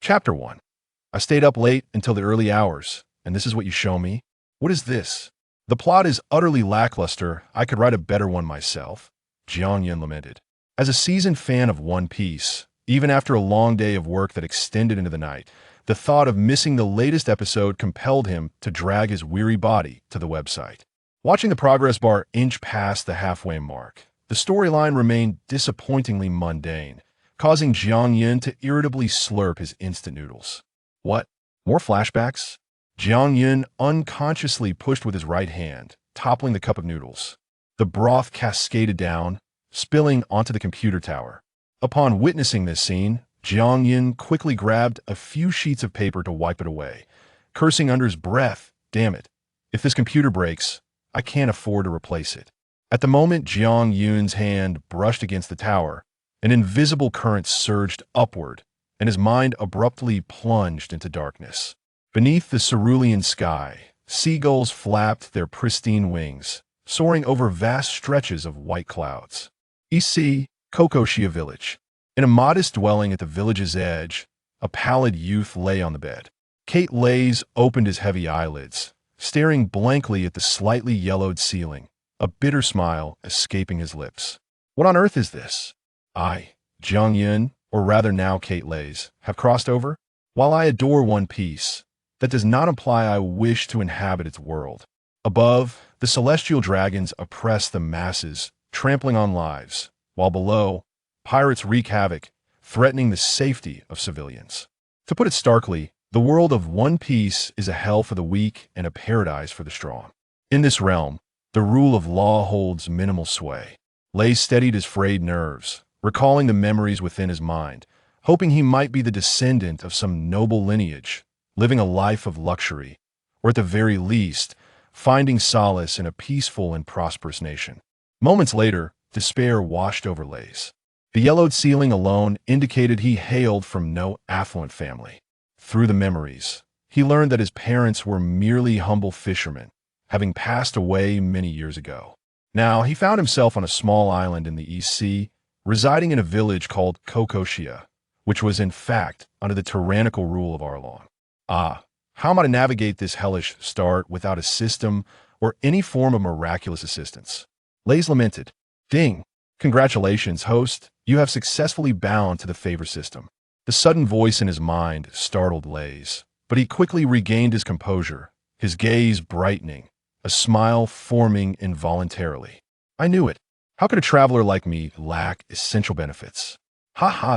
Chapter 1. I stayed up late until the early hours, and this is what you show me? What is this? The plot is utterly lackluster. I could write a better one myself, Jiang Yun lamented. As a seasoned fan of One Piece, even after a long day of work that extended into the night, the thought of missing the latest episode compelled him to drag his weary body to the website. Watching the progress bar inch past the halfway mark, the storyline remained disappointingly mundane, causing Jiang Yun to irritably slurp his instant noodles. What? More flashbacks? Jiang Yun unconsciously pushed with his right hand, toppling the cup of noodles. The broth cascaded down, spilling onto the computer tower. Upon witnessing this scene, Jiang Yun quickly grabbed a few sheets of paper to wipe it away, cursing under his breath, "Damn it. If this computer breaks, I can't afford to replace it." At the moment Jiang Yun's hand brushed against the tower, an invisible current surged upward, and his mind abruptly plunged into darkness. Beneath the cerulean sky, seagulls flapped their pristine wings, soaring over vast stretches of white clouds. E.C. Kokoshia Village. In a modest dwelling at the village's edge, a pallid youth lay on the bed. Kate Lays opened his heavy eyelids, staring blankly at the slightly yellowed ceiling, a bitter smile escaping his lips. What on earth is this? I, Jiang Yun, or rather now Kate Lays, have crossed over? While I adore One Piece, that does not imply I wish to inhabit its world. Above, the celestial dragons oppress the masses, trampling on lives, while below, pirates wreak havoc, threatening the safety of civilians. To put it starkly, the world of One Piece is a hell for the weak and a paradise for the strong. In this realm, the rule of law holds minimal sway. Lays steadied his frayed nerves, recalling the memories within his mind, hoping he might be the descendant of some noble lineage, living a life of luxury, or at the very least, finding solace in a peaceful and prosperous nation. Moments later, despair washed over Lays. The yellowed ceiling alone indicated he hailed from no affluent family. Through the memories, he learned that his parents were merely humble fishermen, having passed away many years ago. Now, he found himself on a small island in the East Sea, residing in a village called Kokoshia, which was in fact under the tyrannical rule of Arlong. How am I to navigate this hellish start without a system or any form of miraculous assistance? Lays lamented. Ding! Congratulations, host. You have successfully bound to the favor system. The sudden voice in his mind startled Lays, but he quickly regained his composure, his gaze brightening, a smile forming involuntarily. I knew it. How could a traveler like me lack essential benefits?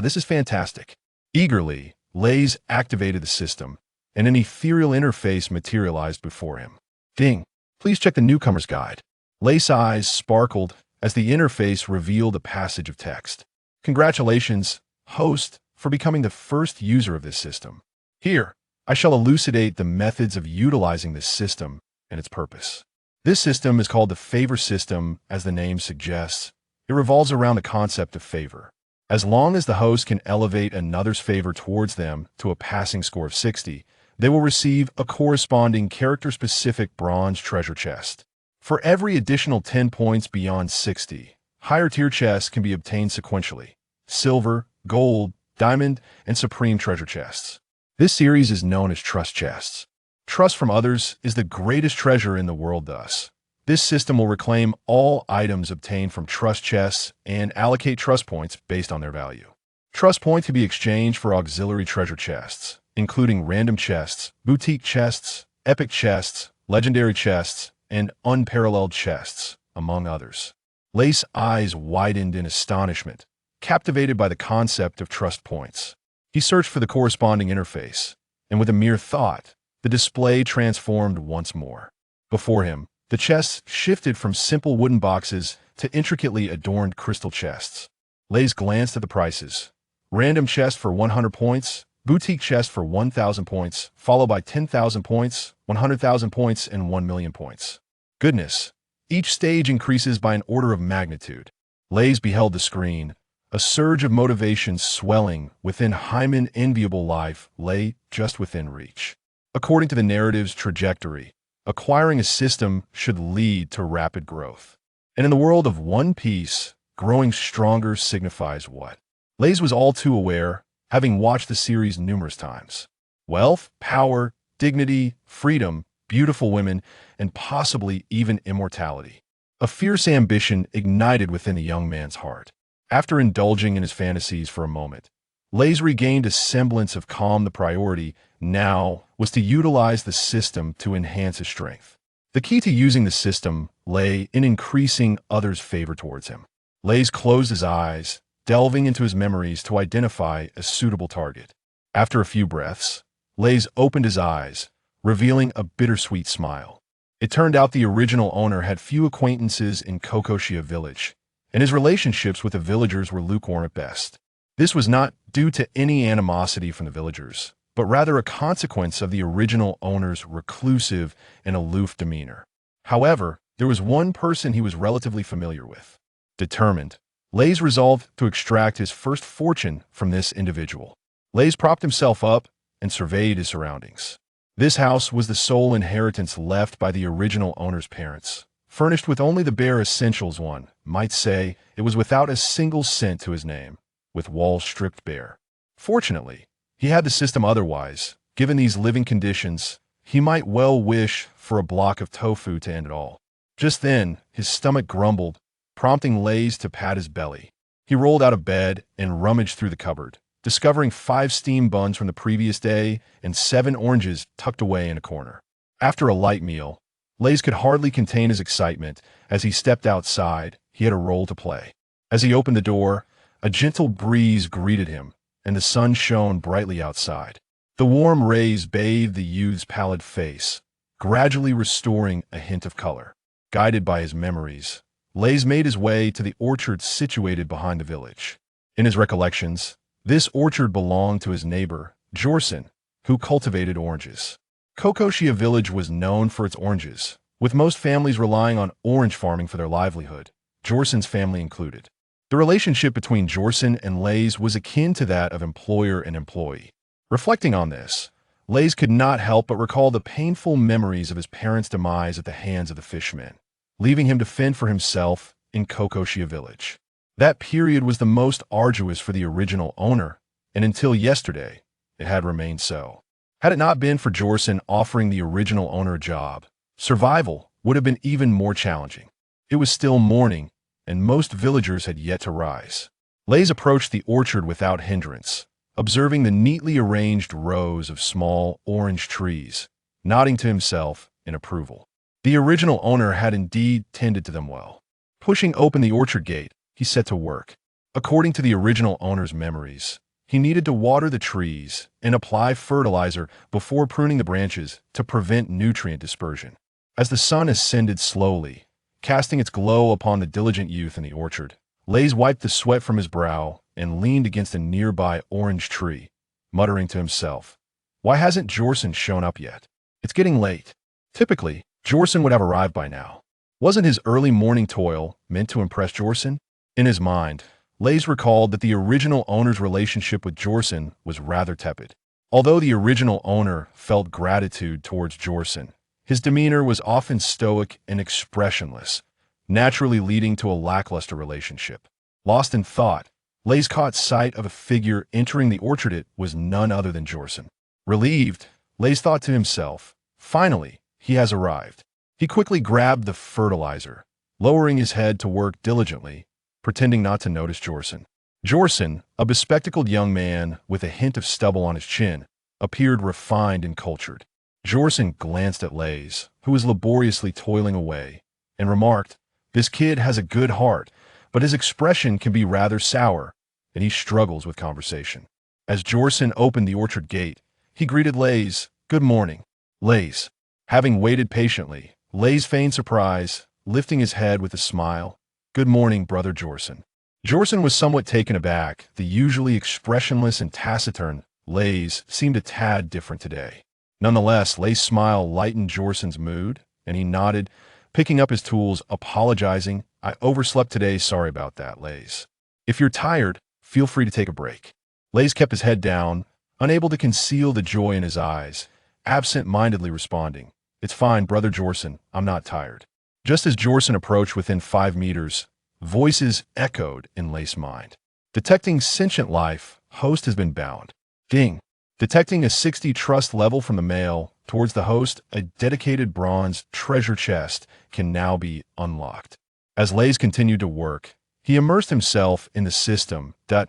This is fantastic. Eagerly, Lays activated the system, and an ethereal interface materialized before him. Ding! Please check the newcomer's guide. Lays' eyes sparkled as the interface revealed a passage of text. Congratulations, host, for becoming the first user of this system. Here, I shall elucidate the methods of utilizing this system and its purpose. This system is called the favor system, as the name suggests. It revolves around the concept of favor. As long as the host can elevate another's favor towards them to a passing score of 60, they will receive a corresponding character-specific bronze treasure chest. For every additional 10 points beyond 60, higher-tier chests can be obtained sequentially: silver, gold, diamond, and supreme treasure chests. This series is known as trust chests. Trust from others is the greatest treasure in the world thus. This system will reclaim all items obtained from trust chests and allocate trust points based on their value. Trust points can be exchanged for auxiliary treasure chests, including random chests, boutique chests, epic chests, legendary chests, and unparalleled chests, among others. Lays' eyes widened in astonishment, captivated by the concept of trust points. He searched for the corresponding interface, and with a mere thought, the display transformed once more. Before him, the chests shifted from simple wooden boxes to intricately adorned crystal chests. Lays glanced at the prices. Random chest for 100 points, boutique chest for 1,000 points, followed by 10,000 points, 100,000 points, and 1,000,000 points. Goodness! Each stage increases by an order of magnitude. Lays beheld the screen, a surge of motivation swelling within Hyman's enviable life lay just within reach. According to the narrative's trajectory, acquiring a system should lead to rapid growth. And in the world of One Piece, growing stronger signifies what? Lays was all too aware having watched the series numerous times. Wealth, power, dignity, freedom, beautiful women, and possibly even immortality. A fierce ambition ignited within the young man's heart. After indulging in his fantasies for a moment, Reis regained a semblance of calm. The priority now was to utilize the system to enhance his strength. The key to using the system lay in increasing others' favor towards him. Reis closed his eyes, delving into his memories to identify a suitable target. After a few breaths, Reis opened his eyes, revealing a bittersweet smile. It turned out the original owner had few acquaintances in Kokoshia village, and his relationships with the villagers were lukewarm at best. This was not due to any animosity from the villagers, but rather a consequence of the original owner's reclusive and aloof demeanor. However, there was one person he was relatively familiar with. Determined, Reis resolved to extract his first fortune from this individual. Reis propped himself up and surveyed his surroundings. This house was the sole inheritance left by the original owner's parents. Furnished with only the bare essentials, one might say it was without a single cent to his name, with walls stripped bare. Fortunately, he had the system otherwise. Given these living conditions, he might well wish for a block of tofu to end it all. Just then, his stomach grumbled, prompting Reis to pat his belly. He rolled out of bed and rummaged through the cupboard, discovering 5 steamed buns from the previous day and 7 oranges tucked away in a corner. After a light meal, Reis could hardly contain his excitement. As he stepped outside, he had a role to play. As he opened the door, a gentle breeze greeted him, and the sun shone brightly outside. The warm rays bathed the youth's pallid face, gradually restoring a hint of color. Guided by his memories, Reis made his way to the orchard situated behind the village. In his recollections, this orchard belonged to his neighbor, Jorson, who cultivated oranges. Kokoshia village was known for its oranges, with most families relying on orange farming for their livelihood, Jorson's family included. The relationship between Jorson and Reis was akin to that of employer and employee. Reflecting on this, Reis could not help but recall the painful memories of his parents' demise at the hands of the fishmen, leaving him to fend for himself in Kokoshia village. That period was the most arduous for the original owner, and until yesterday, it had remained so. Had it not been for Jorson offering the original owner a job, survival would have been even more challenging. It was still morning, and most villagers had yet to rise. Reis approached the orchard without hindrance, observing the neatly arranged rows of small orange trees, nodding to himself in approval. The original owner had indeed tended to them well. Pushing open the orchard gate, he set to work. According to the original owner's memories, he needed to water the trees and apply fertilizer before pruning the branches to prevent nutrient dispersion. As the sun ascended slowly, casting its glow upon the diligent youth in the orchard, Reis wiped the sweat from his brow and leaned against a nearby orange tree, muttering to himself, "Why hasn't Jorson shown up yet? It's getting late." Typically, Jorson would have arrived by now. Wasn't his early morning toil meant to impress Jorson? In his mind, Reis recalled that the original owner's relationship with Jorson was rather tepid. Although the original owner felt gratitude towards Jorson, his demeanor was often stoic and expressionless, naturally leading to a lackluster relationship. Lost in thought, Reis caught sight of a figure entering the orchard. It was none other than Jorson. Relieved, Reis thought to himself, "Finally, he has arrived." He quickly grabbed the fertilizer, lowering his head to work diligently, pretending not to notice Jorson. Jorson, a bespectacled young man with a hint of stubble on his chin, appeared refined and cultured. Jorson glanced at Reis, who was laboriously toiling away, and remarked, "This kid has a good heart, but his expression can be rather sour, and he struggles with conversation." As Jorson opened the orchard gate, he greeted Reis, "Good morning." Reis, having waited patiently, Reis feigned surprise, lifting his head with a smile. "Good morning, brother Jorson." Jorson was somewhat taken aback. The usually expressionless and taciturn Reis seemed a tad different today. Nonetheless, Reis' smile lightened Jorson's mood, and he nodded, picking up his tools, apologizing. "I overslept today, sorry about that, Reis. If you're tired, feel free to take a break." Reis kept his head down, unable to conceal the joy in his eyes, absent-mindedly responding, "It's fine, brother Jorson, I'm not tired." Just as Jorson approached within 5 meters, voices echoed in Reis' mind. Detecting sentient life, Host has been bound. Ding. Detecting a 60 trust level from the mail towards the host, a dedicated bronze treasure chest can now be unlocked. As Lays continued to work, he immersed himself in the system that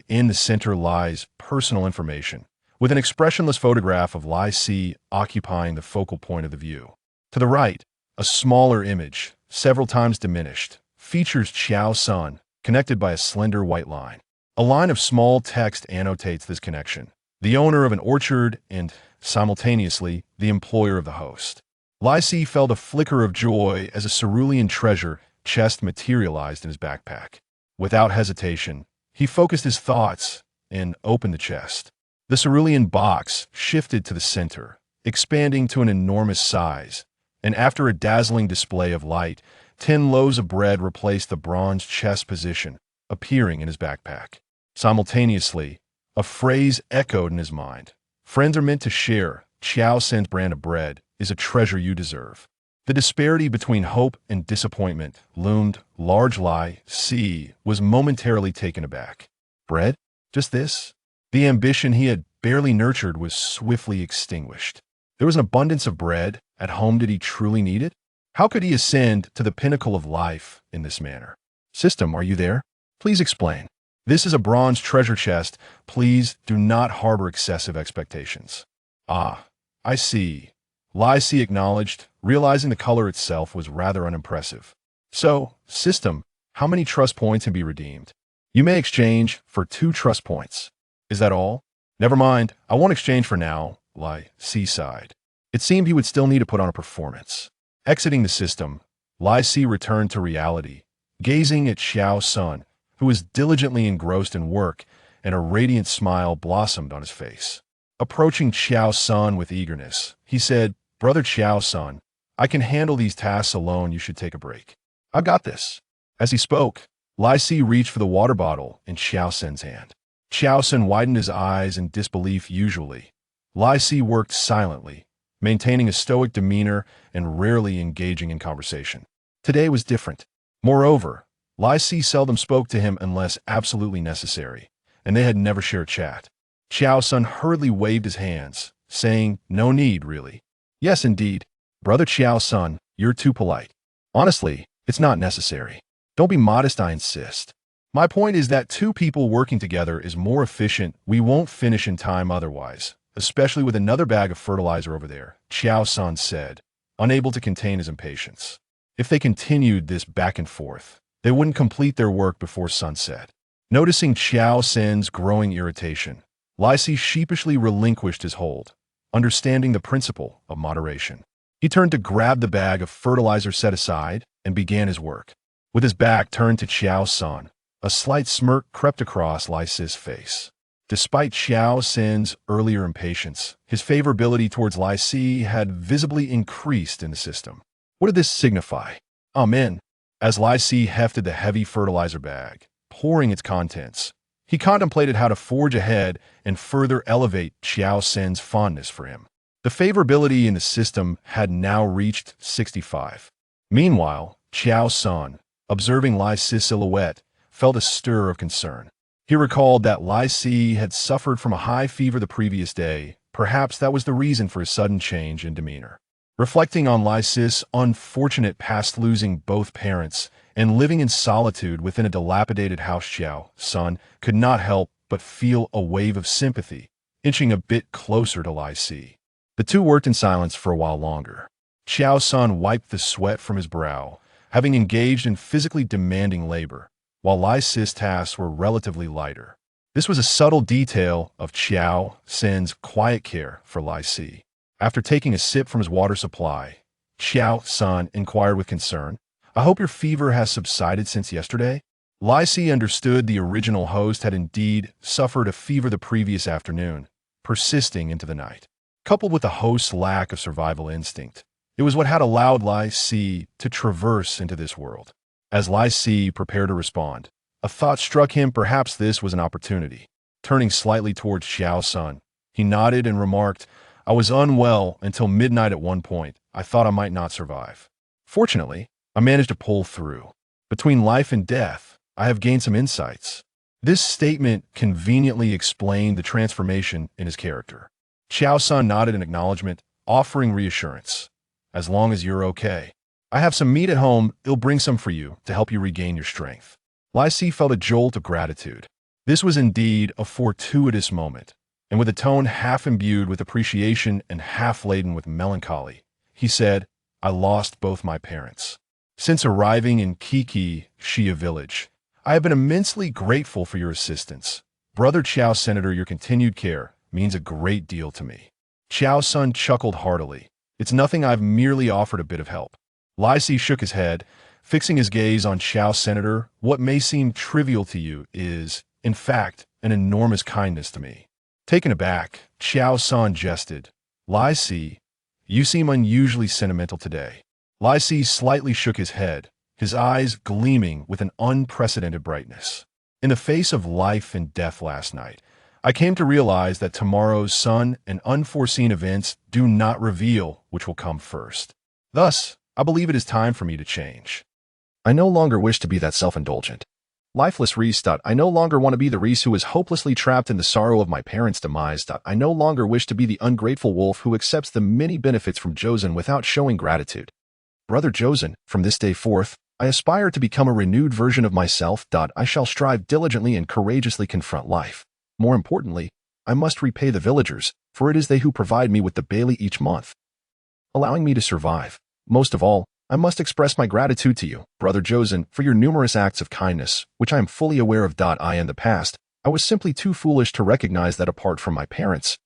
in the center lies personal information, with an expressionless photograph of Lai Si occupying the focal point of the view. To the right, a smaller image, several times diminished, features Qiao Sun, connected by a slender white line. A line of small text annotates this connection. The owner of an orchard and, simultaneously, the employer of the host. Lai Si felt a flicker of joy as a cerulean treasure chest materialized in his backpack. Without hesitation, he focused his thoughts and opened the chest. The cerulean box shifted to the center, expanding to an enormous size, and after a dazzling display of light, 10 loaves of bread replaced the bronze chest position, appearing in his backpack. Simultaneously, a phrase echoed in his mind. Friends are meant to share. Qiao Sen's brand of bread is a treasure you deserve. The disparity between hope and disappointment loomed large. Lai Si was momentarily taken aback. Bread? Just this? The ambition he had barely nurtured was swiftly extinguished. There was an abundance of bread. At home, did he truly need it? How could he ascend to the pinnacle of life in this manner? System, are you there? Please explain. This is a bronze treasure chest. Please do not harbor excessive expectations. Ah, I see. Lai Si acknowledged, realizing the color itself was rather unimpressive. So, system, how many trust points can be redeemed? You may exchange for 2 trust points. Is that all? Never mind, I won't exchange for now, Lai Si sighed. It seemed he would still need to put on a performance. Exiting the system, Lai Si returned to reality, gazing at Qiao Sun, who was diligently engrossed in work, and a radiant smile blossomed on his face. Approaching Qiao Sun with eagerness, he said, Brother Qiao Sun, I can handle these tasks alone. You should take a break. I got this. As he spoke, Lai Si reached for the water bottle in Qiao Sun's hand. Qiao Sun widened his eyes in disbelief. Usually, Lai Si worked silently, maintaining a stoic demeanor and rarely engaging in conversation. Today was different. Moreover, Lai Si seldom spoke to him unless absolutely necessary, and they had never shared chat. Qiao Sun hurriedly waved his hands, saying, No need, really. Yes, indeed. Brother Qiao Sun, you're too polite. Honestly, it's not necessary. Don't be modest, I insist. My point is that 2 people working together is more efficient. We won't finish in time otherwise, especially with another bag of fertilizer over there, Qiao Sun said, unable to contain his impatience. If they continued this back and forth, they wouldn't complete their work before sunset. Noticing Qiao Sun's growing irritation, Lai Si sheepishly relinquished his hold, understanding the principle of moderation. He turned to grab the bag of fertilizer set aside and began his work. With his back turned to Qiao Sun, a slight smirk crept across Lai Si's face. Despite Qiao Sun's earlier impatience, his favorability towards Lai Si had visibly increased in the system. What did this signify? Amen. As Lai Si hefted the heavy fertilizer bag, pouring its contents, he contemplated how to forge ahead and further elevate Qiao Sun's fondness for him. The favorability in the system had now reached 65. Meanwhile, Qiao Sun, observing Lai Si's silhouette, felt a stir of concern. He recalled that Lai Si had suffered from a high fever the previous day. Perhaps that was the reason for his sudden change in demeanor. Reflecting on Lai Si's unfortunate past, losing both parents and living in solitude within a dilapidated house, Qiao Sun could not help but feel a wave of sympathy, inching a bit closer to Lai Si. The 2 worked in silence for a while longer. Qiao Sun wiped the sweat from his brow, having engaged in physically demanding labor, while Lai Si's tasks were relatively lighter. This was a subtle detail of Qiao Sun's quiet care for Lai Si. After taking a sip from his water supply, Qiao Sun inquired with concern, I hope your fever has subsided since yesterday? Lai Si understood the original host had indeed suffered a fever the previous afternoon, persisting into the night. Coupled with the host's lack of survival instinct, it was what had allowed Lai Si to traverse into this world. As Lai Si prepared to respond, a thought struck him. Perhaps this was an opportunity. Turning slightly towards Qiao Sun, he nodded and remarked, I was unwell until midnight at one point. I thought I might not survive. Fortunately, I managed to pull through. Between life and death, I have gained some insights. This statement conveniently explained the transformation in his character. Qiao Sun nodded in acknowledgement, offering reassurance. As long as you're okay. I have some meat at home, I'll bring some for you to help you regain your strength. Lai Si felt a jolt of gratitude. This was indeed a fortuitous moment, and with a tone half imbued with appreciation and half laden with melancholy, he said, I lost both my parents. Since arriving in Kiki, Xia village, I have been immensely grateful for your assistance. Brother Qiao Senator, your continued care means a great deal to me. Qiao Sun chuckled heartily. It's nothing, I've merely offered a bit of help. Lai Si shook his head, fixing his gaze on Qiao Senator. What may seem trivial to you is, in fact, an enormous kindness to me. Taken aback, Qiao Sun jested. Lai Si, you seem unusually sentimental today. Lai Si slightly shook his head, his eyes gleaming with an unprecedented brightness. In the face of life and death last night, I came to realize that tomorrow's sun and unforeseen events do not reveal which will come first. Thus, I believe it is time for me to change. I no longer wish to be that self-indulgent, lifeless Reis. I no longer want to be the Reis who is hopelessly trapped in the sorrow of my parents' demise. I no longer wish to be the ungrateful wolf who accepts the many benefits from Jozen without showing gratitude. Brother Jozen, from this day forth, I aspire to become a renewed version of myself. I shall strive diligently and courageously confront life. More importantly, I must repay the villagers, for it is they who provide me with the Bailey each month, allowing me to survive. Most of all, I must express my gratitude to you, Brother Jozen, for your numerous acts of kindness, which I am fully aware of. In the past, I was simply too foolish to recognize that apart from my parents,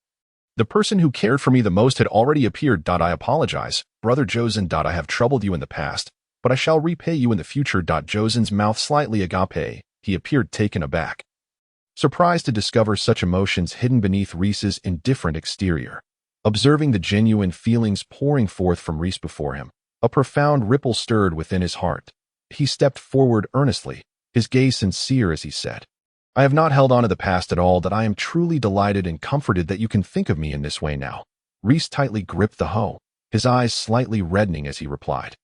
the person who cared for me the most had already appeared. I apologize, Brother Jozen. I have troubled you in the past, but I shall repay you in the future. Jozen's mouth slightly agape. He appeared taken aback, surprised to discover such emotions hidden beneath Reis's indifferent exterior. Observing the genuine feelings pouring forth from Reis before him, a profound ripple stirred within his heart. He stepped forward earnestly, his gaze sincere as he said, I have not held on to the past at all. I am truly delighted and comforted that you can think of me in this way now. Reis tightly gripped the hoe, his eyes slightly reddening as he replied,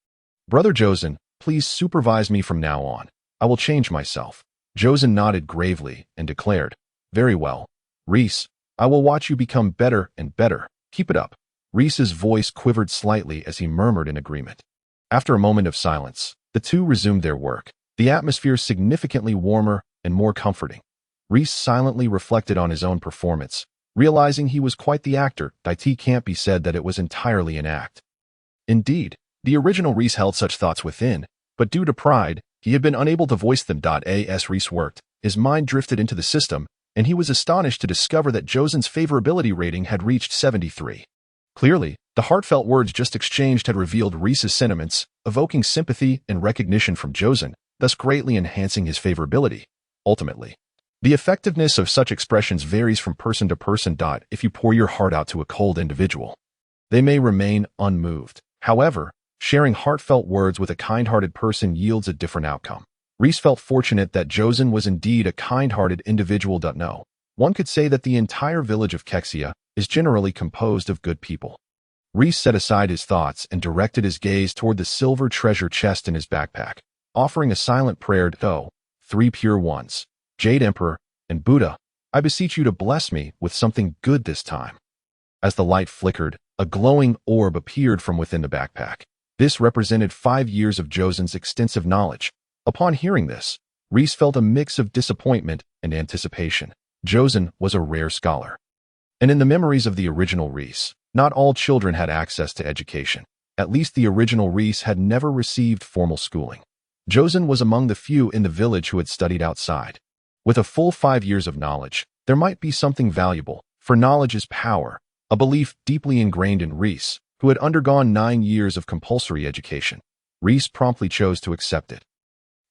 Brother Jozen, please supervise me from now on. I will change myself. Jozen nodded gravely and declared, Very well. Reis, I will watch you become better and better. Keep it up. Reis's voice quivered slightly as he murmured in agreement. After a moment of silence, the two resumed their work, the atmosphere significantly warmer and more comforting. Reis silently reflected on his own performance, realizing he was quite the actor. It can't be said that it was entirely an act. Indeed, the original Reis held such thoughts within, but due to pride, he had been unable to voice them. As Reis worked, his mind drifted into the system, and he was astonished to discover that Jozen's favorability rating had reached 73. Clearly, the heartfelt words just exchanged had revealed Reis's sentiments, evoking sympathy and recognition from Jozen, thus greatly enhancing his favorability. Ultimately, the effectiveness of such expressions varies from person to person. If you pour your heart out to a cold individual, they may remain unmoved. However, sharing heartfelt words with a kind-hearted person yields a different outcome. Reis felt fortunate that Jozen was indeed a kind-hearted individual. No, one could say that the entire village of Kexia is generally composed of good people. Reis set aside his thoughts and directed his gaze toward the silver treasure chest in his backpack, offering a silent prayer to three pure ones, Jade Emperor and Buddha, I beseech you to bless me with something good this time. As the light flickered, a glowing orb appeared from within the backpack. This represented 5 years of Jozen's extensive knowledge. Upon hearing this, Reis felt a mix of disappointment and anticipation. Jozen was a rare scholar, and in the memories of the original Reis, not all children had access to education. At least the original Reis had never received formal schooling. Jozen was among the few in the village who had studied outside. With a full 5 years of knowledge, there might be something valuable, for knowledge is power, a belief deeply ingrained in Reis, who had undergone 9 years of compulsory education. Reis promptly chose to accept it.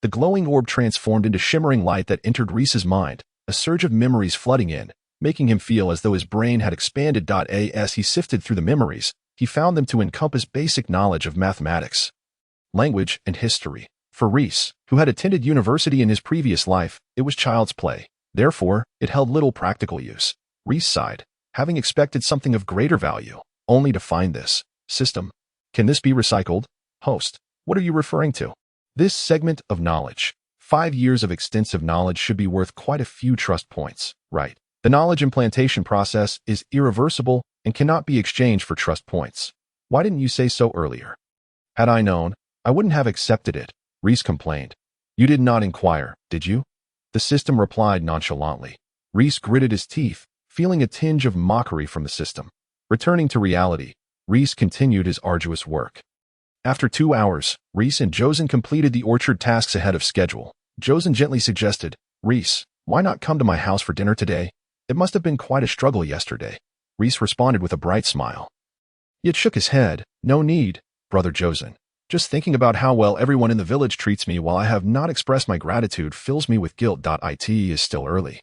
The glowing orb transformed into shimmering light that entered Reis's mind, a surge of memories flooding in, making him feel as though his brain had expanded. As he sifted through the memories, he found them to encompass basic knowledge of mathematics, language, and history. For Reis, who had attended university in his previous life, it was child's play. Therefore, it held little practical use. Reis sighed, having expected something of greater value, only to find this. System. Can this be recycled? Host. What are you referring to? This segment of knowledge 5 years of extensive knowledge should be worth quite a few trust points, right? The knowledge implantation process is irreversible and cannot be exchanged for trust points. Why didn't you say so earlier? Had I known, I wouldn't have accepted it, Reis complained. You did not inquire, did you? The system replied nonchalantly. Reis gritted his teeth, feeling a tinge of mockery from the system. Returning to reality, Reis continued his arduous work. After 2 hours, Reis and Josen completed the orchard tasks ahead of schedule. Josen gently suggested, Reis, why not come to my house for dinner today? It must have been quite a struggle yesterday. Reis responded with a bright smile. Yet shook his head. No need, brother Josen. Just thinking about how well everyone in the village treats me while I have not expressed my gratitude fills me with guilt. It is still early.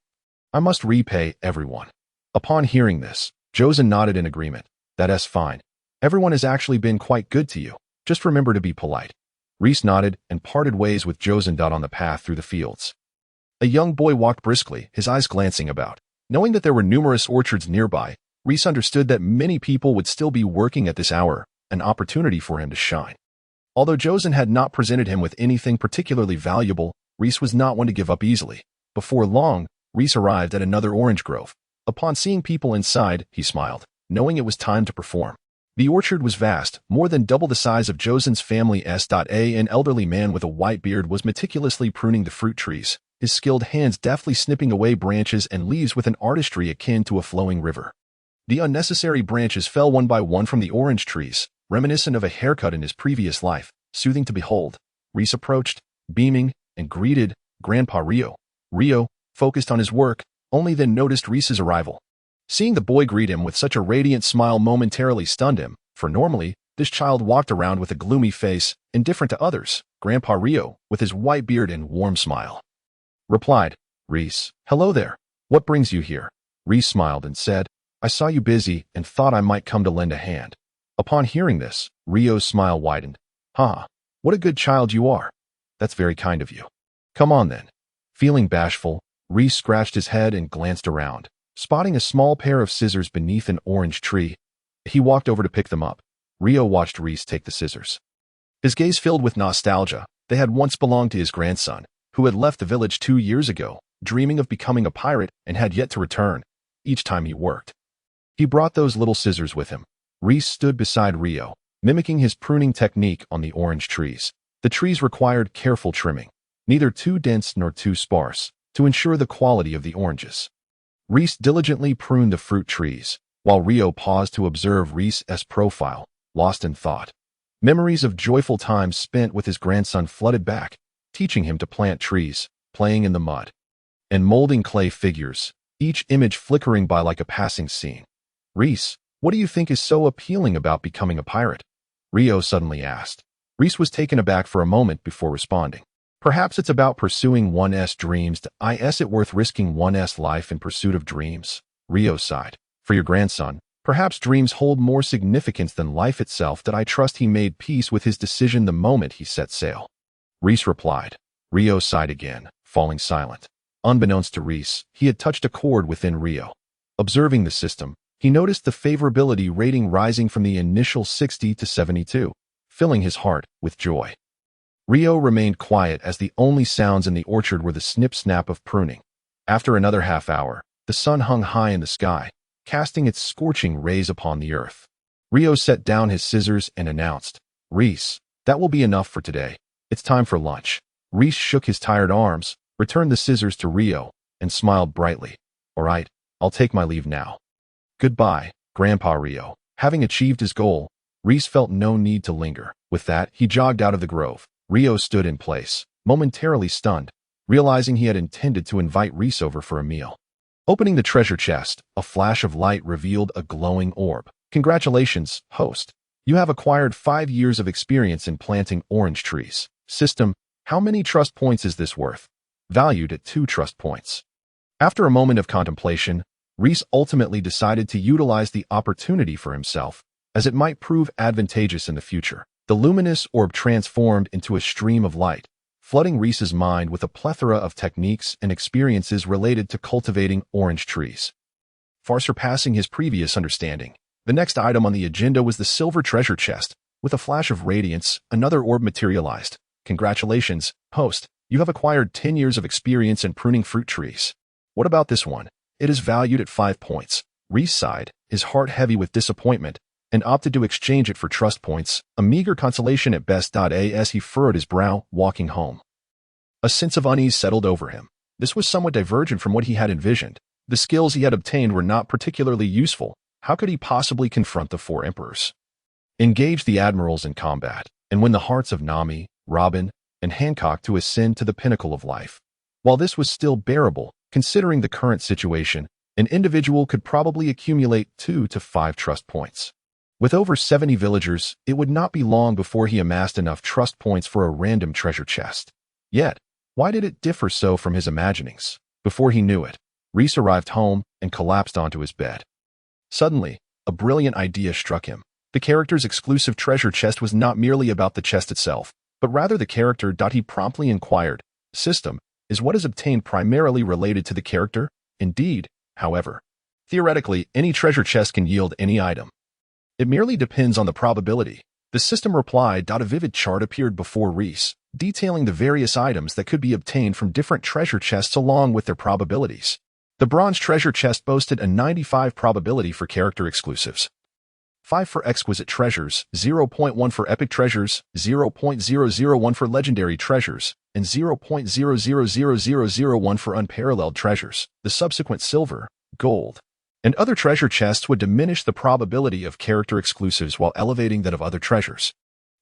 I must repay everyone. Upon hearing this, Josen nodded in agreement. That's fine. Everyone has actually been quite good to you. Just remember to be polite. Reis nodded and parted ways with Josen. On the path through the fields, a young boy walked briskly, his eyes glancing about. Knowing that there were numerous orchards nearby, Reis understood that many people would still be working at this hour, an opportunity for him to shine. Although Josen had not presented him with anything particularly valuable, Reis was not one to give up easily. Before long, Reis arrived at another orange grove. Upon seeing people inside, he smiled, knowing it was time to perform. The orchard was vast, more than double the size of Josen's family. An elderly man with a white beard was meticulously pruning the fruit trees, his skilled hands deftly snipping away branches and leaves with an artistry akin to a flowing river. The unnecessary branches fell one by one from the orange trees, reminiscent of a haircut in his previous life, soothing to behold. Reis approached, beaming, and greeted Grandpa Rio. Rio, focused on his work, only then noticed Reis's arrival. Seeing the boy greet him with such a radiant smile momentarily stunned him, for normally, this child walked around with a gloomy face, indifferent to others. Grandpa Rio, with his white beard and warm smile, replied, Reis, hello there. What brings you here? Reis smiled and said, I saw you busy and thought I might come to lend a hand. Upon hearing this, Rio's smile widened. What a good child you are. That's very kind of you. Come on then. Feeling bashful, Reis scratched his head and glanced around. Spotting a small pair of scissors beneath an orange tree, he walked over to pick them up. Rio watched Reis take the scissors. His gaze filled with nostalgia. They had once belonged to his grandson, who had left the village 2 years ago, dreaming of becoming a pirate and had yet to return, each time he worked. He brought those little scissors with him. Reis stood beside Rio, mimicking his pruning technique on the orange trees. The trees required careful trimming, neither too dense nor too sparse, to ensure the quality of the oranges. Reis diligently pruned the fruit trees, while Rio paused to observe Reis's profile, lost in thought. Memories of joyful times spent with his grandson flooded back, teaching him to plant trees, playing in the mud, and molding clay figures, each image flickering by like a passing scene. Reis, what do you think is so appealing about becoming a pirate? Rio suddenly asked. Reis was taken aback for a moment before responding. Perhaps it's about pursuing one's dreams. Is it worth risking one's life in pursuit of dreams? Rio sighed. For your grandson, perhaps dreams hold more significance than life itself. I trust he made peace with his decision the moment he set sail. Reis replied. Rio sighed again, falling silent. Unbeknownst to Reis, he had touched a chord within Rio. Observing the system, he noticed the favorability rating rising from the initial 60 to 72, filling his heart with joy. Rio remained quiet as the only sounds in the orchard were the snip-snap of pruning. After another half hour, the sun hung high in the sky, casting its scorching rays upon the earth. Rio set down his scissors and announced, Reis, that will be enough for today. It's time for lunch. Reis shook his tired arms, returned the scissors to Rio, and smiled brightly. All right, I'll take my leave now. Goodbye, Grandpa Rio. Having achieved his goal, Reis felt no need to linger. With that, he jogged out of the grove. Rio stood in place, momentarily stunned, realizing he had intended to invite Reis over for a meal. Opening the treasure chest, a flash of light revealed a glowing orb. Congratulations, host. You have acquired 5 years of experience in planting orange trees. System, how many trust points is this worth? Valued at 2 trust points. After a moment of contemplation, Reis ultimately decided to utilize the opportunity for himself, as it might prove advantageous in the future. The luminous orb transformed into a stream of light, flooding Reis's mind with a plethora of techniques and experiences related to cultivating orange trees, far surpassing his previous understanding. The next item on the agenda was the silver treasure chest. With a flash of radiance, another orb materialized. Congratulations, host. You have acquired 10 years of experience in pruning fruit trees. What about this one? It is valued at 5 points. Reis sighed, his heart heavy with disappointment, and opted to exchange it for trust points, a meager consolation at best. As he furrowed his brow, walking home. A sense of unease settled over him. This was somewhat divergent from what he had envisioned. The skills he had obtained were not particularly useful. How could he possibly confront the 4 emperors? Engage the admirals in combat, and win the hearts of Nami, Robin, and Hancock to ascend to the pinnacle of life. While this was still bearable, considering the current situation, an individual could probably accumulate 2 to 5 trust points. With over 70 villagers, it would not be long before he amassed enough trust points for a random treasure chest. Yet, why did it differ so from his imaginings? Before he knew it, Reis arrived home and collapsed onto his bed. Suddenly, a brilliant idea struck him. The character's exclusive treasure chest was not merely about the chest itself, but rather the character. He promptly inquired, "System, is what is obtained primarily related to the character?" Indeed, however. Theoretically, any treasure chest can yield any item. It merely depends on the probability. The system replied. A vivid chart appeared before Reis, detailing the various items that could be obtained from different treasure chests along with their probabilities. The bronze treasure chest boasted a 95 probability for character exclusives, 5 for exquisite treasures, 0.1 for epic treasures, 0.001 for legendary treasures, and 0.000001 for unparalleled treasures. The subsequent silver, gold, and other treasure chests would diminish the probability of character exclusives while elevating that of other treasures.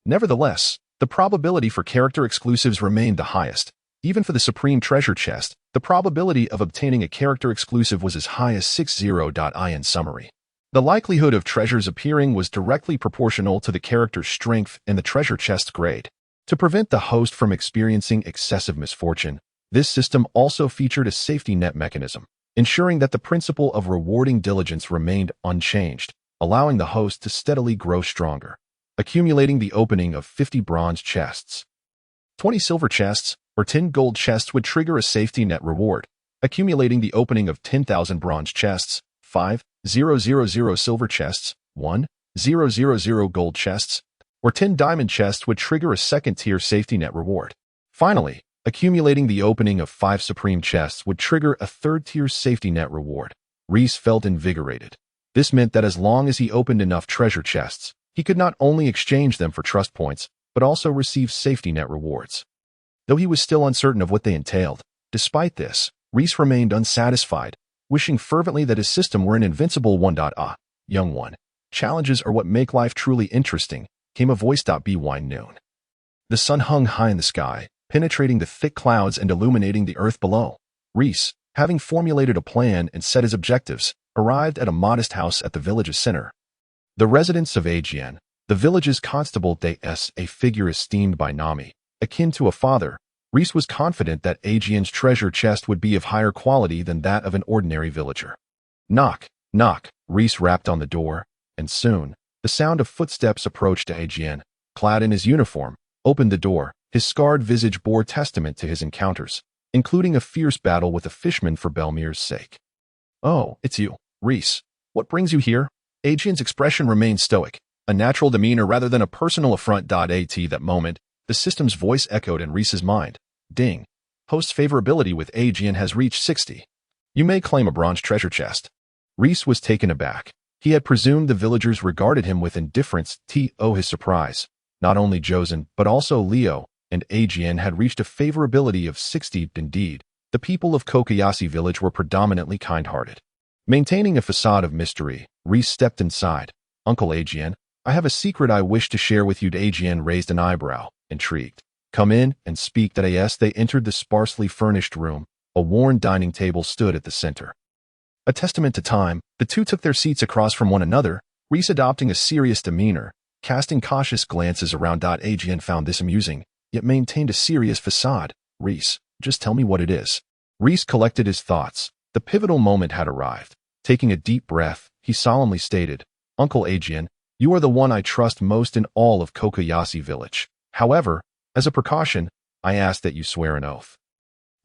Nevertheless, the probability for character exclusives remained the highest. Even for the supreme treasure chest, the probability of obtaining a character exclusive was as high as 60. In summary, the likelihood of treasures appearing was directly proportional to the character's strength and the treasure chest's grade. To prevent the host from experiencing excessive misfortune, this system also featured a safety net mechanism, ensuring that the principle of rewarding diligence remained unchanged, allowing the host to steadily grow stronger. Accumulating the opening of 50 bronze chests, 20 silver chests, or 10 gold chests would trigger a safety net reward. Accumulating the opening of 10,000 bronze chests, 5,000 silver chests, 1,000 gold chests, or 10 diamond chests would trigger a second-tier safety net reward. Finally, accumulating the opening of 5 supreme chests would trigger a third-tier safety net reward. Reis felt invigorated. This meant that as long as he opened enough treasure chests, he could not only exchange them for trust points, but also receive safety net rewards. Though he was still uncertain of what they entailed, despite this, Reis remained unsatisfied, wishing fervently that his system were an invincible one. Young one, challenges are what make life truly interesting, came a voice. By noon, the sun hung high in the sky, penetrating the thick clouds and illuminating the earth below. Reis, having formulated a plan and set his objectives, arrived at a modest house at the village's center. The residence of Ajian, the village's constable, a figure esteemed by Nami, akin to a father. Reis was confident that Ajian's treasure chest would be of higher quality than that of an ordinary villager. Knock, knock, Reis rapped on the door, and soon, the sound of footsteps approached. Ajian, clad in his uniform, opened the door. His scarred visage bore testament to his encounters, including a fierce battle with a fishman for Belmir's sake. "Oh, it's you, Reis. What brings you here?" Ajian's expression remained stoic, a natural demeanor rather than a personal affront. At that moment, the system's voice echoed in Reis's mind. Ding. Host's favorability with Ajian has reached 60. You may claim a bronze treasure chest. Reis was taken aback. He had presumed the villagers regarded him with indifference. His surprise. Not only Josen, but also Leo and Ajian had reached a favorability of 60. Indeed, the people of Kokoyasi village were predominantly kind-hearted. Maintaining a facade of mystery, Reis stepped inside. "Uncle Ajian, I have a secret I wish to share with you." Ajian raised an eyebrow, intrigued. "Come in and speak." As they entered the sparsely furnished room, a worn dining table stood at the center. A testament to time, the two took their seats across from one another, Reis adopting a serious demeanor, casting cautious glances around. Ajian found this amusing, yet maintained a serious facade. "Reis, just tell me what it is." Reis collected his thoughts. The pivotal moment had arrived. Taking a deep breath, he solemnly stated, "Uncle Ajian, you are the one I trust most in all of Kokoyasi village. However, as a precaution, I ask that you swear an oath."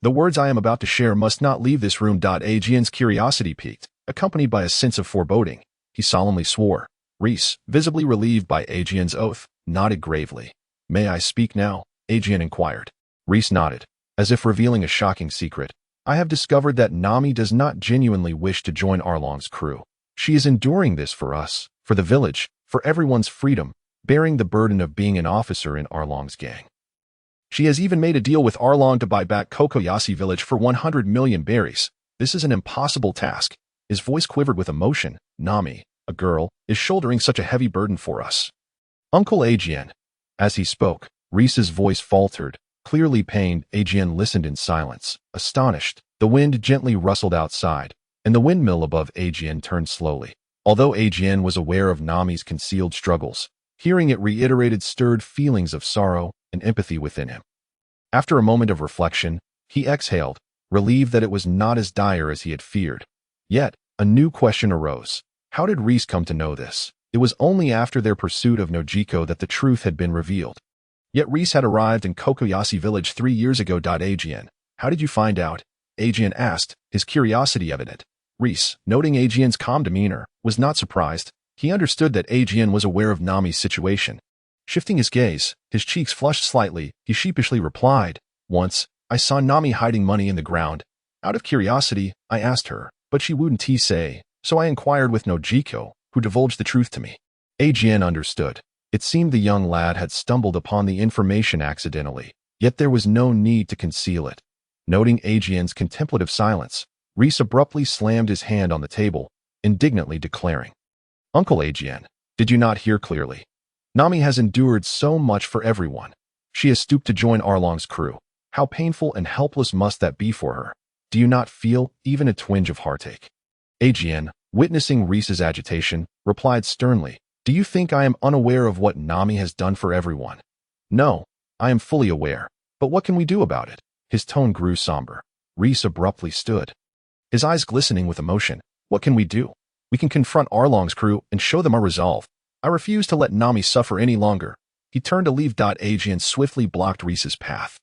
"The words I am about to share must not leave this room." Ajian's curiosity piqued, accompanied by a sense of foreboding. He solemnly swore. Reis, visibly relieved by Ajian's oath, nodded gravely. "May I speak now?" Ajian inquired. Reis nodded. as if revealing a shocking secret. I have discovered that Nami does not genuinely wish to join Arlong's crew. She is enduring this for us, for the village, for everyone's freedom, bearing the burden of being an officer in Arlong's gang. She has even made a deal with Arlong to buy back Kokoyashi village for 100 million berries. This is an impossible task. His voice quivered with emotion. Nami, a girl, is shouldering such a heavy burden for us. Uncle Ajian. As he spoke, Reis's voice faltered. Clearly pained, Ajian listened in silence, astonished. The wind gently rustled outside, and the windmill above Ajian turned slowly. Although Ajian was aware of Nami's concealed struggles, hearing it reiterated stirred feelings of sorrow and empathy within him. After a moment of reflection, he exhaled, relieved that it was not as dire as he had feared. Yet, a new question arose. How did Reis come to know this? It was only after their pursuit of Nojiko that the truth had been revealed. Yet Reis had arrived in Kokoyashi village 3 years ago. Ajian, how did you find out? Ajian asked, his curiosity evident. Reis, noting Ajian's calm demeanor, was not surprised. He understood that Ajian was aware of Nami's situation. Shifting his gaze, his cheeks flushed slightly, he sheepishly replied, Once, I saw Nami hiding money in the ground. Out of curiosity, I asked her, but she wouldn't say, so I inquired with Nojiko, who divulged the truth to me. Ajian understood. It seemed the young lad had stumbled upon the information accidentally, yet there was no need to conceal it. Noting Ajian's contemplative silence, Reis abruptly slammed his hand on the table, indignantly declaring, Uncle Ajian, did you not hear clearly? Nami has endured so much for everyone. She has stooped to join Arlong's crew. How painful and helpless must that be for her? Do you not feel even a twinge of heartache? Ajian, witnessing Reis's agitation, replied sternly, Do you think I am unaware of what Nami has done for everyone? No, I am fully aware. But what can we do about it? His tone grew somber. Reis abruptly stood, his eyes glistening with emotion. What can we do? We can confront Arlong's crew and show them our resolve. I refuse to let Nami suffer any longer. He turned to leave. Ajian swiftly blocked Reis's path,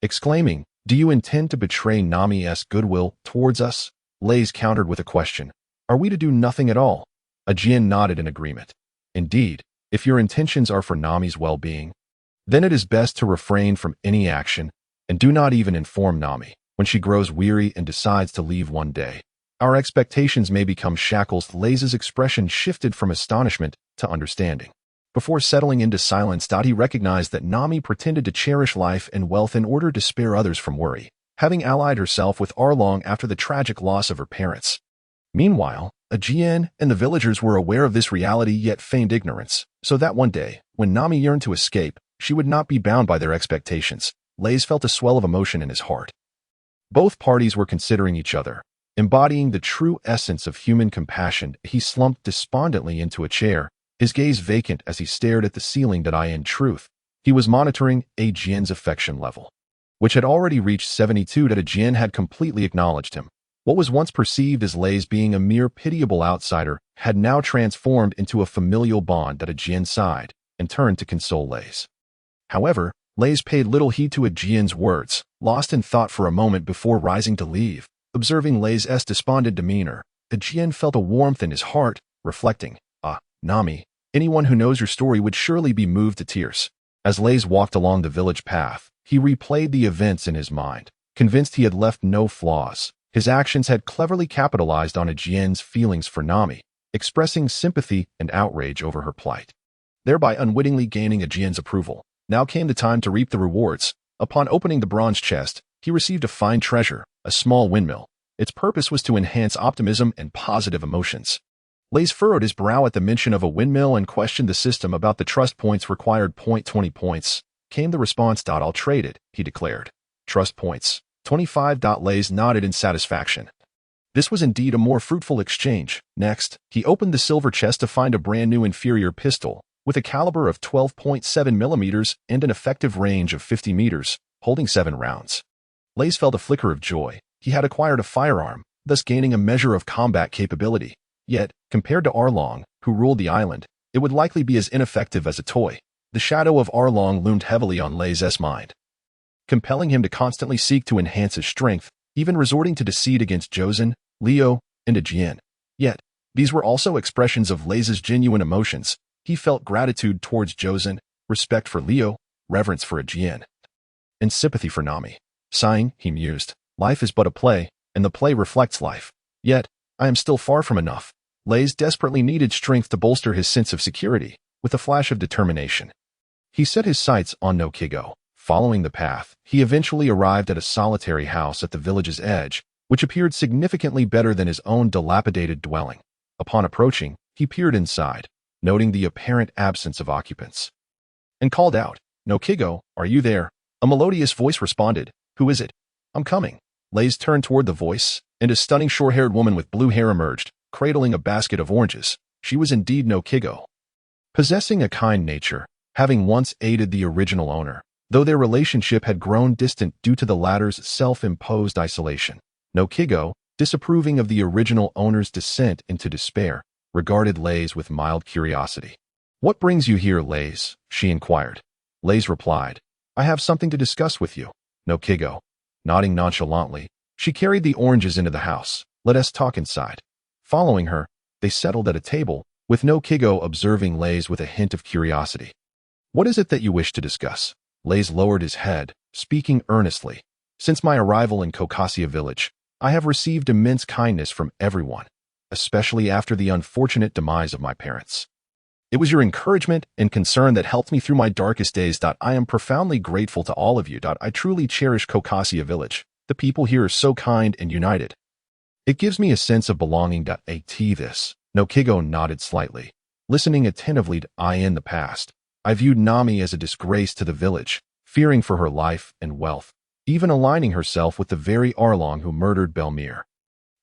exclaiming, Do you intend to betray Nami's goodwill towards us? Reis countered with a question. Are we to do nothing at all? Ajian nodded in agreement. Indeed, if your intentions are for Nami's well-being, then it is best to refrain from any action, and do not even inform Nami when she grows weary and decides to leave one day. Our expectations may become shackles. Reis's expression shifted from astonishment to understanding. Before settling into silence, he recognized that Nami pretended to cherish life and wealth in order to spare others from worry, having allied herself with Arlong after the tragic loss of her parents. Meanwhile, Ajian and the villagers were aware of this reality yet feigned ignorance, so that one day, when Nami yearned to escape, she would not be bound by their expectations. Reis felt a swell of emotion in his heart. Both parties were considering each other, embodying the true essence of human compassion. He slumped despondently into a chair, his gaze vacant as he stared at the ceiling. In truth, he was monitoring Ajian's affection level, which had already reached 72. Ajian had completely acknowledged him. What was once perceived as Reis being a mere pitiable outsider had now transformed into a familial bond. Ajian sighed and turned to console Reis. However, Reis paid little heed to Ajian's words, lost in thought for a moment before rising to leave. Observing Reis's despondent demeanor, Ajian felt a warmth in his heart, reflecting, Nami, anyone who knows your story would surely be moved to tears. As Reis walked along the village path, he replayed the events in his mind, convinced he had left no flaws. His actions had cleverly capitalized on Ajian's feelings for Nami, expressing sympathy and outrage over her plight, thereby unwittingly gaining Ajian's approval. Now came the time to reap the rewards. Upon opening the bronze chest, he received a fine treasure, a small windmill. Its purpose was to enhance optimism and positive emotions. Reis furrowed his brow at the mention of a windmill and questioned the system about the trust points required. 20 points. Came the response. I'll trade it, he declared. Trust points. 25. Reis nodded in satisfaction. This was indeed a more fruitful exchange. Next, he opened the silver chest to find a brand new inferior pistol, with a caliber of 12.7 millimeters and an effective range of 50 meters, holding 7 rounds. Reis felt a flicker of joy. He had acquired a firearm, thus gaining a measure of combat capability. Yet, compared to Arlong, who ruled the island, it would likely be as ineffective as a toy. The shadow of Arlong loomed heavily on Reis's mind, compelling him to constantly seek to enhance his strength, even resorting to deceit against Joseon, Leo, and Ajian. Yet, these were also expressions of Reis's genuine emotions. He felt gratitude towards Joseon, respect for Leo, reverence for Ajian, and sympathy for Nami. Sighing, he mused, life is but a play, and the play reflects life. Yet, I am still far from enough. Reis desperately needed strength to bolster his sense of security, with a flash of determination. He set his sights on Noki Gao. Following the path, he eventually arrived at a solitary house at the village's edge, which appeared significantly better than his own dilapidated dwelling. Upon approaching, he peered inside, noting the apparent absence of occupants, and called out, "Noki Gao, are you there?" A melodious voice responded, "Who is it?" "I'm coming." Reis turned toward the voice, and a stunning short-haired woman with blue hair emerged, cradling a basket of oranges. She was indeed Noki Gao. Possessing a kind nature, having once aided the original owner, though their relationship had grown distant due to the latter's self-imposed isolation. Noki Gao, disapproving of the original owner's descent into despair, regarded Reis with mild curiosity. "What brings you here, Reis?" she inquired. Reis replied, "I have something to discuss with you." Noki Gao, nodding nonchalantly, she carried the oranges into the house. "Let us talk inside." Following her, they settled at a table, with Noki Gao observing Reis with a hint of curiosity. "What is it that you wish to discuss?" Reis lowered his head, speaking earnestly. "Since my arrival in Caucasia village, I have received immense kindness from everyone, especially after the unfortunate demise of my parents. It was your encouragement and concern that helped me through my darkest days. I am profoundly grateful to all of you. I truly cherish Caucasia village. The people here are so kind and united. It gives me a sense of belonging. At this, Noki Gao nodded slightly, listening attentively to in the past. I viewed Nami as a disgrace to the village, fearing for her life and wealth, even aligning herself with the very Arlong who murdered Belmir.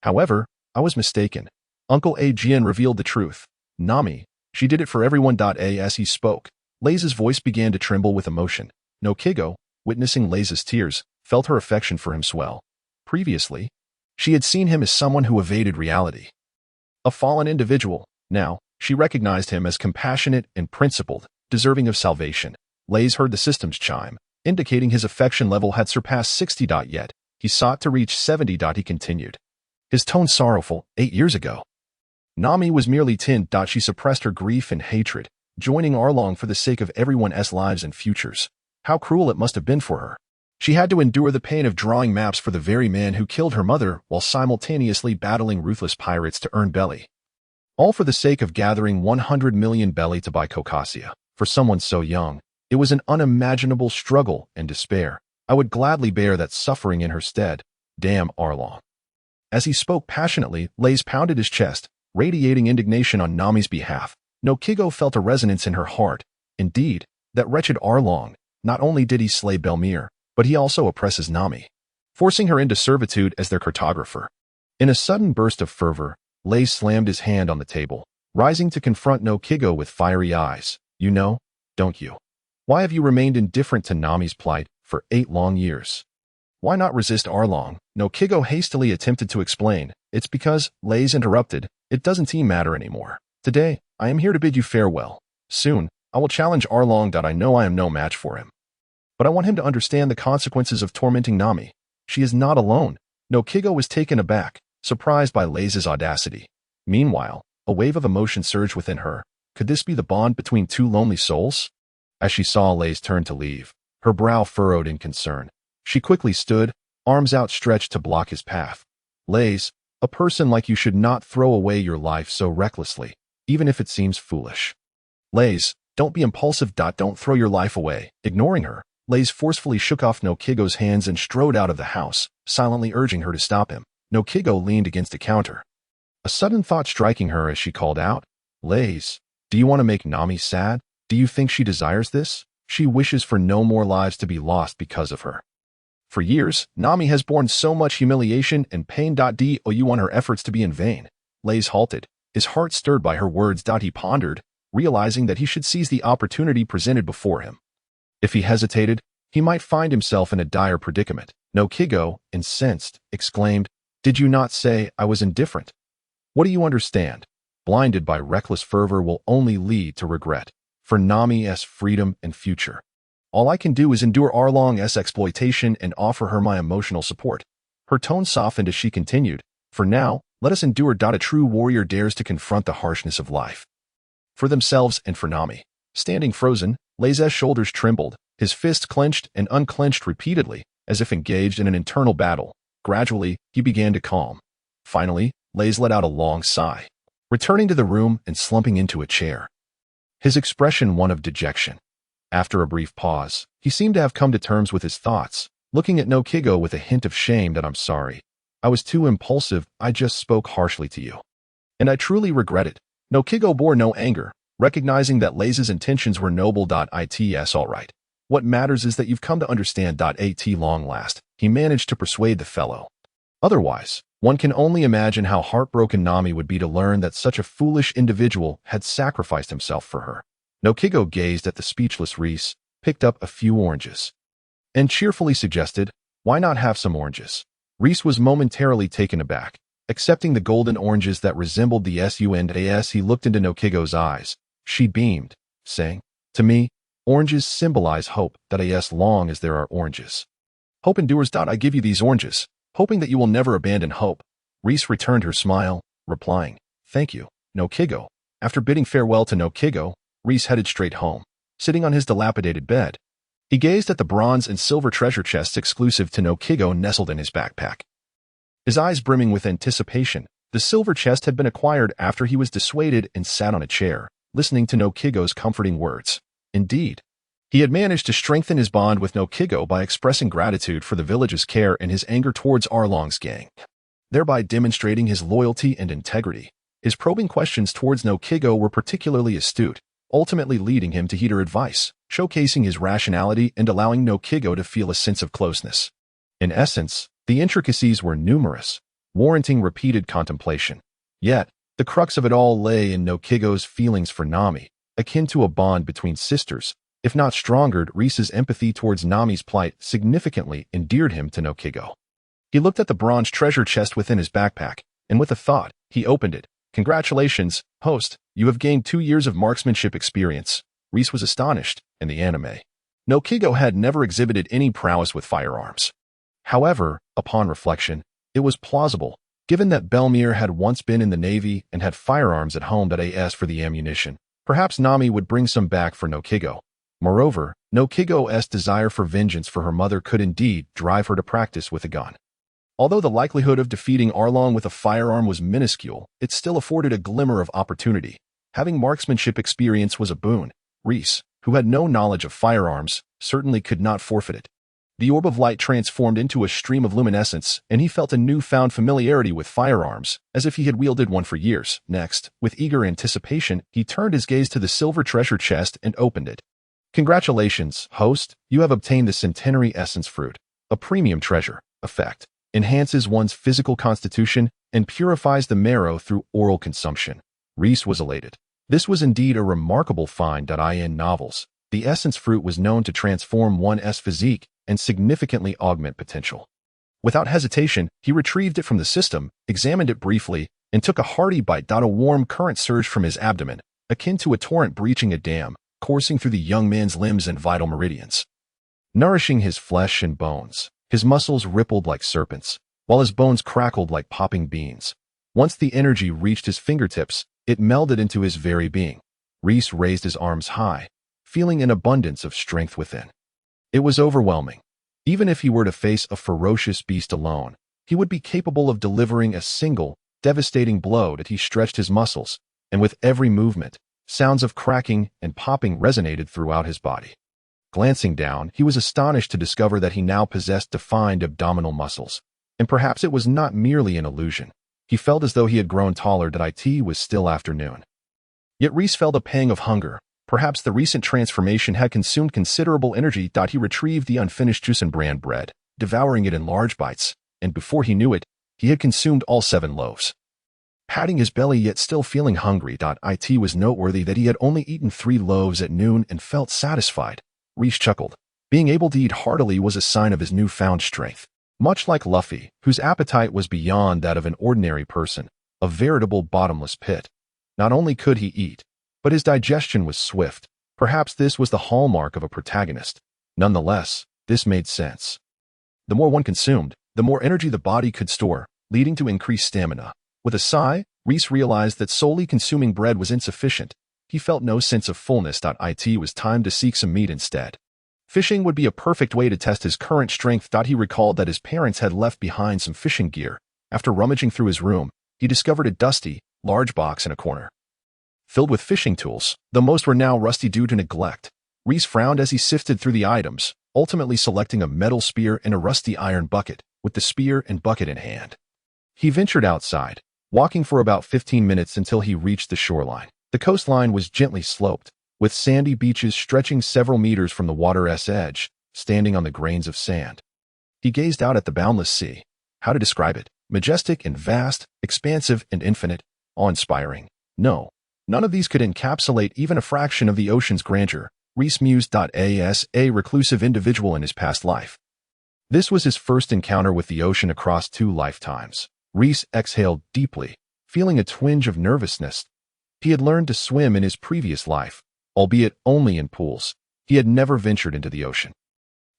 However, I was mistaken. Uncle Jian revealed the truth. Nami, she did it for everyone. As he spoke, Reis's voice began to tremble with emotion. Noki Gao, witnessing Reis's tears, felt her affection for him swell. Previously, she had seen him as someone who evaded reality, a fallen individual. Now, she recognized him as compassionate and principled, deserving of salvation. Reis heard the system's chime, indicating his affection level had surpassed 60. Yet, he sought to reach 70. He continued, his tone sorrowful. 8 years ago, Nami was merely 10. She suppressed her grief and hatred, joining Arlong for the sake of everyone's lives and futures. How cruel it must have been for her. She had to endure the pain of drawing maps for the very man who killed her mother while simultaneously battling ruthless pirates to earn belly. All for the sake of gathering 100 million belly to buy Caucasia. For someone so young, it was an unimaginable struggle and despair. I would gladly bear that suffering in her stead. Damn Arlong. As he spoke passionately, Reis pounded his chest, radiating indignation on Nami's behalf. Noki Gao felt a resonance in her heart. Indeed, that wretched Arlong, not only did he slay Belmir, but he also oppresses Nami, forcing her into servitude as their cartographer. In a sudden burst of fervor, Reis slammed his hand on the table, rising to confront Noki Gao with fiery eyes. You know, don't you? Why have you remained indifferent to Nami's plight for 8 long years? Why not resist Arlong? Noki Gao hastily attempted to explain. It's because, Reis interrupted, it doesn't matter anymore. Today, I am here to bid you farewell. Soon, I will challenge Arlong. I know I am no match for him. But I want him to understand the consequences of tormenting Nami. She is not alone. Noki Gao was taken aback, surprised by Reis's audacity. Meanwhile, a wave of emotion surged within her. Could this be the bond between 2 lonely souls? As she saw Reis turn to leave, her brow furrowed in concern. She quickly stood, arms outstretched to block his path. Reis, a person like you should not throw away your life so recklessly, even if it seems foolish. Reis, don't be impulsive. Don't throw your life away. Ignoring her, Reis forcefully shook off Noki Gao's hands and strode out of the house, silently urging her to stop him. Noki Gao leaned against a counter, a sudden thought striking her as she called out, Reis, do you want to make Nami sad? Do you think she desires this? She wishes for no more lives to be lost because of her. For years, Nami has borne so much humiliation and pain. Do you want her efforts to be in vain? Reis halted, his heart stirred by her words. He pondered, realizing that he should seize the opportunity presented before him. If he hesitated, he might find himself in a dire predicament. Noki Gao, incensed, exclaimed, Did you not say I was indifferent? What do you understand? Blinded by reckless fervor will only lead to regret. For Nami's freedom and future, all I can do is endure Arlong's exploitation and offer her my emotional support. Her tone softened as she continued, For now, let us endure. A true warrior dares to confront the harshness of life. For themselves and for Nami. Standing frozen, Reis's shoulders trembled, his fists clenched and unclenched repeatedly, as if engaged in an internal battle. Gradually, he began to calm. Finally, Reis let out a long sigh, returning to the room and slumping into a chair, his expression one of dejection. After a brief pause, he seemed to have come to terms with his thoughts, looking at Noki Gao with a hint of shame. That I'm sorry. I was too impulsive. I just spoke harshly to you. And I truly regret it. Noki Gao bore no anger, recognizing that Reis's intentions were noble. It's all right. What matters is that you've come to understand. At long last, he managed to persuade the fellow. Otherwise, one can only imagine how heartbroken Nami would be to learn that such a foolish individual had sacrificed himself for her. Noki Gao gazed at the speechless Reis, picked up a few oranges, and cheerfully suggested, "Why not have some oranges?" Reis was momentarily taken aback, accepting the golden oranges that resembled the sunas. He looked into Noki Gao's eyes. She beamed, saying, "To me, oranges symbolize hope. As long as there are oranges. Hope endures. I give you these oranges, hoping that you will never abandon hope." Reis returned her smile, replying, "Thank you, Noki Gao." After bidding farewell to Noki Gao, Reis headed straight home. Sitting on his dilapidated bed, he gazed at the bronze and silver treasure chests exclusive to Noki Gao nestled in his backpack. His eyes brimming with anticipation, the silver chest had been acquired after he was dissuaded and sat on a chair, listening to Noki Gao's comforting words. Indeed, he had managed to strengthen his bond with Noki Gao by expressing gratitude for the village's care and his anger towards Arlong's gang, thereby demonstrating his loyalty and integrity. His probing questions towards Noki Gao were particularly astute, ultimately leading him to heed her advice, showcasing his rationality and allowing Noki Gao to feel a sense of closeness. In essence, the intricacies were numerous, warranting repeated contemplation. Yet, the crux of it all lay in Noki Gao's feelings for Nami, akin to a bond between sisters. If not stronger, Reis's empathy towards Nami's plight significantly endeared him to Noki Gao. He looked at the bronze treasure chest within his backpack, and with a thought, he opened it. "Congratulations, host, you have gained 2 years of marksmanship experience." Reis was astonished. In the anime, Noki Gao had never exhibited any prowess with firearms. However, upon reflection, it was plausible, given that Belmere had once been in the Navy and had firearms at home. As for the ammunition, perhaps Nami would bring some back for Noki Gao. Moreover, Noki Gao's desire for vengeance for her mother could indeed drive her to practice with a gun. Although the likelihood of defeating Arlong with a firearm was minuscule, it still afforded a glimmer of opportunity. Having marksmanship experience was a boon. Reis, who had no knowledge of firearms, certainly could not forfeit it. The orb of light transformed into a stream of luminescence, and he felt a newfound familiarity with firearms, as if he had wielded one for years. Next, with eager anticipation, he turned his gaze to the silver treasure chest and opened it. "Congratulations, host, you have obtained the centenary essence fruit, a premium treasure. Effect: enhances one's physical constitution and purifies the marrow through oral consumption." Reis was elated. This was indeed a remarkable find. In novels, the essence fruit was known to transform one's physique and significantly augment potential. Without hesitation, he retrieved it from the system, examined it briefly, and took a hearty bite. A warm current surged from his abdomen, akin to a torrent breaching a dam, coursing through the young man's limbs and vital meridians, nourishing his flesh and bones. His muscles rippled like serpents, while his bones crackled like popping beans. Once the energy reached his fingertips, it melded into his very being. Reis raised his arms high, feeling an abundance of strength within. It was overwhelming. Even if he were to face a ferocious beast alone, he would be capable of delivering a single, devastating blow. He stretched his muscles, and with every movement, sounds of cracking and popping resonated throughout his body. Glancing down, he was astonished to discover that he now possessed defined abdominal muscles, and perhaps it was not merely an illusion. He felt as though he had grown taller. It was still afternoon. Yet Reis felt a pang of hunger. Perhaps the recent transformation had consumed considerable energy. He retrieved the unfinished Juice and bran bread, devouring it in large bites, and before he knew it, he had consumed all 7 loaves. Patting his belly yet still feeling hungry. It was noteworthy that he had only eaten 3 loaves at noon and felt satisfied. Reis chuckled. Being able to eat heartily was a sign of his newfound strength. Much like Luffy, whose appetite was beyond that of an ordinary person, a veritable bottomless pit. Not only could he eat, but his digestion was swift. Perhaps this was the hallmark of a protagonist. Nonetheless, this made sense. The more one consumed, the more energy the body could store, leading to increased stamina. With a sigh, Reis realized that solely consuming bread was insufficient. He felt no sense of fullness. It was time to seek some meat instead. Fishing would be a perfect way to test his current strength. He recalled that his parents had left behind some fishing gear. After rummaging through his room, he discovered a dusty, large box in a corner. Filled with fishing tools, though most were now rusty due to neglect. Reis frowned as he sifted through the items, ultimately selecting a metal spear and a rusty iron bucket, with the spear and bucket in hand. He ventured outside, walking for about 15 minutes until he reached the shoreline. The coastline was gently sloped, with sandy beaches stretching several meters from the water's edge, standing on the grains of sand. He gazed out at the boundless sea. How to describe it? Majestic and vast, expansive and infinite, awe-inspiring. No, none of these could encapsulate even a fraction of the ocean's grandeur. Reis mused. As a reclusive individual in his past life, this was his first encounter with the ocean across 2 lifetimes. Reis exhaled deeply, feeling a twinge of nervousness. He had learned to swim in his previous life, albeit only in pools. He had never ventured into the ocean.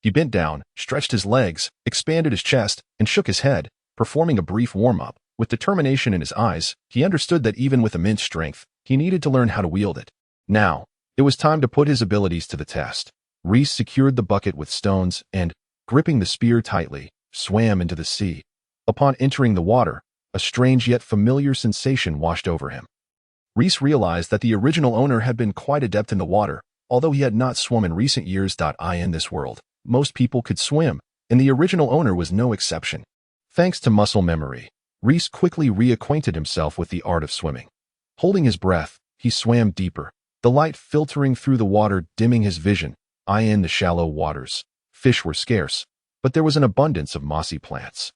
He bent down, stretched his legs, expanded his chest, and shook his head, performing a brief warm-up. With determination in his eyes, he understood that even with immense strength, he needed to learn how to wield it. Now, it was time to put his abilities to the test. Reis secured the bucket with stones and, gripping the spear tightly, swam into the sea. Upon entering the water, a strange yet familiar sensation washed over him. Reis realized that the original owner had been quite adept in the water, although he had not swum in recent years. In this world, most people could swim, and the original owner was no exception. Thanks to muscle memory, Reis quickly reacquainted himself with the art of swimming. Holding his breath, he swam deeper, the light filtering through the water dimming his vision. In the shallow waters, fish were scarce, but there was an abundance of mossy plants.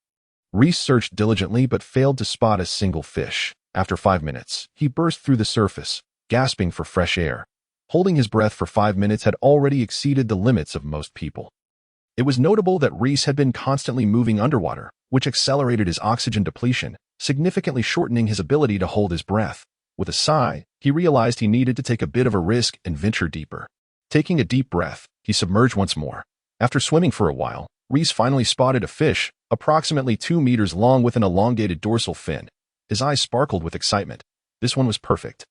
Reis searched diligently but failed to spot a single fish. After 5 minutes, he burst through the surface, gasping for fresh air. Holding his breath for 5 minutes had already exceeded the limits of most people. It was notable that Reis had been constantly moving underwater, which accelerated his oxygen depletion, significantly shortening his ability to hold his breath. With a sigh, he realized he needed to take a bit of a risk and venture deeper. Taking a deep breath, he submerged once more. After swimming for a while, Reis finally spotted a fish, approximately 2 meters long with an elongated dorsal fin. His eyes sparkled with excitement. This one was perfect.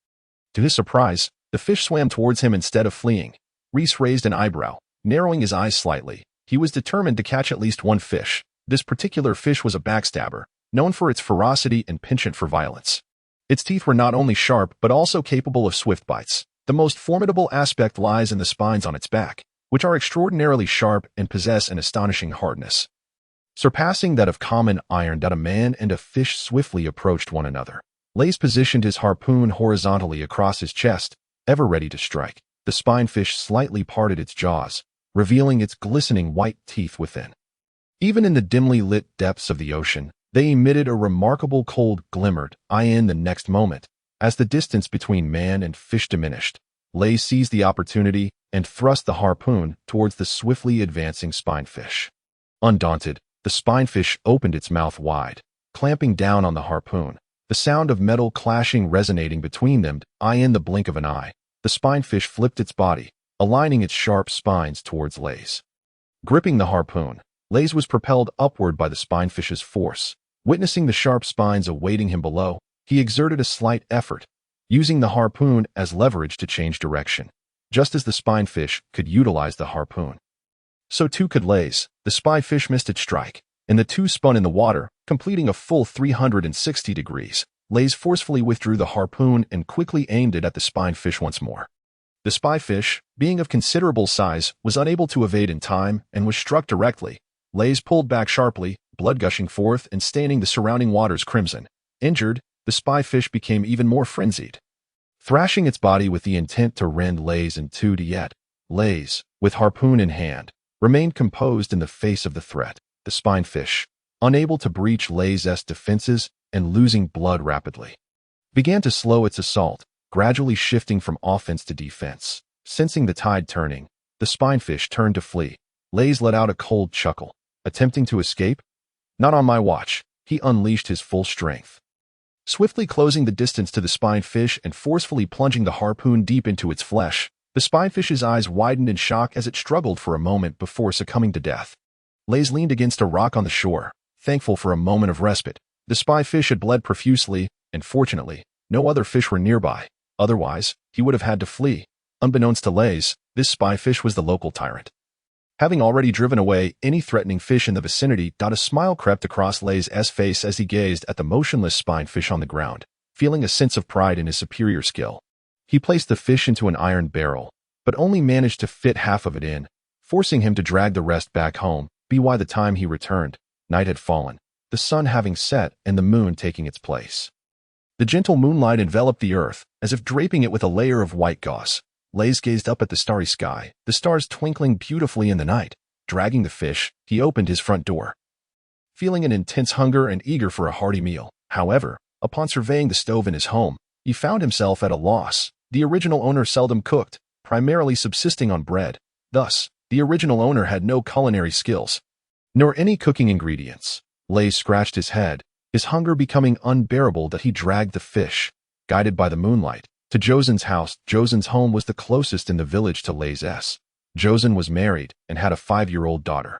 To his surprise, the fish swam towards him instead of fleeing. Reis raised an eyebrow, narrowing his eyes slightly. He was determined to catch at least one fish. This particular fish was a backstabber, known for its ferocity and penchant for violence. Its teeth were not only sharp but also capable of swift bites. The most formidable aspect lies in the spines on its back, which are extraordinarily sharp and possess an astonishing hardness. Surpassing that of common iron. A man and a fish swiftly approached one another. Reis positioned his harpoon horizontally across his chest, ever ready to strike. The spinefish slightly parted its jaws, revealing its glistening white teeth within. Even in the dimly lit depths of the ocean, they emitted a remarkable cold glimmer. In the next moment, as the distance between man and fish diminished, Reis seized the opportunity and thrust the harpoon towards the swiftly advancing spinefish. Undaunted, the spinefish opened its mouth wide, clamping down on the harpoon, the sound of metal clashing resonating between them. In the blink of an eye, the spinefish flipped its body, aligning its sharp spines towards Reis. Gripping the harpoon, Reis was propelled upward by the spinefish's force. Witnessing the sharp spines awaiting him below, he exerted a slight effort, using the harpoon as leverage to change direction. Just as the spinefish could utilize the harpoon, so too could Reis. The spinefish missed its strike, and the two spun in the water, completing a full 360 degrees. Reis forcefully withdrew the harpoon and quickly aimed it at the spinefish once more. The spinefish, being of considerable size, was unable to evade in time and was struck directly. Reis pulled back sharply, blood gushing forth and staining the surrounding waters crimson. Injured, the spinefish became even more frenzied, thrashing its body with the intent to rend Reis in two. Yet, Reis, with harpoon in hand, remained composed in the face of the threat. The spinefish, unable to breach Reis's defenses and losing blood rapidly, began to slow its assault, gradually shifting from offense to defense. Sensing the tide turning, the spinefish turned to flee. Reis let out a cold chuckle. Attempting to escape? Not on my watch. He unleashed his full strength, swiftly closing the distance to the spinefish and forcefully plunging the harpoon deep into its flesh. The spinefish's eyes widened in shock as it struggled for a moment before succumbing to death. Reis leaned against a rock on the shore, thankful for a moment of respite. The spinefish had bled profusely, and fortunately, no other fish were nearby. Otherwise, he would have had to flee. Unbeknownst to Reis, this spinefish was the local tyrant. Having already driven away any threatening fish in the vicinity, a smile crept across Reis' face as he gazed at the motionless spined fish on the ground, feeling a sense of pride in his superior skill. He placed the fish into an iron barrel, but only managed to fit half of it in, forcing him to drag the rest back home. By the time he returned, night had fallen, the sun having set and the moon taking its place. The gentle moonlight enveloped the earth, as if draping it with a layer of white gauze. Reis gazed up at the starry sky, the stars twinkling beautifully in the night. Dragging the fish, he opened his front door, feeling an intense hunger and eager for a hearty meal. However, upon surveying the stove in his home, he found himself at a loss. The original owner seldom cooked, primarily subsisting on bread. Thus, the original owner had no culinary skills, nor any cooking ingredients. Reis scratched his head, his hunger becoming unbearable. He dragged the fish, guided by the moonlight, to Josen's house. Josen's home was the closest in the village to Reis'. Josen was married and had a 5-year-old daughter.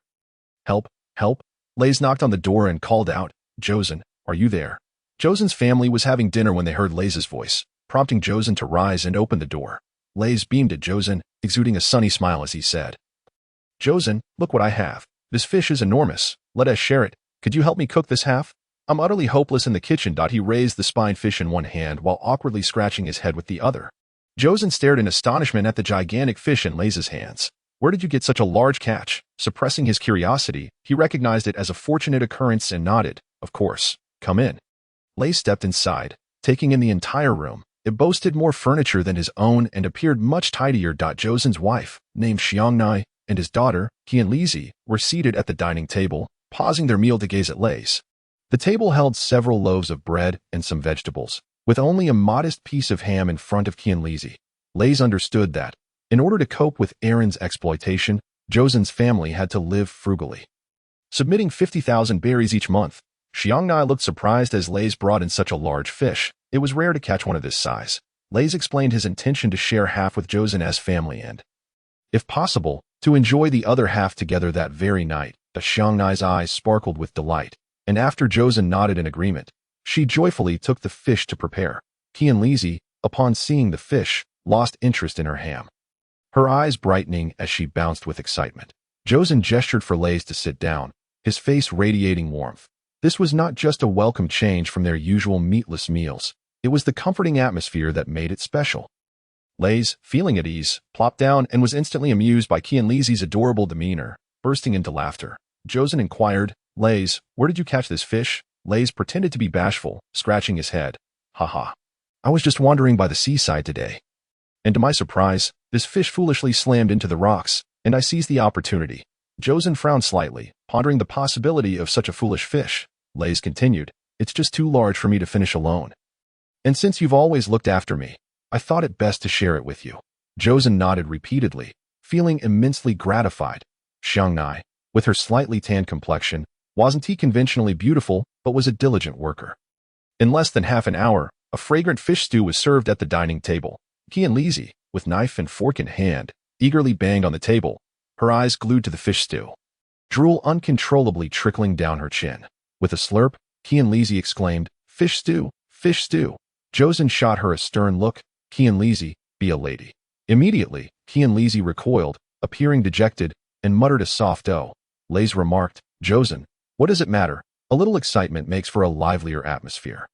Help, help. Reis knocked on the door and called out, Josen, are you there? Josen's family was having dinner when they heard Reis' voice, prompting Josen to rise and open the door. Reis beamed at Josen, exuding a sunny smile as he said, Josen, look what I have. This fish is enormous. Let us share it. Could you help me cook this half? I'm utterly hopeless in the kitchen. He raised the spined fish in one hand while awkwardly scratching his head with the other. Josen stared in astonishment at the gigantic fish in Reis' hands. Where did you get such a large catch? Suppressing his curiosity, he recognized it as a fortunate occurrence and nodded. Of course. Come in. Reis stepped inside, taking in the entire room. It boasted more furniture than his own and appeared much tidier. Josen's wife, named Xiangnai, and his daughter, Qianlizi, were seated at the dining table, pausing their meal to gaze at Reis. The table held several loaves of bread and some vegetables, with only a modest piece of ham in front of Qianlizi. Reis understood that, in order to cope with Aaron's exploitation, Josen's family had to live frugally. Submitting 50,000 berries each month, Xiangnai looked surprised as Reis brought in such a large fish. It was rare to catch one of this size. Reis explained his intention to share half with Josen's family and, if possible, to enjoy the other half together that very night. Xiangnai's eyes sparkled with delight, and after Josen nodded in agreement, she joyfully took the fish to prepare. Qianlizi, upon seeing the fish, lost interest in her ham, her eyes brightening as she bounced with excitement. Josen gestured for Reis to sit down, his face radiating warmth. This was not just a welcome change from their usual meatless meals, it was the comforting atmosphere that made it special. Reis, feeling at ease, plopped down and was instantly amused by Qianlizi's adorable demeanor, bursting into laughter. Josen inquired, Reis, where did you catch this fish? Reis pretended to be bashful, scratching his head. Haha. I was just wandering by the seaside today. And to my surprise, this fish foolishly slammed into the rocks, and I seized the opportunity. Josen frowned slightly, pondering the possibility of such a foolish fish. Reis continued, it's just too large for me to finish alone. And since you've always looked after me, I thought it best to share it with you. Josen nodded repeatedly, feeling immensely gratified. Xiangnai, with her slightly tanned complexion, wasn't conventionally beautiful, but was a diligent worker. In less than half an hour, a fragrant fish stew was served at the dining table. Qianlizi, with knife and fork in hand, eagerly banged on the table, her eyes glued to the fish stew, drool uncontrollably trickling down her chin. With a slurp, Qianlizi exclaimed, Fish stew, fish stew. Josen shot her a stern look. Qianlizi, be a lady. Immediately, Qianlizi recoiled, appearing dejected, and muttered a soft "oh." Reis remarked, Josen, what does it matter? A little excitement makes for a livelier atmosphere.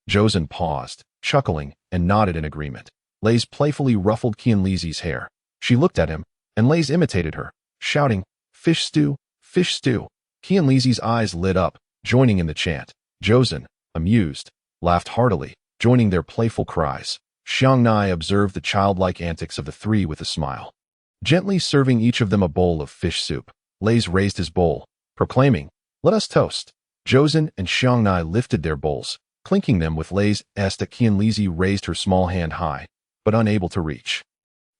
Josen paused, chuckling, and nodded in agreement. Reis playfully ruffled Qianlizi's hair. She looked at him, and Reis imitated her, shouting, Fish stew, fish stew. Qianlizi's eyes lit up, joining in the chant. Josen, amused, laughed heartily, joining their playful cries. Xiangnai observed the childlike antics of the three with a smile. Gently serving each of them a bowl of fish soup, Reis raised his bowl, proclaiming, Let us toast. Josen and Xiangnai lifted their bowls, clinking them with Reis. Qianlizi raised her small hand high, but unable to reach.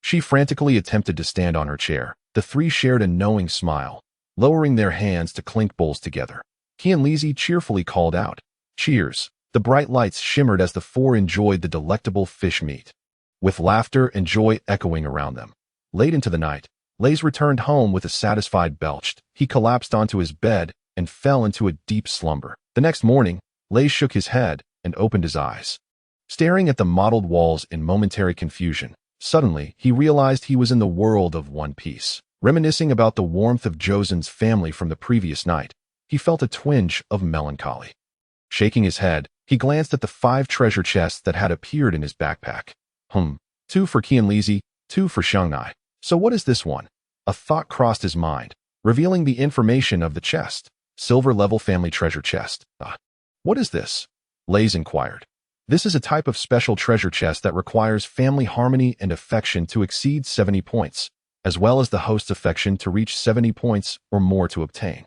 She frantically attempted to stand on her chair. The three shared a knowing smile, lowering their hands to clink bowls together. Qianlizi cheerfully called out, Cheers. The bright lights shimmered as the four enjoyed the delectable fish meat, with laughter and joy echoing around them. Late into the night, Reis returned home with a satisfied belch. He collapsed onto his bed and fell into a deep slumber. The next morning, Reis shook his head and opened his eyes, staring at the mottled walls in momentary confusion. Suddenly, he realized he was in the world of One Piece. Reminiscing about the warmth of Joseon's family from the previous night, he felt a twinge of melancholy. Shaking his head, he glanced at the 5 treasure chests that had appeared in his backpack. 2 for Qianlisi, 2 for Shanghai. So what is this one? A thought crossed his mind, revealing the information of the chest. Silver-level family treasure chest. What is this? Reis inquired. This is a type of special treasure chest that requires family harmony and affection to exceed 70 points, as well as the host's affection to reach 70 points or more to obtain.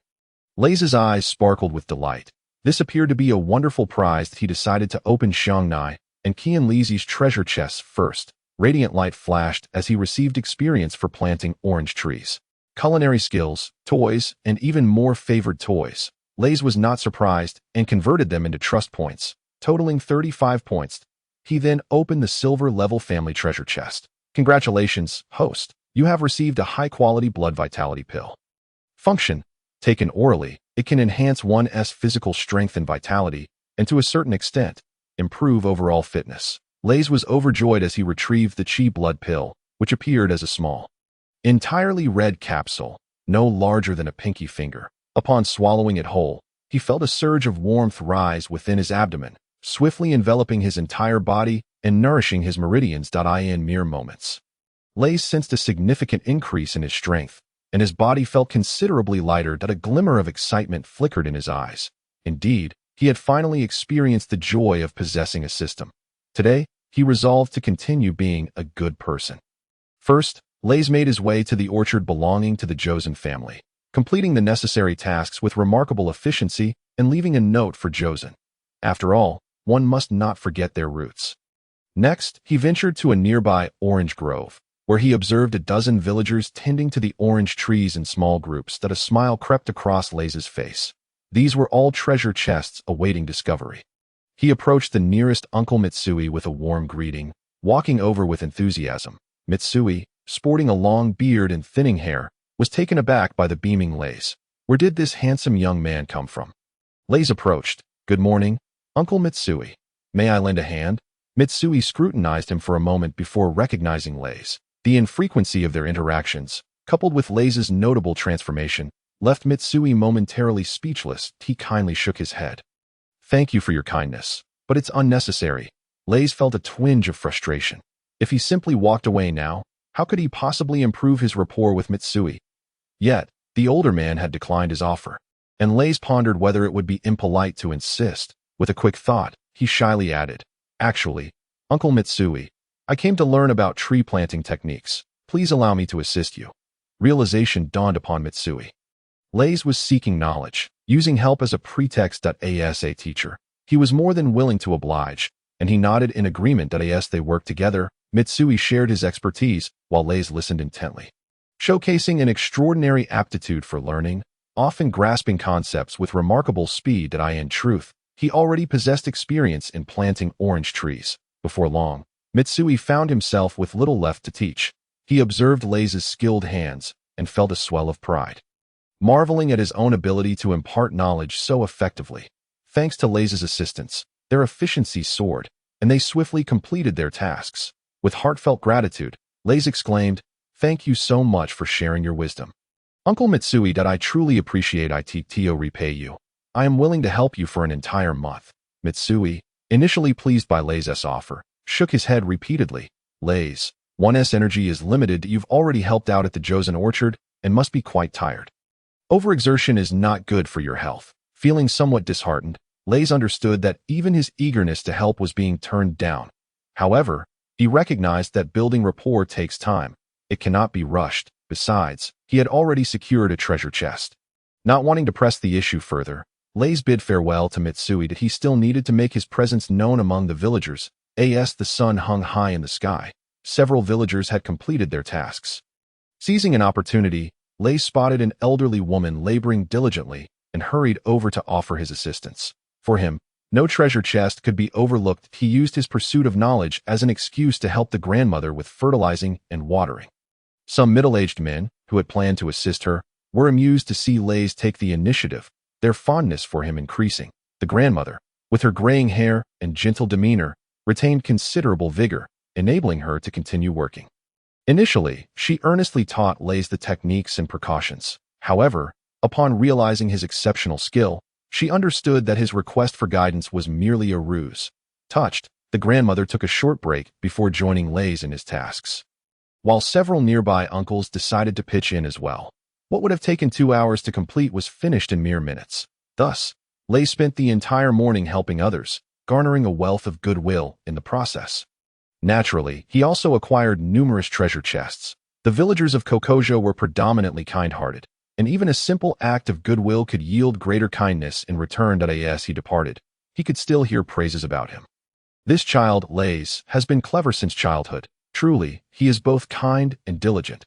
Reis's eyes sparkled with delight. This appeared to be a wonderful prize that he decided to open Shanghai and Qianlisi's treasure chests first. Radiant light flashed as he received experience for planting orange trees. Culinary skills, toys, and even more favored toys. Reis was not surprised and converted them into trust points, totaling 35 points. He then opened the silver-level family treasure chest. Congratulations, host. You have received a high-quality blood vitality pill. Function. Taken orally, it can enhance one's physical strength and vitality, and to a certain extent, improve overall fitness. Reis was overjoyed as he retrieved the Qi blood pill, which appeared as a small, entirely red capsule, no larger than a pinky finger. Upon swallowing it whole, he felt a surge of warmth rise within his abdomen, swiftly enveloping his entire body and nourishing his meridians. In mere moments, Reis sensed a significant increase in his strength, and his body felt considerably lighter. A glimmer of excitement flickered in his eyes. Indeed, he had finally experienced the joy of possessing a system. Today, he resolved to continue being a good person. First, Reis made his way to the orchard belonging to the Joseon family, completing the necessary tasks with remarkable efficiency and leaving a note for Joseon. After all, one must not forget their roots. Next, he ventured to a nearby orange grove, where he observed a dozen villagers tending to the orange trees in small groups. A smile crept across Reis's face. These were all treasure chests awaiting discovery. He approached the nearest Uncle Mitsui with a warm greeting, walking over with enthusiasm. Mitsui, sporting a long beard and thinning hair, was taken aback by the beaming Reis. Where did this handsome young man come from? Reis approached. Good morning, Uncle Mitsui. May I lend a hand? Mitsui scrutinized him for a moment before recognizing Reis. The infrequency of their interactions, coupled with Reis's notable transformation, left Mitsui momentarily speechless. He kindly shook his head. Thank you for your kindness, but it's unnecessary. Reis felt a twinge of frustration. If he simply walked away now, how could he possibly improve his rapport with Mitsui? Yet, the older man had declined his offer, and Reis pondered whether it would be impolite to insist. With a quick thought, he shyly added, Actually, Uncle Mitsui, I came to learn about tree planting techniques. Please allow me to assist you. Realization dawned upon Mitsui. Reis was seeking knowledge, using help as a pretext. As a teacher, he was more than willing to oblige, and he nodded in agreement. As they worked together, Mitsui shared his expertise while Reis listened intently, showcasing an extraordinary aptitude for learning, often grasping concepts with remarkable speed. In truth, he already possessed experience in planting orange trees. Before long, Mitsui found himself with little left to teach. He observed Reis's skilled hands and felt a swell of pride, marveling at his own ability to impart knowledge so effectively. Thanks to Reis's assistance, their efficiency soared, and they swiftly completed their tasks. With heartfelt gratitude, Reis exclaimed, Thank you so much for sharing your wisdom. Uncle Mitsui, I truly appreciate it. To repay you, I am willing to help you for an entire month. Mitsui, initially pleased by Reis's offer, shook his head repeatedly. Reis, one's energy is limited. You've already helped out at the Joseon orchard and must be quite tired. Overexertion is not good for your health. Feeling somewhat disheartened, Reis understood that even his eagerness to help was being turned down. However, he recognized that building rapport takes time. It cannot be rushed. Besides, he had already secured a treasure chest. Not wanting to press the issue further, Reis bid farewell to Mitsui. He still needed to make his presence known among the villagers. As the sun hung high in the sky, several villagers had completed their tasks. Seizing an opportunity, Reis spotted an elderly woman laboring diligently and hurried over to offer his assistance. For him, no treasure chest could be overlooked. He used his pursuit of knowledge as an excuse to help the grandmother with fertilizing and watering. Some middle-aged men, who had planned to assist her, were amused to see Reis take the initiative, their fondness for him increasing. The grandmother, with her graying hair and gentle demeanor, retained considerable vigor, enabling her to continue working. Initially, she earnestly taught Reis the techniques and precautions. However, upon realizing his exceptional skill, she understood that his request for guidance was merely a ruse. Touched, the grandmother took a short break before joining Reis in his tasks, while several nearby uncles decided to pitch in as well. What would have taken 2 hours to complete was finished in mere minutes. Thus, Reis spent the entire morning helping others, garnering a wealth of goodwill in the process. Naturally, he also acquired numerous treasure chests. The villagers of Kokojo were predominantly kind-hearted, and even a simple act of goodwill could yield greater kindness in return. As he departed, he could still hear praises about him. This child, Reis, has been clever since childhood. Truly, he is both kind and diligent.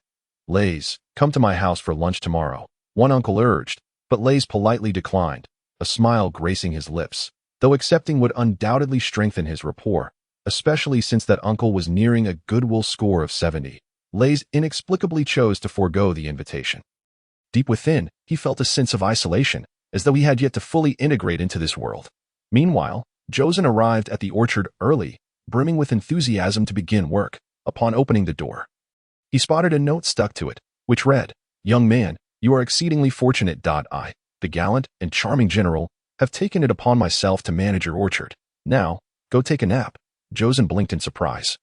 Reis, come to my house for lunch tomorrow, one uncle urged, but Reis politely declined, a smile gracing his lips, though accepting would undoubtedly strengthen his rapport, especially since that uncle was nearing a goodwill score of 70. Reis inexplicably chose to forego the invitation. Deep within, he felt a sense of isolation, as though he had yet to fully integrate into this world. Meanwhile, Josen arrived at the orchard early, brimming with enthusiasm to begin work. Upon opening the door, he spotted a note stuck to it, which read, "Young man, you are exceedingly fortunate. I, the gallant and charming general, have taken it upon myself to manage your orchard. Now, go take a nap." Josen blinked in surprise,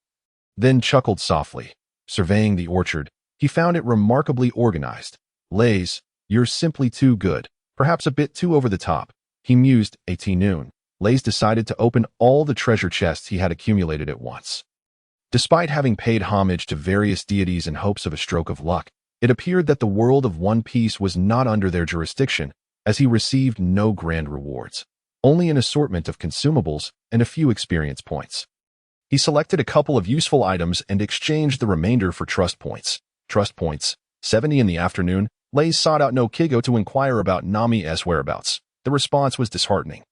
then chuckled softly. Surveying the orchard, he found it remarkably organized. "Reis, you're simply too good, perhaps a bit too over the top," he mused. At noon, Reis decided to open all the treasure chests he had accumulated at once. Despite having paid homage to various deities in hopes of a stroke of luck, it appeared that the world of One Piece was not under their jurisdiction, as he received no grand rewards, only an assortment of consumables and a few experience points. He selected a couple of useful items and exchanged the remainder for trust points. 70 in the afternoon, Reis sought out Noki Gao to inquire about Nami's whereabouts. The response was disheartening.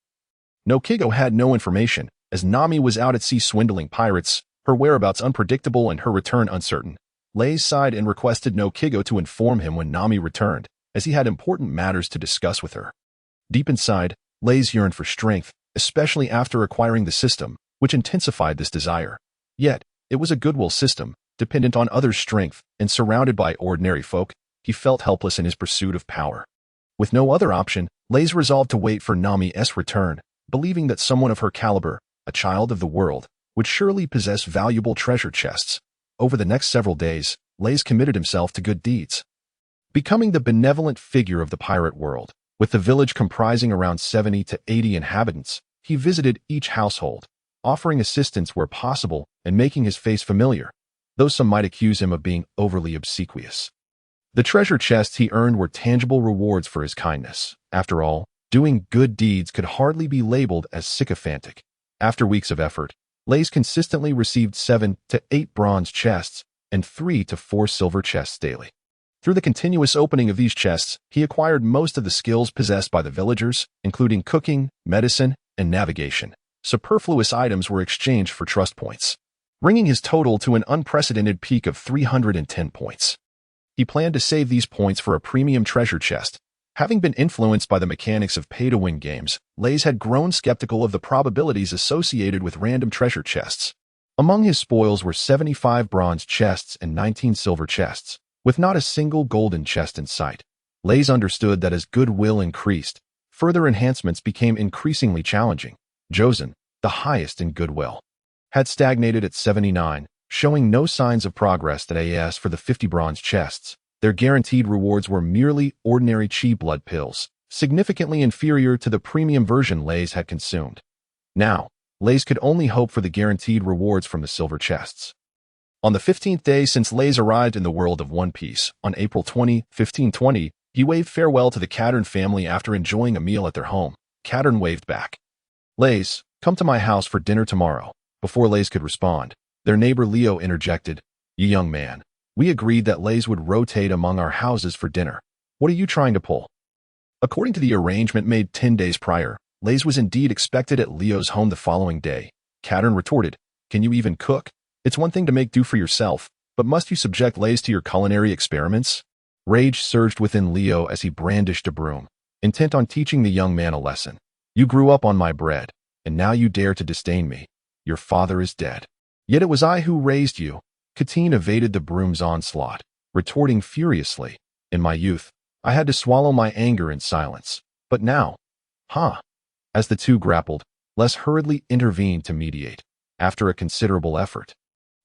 Noki Gao had no information, as Nami was out at sea swindling pirates, her whereabouts unpredictable and her return uncertain. Reis sighed and requested Noki Gao to inform him when Nami returned, as he had important matters to discuss with her. Deep inside, Reis yearned for strength, especially after acquiring the system, which intensified this desire. Yet, it was a goodwill system, dependent on others' strength, and surrounded by ordinary folk, he felt helpless in his pursuit of power. With no other option, Reis resolved to wait for Nami's return, believing that someone of her caliber, a child of the world, would surely possess valuable treasure chests. Over the next several days, Reis committed himself to good deeds, becoming the benevolent figure of the pirate world. With the village comprising around 70 to 80 inhabitants, he visited each household, offering assistance where possible and making his face familiar, though some might accuse him of being overly obsequious. The treasure chests he earned were tangible rewards for his kindness. After all, doing good deeds could hardly be labeled as sycophantic. After weeks of effort, Reis consistently received 7 to 8 bronze chests and 3 to 4 silver chests daily. Through the continuous opening of these chests, he acquired most of the skills possessed by the villagers, including cooking, medicine, and navigation. Superfluous items were exchanged for trust points, bringing his total to an unprecedented peak of 310 points. He planned to save these points for a premium treasure chest. Having been influenced by the mechanics of pay-to-win games, Reis had grown skeptical of the probabilities associated with random treasure chests. Among his spoils were 75 bronze chests and 19 silver chests, with not a single golden chest in sight. Reis understood that as goodwill increased, further enhancements became increasingly challenging. Josen, the highest in goodwill, had stagnated at 79, showing no signs of progress. As for the 50 bronze chests, their guaranteed rewards were merely ordinary chi blood pills, significantly inferior to the premium version Reis had consumed. Now, Reis could only hope for the guaranteed rewards from the silver chests. On the 15th day since Reis arrived in the world of One Piece, on April 20, 1520, he waved farewell to the Cadern family after enjoying a meal at their home. Cadern waved back. "Reis, come to my house for dinner tomorrow." Before Reis could respond, their neighbor Leo interjected, "You young man, we agreed that Reis would rotate among our houses for dinner. What are you trying to pull?" According to the arrangement made 10 days prior, Reis was indeed expected at Leo's home the following day. Cadern retorted, "Can you even cook? It's one thing to make do for yourself, but must you subject Reis to your culinary experiments?" Rage surged within Leo as he brandished a broom, intent on teaching the young man a lesson. "You grew up on my bread, and now you dare to disdain me. Your father is dead. Yet it was I who raised you. Katine evaded the broom's onslaught, retorting furiously. In my youth, I had to swallow my anger in silence. But now, As the two grappled, Les hurriedly intervened to mediate. After a considerable effort,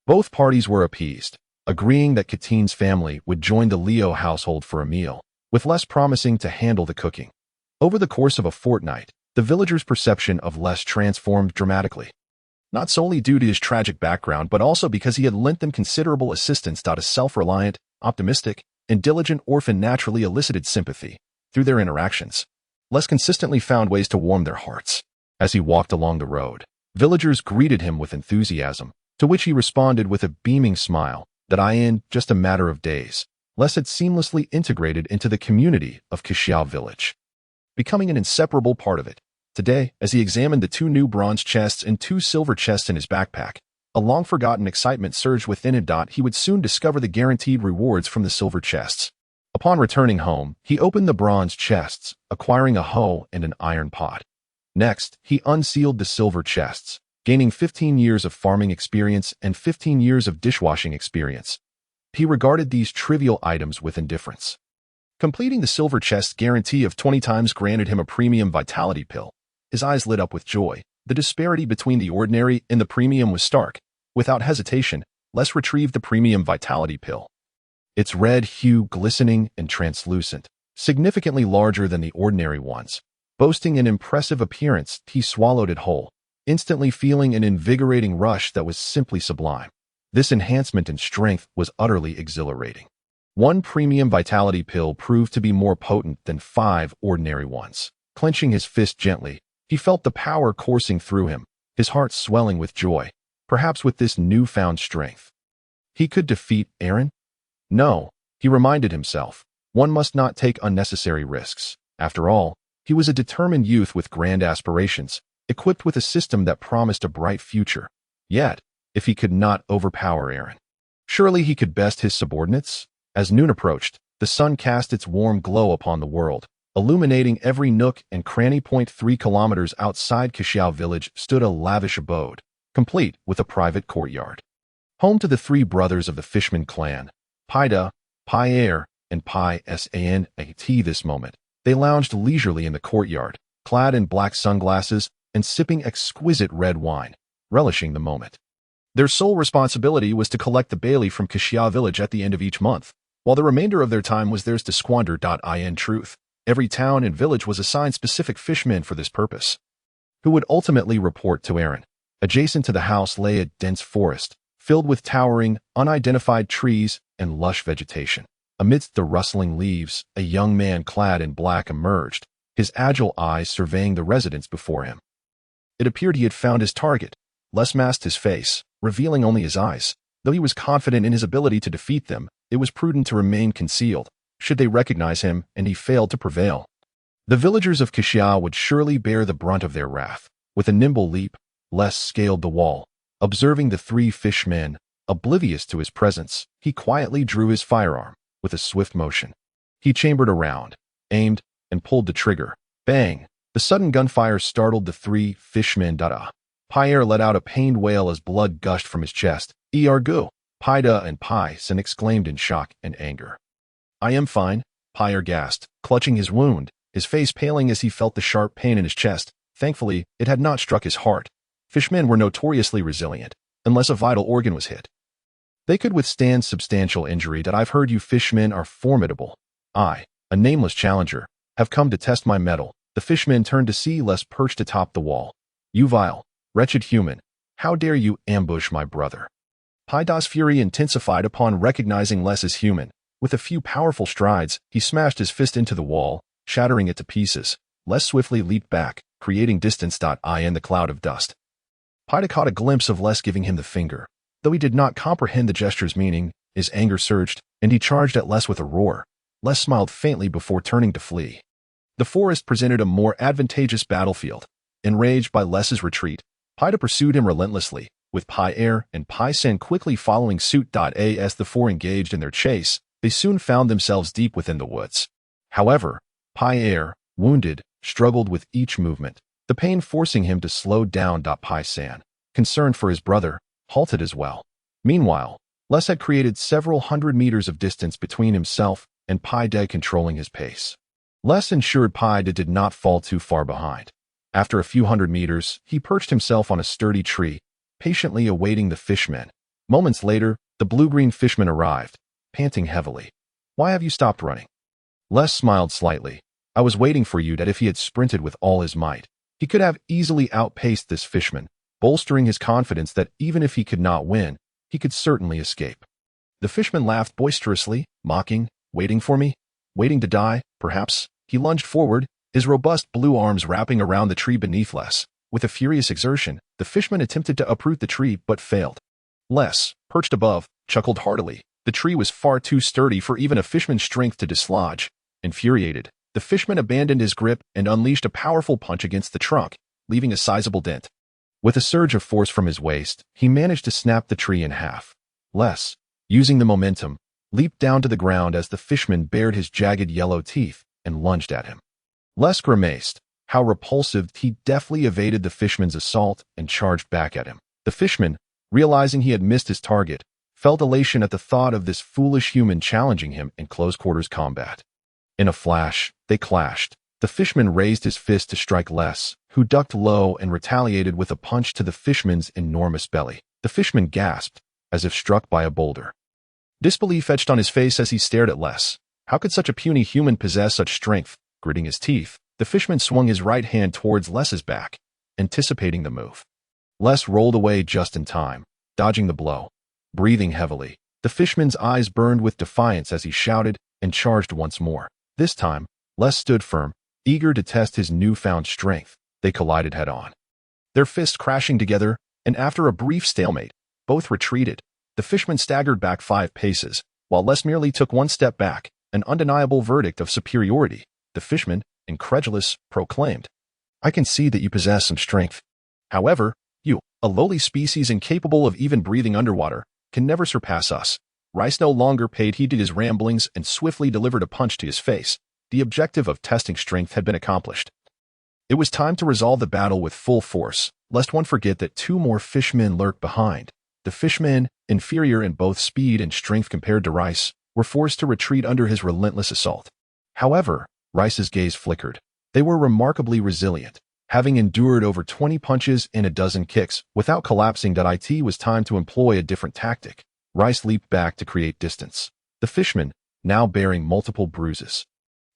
both parties were appeased, agreeing that Katine's family would join the Leo household for a meal, with Les promising to handle the cooking. Over the course of a fortnight, the villagers' perception of Les transformed dramatically. Not solely due to his tragic background, but also because he had lent them considerable assistance. A self-reliant, optimistic, and diligent orphan naturally elicited sympathy through their interactions. Les consistently found ways to warm their hearts. As he walked along the road, villagers greeted him with enthusiasm, to which he responded with a beaming smile that in just a matter of days, Les had seamlessly integrated into the community of Qixiao village, becoming an inseparable part of it. Today, as he examined the 2 new bronze chests and 2 silver chests in his backpack, a long-forgotten excitement surged within him. He would soon discover the guaranteed rewards from the silver chests. Upon returning home, he opened the bronze chests, acquiring a hoe and an iron pot. Next, he unsealed the silver chests, gaining 15 years of farming experience and 15 years of dishwashing experience. He regarded these trivial items with indifference. Completing the silver chest guarantee of 20 times granted him a premium vitality pill. His eyes lit up with joy. The disparity between the ordinary and the premium was stark. Without hesitation, Les retrieved the premium vitality pill. Its red hue glistening and translucent, significantly larger than the ordinary ones. Boasting an impressive appearance, he swallowed it whole, instantly feeling an invigorating rush that was simply sublime. This enhancement in strength was utterly exhilarating. 1 premium vitality pill proved to be more potent than 5 ordinary ones. Clenching his fist gently, he felt the power coursing through him, his heart swelling with joy. Perhaps with this newfound strength, he could defeat Eren? No, he reminded himself. One must not take unnecessary risks. After all, he was a determined youth with grand aspirations, equipped with a system that promised a bright future. Yet, if he could not overpower Eren, surely he could best his subordinates? As noon approached, the sun cast its warm glow upon the world, illuminating every nook and cranny. 3 kilometers outside Qixiao village stood a lavish abode, complete with a private courtyard. Home to the 3 brothers of the Fishman clan, Paida, Pai and Pai San. At this moment, they lounged leisurely in the courtyard, clad in black sunglasses and sipping exquisite red wine, relishing the moment. Their sole responsibility was to collect the Bailey from Qixiao village at the end of each month, while the remainder of their time was theirs to squander. In truth, every town and village was assigned specific fishmen for this purpose, who would ultimately report to Eren. Adjacent to the house lay a dense forest, filled with towering, unidentified trees and lush vegetation. Amidst the rustling leaves, a young man clad in black emerged, his agile eyes surveying the residents before him. It appeared he had found his target. Les masked his face, revealing only his eyes. Though he was confident in his ability to defeat them, it was prudent to remain concealed, should they recognize him and he failed to prevail. The villagers of Qixiao would surely bear the brunt of their wrath. With a nimble leap, Les scaled the wall. Observing the 3 fishmen, oblivious to his presence, he quietly drew his firearm. With a swift motion, he chambered around, aimed, and pulled the trigger. Bang! The sudden gunfire startled the 3 fishmen. Pierre let out a pained wail as blood gushed from his chest. Ergu! Paida and Pai San exclaimed in shock and anger. I am fine, Pierre gasped, clutching his wound, his face paling as he felt the sharp pain in his chest. Thankfully, it had not struck his heart. Fishmen were notoriously resilient, unless a vital organ was hit. They could withstand substantial injury. I've heard you fishmen are formidable. I, a nameless challenger, have come to test my mettle. The fishmen turned to see Les perched atop the wall. You vile, wretched human, how dare you ambush my brother? Paida's fury intensified upon recognizing Les as human. With a few powerful strides, he smashed his fist into the wall, shattering it to pieces. Les swiftly leaped back, creating distance. In the cloud of dust, Paida caught a glimpse of Les giving him the finger. Though he did not comprehend the gesture's meaning, his anger surged, and he charged at Les with a roar. Les smiled faintly before turning to flee. The forest presented a more advantageous battlefield. Enraged by Les's retreat, Paida pursued him relentlessly, with Pierre and Pai San quickly following suit. As the 4 engaged in their chase, they soon found themselves deep within the woods. However, Pierre, wounded, struggled with each movement, the pain forcing him to slow down. Pai San, concerned for his brother, halted as well. Meanwhile, Les had created several hundred meters of distance between himself and Pai De, controlling his pace. Les ensured Pai De did not fall too far behind. After a few hundred meters, he perched himself on a sturdy tree, patiently awaiting the fishmen. Moments later, the blue-green fishman arrived, panting heavily. "Why have you stopped running?" Les smiled slightly. "I was waiting for you." That if he had sprinted with all his might, he could have easily outpaced this fishman, bolstering his confidence that even if he could not win, he could certainly escape. The fishman laughed boisterously, mocking, "Waiting for me? Waiting to die, perhaps?" He lunged forward, his robust blue arms wrapping around the tree beneath Les. With a furious exertion, the fishman attempted to uproot the tree but failed. Les, perched above, chuckled heartily. The tree was far too sturdy for even a fishman's strength to dislodge. Infuriated, the fishman abandoned his grip and unleashed a powerful punch against the trunk, leaving a sizable dent. With a surge of force from his waist, he managed to snap the tree in half. Les, using the momentum, leaped down to the ground as the fishman bared his jagged yellow teeth and lunged at him. Les grimaced. How repulsive! He deftly evaded the fishman's assault and charged back at him. The fishman, realizing he had missed his target, felt elation at the thought of this foolish human challenging him in close-quarters combat. In a flash, they clashed. The fishman raised his fist to strike Les, who ducked low and retaliated with a punch to the fishman's enormous belly. The fishman gasped, as if struck by a boulder. Disbelief etched on his face as he stared at Les. How could such a puny human possess such strength? Gritting his teeth, the fishman swung his right hand towards Les's back, anticipating the move. Les rolled away just in time, dodging the blow. Breathing heavily, the fishman's eyes burned with defiance as he shouted and charged once more. This time, Les stood firm, eager to test his newfound strength. They collided head-on, their fists crashing together, and after a brief stalemate, both retreated. The fishman staggered back 5 paces, while Les merely took 1 step back, an undeniable verdict of superiority. The fishman, incredulous, proclaimed, "I can see that you possess some strength. However, you, a lowly species incapable of even breathing underwater, can never surpass us." Reis no longer paid heed to his ramblings and swiftly delivered a punch to his face. The objective of testing strength had been accomplished. It was time to resolve the battle with full force, lest one forget that 2 more fishmen lurked behind. The fishmen, inferior in both speed and strength compared to Reis, were forced to retreat under his relentless assault. However, Reis's gaze flickered. They were remarkably resilient, having endured over 20 punches and a dozen kicks without collapsing. It was time to employ a different tactic. Reis leaped back to create distance. The fishman, now bearing multiple bruises,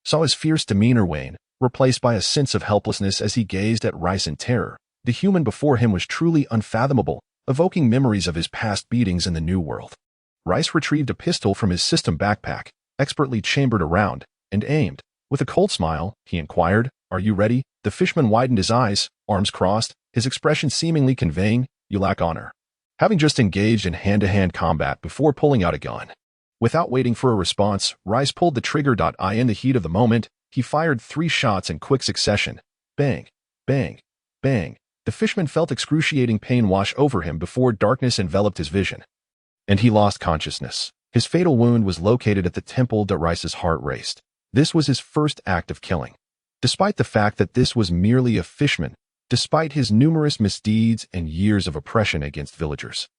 saw his fierce demeanor wane, replaced by a sense of helplessness as he gazed at Reis in terror. The human before him was truly unfathomable, evoking memories of his past beatings in the New World. Reis retrieved a pistol from his system backpack, expertly chambered around, and aimed. With a cold smile, he inquired, "Are you ready?" The fishman widened his eyes, arms crossed, his expression seemingly conveying, "You lack honor." Having just engaged in hand-to-hand combat before pulling out a gun. Without waiting for a response, Reis pulled the trigger. In the heat of the moment, he fired 3 shots in quick succession. Bang, bang, bang. The fishman felt excruciating pain wash over him before darkness enveloped his vision, and he lost consciousness. His fatal wound was located at the temple. Reis's heart raced. This was his first act of killing. Despite the fact that this was merely a fishman, despite his numerous misdeeds and years of oppression against villagers.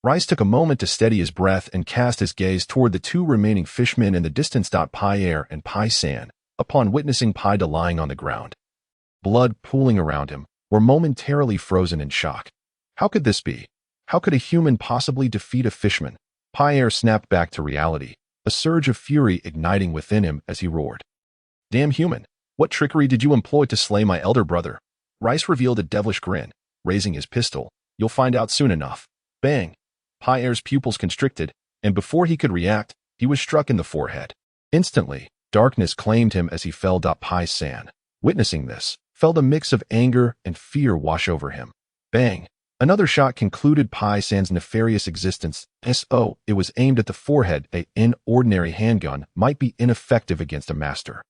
Reis took a moment to steady his breath and cast his gaze toward the 2 remaining fishmen in the distance. Pai Air and Pai San, upon witnessing Pai De lying on the ground, blood pooling around him, were momentarily frozen in shock. How could this be? How could a human possibly defeat a fishman? Pai Air snapped back to reality, a surge of fury igniting within him as he roared. "Damn human! What trickery did you employ to slay my elder brother?" Reis revealed a devilish grin, raising his pistol. "You'll find out soon enough." Bang! Pai Air's pupils constricted, and before he could react, he was struck in the forehead. Instantly, darkness claimed him as he fell. Pai San, witnessing this, felt a mix of anger and fear wash over him. Bang! Another shot concluded Pai San's nefarious existence. It was aimed at the forehead. An ordinary handgun might be ineffective against a master,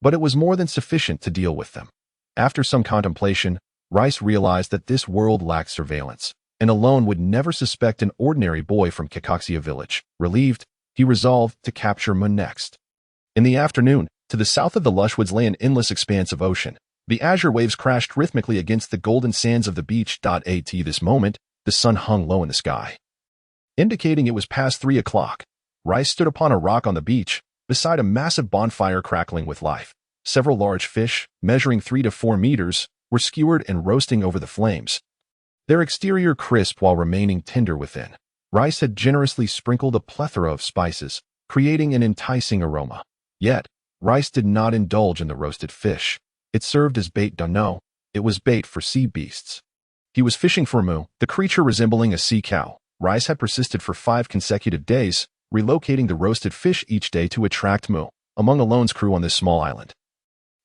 but it was more than sufficient to deal with them. After some contemplation, Reis realized that this world lacked surveillance, and alone would never suspect an ordinary boy from Kakaxia village. Relieved, he resolved to capture Mun next. In the afternoon, to the south of the lush woods lay an endless expanse of ocean. The azure waves crashed rhythmically against the golden sands of the beach. At this moment, the sun hung low in the sky. indicating it was past 3 o'clock. Reis stood upon a rock on the beach, beside a massive bonfire crackling with life. Several large fish, measuring 3 to 4 meters, were skewered and roasting over the flames, their exterior crisp while remaining tender within. Reis had generously sprinkled a plethora of spices, creating an enticing aroma. Yet, Reis did not indulge in the roasted fish. It served as bait. No, it was bait for sea beasts. He was fishing for Mu, the creature resembling a sea cow. Reis had persisted for 5 consecutive days, relocating the roasted fish each day to attract Mu among Alone's crew on this small island.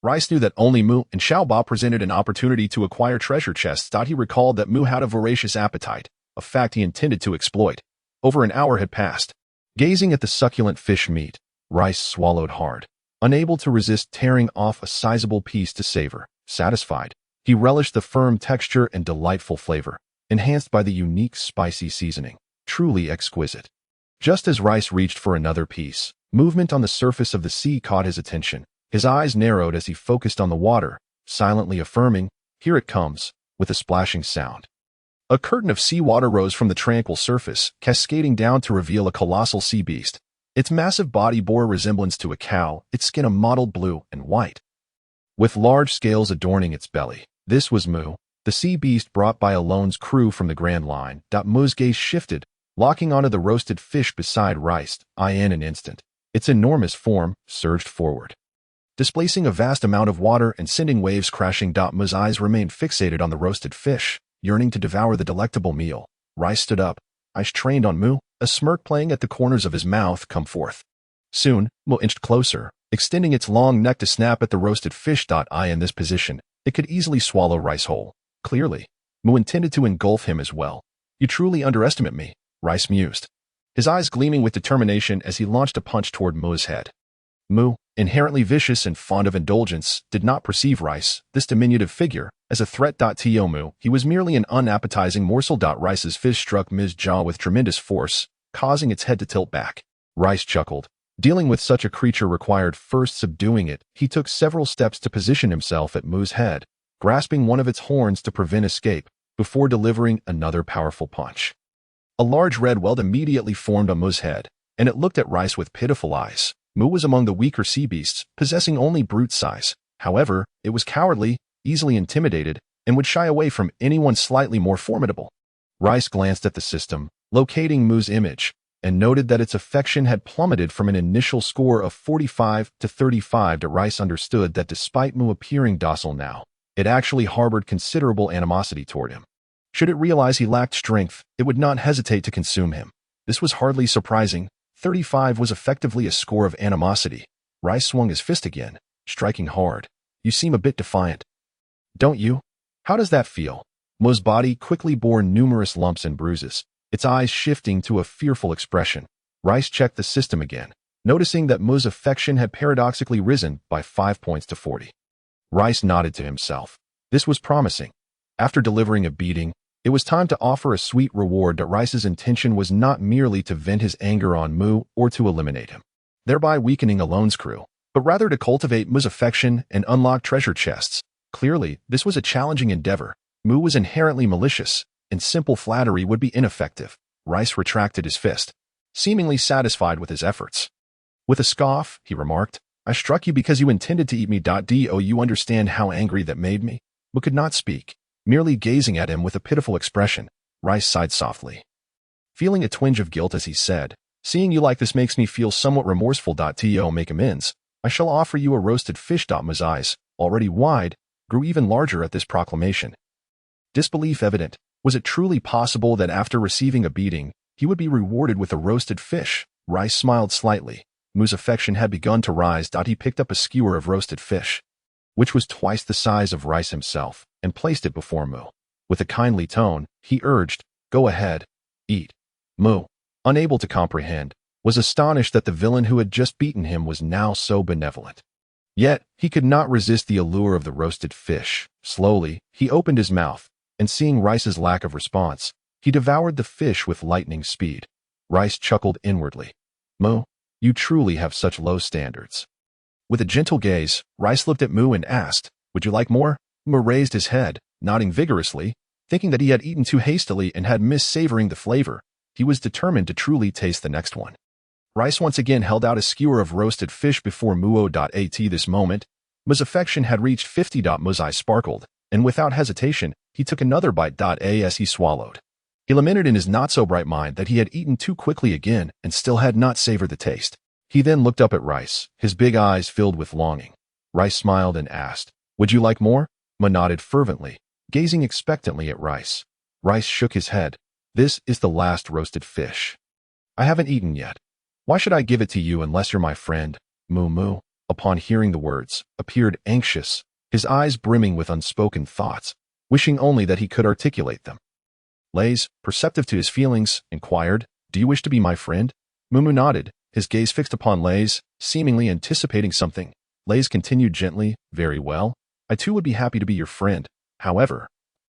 Reis knew that only Mu and Xiaoba presented an opportunity to acquire treasure chests. He recalled that Mu had a voracious appetite, a fact he intended to exploit. Over an hour had passed. Gazing at the succulent fish meat, Reis swallowed hard, unable to resist tearing off a sizable piece to savor. Satisfied, he relished the firm texture and delightful flavor, enhanced by the unique spicy seasoning. Truly exquisite. Just as Reis reached for another piece, movement on the surface of the sea caught his attention. His eyes narrowed as he focused on the water, silently affirming, "Here it comes," with a splashing sound. A curtain of seawater rose from the tranquil surface, cascading down to reveal a colossal sea beast. Its massive body bore a resemblance to a cow, its skin a mottled blue and white, with large scales adorning its belly. This was Mu, the sea beast brought by Alone's crew from the Grand Line. Mu's gaze shifted, locking onto the roasted fish beside Reis. In an instant, its enormous form surged forward, displacing a vast amount of water and sending waves crashing. Mu's eyes remained fixated on the roasted fish, yearning to devour the delectable meal. Reis stood up, eyes trained on Mu, a smirk playing at the corners of his mouth. "Come forth." Soon, Mu inched closer, extending its long neck to snap at the roasted fish. In this position, it could easily swallow Reis whole. Clearly, Mu intended to engulf him as well. "You truly underestimate me," Reis mused, his eyes gleaming with determination as he launched a punch toward Mu's head. Mu, inherently vicious and fond of indulgence, did not perceive Reis, this diminutive figure, as a threat. To Mu, he was merely an unappetizing morsel. Reis's fist struck Mu's jaw with tremendous force, causing its head to tilt back. Reis chuckled. Dealing with such a creature required first subduing it. He took several steps to position himself at Mu's head, grasping one of its horns to prevent escape, before delivering another powerful punch. A large red welt immediately formed on Mu's head, and it looked at Reis with pitiful eyes. Mu was among the weaker sea beasts, possessing only brute size. However, it was cowardly, easily intimidated, and would shy away from anyone slightly more formidable. Reis glanced at the system, locating Mu's image, and noted that its affection had plummeted from an initial score of 45 to 35. Reis understood that despite Mu appearing docile now, it actually harbored considerable animosity toward him. Should it realize he lacked strength, it would not hesitate to consume him. This was hardly surprising. 35 was effectively a score of animosity. Reis swung his fist again, striking hard. "You seem a bit defiant. Don't you? How does that feel?" Mu's body quickly bore numerous lumps and bruises, its eyes shifting to a fearful expression. Reis checked the system again, noticing that Mu's affection had paradoxically risen by 5 points to 40. Reis nodded to himself. This was promising. After delivering a beating, it was time to offer a sweet reward. Reis's intention was not merely to vent his anger on Mu or to eliminate him, thereby weakening Alone's crew, but rather to cultivate Mu's affection and unlock treasure chests. Clearly, this was a challenging endeavor. Mu was inherently malicious, and simple flattery would be ineffective. Reis retracted his fist, seemingly satisfied with his efforts. With a scoff, he remarked, "I struck you because you intended to eat me. Do you understand how angry that made me?" Mu could not speak, merely gazing at him with a pitiful expression. Reis sighed softly, feeling a twinge of guilt as he said, "Seeing you like this makes me feel somewhat remorseful. To make amends, I shall offer you a roasted fish." Mu's eyes, already wide, grew even larger at this proclamation. Disbelief evident. Was it truly possible that after receiving a beating, he would be rewarded with a roasted fish? Reis smiled slightly. Mu's affection had begun to rise. He picked up a skewer of roasted fish, which was twice the size of Reis himself, and placed it before Mu. With a kindly tone, he urged, "Go ahead, eat." Mu, unable to comprehend, was astonished that the villain who had just beaten him was now so benevolent. Yet, he could not resist the allure of the roasted fish. Slowly, he opened his mouth, and seeing Reis's lack of response, he devoured the fish with lightning speed. Reis chuckled inwardly. "Mu, you truly have such low standards." With a gentle gaze, Reis looked at Mu and asked, "Would you like more?" Mu raised his head, nodding vigorously, thinking that he had eaten too hastily and had missed savoring the flavor. he was determined to truly taste the next one. Reis once again held out a skewer of roasted fish before Muo.at. This moment, Mu's affection had reached 50. Mu's eyes sparkled, and without hesitation, he took another bite. As he swallowed, he lamented in his not-so-bright mind that he had eaten too quickly again and still had not savored the taste. He then looked up at Reis, his big eyes filled with longing. Reis smiled and asked, "Would you like more?" Mu nodded fervently, gazing expectantly at Reis. Reis shook his head. "This is the last roasted fish. I haven't eaten yet. Why should I give it to you unless you're my friend?" Mu, upon hearing the words, appeared anxious, his eyes brimming with unspoken thoughts, wishing only that he could articulate them. Reis, perceptive to his feelings, inquired, "Do you wish to be my friend?" Mu nodded, his gaze fixed upon Reis, seemingly anticipating something. Reis continued gently, "Very well. I too would be happy to be your friend. However,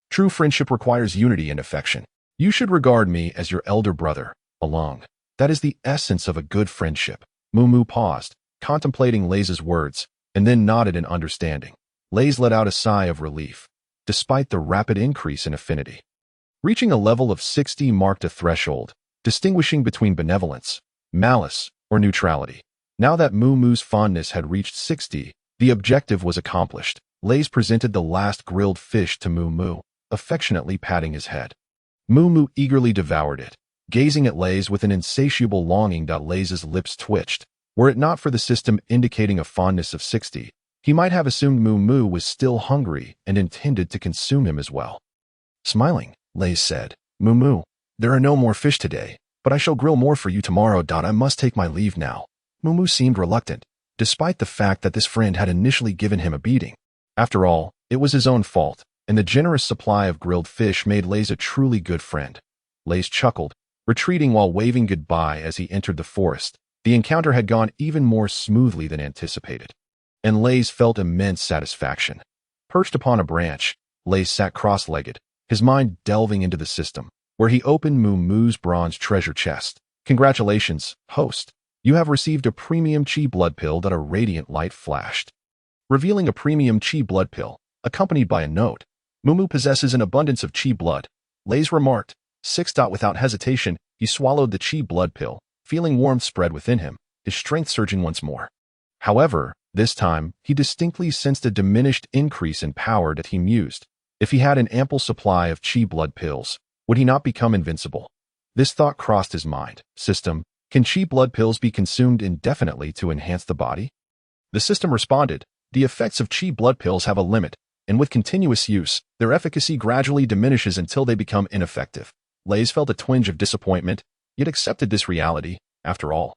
true friendship requires unity and affection. You should regard me as your elder brother, along. That is the essence of a good friendship." Mu paused, contemplating Reis's words, and then nodded in understanding. Reis let out a sigh of relief. Despite the rapid increase in affinity, reaching a level of 60 marked a threshold, distinguishing between benevolence, malice, or neutrality. Now that Mu's fondness had reached 60, the objective was accomplished. Reis presented the last grilled fish to Mu, affectionately patting his head. Mu eagerly devoured it, gazing at Reis with an insatiable longing. Reis's lips twitched. Were it not for the system indicating a fondness of 60, he might have assumed Mu was still hungry and intended to consume him as well. Smiling, Reis said, "Mu, there are no more fish today, but I shall grill more for you tomorrow. I must take my leave now." Mu seemed reluctant, despite the fact that this friend had initially given him a beating. After all, it was his own fault, and the generous supply of grilled fish made Reis a truly good friend. Reis chuckled, retreating while waving goodbye as he entered the forest. The encounter had gone even more smoothly than anticipated, and Reis felt immense satisfaction. Perched upon a branch, Reis sat cross-legged, his mind delving into the system, where he opened Mu's bronze treasure chest. "Congratulations, host. You have received a premium chi blood pill." A radiant light flashed, revealing a premium chi blood pill, accompanied by a note. "Mu possesses an abundance of chi blood," Reis remarked. 6. Without hesitation, he swallowed the chi blood pill, feeling warmth spread within him, his strength surging once more. However, this time, he distinctly sensed a diminished increase in power. That he mused. If he had an ample supply of chi blood pills, would he not become invincible? This thought crossed his mind. System, can chi blood pills be consumed indefinitely to enhance the body? The system responded, "The effects of chi blood pills have a limit, and with continuous use, their efficacy gradually diminishes until they become ineffective." Reis felt a twinge of disappointment, yet accepted this reality. After all,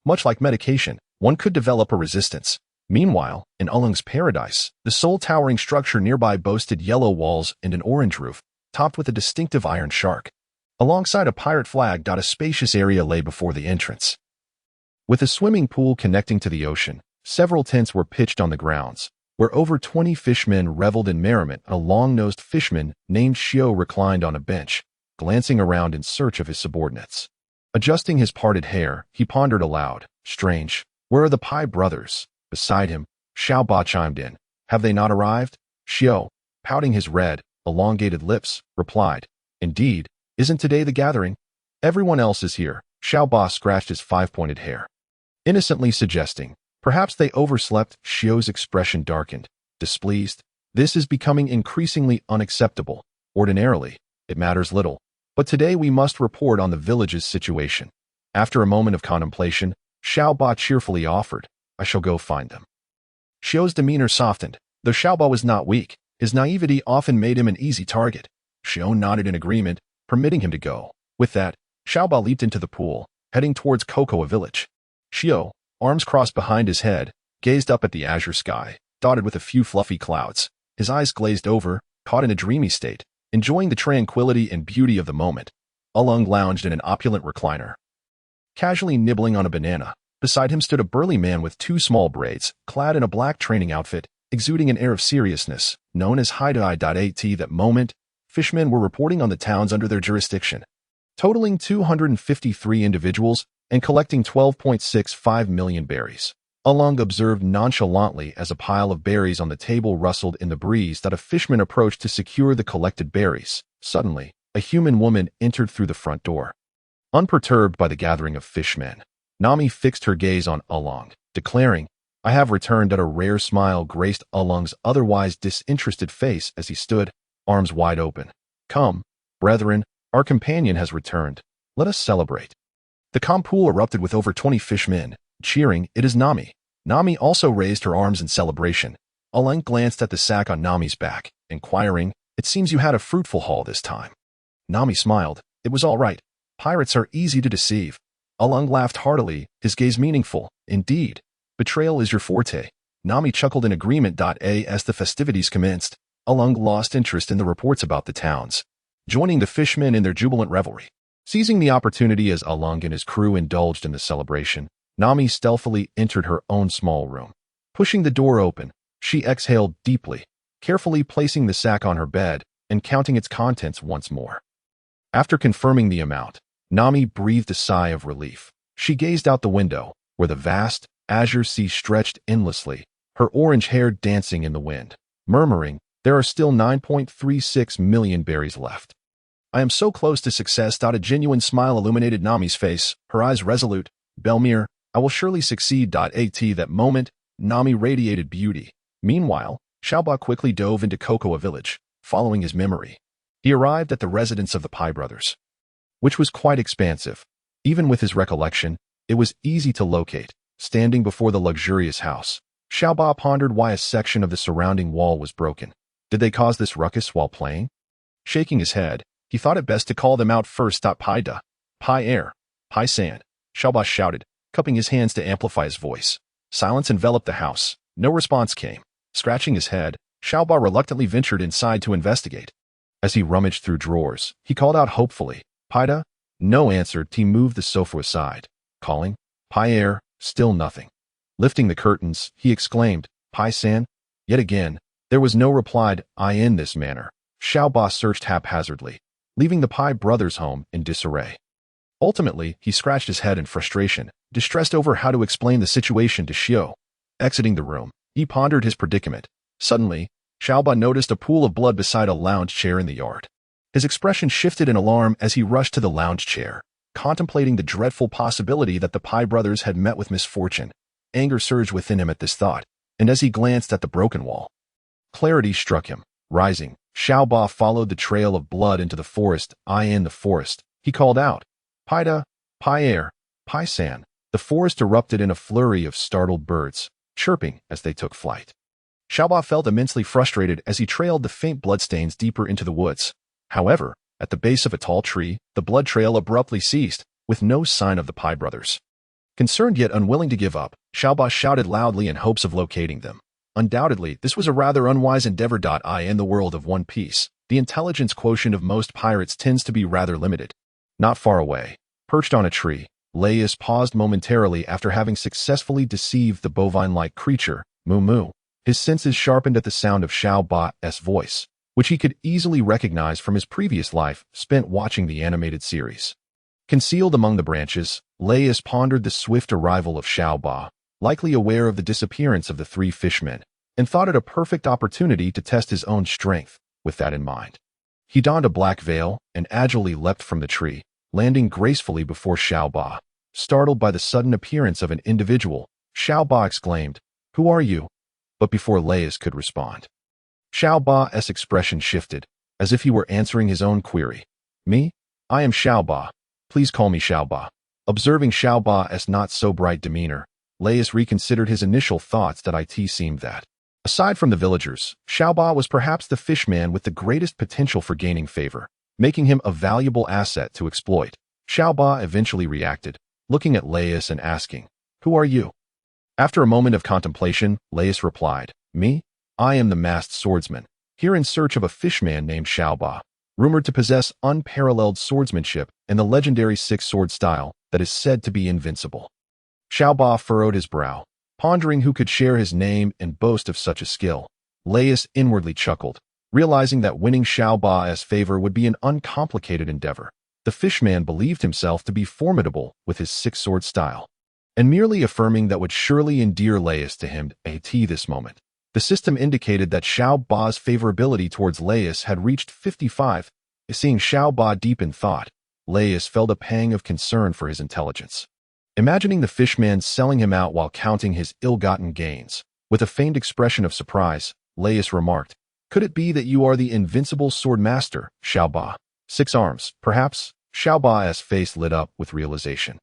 much like medication, one could develop a resistance. Meanwhile, in Ulung's paradise, the sole towering structure nearby boasted yellow walls and an orange roof, topped with a distinctive iron shark. Alongside a pirate flag. A spacious area lay before the entrance. With a swimming pool connecting to the ocean, several tents were pitched on the grounds, where over 20 fishmen reveled in merriment. A long-nosed fishman named Shio reclined on a bench, glancing around in search of his subordinates. Adjusting his parted hair, he pondered aloud, "Strange, where are the Pai brothers?" Beside him, Xiaoba chimed in, "Have they not arrived?" Shio, pouting his red, elongated lips, replied, "Indeed, isn't today the gathering? Everyone else is here." Xiaoba scratched his 5-pointed hair, innocently suggesting, "Perhaps they overslept." Shio's expression darkened, displeased. "This is becoming increasingly unacceptable. Ordinarily, it matters little, but today we must report on the village's situation." After a moment of contemplation, Xiaoba cheerfully offered, "I shall go find them." Shio's demeanor softened. Though Xiaoba was not weak, his naivety often made him an easy target. Shio nodded in agreement, permitting him to go. With that, Xiaoba leaped into the pool, heading towards Cocoa Village. Shio, arms crossed behind his head, gazed up at the azure sky, dotted with a few fluffy clouds. His eyes glazed over, caught in a dreamy state, enjoying the tranquility and beauty of the moment. Ulung lounged in an opulent recliner, casually nibbling on a banana. Beside him stood a burly man with 2 small braids, clad in a black training outfit, exuding an air of seriousness, known as Hidai. At that moment, fishmen were reporting on the towns under their jurisdiction, totaling 253 individuals and collecting 12.65 million berries. Ulung observed nonchalantly as a pile of berries on the table rustled in the breeze. A fishman approached to secure the collected berries. Suddenly, a human woman entered through the front door. Unperturbed by the gathering of fishmen, Nami fixed her gaze on Along, declaring, "I have returned." A rare smile graced Along's otherwise disinterested face as he stood, arms wide open. "Come, brethren, our companion has returned. Let us celebrate." The calm pool erupted with over 20 fishmen, cheering, "It is Nami." Nami also raised her arms in celebration. Along glanced at the sack on Nami's back, inquiring, "It seems you had a fruitful haul this time." Nami smiled. "It was all right. Pirates are easy to deceive." Along laughed heartily, his gaze meaningful. "Indeed. Betrayal is your forte." Nami chuckled in agreement. As the festivities commenced, Along lost interest in the reports about the towns, joining the fishmen in their jubilant revelry. Seizing the opportunity as Along and his crew indulged in the celebration, Nami stealthily entered her own small room. Pushing the door open, she exhaled deeply, carefully placing the sack on her bed and counting its contents once more. After confirming the amount, Nami breathed a sigh of relief. She gazed out the window, where the vast, azure sea stretched endlessly, her orange hair dancing in the wind, murmuring, "There are still 9.36 million berries left. I am so close to success." A genuine smile illuminated Nami's face, her eyes resolute. "Belmir, I will surely succeed." At that moment, Nami radiated beauty. Meanwhile, Xiaoba quickly dove into Cocoa Village, following his memory. He arrived at the residence of the Pai brothers, which was quite expansive. Even with his recollection, it was easy to locate. Standing before the luxurious house, Xiaoba pondered why a section of the surrounding wall was broken. Did they cause this ruckus while playing? Shaking his head, he thought it best to call them out first. Pai Da, Pai Air, Pai San, Xiaoba shouted, cupping his hands to amplify his voice. Silence enveloped the house. No response came. Scratching his head, Xiaoba reluctantly ventured inside to investigate. As he rummaged through drawers, he called out hopefully, "Pai Da?" No answer. He moved the sofa aside, calling, "Pai Air," still nothing. Lifting the curtains, he exclaimed, "Pai San?" Yet again, there was no reply. In this manner, Xiaoba searched haphazardly, leaving the Pai brothers' home in disarray. Ultimately, he scratched his head in frustration, distressed over how to explain the situation to Xiao. Exiting the room, he pondered his predicament. Suddenly, Xiaoba noticed a pool of blood beside a lounge chair in the yard. His expression shifted in alarm as he rushed to the lounge chair, contemplating the dreadful possibility that the Pai brothers had met with misfortune. Anger surged within him at this thought, and as he glanced at the broken wall, clarity struck him. Rising, Xiaoba followed the trail of blood into the forest. In the forest, he called out, "Pai Da, Pai Air, Pai San." The forest erupted in a flurry of startled birds, chirping as they took flight. Xiaoba felt immensely frustrated as he trailed the faint bloodstains deeper into the woods. However, at the base of a tall tree, the blood trail abruptly ceased, with no sign of the Pai brothers. Concerned yet unwilling to give up, Xiaoba shouted loudly in hopes of locating them. Undoubtedly, this was a rather unwise endeavor. In the world of One Piece, the intelligence quotient of most pirates tends to be rather limited. Not far away, perched on a tree, Reis paused momentarily after having successfully deceived the bovine-like creature, Moo Moo. His senses sharpened at the sound of Xiaoba's voice, which he could easily recognize from his previous life spent watching the animated series. Concealed among the branches, Reis pondered the swift arrival of Xiaoba, likely aware of the disappearance of the three fishmen, and thought it a perfect opportunity to test his own strength. With that in mind, he donned a black veil and agilely leapt from the tree, landing gracefully before Xiaoba. Startled by the sudden appearance of an individual, Xiaoba exclaimed, "Who are you?" But before Reis could respond, Xiaoba's expression shifted, as if he were answering his own query. "Me? I am Xiaoba. Please call me Xiaoba." Observing Xiaoba's not-so-bright demeanor, Reis reconsidered his initial thoughts that it seemed that, aside from the villagers, Xiaoba was perhaps the fishman with the greatest potential for gaining favor, making him a valuable asset to exploit. Xiaoba eventually reacted, looking at Reis and asking, "Who are you?" After a moment of contemplation, Reis replied, "Me? I am the masked swordsman, here in search of a fishman named Xiaoba, rumored to possess unparalleled swordsmanship and the legendary six-sword style that is said to be invincible." Xiaoba furrowed his brow, pondering who could share his name and boast of such a skill. Reis inwardly chuckled, realizing that winning Xiaoba's favor would be an uncomplicated endeavor. The fishman believed himself to be formidable with his six-sword style, and merely affirming that would surely endear Reis to him at this moment. The system indicated that Xiaoba's favorability towards Reis had reached 55. Seeing Xiaoba deep in thought, Reis felt a pang of concern for his intelligence. Imagining the fishman selling him out while counting his ill-gotten gains, with a feigned expression of surprise, Reis remarked, "Could it be that you are the invincible sword master, Xiaoba? 6 arms, perhaps?" Xiaoba's face lit up with realization,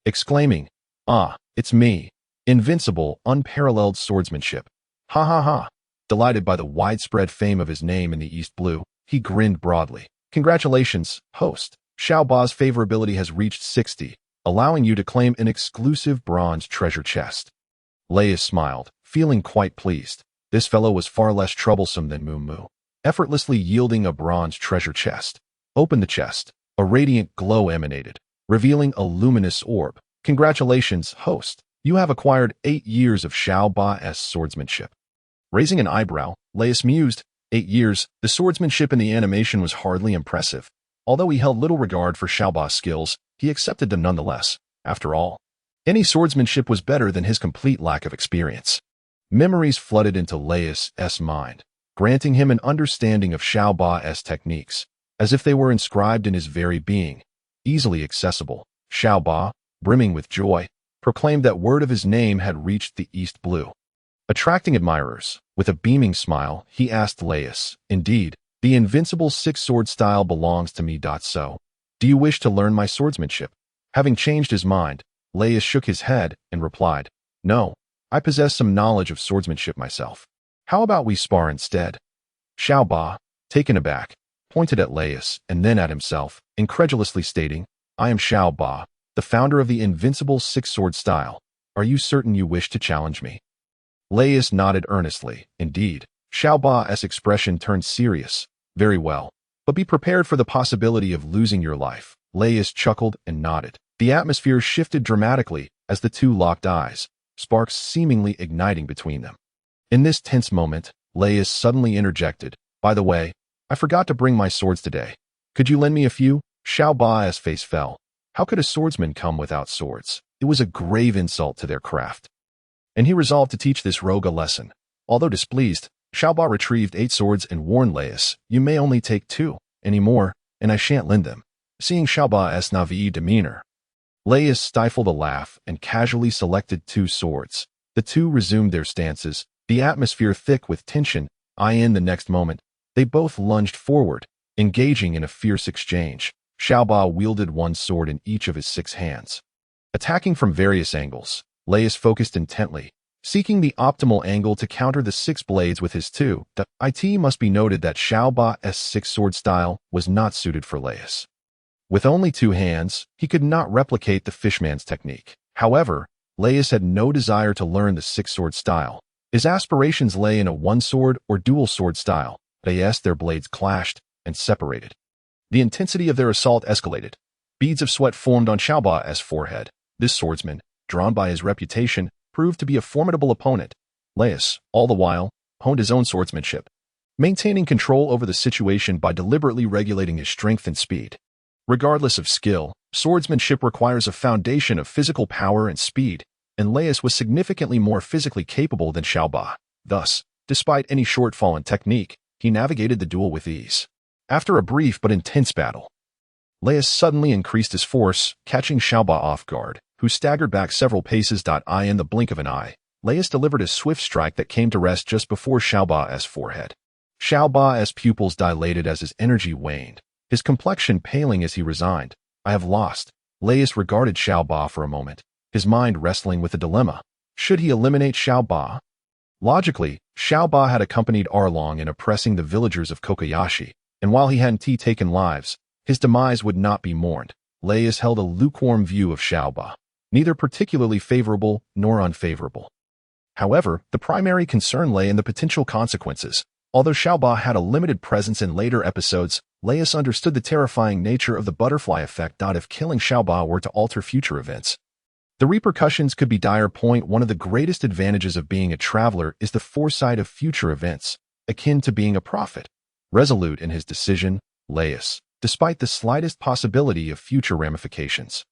exclaiming, "Ah, it's me. Invincible, unparalleled swordsmanship. Ha ha ha." Delighted by the widespread fame of his name in the East Blue, he grinned broadly. "Congratulations, host. Xiaoba's favorability has reached 60, allowing you to claim an exclusive bronze treasure chest." Reis smiled, feeling quite pleased. This fellow was far less troublesome than Moo, effortlessly yielding a bronze treasure chest. Open the chest. A radiant glow emanated, revealing a luminous orb. "Congratulations, host. You have acquired 8 years of Xiaoba's swordsmanship." Raising an eyebrow, Reis mused, 8 years. The swordsmanship in the animation was hardly impressive. Although he held little regard for Xiaoba's skills, he accepted them nonetheless. After all, any swordsmanship was better than his complete lack of experience. Memories flooded into Reis's mind, granting him an understanding of Xiaoba's techniques, as if they were inscribed in his very being. Easily accessible, Xiaoba, brimming with joy, proclaimed that word of his name had reached the East Blue. Attracting admirers, with a beaming smile, he asked Reis, "Indeed, the invincible six-sword style belongs to me. So, do you wish to learn my swordsmanship?" Having changed his mind, Reis shook his head and replied, "No, I possess some knowledge of swordsmanship myself. How about we spar instead?" Xiaoba, taken aback, pointed at Reis and then at himself, incredulously stating, "I am Xiaoba, the founder of the invincible six-sword style. Are you certain you wish to challenge me?" Reis nodded earnestly. Indeed, Xiaoba's expression turned serious. "Very well, but be prepared for the possibility of losing your life." Reis chuckled and nodded. The atmosphere shifted dramatically as the two locked eyes, sparks seemingly igniting between them. In this tense moment, Reis suddenly interjected, "By the way, I forgot to bring my swords today. Could you lend me a few?" Xiaoba's face fell. How could a swordsman come without swords? It was a grave insult to their craft. And he resolved to teach this rogue a lesson. Although displeased, Xiaoba retrieved 8 swords and warned Reis, "You may only take 2 anymore, and I shan't lend them." Seeing Xiaoba's naive demeanor, Reis stifled a laugh and casually selected 2 swords. The two resumed their stances, the atmosphere thick with tension. In the next moment, they both lunged forward, engaging in a fierce exchange. Xiaoba wielded 1 sword in each of his 6 hands. Attacking from various angles, Reis focused intently, seeking the optimal angle to counter the 6 blades with his 2. It must be noted that Xiaoba's 6-sword style was not suited for Reis. With only 2 hands, he could not replicate the fishman's technique. However, Reis had no desire to learn the 6-sword style. His aspirations lay in a 1-sword or dual-sword style. Their blades clashed and separated. The intensity of their assault escalated. Beads of sweat formed on Xiaoba's forehead. This swordsman, drawn by his reputation, proved to be a formidable opponent. Reis, all the while, honed his own swordsmanship, maintaining control over the situation by deliberately regulating his strength and speed. Regardless of skill, swordsmanship requires a foundation of physical power and speed, and Reis was significantly more physically capable than Xiaoba. Thus, despite any shortfall in technique, he navigated the duel with ease. After a brief but intense battle, Reis suddenly increased his force, catching Xiaoba off guard, who staggered back several paces. In the blink of an eye, Reis delivered a swift strike that came to rest just before Xiaoba's forehead. Xiaoba's pupils dilated as his energy waned, his complexion paling as he resigned. "I have lost." Reis regarded Xiaoba for a moment, his mind wrestling with a dilemma. Should he eliminate Xiaoba? Logically, Xiaoba had accompanied Arlong in oppressing the villagers of Kokoyashi, and while he hadn't taken lives, his demise would not be mourned. Reis held a lukewarm view of Xiaoba, neither particularly favorable nor unfavorable. However, the primary concern lay in the potential consequences. Although Xiaoba had a limited presence in later episodes, Reis understood the terrifying nature of the butterfly effect. If killing Xiaoba were to alter future events, the repercussions could be dire. One of the greatest advantages of being a traveler is the foresight of future events, akin to being a prophet. Resolute in his decision, Reis, despite the slightest possibility of future ramifications,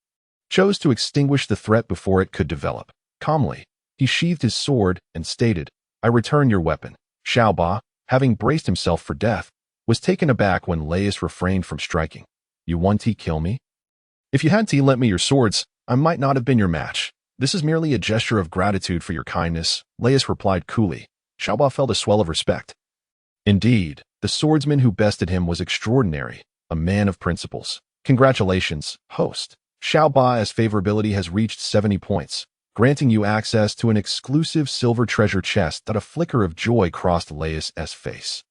chose to extinguish the threat before it could develop. Calmly, he sheathed his sword and stated, "I return your weapon." Xiaoba, having braced himself for death, was taken aback when Reis refrained from striking. "You want to kill me?" If you hadn't lent me your swords, I might not have been your match. This is merely a gesture of gratitude for your kindness, Reis replied coolly. Xiaoba felt a swell of respect. Indeed, the swordsman who bested him was extraordinary, a man of principles. Congratulations, host. Xiaoba's favorability has reached 70 points, granting you access to an exclusive silver treasure chest. That a flicker of joy crossed Reis's face.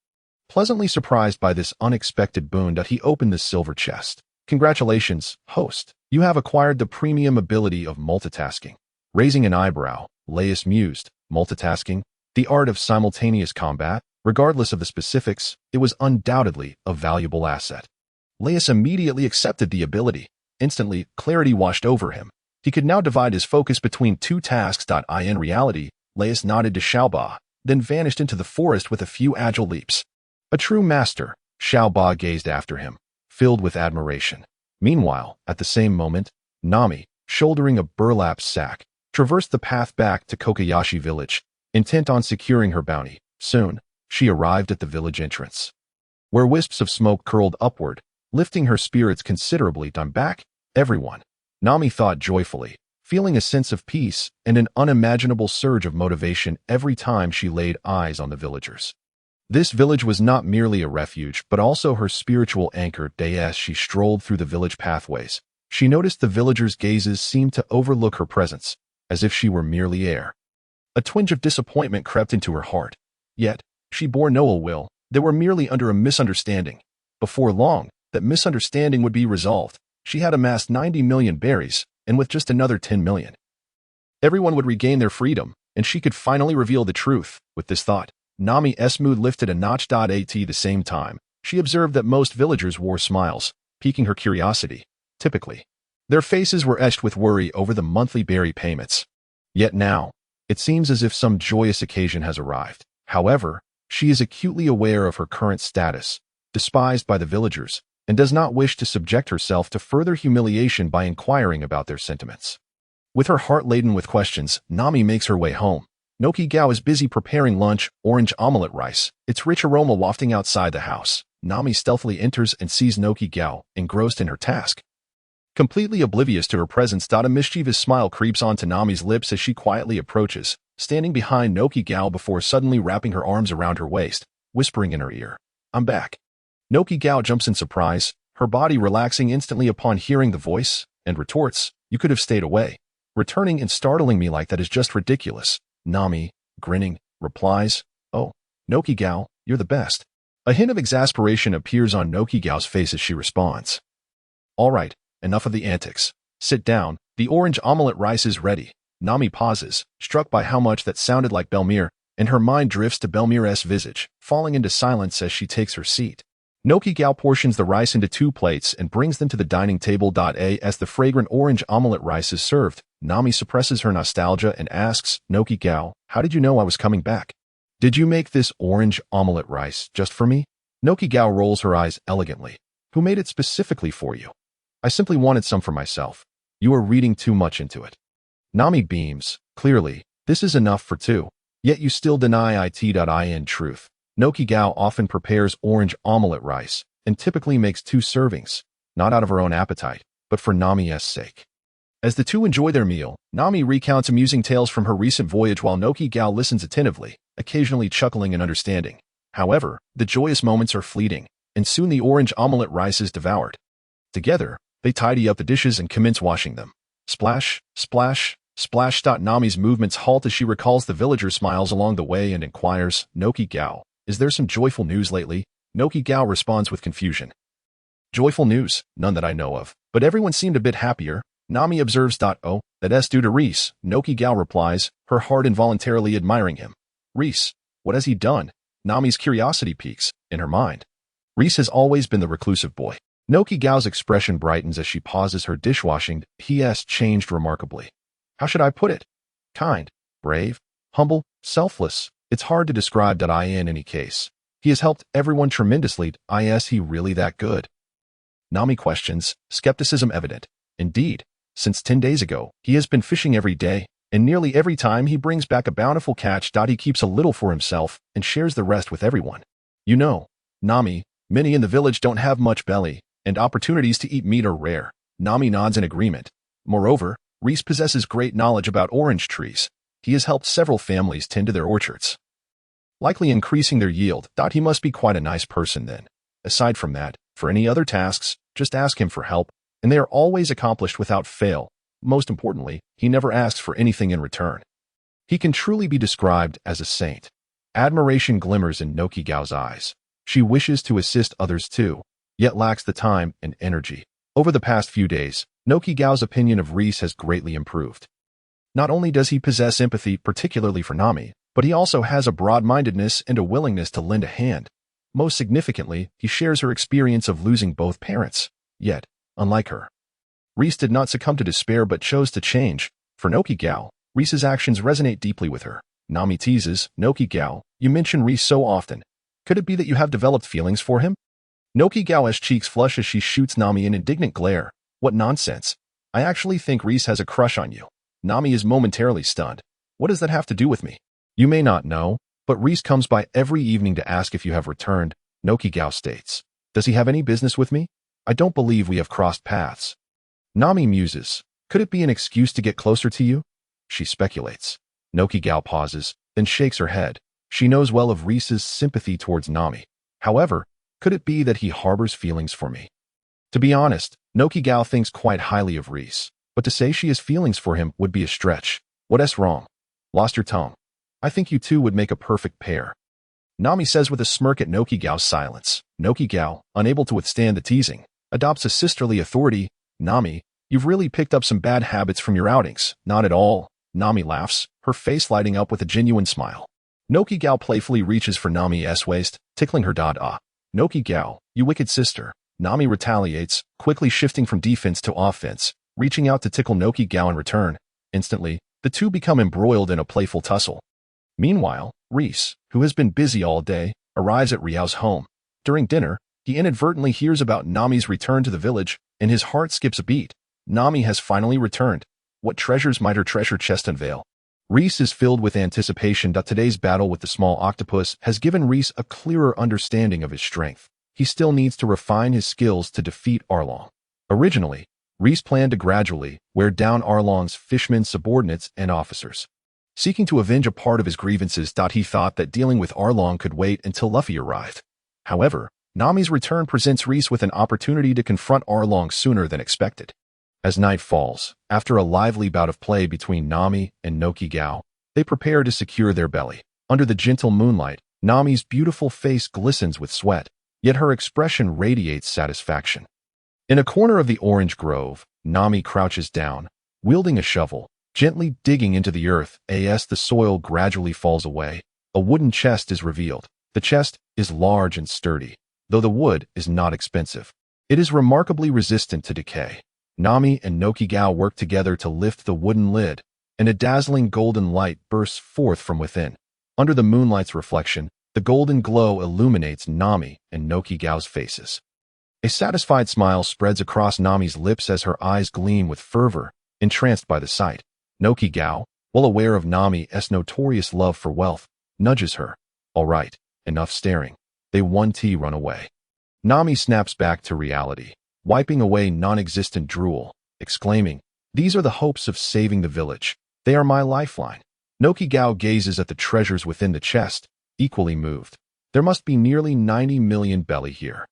Pleasantly surprised by this unexpected boon, he opened the silver chest. Congratulations, host. You have acquired the premium ability of multitasking. Raising an eyebrow, Reis mused. Multitasking? The art of simultaneous combat? Regardless of the specifics, it was undoubtedly a valuable asset. Reis immediately accepted the ability. Instantly, clarity washed over him. He could now divide his focus between two tasks. In reality, Reis nodded to Xiaoba, then vanished into the forest with a few agile leaps. A true master, Xiaoba gazed after him, filled with admiration. Meanwhile, at the same moment, Nami, shouldering a burlap sack, traversed the path back to Kokoyashi village, intent on securing her bounty. Soon, she arrived at the village entrance, where wisps of smoke curled upward, lifting her spirits considerably. I'm back, everyone, Nami thought joyfully, feeling a sense of peace and an unimaginable surge of motivation every time she laid eyes on the villagers. This village was not merely a refuge, but also her spiritual anchor. As she strolled through the village pathways, she noticed the villagers' gazes seemed to overlook her presence, as if she were merely air. A twinge of disappointment crept into her heart. Yet, she bore no ill will. They were merely under a misunderstanding. Before long, that misunderstanding would be resolved. She had amassed 90 million berries, and with just another 10 million, everyone would regain their freedom, and she could finally reveal the truth. With this thought, Nami's mood lifted a notch. At the same time, she observed that most villagers wore smiles, piquing her curiosity. Typically, their faces were etched with worry over the monthly berry payments. Yet now, it seems as if some joyous occasion has arrived. However, she is acutely aware of her current status, despised by the villagers, and does not wish to subject herself to further humiliation by inquiring about their sentiments. With her heart laden with questions, Nami makes her way home. Noki Gao is busy preparing lunch, orange omelette rice, its rich aroma wafting outside the house. Nami stealthily enters and sees Noki Gao, engrossed in her task. Completely oblivious to her presence, a mischievous smile creeps onto Nami's lips as she quietly approaches, standing behind Noki Gao before suddenly wrapping her arms around her waist, whispering in her ear, "I'm back." Noki Gao jumps in surprise, her body relaxing instantly upon hearing the voice, and retorts, "You could have stayed away. Returning and startling me like that is just ridiculous." Nami, grinning, replies, "Oh, Noki Gao, you're the best." A hint of exasperation appears on Noki Gao's face as she responds, "All right, enough of the antics. Sit down, the orange omelette rice is ready." Nami pauses, struck by how much that sounded like Belmir, and her mind drifts to Belmir's visage, falling into silence as she takes her seat. Noki Gao portions the rice into 2 plates and brings them to the dining table. As the fragrant orange omelette rice is served, Nami suppresses her nostalgia and asks, "Noki Gao, how did you know I was coming back? Did you make this orange omelette rice just for me?" Noki Gao rolls her eyes elegantly. "Who made it specifically for you?" "I simply wanted some for myself." "You are reading too much into it." Nami beams. "Clearly, this is enough for 2. Yet you still deny it. In truth, Noki Gao often prepares orange omelette rice, and typically makes 2 servings, not out of her own appetite, but for Nami's sake. As the two enjoy their meal, Nami recounts amusing tales from her recent voyage while Noki Gao listens attentively, occasionally chuckling and understanding. However, the joyous moments are fleeting, and soon the orange omelette rice is devoured. Together, they tidy up the dishes and commence washing them. Splash, splash, splash. Nami's movements halt as she recalls the villagers' smiles along the way and inquires, "Noki Gao, is there some joyful news lately?" Noki Gao responds with confusion. "Joyful news? None that I know of, but everyone seemed a bit happier." Nami observes. "Oh, that's due to Reis," Noki Gao replies, her heart involuntarily admiring him. "Reis? What has he done?" Nami's curiosity piques, in her mind. Reis has always been the reclusive boy. Noki Gao's expression brightens as she pauses her dishwashing. He has changed remarkably. How should I put it? Kind, brave, humble, selfless. It's hard to describe. In any case, he has helped everyone tremendously. Is he really that good? Nami questions, skepticism evident. Indeed, since 10 days ago, he has been fishing every day, and nearly every time he brings back a bountiful catch. He keeps a little for himself and shares the rest with everyone. You know, Nami, many in the village don't have much belly, and opportunities to eat meat are rare. Nami nods in agreement. Moreover, Reis possesses great knowledge about orange trees. He has helped several families tend to their orchards, likely increasing their yield. He must be quite a nice person then. Aside from that, for any other tasks, just ask him for help, and they are always accomplished without fail. Most importantly, he never asks for anything in return. He can truly be described as a saint. Admiration glimmers in Noki Gao's eyes. She wishes to assist others too, yet lacks the time and energy. Over the past few days, Noki Gao's opinion of Reis has greatly improved. Not only does he possess empathy, particularly for Nami, but he also has a broad-mindedness and a willingness to lend a hand. Most significantly, he shares her experience of losing both parents. Yet, unlike her, Reis did not succumb to despair but chose to change. For Noki Gao, Reis's actions resonate deeply with her. Nami teases, "Noki Gao, you mention Reis so often. Could it be that you have developed feelings for him?" Noki Gao's cheeks flush as she shoots Nami an indignant glare. "What nonsense. I actually think Reis has a crush on you." Nami is momentarily stunned. "What does that have to do with me?" "You may not know, but Reis comes by every evening to ask if you have returned," Noki Gao states. "Does he have any business with me? I don't believe we have crossed paths." Nami muses. "Could it be an excuse to get closer to you?" She speculates. Noki Gao pauses, then shakes her head. She knows well of Reis's sympathy towards Nami. However, could it be that he harbors feelings for me? To be honest, Noki Gao thinks quite highly of Reis, but to say she has feelings for him would be a stretch. "What's wrong? Lost your tongue? I think you two would make a perfect pair," Nami says with a smirk at Noki Gao's silence. Noki Gao, unable to withstand the teasing, adopts a sisterly authority. "Nami, you've really picked up some bad habits from your outings." "Not at all." Nami laughs, her face lighting up with a genuine smile. Noki Gao playfully reaches for Nami's waist, tickling her dada. "Noki Gao, you wicked sister." Nami retaliates, quickly shifting from defense to offense, reaching out to tickle Noki Gao in return. Instantly, the two become embroiled in a playful tussle. Meanwhile, Reis, who has been busy all day, arrives at Ryao's home. During dinner, he inadvertently hears about Nami's return to the village, and his heart skips a beat. Nami has finally returned. What treasures might her treasure chest unveil? Reis is filled with anticipation that today's battle with the small octopus has given Reis a clearer understanding of his strength. He still needs to refine his skills to defeat Arlong. Originally, Reis planned to gradually wear down Arlong's fishermen subordinates and officers. Seeking to avenge a part of his grievances, he thought that dealing with Arlong could wait until Luffy arrived. However, Nami's return presents Reis with an opportunity to confront Arlong sooner than expected. As night falls, after a lively bout of play between Nami and Noki Gao, they prepare to secure their belly. Under the gentle moonlight, Nami's beautiful face glistens with sweat, yet her expression radiates satisfaction. In a corner of the orange grove, Nami crouches down, wielding a shovel, gently digging into the earth. As the soil gradually falls away, a wooden chest is revealed. The chest is large and sturdy, though the wood is not expensive. It is remarkably resistant to decay. Nami and Noki Gao work together to lift the wooden lid, and a dazzling golden light bursts forth from within. Under the moonlight's reflection, the golden glow illuminates Nami and Noki Gao's faces. A satisfied smile spreads across Nami's lips as her eyes gleam with fervor, entranced by the sight. Noki Gao, well aware of Nami's notorious love for wealth, nudges her. "All right, enough staring. They run away." Nami snaps back to reality, wiping away non-existent drool, exclaiming, "These are the hopes of saving the village. They are my lifeline." Noki Gao gazes at the treasures within the chest, equally moved. There must be nearly 90 million belly here.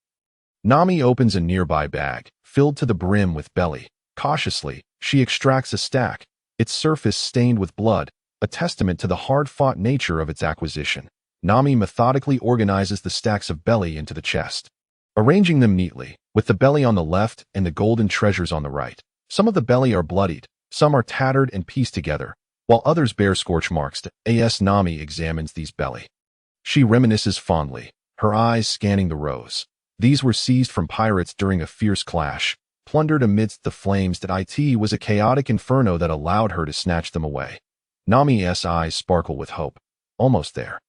Nami opens a nearby bag, filled to the brim with belly. Cautiously, she extracts a stack, its surface stained with blood, a testament to the hard-fought nature of its acquisition. Nami methodically organizes the stacks of belly into the chest, arranging them neatly, with the belly on the left and the golden treasures on the right. Some of the belly are bloodied, some are tattered and pieced together, while others bear scorch marks. As Nami examines these belly, she reminisces fondly, her eyes scanning the rows. These were seized from pirates during a fierce clash, plundered amidst the flames. It was a chaotic inferno that allowed her to snatch them away. Nami's eyes sparkle with hope. Almost there.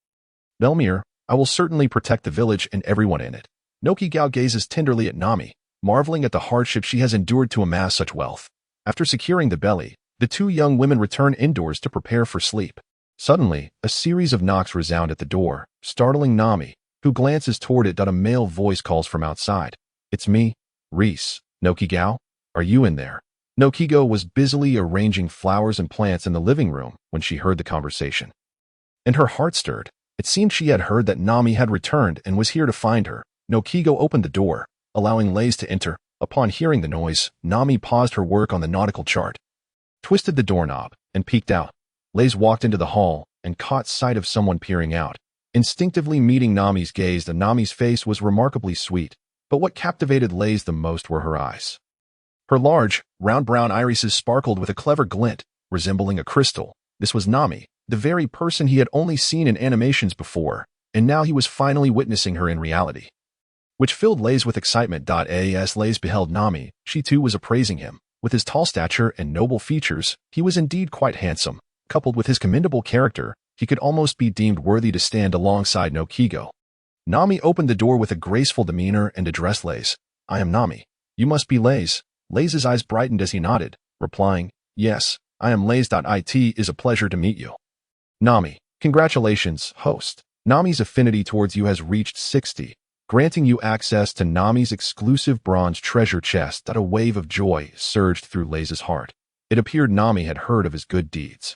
"Belmir, I will certainly protect the village and everyone in it." Noki Gao gazes tenderly at Nami, marveling at the hardship she has endured to amass such wealth. After securing the belly, the two young women return indoors to prepare for sleep. Suddenly, a series of knocks resound at the door, startling Nami, who glances toward it. A male voice calls from outside. "It's me, Reis." "Noki Gao?" Are you in there? Noki Gao was busily arranging flowers and plants in the living room when she heard the conversation. And her heart stirred. It seemed she had heard that Nami had returned and was here to find her. Noki Gao opened the door, allowing Reis to enter. Upon hearing the noise, Nami paused her work on the nautical chart, twisted the doorknob, and peeked out. Reis walked into the hall and caught sight of someone peering out. Instinctively meeting Nami's gaze, Nami's face was remarkably sweet, but what captivated Reis the most were her eyes. Her large, round brown irises sparkled with a clever glint, resembling a crystal. This was Nami, the very person he had only seen in animations before, and now he was finally witnessing her in reality, which filled Reis with excitement. As Reis beheld Nami, she too was appraising him. With his tall stature and noble features, he was indeed quite handsome. Coupled with his commendable character, he could almost be deemed worthy to stand alongside Noki Gao. Nami opened the door with a graceful demeanor and addressed Reis. I am Nami. You must be Reis. Reis's eyes brightened as he nodded, replying, Yes, I am Reis. It is a pleasure to meet you. Nami, congratulations, host. Nami's affinity towards you has reached 60, granting you access to Nami's exclusive bronze treasure chest. A wave of joy surged through Reis's heart. It appeared Nami had heard of his good deeds,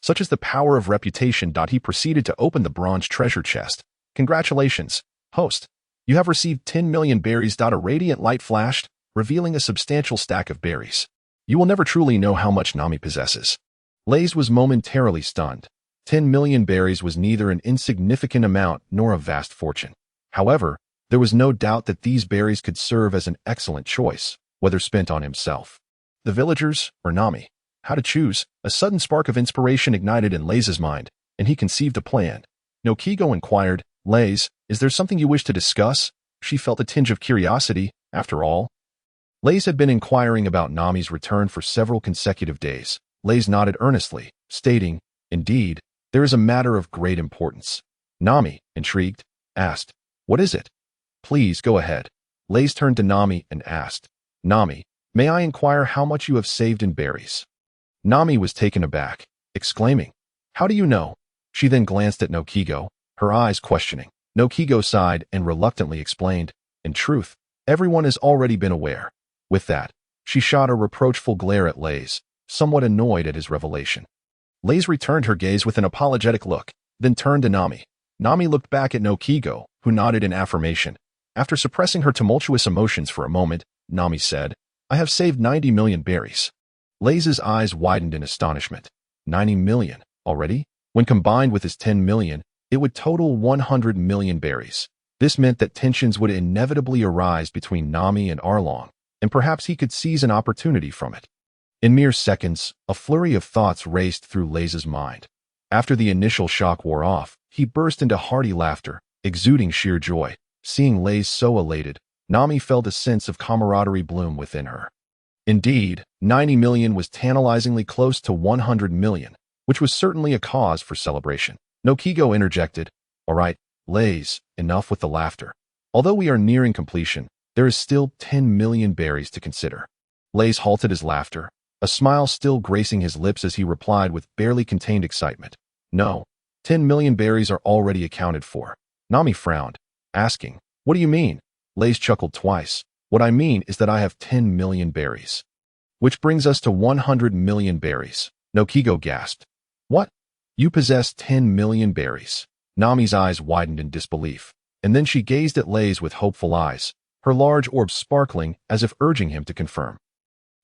such as the power of reputation. He proceeded to open the bronze treasure chest. Congratulations, host. You have received 10 million berries. A radiant light flashed, revealing a substantial stack of berries. You will never truly know how much Nami possesses. Reis was momentarily stunned. 10 million berries was neither an insignificant amount nor a vast fortune. However, there was no doubt that these berries could serve as an excellent choice, whether spent on himself, the villagers, or Nami. How to choose? A sudden spark of inspiration ignited in Reis's mind, and he conceived a plan. Noki Gao inquired, Reis, is there something you wish to discuss? She felt a tinge of curiosity, after all. Reis had been inquiring about Nami's return for several consecutive days. Reis nodded earnestly, stating, Indeed, there is a matter of great importance. Nami, intrigued, asked, What is it? Please go ahead. Reis turned to Nami and asked, Nami, may I inquire how much you have saved in berries? Nami was taken aback, exclaiming, How do you know? She then glanced at Noki Gao, her eyes questioning. Noki Gao sighed and reluctantly explained, In truth, everyone has already been aware. With that, she shot a reproachful glare at Reis, somewhat annoyed at his revelation. Reis returned her gaze with an apologetic look, then turned to Nami. Nami looked back at Noki Gao, who nodded in affirmation. After suppressing her tumultuous emotions for a moment, Nami said, I have saved 90 million berries. Reis's eyes widened in astonishment. 90 million, already? When combined with his 10 million, it would total 100 million berries. This meant that tensions would inevitably arise between Nami and Arlong, and perhaps he could seize an opportunity from it. In mere seconds, a flurry of thoughts raced through Reis's mind. After the initial shock wore off, he burst into hearty laughter, exuding sheer joy. Seeing Reis so elated, Nami felt a sense of camaraderie bloom within her. Indeed, 90 million was tantalizingly close to 100 million, which was certainly a cause for celebration. Noki Gao interjected, All right, Reis, enough with the laughter. Although we are nearing completion, there is still 10 million berries to consider. Reis halted his laughter, a smile still gracing his lips as he replied with barely contained excitement. No, 10 million berries are already accounted for. Nami frowned, asking, What do you mean? Reis chuckled twice. What I mean is that I have 10 million berries. Which brings us to 100 million berries. Noki Gao gasped. What? You possess 10 million berries. Nami's eyes widened in disbelief, and then she gazed at Reis with hopeful eyes, her large orbs sparkling as if urging him to confirm.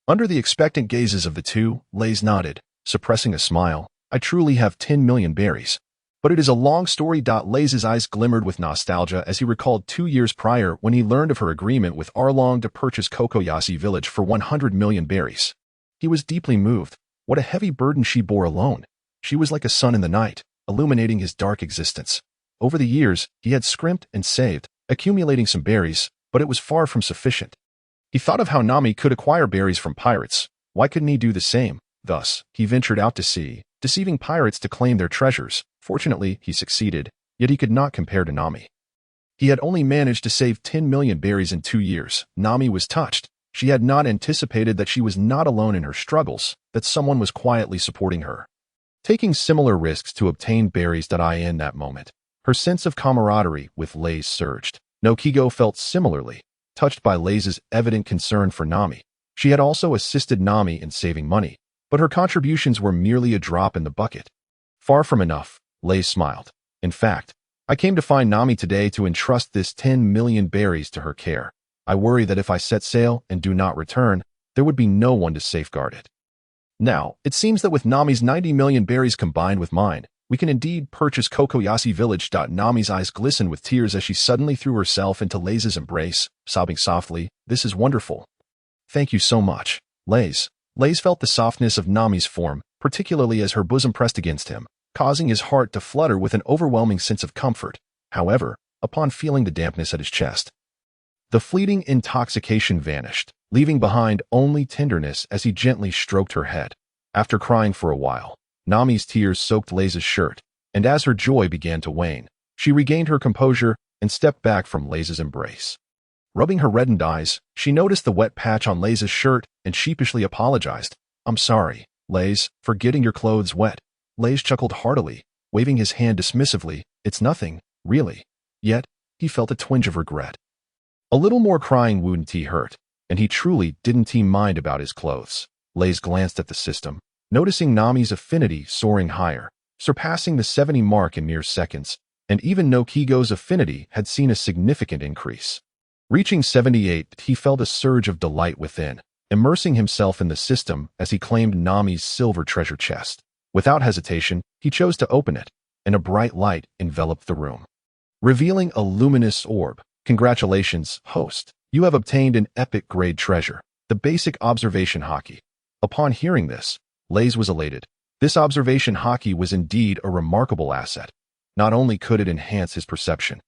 Under the expectant gazes of the two, Reis nodded, suppressing a smile. I truly have 10 million berries. But it is a long story. Reis's eyes glimmered with nostalgia as he recalled 2 years prior when he learned of her agreement with Arlong to purchase Kokoyashi village for 100 million berries. He was deeply moved. What a heavy burden she bore alone. She was like a sun in the night, illuminating his dark existence. Over the years, he had scrimped and saved, accumulating some berries, but it was far from sufficient. He thought of how Nami could acquire berries from pirates. Why couldn't he do the same? Thus, he ventured out to sea, deceiving pirates to claim their treasures. Fortunately, he succeeded, yet he could not compare to Nami. He had only managed to save 10 million berries in 2 years. Nami was touched. She had not anticipated that she was not alone in her struggles, that someone was quietly supporting her, taking similar risks to obtain berries. In that moment, her sense of camaraderie with Reis surged. Noki Gao felt similarly, touched by Reis's evident concern for Nami. She had also assisted Nami in saving money, but her contributions were merely a drop in the bucket. Far from enough, Reis smiled. In fact, I came to find Nami today to entrust this 10 million berries to her care. I worry that if I set sail and do not return, there would be no one to safeguard it. Now, it seems that with Nami's 90 million berries combined with mine, we can indeed purchase Kokoyashi village. Nami's eyes glistened with tears as she suddenly threw herself into Reis's embrace, sobbing softly, "This is wonderful. Thank you so much, Reis." Reis felt the softness of Nami's form, particularly as her bosom pressed against him, causing his heart to flutter with an overwhelming sense of comfort. However, upon feeling the dampness at his chest, the fleeting intoxication vanished, leaving behind only tenderness as he gently stroked her head. After crying for a while, Nami's tears soaked Reis's shirt, and as her joy began to wane, she regained her composure and stepped back from Reis's embrace. Rubbing her reddened eyes, she noticed the wet patch on Reis's shirt and sheepishly apologized. "I'm sorry, Reis, for getting your clothes wet." Reis chuckled heartily, waving his hand dismissively. "It's nothing, really." Yet, he felt a twinge of regret. A little more crying wouldn't hurt, and he truly didn't mind about his clothes. Reis glanced at the system, noticing Nami's affinity soaring higher, surpassing the 70 mark in mere seconds, and even Noki Gao's affinity had seen a significant increase. Reaching 78, he felt a surge of delight within, immersing himself in the system as he claimed Nami's silver treasure chest. Without hesitation, he chose to open it, and a bright light enveloped the room, revealing a luminous orb. "Congratulations, host. You have obtained an epic-grade treasure, the basic observation haki." Upon hearing this, Reis was elated. This observation haki was indeed a remarkable asset. Not only could it enhance his perception,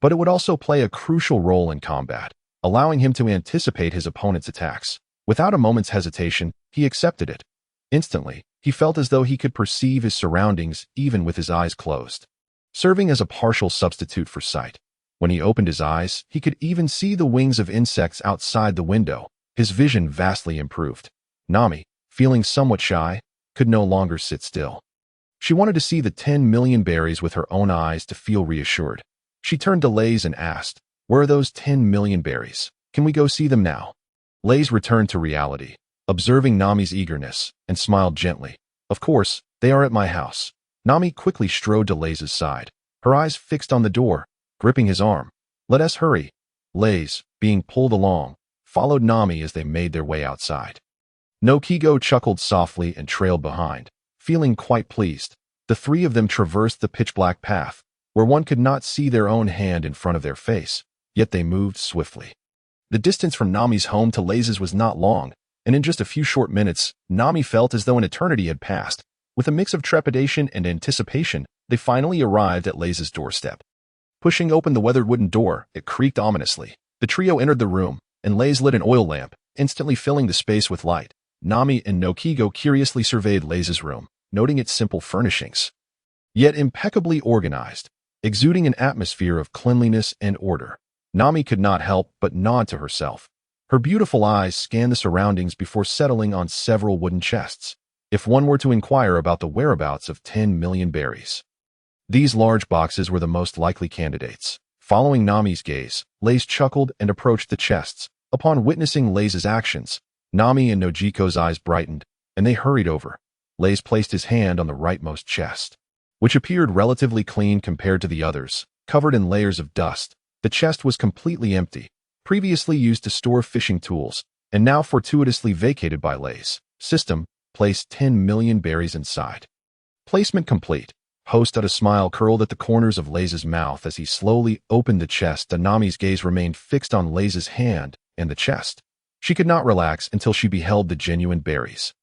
but it would also play a crucial role in combat, allowing him to anticipate his opponent's attacks. Without a moment's hesitation, he accepted it. Instantly, he felt as though he could perceive his surroundings even with his eyes closed, serving as a partial substitute for sight. When he opened his eyes, he could even see the wings of insects outside the window. His vision vastly improved. Nami, feeling somewhat shy, could no longer sit still. She wanted to see the 10 million berries with her own eyes to feel reassured. She turned to Reis and asked, "Where are those 10 million berries? Can we go see them now?" Reis returned to reality, observing Nami's eagerness, and smiled gently. "Of course, they are at my house." Nami quickly strode to Reis's side, her eyes fixed on the door, gripping his arm. "Let us hurry." Reis, being pulled along, followed Nami as they made their way outside. Noki Gao chuckled softly and trailed behind, feeling quite pleased. The three of them traversed the pitch-black path, where one could not see their own hand in front of their face, yet they moved swiftly. The distance from Nami's home to Reis's was not long, and in just a few short minutes, Nami felt as though an eternity had passed. With a mix of trepidation and anticipation, they finally arrived at Reis's doorstep. Pushing open the weathered wooden door, it creaked ominously. The trio entered the room, and Reis lit an oil lamp, instantly filling the space with light. Nami and Noki Gao curiously surveyed Reis's room, noting its simple furnishings, yet impeccably organized, exuding an atmosphere of cleanliness and order. Nami could not help but nod to herself. Her beautiful eyes scanned the surroundings before settling on several wooden chests. If one were to inquire about the whereabouts of 10 million berries, these large boxes were the most likely candidates. Following Nami's gaze, Reis chuckled and approached the chests. Upon witnessing Reis's actions, Nami and Nojiko's eyes brightened, and they hurried over. Reis placed his hand on the rightmost chest, which appeared relatively clean compared to the others, covered in layers of dust. The chest was completely empty, previously used to store fishing tools, and now fortuitously vacated by Reis. System, place 10 million berries inside. Placement complete. Host had a smile curled at the corners of Reis's mouth as he slowly opened the chest, and Nami's gaze remained fixed on Reis's hand and the chest. She could not relax until she beheld the genuine berries.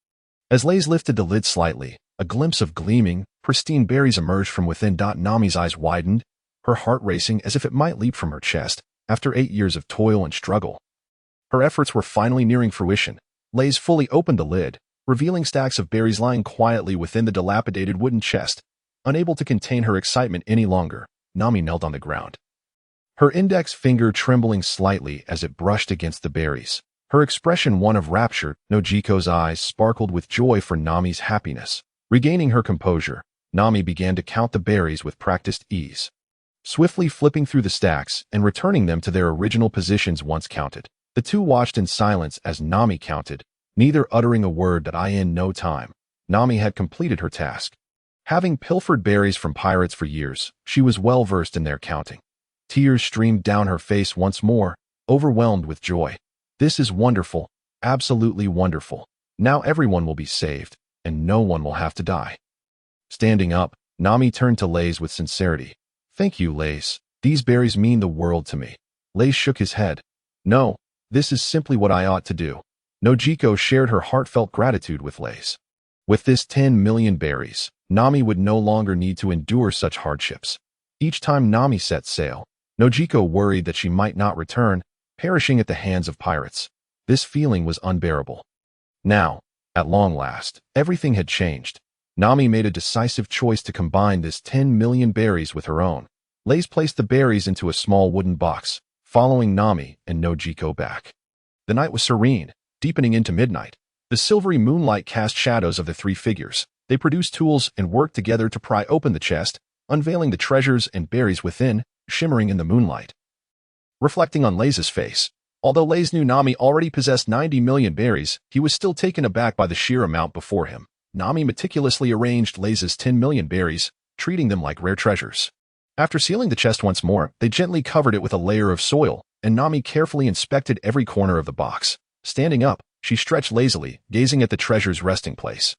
As Reis lifted the lid slightly, a glimpse of gleaming, pristine berries emerged from within. Nami's eyes widened, her heart racing as if it might leap from her chest. After 8 years of toil and struggle, her efforts were finally nearing fruition. Reis fully opened the lid, revealing stacks of berries lying quietly within the dilapidated wooden chest. Unable to contain her excitement any longer, Nami knelt on the ground, her index finger trembling slightly as it brushed against the berries. Her expression one of rapture. Nojiko's eyes sparkled with joy for Nami's happiness. Regaining her composure, Nami began to count the berries with practiced ease, swiftly flipping through the stacks and returning them to their original positions once counted. The two watched in silence as Nami counted, neither uttering a word that in no time. Nami had completed her task. Having pilfered berries from pirates for years, she was well versed in their counting. Tears streamed down her face once more, overwhelmed with joy. This is wonderful, absolutely wonderful. Now everyone will be saved, and no one will have to die. Standing up, Nami turned to Reis with sincerity. Thank you, Reis. These berries mean the world to me. Reis shook his head. No, this is simply what I ought to do. Nojiko shared her heartfelt gratitude with Reis. With this 10 million berries, Nami would no longer need to endure such hardships. Each time Nami set sail, Nojiko worried that she might not return, perishing at the hands of pirates. This feeling was unbearable. Now, at long last, everything had changed. Nami made a decisive choice to combine this 10 million berries with her own. Reis placed the berries into a small wooden box, following Nami and Nojiko back. The night was serene, deepening into midnight. The silvery moonlight cast shadows of the three figures. They produced tools and worked together to pry open the chest, unveiling the treasures and berries within, shimmering in the moonlight. Reflecting on Reis's face, although Reis knew Nami already possessed 90 million berries, he was still taken aback by the sheer amount before him. Nami meticulously arranged Reis's 10 million berries, treating them like rare treasures. After sealing the chest once more, they gently covered it with a layer of soil, and Nami carefully inspected every corner of the box. Standing up, she stretched lazily, gazing at the treasure's resting place.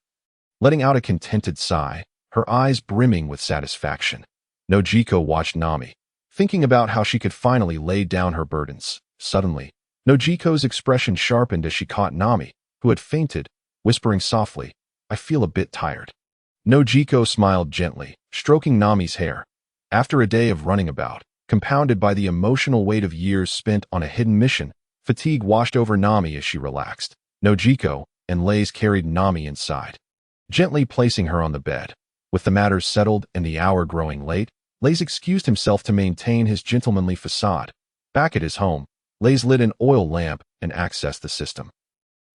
Letting out a contented sigh, her eyes brimming with satisfaction, Nojiko watched Nami, thinking about how she could finally lay down her burdens. Suddenly, Nojiko's expression sharpened as she caught Nami, who had fainted, whispering softly, I feel a bit tired. Nojiko smiled gently, stroking Nami's hair. After a day of running about, compounded by the emotional weight of years spent on a hidden mission, fatigue washed over Nami as she relaxed. Nojiko and Reis carried Nami inside, gently placing her on the bed. With the matters settled and the hour growing late, Reis excused himself to maintain his gentlemanly facade. Back at his home, Reis lit an oil lamp and accessed the system.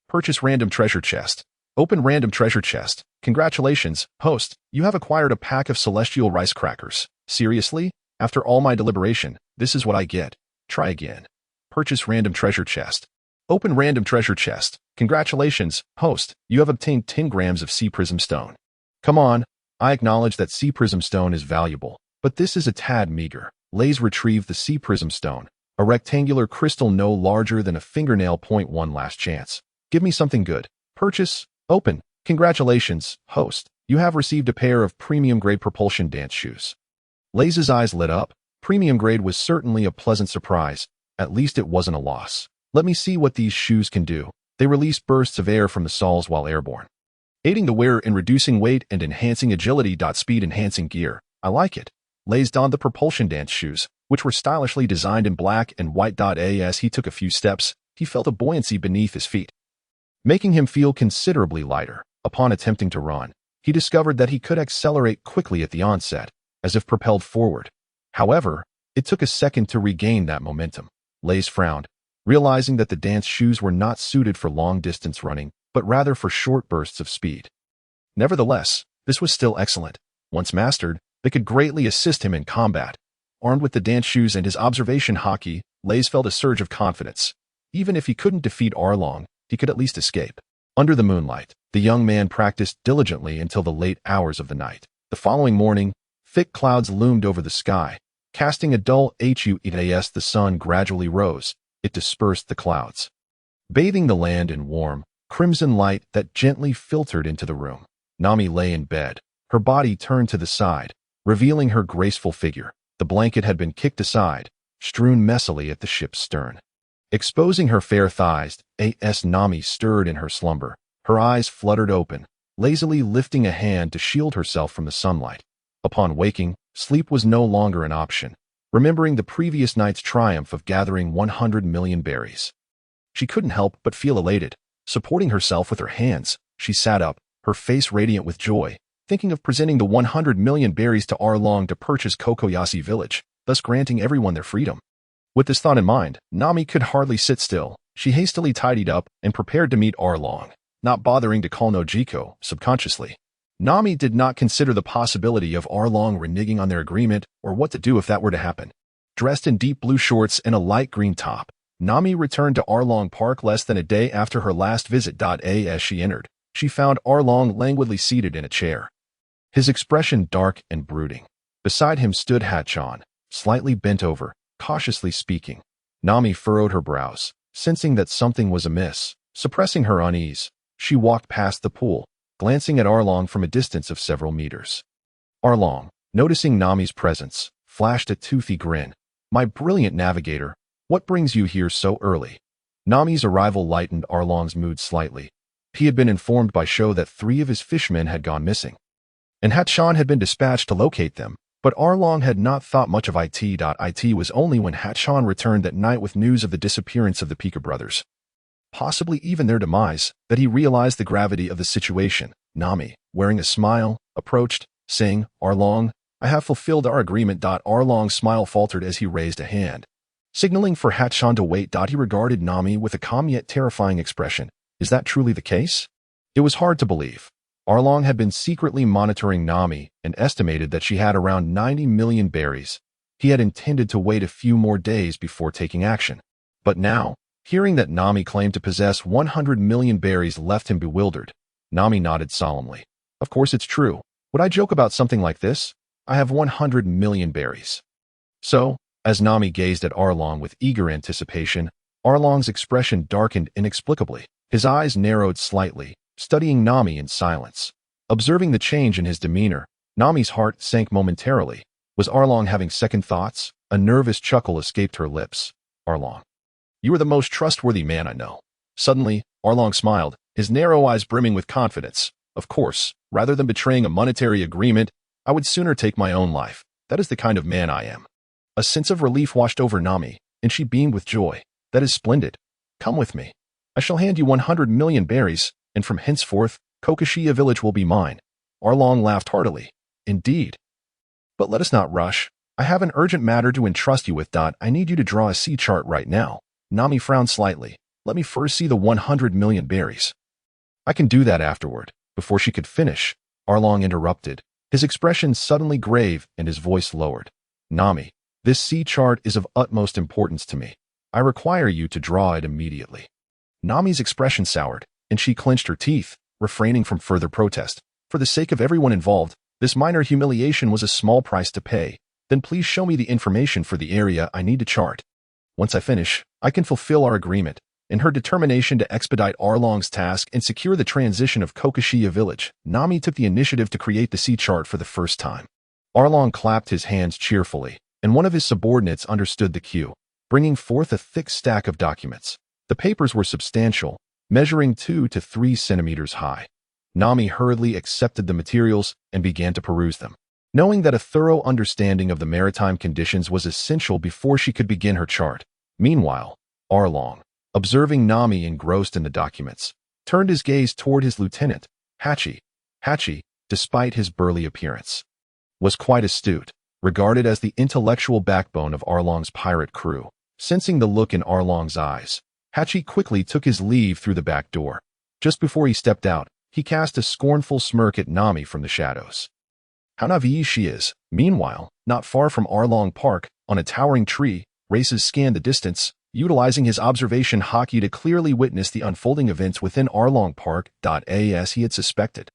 Purchase random treasure chest. Open random treasure chest. Congratulations, host, you have acquired a pack of celestial rice crackers. Seriously? After all my deliberation, this is what I get. Try again. Purchase random treasure chest. Open random treasure chest. Congratulations, host, you have obtained 10 grams of sea prism stone. Come on, I acknowledge that sea prism stone is valuable, but this is a tad meager. Reis retrieved the sea prism stone, a rectangular crystal no larger than a fingernail. One last chance. Give me something good. Purchase. Open. Congratulations, host, you have received a pair of premium grade propulsion dance shoes. Reis's eyes lit up. Premium grade was certainly a pleasant surprise. At least it wasn't a loss. Let me see what these shoes can do. They release bursts of air from the soles while airborne, aiding the wearer in reducing weight and enhancing agility. Speed enhancing gear. I like it. Reis donned the propulsion dance shoes, which were stylishly designed in black and white. As he took a few steps, he felt a buoyancy beneath his feet, making him feel considerably lighter. Upon attempting to run, he discovered that he could accelerate quickly at the onset, as if propelled forward. However, it took a second to regain that momentum. Reis frowned, realizing that the dance shoes were not suited for long-distance running, but rather for short bursts of speed. Nevertheless, this was still excellent. Once mastered, they could greatly assist him in combat. Armed with the dance shoes and his observation haki, Reis felt a surge of confidence. Even if he couldn't defeat Arlong, he could at least escape. Under the moonlight, the young man practiced diligently until the late hours of the night. The following morning, thick clouds loomed over the sky, casting a dull hues. The sun gradually rose. It dispersed the clouds, bathing the land in warm, crimson light that gently filtered into the room. Nami lay in bed, her body turned to the side, revealing her graceful figure. The blanket had been kicked aside, strewn messily at the ship's stern, exposing her fair thighs. Nami stirred in her slumber, her eyes fluttered open, lazily lifting a hand to shield herself from the sunlight. Upon waking, sleep was no longer an option. Remembering the previous night's triumph of gathering 100 million berries, she couldn't help but feel elated. Supporting herself with her hands, she sat up, her face radiant with joy, thinking of presenting the 100 million berries to Arlong to purchase Kokoyashi village, thus granting everyone their freedom. With this thought in mind, Nami could hardly sit still. She hastily tidied up and prepared to meet Arlong, not bothering to call Nojiko. Subconsciously, Nami did not consider the possibility of Arlong reneging on their agreement or what to do if that were to happen. Dressed in deep blue shorts and a light green top, Nami returned to Arlong Park less than a day after her last visit. As she entered, she found Arlong languidly seated in a chair, his expression dark and brooding. Beside him stood Hatchan, slightly bent over, cautiously speaking. Nami furrowed her brows, sensing that something was amiss. Suppressing her unease, she walked past the pool, glancing at Arlong from a distance of several meters. Arlong, noticing Nami's presence, flashed a toothy grin. "My brilliant navigator, what brings you here so early?" Nami's arrival lightened Arlong's mood slightly. He had been informed by Sho that 3 of his fishmen had gone missing, and Hatchan had been dispatched to locate them, but Arlong had not thought much of it. It was only when Hatchan returned that night with news of the disappearance of the Pika brothers, possibly even their demise, that he realized the gravity of the situation. Nami, wearing a smile, approached, saying, "Arlong, I have fulfilled our agreement." Arlong's smile faltered as he raised a hand, signaling for Hatchan to wait. He regarded Nami with a calm yet terrifying expression. Is that truly the case? It was hard to believe. Arlong had been secretly monitoring Nami and estimated that she had around 90 million berries. He had intended to wait a few more days before taking action. But now, hearing that Nami claimed to possess 100 million berries left him bewildered. Nami nodded solemnly. "Of course it's true. Would I joke about something like this? I have 100 million berries." So, as Nami gazed at Arlong with eager anticipation, Arlong's expression darkened inexplicably. His eyes narrowed slightly, studying Nami in silence. Observing the change in his demeanor, Nami's heart sank momentarily. Was Arlong having second thoughts? A nervous chuckle escaped her lips. "Arlong, you are the most trustworthy man I know." Suddenly, Arlong smiled, his narrow eyes brimming with confidence. "Of course, rather than betraying a monetary agreement, I would sooner take my own life. That is the kind of man I am." A sense of relief washed over Nami, and she beamed with joy. "That is splendid. Come with me. I shall hand you 100 million berries, and from henceforth, Kokushia village will be mine." Arlong laughed heartily. "Indeed. But let us not rush. I have an urgent matter to entrust you with. I need you to draw a sea chart right now." Nami frowned slightly. "Let me first see the 100 million berries." "I can do that afterward." Before she could finish, Arlong interrupted, his expression suddenly grave and his voice lowered. "Nami, this sea chart is of utmost importance to me. I require you to draw it immediately." Nami's expression soured, and she clenched her teeth, refraining from further protest. "For the sake of everyone involved, this minor humiliation was a small price to pay. Then please show me the information for the area I need to chart. Once I finish, I can fulfill our agreement." In her determination to expedite Arlong's task and secure the transition of Kokushia village, Nami took the initiative to create the sea chart for the first time. Arlong clapped his hands cheerfully, and one of his subordinates understood the cue, bringing forth a thick stack of documents. The papers were substantial, measuring 2 to 3 centimeters high. Nami hurriedly accepted the materials and began to peruse them, knowing that a thorough understanding of the maritime conditions was essential before she could begin her chart. Meanwhile, Arlong, observing Nami engrossed in the documents, turned his gaze toward his lieutenant, Hachi. Hachi, despite his burly appearance, was quite astute, regarded as the intellectual backbone of Arlong's pirate crew. Sensing the look in Arlong's eyes, Hachi quickly took his leave through the back door. Just before he stepped out, he cast a scornful smirk at Nami from the shadows. How naive she is. Meanwhile, not far from Arlong Park, on a towering tree, Reis scanned the distance, utilizing his observation haki to clearly witness the unfolding events within Arlong Park. As he had suspected,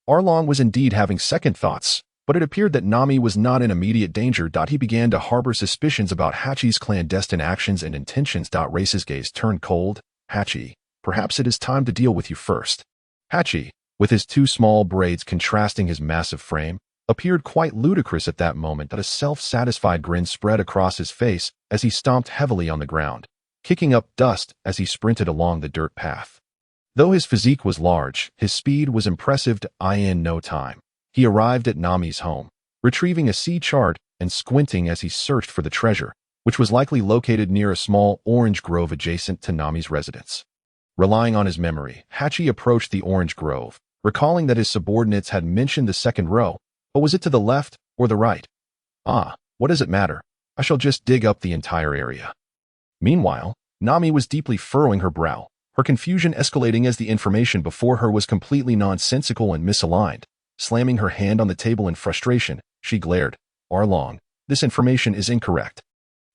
Arlong was indeed having second thoughts, but it appeared that Nami was not in immediate danger. He began to harbor suspicions about Hachi's clandestine actions and intentions. Reis's gaze turned cold. "Hachi, perhaps it is time to deal with you first." Hachi, with his 2 small braids contrasting his massive frame, appeared quite ludicrous at that moment. A self-satisfied grin spread across his face as he stomped heavily on the ground, kicking up dust as he sprinted along the dirt path. Though his physique was large, his speed was impressive. In no time, he arrived at Nami's home, retrieving a sea chart and squinting as he searched for the treasure, which was likely located near a small orange grove adjacent to Nami's residence. Relying on his memory, Hachi approached the orange grove, recalling that his subordinates had mentioned the second row, but was it to the left or the right? What does it matter? I shall just dig up the entire area. Meanwhile, Nami was deeply furrowing her brow, her confusion escalating as the information before her was completely nonsensical and misaligned. Slamming her hand on the table in frustration, she glared. "Arlong, this information is incorrect."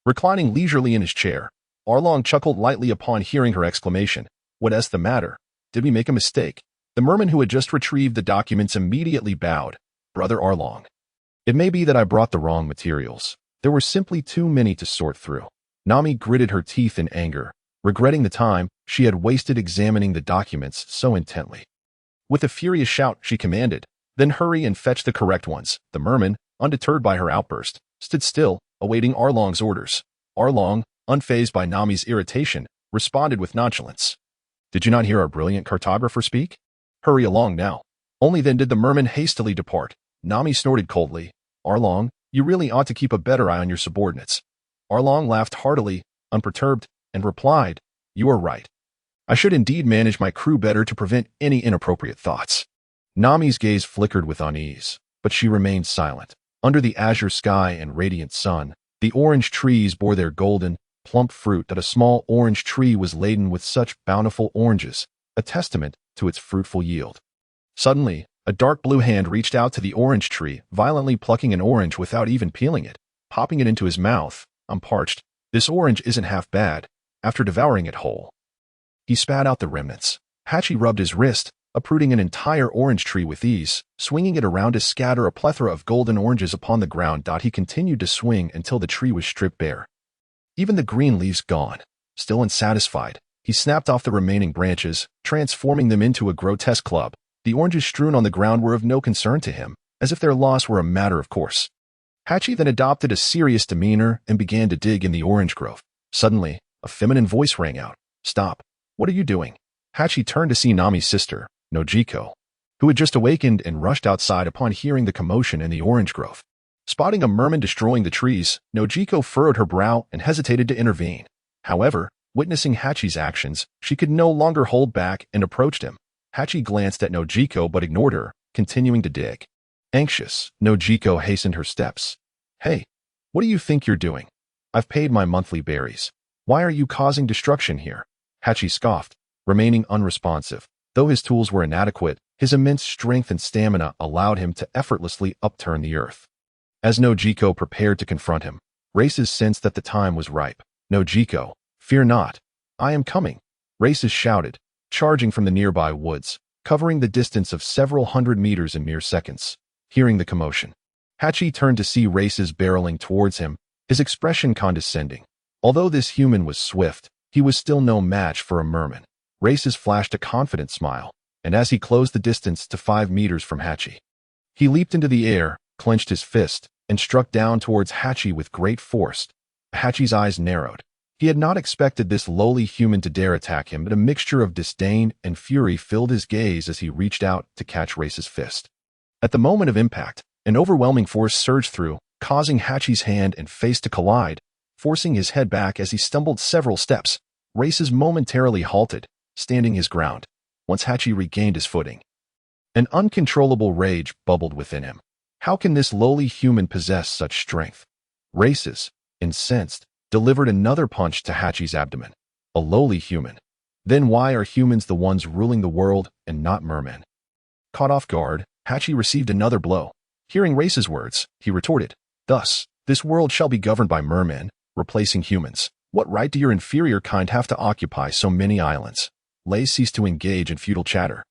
Reclining leisurely in his chair, Arlong chuckled lightly upon hearing her exclamation. What's the matter? Did we make a mistake? The merman who had just retrieved the documents immediately bowed. Brother Arlong. It may be that I brought the wrong materials. There were simply too many to sort through. Nami gritted her teeth in anger, regretting the time she had wasted examining the documents so intently. With a furious shout, she commanded, "Then hurry and fetch the correct ones." The merman, undeterred by her outburst, stood still, awaiting Arlong's orders. Arlong, unfazed by Nami's irritation, responded with nonchalance. "Did you not hear our brilliant cartographer speak? Hurry along now." Only then did the merman hastily depart. Nami snorted coldly. "Arlong, you really ought to keep a better eye on your subordinates." Arlong laughed heartily, unperturbed, and replied, "You are right. I should indeed manage my crew better to prevent any inappropriate thoughts." Nami's gaze flickered with unease, but she remained silent. Under the azure sky and radiant sun, the orange trees bore their golden, plump fruit. That a small orange tree was laden with such bountiful oranges, a testament to its fruitful yield. Suddenly, a dark blue hand reached out to the orange tree, violently plucking an orange without even peeling it, popping it into his mouth. "I'm parched. This orange isn't half bad." After devouring it whole, he spat out the remnants. Hachi rubbed his wrist, uprooting an entire orange tree with ease, swinging it around to scatter a plethora of golden oranges upon the ground. He continued to swing until the tree was stripped bare. Even the green leaves gone. Still unsatisfied, he snapped off the remaining branches, transforming them into a grotesque club. The oranges strewn on the ground were of no concern to him, as if their loss were a matter of course. Hachi then adopted a serious demeanor and began to dig in the orange grove. Suddenly, a feminine voice rang out. "Stop. What are you doing?" Hachi turned to see Nami's sister, Nojiko, who had just awakened and rushed outside upon hearing the commotion in the orange grove. Spotting a merman destroying the trees, Nojiko furrowed her brow and hesitated to intervene. However, witnessing Hachi's actions, she could no longer hold back and approached him. Hachi glanced at Nojiko but ignored her, continuing to dig. Anxious, Nojiko hastened her steps. "Hey, what do you think you're doing? I've paid my monthly berries. Why are you causing destruction here?" Hachi scoffed, remaining unresponsive. Though his tools were inadequate, his immense strength and stamina allowed him to effortlessly upturn the earth. As Nojiko prepared to confront him, Reis sensed that the time was ripe. "Nojiko, fear not. I am coming," Reis shouted, charging from the nearby woods, covering the distance of several hundred meters in mere seconds. Hearing the commotion, Hachi turned to see Reis barreling towards him, his expression condescending. Although this human was swift, he was still no match for a merman. Reis flashed a confident smile, and as he closed the distance to 5 meters from Hachi, he leaped into the air, clenched his fist, and struck down towards Hachi with great force. Hachi's eyes narrowed. He had not expected this lowly human to dare attack him, but a mixture of disdain and fury filled his gaze as he reached out to catch Reis's fist. At the moment of impact, an overwhelming force surged through, causing Hachi's hand and face to collide, forcing his head back as he stumbled several steps. Reis momentarily halted, standing his ground, once Hachi regained his footing. An uncontrollable rage bubbled within him. How can this lowly human possess such strength? Reis, incensed, delivered another punch to Hachi's abdomen. A lowly human. Then why are humans the ones ruling the world and not mermen? Caught off guard, Hachi received another blow. Hearing Reis's words, he retorted, "Thus, this world shall be governed by mermen, replacing humans. What right do your inferior kind have to occupy so many islands?" Lei ceased to engage in futile chatter.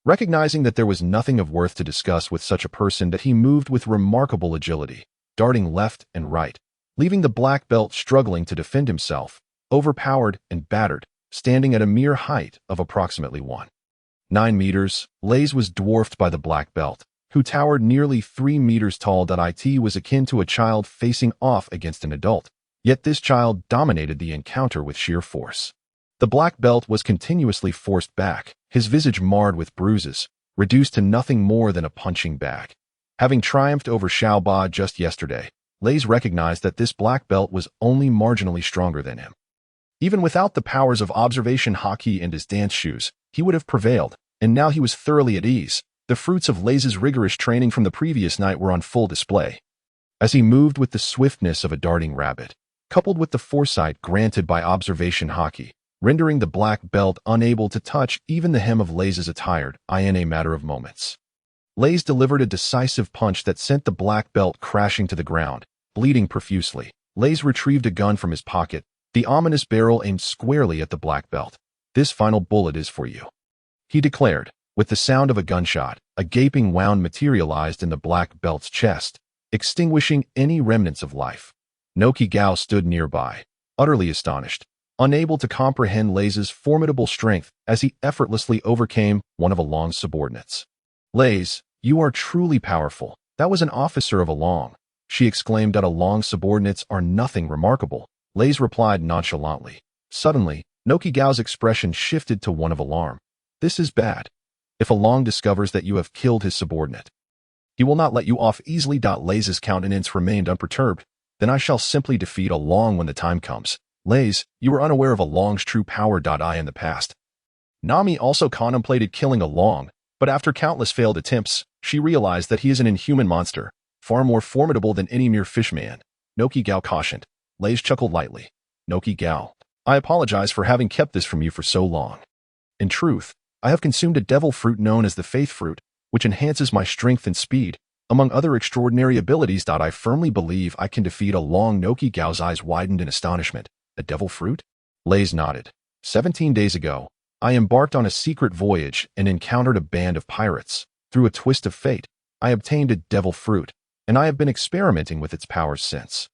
Recognizing that there was nothing of worth to discuss with such a person, that he moved with remarkable agility, darting left and right, leaving the black belt struggling to defend himself, overpowered and battered, standing at a mere height of approximately 1.9 meters. Lei was dwarfed by the black belt, who towered nearly 3 meters tall. It was akin to a child facing off against an adult, yet this child dominated the encounter with sheer force. The black belt was continuously forced back, his visage marred with bruises, reduced to nothing more than a punching bag. Having triumphed over Xiaoba just yesterday, Lei recognized that this black belt was only marginally stronger than him. Even without the powers of observation haki and his dance shoes, he would have prevailed, and now he was thoroughly at ease. The fruits of Lei's rigorous training from the previous night were on full display. As he moved with the swiftness of a darting rabbit, coupled with the foresight granted by observation haki, rendering the black belt unable to touch even the hem of Lei's attire in a matter of moments. Lei delivered a decisive punch that sent the black belt crashing to the ground, bleeding profusely. Lei retrieved a gun from his pocket, the ominous barrel aimed squarely at the black belt. "This final bullet is for you," he declared. With the sound of a gunshot, a gaping wound materialized in the black belt's chest, extinguishing any remnants of life. Noki Gao stood nearby, utterly astonished, unable to comprehend Reis's formidable strength as he effortlessly overcame one of Along's subordinates. "Reis, you are truly powerful. That was an officer of Along," she exclaimed. "Along's subordinates are nothing remarkable," Reis replied nonchalantly. Suddenly, Noki Gao's expression shifted to one of alarm. "This is bad. If Along discovers that you have killed his subordinate, he will not let you off easily." Reis's countenance remained unperturbed. "Then I shall simply defeat Along when the time comes." "Reis, you were unaware of Along's true power. In the past, Nami also contemplated killing Along, but after countless failed attempts, she realized that he is an inhuman monster, far more formidable than any mere fishman," Noki Gao cautioned. Reis chuckled lightly. "Noki Gao, I apologize for having kept this from you for so long. In truth, I have consumed a devil fruit known as the Faith Fruit, which enhances my strength and speed, among other extraordinary abilities. I firmly believe I can defeat Along." Noki Gao's eyes widened in astonishment. "A devil fruit?" Reis nodded. 17 days ago, I embarked on a secret voyage and encountered a band of pirates. Through a twist of fate, I obtained a devil fruit, and I have been experimenting with its powers since."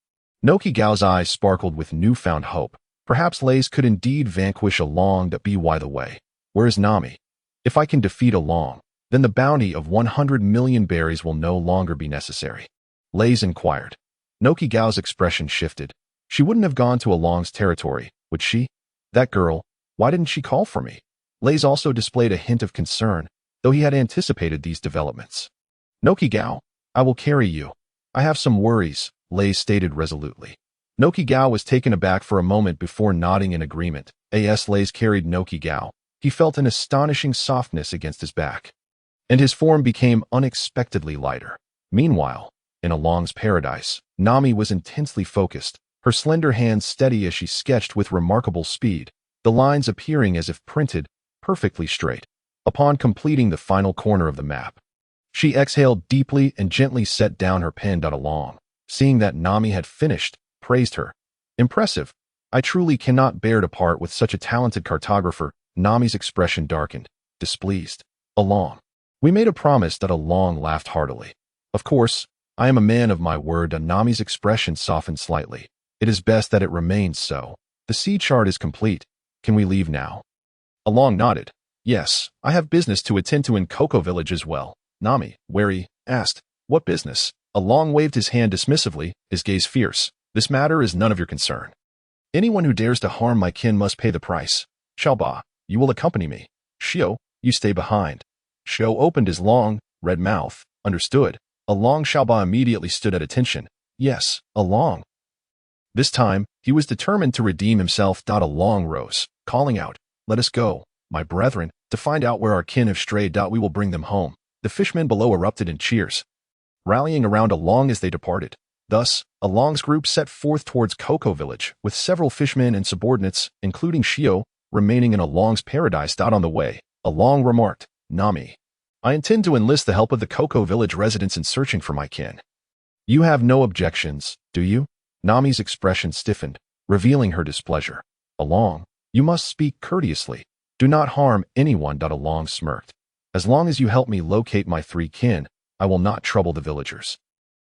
Noki Gao's eyes sparkled with newfound hope. Perhaps Reis could indeed vanquish Along. By the way, where is Nami? If I can defeat Along, then the bounty of 100 million berries will no longer be necessary, Reis inquired. Noki Gao's expression shifted. She wouldn't have gone to Along's territory, would she? That girl, why didn't she call for me? Reis also displayed a hint of concern, though he had anticipated these developments. "Noki Gao, I will carry you. I have some worries," Reis stated resolutely. Noki Gao was taken aback for a moment before nodding in agreement. As Reis carried Noki Gao, he felt an astonishing softness against his back, and his form became unexpectedly lighter. Meanwhile, in Along's paradise, Nami was intensely focused, her slender hands steady as she sketched with remarkable speed, the lines appearing as if printed, perfectly straight. Upon completing the final corner of the map, she exhaled deeply and gently set down her pen. Along, seeing that Nami had finished, praised her. "Impressive. I truly cannot bear to part with such a talented cartographer." Nami's expression darkened, displeased. "Along, we made a promise." Along laughed heartily. "Of course, I am a man of my word." Nami's expression softened slightly. "It is best that it remains so. The sea chart is complete. Can we leave now?" Along nodded. "Yes, I have business to attend to in Cocoa Village as well." Nami, wary, asked, "What business?" Along waved his hand dismissively, his gaze fierce. "This matter is none of your concern. Anyone who dares to harm my kin must pay the price. Xiaoba, you will accompany me. Shio, you stay behind." Shio opened his long, red mouth. "Understood." Along. Xiaoba immediately stood at attention. "Yes, Along." This time, he was determined to redeem himself. Along rose, calling out, "Let us go, my brethren, to find out where our kin have strayed. We will bring them home." The fishmen below erupted in cheers, rallying around Along as they departed. Thus, Along's group set forth towards Cocoa Village, with several fishmen and subordinates, including Shio, remaining in Along's paradise. On the way, Along remarked, "Nami, I intend to enlist the help of the Cocoa Village residents in searching for my kin. You have no objections, do you?" Nami's expression stiffened, revealing her displeasure. "Along, you must speak courteously. Do not harm anyone." Along smirked. "As long as you help me locate my 3 kin, I will not trouble the villagers.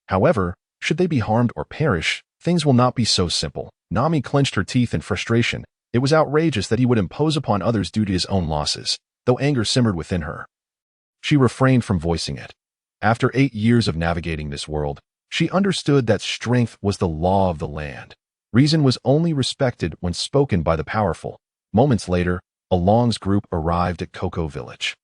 However, should they be harmed or perish, things will not be so simple." Nami clenched her teeth in frustration. It was outrageous that he would impose upon others due to his own losses, though anger simmered within her. She refrained from voicing it. After 8 years of navigating this world, she understood that strength was the law of the land. Reason was only respected when spoken by the powerful. Moments later, Along's group arrived at Cocoa Village.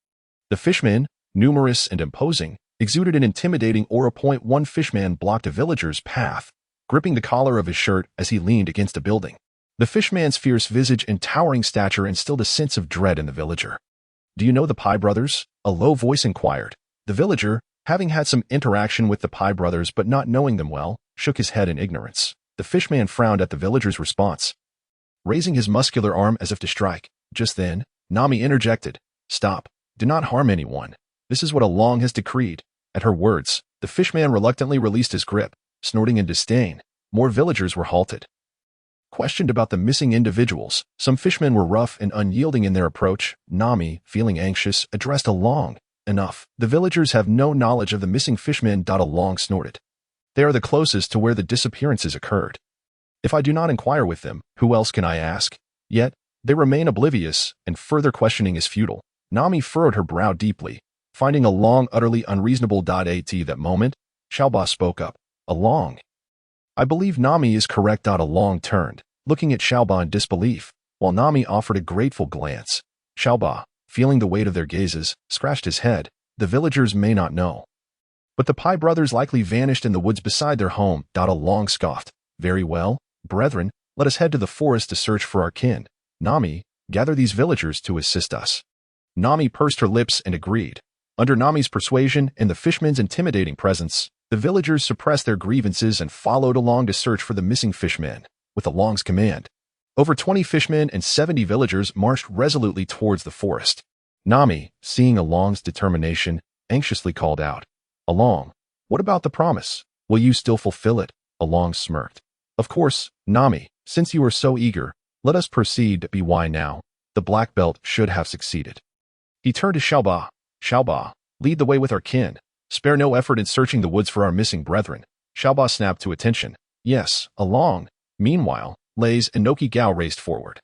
The fishmen, numerous and imposing, exuded an intimidating aura. One fishman blocked a villager's path, gripping the collar of his shirt as he leaned against a building. The fishman's fierce visage and towering stature instilled a sense of dread in the villager. "Do you know the Pai brothers?" a low voice inquired. The villager, having had some interaction with the Pai brothers but not knowing them well, shook his head in ignorance. The fishman frowned at the villager's response, raising his muscular arm as if to strike. Just then, Nami interjected, "Stop. Do not harm anyone. This is what Along has decreed." At her words, the fishman reluctantly released his grip, snorting in disdain. More villagers were halted. questioned about the missing individuals. Some fishmen were rough and unyielding in their approach. Nami, feeling anxious, addressed Along. Enough. The villagers have no knowledge of the missing fishmen. Along snorted. They are the closest to where the disappearances occurred. If I do not inquire with them, who else can I ask? Yet, they remain oblivious, and further questioning is futile. Nami furrowed her brow deeply, finding Along utterly unreasonable. At that moment, Xiaoba spoke up. Along. I believe Nami is correct. Along turned, looking at Xiaoba in disbelief, while Nami offered a grateful glance. Xiaoba, feeling the weight of their gazes, scratched his head. The villagers may not know, but the Pai brothers likely vanished in the woods beside their home. Along scoffed. Very well, brethren, let us head to the forest to search for our kin. Nami, gather these villagers to assist us. Nami pursed her lips and agreed. Under Nami's persuasion and the fishmen's intimidating presence, the villagers suppressed their grievances and followed Along to search for the missing fishmen. With Along's command, over 20 fishmen and 70 villagers marched resolutely towards the forest. Nami, seeing Along's determination, anxiously called out, Along, what about the promise? Will you still fulfill it? Along smirked. Of course, Nami, since you are so eager, let us proceed. Why now? The black belt should have succeeded. He turned to Xiaoba. Xiaoba, lead the way with our kin. Spare no effort in searching the woods for our missing brethren. Xiaoba snapped to attention. Yes, Along. Meanwhile, Reis and Noki Gao raced forward,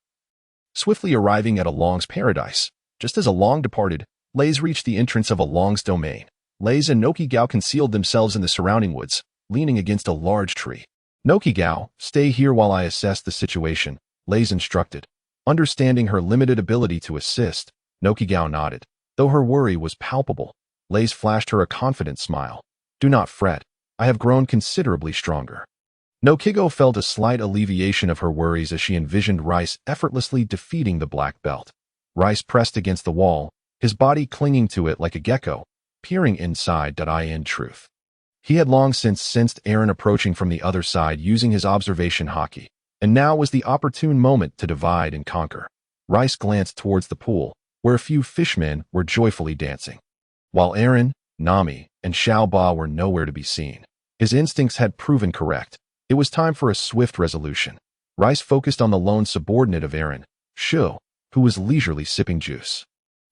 swiftly arriving at Along's paradise. Just as Along departed, Reis reached the entrance of Along's domain. Reis and Noki Gao concealed themselves in the surrounding woods, leaning against a large tree. Noki Gao, stay here while I assess the situation, Reis instructed. Understanding her limited ability to assist, Noki Gao nodded. Though her worry was palpable, Reis flashed her a confident smile. Do not fret, I have grown considerably stronger. Noki Gao felt a slight alleviation of her worries as she envisioned Reis effortlessly defeating the black belt. Reis pressed against the wall, his body clinging to it like a gecko, peering inside. In truth, he had long since sensed Eren approaching from the other side using his observation haki, and now was the opportune moment to divide and conquer. Reis glanced towards the pool, where a few fishmen were joyfully dancing, while Eren, Nami, and Xiaoba were nowhere to be seen. His instincts had proven correct. It was time for a swift resolution. Reis focused on the lone subordinate of Eren, Shu, who was leisurely sipping juice.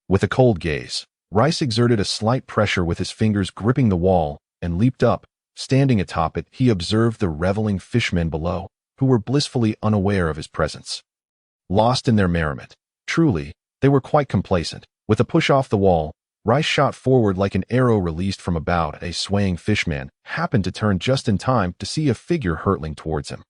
With a cold gaze, Reis exerted a slight pressure with his fingers gripping the wall and leaped up. Standing atop it, he observed the reveling fishmen below, who were blissfully unaware of his presence. Lost in their merriment. Truly, they were quite complacent. With a push off the wall, Reis shot forward like an arrow released from a bow. A swaying fishman happened to turn just in time to see a figure hurtling towards him.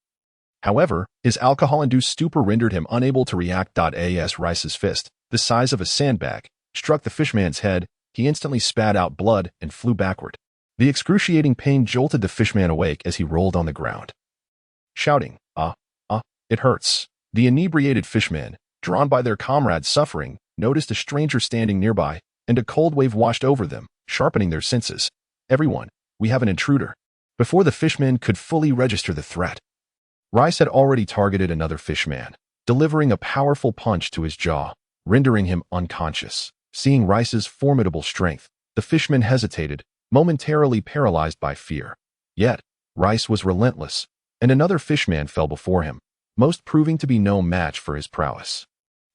However, his alcohol-induced stupor rendered him unable to react. As Reis's fist, the size of a sandbag, struck the fishman's head, he instantly spat out blood and flew backward. The excruciating pain jolted the fishman awake as he rolled on the ground, shouting, it hurts. The inebriated fishmen, drawn by their comrade's suffering, noticed a stranger standing nearby, and a cold wave washed over them, sharpening their senses. Everyone, we have an intruder. Before the fishmen could fully register the threat, Reis had already targeted another fishman, delivering a powerful punch to his jaw, rendering him unconscious. Seeing Reis's formidable strength, the fishman hesitated, momentarily paralyzed by fear. Yet, Reis was relentless, and another fishman fell before him, most proving to be no match for his prowess.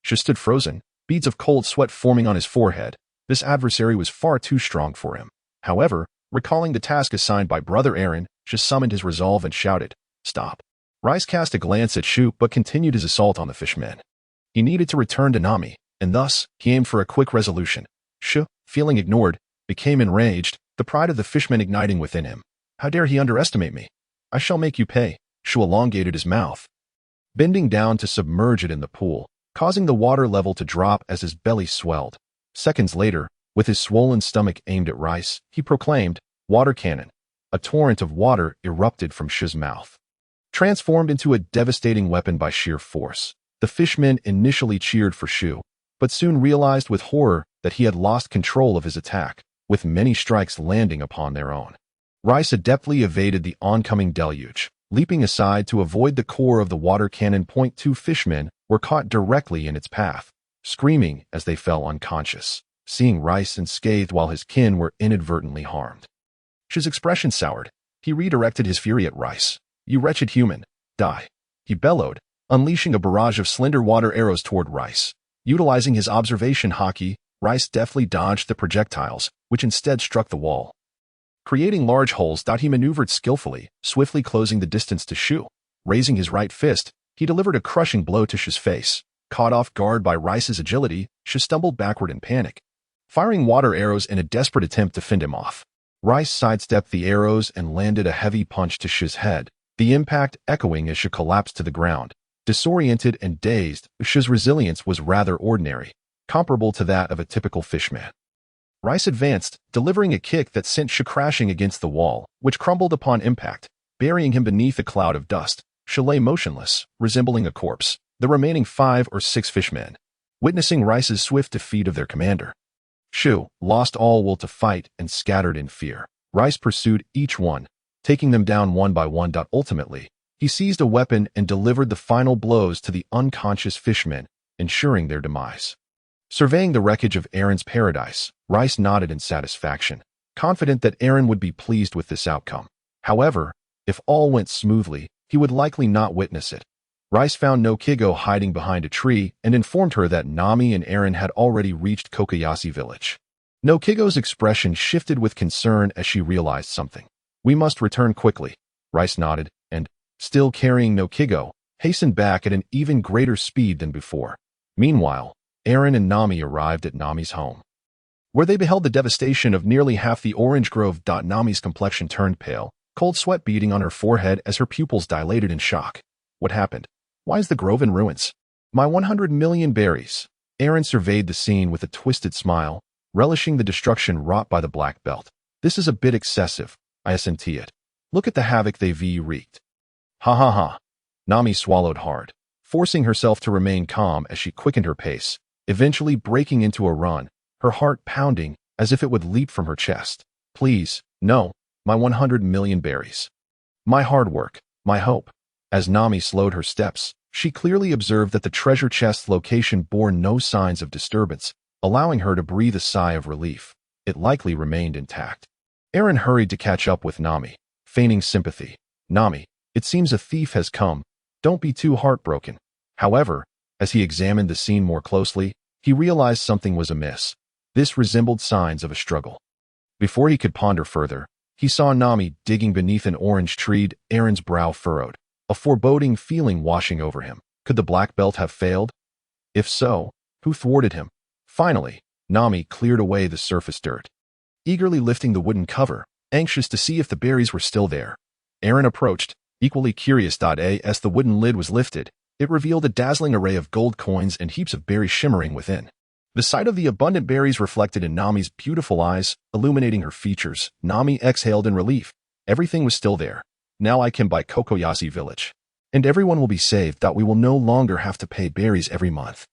She stood frozen, beads of cold sweat forming on his forehead. This adversary was far too strong for him. However, recalling the task assigned by Brother Eren, Shi summoned his resolve and shouted, Stop. Reis cast a glance at Shu but continued his assault on the fishmen. He needed to return to Nami, and thus, he aimed for a quick resolution. Shu, feeling ignored, became enraged, the pride of the fishman igniting within him. How dare he underestimate me? I shall make you pay. Shu elongated his mouth, bending down to submerge it in the pool, causing the water level to drop as his belly swelled. Seconds later, with his swollen stomach aimed at Reis, he proclaimed, Water cannon. A torrent of water erupted from Shu's mouth, transformed into a devastating weapon by sheer force. The fishmen initially cheered for Shu, but soon realized with horror that he had lost control of his attack, with many strikes landing upon their own. Reis adeptly evaded the oncoming deluge, leaping aside to avoid the core of the water cannon. Two fishmen were caught directly in its path, screaming as they fell unconscious, seeing Reis unscathed while his kin were inadvertently harmed. Shu's expression soured. He redirected his fury at Reis. You wretched human, die. He bellowed, unleashing a barrage of slender water arrows toward Reis. Utilizing his observation haki, Reis deftly dodged the projectiles, which instead struck the wall. Creating large holes, he maneuvered skillfully, swiftly closing the distance to Shu. Raising his right fist, he delivered a crushing blow to Shu's face. Caught off guard by Reis's agility, Shu stumbled backward in panic, firing water arrows in a desperate attempt to fend him off. Reis sidestepped the arrows and landed a heavy punch to Shu's head, the impact echoing as Shu collapsed to the ground. Disoriented and dazed, Shu's resilience was rather ordinary, comparable to that of a typical fishman. Reis advanced, delivering a kick that sent Shu crashing against the wall, which crumbled upon impact, burying him beneath a cloud of dust. Shu lay motionless, resembling a corpse, the remaining 5 or 6 fishmen, witnessing Reis's swift defeat of their commander. Shu lost all will to fight and scattered in fear. Reis pursued each one, taking them down one by one. Ultimately, he seized a weapon and delivered the final blows to the unconscious fishmen, ensuring their demise. Surveying the wreckage of Aaron's paradise, Reis nodded in satisfaction, confident that Aaron would be pleased with this outcome. However, if all went smoothly, he would likely not witness it. Reis found Noki Gao hiding behind a tree and informed her that Nami and Aaron had already reached Kokoyashi village. Noki Gao's expression shifted with concern as she realized something. "We must return quickly." Reis nodded, and, still carrying Noki Gao, hastened back at an even greater speed than before. Meanwhile, Aaron and Nami arrived at Nami's home, where they beheld the devastation of nearly half the orange grove. Nami's complexion turned pale, cold sweat beading on her forehead as her pupils dilated in shock. "What happened? Why is the grove in ruins?" "My 100 million berries." Aaron surveyed the scene with a twisted smile, relishing the destruction wrought by the black belt. "This is a bit excessive, I assent it. Look at the havoc they've wreaked." "Ha ha ha." Nami swallowed hard, forcing herself to remain calm as she quickened her pace, eventually breaking into a run, her heart pounding as if it would leap from her chest. "Please, no, my 100 million berries. My hard work, my hope." As Nami slowed her steps, she clearly observed that the treasure chest's location bore no signs of disturbance, allowing her to breathe a sigh of relief. It likely remained intact. Aaron hurried to catch up with Nami, feigning sympathy. "Nami, it seems a thief has come. Don't be too heartbroken." However, as he examined the scene more closely, he realized something was amiss. This resembled signs of a struggle. Before he could ponder further, he saw Nami digging beneath an orange tree. Aaron's brow furrowed, a foreboding feeling washing over him. Could the black belt have failed? If so, who thwarted him? Finally, Nami cleared away the surface dirt, eagerly lifting the wooden cover, anxious to see if the berries were still there. Aaron approached, equally curious. As the wooden lid was lifted, it revealed a dazzling array of gold coins and heaps of berries shimmering within. The sight of the abundant berries reflected in Nami's beautiful eyes, illuminating her features. Nami exhaled in relief. Everything was still there. "Now I can buy Kokoyashi village. And everyone will be saved. We will no longer have to pay berries every month."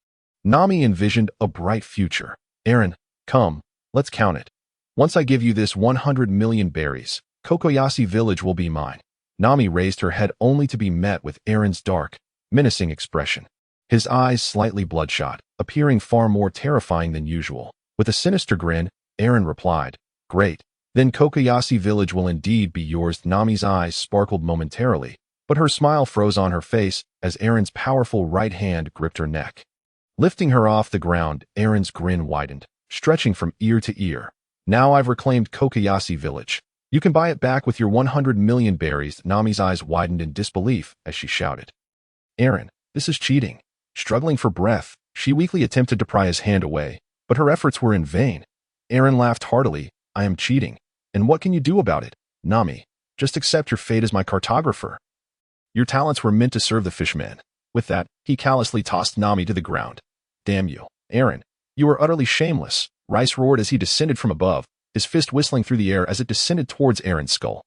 Nami envisioned a bright future. "Aaron, come, let's count it. Once I give you this 100 million berries, Kokoyashi village will be mine." Nami raised her head only to be met with Aaron's dark, menacing expression. His eyes slightly bloodshot, appearing far more terrifying than usual. With a sinister grin, Aaron replied, "Great. Then Kokoyashi village will indeed be yours." Nami's eyes sparkled momentarily, but her smile froze on her face as Aaron's powerful right hand gripped her neck. Lifting her off the ground, Aaron's grin widened, stretching from ear to ear. "Now I've reclaimed Kokoyashi village. You can buy it back with your 100 million berries." Nami's eyes widened in disbelief as she shouted, "Aaron, this is cheating." Struggling for breath, she weakly attempted to pry his hand away, but her efforts were in vain. Aaron laughed heartily. "I am cheating. And what can you do about it? Nami, just accept your fate as my cartographer. Your talents were meant to serve the fishman." With that, he callously tossed Nami to the ground. "Damn you, Aaron. You are utterly shameless." Reis roared as he descended from above, his fist whistling through the air as it descended towards Aaron's skull.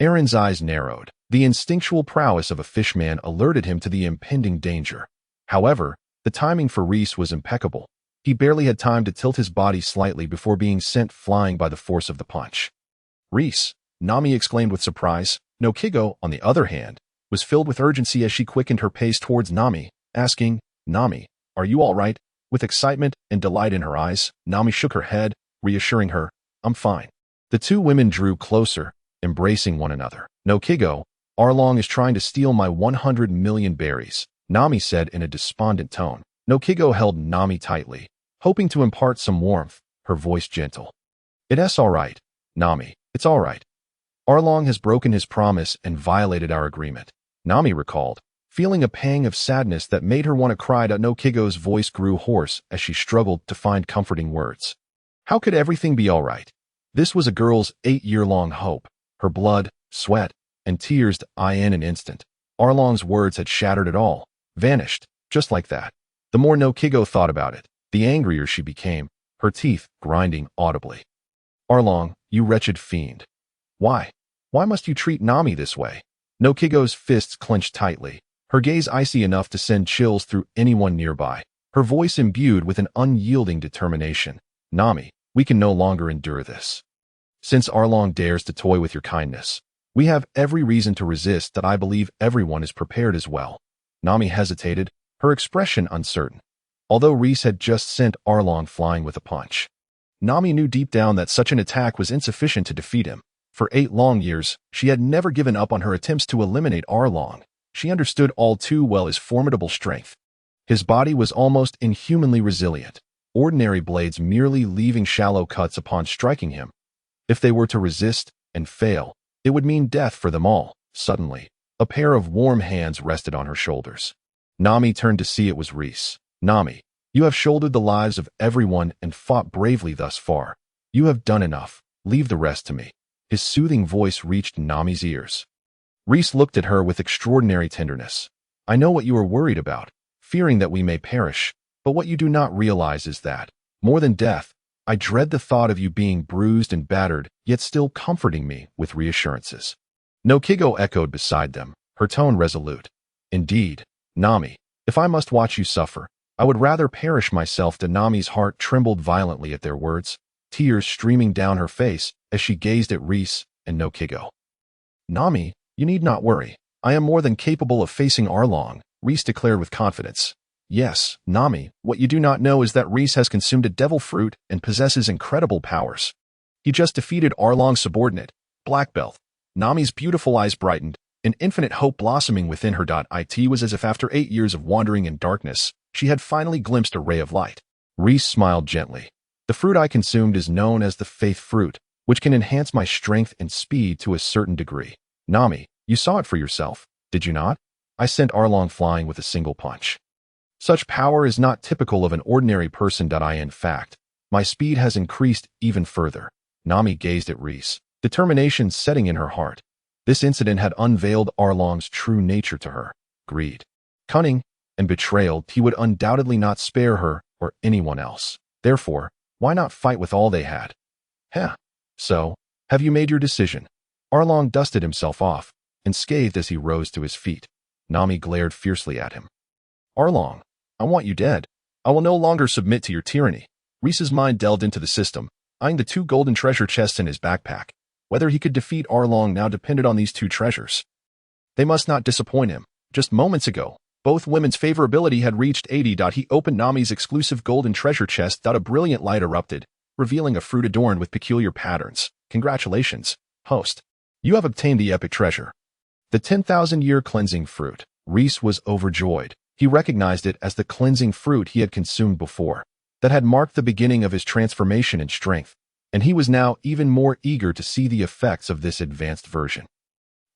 Aaron's eyes narrowed. The instinctual prowess of a fishman alerted him to the impending danger. However, the timing for Reis was impeccable. He barely had time to tilt his body slightly before being sent flying by the force of the punch. "Reis!" Nami exclaimed with surprise. Noki Gao, on the other hand, was filled with urgency as she quickened her pace towards Nami, asking, "Nami, are you all right?" With excitement and delight in her eyes, Nami shook her head, reassuring her, "I'm fine." The two women drew closer, embracing one another. "Noki Gao, Arlong is trying to steal my 100 million berries." Nami said in a despondent tone. Noki Gao held Nami tightly, hoping to impart some warmth, her voice gentle. It's all right, Nami, it's all right. Arlong has broken his promise and violated our agreement, Nami recalled, feeling a pang of sadness that made her want to cry. Noki Gao's voice grew hoarse as she struggled to find comforting words. How could everything be all right? This was a girl's 8-year-long hope, her blood, sweat, and tears in an instant. Arlong's words had shattered it all, vanished, just like that. The more Noki Gao thought about it, the angrier she became, her teeth grinding audibly. Arlong, you wretched fiend. Why? Why must you treat Nami this way? Noki Gao's fists clenched tightly, her gaze icy enough to send chills through anyone nearby, her voice imbued with an unyielding determination. Nami, we can no longer endure this. Since Arlong dares to toy with your kindness, we have every reason to resist. I believe everyone is prepared as well. Nami hesitated, her expression uncertain. Although Reis had just sent Arlong flying with a punch, Nami knew deep down that such an attack was insufficient to defeat him. For 8 long years, she had never given up on her attempts to eliminate Arlong. She understood all too well his formidable strength. His body was almost inhumanly resilient, ordinary blades merely leaving shallow cuts upon striking him. If they were to resist and fail, it would mean death for them all. Suddenly, a pair of warm hands rested on her shoulders. Nami turned to see it was Reis. Nami, you have shouldered the lives of everyone and fought bravely thus far. You have done enough. Leave the rest to me. His soothing voice reached Nami's ears. Reis looked at her with extraordinary tenderness. I know what you are worried about, fearing that we may perish, but what you do not realize is that, more than death, I dread the thought of you being bruised and battered, yet still comforting me with reassurances. Noki Gao echoed beside them, her tone resolute. Indeed, Nami, if I must watch you suffer, I would rather perish myself. Nami's heart trembled violently at their words, tears streaming down her face as she gazed at Reis and Noki Gao. Nami, you need not worry. I am more than capable of facing Arlong, Reis declared with confidence. Yes, Nami, what you do not know is that Reis has consumed a devil fruit and possesses incredible powers. He just defeated Arlong's subordinate, Black Belt. Nami's beautiful eyes brightened, an infinite hope blossoming within her. It was as if after 8 years of wandering in darkness, she had finally glimpsed a ray of light. Reis smiled gently. The fruit I consumed is known as the Faith Fruit, which can enhance my strength and speed to a certain degree. Nami, you saw it for yourself, did you not? I sent Arlong flying with a single punch. Such power is not typical of an ordinary person. In fact, my speed has increased even further. Nami gazed at Reis, determination setting in her heart. This incident had unveiled Arlong's true nature to her. Greed, cunning, and betrayal. He would undoubtedly not spare her or anyone else. Therefore, why not fight with all they had? So, have you made your decision? Arlong dusted himself off, and scathed as he rose to his feet. Nami glared fiercely at him. Arlong, I want you dead. I will no longer submit to your tyranny. Reis's mind delved into the system, eyeing the 2 golden treasure chests in his backpack. Whether he could defeat Arlong now depended on these 2 treasures. They must not disappoint him. Just moments ago, both women's favorability had reached 80. He opened Nami's exclusive golden treasure chest. A brilliant light erupted, revealing a fruit adorned with peculiar patterns. Congratulations, host. You have obtained the epic treasure. The 10,000-year cleansing fruit. Reis was overjoyed. He recognized it as the cleansing fruit he had consumed before, that had marked the beginning of his transformation in strength, and he was now even more eager to see the effects of this advanced version.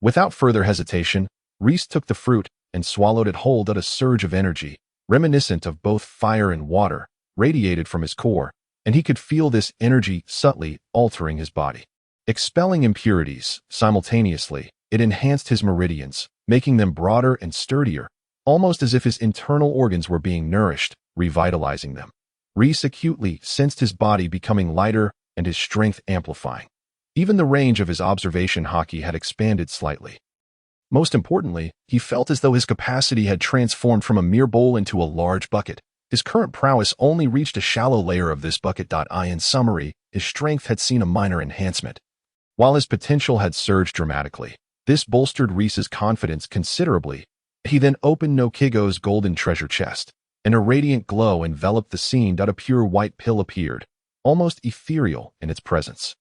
Without further hesitation, Reis took the fruit and swallowed it whole. A surge of energy, reminiscent of both fire and water, radiated from his core, and he could feel this energy subtly altering his body. Expelling impurities, simultaneously, it enhanced his meridians, making them broader and sturdier, almost as if his internal organs were being nourished, revitalizing them. Reis acutely sensed his body becoming lighter and his strength amplifying. Even the range of his observation haki had expanded slightly. Most importantly, he felt as though his capacity had transformed from a mere bowl into a large bucket. His current prowess only reached a shallow layer of this bucket. In summary, his strength had seen a minor enhancement. While his potential had surged dramatically, this bolstered Reis's confidence considerably. He then opened Noki Gao's golden treasure chest, and a radiant glow enveloped the scene. A pure white pill appeared, almost ethereal in its presence.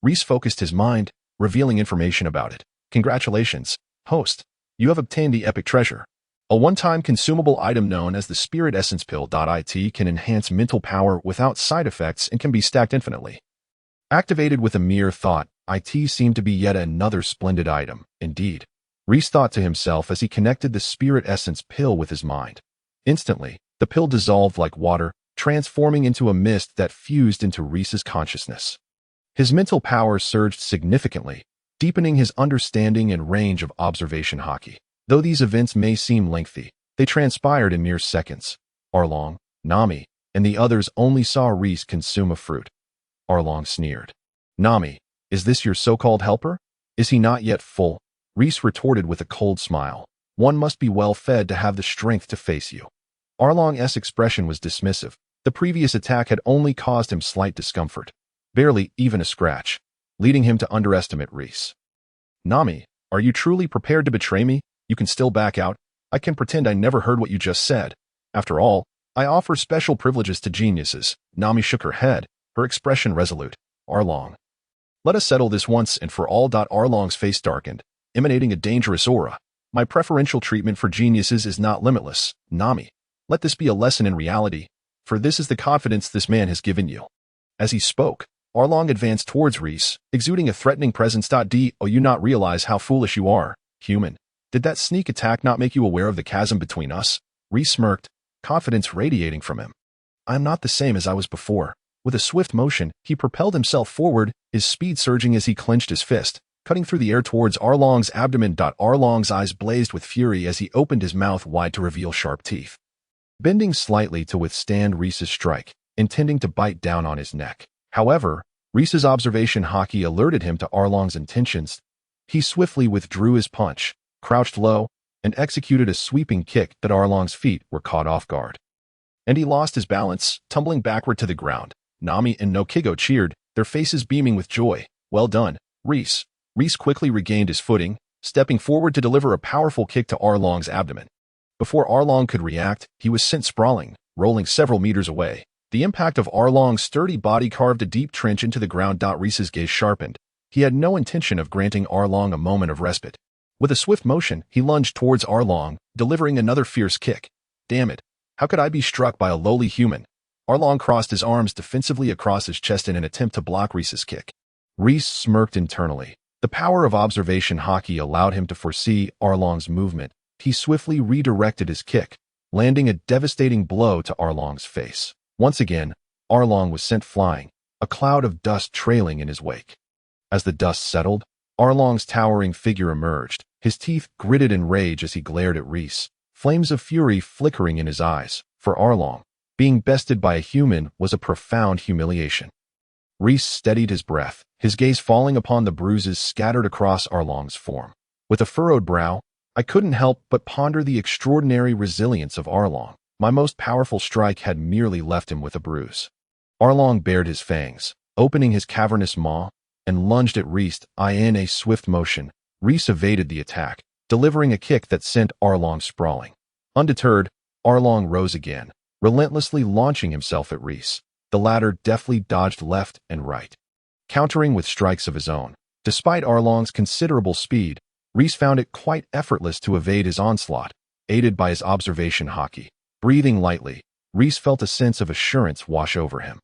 Reis focused his mind, revealing information about it. Congratulations, host. You have obtained the epic treasure. A one-time consumable item known as the Spirit Essence Pill. It can enhance mental power without side effects and can be stacked infinitely. Activated with a mere thought, it seemed to be yet another splendid item, indeed. Reis thought to himself as he connected the Spirit Essence Pill with his mind. Instantly, the pill dissolved like water, transforming into a mist that fused into Reis's consciousness. His mental power surged significantly, deepening his understanding and range of observation haki. Though these events may seem lengthy, they transpired in mere seconds. Arlong, Nami, and the others only saw Reis consume a fruit. Arlong sneered. "Nami, is this your so-called helper? Is he not yet full?" Reis retorted with a cold smile. "One must be well-fed to have the strength to face you." Arlong's expression was dismissive. The previous attack had only caused him slight discomfort, barely even a scratch, leading him to underestimate Reis. "Nami, are you truly prepared to betray me? You can still back out. I can pretend I never heard what you just said. After all, I offer special privileges to geniuses." Nami shook her head, her expression resolute. "Arlong, let us settle this once and for all." Arlong's face darkened, emanating a dangerous aura. "My preferential treatment for geniuses is not limitless. Nami, let this be a lesson in reality, for this is the confidence this man has given you." As he spoke, Arlong advanced towards Reis, exuding a threatening presence. Do you not realize how foolish you are, human? Did that sneak attack not make you aware of the chasm between us? Reis smirked, confidence radiating from him. "I am not the same as I was before." With a swift motion, he propelled himself forward, his speed surging as he clenched his fist, cutting through the air towards Arlong's abdomen. Arlong's eyes blazed with fury as he opened his mouth wide to reveal sharp teeth, bending slightly to withstand Reis's strike, intending to bite down on his neck. However, Reis's observation haki alerted him to Arlong's intentions. He swiftly withdrew his punch, crouched low, and executed a sweeping kick that Arlong's feet were caught off guard. And he lost his balance, tumbling backward to the ground. Nami and Noki Gao cheered, their faces beaming with joy. "Well done, Reis." Reis quickly regained his footing, stepping forward to deliver a powerful kick to Arlong's abdomen. Before Arlong could react, he was sent sprawling, rolling several meters away. The impact of Arlong's sturdy body carved a deep trench into the ground. Reis's gaze sharpened. He had no intention of granting Arlong a moment of respite. With a swift motion, he lunged towards Arlong, delivering another fierce kick. "Damn it, how could I be struck by a lowly human?" Arlong crossed his arms defensively across his chest in an attempt to block Reis's kick. Reis smirked internally. The power of observation haki allowed him to foresee Arlong's movement. He swiftly redirected his kick, landing a devastating blow to Arlong's face. Once again, Arlong was sent flying, a cloud of dust trailing in his wake. As the dust settled, Arlong's towering figure emerged, his teeth gritted in rage as he glared at Reis, flames of fury flickering in his eyes. For Arlong, being bested by a human was a profound humiliation. Reis steadied his breath, his gaze falling upon the bruises scattered across Arlong's form. With a furrowed brow, I couldn't help but ponder the extraordinary resilience of Arlong. My most powerful strike had merely left him with a bruise. Arlong bared his fangs, opening his cavernous maw, and lunged at Reis. In a swift motion, Reis evaded the attack, delivering a kick that sent Arlong sprawling. Undeterred, Arlong rose again, relentlessly launching himself at Reis. The latter deftly dodged left and right, countering with strikes of his own. Despite Arlong's considerable speed, Reis found it quite effortless to evade his onslaught, aided by his observation haki. Breathing lightly, Reis felt a sense of assurance wash over him.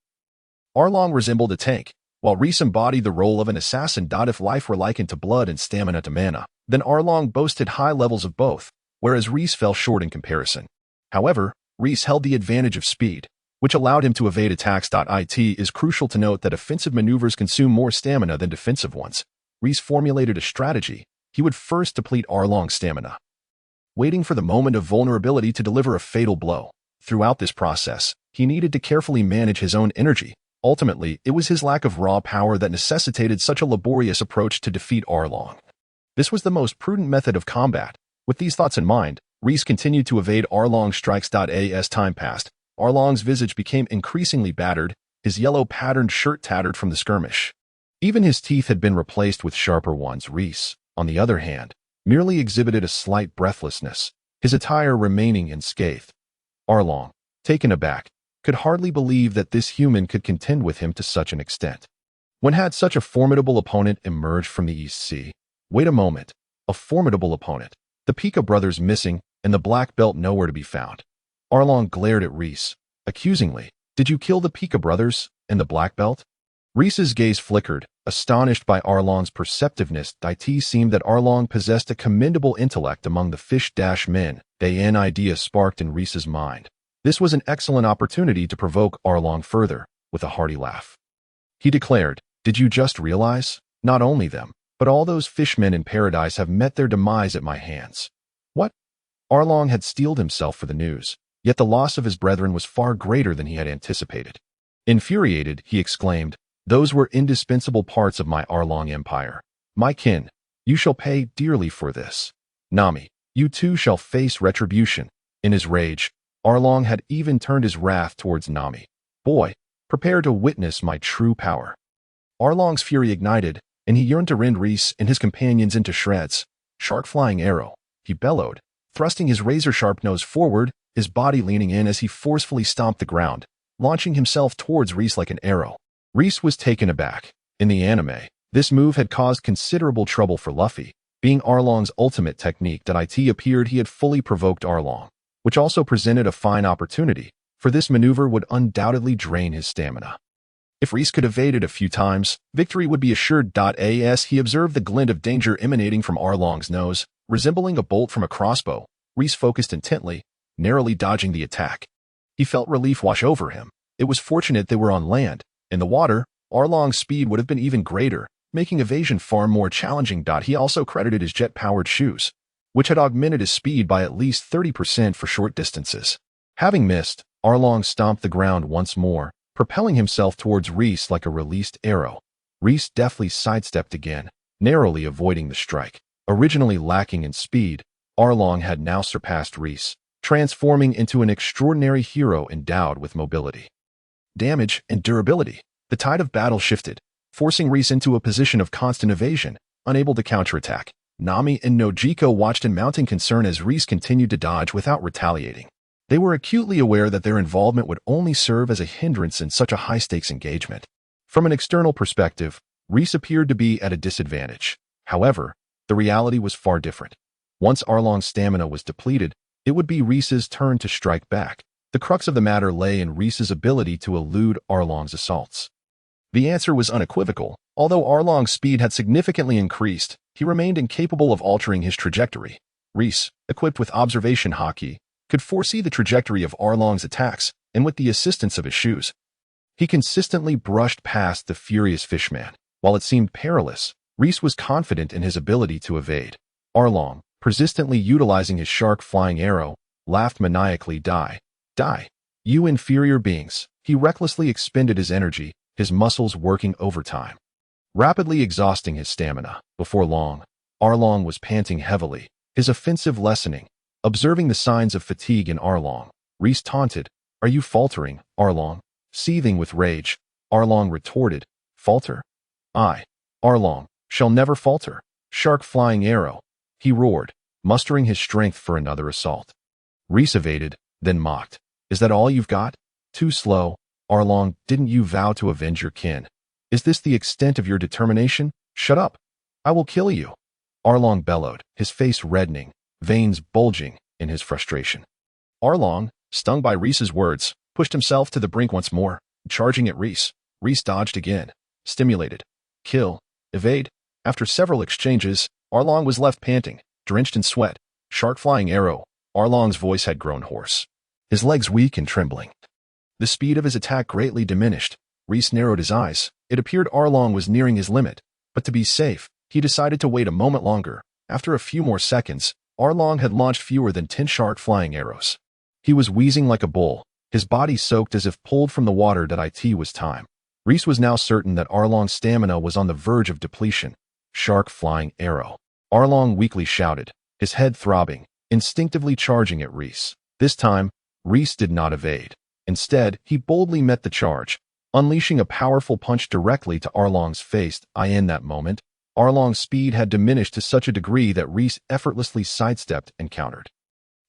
Arlong resembled a tank, while Reis embodied the role of an assassin. If life were likened to blood and stamina to mana, then Arlong boasted high levels of both, whereas Reis fell short in comparison. However, Reis held the advantage of speed, which allowed him to evade attacks. It is crucial to note that offensive maneuvers consume more stamina than defensive ones. Reis formulated a strategy. He would first deplete Arlong's stamina, waiting for the moment of vulnerability to deliver a fatal blow. Throughout this process, he needed to carefully manage his own energy. Ultimately, it was his lack of raw power that necessitated such a laborious approach to defeat Arlong. This was the most prudent method of combat. With these thoughts in mind, Reis continued to evade Arlong's strikes. As time passed, Arlong's visage became increasingly battered, his yellow patterned shirt tattered from the skirmish. Even his teeth had been replaced with sharper ones. Reis, on the other hand, merely exhibited a slight breathlessness, his attire remaining unscathed. Arlong, taken aback, could hardly believe that this human could contend with him to such an extent. When had such a formidable opponent emerged from the East Sea? Wait a moment. A formidable opponent. The Pika brothers missing, and the black belt nowhere to be found. Arlong glared at Reis, accusingly. Did you kill the Pika brothers and the black belt? Reis's gaze flickered, astonished by Arlong's perceptiveness. It seemed that Arlong possessed a commendable intellect among the fish-men. An idea sparked in Reis's mind. This was an excellent opportunity to provoke Arlong further, with a hearty laugh. He declared, did you just realize? Not only them, but all those fishmen in paradise have met their demise at my hands. What? Arlong had steeled himself for the news, yet the loss of his brethren was far greater than he had anticipated. Infuriated, he exclaimed, those were indispensable parts of my Arlong empire. My kin, you shall pay dearly for this. Nami, you too shall face retribution. In his rage, Arlong had even turned his wrath towards Nami. Boy, prepare to witness my true power. Arlong's fury ignited, and he yearned to rend Reis and his companions into shreds. Shark flying arrow, he bellowed, thrusting his razor-sharp nose forward, his body leaning in as he forcefully stomped the ground, launching himself towards Reis like an arrow. Reis was taken aback. In the anime, this move had caused considerable trouble for Luffy, being Arlong's ultimate technique. It appeared he had fully provoked Arlong, which also presented a fine opportunity, for this maneuver would undoubtedly drain his stamina. If Reis could evade it a few times, victory would be assured. As he observed the glint of danger emanating from Arlong's nose, resembling a bolt from a crossbow, Reis focused intently, narrowly dodging the attack. He felt relief wash over him. It was fortunate they were on land. In the water, Arlong's speed would have been even greater, making evasion far more challenging. He also credited his jet-powered shoes, which had augmented his speed by at least 30% for short distances. Having missed, Arlong stomped the ground once more, propelling himself towards Reis like a released arrow. Reis deftly sidestepped again, narrowly avoiding the strike. Originally lacking in speed, Arlong had now surpassed Reis, transforming into an extraordinary hero endowed with mobility, damage, and durability. The tide of battle shifted, forcing Reis into a position of constant evasion, unable to counterattack. Nami and Nojiko watched in mounting concern as Reis continued to dodge without retaliating. They were acutely aware that their involvement would only serve as a hindrance in such a high-stakes engagement. From an external perspective, Reis appeared to be at a disadvantage. However, the reality was far different. Once Arlong's stamina was depleted, it would be Reis's turn to strike back. The crux of the matter lay in Reis's ability to elude Arlong's assaults. The answer was unequivocal. Although Arlong's speed had significantly increased, he remained incapable of altering his trajectory. Reis, equipped with observation haki, could foresee the trajectory of Arlong's attacks, and with the assistance of his shoes, he consistently brushed past the furious fishman. While it seemed perilous, Reis was confident in his ability to evade. Arlong, persistently utilizing his shark-flying arrow, laughed maniacally. Die, you inferior beings. He recklessly expended his energy, his muscles working overtime, rapidly exhausting his stamina. Before long, Arlong was panting heavily, his offensive lessening. Observing the signs of fatigue in Arlong, Reis taunted, Are you faltering, Arlong? Seething with rage, Arlong retorted, Falter? I, Arlong, shall never falter. Shark-flying arrow, he roared, mustering his strength for another assault. Reis evaded, then mocked. Is that all you've got? Too slow, Arlong. Didn't you vow to avenge your kin? Is this the extent of your determination? Shut up. I will kill you. Arlong bellowed, his face reddening, veins bulging in his frustration. Arlong, stung by Reis's words, pushed himself to the brink once more, charging at Reis. Reis dodged again, stimulated. Kill. Evade. After several exchanges, Arlong was left panting, drenched in sweat. Shark-flying arrow. Arlong's voice had grown hoarse, his legs weak and trembling. The speed of his attack greatly diminished. Reis narrowed his eyes. It appeared Arlong was nearing his limit, but to be safe, he decided to wait a moment longer. After a few more seconds, Arlong had launched fewer than 10 shark-flying arrows. He was wheezing like a bull, his body soaked as if pulled from the water. It was time. Reis was now certain that Arlong's stamina was on the verge of depletion. Shark-flying arrow. Arlong weakly shouted, his head throbbing, instinctively charging at Reis. This time, Reis did not evade. Instead, he boldly met the charge, unleashing a powerful punch directly to Arlong's face. In that moment, Arlong's speed had diminished to such a degree that Reis effortlessly sidestepped and countered.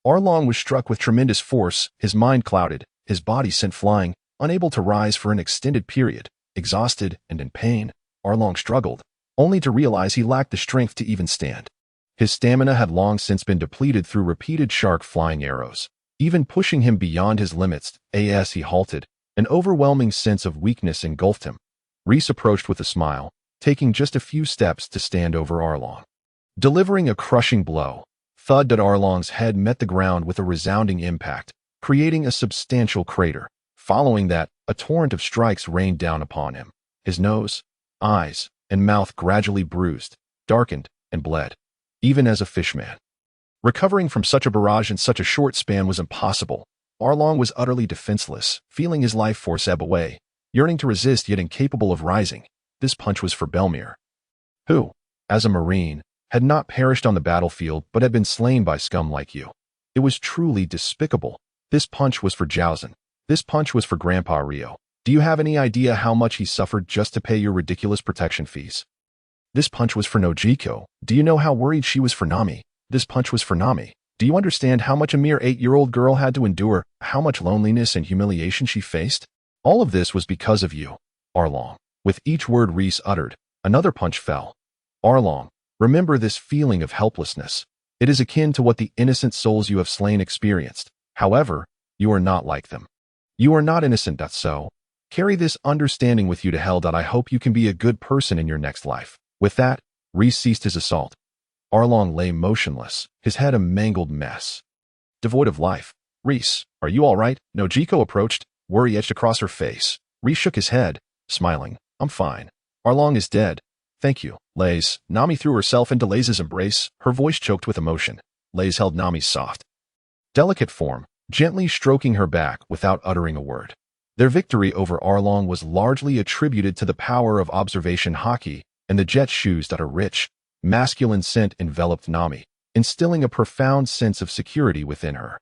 Arlong was struck with tremendous force, his mind clouded, his body sent flying, unable to rise for an extended period. Exhausted and in pain, Arlong struggled, only to realize he lacked the strength to even stand. His stamina had long since been depleted through repeated shark flying arrows, even pushing him beyond his limits. As he halted, an overwhelming sense of weakness engulfed him. Reis approached with a smile, taking just a few steps to stand over Arlong. Delivering a crushing blow, thud that Arlong's head met the ground with a resounding impact, creating a substantial crater. Following that, a torrent of strikes rained down upon him. His nose, eyes, and mouth gradually bruised, darkened, and bled, even as a fishman. Recovering from such a barrage in such a short span was impossible. Arlong was utterly defenseless, feeling his life force ebb away, yearning to resist yet incapable of rising. This punch was for Belmere, who, as a Marine, had not perished on the battlefield but had been slain by scum like you. It was truly despicable. This punch was for Jiaozhen. This punch was for Grandpa Rio. Do you have any idea how much he suffered just to pay your ridiculous protection fees? This punch was for Nojiko. Do you know how worried she was for Nami? This punch was for Nami. Do you understand how much a mere 8-year-old girl had to endure, how much loneliness and humiliation she faced? All of this was because of you, Arlong. With each word Reis uttered, another punch fell. Arlong, remember this feeling of helplessness. It is akin to what the innocent souls you have slain experienced. However, you are not like them. You are not innocent. So, carry this understanding with you to hell. I hope you can be a good person in your next life. With that, Reis ceased his assault. Arlong lay motionless, his head a mangled mess. Devoid of life. Reis, are you all right? Nojiko approached, worry etched across her face. Reis shook his head, smiling. I'm fine. Arlong is dead. Thank you, Reis. Nami threw herself into Reis's embrace, her voice choked with emotion. Reis held Nami's soft, delicate form, gently stroking her back without uttering a word. Their victory over Arlong was largely attributed to the power of observation haki and the jet shoes that a rich, masculine scent enveloped Nami, instilling a profound sense of security within her.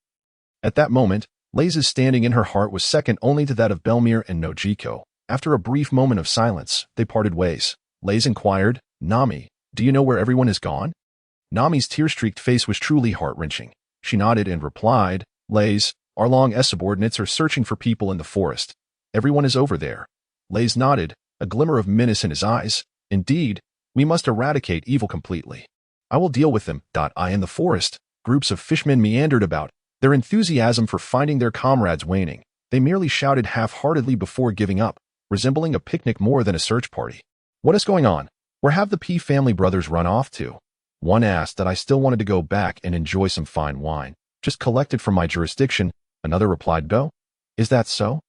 At that moment, Reis's standing in her heart was second only to that of Belmere and Nojiko. After a brief moment of silence, they parted ways. Reis inquired, Nami, do you know where everyone has gone? Nami's tear-streaked face was truly heart-wrenching. She nodded and replied, Reis, Arlong's subordinates are searching for people in the forest. Everyone is over there. Reis nodded, a glimmer of menace in his eyes. Indeed, we must eradicate evil completely. I will deal with them. In the forest, groups of fishmen meandered about, their enthusiasm for finding their comrades waning. They merely shouted half-heartedly before giving up, resembling a picnic more than a search party. What is going on? Where have the P family brothers run off to? One asked that I still wanted to go back and enjoy some fine wine, just collected from my jurisdiction. Another replied, Go. Is that so?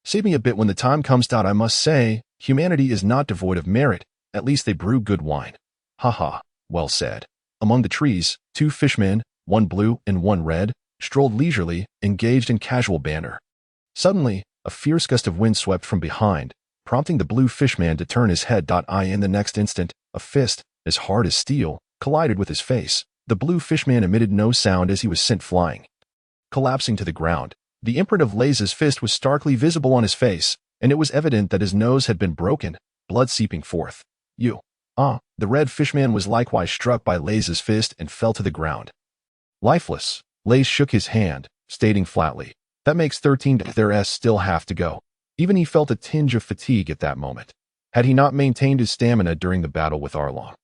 Save me a bit when the time comes. I must say, humanity is not devoid of merit. At least they brew good wine. Ha, well said. Among the trees, 2 fishmen, one blue and one red, strolled leisurely, engaged in casual banter. Suddenly, a fierce gust of wind swept from behind, prompting the blue fishman to turn his head. In the next instant, a fist, as hard as steel, collided with his face. The blue fishman emitted no sound as he was sent flying. Collapsing to the ground, the imprint of Reis's fist was starkly visible on his face, and it was evident that his nose had been broken, blood seeping forth. The red fishman was likewise struck by Reis's fist and fell to the ground. Lifeless, Reis shook his hand, stating flatly, That makes 13. There still have to go. Even he felt a tinge of fatigue at that moment. Had he not maintained his stamina during the battle with Arlong,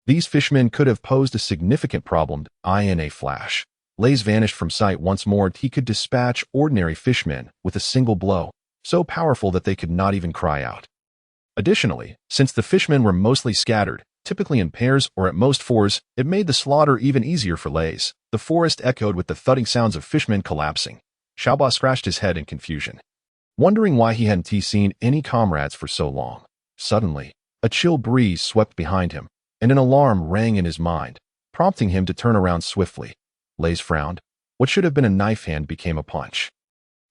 these fishmen could have posed a significant problem. In a flash, Reis vanished from sight once more. He could dispatch ordinary fishmen with a single blow, so powerful that they could not even cry out. Additionally, since the fishmen were mostly scattered, typically in pairs or at most 4s, it made the slaughter even easier for Reis. The forest echoed with the thudding sounds of fishmen collapsing. Xiaoba scratched his head in confusion, wondering why he hadn't seen any comrades for so long. Suddenly, a chill breeze swept behind him, and an alarm rang in his mind, prompting him to turn around swiftly. Reis frowned. What should have been a knife hand became a punch,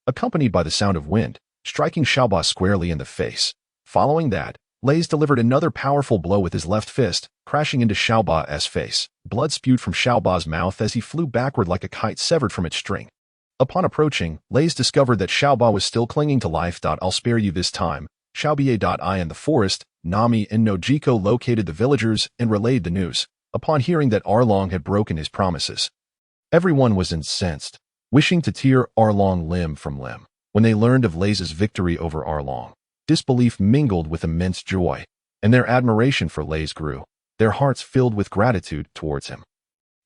accompanied by the sound of wind, striking Xiaoba squarely in the face. Following that, Reis delivered another powerful blow with his left fist, crashing into Xiaoba's face. Blood spewed from Xiaoba's mouth as he flew backward like a kite severed from its string. Upon approaching, Reis discovered that Xiaoba was still clinging to life. I'll spare you this time. Xiaoba. In the forest, Nami and Nojiko located the villagers and relayed the news, upon hearing that Arlong had broken his promises. Everyone was incensed, wishing to tear Arlong limb from limb. When they learned of Reis's victory over Arlong, disbelief mingled with immense joy, and their admiration for Reis grew, their hearts filled with gratitude towards him.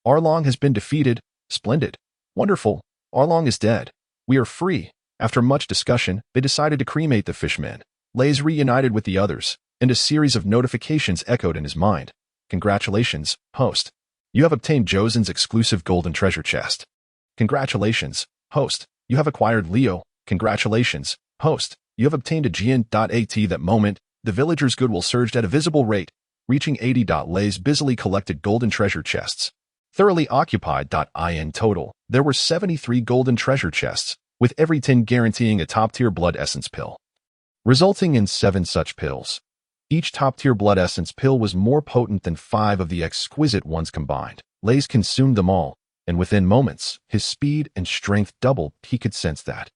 Arlong has been defeated. Splendid. Wonderful. Arlong is dead. We are free. After much discussion, they decided to cremate the fishmen. Reis reunited with the others, and a series of notifications echoed in his mind. Congratulations, host. You have obtained Josen's exclusive golden treasure chest. Congratulations, host. You have acquired Leo. Congratulations, host. You have obtained a Jian.at. That moment, the villagers' goodwill surged at a visible rate, reaching 80. Reis busily collected golden treasure chests. Thoroughly occupied. In total, there were 73 golden treasure chests, with every 10 guaranteeing a top-tier blood essence pill, resulting in 7 such pills. Each top-tier blood essence pill was more potent than 5 of the exquisite ones combined. Reis consumed them all, and within moments, his speed and strength doubled. He could sense that.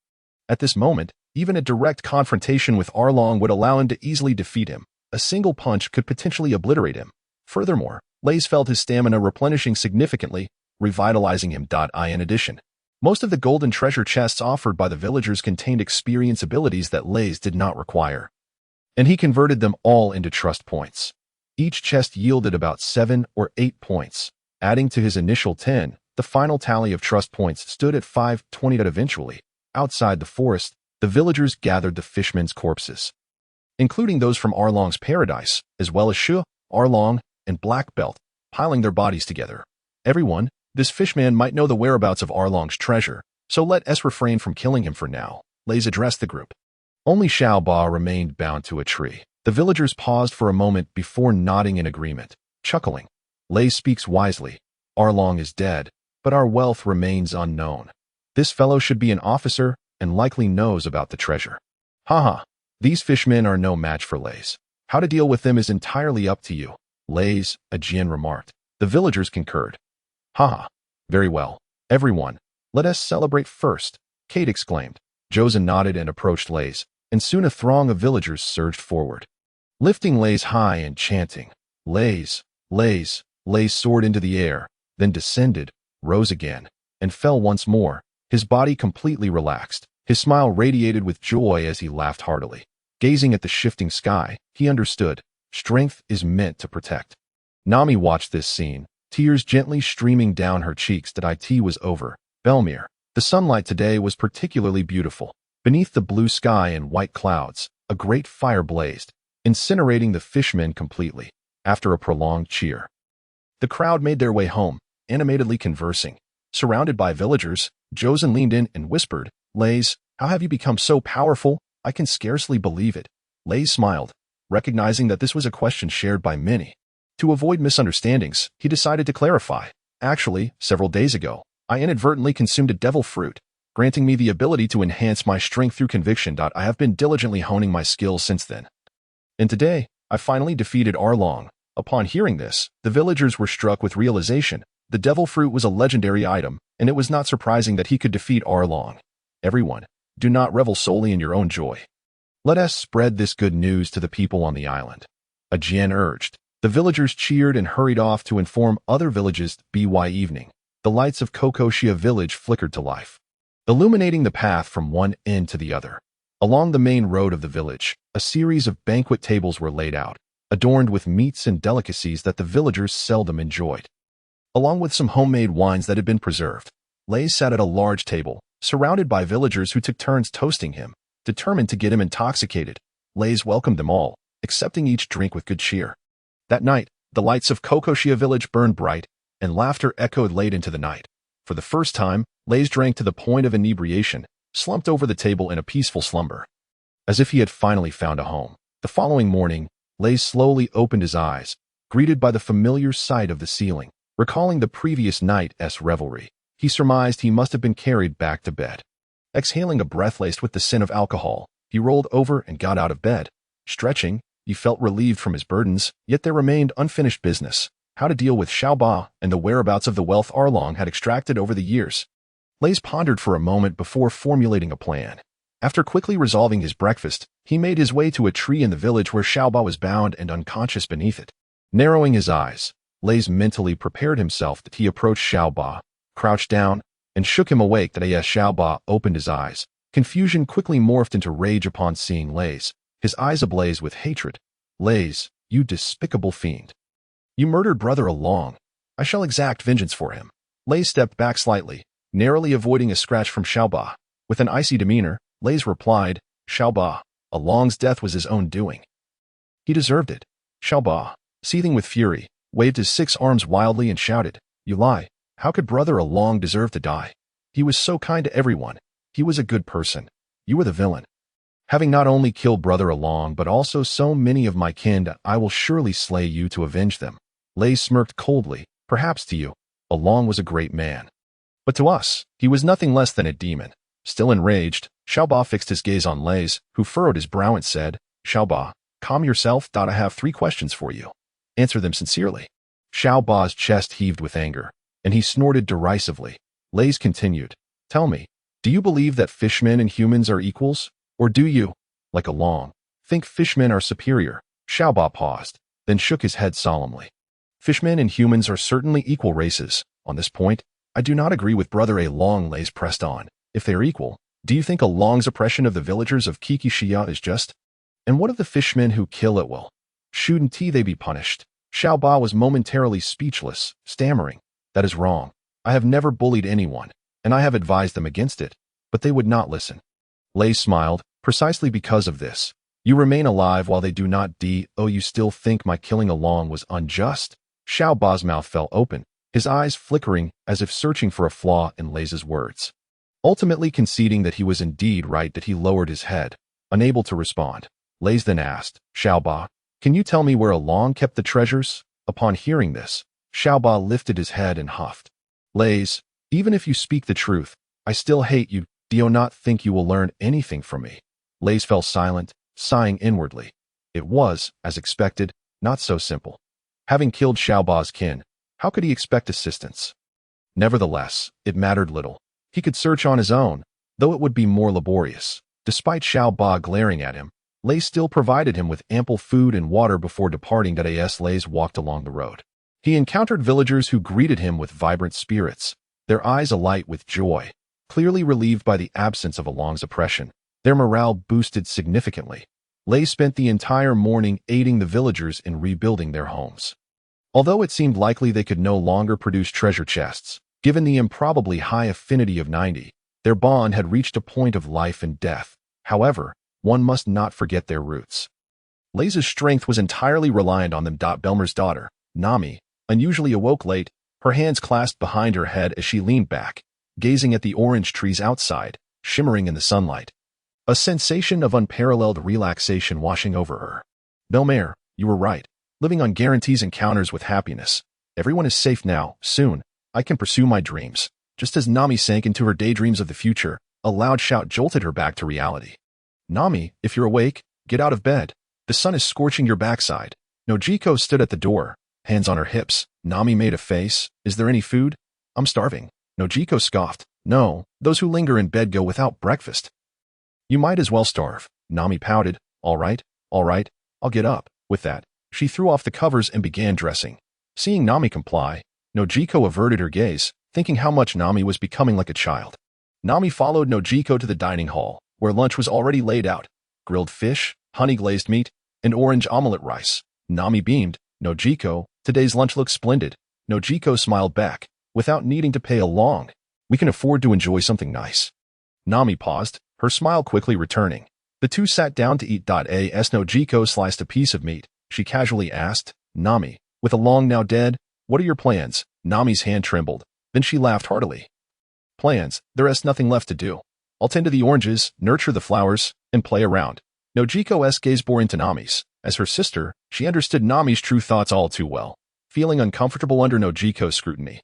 At this moment, even a direct confrontation with Arlong would allow him to easily defeat him. A single punch could potentially obliterate him. Furthermore, Reis felt his stamina replenishing significantly, revitalizing him. In addition, most of the golden treasure chests offered by the villagers contained experience abilities that Reis did not require, and he converted them all into trust points. Each chest yielded about 7 or 8 points. Adding to his initial 10, the final tally of trust points stood at 520. Eventually, outside the forest, the villagers gathered the fishmen's corpses, including those from Arlong's paradise, as well as Shu, Arlong, and Black Belt, piling their bodies together. Everyone, this fishman might know the whereabouts of Arlong's treasure, so let us refrain from killing him for now. Reis addressed the group. Only Xiao Ba remained bound to a tree. The villagers paused for a moment before nodding in agreement, chuckling. Reis speaks wisely. Arlong is dead, but our wealth remains unknown. This fellow should be an officer and likely knows about the treasure. Haha, these fishmen are no match for Reis. How to deal with them is entirely up to you. Reis, a Jian remarked. The villagers concurred. Haha, very well. Everyone, let us celebrate first, Kate exclaimed. Josen nodded and approached Reis, and soon a throng of villagers surged forward, lifting Reis high and chanting, Reis, Reis. Reis soared into the air, then descended, rose again, and fell once more, his body completely relaxed. His smile radiated with joy as he laughed heartily. Gazing at the shifting sky, he understood. Strength is meant to protect. Nami watched this scene, tears gently streaming down her cheeks. It was over. Belmere. The sunlight today was particularly beautiful. Beneath the blue sky and white clouds, a great fire blazed, incinerating the fishmen completely. After a prolonged cheer, the crowd made their way home, animatedly conversing. Surrounded by villagers, Josen leaned in and whispered, Reis, how have you become so powerful? I can scarcely believe it. Reis smiled, recognizing that this was a question shared by many. To avoid misunderstandings, he decided to clarify. Actually, several days ago, I inadvertently consumed a devil fruit, granting me the ability to enhance my strength through conviction. I have been diligently honing my skills since then. And today, I finally defeated Arlong. Upon hearing this, the villagers were struck with realization. The devil fruit was a legendary item, and it was not surprising that he could defeat Arlong. Everyone, do not revel solely in your own joy. Let us spread this good news to the people on the island. A Jian urged. The villagers cheered and hurried off to inform other villages. By evening, the lights of Kokoshia village flickered to life, illuminating the path from one end to the other. Along the main road of the village, a series of banquet tables were laid out, adorned with meats and delicacies that the villagers seldom enjoyed, along with some homemade wines that had been preserved. Reis sat at a large table, surrounded by villagers who took turns toasting him, determined to get him intoxicated. Reis welcomed them all, accepting each drink with good cheer. That night, the lights of Kokoshia village burned bright, and laughter echoed late into the night. For the first time, Reis drank to the point of inebriation, slumped over the table in a peaceful slumber, as if he had finally found a home. The following morning, Reis slowly opened his eyes, greeted by the familiar sight of the ceiling. Recalling the previous night's revelry, he surmised he must have been carried back to bed. Exhaling a breath laced with the scent of alcohol, he rolled over and got out of bed. Stretching, he felt relieved from his burdens, yet there remained unfinished business: how to deal with Xiao Ba and the whereabouts of the wealth Arlong had extracted over the years. Reis pondered for a moment before formulating a plan. After quickly resolving his breakfast, he made his way to a tree in the village where Xiao Ba was bound and unconscious beneath it. Narrowing his eyes, Reis mentally prepared himself that he approached Xiao Ba, crouched down, and shook him awake. As Xiao Ba opened his eyes, confusion quickly morphed into rage upon seeing Reis, his eyes ablaze with hatred. Reis, you despicable fiend. You murdered brother Arlong. I shall exact vengeance for him. Lei stepped back slightly, narrowly avoiding a scratch from Xiaoba. With an icy demeanor, Lei replied, Xiaoba, Along's death was his own doing. He deserved it. Xiaoba, seething with fury, waved his 6 arms wildly and shouted, You lie. How could Brother Along deserve to die? He was so kind to everyone. He was a good person. You were the villain. Having not only killed Brother Along but also so many of my kin, I will surely slay you to avenge them. Lei smirked coldly. Perhaps to you, Along was a great man. But to us, he was nothing less than a demon. Still enraged, Xiaoba fixed his gaze on Lei, who furrowed his brow and said, Xiaoba, calm yourself. I have 3 questions for you. Answer them sincerely. Xiaoba's chest heaved with anger, and he snorted derisively. Lei continued, Tell me, do you believe that fishmen and humans are equals? Or do you, like Along, think fishmen are superior? Xiaoba paused, then shook his head solemnly. Fishmen and humans are certainly equal races. On this point, I do not agree with Brother Along. Lei pressed on. If they are equal, do you think Along's oppression of the villagers of Kikishia is just? And what of the fishmen who kill at will? Shouldn't they be punished? Xiaoba was momentarily speechless, stammering, That is wrong. I have never bullied anyone, and I have advised them against it, but they would not listen. Lei smiled, Precisely because of this. You remain alive while they do not. You still think my killing Along was unjust? Xiaoba's mouth fell open, his eyes flickering as if searching for a flaw in Lei's words. Ultimately conceding that he was indeed right, he lowered his head, unable to respond. Lei then asked, Xiaoba, can you tell me where Along kept the treasures? Upon hearing this, Xiaoba lifted his head and huffed. Lei, even if you speak the truth, I still hate you. Do you not think you will learn anything from me? Lei fell silent, sighing inwardly. It was, as expected, not so simple. Having killed Xiaoba's kin, how could he expect assistance? Nevertheless, it mattered little. He could search on his own, though it would be more laborious. Despite Xiaoba glaring at him, Lei still provided him with ample food and water before departing. As Lei walked along the road, he encountered villagers who greeted him with vibrant spirits, their eyes alight with joy. Clearly relieved by the absence of Along's oppression, their morale boosted significantly. Lei spent the entire morning aiding the villagers in rebuilding their homes. Although it seemed likely they could no longer produce treasure chests, given the improbably high affinity of 90, their bond had reached a point of life and death. However, one must not forget their roots. Lei's strength was entirely reliant on them. Belmer's daughter, Nami, unusually awoke late, her hands clasped behind her head as she leaned back, gazing at the orange trees outside, shimmering in the sunlight. A sensation of unparalleled relaxation washing over her. Belmer, you were right. Living on guarantees encounters with happiness. Everyone is safe now. Soon, I can pursue my dreams. Just as Nami sank into her daydreams of the future, a loud shout jolted her back to reality. Nami, if you're awake, get out of bed. The sun is scorching your backside. Nojiko stood at the door, hands on her hips. Nami made a face. Is there any food? I'm starving. Nojiko scoffed. No, those who linger in bed go without breakfast. You might as well starve. Nami pouted. All right, I'll get up. With that, she threw off the covers and began dressing. Seeing Nami comply, Nojiko averted her gaze, thinking how much Nami was becoming like a child. Nami followed Nojiko to the dining hall, where lunch was already laid out. Grilled fish, honey-glazed meat, and orange omelette rice. Nami beamed. Nojiko, today's lunch looks splendid. Nojiko smiled back, without needing to pay Along. We can afford to enjoy something nice. Nami paused, her smile quickly returning. The two sat down to eat. As Nojiko sliced a piece of meat, she casually asked, Nami, with Along now dead, what are your plans? Nami's hand trembled, then she laughed heartily. Plans, there's nothing left to do. I'll tend to the oranges, nurture the flowers, and play around. Nojiko's gaze bore into Nami's. As her sister, she understood Nami's true thoughts all too well, feeling uncomfortable under Nojiko's scrutiny.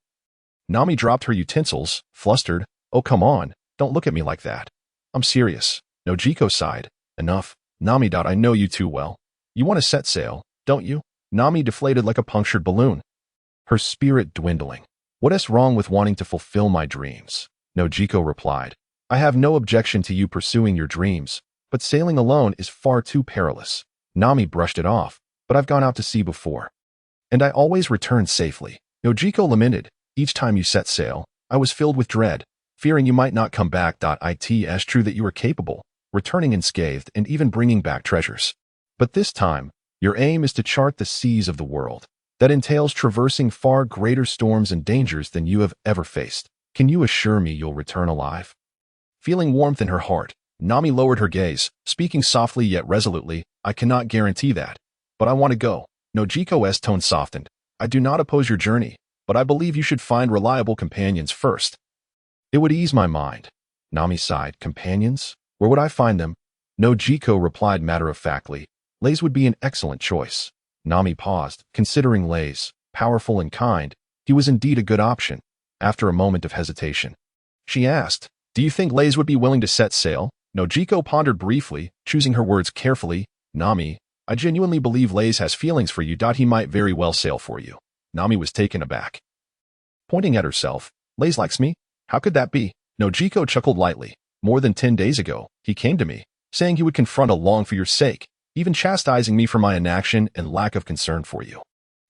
Nami dropped her utensils, flustered. Oh, come on, don't look at me like that. I'm serious. Nojiko sighed. Enough. Nami. I know you too well. You want to set sail, don't you? Nami deflated like a punctured balloon, her spirit dwindling. What's wrong with wanting to fulfill my dreams? Nojiko replied. I have no objection to you pursuing your dreams, but sailing alone is far too perilous. Nami brushed it off. But I've gone out to sea before, and I always return safely. Nojiko lamented. Each time you set sail, I was filled with dread, fearing you might not come back. It's true that you were capable, returning unscathed and even bringing back treasures. But this time, your aim is to chart the seas of the world. That entails traversing far greater storms and dangers than you have ever faced. Can you assure me you'll return alive?" Feeling warmth in her heart, Nami lowered her gaze, speaking softly yet resolutely. "I cannot guarantee that, but I want to go." Nojiko's tone softened. "I do not oppose your journey, but I believe you should find reliable companions first." "It would ease my mind." Nami sighed. "Companions? Where would I find them?" Nojiko replied matter-of-factly. "Reis would be an excellent choice." Nami paused, considering Reis. Powerful and kind, he was indeed a good option. After a moment of hesitation, she asked, "Do you think Reis would be willing to set sail?" Nojiko pondered briefly, choosing her words carefully. "Nami, I genuinely believe Reis has feelings for you. He might very well sail for you." Nami was taken aback. Pointing at herself, "Reis likes me? How could that be?" Nojiko chuckled lightly. "More than 10 days ago, he came to me, saying he would confront a Long for your sake, even chastising me for my inaction and lack of concern for you.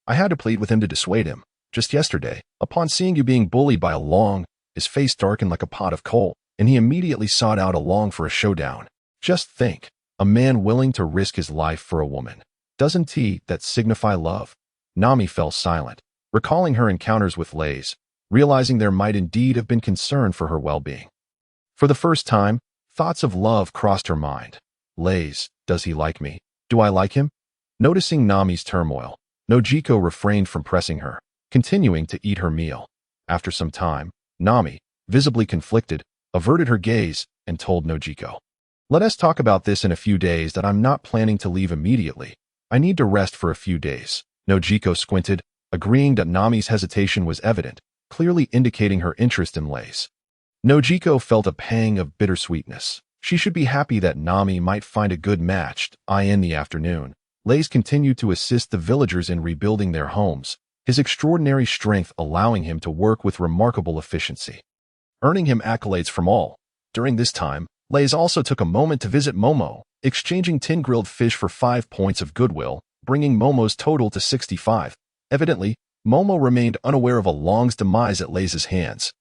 I had to plead with him to dissuade him. Just yesterday, upon seeing you being bullied by a Long, his face darkened like a pot of coal, and he immediately sought out a Long for a showdown. Just think, a man willing to risk his life for a woman. Doesn't that signify love?" Nami fell silent, recalling her encounters with Reis, realizing there might indeed have been concern for her well-being. For the first time, thoughts of love crossed her mind. Reis, does he like me? Do I like him? Noticing Nami's turmoil, Nojiko refrained from pressing her, continuing to eat her meal. After some time, Nami, visibly conflicted, averted her gaze and told Nojiko, "Let us talk about this in a few days. That I'm not planning to leave immediately. I need to rest for a few days." Nojiko squinted, agreeing that Nami's hesitation was evident, clearly indicating her interest in Reis. Nojiko felt a pang of bittersweetness. She should be happy that Nami might find a good match. In the afternoon, Reis continued to assist the villagers in rebuilding their homes, his extraordinary strength allowing him to work with remarkable efficiency, earning him accolades from all. During this time, Reis also took a moment to visit Momo, exchanging 10 grilled fish for 5 points of goodwill, bringing Momo's total to 65. Evidently, Momo remained unaware of a Long's demise at Reis's hands.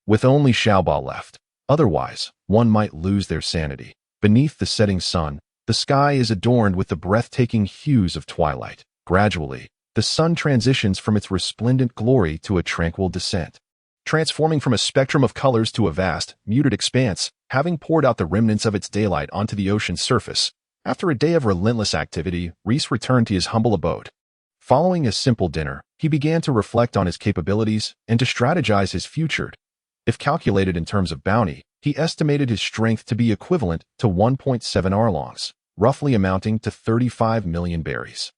With only Xiaoba left. Otherwise, one might lose their sanity. Beneath the setting sun, the sky is adorned with the breathtaking hues of twilight. Gradually, the sun transitions from its resplendent glory to a tranquil descent, transforming from a spectrum of colors to a vast, muted expanse, having poured out the remnants of its daylight onto the ocean's surface. After a day of relentless activity, Reis returned to his humble abode. Following a simple dinner, he began to reflect on his capabilities and to strategize his future. If calculated in terms of bounty, he estimated his strength to be equivalent to 1.7 arlongs, roughly amounting to 35 million berries.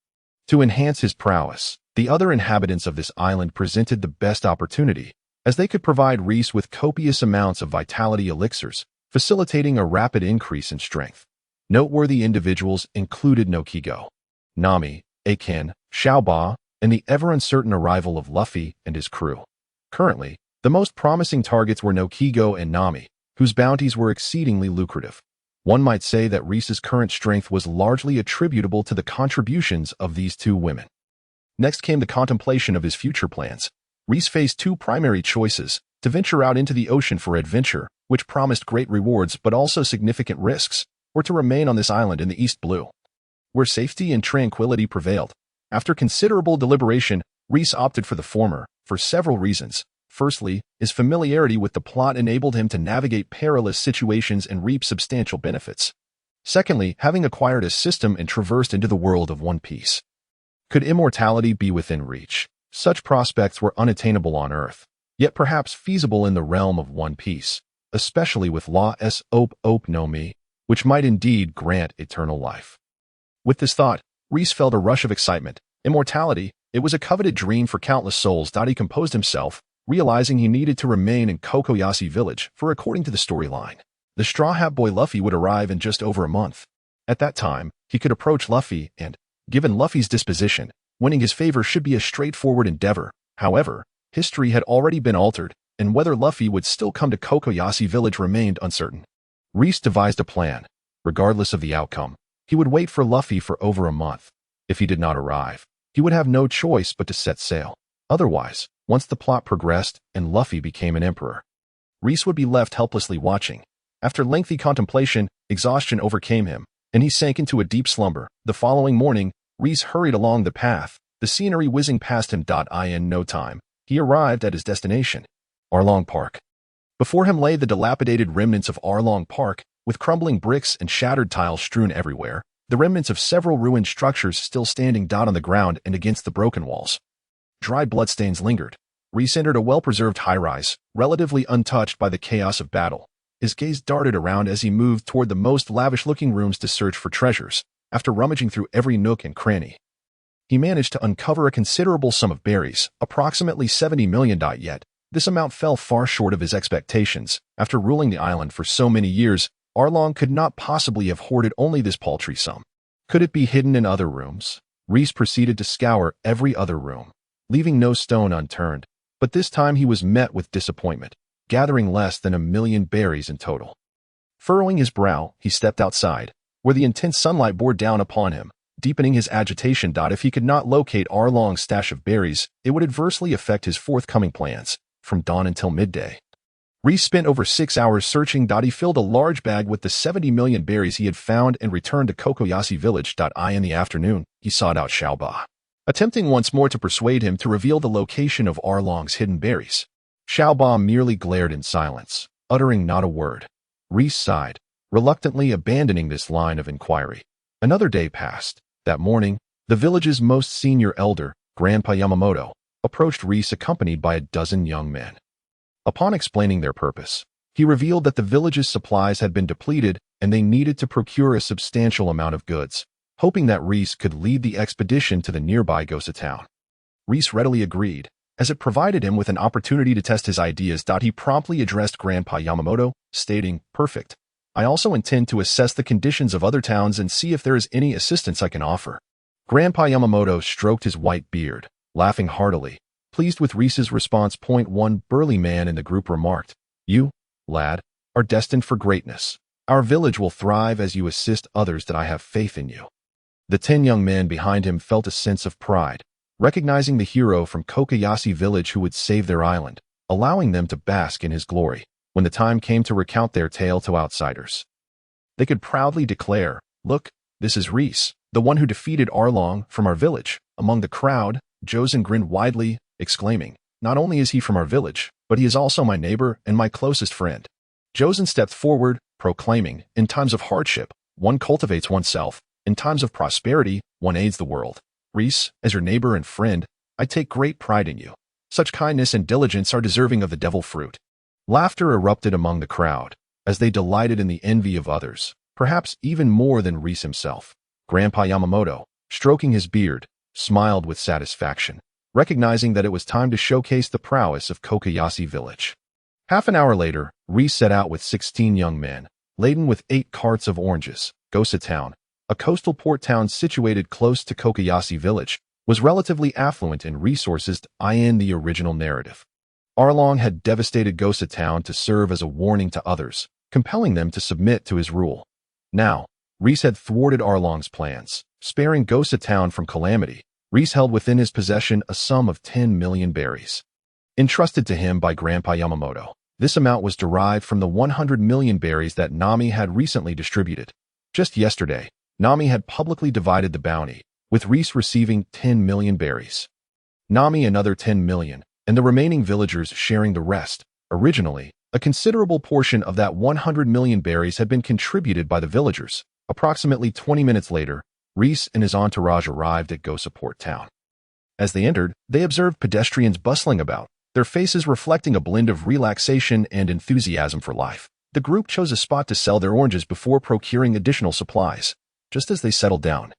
To enhance his prowess, the other inhabitants of this island presented the best opportunity, as they could provide Reis with copious amounts of vitality elixirs, facilitating a rapid increase in strength. Noteworthy individuals included Noki Gao, Nami, Aken, Xiaoba, and the ever-uncertain arrival of Luffy and his crew. Currently, the most promising targets were Noki Gao and Nami, whose bounties were exceedingly lucrative. One might say that Reis's current strength was largely attributable to the contributions of these two women. Next came the contemplation of his future plans. Reis faced two primary choices: to venture out into the ocean for adventure, which promised great rewards but also significant risks, or to remain on this island in the East Blue, where safety and tranquility prevailed. After considerable deliberation, Reis opted for the former, for several reasons. Firstly, his familiarity with the plot enabled him to navigate perilous situations and reap substantial benefits. Secondly, having acquired a system and traversed into the world of One Piece. Could immortality be within reach? Such prospects were unattainable on Earth, yet perhaps feasible in the realm of One Piece, especially with Law's Ope Nomi, which might indeed grant eternal life. With this thought, Reis felt a rush of excitement. Immortality, it was a coveted dream for countless souls. He composed himself, realizing he needed to remain in Kokoyashi village, for according to the storyline, the Straw Hat Boy Luffy would arrive in just over a month. At that time, he could approach Luffy and, given Luffy's disposition, winning his favor should be a straightforward endeavor. However, history had already been altered, and whether Luffy would still come to Kokoyashi village remained uncertain. Reis devised a plan. Regardless of the outcome, he would wait for Luffy for over a month. If he did not arrive, he would have no choice but to set sail. Otherwise, once the plot progressed and Luffy became an emperor, Reis would be left helplessly watching. After lengthy contemplation, exhaustion overcame him, and he sank into a deep slumber. The following morning, Reis hurried along the path, the scenery whizzing past him. In no time, he arrived at his destination, Arlong Park. Before him lay the dilapidated remnants of Arlong Park, with crumbling bricks and shattered tiles strewn everywhere, the remnants of several ruined structures still standing on the ground and against the broken walls. Dry bloodstains lingered. Reis entered a well-preserved high-rise, relatively untouched by the chaos of battle. His gaze darted around as he moved toward the most lavish-looking rooms to search for treasures. After rummaging through every nook and cranny, he managed to uncover a considerable sum of berries, approximately 70 million. Yet, this amount fell far short of his expectations. After ruling the island for so many years, Arlong could not possibly have hoarded only this paltry sum. Could it be hidden in other rooms? Reis proceeded to scour every other room, leaving no stone unturned. But this time he was met with disappointment, gathering less than 1 million berries in total. Furrowing his brow, he stepped outside, where the intense sunlight bore down upon him, deepening his agitation. If he could not locate Arlong's stash of berries, it would adversely affect his forthcoming plans, from dawn until midday. Reis spent over 6 hours searching. He filled a large bag with the 70 million berries he had found and returned to Kokoyashi village. In the afternoon, he sought out Xiaoba, attempting once more to persuade him to reveal the location of Arlong's hidden berries. Xiaoba merely glared in silence, uttering not a word. Reis sighed, reluctantly abandoning this line of inquiry. Another day passed. That morning, the village's most senior elder, Grandpa Yamamoto, approached Reis accompanied by a dozen young men. Upon explaining their purpose, he revealed that the village's supplies had been depleted and they needed to procure a substantial amount of goods, hoping that Reis could lead the expedition to the nearby Gosa town. Reis readily agreed, as it provided him with an opportunity to test his ideas. He promptly addressed Grandpa Yamamoto, stating, "Perfect. I also intend to assess the conditions of other towns and see if there is any assistance I can offer." Grandpa Yamamoto stroked his white beard, laughing heartily, pleased with Reis's response. One burly man in the group remarked, "You, lad, are destined for greatness. Our village will thrive as you assist others. I have faith in you." The 10 young men behind him felt a sense of pride, recognizing the hero from Kokoyashi village who would save their island, allowing them to bask in his glory. When the time came to recount their tale to outsiders, they could proudly declare, "Look, this is Reis, the one who defeated Arlong from our village." Among the crowd, Josen grinned widely, exclaiming, "Not only is he from our village, but he is also my neighbor and my closest friend." Josen stepped forward, proclaiming, "In times of hardship, one cultivates oneself. In times of prosperity, one aids the world. Reis, as your neighbor and friend, I take great pride in you. Such kindness and diligence are deserving of the devil fruit." Laughter erupted among the crowd, as they delighted in the envy of others, perhaps even more than Reis himself. Grandpa Yamamoto, stroking his beard, smiled with satisfaction, recognizing that it was time to showcase the prowess of Kokoyashi village. Half an hour later, Reis set out with 16 young men, laden with 8 carts of oranges. Gosa town, a coastal port town situated close to Kokoyashi village, was relatively affluent in resources. In the original narrative, Arlong had devastated Gosa town to serve as a warning to others, compelling them to submit to his rule. Now, Reis had thwarted Arlong's plans, sparing Gosa town from calamity. Reis held within his possession a sum of 10 million berries, entrusted to him by Grandpa Yamamoto. This amount was derived from the 100 million berries that Nami had recently distributed. Just yesterday, Nami had publicly divided the bounty, with Reis receiving 10 million berries, Nami another 10 million, and the remaining villagers sharing the rest. Originally, a considerable portion of that 100 million berries had been contributed by the villagers. Approximately 20 minutes later, Reis and his entourage arrived at Gosa Port Town. As they entered, they observed pedestrians bustling about, their faces reflecting a blend of relaxation and enthusiasm for life. The group chose a spot to sell their oranges before procuring additional supplies. Just as they settled down,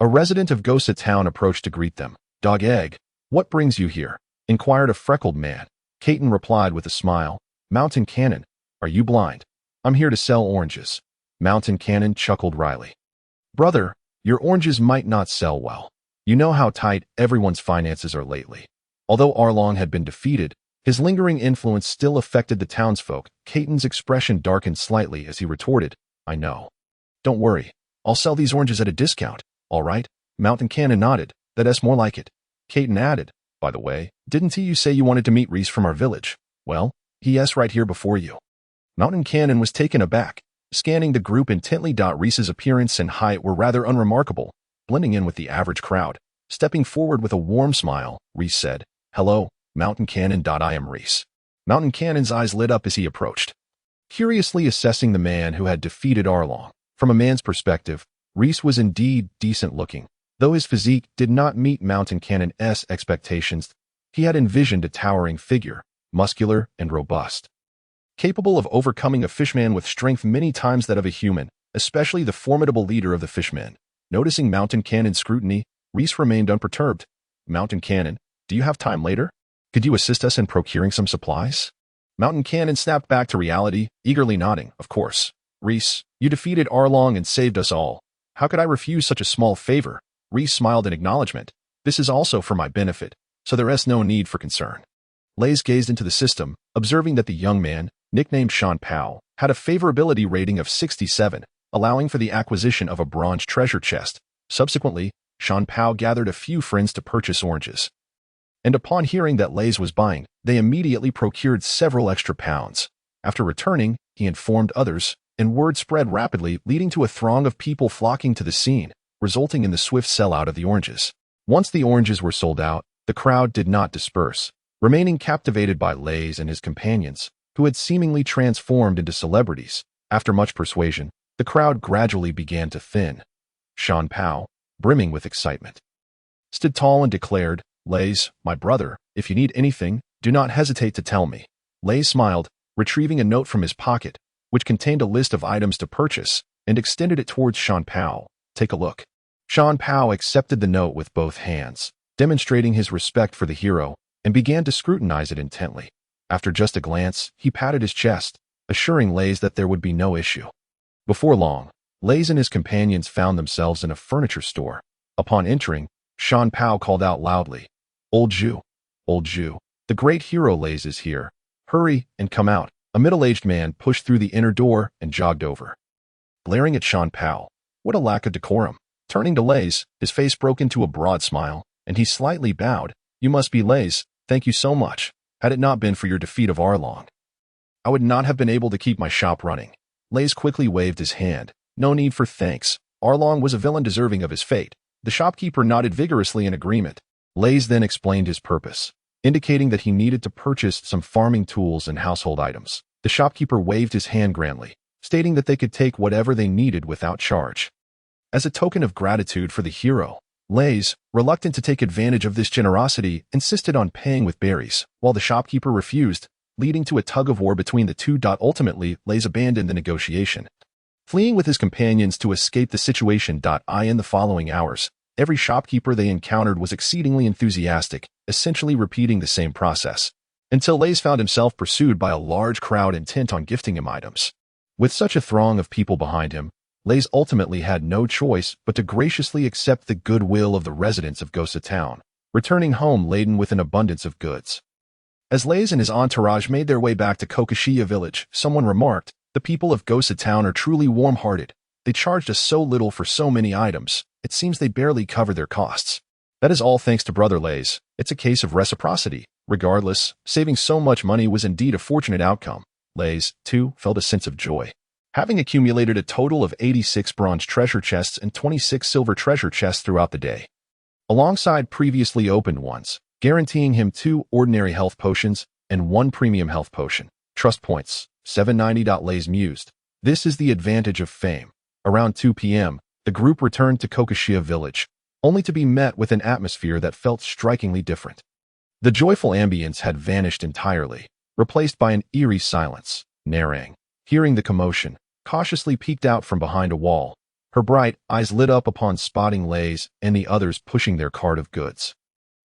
a resident of Gosa Town approached to greet them. "Dog Egg, what brings you here?" inquired a freckled man. Caton replied with a smile, "Mountain Cannon, are you blind? I'm here to sell oranges." Mountain Cannon chuckled wryly. "Brother, your oranges might not sell well. You know how tight everyone's finances are lately." Although Arlong had been defeated, his lingering influence still affected the townsfolk. Caton's expression darkened slightly as he retorted, "I know. Don't worry, I'll sell these oranges at a discount, all right?" Mountain Cannon nodded. "That's more like it." Caton added, "By the way, didn't you say you wanted to meet Reis from our village? Well, he's right here before you." Mountain Cannon was taken aback, scanning the group intently. Reis's appearance and height were rather unremarkable, blending in with the average crowd. Stepping forward with a warm smile, Reis said, "Hello, Mountain Cannon. I am Reis." Mountain Cannon's eyes lit up as he approached, curiously assessing the man who had defeated Arlong. From a man's perspective, Reis was indeed decent-looking. Though his physique did not meet Mountain Cannon's expectations, he had envisioned a towering figure, muscular and robust, capable of overcoming a fishman with strength many times that of a human, especially the formidable leader of the fishmen. Noticing Mountain Cannon's scrutiny, Reis remained unperturbed. "Mountain Cannon, do you have time later? Could you assist us in procuring some supplies?" Mountain Cannon snapped back to reality, eagerly nodding. "Of course. Reis, you defeated Arlong and saved us all. How could I refuse such a small favor?" Reis smiled in acknowledgement. "This is also for my benefit, so there is no need for concern." Reis gazed into the system, observing that the young man, nicknamed Shan Pao, had a favorability rating of 67, allowing for the acquisition of a bronze treasure chest. Subsequently, Shan Pao gathered a few friends to purchase oranges. And upon hearing that Reis was buying, they immediately procured several extra pounds. After returning, he informed others, and word spread rapidly, leading to a throng of people flocking to the scene, resulting in the swift sellout of the oranges. Once the oranges were sold out, the crowd did not disperse, remaining captivated by Reis and his companions, who had seemingly transformed into celebrities. After much persuasion, the crowd gradually began to thin. Shan Pao, brimming with excitement, stood tall and declared, "Reis, my brother, if you need anything, do not hesitate to tell me." Reis smiled, retrieving a note from his pocket, which contained a list of items to purchase, and extended it towards Shan Pao. "Take a look." Shan Pao accepted the note with both hands, demonstrating his respect for the hero, and began to scrutinize it intently. After just a glance, he patted his chest, assuring Reis that there would be no issue. Before long, Reis and his companions found themselves in a furniture store. Upon entering, Shan Pao called out loudly, Old Jew, the great hero Reis is here. Hurry and come out." A middle-aged man pushed through the inner door and jogged over, glaring at Shan Pao. What a lack of decorum. Turning to Reis, his face broke into a broad smile, and he slightly bowed. "You must be Reis. Thank you so much. Had it not been for your defeat of Arlong, I would not have been able to keep my shop running." Reis quickly waved his hand. "No need for thanks. Arlong was a villain deserving of his fate." The shopkeeper nodded vigorously in agreement. Reis then explained his purpose, indicating that he needed to purchase some farming tools and household items. The shopkeeper waved his hand grandly, stating that they could take whatever they needed without charge. As a token of gratitude for the hero, Reis, reluctant to take advantage of this generosity, insisted on paying with berries, while the shopkeeper refused, leading to a tug-of-war between the two. Ultimately, Reis abandoned the negotiation, fleeing with his companions to escape the situation. In the following hours, every shopkeeper they encountered was exceedingly enthusiastic, essentially repeating the same process, until Reis found himself pursued by a large crowd intent on gifting him items. With such a throng of people behind him, Reis ultimately had no choice but to graciously accept the goodwill of the residents of Gosa Town, returning home laden with an abundance of goods. As Reis and his entourage made their way back to Kokushiya village, someone remarked, "The people of Gosa Town are truly warm-hearted. They charged us so little for so many items, it seems they barely cover their costs." "That is all thanks to Brother Reis. It's a case of reciprocity. Regardless, saving so much money was indeed a fortunate outcome." Reis, too, felt a sense of joy. Having accumulated a total of 86 bronze treasure chests and 26 silver treasure chests throughout the day, alongside previously opened ones, guaranteeing him 2 ordinary health potions and 1 premium health potion. Trust points, 790. Reis mused. This is the advantage of fame. Around 2 p.m., the group returned to Kokushiya village, only to be met with an atmosphere that felt strikingly different. The joyful ambience had vanished entirely, replaced by an eerie silence. Narang, hearing the commotion, cautiously peeked out from behind a wall. Her bright eyes lit up upon spotting Reis and the others pushing their cart of goods.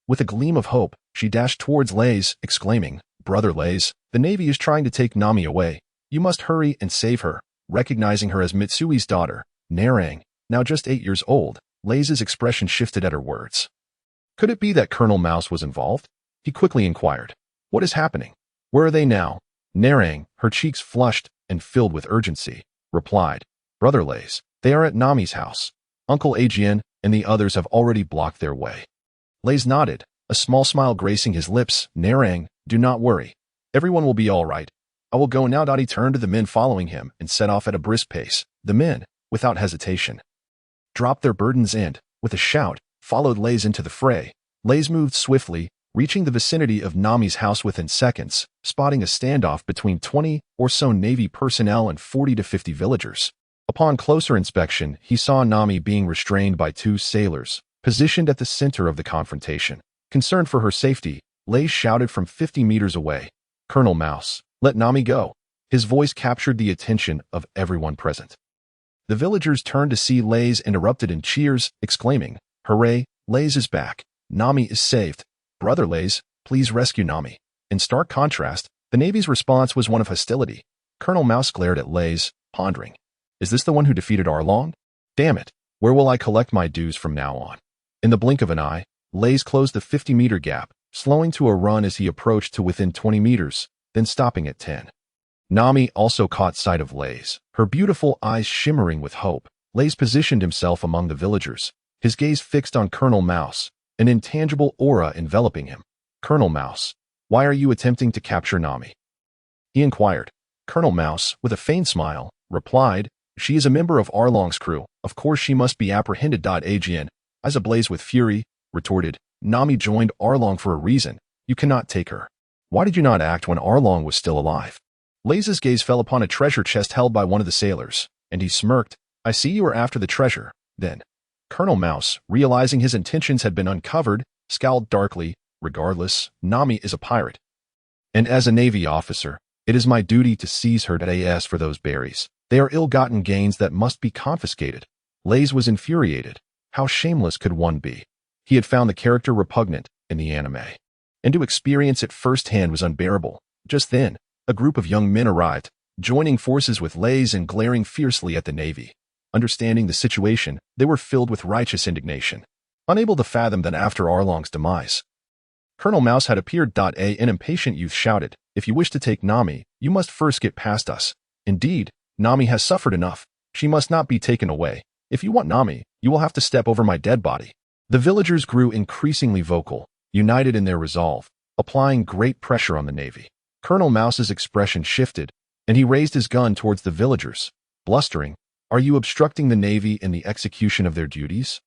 With a gleam of hope, she dashed towards Reis, exclaiming, "Brother Reis, the Navy is trying to take Nami away. You must hurry and save her." Recognizing her as Mitsui's daughter, Narang, now just 8 years old, Reis's expression shifted at her words. Could it be that Colonel Mouse was involved? He quickly inquired. "What is happening? Where are they now?" Narang, her cheeks flushed and filled with urgency, replied, "Brother Reis, they are at Nami's house. Uncle Ajian and the others have already blocked their way." Reis nodded, a small smile gracing his lips. "Narang, do not worry. Everyone will be all right. I will go now." He turned to the men following him and set off at a brisk pace. The men, without hesitation, dropped their burdens and, with a shout, followed Reis into the fray. Reis moved swiftly, reaching the vicinity of Nami's house within seconds, spotting a standoff between 20 or so Navy personnel and 40 to 50 villagers. Upon closer inspection, he saw Nami being restrained by 2 sailors, positioned at the center of the confrontation. Concerned for her safety, Reis shouted from 50 meters away, "Colonel Mouse, let Nami go." His voice captured the attention of everyone present. The villagers turned to see Reis interrupted in cheers, exclaiming, "Hooray, Reis is back. Nami is saved. Brother Reis, please rescue Nami." In stark contrast, the Navy's response was one of hostility. Colonel Mouse glared at Reis, pondering, "Is this the one who defeated Arlong? Damn it, where will I collect my dues from now on?" In the blink of an eye, Reis closed the 50-meter gap, slowing to a run as he approached to within 20 meters, then stopping at 10. Nami also caught sight of Reis, her beautiful eyes shimmering with hope. Reis positioned himself among the villagers, his gaze fixed on Colonel Mouse, an intangible aura enveloping him. "Colonel Mouse, why are you attempting to capture Nami?" he inquired. Colonel Mouse, with a faint smile, replied, "She is a member of Arlong's crew. Of course she must be apprehended." Ajian, eyes ablaze with fury, retorted, "Nami joined Arlong for a reason. You cannot take her. Why did you not act when Arlong was still alive?" Reis's gaze fell upon a treasure chest held by one of the sailors, and he smirked. "I see you are after the treasure, then." Colonel Mouse, realizing his intentions had been uncovered, scowled darkly. "Regardless, Nami is a pirate. And as a Navy officer, it is my duty to seize her as for those berries. They are ill-gotten gains that must be confiscated." Reis was infuriated. How shameless could one be? He had found the character repugnant in the anime, and to experience it firsthand was unbearable. Just then, a group of young men arrived, joining forces with Reis and glaring fiercely at the Navy. Understanding the situation, they were filled with righteous indignation, unable to fathom that after Arlong's demise, Colonel Mouse had appeared. An impatient youth shouted, "If you wish to take Nami, you must first get past us. Indeed, Nami has suffered enough. She must not be taken away. If you want Nami, you will have to step over my dead body." The villagers grew increasingly vocal, united in their resolve, applying great pressure on the Navy. Colonel Mouse's expression shifted, and he raised his gun towards the villagers, blustering, "Are you obstructing the Navy in the execution of their duties?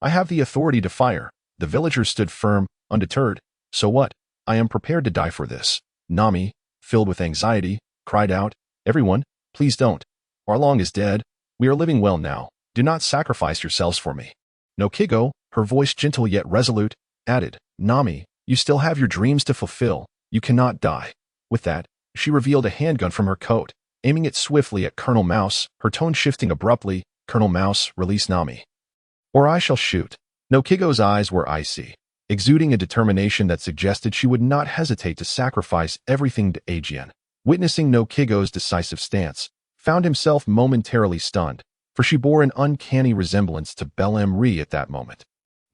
I have the authority to fire." The villagers stood firm, undeterred. "So what? I am prepared to die for this." Nami, filled with anxiety, cried out, "Everyone, please don't. Arlong is dead. We are living well now. Do not sacrifice yourselves for me." Noki Gao, her voice gentle yet resolute, added, "Nami, you still have your dreams to fulfill. You cannot die." With that, she revealed a handgun from her coat, aiming it swiftly at Colonel Mouse, her tone shifting abruptly. "Colonel Mouse, release Nami, or I shall shoot." Noki Gao's eyes were icy, exuding a determination that suggested she would not hesitate to sacrifice everything. Ajian, witnessing Noki Gao's decisive stance, found himself momentarily stunned, for she bore an uncanny resemblance to Belle Ri at that moment.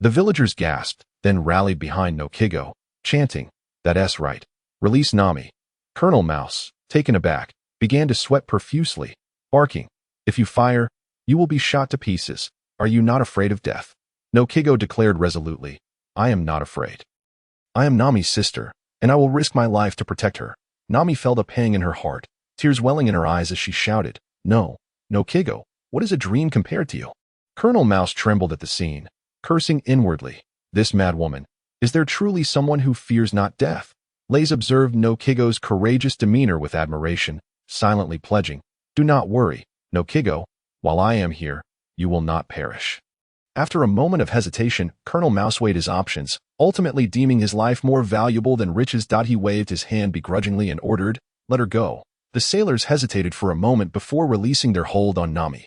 The villagers gasped, then rallied behind Noki Gao, chanting, "That's right. Release Nami." Colonel Mouse, taken aback, began to sweat profusely, barking, "If you fire, you will be shot to pieces. Are you not afraid of death?" Noki Gao declared resolutely, "I am not afraid. I am Nami's sister, and I will risk my life to protect her." Nami felt a pang in her heart, tears welling in her eyes as she shouted, "No, Noki Gao, what is a dream compared to you?" Colonel Mouse trembled at the scene, cursing inwardly, "This mad woman, is there truly someone who fears not death?" Reis observed Noki Gao's courageous demeanor with admiration, silently pledging, "Do not worry, Noki Gao, while I am here, you will not perish." After a moment of hesitation, Colonel Mouse weighed his options, ultimately deeming his life more valuable than riches. He waved his hand begrudgingly and ordered, "Let her go." The sailors hesitated for a moment before releasing their hold on Nami.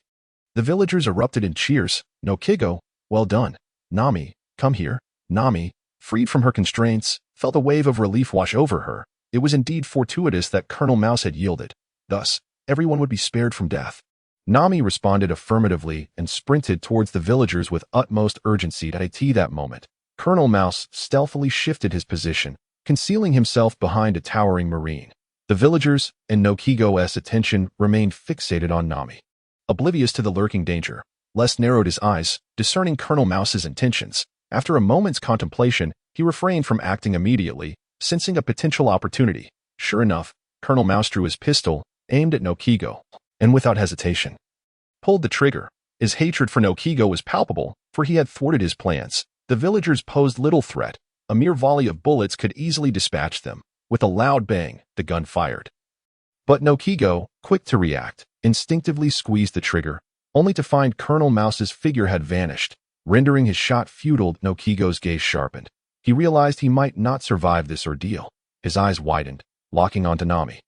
The villagers erupted in cheers. "Noki Gao, well done. Nami, come here." Nami, freed from her constraints, felt a wave of relief wash over her. It was indeed fortuitous that Colonel Mouse had yielded. Thus, everyone would be spared from death. Nami responded affirmatively and sprinted towards the villagers with utmost urgency. At that moment, Colonel Mouse stealthily shifted his position, concealing himself behind a towering marine. The villagers and Noki Gao's attention remained fixated on Nami. Oblivious to the lurking danger, Les narrowed his eyes, discerning Colonel Mouse's intentions. After a moment's contemplation, he refrained from acting immediately, sensing a potential opportunity. Sure enough, Colonel Mouse drew his pistol, aimed at Noki Gao, and without hesitation, pulled the trigger. His hatred for Noki Gao was palpable, for he had thwarted his plans. The villagers posed little threat. A mere volley of bullets could easily dispatch them. With a loud bang, the gun fired. But Noki Gao, quick to react, instinctively squeezed the trigger, only to find Colonel Mouse's figure had vanished, rendering his shot futile. Noki Gao's gaze sharpened. He realized he might not survive this ordeal. His eyes widened, locking onto Nami.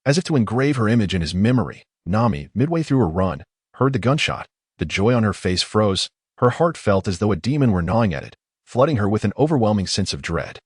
As if to engrave her image in his memory, Nami, midway through her run, heard the gunshot. The joy on her face froze. Her heart felt as though a demon were gnawing at it, flooding her with an overwhelming sense of dread.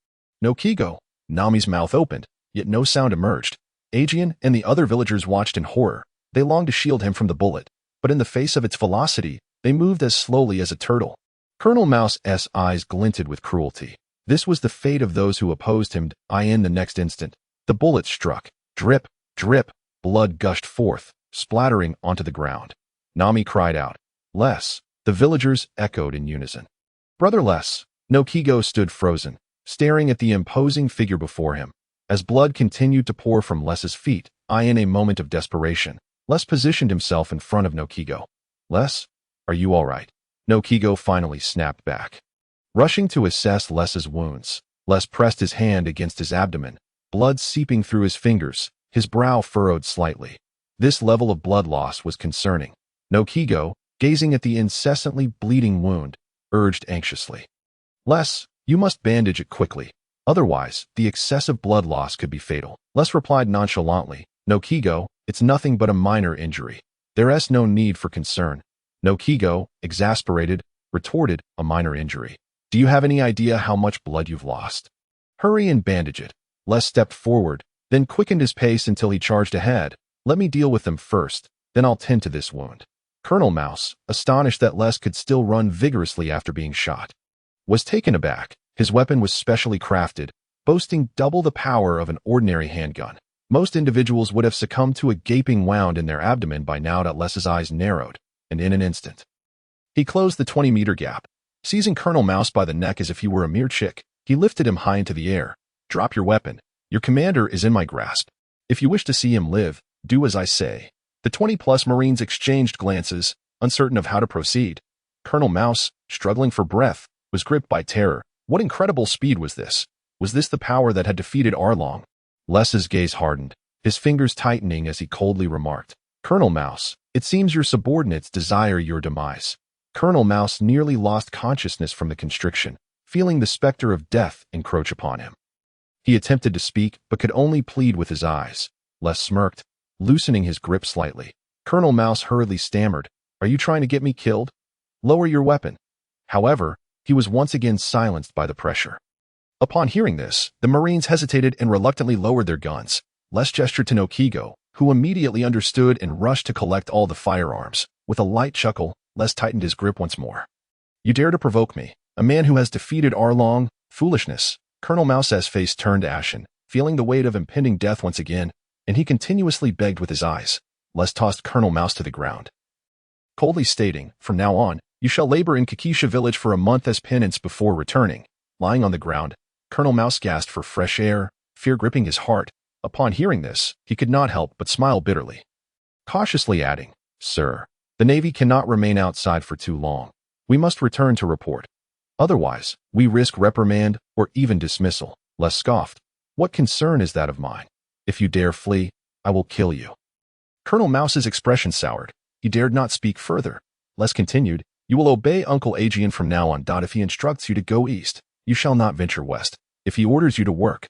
Noki Gao. Nami's mouth opened, yet no sound emerged. Aegean and the other villagers watched in horror. They longed to shield him from the bullet, but in the face of its velocity, they moved as slowly as a turtle. Colonel Mouse's eyes glinted with cruelty. This was the fate of those who opposed him. In the next instant, the bullet struck. Drip, drip, blood gushed forth, splattering onto the ground. Nami cried out. "Less!" The villagers echoed in unison. "Brother Less!" Noki Gao stood frozen, staring at the imposing figure before him. As blood continued to pour from Less's feet, in a moment of desperation, Less positioned himself in front of Noki Gao. "Less, are you all right?" Noki Gao finally snapped back. Rushing to assess Less's wounds, Less pressed his hand against his abdomen, blood seeping through his fingers, his brow furrowed slightly. This level of blood loss was concerning. Noki Gao, gazing at the incessantly bleeding wound, urged anxiously. "Less, you must bandage it quickly. Otherwise, the excessive blood loss could be fatal." Less replied nonchalantly, "Noki Gao, it's nothing but a minor injury. There's no need for concern." Noki Gao, exasperated, retorted, "A minor injury. Do you have any idea how much blood you've lost? Hurry and bandage it." Less stepped forward, then quickened his pace until he charged ahead. "Let me deal with them first, then I'll tend to this wound." Colonel Mouse, astonished that Less could still run vigorously after being shot, was taken aback. His weapon was specially crafted, boasting double the power of an ordinary handgun. Most individuals would have succumbed to a gaping wound in their abdomen by now. Less's eyes narrowed, and in an instant, he closed the 20-meter gap. Seizing Colonel Mouse by the neck as if he were a mere chick, he lifted him high into the air. "Drop your weapon. Your commander is in my grasp. If you wish to see him live, do as I say." The 20-plus Marines exchanged glances, uncertain of how to proceed. Colonel Mouse, struggling for breath, was gripped by terror. What incredible speed was this? Was this the power that had defeated Arlong? Less's gaze hardened, his fingers tightening as he coldly remarked, "Colonel Mouse, it seems your subordinates desire your demise." Colonel Mouse nearly lost consciousness from the constriction, feeling the specter of death encroach upon him. He attempted to speak, but could only plead with his eyes. Less smirked, loosening his grip slightly. Colonel Mouse hurriedly stammered, "Are you trying to get me killed? Lower your weapon." However, he was once again silenced by the pressure. Upon hearing this, the Marines hesitated and reluctantly lowered their guns. Less gestured to Noki Gao, who immediately understood and rushed to collect all the firearms. With a light chuckle, Less tightened his grip once more. "You dare to provoke me, a man who has defeated Arlong? Foolishness." Colonel Mouse's face turned ashen, feeling the weight of impending death once again, and he continuously begged with his eyes. Less tossed Colonel Mouse to the ground, coldly stating, "From now on, you shall labor in Kakisha village for a month as penance before returning." Lying on the ground, Colonel Mouse gasped for fresh air, fear gripping his heart. Upon hearing this, he could not help but smile bitterly, cautiously adding, "Sir, the Navy cannot remain outside for too long. We must return to report. Otherwise, we risk reprimand or even dismissal." Less scoffed, "What concern is that of mine? If you dare flee, I will kill you." Colonel Mouse's expression soured. He dared not speak further. Less continued, "You will obey Uncle Aegean from now on. If he instructs you to go east, you shall not venture west. If he orders you to work,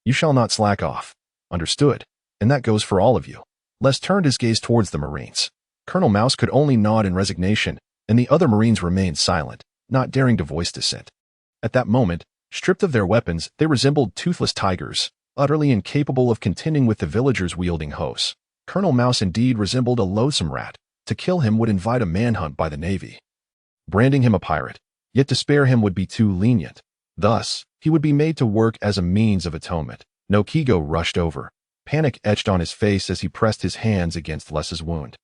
you shall not slack off. Understood? And that goes for all of you." Less turned his gaze towards the Marines. Colonel Mouse could only nod in resignation, and the other Marines remained silent, not daring to voice dissent. At that moment, stripped of their weapons, they resembled toothless tigers, utterly incapable of contending with the villagers wielding hoes. Colonel Mouse indeed resembled a loathsome rat. To kill him would invite a manhunt by the Navy, branding him a pirate. Yet to spare him would be too lenient. Thus, he would be made to work as a means of atonement. Noki Gao rushed over, panic etched on his face as he pressed his hands against Less's wound,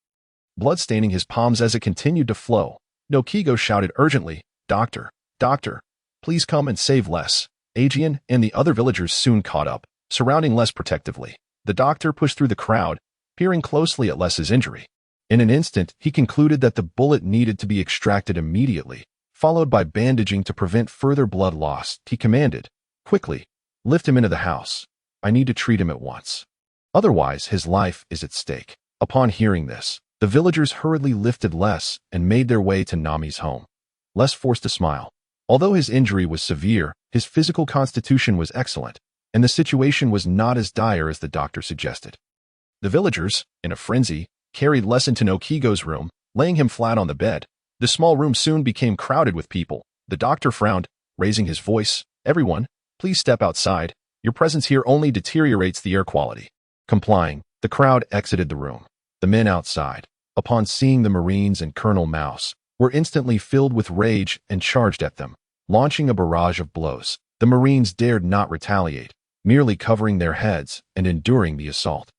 blood staining his palms as it continued to flow. Noki Gao shouted urgently, "Doctor, doctor, please come and save Less." Aegean and the other villagers soon caught up, surrounding Less protectively. The doctor pushed through the crowd, peering closely at Less's injury. In an instant, he concluded that the bullet needed to be extracted immediately, followed by bandaging to prevent further blood loss. He commanded, "Quickly, lift him into the house. I need to treat him at once. Otherwise, his life is at stake." Upon hearing this, the villagers hurriedly lifted Les and made their way to Nami's home. Les forced a smile. Although his injury was severe, his physical constitution was excellent, and the situation was not as dire as the doctor suggested. The villagers, in a frenzy, carried Les into Noki Gao's room, laying him flat on the bed. The small room soon became crowded with people. The doctor frowned, raising his voice. "Everyone, please step outside. Your presence here only deteriorates the air quality." Complying, the crowd exited the room. The men outside, upon seeing the Marines and Colonel Mouse, were instantly filled with rage and charged at them, launching a barrage of blows. The Marines dared not retaliate, merely covering their heads and enduring the assault.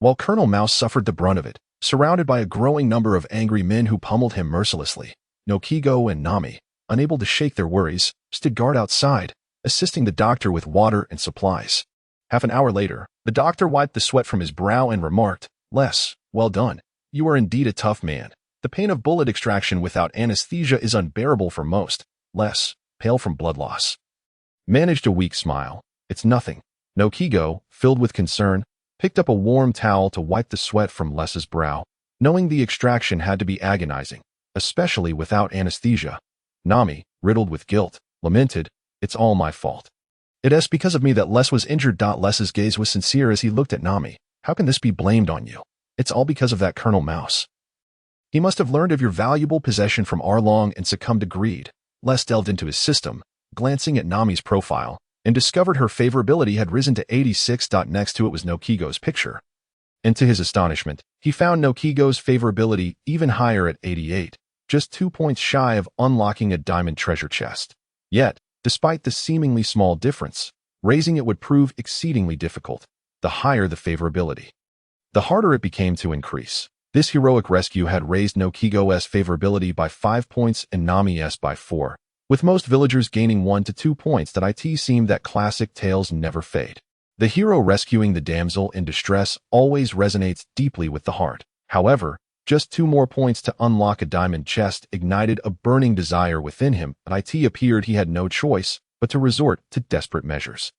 While Colonel Mouse suffered the brunt of it, surrounded by a growing number of angry men who pummeled him mercilessly, Noki Gao and Nami, unable to shake their worries, stood guard outside, assisting the doctor with water and supplies. Half an hour later, the doctor wiped the sweat from his brow and remarked, "Les, well done. You are indeed a tough man. The pain of bullet extraction without anesthesia is unbearable for most. Les, pale from blood loss." Managed a weak smile. "It's nothing." Noki Gao, filled with concern, picked up a warm towel to wipe the sweat from Les's brow, knowing the extraction had to be agonizing, especially without anesthesia. Nami, riddled with guilt, lamented, "It's all my fault. It is because of me that Les was injured." Les's gaze was sincere as he looked at Nami. "How can this be blamed on you? It's all because of that Colonel Mouse. He must have learned of your valuable possession from Arlong and succumbed to greed." Les delved into his system, glancing at Nami's profile, and discovered her favorability had risen to 86. Next to it was Noki Gao's picture. And to his astonishment, he found Noki Gao's favorability even higher at 88, just 2 points shy of unlocking a diamond treasure chest. Yet, despite the seemingly small difference, raising it would prove exceedingly difficult, the higher the favorability. The harder it became to increase. This heroic rescue had raised Noki Gao's favorability by 5 points and Nami's by 4. With most villagers gaining 1 to 2 points. It seemed that classic tales never fade. The hero rescuing the damsel in distress always resonates deeply with the heart. However, just 2 more points to unlock a diamond chest ignited a burning desire within him, and it appeared he had no choice but to resort to desperate measures.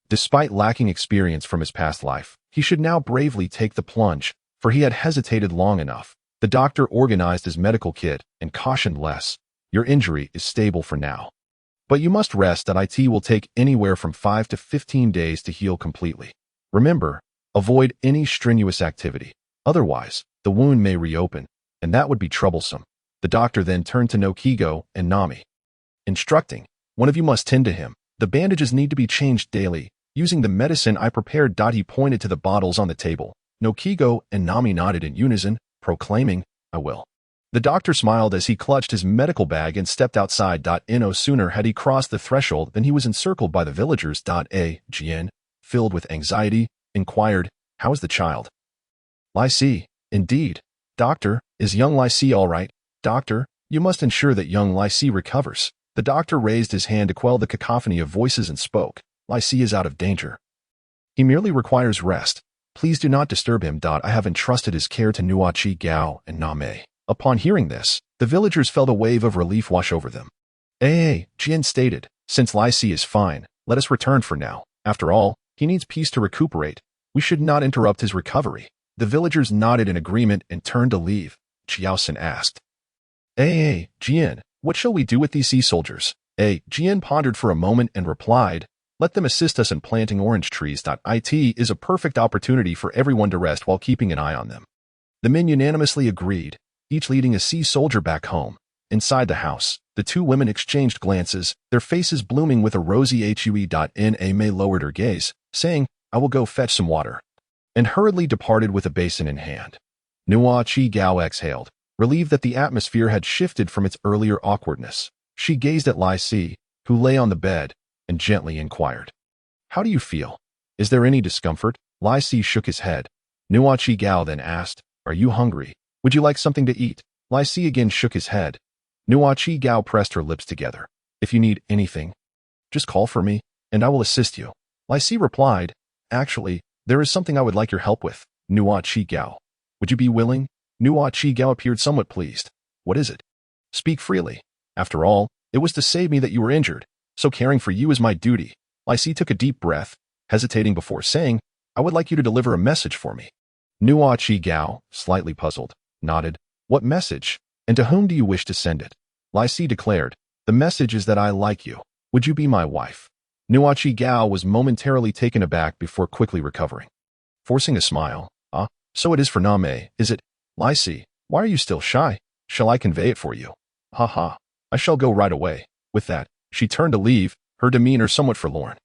Despite lacking experience from his past life, he should now bravely take the plunge, for he had hesitated long enough. The doctor organized his medical kit and cautioned Les, "Your injury is stable for now, but you must rest. It will take anywhere from 5 to 15 days to heal completely. Remember, avoid any strenuous activity. Otherwise, the wound may reopen, and that would be troublesome." The doctor then turned to Noki Gao and Nami, instructing, "One of you must tend to him. The bandages need to be changed daily, using the medicine I prepared." He pointed to the bottles on the table. Noki Gao and Nami nodded in unison, proclaiming, "I will." The doctor smiled as he clutched his medical bag and stepped outside. No sooner had he crossed the threshold than he was encircled by the villagers. Jian, filled with anxiety, inquired, "How is the child?" "Lycee, indeed. Doctor, is young Lycee all right?" "Doctor, you must ensure that young Lycee recovers." The doctor raised his hand to quell the cacophony of voices and spoke, "Lycee is out of danger. He merely requires rest. Please do not disturb him. I have entrusted his care to Noki Gao and Nami." Upon hearing this, the villagers felt a wave of relief wash over them. Jian stated, "Since Lycee is fine, let us return for now. After all, he needs peace to recuperate. We should not interrupt his recovery." The villagers nodded in agreement and turned to leave. Jiaosin asked, Jian, what shall we do with these sea soldiers?" Jian pondered for a moment and replied, "Let them assist us in planting orange trees. It is a perfect opportunity for everyone to rest while keeping an eye on them." The men unanimously agreed, each leading a sea soldier back home. Inside the house, the 2 women exchanged glances, their faces blooming with a rosy hue. Nami lowered her gaze, saying, "I will go fetch some water," and hurriedly departed with a basin in hand. Noki Gao exhaled, relieved that the atmosphere had shifted from its earlier awkwardness. She gazed at Lycee, who lay on the bed, and gently inquired, "How do you feel? Is there any discomfort?" Lycee shook his head. Noki Gao then asked, "Are you hungry? Would you like something to eat?" Lycee again shook his head. Noki Gao pressed her lips together. "If you need anything, just call for me, and I will assist you." Lycee replied, "Actually, there is something I would like your help with." Noki Gao, "Would you be willing?" Noki Gao appeared somewhat pleased. What is it? Speak freely. After all, it was to save me that you were injured, so caring for you is my duty. Reis took a deep breath, hesitating before saying, I would like you to deliver a message for me. Noki Gao, slightly puzzled, nodded. What message? And to whom do you wish to send it? Reis declared, the message is that I like you. Would you be my wife? Noki Gao was momentarily taken aback before quickly recovering. Forcing a smile, so it is for Nami, is it? Reis, why are you still shy? Shall I convey it for you? Ha. I shall go right away. With that, she turned to leave, her demeanor somewhat forlorn.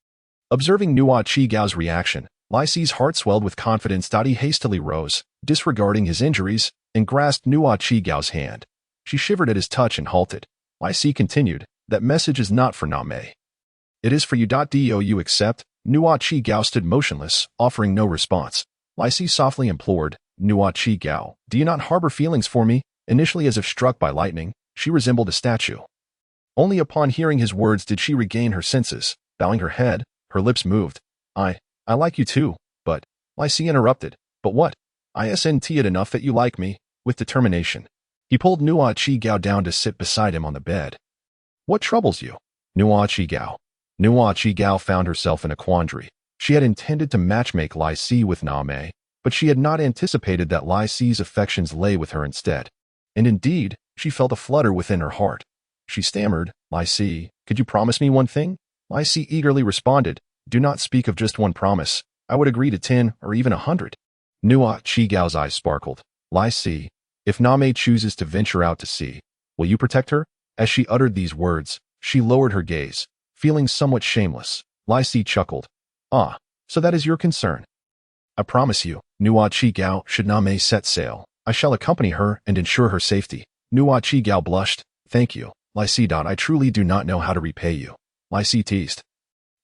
Observing Noki Gao's reaction, Reis's heart swelled with confidence. He hastily rose, disregarding his injuries, and grasped Noki Gao's hand. She shivered at his touch and halted. Reis continued, that message is not for Nami. It is for you. Do you accept? Noki Gao stood motionless, offering no response. Reis softly implored, Noki Gao, do you not harbor feelings for me? Initially as if struck by lightning, she resembled a statue. Only upon hearing his words did she regain her senses. Bowing her head, her lips moved. I like you too, but... Reis interrupted. But what? Isn't it enough that you like me? With determination. He pulled Noki Gao down to sit beside him on the bed. What troubles you? Noki Gao. Noki Gao found herself in a quandary. She had intended to matchmake Reis with Nami, but she had not anticipated that Reis's affections lay with her instead. And indeed, she felt a flutter within her heart. She stammered, Reis, could you promise me one thing? Reis eagerly responded, do not speak of just one promise. I would agree to 10 or even 100. Noki Gao's eyes sparkled. Reis, if Nami chooses to venture out to sea, will you protect her? As she uttered these words, she lowered her gaze, feeling somewhat shameless. Reis chuckled. So that is your concern. I promise you, Noki Gao, should Nami set sail, I shall accompany her and ensure her safety. Noki Gao blushed. Thank you, Reis. I truly do not know how to repay you. Reis teased.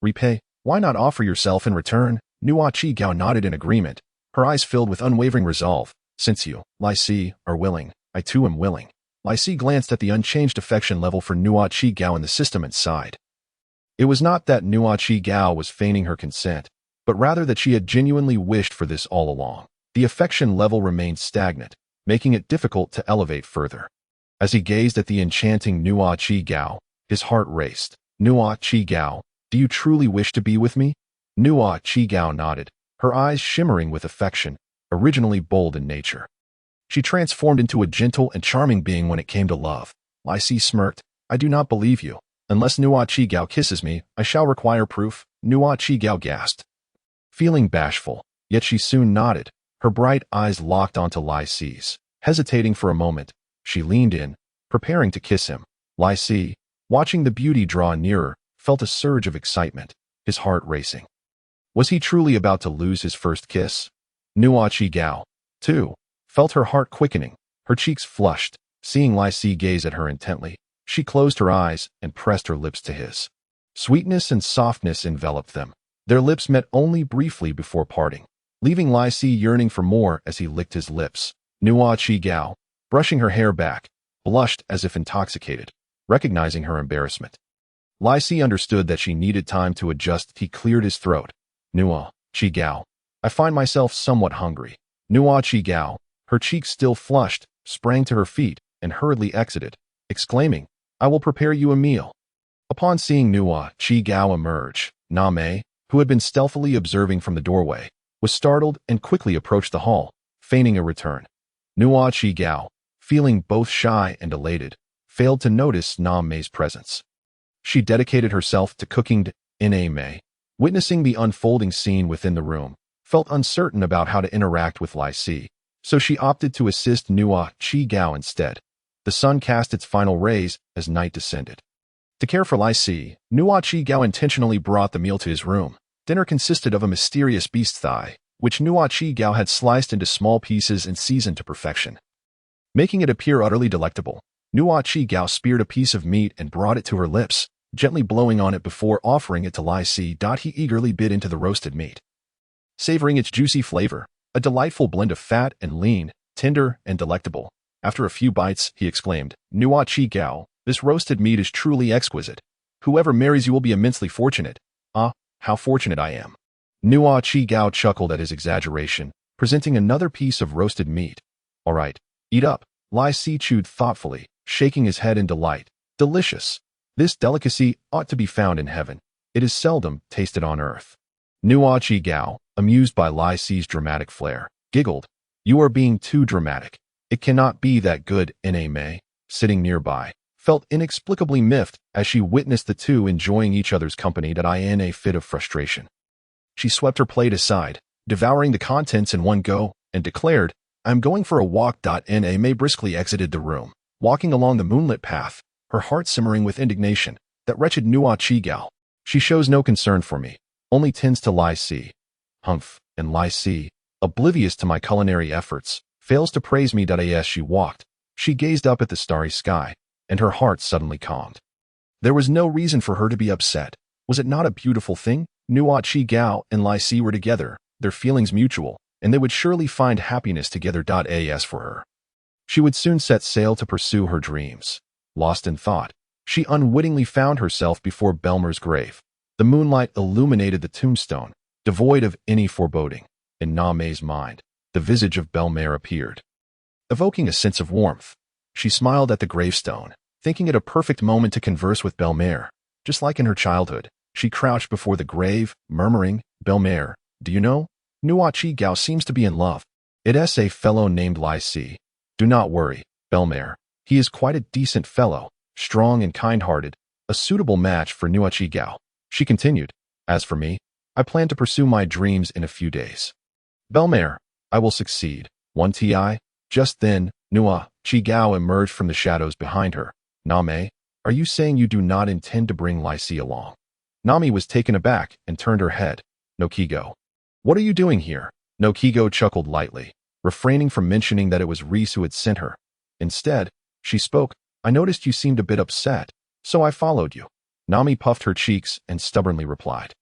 Repay? Why not offer yourself in return? Noki Gao nodded in agreement, her eyes filled with unwavering resolve. Since you, Reis, are willing, I too am willing. Reis glanced at the unchanged affection level for Noki Gao in the system and sighed. It was not that Noki Gao was feigning her consent, but rather that she had genuinely wished for this all along. The affection level remained stagnant, making it difficult to elevate further. As he gazed at the enchanting Noki Gao, his heart raced. Noki Gao, do you truly wish to be with me? Noki Gao nodded, her eyes shimmering with affection, originally bold in nature. She transformed into a gentle and charming being when it came to love. Reis smirked, I do not believe you. Unless Noki Gao kisses me, I shall require proof. Noki Gao gasped. Feeling bashful, yet she soon nodded, her bright eyes locked onto Reis's. Hesitating for a moment, she leaned in, preparing to kiss him. Reis, watching the beauty draw nearer, felt a surge of excitement, his heart racing. Was he truly about to lose his first kiss? Noki Gao, too, felt her heart quickening, her cheeks flushed, seeing Reis gaze at her intently. She closed her eyes and pressed her lips to his. Sweetness and softness enveloped them. Their lips met only briefly before parting, leaving Reis yearning for more as he licked his lips. Noki Gao, brushing her hair back, blushed as if intoxicated, recognizing her embarrassment. Reis understood that she needed time to adjust. He cleared his throat. Noki Gao, I find myself somewhat hungry. Noki Gao, her cheeks still flushed, sprang to her feet and hurriedly exited, exclaiming, I will prepare you a meal. Upon seeing Noki Gao emerge, Nami, who had been stealthily observing from the doorway, was startled and quickly approached the hall, feigning a return. Noki Gao, feeling both shy and elated, failed to notice Nami's presence. She dedicated herself to cooking. Nami, witnessing the unfolding scene within the room, felt uncertain about how to interact with Reis, so she opted to assist Noki Gao instead. The sun cast its final rays as night descended. To care for Reis, Noki Gao intentionally brought the meal to his room. Dinner consisted of a mysterious beast thigh, which Noki Gao had sliced into small pieces and seasoned to perfection. Making it appear utterly delectable, Noki Gao speared a piece of meat and brought it to her lips, gently blowing on it before offering it to Reis. He eagerly bit into the roasted meat. Savoring its juicy flavor, a delightful blend of fat and lean, tender and delectable. After a few bites, he exclaimed, Noki Gao, this roasted meat is truly exquisite. Whoever marries you will be immensely fortunate. How fortunate I am. Noki Gao chuckled at his exaggeration, presenting another piece of roasted meat. All right, Eat up. Lai Si chewed thoughtfully, shaking his head in delight. Delicious. This delicacy ought to be found in heaven. It is seldom tasted on earth. Noki Gao, amused by Lai Si's dramatic flair, giggled. You are being too dramatic. It cannot be that good. May, sitting nearby, felt inexplicably miffed as she witnessed the two enjoying each other's company in a fit of frustration. She swept her plate aside, devouring the contents in one go, and declared, I'm going for a walk. May briskly exited the room, walking along the moonlit path, her heart simmering with indignation. That wretched Noki Gao. She shows no concern for me, only tends to Lai Si. Humph, and Lai Si, oblivious to my culinary efforts, fails to praise me. As she walked, she gazed up at the starry sky, and her heart suddenly calmed. There was no reason for her to be upset. Was it not a beautiful thing? Noki Gao and Lai Si were together, their feelings mutual, and they would surely find happiness together. As for her, she would soon set sail to pursue her dreams. Lost in thought, she unwittingly found herself before Belmer's grave. The moonlight illuminated the tombstone, devoid of any foreboding. In Nami's mind, the visage of Belmer appeared, evoking a sense of warmth. She smiled at the gravestone, thinking it a perfect moment to converse with Belmer. Just like in her childhood, she crouched before the grave, murmuring, Belmer, do you know? Noki Gao seems to be in love. It is a fellow named Lai Si. Do not worry, Belmer. He is quite a decent fellow, strong and kind-hearted, a suitable match for Noki Gao. She continued, as for me, I plan to pursue my dreams in a few days. Belmer, I will succeed. 1ti. Just then, Noki Gao emerged from the shadows behind her. Nami, are you saying you do not intend to bring Lai Si along? Nami was taken aback and turned her head. Noki Gao. What are you doing here? Noki Gao chuckled lightly, refraining from mentioning that it was Reis who had sent her. Instead, she spoke, I noticed you seemed a bit upset, so I followed you. Nami puffed her cheeks and stubbornly replied.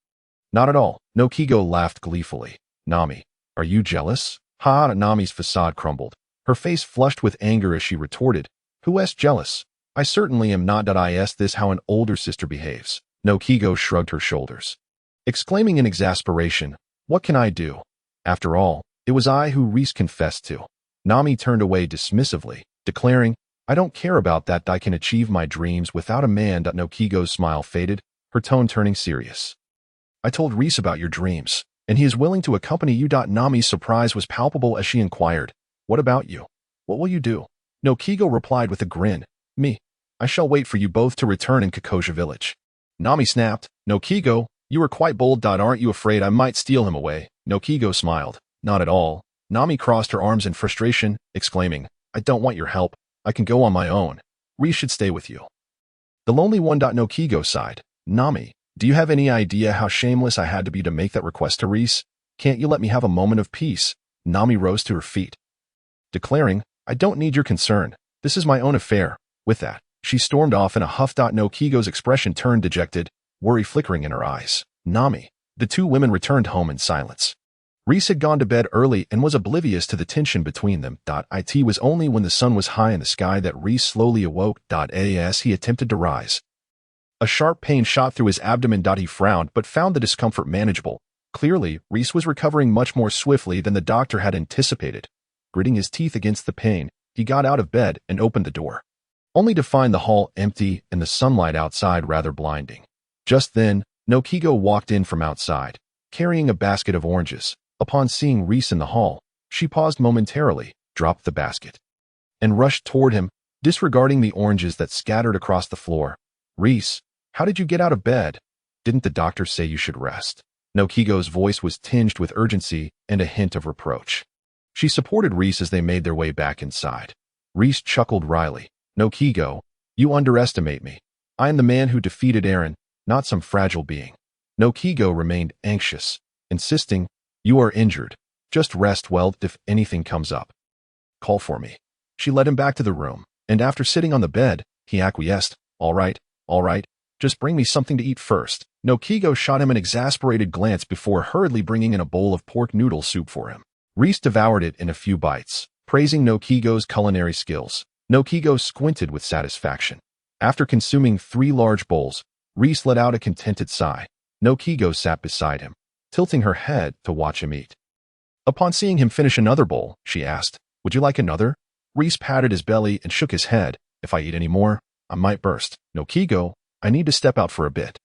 Not at all. Noki Gao laughed gleefully. Nami, are you jealous? Ha! Nami's facade crumbled. Her face flushed with anger as she retorted, Who is jealous? I certainly am not. Is this how an older sister behaves? Noki Gao shrugged her shoulders, exclaiming in exasperation, What can I do? After all, it was I who Reis confessed to. Nami turned away dismissively, declaring, I don't care about that. I can achieve my dreams without a man. Noki Gao's smile faded, her tone turning serious. I told Reis about your dreams, and he is willing to accompany you. Nami's surprise was palpable as she inquired, What about you? What will you do? Noki Gao replied with a grin, Me. I shall wait for you both to return in Kakosha village. Nami snapped, Noki Gao, you are quite bold. Aren't you afraid I might steal him away? Noki Gao smiled, Not at all. Nami crossed her arms in frustration, exclaiming, I don't want your help. I can go on my own. Reis should stay with you. The lonely one. Noki Gao sighed, Nami, do you have any idea how shameless I had to be to make that request to Reis? Can't you let me have a moment of peace? Nami rose to her feet, declaring, I don't need your concern. This is my own affair. With that, she stormed off in a huff. Noki Gao's expression turned dejected, worry flickering in her eyes. Nami. The two women returned home in silence. Reis had gone to bed early and was oblivious to the tension between them. It was only when the sun was high in the sky that Reis slowly awoke. As he attempted to rise, a sharp pain shot through his abdomen. He frowned but found the discomfort manageable. Clearly, Reis was recovering much more swiftly than the doctor had anticipated. Gritting his teeth against the pain, he got out of bed and opened the door, only to find the hall empty and the sunlight outside rather blinding. Just then, Noki Gao walked in from outside, carrying a basket of oranges. Upon seeing Reis in the hall, she paused momentarily, dropped the basket, and rushed toward him, disregarding the oranges that scattered across the floor. Reis, how did you get out of bed? Didn't the doctor say you should rest? Noki Gao's voice was tinged with urgency and a hint of reproach. She supported Reis as they made their way back inside. Reis chuckled wryly. Noki Gao, you underestimate me. I am the man who defeated Eren, not some fragile being. Noki Gao remained anxious, insisting, You are injured. Just rest well. If anything comes up, call for me. She led him back to the room, and after sitting on the bed, he acquiesced. All right. Just bring me something to eat first. Noki Gao shot him an exasperated glance before hurriedly bringing in a bowl of pork noodle soup for him. Reis devoured it in a few bites, praising Noki Gao's culinary skills. Noki Gao squinted with satisfaction. After consuming 3 large bowls, Reis let out a contented sigh. Noki Gao sat beside him, tilting her head to watch him eat. Upon seeing him finish another bowl, she asked, Would you like another? Reis patted his belly and shook his head. If I eat any more, I might burst. Noki Gao, I need to step out for a bit.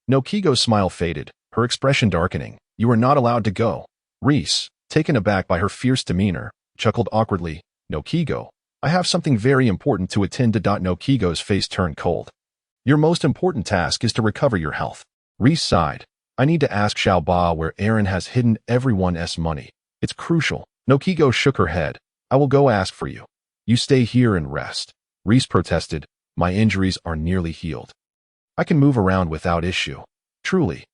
Noki Gao's smile faded, her expression darkening. You are not allowed to go. Reis, taken aback by her fierce demeanor, chuckled awkwardly. Noki Gao, I have something very important to attend to. Noki Gao's face turned cold. Your most important task is to recover your health. Reis sighed. I need to ask Xiao Ba where Eren has hidden everyone's money. It's crucial. Noki Gao shook her head. I will go ask for you. You stay here and rest. Reis protested. My injuries are nearly healed. I can move around without issue. Truly.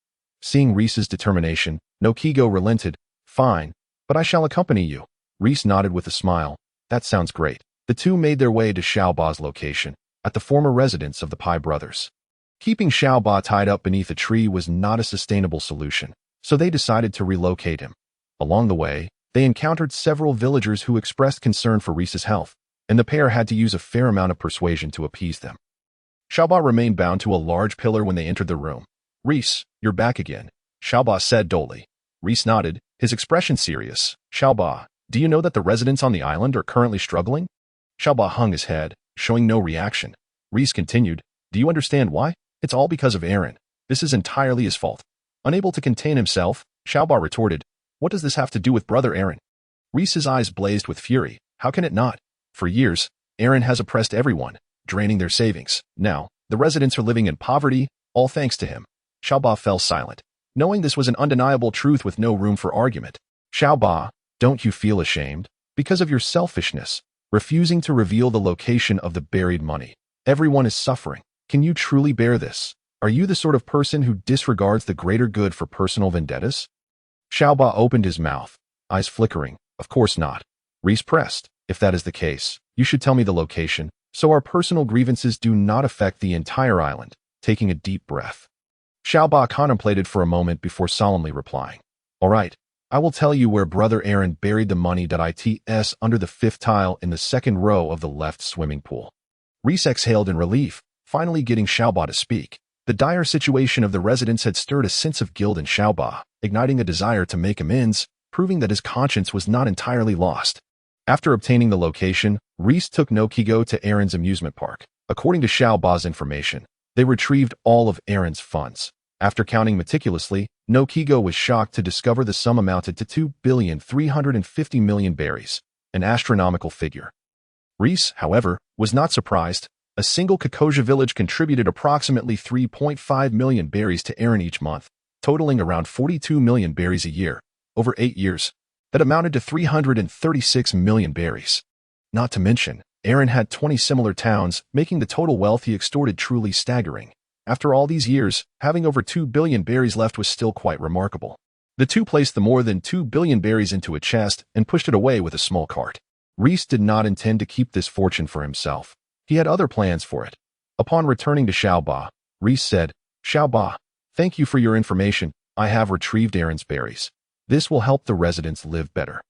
Seeing Reis's determination, Noki Gao relented. Fine, but I shall accompany you. Reis nodded with a smile. That sounds great. The two made their way to Xiao Ba's location, at the former residence of the Pai brothers. Keeping Xiao Ba tied up beneath a tree was not a sustainable solution, so they decided to relocate him. Along the way, they encountered several villagers who expressed concern for Reis's health, and the pair had to use a fair amount of persuasion to appease them. Xiao Ba remained bound to a large pillar when they entered the room. Reis, you're back again, Xiao Ba said dully. Reis nodded, his expression serious. Xiao Ba, do you know that the residents on the island are currently struggling? Xiao Ba hung his head, showing no reaction. Reis continued, do you understand why? It's all because of Eren. This is entirely his fault. Unable to contain himself, Xiao Ba retorted, what does this have to do with brother Eren? Reis's eyes blazed with fury. How can it not? For years, Eren has oppressed everyone, draining their savings. Now, the residents are living in poverty, all thanks to him. Xiao Ba fell silent, knowing this was an undeniable truth with no room for argument. Xiao Ba, don't you feel ashamed? Because of your selfishness, refusing to reveal the location of the buried money. Everyone is suffering. Can you truly bear this? Are you the sort of person who disregards the greater good for personal vendettas? Xiao Ba opened his mouth, eyes flickering. Of course not. Reis pressed. If that is the case, you should tell me the location, so our personal grievances do not affect the entire island. Taking a deep breath, Xiao Ba contemplated for a moment before solemnly replying. All right, I will tell you where brother Eren buried the money. It's under the 5th tile in the 2nd row of the left swimming pool. Reis exhaled in relief, finally getting Xiao Ba to speak. The dire situation of the residents had stirred a sense of guilt in Xiao Ba, igniting a desire to make amends, proving that his conscience was not entirely lost. After obtaining the location, Reis took Noki Gao to Eren's amusement park. According to Xiao Ba's information, they retrieved all of Eren's funds. After counting meticulously, Noki Gao was shocked to discover the sum amounted to 2,350,000,000 berries, an astronomical figure. Reis, however, was not surprised. A single Kakoja village contributed approximately 3.5 million berries to Eren each month, totaling around 42 million berries a year. Over 8 years, that amounted to 336 million berries. Not to mention, Eren had 20 similar towns, making the total wealth he extorted truly staggering. After all these years, having over 2 billion berries left was still quite remarkable. The two placed the more than 2 billion berries into a chest and pushed it away with a small cart. Reis did not intend to keep this fortune for himself. He had other plans for it. Upon returning to Xiao Ba, Reis said, Xiao Ba, thank you for your information. I have retrieved Eren's berries. This will help the residents live better.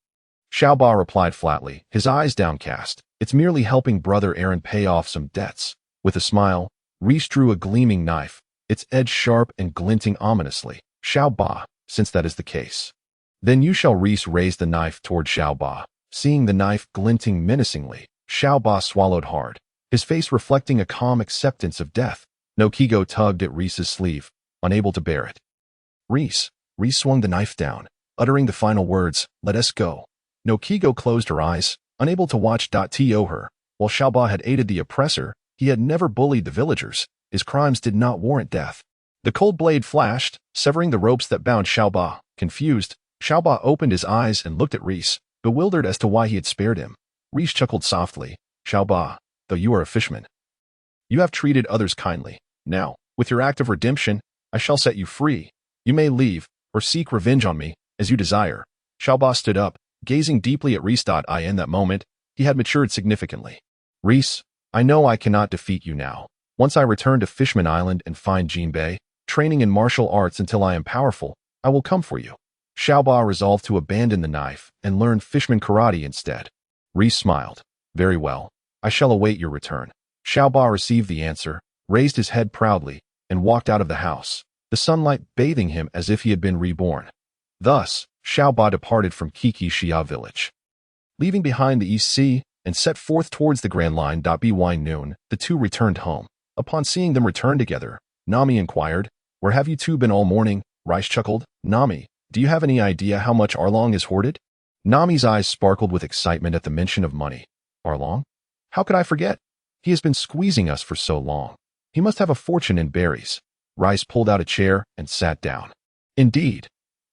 Xiao Ba replied flatly, his eyes downcast. It's merely helping brother Eren pay off some debts. With a smile, Reis drew a gleaming knife, its edge sharp and glinting ominously. Xiao Ba, since that is the case. Then you shall. Reis raised the knife toward Xiao Ba. Seeing the knife glinting menacingly, Xiao Ba swallowed hard, his face reflecting a calm acceptance of death. Noki Gao tugged at Reis's sleeve, unable to bear it. Reis swung the knife down, uttering the final words, let us go. Noki Gao closed her eyes, unable to watch. To her, while Xiao Ba had aided the oppressor, he had never bullied the villagers. His crimes did not warrant death. The cold blade flashed, severing the ropes that bound Xiao Ba. Confused, Xiao Ba opened his eyes and looked at Reis, bewildered as to why he had spared him. Reis chuckled softly. Xiao Ba, though you are a fisherman, you have treated others kindly. Now, with your act of redemption, I shall set you free. You may leave, or seek revenge on me, as you desire. Xiao Ba stood up, gazing deeply at Reis. In that moment, he had matured significantly. Reis, I know I cannot defeat you now. Once I return to Fishman Island and find Jinbei, training in martial arts until I am powerful, I will come for you. Xiao Ba resolved to abandon the knife and learn Fishman karate instead. Reis smiled. Very well. I shall await your return. Xiao Ba received the answer, raised his head proudly, and walked out of the house, the sunlight bathing him as if he had been reborn. Thus, Xiao Ba departed from Kiki Xia village. Leaving behind the East Sea, and set forth towards the Grand Line. By noon, the two returned home. Upon seeing them return together, Nami inquired, "Where have you two been all morning?" Reis chuckled, "Nami, do you have any idea how much Arlong has hoarded?" Nami's eyes sparkled with excitement at the mention of money. "Arlong? How could I forget? He has been squeezing us for so long. He must have a fortune in berries." Reis pulled out a chair and sat down. "Indeed.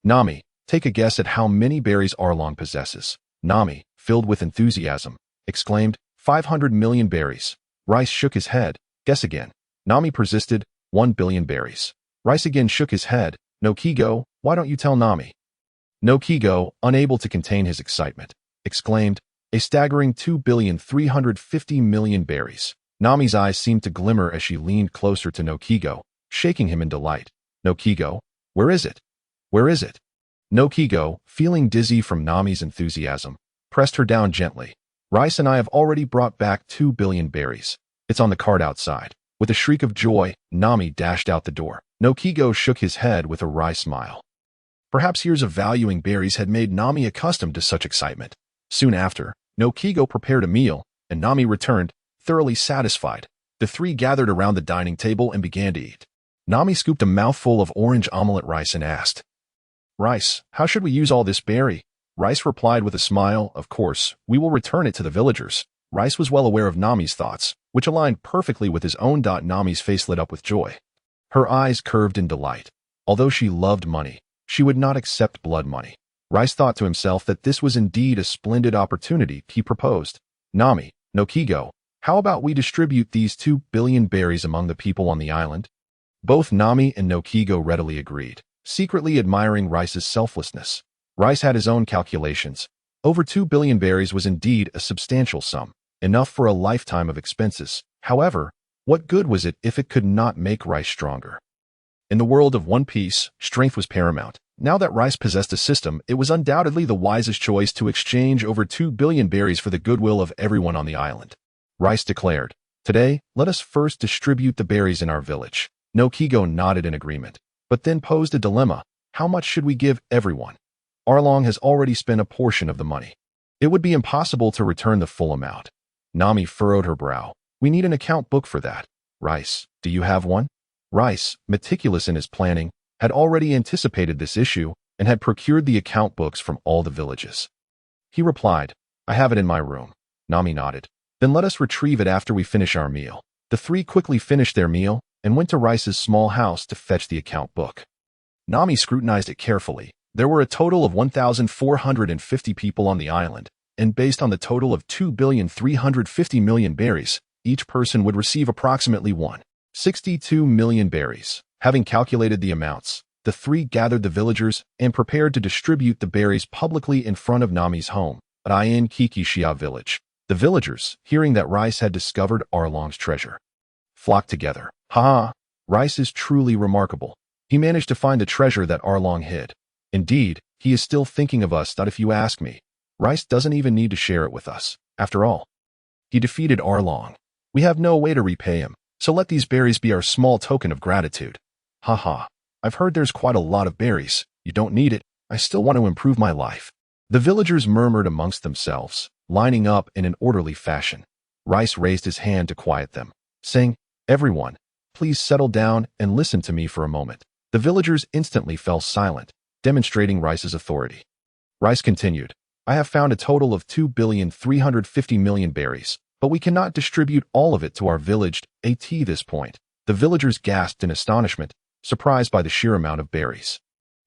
Nami, take a guess at how many berries Arlong possesses." Nami, filled with enthusiasm, exclaimed, 500 million berries. Reis shook his head. "Guess again." Nami persisted, 1 billion berries. Reis again shook his head. "Noki Gao, why don't you tell Nami?" Noki Gao, unable to contain his excitement, exclaimed, "A staggering 2,350 million berries." Nami's eyes seemed to glimmer as she leaned closer to Noki Gao, shaking him in delight. "Noki Gao, where is it? Where is it?" Noki Gao, feeling dizzy from Nami's enthusiasm, pressed her down gently. "Reis and I have already brought back 2 billion berries. It's on the cart outside." With a shriek of joy, Nami dashed out the door. Noki Gao shook his head with a wry smile. Perhaps years of valuing berries had made Nami accustomed to such excitement. Soon after, Noki Gao prepared a meal, and Nami returned, thoroughly satisfied. The three gathered around the dining table and began to eat. Nami scooped a mouthful of orange omelette rice and asked, "Reis, how should we use all this berry?" Reis replied with a smile, "Of course, we will return it to the villagers." Reis was well aware of Nami's thoughts, which aligned perfectly with his own. Nami's face lit up with joy. Her eyes curved in delight. Although she loved money, she would not accept blood money. Reis thought to himself that this was indeed a splendid opportunity. He proposed, "Nami, Noki Gao, how about we distribute these 2 billion berries among the people on the island?" Both Nami and Noki Gao readily agreed, secretly admiring Reis's selflessness. Reis had his own calculations. Over 2 billion berries was indeed a substantial sum, enough for a lifetime of expenses. However, what good was it if it could not make Reis stronger? In the world of One Piece, strength was paramount. Now that Reis possessed a system, it was undoubtedly the wisest choice to exchange over 2 billion berries for the goodwill of everyone on the island. Reis declared, "Today, let us first distribute the berries in our village." Noki Gao nodded in agreement, but then posed a dilemma. How much should we give everyone? Arlong has already spent a portion of the money. It would be impossible to return the full amount. Nami furrowed her brow. "We need an account book for that." "Reis, do you have one?" Reis, meticulous in his planning, had already anticipated this issue and had procured the account books from all the villages. He replied, "I have it in my room." Nami nodded. "Then let us retrieve it after we finish our meal." The three quickly finished their meal and went to Reis's small house to fetch the account book. Nami scrutinized it carefully. There were a total of 1,450 people on the island, and based on the total of 2,350 million berries, each person would receive approximately 162 million berries. Having calculated the amounts, the three gathered the villagers and prepared to distribute the berries publicly in front of Nami's home, at Ain Kikishia village. The villagers, hearing that Reis had discovered Arlong's treasure, flocked together. "Ha! Reis is truly remarkable. He managed to find the treasure that Arlong hid. Indeed, he is still thinking of us. If you ask me, Reis doesn't even need to share it with us. After all, he defeated Arlong. We have no way to repay him, so let these berries be our small token of gratitude." "Ha! I've heard there's quite a lot of berries. You don't need it. I still want to improve my life." The villagers murmured amongst themselves, lining up in an orderly fashion. Reis raised his hand to quiet them, saying, "Everyone, please settle down and listen to me for a moment." The villagers instantly fell silent, demonstrating Reis's authority. Reis continued, "I have found a total of 2,350 million berries, but we cannot distribute all of it to our village at this point." The villagers gasped in astonishment, surprised by the sheer amount of berries.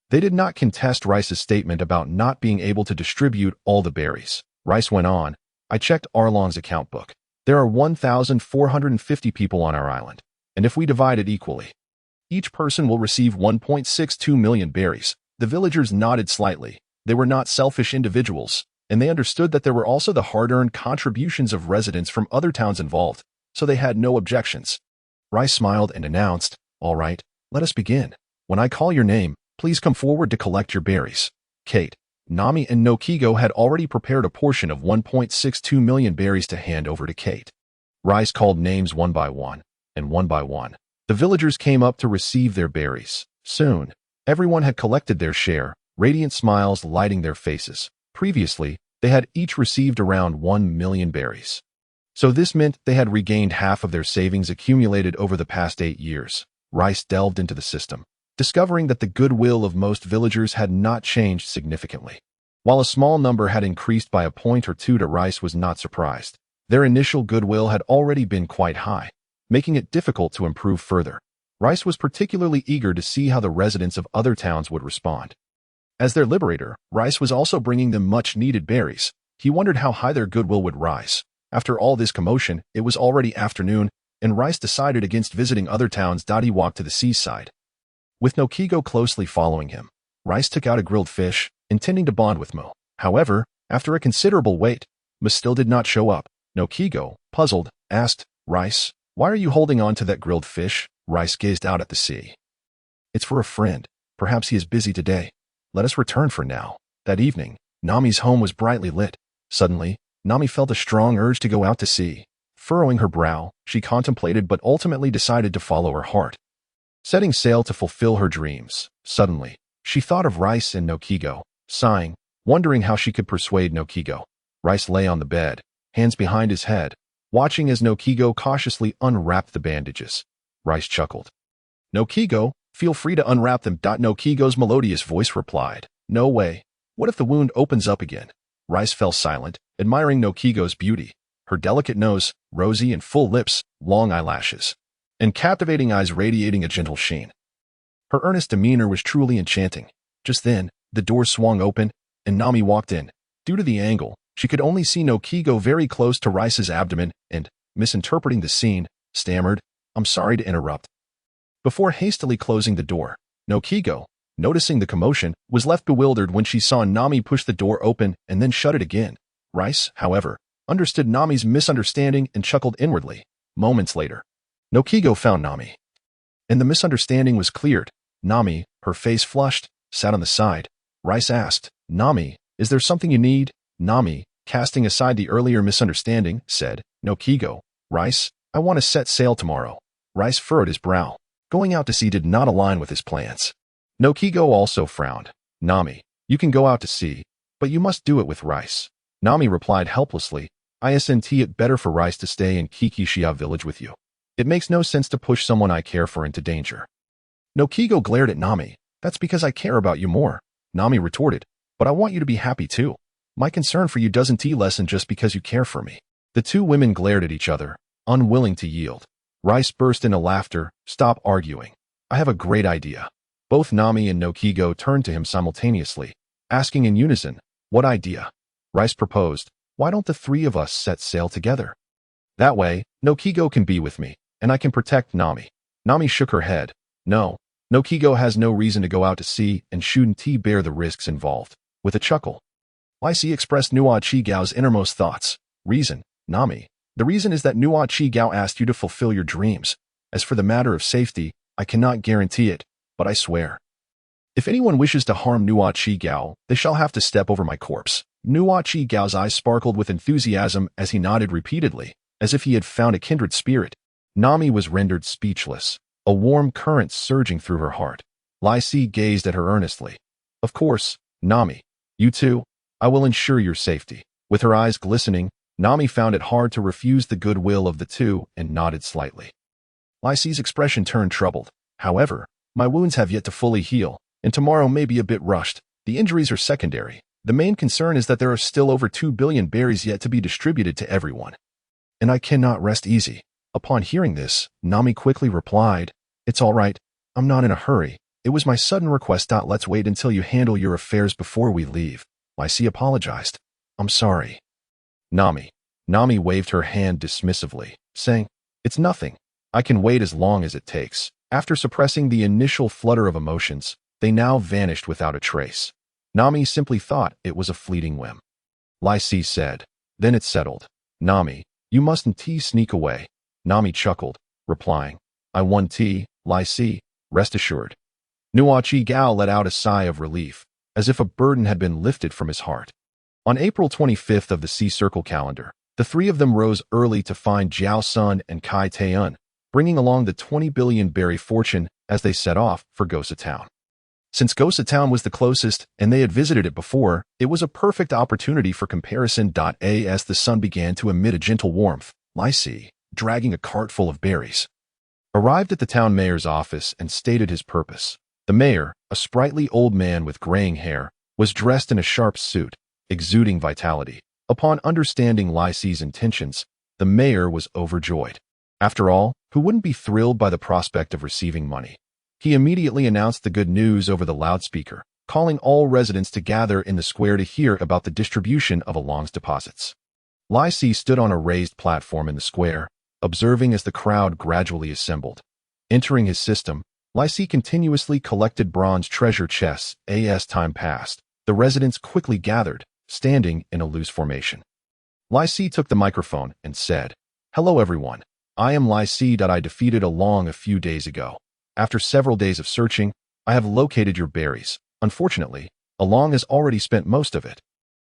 They did not contest Reis's statement about not being able to distribute all the berries. Reis went on, "I checked Arlong's account book. There are 1,450 people on our island, and if we divide it equally, each person will receive 1.62 million berries." The villagers nodded slightly. They were not selfish individuals, and they understood that there were also the hard-earned contributions of residents from other towns involved, so they had no objections. Reis smiled and announced, "All right, let us begin. When I call your name, please come forward to collect your berries." Kate, Nami, and Noki Gao had already prepared a portion of 1.62 million berries to hand over to Kate. Reis called names one by one, and one by one, the villagers came up to receive their berries. Soon, everyone had collected their share, radiant smiles lighting their faces. Previously, They had each received around 1 million berries. So this meant they had regained half of their savings accumulated over the past 8 years. Reis delved into the system, discovering that the goodwill of most villagers had not changed significantly. While a small number had increased by a point or two, Reis was not surprised. Their initial goodwill had already been quite high, making it difficult to improve further. Reis was particularly eager to see how the residents of other towns would respond. As their liberator, Reis was also bringing them much-needed berries. He wondered how high their goodwill would rise. After all this commotion, it was already afternoon, and Reis decided against visiting other towns. He walked to the seaside. With Noki Gao closely following him, Reis took out a grilled fish, intending to bond with Mo. However, after a considerable wait, Mo still did not show up. Noki Gao, puzzled, asked, "Reis, why are you holding on to that grilled fish?" Reis gazed out at the sea. "It's for a friend. Perhaps he is busy today. Let us return for now." That evening, Nami's home was brightly lit. Suddenly, Nami felt a strong urge to go out to sea. Furrowing her brow, she contemplated but ultimately decided to follow her heart. Setting sail to fulfill her dreams, suddenly, she thought of Reis and Noki Gao, sighing, wondering how she could persuade Noki Gao. Reis lay on the bed, hands behind his head, watching as Noki Gao cautiously unwrapped the bandages. Reis chuckled. "Noki Gao, feel free to unwrap them." Noki Gao's melodious voice replied, "No way. What if the wound opens up again?" Reis fell silent, admiring Noki Gao's beauty. Her delicate nose, rosy and full lips, long eyelashes, and captivating eyes radiating a gentle sheen. Her earnest demeanor was truly enchanting. Just then, the door swung open, and Nami walked in. Due to the angle, she could only see Noki Gao very close to Reis's abdomen and, misinterpreting the scene, stammered, "I'm sorry to interrupt." Before hastily closing the door, Noki Gao, noticing the commotion, was left bewildered when she saw Nami push the door open and then shut it again. Reis, however, understood Nami's misunderstanding and chuckled inwardly. Moments later, Noki Gao found Nami, and the misunderstanding was cleared. Nami, her face flushed, sat on the side. Reis asked, "Nami, is there something you need?" Nami, casting aside the earlier misunderstanding, said, "Noki Gao, Reis, I want to set sail tomorrow." Reis furrowed his brow. Going out to sea did not align with his plans. Noki Gao also frowned. "Nami, you can go out to sea, but you must do it with Reis." Nami replied helplessly, "Isn't it better for Reis to stay in Kikishia village with you? It makes no sense to push someone I care for into danger." Noki Gao glared at Nami. "That's because I care about you more." Nami retorted, "But I want you to be happy too. My concern for you doesn't lessen just because you care for me." The two women glared at each other, unwilling to yield. Reis burst into laughter. "Stop arguing. I have a great idea." Both Nami and Noki Gao turned to him simultaneously, asking in unison, "What idea?" Reis proposed, "Why don't the three of us set sail together? That way, Noki Gao can be with me, and I can protect Nami." Nami shook her head. "No, Noki Gao has no reason to go out to sea and shouldn't bear the risks involved." With a chuckle, Noki expressed Noki Gao's innermost thoughts. "Reason, Nami. The reason is that Noki Gao asked you to fulfill your dreams. As for the matter of safety, I cannot guarantee it, but I swear. If anyone wishes to harm Noki Gao, they shall have to step over my corpse." Noki Gao's eyes sparkled with enthusiasm as he nodded repeatedly, as if he had found a kindred spirit. Nami was rendered speechless, a warm current surging through her heart. Noki gazed at her earnestly. "Of course, Nami. You too. I will ensure your safety." With her eyes glistening, Nami found it hard to refuse the goodwill of the two and nodded slightly. Noki's expression turned troubled. "However, my wounds have yet to fully heal, and tomorrow may be a bit rushed. The injuries are secondary. The main concern is that there are still over 2 billion berries yet to be distributed to everyone. And I cannot rest easy." Upon hearing this, Nami quickly replied, "It's all right. I'm not in a hurry. It was my sudden request. Let's wait until you handle your affairs before we leave." Noki apologized. "I'm sorry." Nami waved her hand dismissively, saying, "It's nothing. I can wait as long as it takes." After suppressing the initial flutter of emotions, they now vanished without a trace. Nami simply thought it was a fleeting whim. Noki said, "Then it's settled. Nami, you mustn't sneak away." Nami chuckled, replying, "I won Noki, rest assured." Noki Gao let out a sigh of relief, as if a burden had been lifted from his heart. On April 25th of the Sea Circle calendar, the three of them rose early to find Jiao Sun and Kai Taeun, bringing along the 20 billion berry fortune as they set off for Gosa Town. Since Gosa Town was the closest and they had visited it before, it was a perfect opportunity for comparison. As the sun began to emit a gentle warmth, Reis, dragging a cart full of berries, arrived at the town mayor's office and stated his purpose. The mayor, a sprightly old man with graying hair, was dressed in a sharp suit, exuding vitality. Upon understanding Reis's intentions, the mayor was overjoyed. After all, who wouldn't be thrilled by the prospect of receiving money? He immediately announced the good news over the loudspeaker, calling all residents to gather in the square to hear about the distribution of Along's deposits. Reis stood on a raised platform in the square, observing as the crowd gradually assembled. Entering his system, Reis continuously collected bronze treasure chests. As time passed, the residents quickly gathered, standing in a loose formation. Reis took the microphone and said, "Hello everyone. I am Reis. I defeated Along a few days ago. After several days of searching, I have located your berries. Unfortunately, Along has already spent most of it,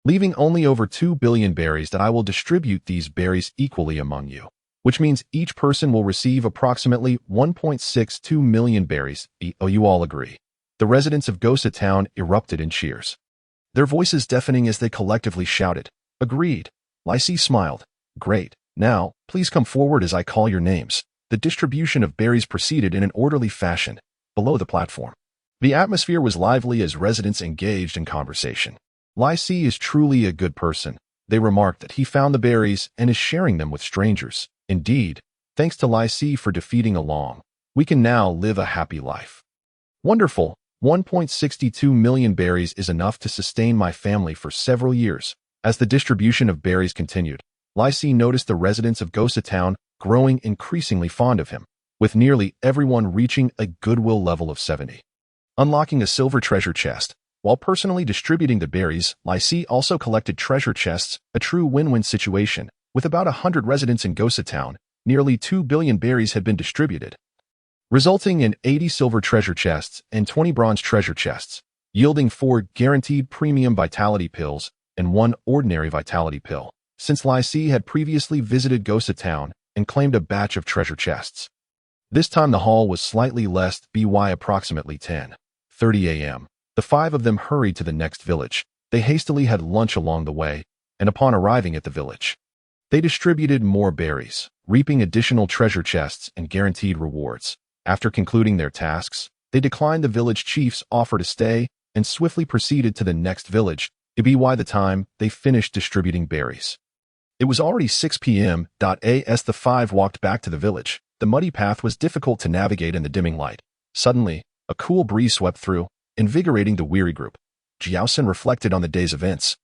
leaving only over 2 billion berries. That I will distribute these berries equally among you, which means each person will receive approximately 1.62 million berries. You all agree?" The residents of Gosa Town erupted in cheers, their voices deafening as they collectively shouted, "Agreed." Reis smiled. "Great. Now, please come forward as I call your names." The distribution of berries proceeded in an orderly fashion below the platform. The atmosphere was lively as residents engaged in conversation. Reis is truly a good person. They remarked that he found the berries and is sharing them with strangers. Indeed, thanks to Reis for defeating Along, we can now live a happy life. Wonderful. 1.62 million berries is enough to sustain my family for several years. As the distribution of berries continued, Reis noticed the residents of Gosa Town growing increasingly fond of him, with nearly everyone reaching a goodwill level of 70. Unlocking a silver treasure chest. While personally distributing the berries, Reis also collected treasure chests, a true win-win situation. With about 100 residents in Gosa Town, nearly 2 billion berries had been distributed, resulting in 80 silver treasure chests and 20 bronze treasure chests, yielding 4 guaranteed premium vitality pills and 1 ordinary vitality pill. Since Reis had previously visited Gosa Town and claimed a batch of treasure chests, this time the haul was slightly less. By approximately 10:30 a.m., the 5 of them hurried to the next village. They hastily had lunch along the way, and upon arriving at the village, they distributed more berries, reaping additional treasure chests and guaranteed rewards. After concluding their tasks, they declined the village chief's offer to stay and swiftly proceeded to the next village. By the time they finished distributing berries, it was already 6 p.m. As the 5 walked back to the village, the muddy path was difficult to navigate in the dimming light. Suddenly, a cool breeze swept through, invigorating the weary group. Jiaosen reflected on the day's events,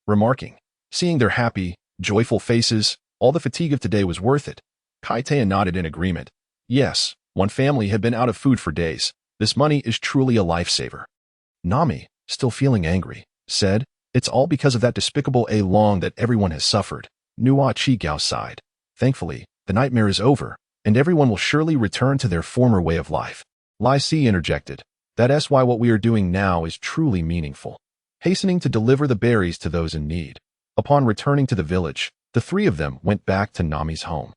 remarking, "Seeing their happy, joyful faces, all the fatigue of today was worth it." Kaiteya nodded in agreement. Yes, one family had been out of food for days. This money is truly a lifesaver. Nami, still feeling angry, said, "It's all because of that despicable Along that everyone has suffered." Noki Gao sighed. "Thankfully, the nightmare is over, and everyone will surely return to their former way of life." Reis interjected, "That's why what we are doing now is truly meaningful, hastening to deliver the berries to those in need." Upon returning to the village, the 3 of them went back to Nami's home.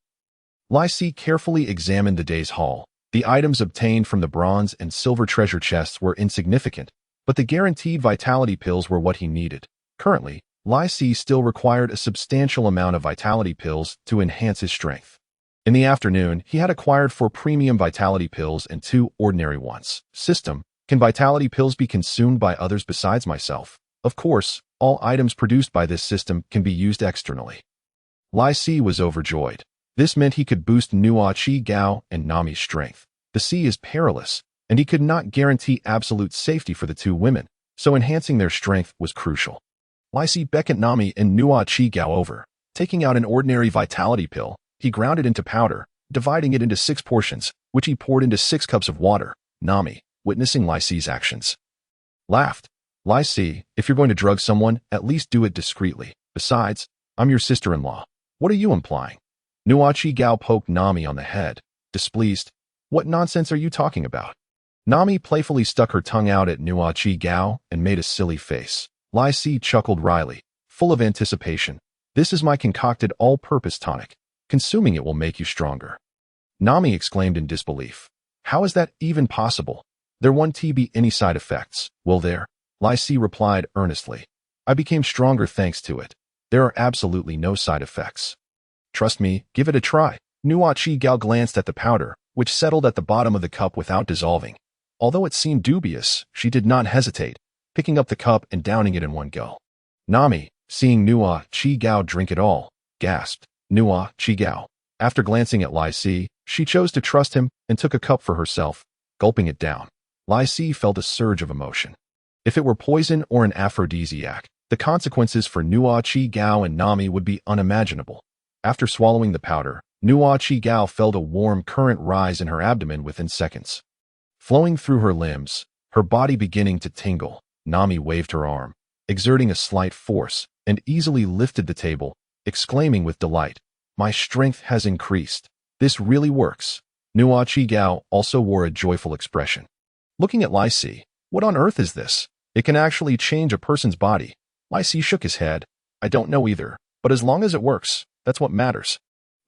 Reis carefully examined the day's haul. The items obtained from the bronze and silver treasure chests were insignificant, but the guaranteed vitality pills were what he needed. Currently, Reis still required a substantial amount of vitality pills to enhance his strength. In the afternoon, he had acquired 4 premium vitality pills and 2 ordinary ones. System: can vitality pills be consumed by others besides myself? Of course, all items produced by this system can be used externally. Reis was overjoyed. This meant he could boost Noki Gao and Nami's strength. The sea is perilous, and he could not guarantee absolute safety for the 2 women, so enhancing their strength was crucial. Reis beckoned Nami and Noki Gao over. Taking out an ordinary vitality pill, he ground it into powder, dividing it into 6 portions, which he poured into 6 cups of water. Nami, witnessing Reis's actions, laughed. "Reis, if you're going to drug someone, at least do it discreetly. Besides, I'm your sister-in-law. What are you implying?" Noki Gao poked Nami on the head, displeased. "What nonsense are you talking about?" Nami playfully stuck her tongue out at Noki Gao and made a silly face. Reis chuckled wryly, full of anticipation. "This is my concocted all-purpose tonic. Consuming it will make you stronger." Nami exclaimed in disbelief. "How is that even possible?" There won't be any side effects, will there? Lysi replied earnestly. I became stronger thanks to it. There are absolutely no side effects. Trust me, give it a try. Noki Gao glanced at the powder, which settled at the bottom of the cup without dissolving. Although it seemed dubious, she did not hesitate, picking up the cup and downing it in one go. Nami, seeing Noki Gao drink it all, gasped. Noki Gao. After glancing at Lysi, she chose to trust him and took a cup for herself, gulping it down. Lysi felt a surge of emotion. If it were poison or an aphrodisiac, the consequences for Noki Gao and Nami would be unimaginable. After swallowing the powder, Noki Gao felt a warm current rise in her abdomen within seconds. Flowing through her limbs, her body beginning to tingle, Nami waved her arm, exerting a slight force, and easily lifted the table, exclaiming with delight, My strength has increased. This really works. Noki Gao also wore a joyful expression. Looking at Lysi, what on earth is this? It can actually change a person's body. Lysi shook his head. I don't know either, but as long as it works, that's what matters.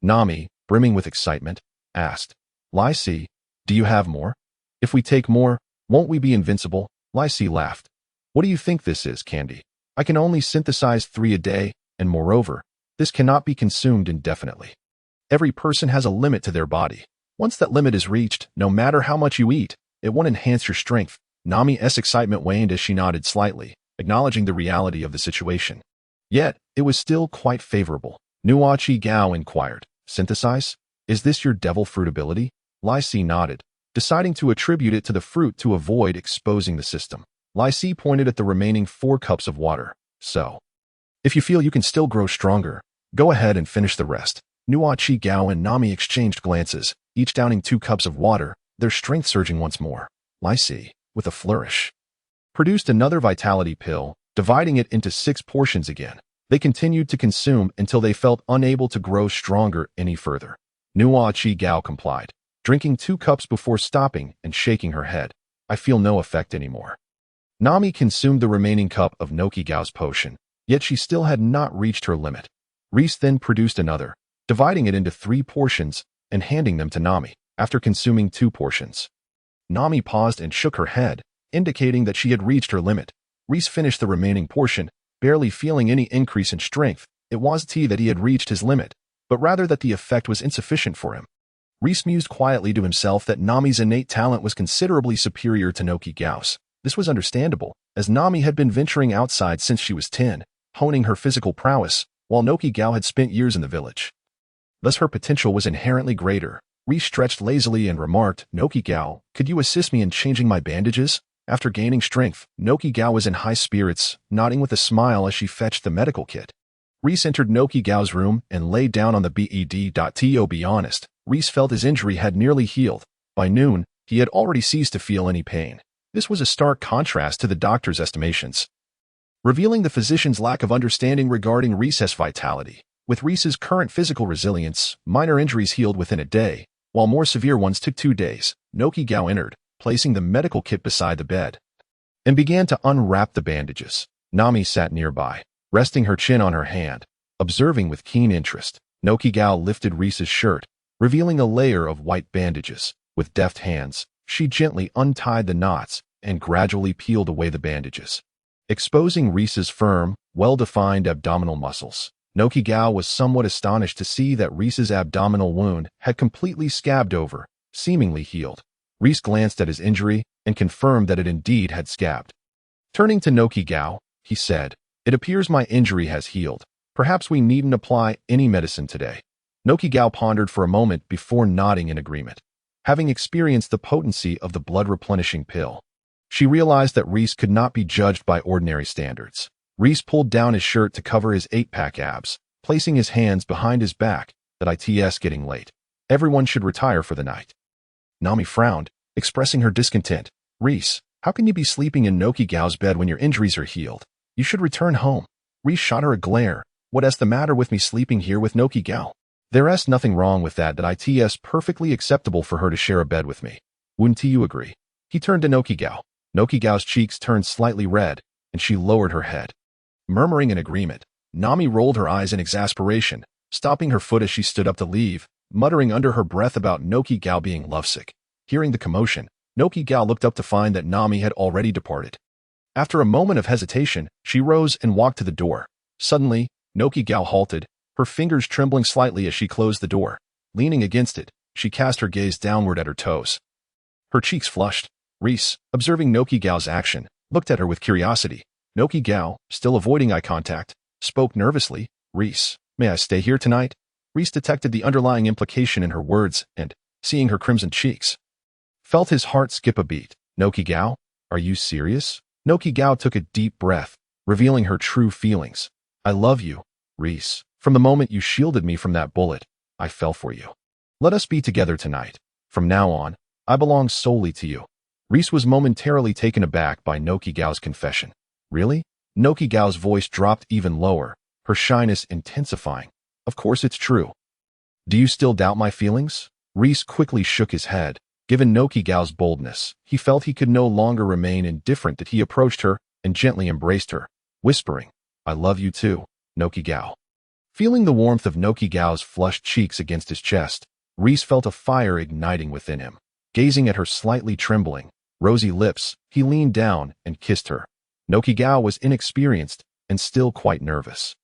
Nami, brimming with excitement, asked, Lysi, do you have more? If we take more, won't we be invincible? Lysi laughed. What do you think this is, Candy? I can only synthesize 3 a day, and moreover, this cannot be consumed indefinitely. Every person has a limit to their body. Once that limit is reached, no matter how much you eat, it won't enhance your strength. Nami's excitement waned as she nodded slightly, acknowledging the reality of the situation. Yet, it was still quite favorable. Noki Gao inquired, Synthesize? Is this your devil fruit ability? Lysi nodded, deciding to attribute it to the fruit to avoid exposing the system. Lysi pointed at the remaining 4 cups of water. So, if you feel you can still grow stronger, go ahead and finish the rest. Noki Gao and Nami exchanged glances, each downing 2 cups of water, their strength surging once more. Lysi, with a flourish, produced another vitality pill, dividing it into 6 portions again. They continued to consume until they felt unable to grow stronger any further. Noki Gao complied, drinking 2 cups before stopping and shaking her head. I feel no effect anymore. Nami consumed the remaining cup of Noki Gao's potion, yet she still had not reached her limit. Reis then produced another, dividing it into 3 portions and handing them to Nami, after consuming 2 portions. Nami paused and shook her head, indicating that she had reached her limit. Reis finished the remaining portion, barely feeling any increase in strength. It wasn't that he had reached his limit, but rather that the effect was insufficient for him. Reis mused quietly to himself that Nami's innate talent was considerably superior to Noki Gao's. This was understandable, as Nami had been venturing outside since she was 10, honing her physical prowess, while Noki Gao had spent years in the village. Thus her potential was inherently greater. Reis stretched lazily and remarked, Noki Gao, could you assist me in changing my bandages? After gaining strength, Noki Gao was in high spirits, nodding with a smile as she fetched the medical kit. Reis entered Noki Gao's room and lay down on the bed. To be honest, Reis felt his injury had nearly healed. By noon, he had already ceased to feel any pain. This was a stark contrast to the doctor's estimations, revealing the physician's lack of understanding regarding Reis's vitality. With Reis's current physical resilience, minor injuries healed within a day, while more severe ones took 2 days. Noki Gao entered, placing the medical kit beside the bed, and began to unwrap the bandages. Nami sat nearby, resting her chin on her hand, observing with keen interest. Noki Gao lifted Reis's shirt, revealing a layer of white bandages. With deft hands, she gently untied the knots and gradually peeled away the bandages, exposing Reis's firm, well-defined abdominal muscles. Noki Gao was somewhat astonished to see that Reis's abdominal wound had completely scabbed over, seemingly healed. Reis glanced at his injury and confirmed that it indeed had scabbed. Turning to Noki Gao, he said, It appears my injury has healed. Perhaps we needn't apply any medicine today. Noki Gao pondered for a moment before nodding in agreement. Having experienced the potency of the blood-replenishing pill, she realized that Reis could not be judged by ordinary standards. Reis pulled down his shirt to cover his 8-pack abs, placing his hands behind his back. That it's getting late. Everyone should retire for the night. Nami frowned, expressing her discontent. Reis, how can you be sleeping in Noki Gao's bed when your injuries are healed? You should return home. Reis shot her a glare. What's the matter with me sleeping here with Noki Gao? There's nothing wrong with that. It's perfectly acceptable for her to share a bed with me. Wouldn't you agree? He turned to Noki Gao. Noki Gao's cheeks turned slightly red, and she lowered her head. Murmuring in agreement, Nami rolled her eyes in exasperation, stopping her foot as she stood up to leave, muttering under her breath about Noki Gao being lovesick. Hearing the commotion, Noki Gao looked up to find that Nami had already departed. After a moment of hesitation, she rose and walked to the door. Suddenly, Noki Gao halted, her fingers trembling slightly as she closed the door. Leaning against it, she cast her gaze downward at her toes. Her cheeks flushed. Reis, observing Noki Gao's action, looked at her with curiosity. Noki Gao, still avoiding eye contact, spoke nervously. Reis, may I stay here tonight? Reis detected the underlying implication in her words and, seeing her crimson cheeks, felt his heart skip a beat. Noki Gao, are you serious? Noki Gao took a deep breath, revealing her true feelings. I love you, Reis. From the moment you shielded me from that bullet, I fell for you. Let us be together tonight. From now on, I belong solely to you. Reis was momentarily taken aback by Noki Gao's confession. Really? Noki Gao's voice dropped even lower, her shyness intensifying. Of course it's true. Do you still doubt my feelings? Reis quickly shook his head. Given Noki Gao's boldness, he felt he could no longer remain indifferent that he approached her and gently embraced her, whispering, I love you too, Noki Gao. Feeling the warmth of Noki Gao's flushed cheeks against his chest, Reis felt a fire igniting within him. Gazing at her slightly trembling, rosy lips, he leaned down and kissed her. Noki Gao was inexperienced and still quite nervous.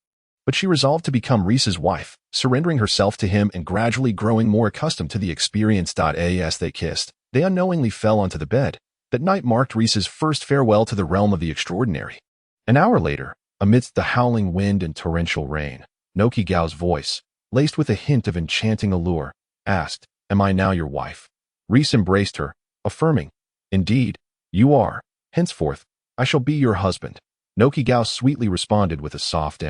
But she resolved to become Reis's wife, surrendering herself to him and gradually growing more accustomed to the experience. As they kissed, they unknowingly fell onto the bed. That night marked Reis's first farewell to the realm of the extraordinary. An hour later, amidst the howling wind and torrential rain, Noki Gao's voice, laced with a hint of enchanting allure, asked, Am I now your wife? Reis embraced her, affirming, Indeed, you are. Henceforth, I shall be your husband. Noki Gao sweetly responded with a soft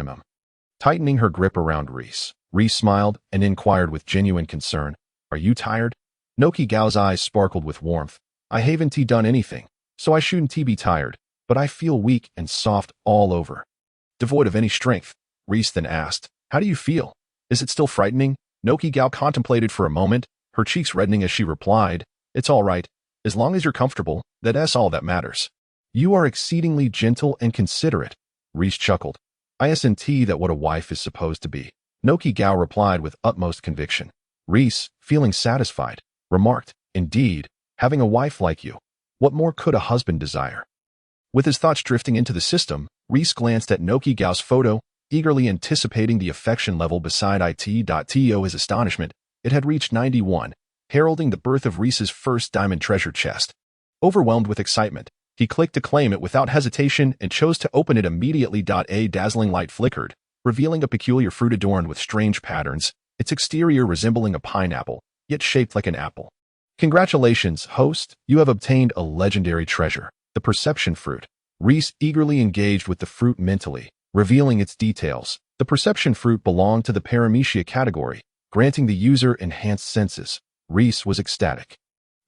tightening her grip around Reis. Reis smiled and inquired with genuine concern, Are you tired? Noki Gao's eyes sparkled with warmth. I haven't done anything, so I shouldn't be tired, but I feel weak and soft all over. Devoid of any strength, Reis then asked, How do you feel? Is it still frightening? Noki Gao contemplated for a moment, her cheeks reddening as she replied, It's all right. As long as you're comfortable, that's all that matters. You are exceedingly gentle and considerate. Reis chuckled. I isn't that what a wife is supposed to be. Noki Gao replied with utmost conviction. Reis, feeling satisfied, remarked, Indeed, having a wife like you, what more could a husband desire? With his thoughts drifting into the system, Reis glanced at Noki Gao's photo, eagerly anticipating the affection level beside it. To his astonishment, it had reached 91, heralding the birth of Reis's first diamond treasure chest. Overwhelmed with excitement, he clicked to claim it without hesitation and chose to open it immediately. A dazzling light flickered, revealing a peculiar fruit adorned with strange patterns, its exterior resembling a pineapple, yet shaped like an apple. Congratulations, host, you have obtained a legendary treasure, the perception fruit. Reis eagerly engaged with the fruit mentally, revealing its details. The perception fruit belonged to the paramecia category, granting the user enhanced senses. Reis was ecstatic.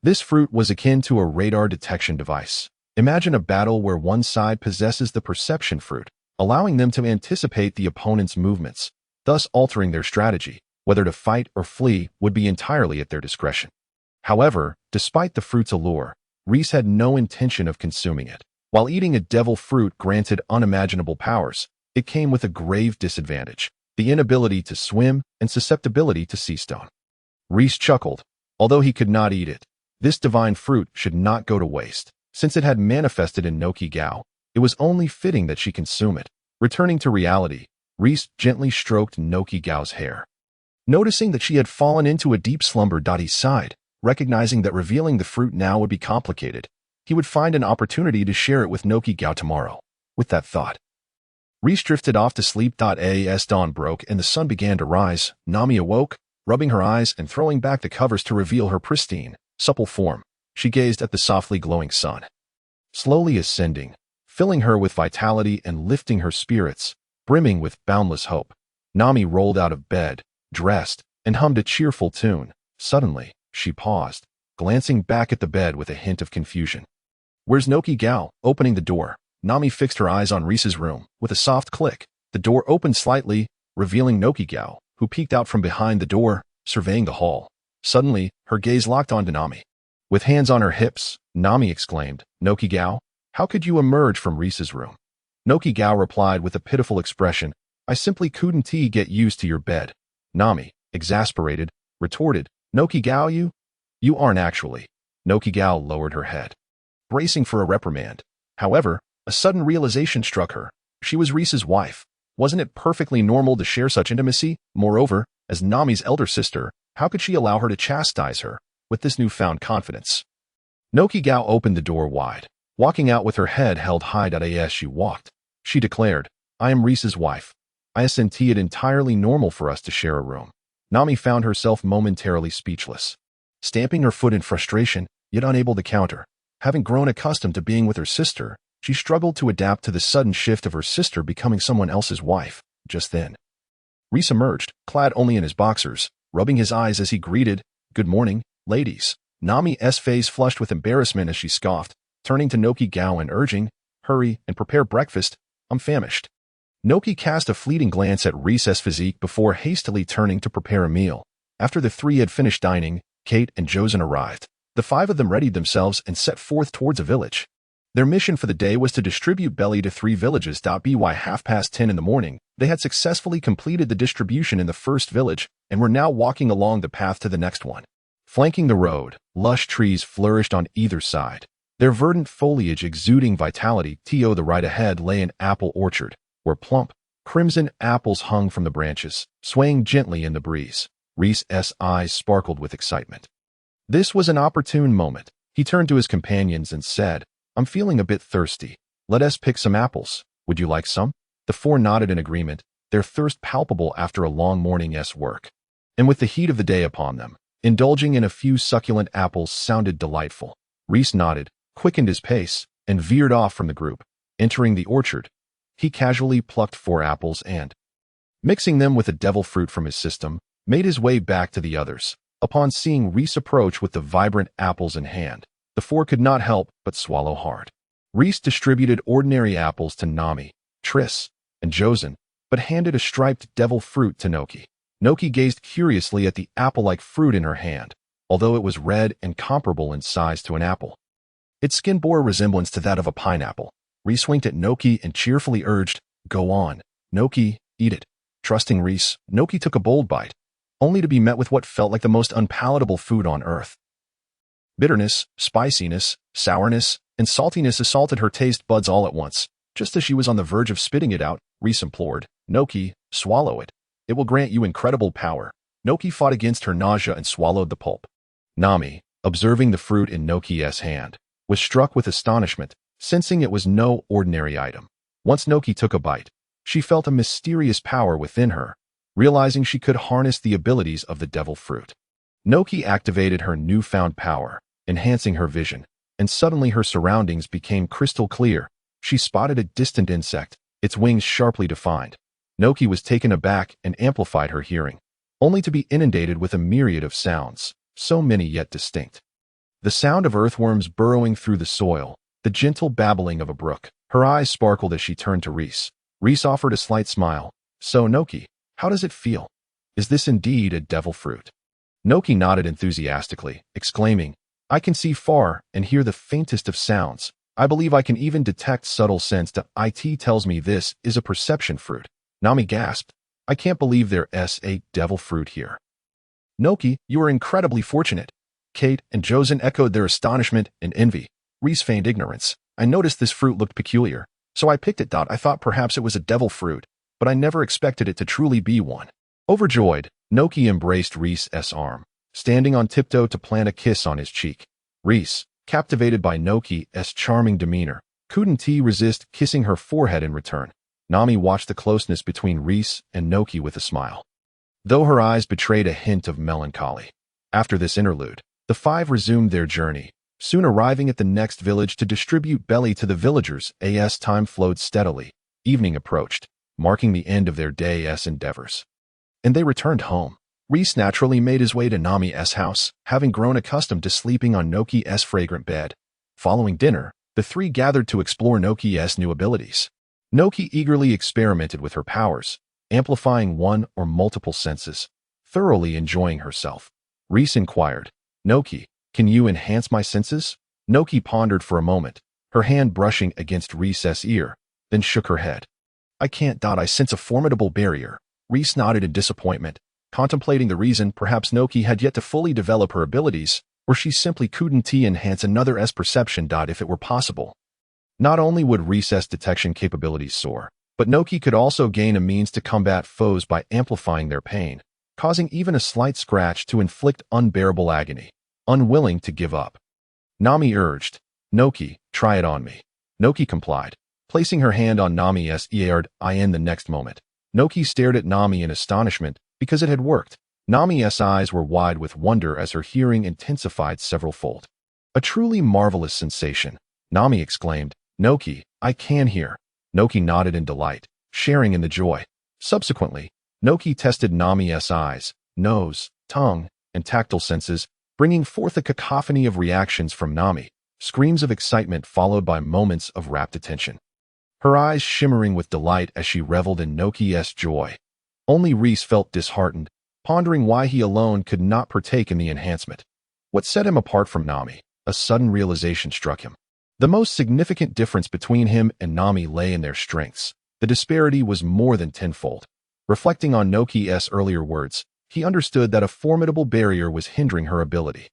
This fruit was akin to a radar detection device. Imagine a battle where one side possesses the perception fruit, allowing them to anticipate the opponent's movements, thus altering their strategy. Whether to fight or flee would be entirely at their discretion. However, despite the fruit's allure, Reis had no intention of consuming it. While eating a devil fruit granted unimaginable powers, it came with a grave disadvantage: the inability to swim and susceptibility to sea stone. Reis chuckled. Although he could not eat it, this divine fruit should not go to waste. Since it had manifested in Noki Gao, it was only fitting that she consume it. Returning to reality, Reis gently stroked Noki Gao's hair. Noticing that she had fallen into a deep slumber, he sighed, recognizing that revealing the fruit now would be complicated. He would find an opportunity to share it with Noki Gao tomorrow. With that thought, Reis drifted off to sleep. As dawn broke and the sun began to rise, Nami awoke, rubbing her eyes and throwing back the covers to reveal her pristine, supple form. She gazed at the softly glowing sun, slowly ascending, filling her with vitality and lifting her spirits, brimming with boundless hope. Nami rolled out of bed, dressed, and hummed a cheerful tune. Suddenly, she paused, glancing back at the bed with a hint of confusion. Where's Noki Gao? Opening the door, Nami fixed her eyes on Reis's room. With a soft click, the door opened slightly, revealing Noki Gao, who peeked out from behind the door, surveying the hall. Suddenly, her gaze locked onto Nami. With hands on her hips, Nami exclaimed, Noki Gao, how could you emerge from Reis's room? Noki Gao replied with a pitiful expression, I simply couldn't get used to your bed. Nami, exasperated, retorted, Noki Gao, you aren't actually. Noki Gao lowered her head, bracing for a reprimand. However, a sudden realization struck her. She was Reis's wife. Wasn't it perfectly normal to share such intimacy? Moreover, as Nami's elder sister, how could she allow her to chastise her with this newfound confidence? Noki Gao opened the door wide, walking out with her head held high. As she walked, she declared, I am Reis's wife. I assent it entirely normal for us to share a room. Nami found herself momentarily speechless, stamping her foot in frustration, yet unable to counter. Having grown accustomed to being with her sister, she struggled to adapt to the sudden shift of her sister becoming someone else's wife. Just then, Reis emerged, clad only in his boxers, rubbing his eyes as he greeted, Good morning, ladies. Nami's face flushed with embarrassment as she scoffed, turning to Noki Gao and urging, Hurry and prepare breakfast, I'm famished. Noki cast a fleeting glance at Reis's physique before hastily turning to prepare a meal. After the three had finished dining, Kate and Josen arrived. The five of them readied themselves and set forth towards a village. Their mission for the day was to distribute belly to 3 villages. By 10:30 in the morning, they had successfully completed the distribution in the first village and were now walking along the path to the next one. Flanking the road, lush trees flourished on either side, their verdant foliage exuding vitality. To the right ahead lay an apple orchard, where plump, crimson apples hung from the branches, swaying gently in the breeze. Reis's eyes sparkled with excitement. This was an opportune moment. He turned to his companions and said, I'm feeling a bit thirsty. Let us pick some apples. Would you like some? The four nodded in agreement, their thirst palpable after a long morning's work. And with the heat of the day upon them, indulging in a few succulent apples sounded delightful. Reis nodded, quickened his pace, and veered off from the group. Entering the orchard, he casually plucked 4 apples and, mixing them with a devil fruit from his system, made his way back to the others. Upon seeing Reis approach with the vibrant apples in hand, the 4 could not help but swallow hard. Reis distributed ordinary apples to Nami, Triss, and Josen, but handed a striped devil fruit to Noki. Noki gazed curiously at the apple-like fruit in her hand, although it was red and comparable in size to an apple. Its skin bore a resemblance to that of a pineapple. Reis winked at Noki and cheerfully urged, Go on, Noki, eat it. Trusting Reis, Noki took a bold bite, only to be met with what felt like the most unpalatable food on earth. Bitterness, spiciness, sourness, and saltiness assaulted her taste buds all at once. Just as she was on the verge of spitting it out, Reis implored, Noki, swallow it. It will grant you incredible power. Noki fought against her nausea and swallowed the pulp. Nami, observing the fruit in Noki's hand, was struck with astonishment, sensing it was no ordinary item. Once Noki took a bite, she felt a mysterious power within her, realizing she could harness the abilities of the devil fruit. Noki activated her newfound power, enhancing her vision, and suddenly her surroundings became crystal clear. She spotted a distant insect, its wings sharply defined. Noki was taken aback and amplified her hearing, only to be inundated with a myriad of sounds, so many yet distinct. The sound of earthworms burrowing through the soil, the gentle babbling of a brook. Her eyes sparkled as she turned to Reis. Reis offered a slight smile. So, Noki, how does it feel? Is this indeed a devil fruit? Noki nodded enthusiastically, exclaiming, I can see far and hear the faintest of sounds. I believe I can even detect subtle scents. It tells me this is a perception fruit. Nami gasped, I can't believe there's a devil fruit here. Noki, you are incredibly fortunate. Kate and Josen echoed their astonishment and envy. Reis feigned ignorance. I noticed this fruit looked peculiar, so I picked it. I thought perhaps it was a devil fruit, but I never expected it to truly be one. Overjoyed, Noki embraced Reis's arm, standing on tiptoe to plant a kiss on his cheek. Reis, captivated by Noki's charming demeanor, couldn't resist kissing her forehead in return. Nami watched the closeness between Reis and Noki with a smile, though her eyes betrayed a hint of melancholy. After this interlude, the 5 resumed their journey, soon arriving at the next village to distribute belly to the villagers. As time flowed steadily, evening approached, marking the end of their day's endeavors, and they returned home. Reis naturally made his way to Nami's house, having grown accustomed to sleeping on Noki's fragrant bed. Following dinner, the 3 gathered to explore Noki's new abilities. Noki eagerly experimented with her powers, amplifying one or multiple senses, thoroughly enjoying herself. Reis inquired, Noki, can you enhance my senses? Noki pondered for a moment, her hand brushing against Reis's ear, then shook her head. I can't. I sense a formidable barrier. Reis nodded in disappointment, contemplating the reason. Perhaps Noki had yet to fully develop her abilities, or she simply couldn't enhance another S perception. If it were possible. Not only would Reis' detection capabilities soar, but Noki could also gain a means to combat foes by amplifying their pain, causing even a slight scratch to inflict unbearable agony. Unwilling to give up, Nami urged, "Noki, try it on me." Noki complied, placing her hand on Nami's ear. In the next moment, Noki stared at Nami in astonishment because it had worked. Nami's eyes were wide with wonder as her hearing intensified several-fold. "A truly marvelous sensation," Nami exclaimed. "Noki, I can hear." Noki nodded in delight, sharing in the joy. Subsequently, Noki tested Nami's eyes, nose, tongue, and tactile senses, bringing forth a cacophony of reactions from Nami, screams of excitement followed by moments of rapt attention. Her eyes shimmering with delight as she reveled in Noki's joy. Only Reis felt disheartened, pondering why he alone could not partake in the enhancement. What set him apart from Nami? A sudden realization struck him. The most significant difference between him and Nami lay in their strengths. The disparity was more than tenfold. Reflecting on Noki's earlier words, he understood that a formidable barrier was hindering her ability.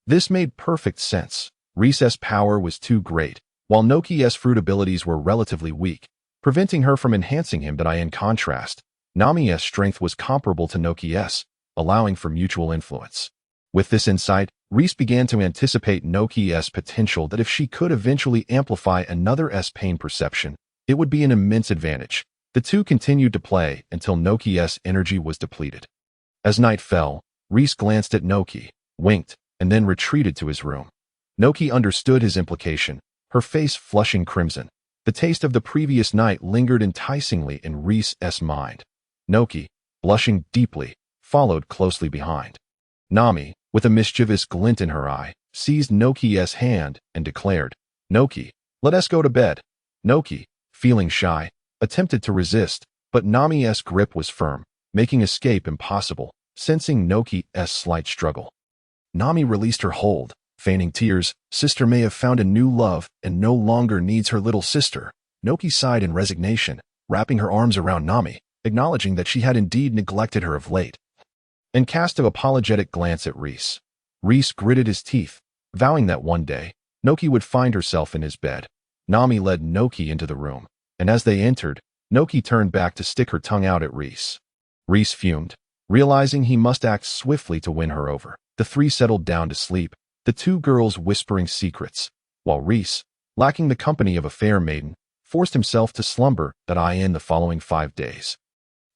This made perfect sense. Reis' power was too great, while Noki's fruit abilities were relatively weak, preventing her from enhancing him. In contrast, Nami's strength was comparable to Noki's, allowing for mutual influence. With this insight, Reis began to anticipate Noki's potential that if she could eventually amplify another S pain perception, it would be an immense advantage. The two continued to play until Noki's energy was depleted. As night fell, Reis glanced at Noki, winked, and then retreated to his room. Noki understood his implication, her face flushing crimson. The taste of the previous night lingered enticingly in Reis' mind. Noki, blushing deeply, followed closely behind. Nami, with a mischievous glint in her eye, seized Noki's hand and declared, "Noki, let us go to bed." Noki, feeling shy, attempted to resist, but Nami's grip was firm, making escape impossible. Sensing Noki's slight struggle, Nami released her hold, feigning tears. Sister may have found a new love and no longer needs her little sister. Noki sighed in resignation, wrapping her arms around Nami, acknowledging that she had indeed neglected her of late, and cast an apologetic glance at Reis. Reis gritted his teeth, vowing that one day, Noki would find herself in his bed. Nami led Noki into the room, and as they entered, Noki turned back to stick her tongue out at Reis. Reis fumed, realizing he must act swiftly to win her over. The three settled down to sleep, the two girls whispering secrets, while Reis, lacking the company of a fair maiden, forced himself to slumber. In the following 5 days,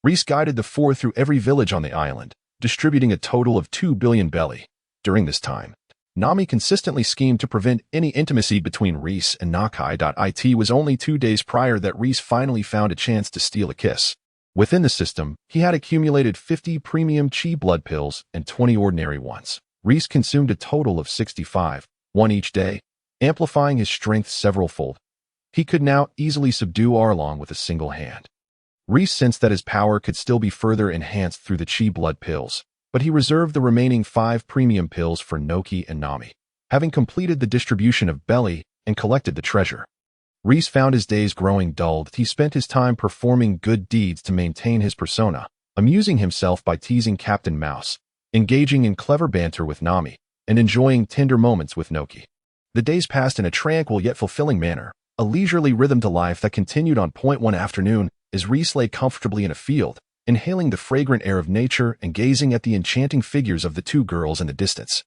Reis guided the four through every village on the island, distributing a total of 2 billion belly. During this time, Nami consistently schemed to prevent any intimacy between Reis and Nakai. It was only 2 days prior that Reis finally found a chance to steal a kiss. Within the system, he had accumulated 50 premium chi blood pills and 20 ordinary ones. Reis consumed a total of 65, one each day, amplifying his strength several-fold. He could now easily subdue Arlong with a single hand. Reis sensed that his power could still be further enhanced through the chi blood pills, but he reserved the remaining 5 premium pills for Noki and Nami. Having completed the distribution of belly and collected the treasure, Reis found his days growing dull. He spent his time performing good deeds to maintain his persona, amusing himself by teasing Captain Mouse, engaging in clever banter with Nami, and enjoying tender moments with Noki. The days passed in a tranquil yet fulfilling manner, a leisurely rhythm to life that continued on. One afternoon, as Reis lay comfortably in a field, inhaling the fragrant air of nature and gazing at the enchanting figures of the two girls in the distance,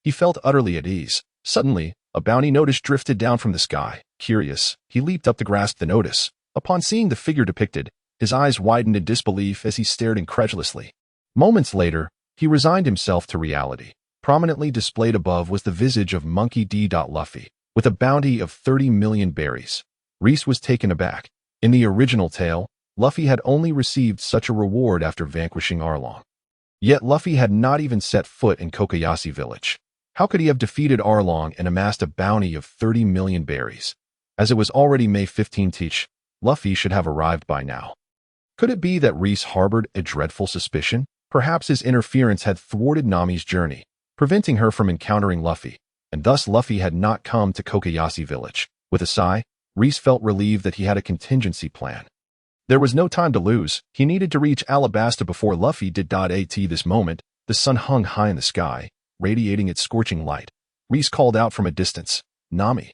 he felt utterly at ease. Suddenly, a bounty notice drifted down from the sky. Curious, he leaped up to grasp the notice. Upon seeing the figure depicted, his eyes widened in disbelief as he stared incredulously. Moments later, he resigned himself to reality. Prominently displayed above was the visage of Monkey D. Luffy, with a bounty of 30 million berries. Reis was taken aback. In the original tale, Luffy had only received such a reward after vanquishing Arlong. Yet Luffy had not even set foot in Kokoyashi village. How could he have defeated Arlong and amassed a bounty of 30 million berries? As it was already May 15th, Luffy should have arrived by now. Could it be that Reis harbored a dreadful suspicion? Perhaps his interference had thwarted Nami's journey, preventing her from encountering Luffy, and thus Luffy had not come to Kokoyashi village. With a sigh, Reis felt relieved that he had a contingency plan. There was no time to lose. He needed to reach Alabasta before Luffy did. At this moment, the sun hung high in the sky, radiating its scorching light. Reis called out from a distance, "Nami."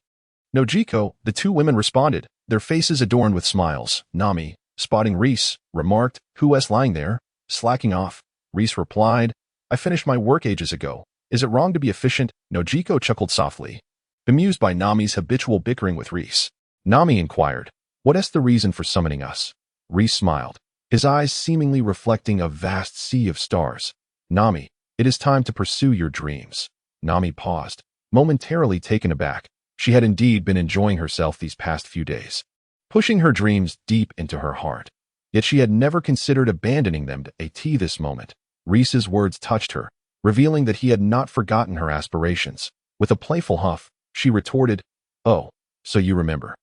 Nojiko, the two women responded, their faces adorned with smiles. Nami, spotting Reis, remarked, "Who is lying there, slacking off?" Reis replied, "I finished my work ages ago. Is it wrong to be efficient?" Nojiko chuckled softly, bemused by Nami's habitual bickering with Reis. Nami inquired, "What is the reason for summoning us?" Reis smiled, his eyes seemingly reflecting a vast sea of stars. "Nami, it is time to pursue your dreams." Nami paused, momentarily taken aback. She had indeed been enjoying herself these past few days, pushing her dreams deep into her heart. Yet she had never considered abandoning them to AT this moment. Reis's words touched her, revealing that he had not forgotten her aspirations. With a playful huff, she retorted, "Oh, so you remember.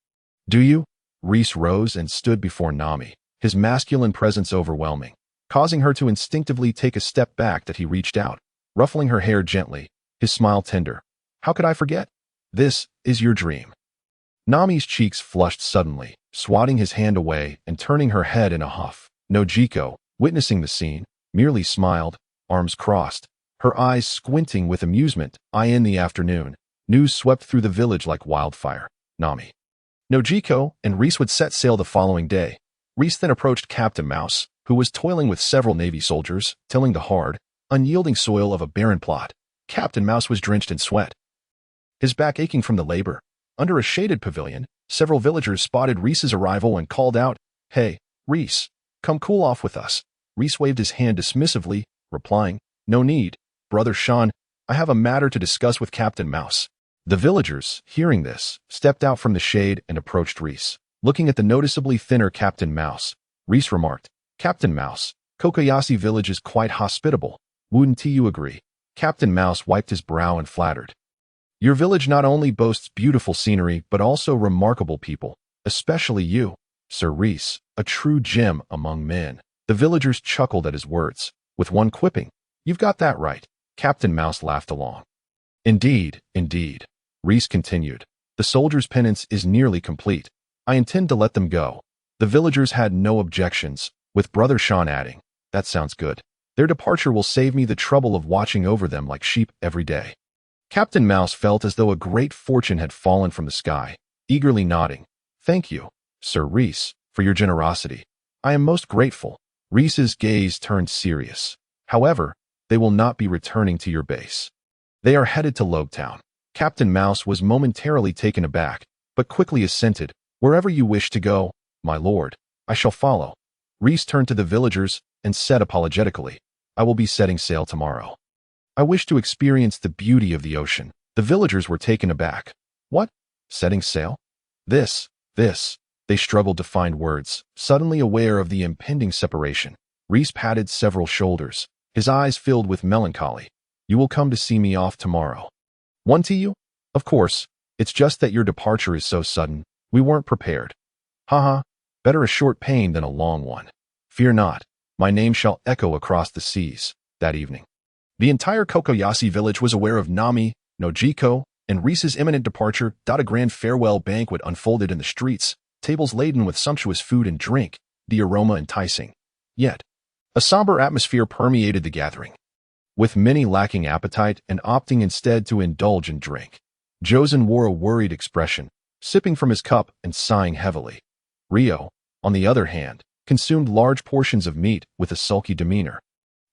Do you?" Reis rose and stood before Nami, his masculine presence overwhelming, causing her to instinctively take a step back. That he reached out, ruffling her hair gently, his smile tender. "How could I forget? This is your dream." Nami's cheeks flushed suddenly, swatting his hand away and turning her head in a huff. Nojiko, witnessing the scene, merely smiled, arms crossed, her eyes squinting with amusement. In the afternoon, news swept through the village like wildfire. Nami, Nojiko, and Reis would set sail the following day. Reis then approached Captain Mouse, who was toiling with several Navy soldiers, tilling the hard, unyielding soil of a barren plot. Captain Mouse was drenched in sweat, his back aching from the labor. Under a shaded pavilion, several villagers spotted Reis's arrival and called out, "Hey, Reis, come cool off with us." Reis waved his hand dismissively, replying, "No need, Brother Sean, I have a matter to discuss with Captain Mouse." The villagers, hearing this, stepped out from the shade and approached Reis. Looking at the noticeably thinner Captain Mouse, Reis remarked, "Captain Mouse, Kokoyashi village is quite hospitable. Wouldn't you agree?" Captain Mouse wiped his brow and flattered, "Your village not only boasts beautiful scenery but also remarkable people, especially you, Sir Reis, a true gem among men." The villagers chuckled at his words, with one quipping, "You've got that right." Captain Mouse laughed along. Indeed. Reis continued, "The soldiers' penance is nearly complete. I intend to let them go." The villagers had no objections, with Brother Sean adding, "That sounds good. Their departure will save me the trouble of watching over them like sheep every day." Captain Mouse felt as though a great fortune had fallen from the sky, eagerly nodding, "Thank you, Sir Reis, for your generosity. I am most grateful." Reis's gaze turned serious. "However, they will not be returning to your base. They are headed to Lobetown." Captain Mouse was momentarily taken aback, but quickly assented, "Wherever you wish to go, my lord, I shall follow." Reis turned to the villagers and said apologetically, "I will be setting sail tomorrow. I wish to experience the beauty of the ocean." The villagers were taken aback. "What? Setting sail? This. They struggled to find words, suddenly aware of the impending separation. Reis patted several shoulders, his eyes filled with melancholy. "You will come to see me off tomorrow." "Want to you? Of course. It's just that your departure is so sudden. We weren't prepared." "Haha, better a short pain than a long one. Fear not, my name shall echo across the seas." That evening, the entire Kokoyashi village was aware of Nami, Nojiko, and Reis's imminent departure. A grand farewell banquet unfolded in the streets, tables laden with sumptuous food and drink, the aroma enticing. Yet, a somber atmosphere permeated the gathering, with many lacking appetite and opting instead to indulge in drink. Jozen wore a worried expression, sipping from his cup and sighing heavily. Rio, on the other hand, consumed large portions of meat with a sulky demeanor,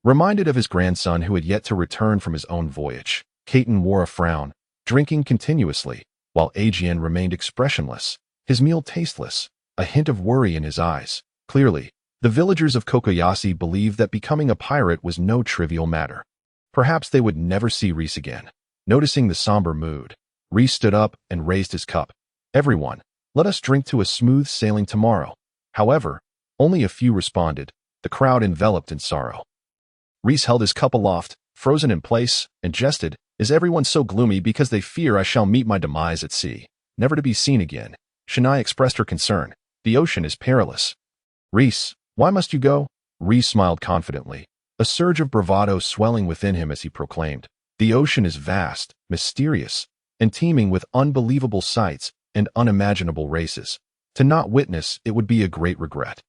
reminded of his grandson who had yet to return from his own voyage. Kaiten wore a frown, drinking continuously, while Ajian remained expressionless, his meal tasteless, a hint of worry in his eyes. Clearly, the villagers of Kokoyashi believed that becoming a pirate was no trivial matter. Perhaps they would never see Reis again. Noticing the somber mood, Reis stood up and raised his cup. "Everyone, let us drink to a smooth sailing tomorrow." However, only a few responded, the crowd enveloped in sorrow. Reis held his cup aloft, frozen in place, and jested, "Is everyone so gloomy because they fear I shall meet my demise at sea, never to be seen again?" Shanai expressed her concern. "The ocean is perilous." "Reis, why must you go?" Reis smiled confidently, a surge of bravado swelling within him as he proclaimed, "The ocean is vast, mysterious, and teeming with unbelievable sights and unimaginable races. To not witness it would be a great regret."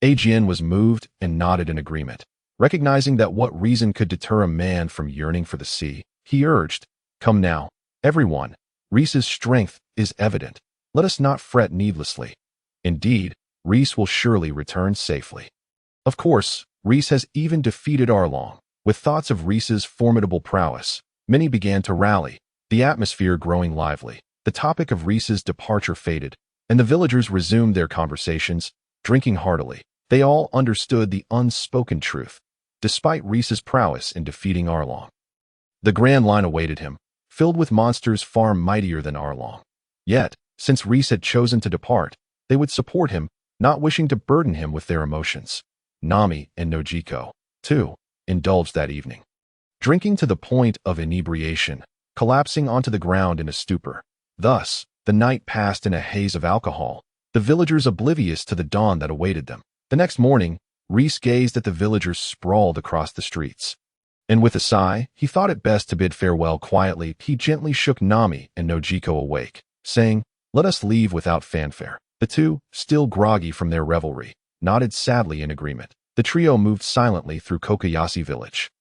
Ajian was moved and nodded in agreement, recognizing that what reason could deter a man from yearning for the sea. he urged. Come now, everyone. Reis's strength is evident. Let us not fret needlessly. Indeed, Reis will surely return safely. Of course, Reis has even defeated Arlong. With thoughts of Reis's formidable prowess, many began to rally, the atmosphere growing lively. The topic of Reis's departure faded, and the villagers resumed their conversations, drinking heartily. They all understood the unspoken truth, despite Reis's prowess in defeating Arlong. The grand line awaited him, filled with monsters far mightier than Arlong. Yet, since Reis had chosen to depart, they would support him, not wishing to burden him with their emotions. Nami and Nojiko, too, indulged that evening, drinking to the point of inebriation, collapsing onto the ground in a stupor. Thus, the night passed in a haze of alcohol, the villagers oblivious to the dawn that awaited them. The next morning, Reis gazed at the villagers sprawled across the streets. And with a sigh, he thought it best to bid farewell quietly. He gently shook Nami and Nojiko awake, saying, "Let us leave without fanfare." The two, still groggy from their revelry, nodded sadly in agreement. The trio moved silently through Kokoyashi village.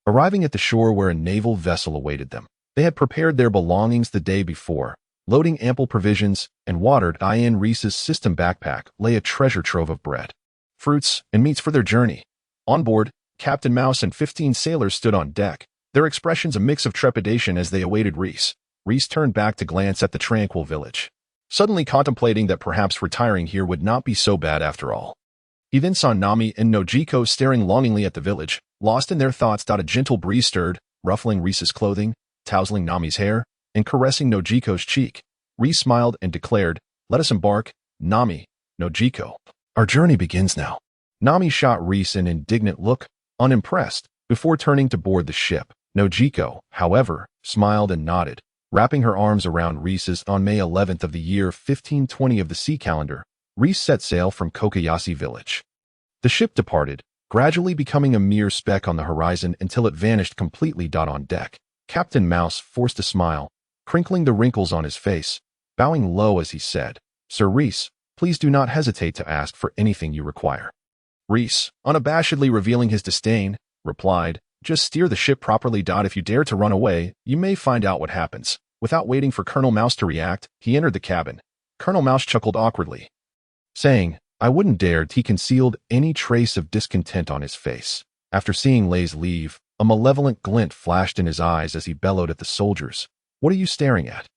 Arriving at the shore where a naval vessel awaited them, they had prepared their belongings the day before, loading ample provisions and water. In Reis's system backpack lay a treasure trove of bread, fruits, and meats for their journey. On board, Captain Mouse and 15 sailors stood on deck, their expressions a mix of trepidation as they awaited Reis. Reis turned back to glance at the tranquil village, suddenly contemplating that perhaps retiring here would not be so bad after all. He then saw Nami and Nojiko staring longingly at the village, lost in their thoughts. A gentle breeze stirred, ruffling Reis's clothing, tousling Nami's hair, and caressing Nojiko's cheek. Reis smiled and declared, "Let us embark, Nami, Nojiko. Our journey begins now." Nami shot Reis an indignant look, unimpressed, before turning to board the ship. Nojiko, however, smiled and nodded, wrapping her arms around Reis's. On May 11th of the year 1520 of the sea calendar, Reis set sail from Kokoyashi village. The ship departed, gradually becoming a mere speck on the horizon until it vanished completely. On deck, Captain Mouse forced a smile, crinkling the wrinkles on his face, bowing low as he said, "Sir Reis, please do not hesitate to ask for anything you require." Reis, unabashedly revealing his disdain, replied, "Just steer the ship properly. If you dare to run away, you may find out what happens." Without waiting for Colonel Mouse to react, he entered the cabin. Colonel Mouse chuckled awkwardly, saying, "I wouldn't dare." He concealed any trace of discontent on his face. After seeing Leis leave, a malevolent glint flashed in his eyes as he bellowed at the soldiers, "What are you staring at?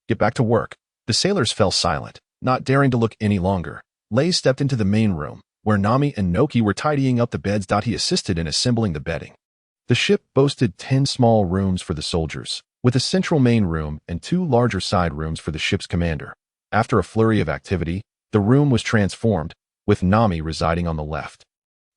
Get back to work." The sailors fell silent, not daring to look any longer. Leis stepped into the main room, where Nami and Noki were tidying up the beds. He assisted in assembling the bedding. The ship boasted 10 small rooms for the soldiers, with a central main room and 2 larger side rooms for the ship's commander. After a flurry of activity, the room was transformed, with Nami residing on the left,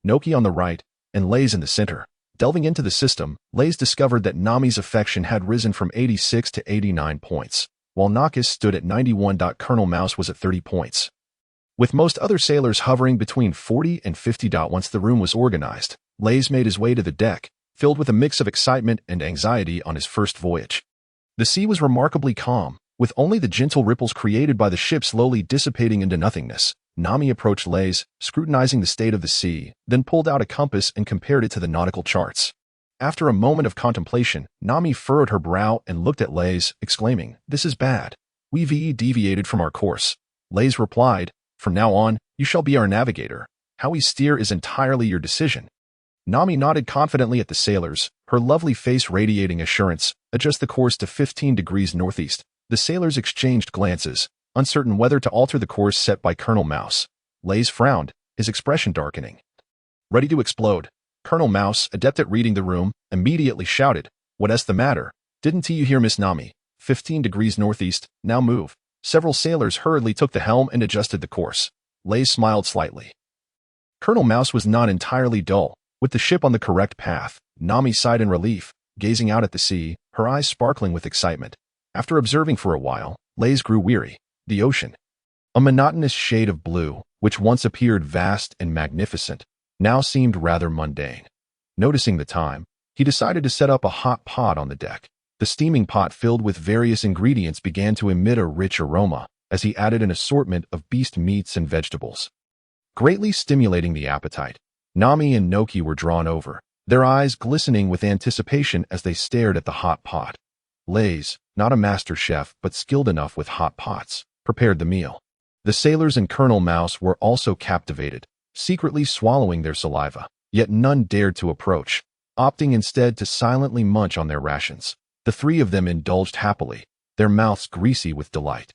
Noki on the right, and Leis in the center. Delving into the system, Leis discovered that Nami's affection had risen from 86 to 89 points, while Nokis stood at 91. Colonel Mouse was at 30 points, with most other sailors hovering between 40 and 50. Once the room was organized, Leis made his way to the deck, filled with a mix of excitement and anxiety on his first voyage. The sea was remarkably calm, with only the gentle ripples created by the ship slowly dissipating into nothingness. Nami approached Leis, scrutinizing the state of the sea, then pulled out a compass and compared it to the nautical charts. After a moment of contemplation, Nami furrowed her brow and looked at Leis, exclaiming, "This is bad. We've deviated from our course." Leis replied, "From now on, you shall be our navigator. How we steer is entirely your decision." Nami nodded confidently at the sailors, her lovely face radiating assurance. "Adjust the course to 15 degrees northeast." The sailors exchanged glances, uncertain whether to alter the course set by Colonel Mouse. Leis frowned, his expression darkening. Ready to explode. Colonel Mouse, adept at reading the room, immediately shouted, "What's the matter? Didn't you hear Miss Nami? 15 degrees northeast, now move." Several sailors hurriedly took the helm and adjusted the course. Leis smiled slightly. Colonel Mouse was not entirely dull. With the ship on the correct path, Nami sighed in relief, gazing out at the sea, her eyes sparkling with excitement. After observing for a while, Leis grew weary. The ocean, a monotonous shade of blue, which once appeared vast and magnificent, now seemed rather mundane. Noticing the time, he decided to set up a hot pot on the deck. The steaming pot filled with various ingredients began to emit a rich aroma as he added an assortment of beast meats and vegetables, greatly stimulating the appetite. Nami and Noki were drawn over, their eyes glistening with anticipation as they stared at the hot pot. Reis, not a master chef but skilled enough with hot pots, prepared the meal. The sailors and Colonel Mouse were also captivated, secretly swallowing their saliva, yet none dared to approach, opting instead to silently munch on their rations. The three of them indulged happily, their mouths greasy with delight.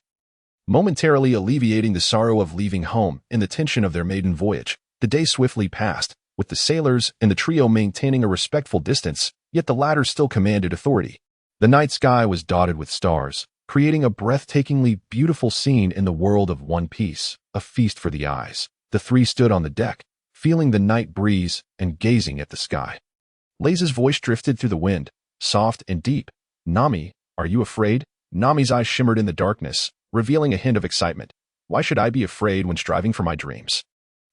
Momentarily alleviating the sorrow of leaving home and the tension of their maiden voyage, the day swiftly passed, with the sailors and the trio maintaining a respectful distance, yet the latter still commanded authority. The night sky was dotted with stars, creating a breathtakingly beautiful scene in the world of One Piece, a feast for the eyes. The three stood on the deck, feeling the night breeze and gazing at the sky. Reis's voice drifted through the wind, soft and deep. "Nami, are you afraid?" Nami's eyes shimmered in the darkness, revealing a hint of excitement. "Why should I be afraid when striving for my dreams?"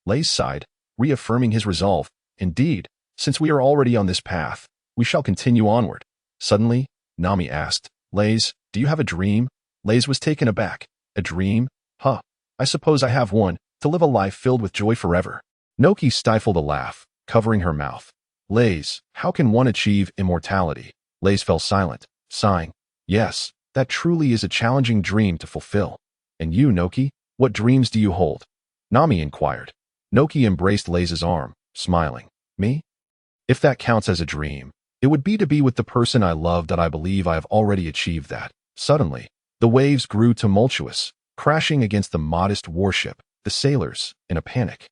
Reis sighed, reaffirming his resolve. "Indeed, since we are already on this path, we shall continue onward." Suddenly, Nami asked, "Reis, do you have a dream?" Reis was taken aback. "A dream? Huh. I suppose I have one, to live a life filled with joy forever." Noki stifled a laugh, covering her mouth. "Reis, how can one achieve immortality?" Reis fell silent, sighing. "Yes, that truly is a challenging dream to fulfill." "And you, Noki, what dreams do you hold?" Nami inquired. Noki embraced Reis's arm, smiling. "Me? If that counts as a dream, it would be to be with the person I love that I believe I have already achieved that." Suddenly, the waves grew tumultuous, crashing against the modest warship. The sailors, in a panic,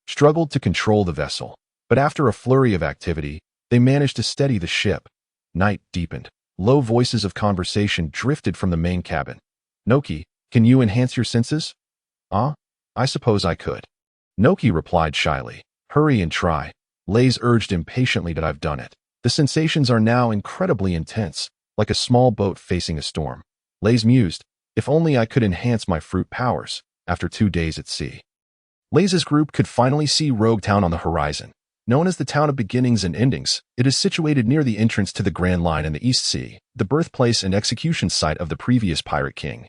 struggled to control the vessel, but after a flurry of activity, they managed to steady the ship. Night deepened. Low voices of conversation drifted from the main cabin. "Noki, can you enhance your senses?" I suppose I could." Noki replied shyly. "Hurry and try." Reis urged impatiently that I've done it. The sensations are now incredibly intense, like a small boat facing a storm. Reis mused, "If only I could enhance my fruit powers, after 2 days at sea." Reis's group could finally see Rogue Town on the horizon. Known as the Town of Beginnings and Endings, it is situated near the entrance to the Grand Line in the East Sea, the birthplace and execution site of the previous pirate king.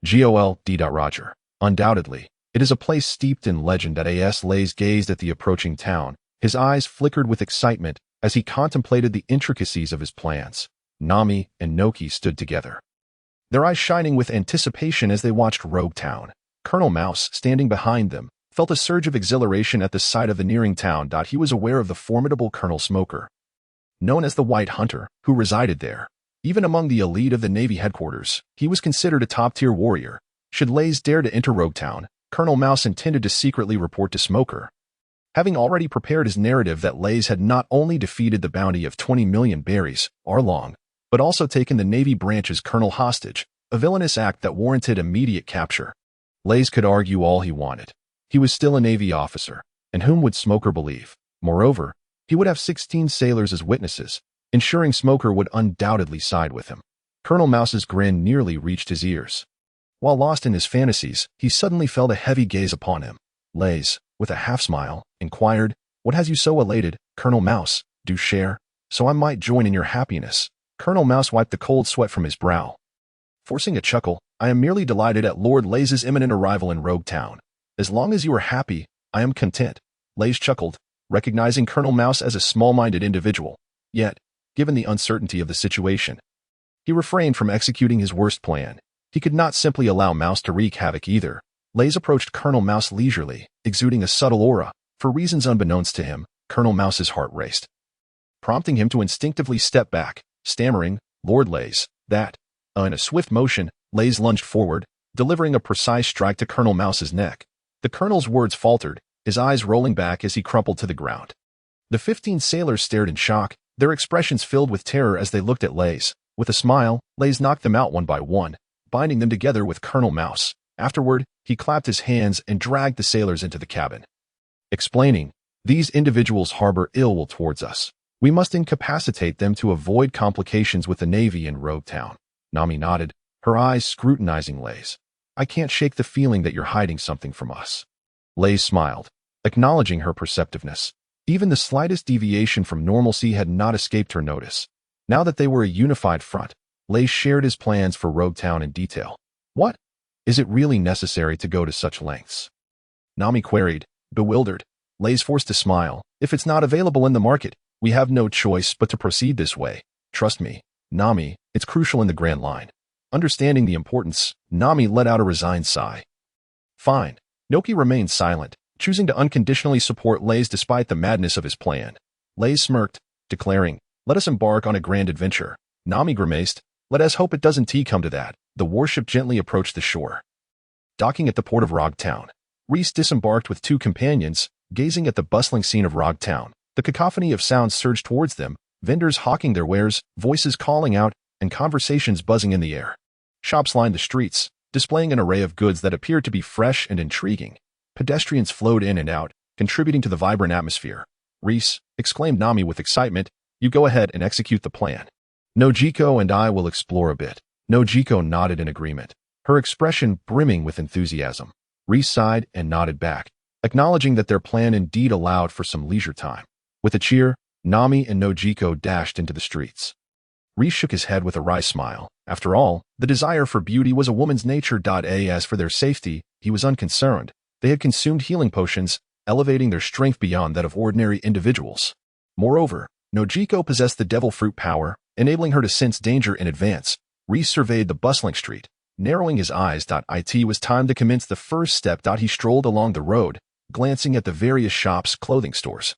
Gold. Roger. Undoubtedly, it is a place steeped in legend. Reis gazed at the approaching town. His eyes flickered with excitement as he contemplated the intricacies of his plans. Nami and Noki stood together, their eyes shining with anticipation as they watched Rogue Town. Colonel Mouse, standing behind them, felt a surge of exhilaration at the sight of the nearing town. He was aware of the formidable Colonel Smoker, known as the White Hunter, who resided there. Even among the elite of the Navy headquarters, he was considered a top-tier warrior. Should Reis dare to enter Rogue Town, Colonel Mouse intended to secretly report to Smoker. Having already prepared his narrative that Reis had not only defeated the bounty of 20 million berries, Arlong, but also taken the Navy branch's colonel hostage, a villainous act that warranted immediate capture. Reis could argue all he wanted. He was still a Navy officer, and whom would Smoker believe? Moreover, he would have 16 sailors as witnesses, ensuring Smoker would undoubtedly side with him. Colonel Mouse's grin nearly reached his ears. While lost in his fantasies, he suddenly felt a heavy gaze upon him. Reis, with a half-smile, inquired, "What has you so elated, Colonel Mouse? Do share, so I might join in your happiness." Colonel Mouse wiped the cold sweat from his brow. Forcing a chuckle, "I am merely delighted at Lord Reis's imminent arrival in Rogue Town. As long as you are happy, I am content." Reis chuckled, recognizing Colonel Mouse as a small-minded individual. Yet, given the uncertainty of the situation, he refrained from executing his worst plan. He could not simply allow Mouse to wreak havoc either. Reis approached Colonel Mouse leisurely, exuding a subtle aura. For reasons unbeknownst to him, Colonel Mouse's heart raced, prompting him to instinctively step back, stammering, "Lord Reis, that..." In a swift motion, Reis lunged forward, delivering a precise strike to Colonel Mouse's neck. The colonel's words faltered, his eyes rolling back as he crumpled to the ground. The 15 sailors stared in shock, their expressions filled with terror as they looked at Reis. With a smile, Reis knocked them out one by one, binding them together with Colonel Mouse. Afterward, he clapped his hands and dragged the sailors into the cabin, explaining, "These individuals harbor ill will towards us. We must incapacitate them to avoid complications with the Navy in Rogue Town." Nami nodded, her eyes scrutinizing Reis. "I can't shake the feeling that you're hiding something from us." Reis smiled, acknowledging her perceptiveness. Even the slightest deviation from normalcy had not escaped her notice. Now that they were a unified front, Reis shared his plans for Rogue Town in detail. "What? Is it really necessary to go to such lengths?" Nami queried, bewildered. Reis forced a smile. "If it's not available in the market, We have no choice but to proceed this way. Trust me, Nami, it's crucial in the grand line. Understanding the importance, Nami let out a resigned sigh. Fine. Noki remained silent, choosing to unconditionally support Reis despite the madness of his plan. Reis smirked, declaring, "Let us embark on a grand adventure." Nami grimaced, "Let us hope it doesn't come to that." The warship gently approached the shore. Docking at the port of Rog Town, Reis disembarked with two companions, gazing at the bustling scene of Rog Town. The cacophony of sounds surged towards them, vendors hawking their wares, voices calling out, and conversations buzzing in the air. Shops lined the streets, displaying an array of goods that appeared to be fresh and intriguing. Pedestrians flowed in and out, contributing to the vibrant atmosphere. "Reis," exclaimed Nami with excitement, "you go ahead and execute the plan. Nojiko and I will explore a bit." Nojiko nodded in agreement, her expression brimming with enthusiasm. Reis sighed and nodded back, acknowledging that their plan indeed allowed for some leisure time. With a cheer, Nami and Nojiko dashed into the streets. Reis shook his head with a wry smile. After all, the desire for beauty was a woman's nature. As for their safety, he was unconcerned. They had consumed healing potions, elevating their strength beyond that of ordinary individuals. Moreover, Nojiko possessed the devil fruit power, enabling her to sense danger in advance. Reis surveyed the bustling street, narrowing his eyes. It was time to commence the first step. He strolled along the road, glancing at the various shops, clothing stores,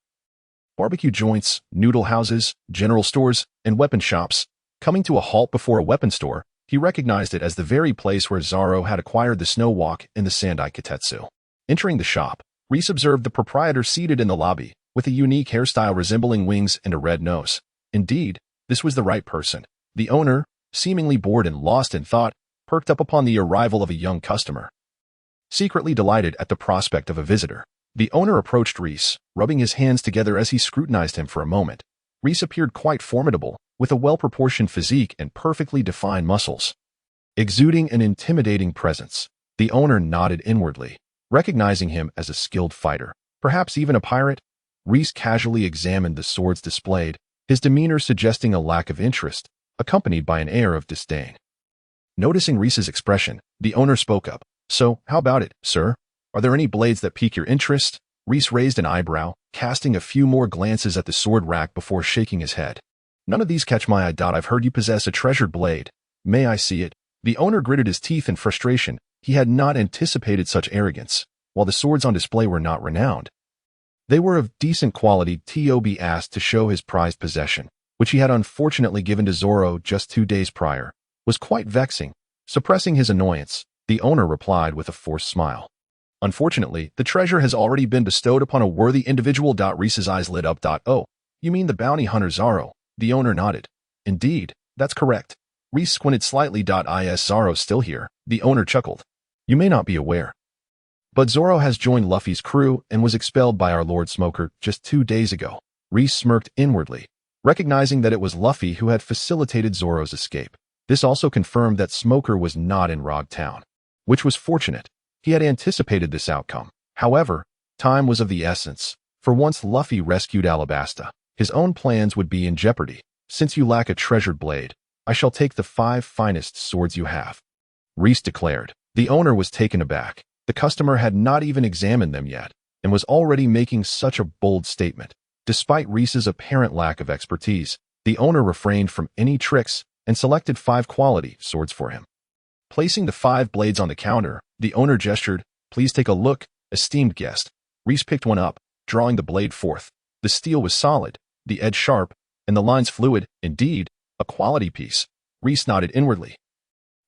barbecue joints, noodle houses, general stores, and weapon shops. Coming to a halt before a weapon store, he recognized it as the very place where Zoro had acquired the snow walk and the Sandai Kitetsu. Entering the shop, Reis observed the proprietor seated in the lobby, with a unique hairstyle resembling wings and a red nose. Indeed, this was the right person. The owner, seemingly bored and lost in thought, perked up upon the arrival of a young customer. Secretly delighted at the prospect of a visitor, the owner approached Reis, rubbing his hands together as he scrutinized him for a moment. Reis appeared quite formidable, with a well-proportioned physique and perfectly defined muscles, exuding an intimidating presence. The owner nodded inwardly, recognizing him as a skilled fighter, perhaps even a pirate. Reis casually examined the swords displayed, his demeanor suggesting a lack of interest, accompanied by an air of disdain. Noticing Reis's expression, the owner spoke up. "So, how about it, sir? Are there any blades that pique your interest?" Reis raised an eyebrow, casting a few more glances at the sword rack before shaking his head. "None of these catch my eye. I've heard you possess a treasured blade. May I see it?" The owner gritted his teeth in frustration. He had not anticipated such arrogance. While the swords on display were not renowned, they were of decent quality. Tob asked to show his prized possession, which he had unfortunately given to Zoro just 2 days prior, was quite vexing. Suppressing his annoyance, the owner replied with a forced smile. "Unfortunately, the treasure has already been bestowed upon a worthy individual." Reis's eyes lit up. "Oh, you mean the bounty hunter Zoro?" The owner nodded. "Indeed, that's correct." Reis squinted slightly. "Is Zoro still here?" The owner chuckled. "You may not be aware, but Zoro has joined Luffy's crew and was expelled by our Lord Smoker just 2 days ago." Reis smirked inwardly, recognizing that it was Luffy who had facilitated Zoro's escape. This also confirmed that Smoker was not in Rog Town, which was fortunate. He had anticipated this outcome. However, time was of the essence, for once Luffy rescued Alabasta, his own plans would be in jeopardy. "Since you lack a treasured blade, I shall take the 5 finest swords you have," Reis declared. The owner was taken aback. The customer had not even examined them yet, and was already making such a bold statement. Despite Reis's apparent lack of expertise, the owner refrained from any tricks and selected 5 quality swords for him. Placing the 5 blades on the counter, the owner gestured, "Please take a look, esteemed guest." Reis picked one up, drawing the blade forth. The steel was solid, the edge sharp, and the lines fluid. Indeed, a quality piece. Reis nodded inwardly.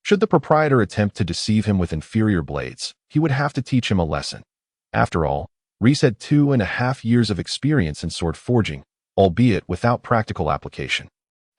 Should the proprietor attempt to deceive him with inferior blades, he would have to teach him a lesson. After all, Reis had 2.5 years of experience in sword forging, albeit without practical application.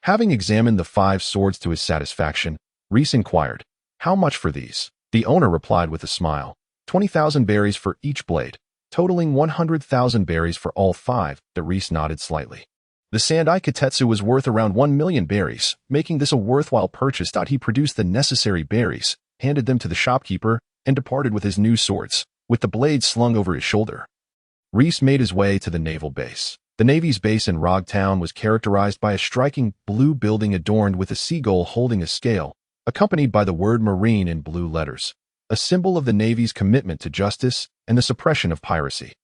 Having examined the 5 swords to his satisfaction, Reis inquired, "How much for these?" The owner replied with a smile, 20,000 berries for each blade, totaling 100,000 berries for all 5. The Reis nodded slightly. The Sandai Kitetsu was worth around 1 million berries, making this a worthwhile purchase. He produced the necessary berries, handed them to the shopkeeper, and departed with his new swords, with the blades slung over his shoulder. Reis made his way to the naval base. The Navy's base in Rog Town was characterized by a striking blue building adorned with a seagull holding a scale, accompanied by the word Marine in blue letters, a symbol of the Navy's commitment to justice and the suppression of piracy.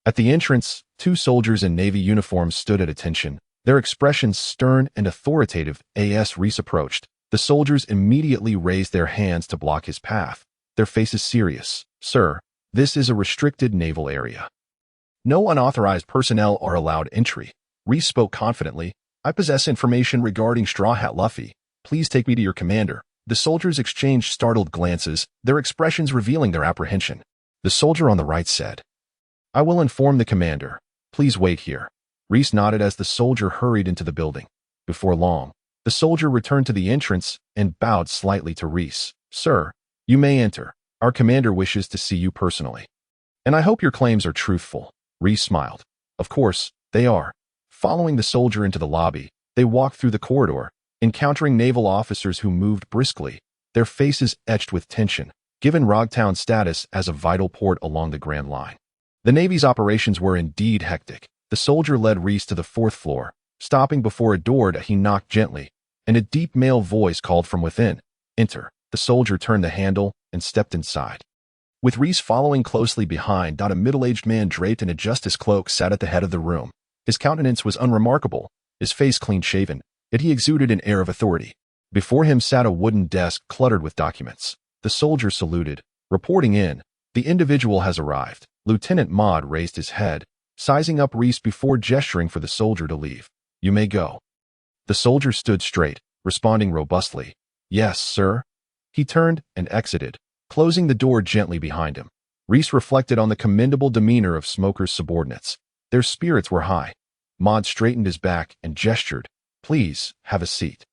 At the entrance, 2 soldiers in Navy uniforms stood at attention, Their expressions stern and authoritative as Reis approached. The soldiers immediately raised their hands to block his path. Their faces serious. Sir, this is a restricted naval area. No unauthorized personnel are allowed entry. Reis spoke confidently. I possess information regarding Straw Hat Luffy. Please take me to your commander. The soldiers exchanged startled glances, their expressions revealing their apprehension. The soldier on the right said, I will inform the commander. Please wait here. Reis nodded as the soldier hurried into the building. Before long, the soldier returned to the entrance and bowed slightly to Reis. Sir, you may enter. Our commander wishes to see you personally. And I hope your claims are truthful. Reis smiled. Of course, they are. Following the soldier into the lobby, they walked through the corridor, encountering naval officers who moved briskly, their faces etched with tension, given Rogtown's status as a vital port along the Grand Line. The Navy's operations were indeed hectic. The soldier led Reis to the 4th floor, stopping before a door that he knocked gently, and a deep male voice called from within, Enter. The soldier turned the handle and stepped inside. With Reis following closely behind, a middle-aged man draped in a justice cloak sat at the head of the room. His countenance was unremarkable, his face clean-shaven, yet he exuded an air of authority. Before him sat a wooden desk cluttered with documents. The soldier saluted. Reporting in, the individual has arrived. Lieutenant Maud raised his head, sizing up Reis before gesturing for the soldier to leave. You may go. The soldier stood straight, responding robustly. Yes, sir. He turned and exited, closing the door gently behind him. Reis reflected on the commendable demeanor of Smoker's subordinates. Their spirits were high. Maud straightened his back and gestured. Please, have a seat.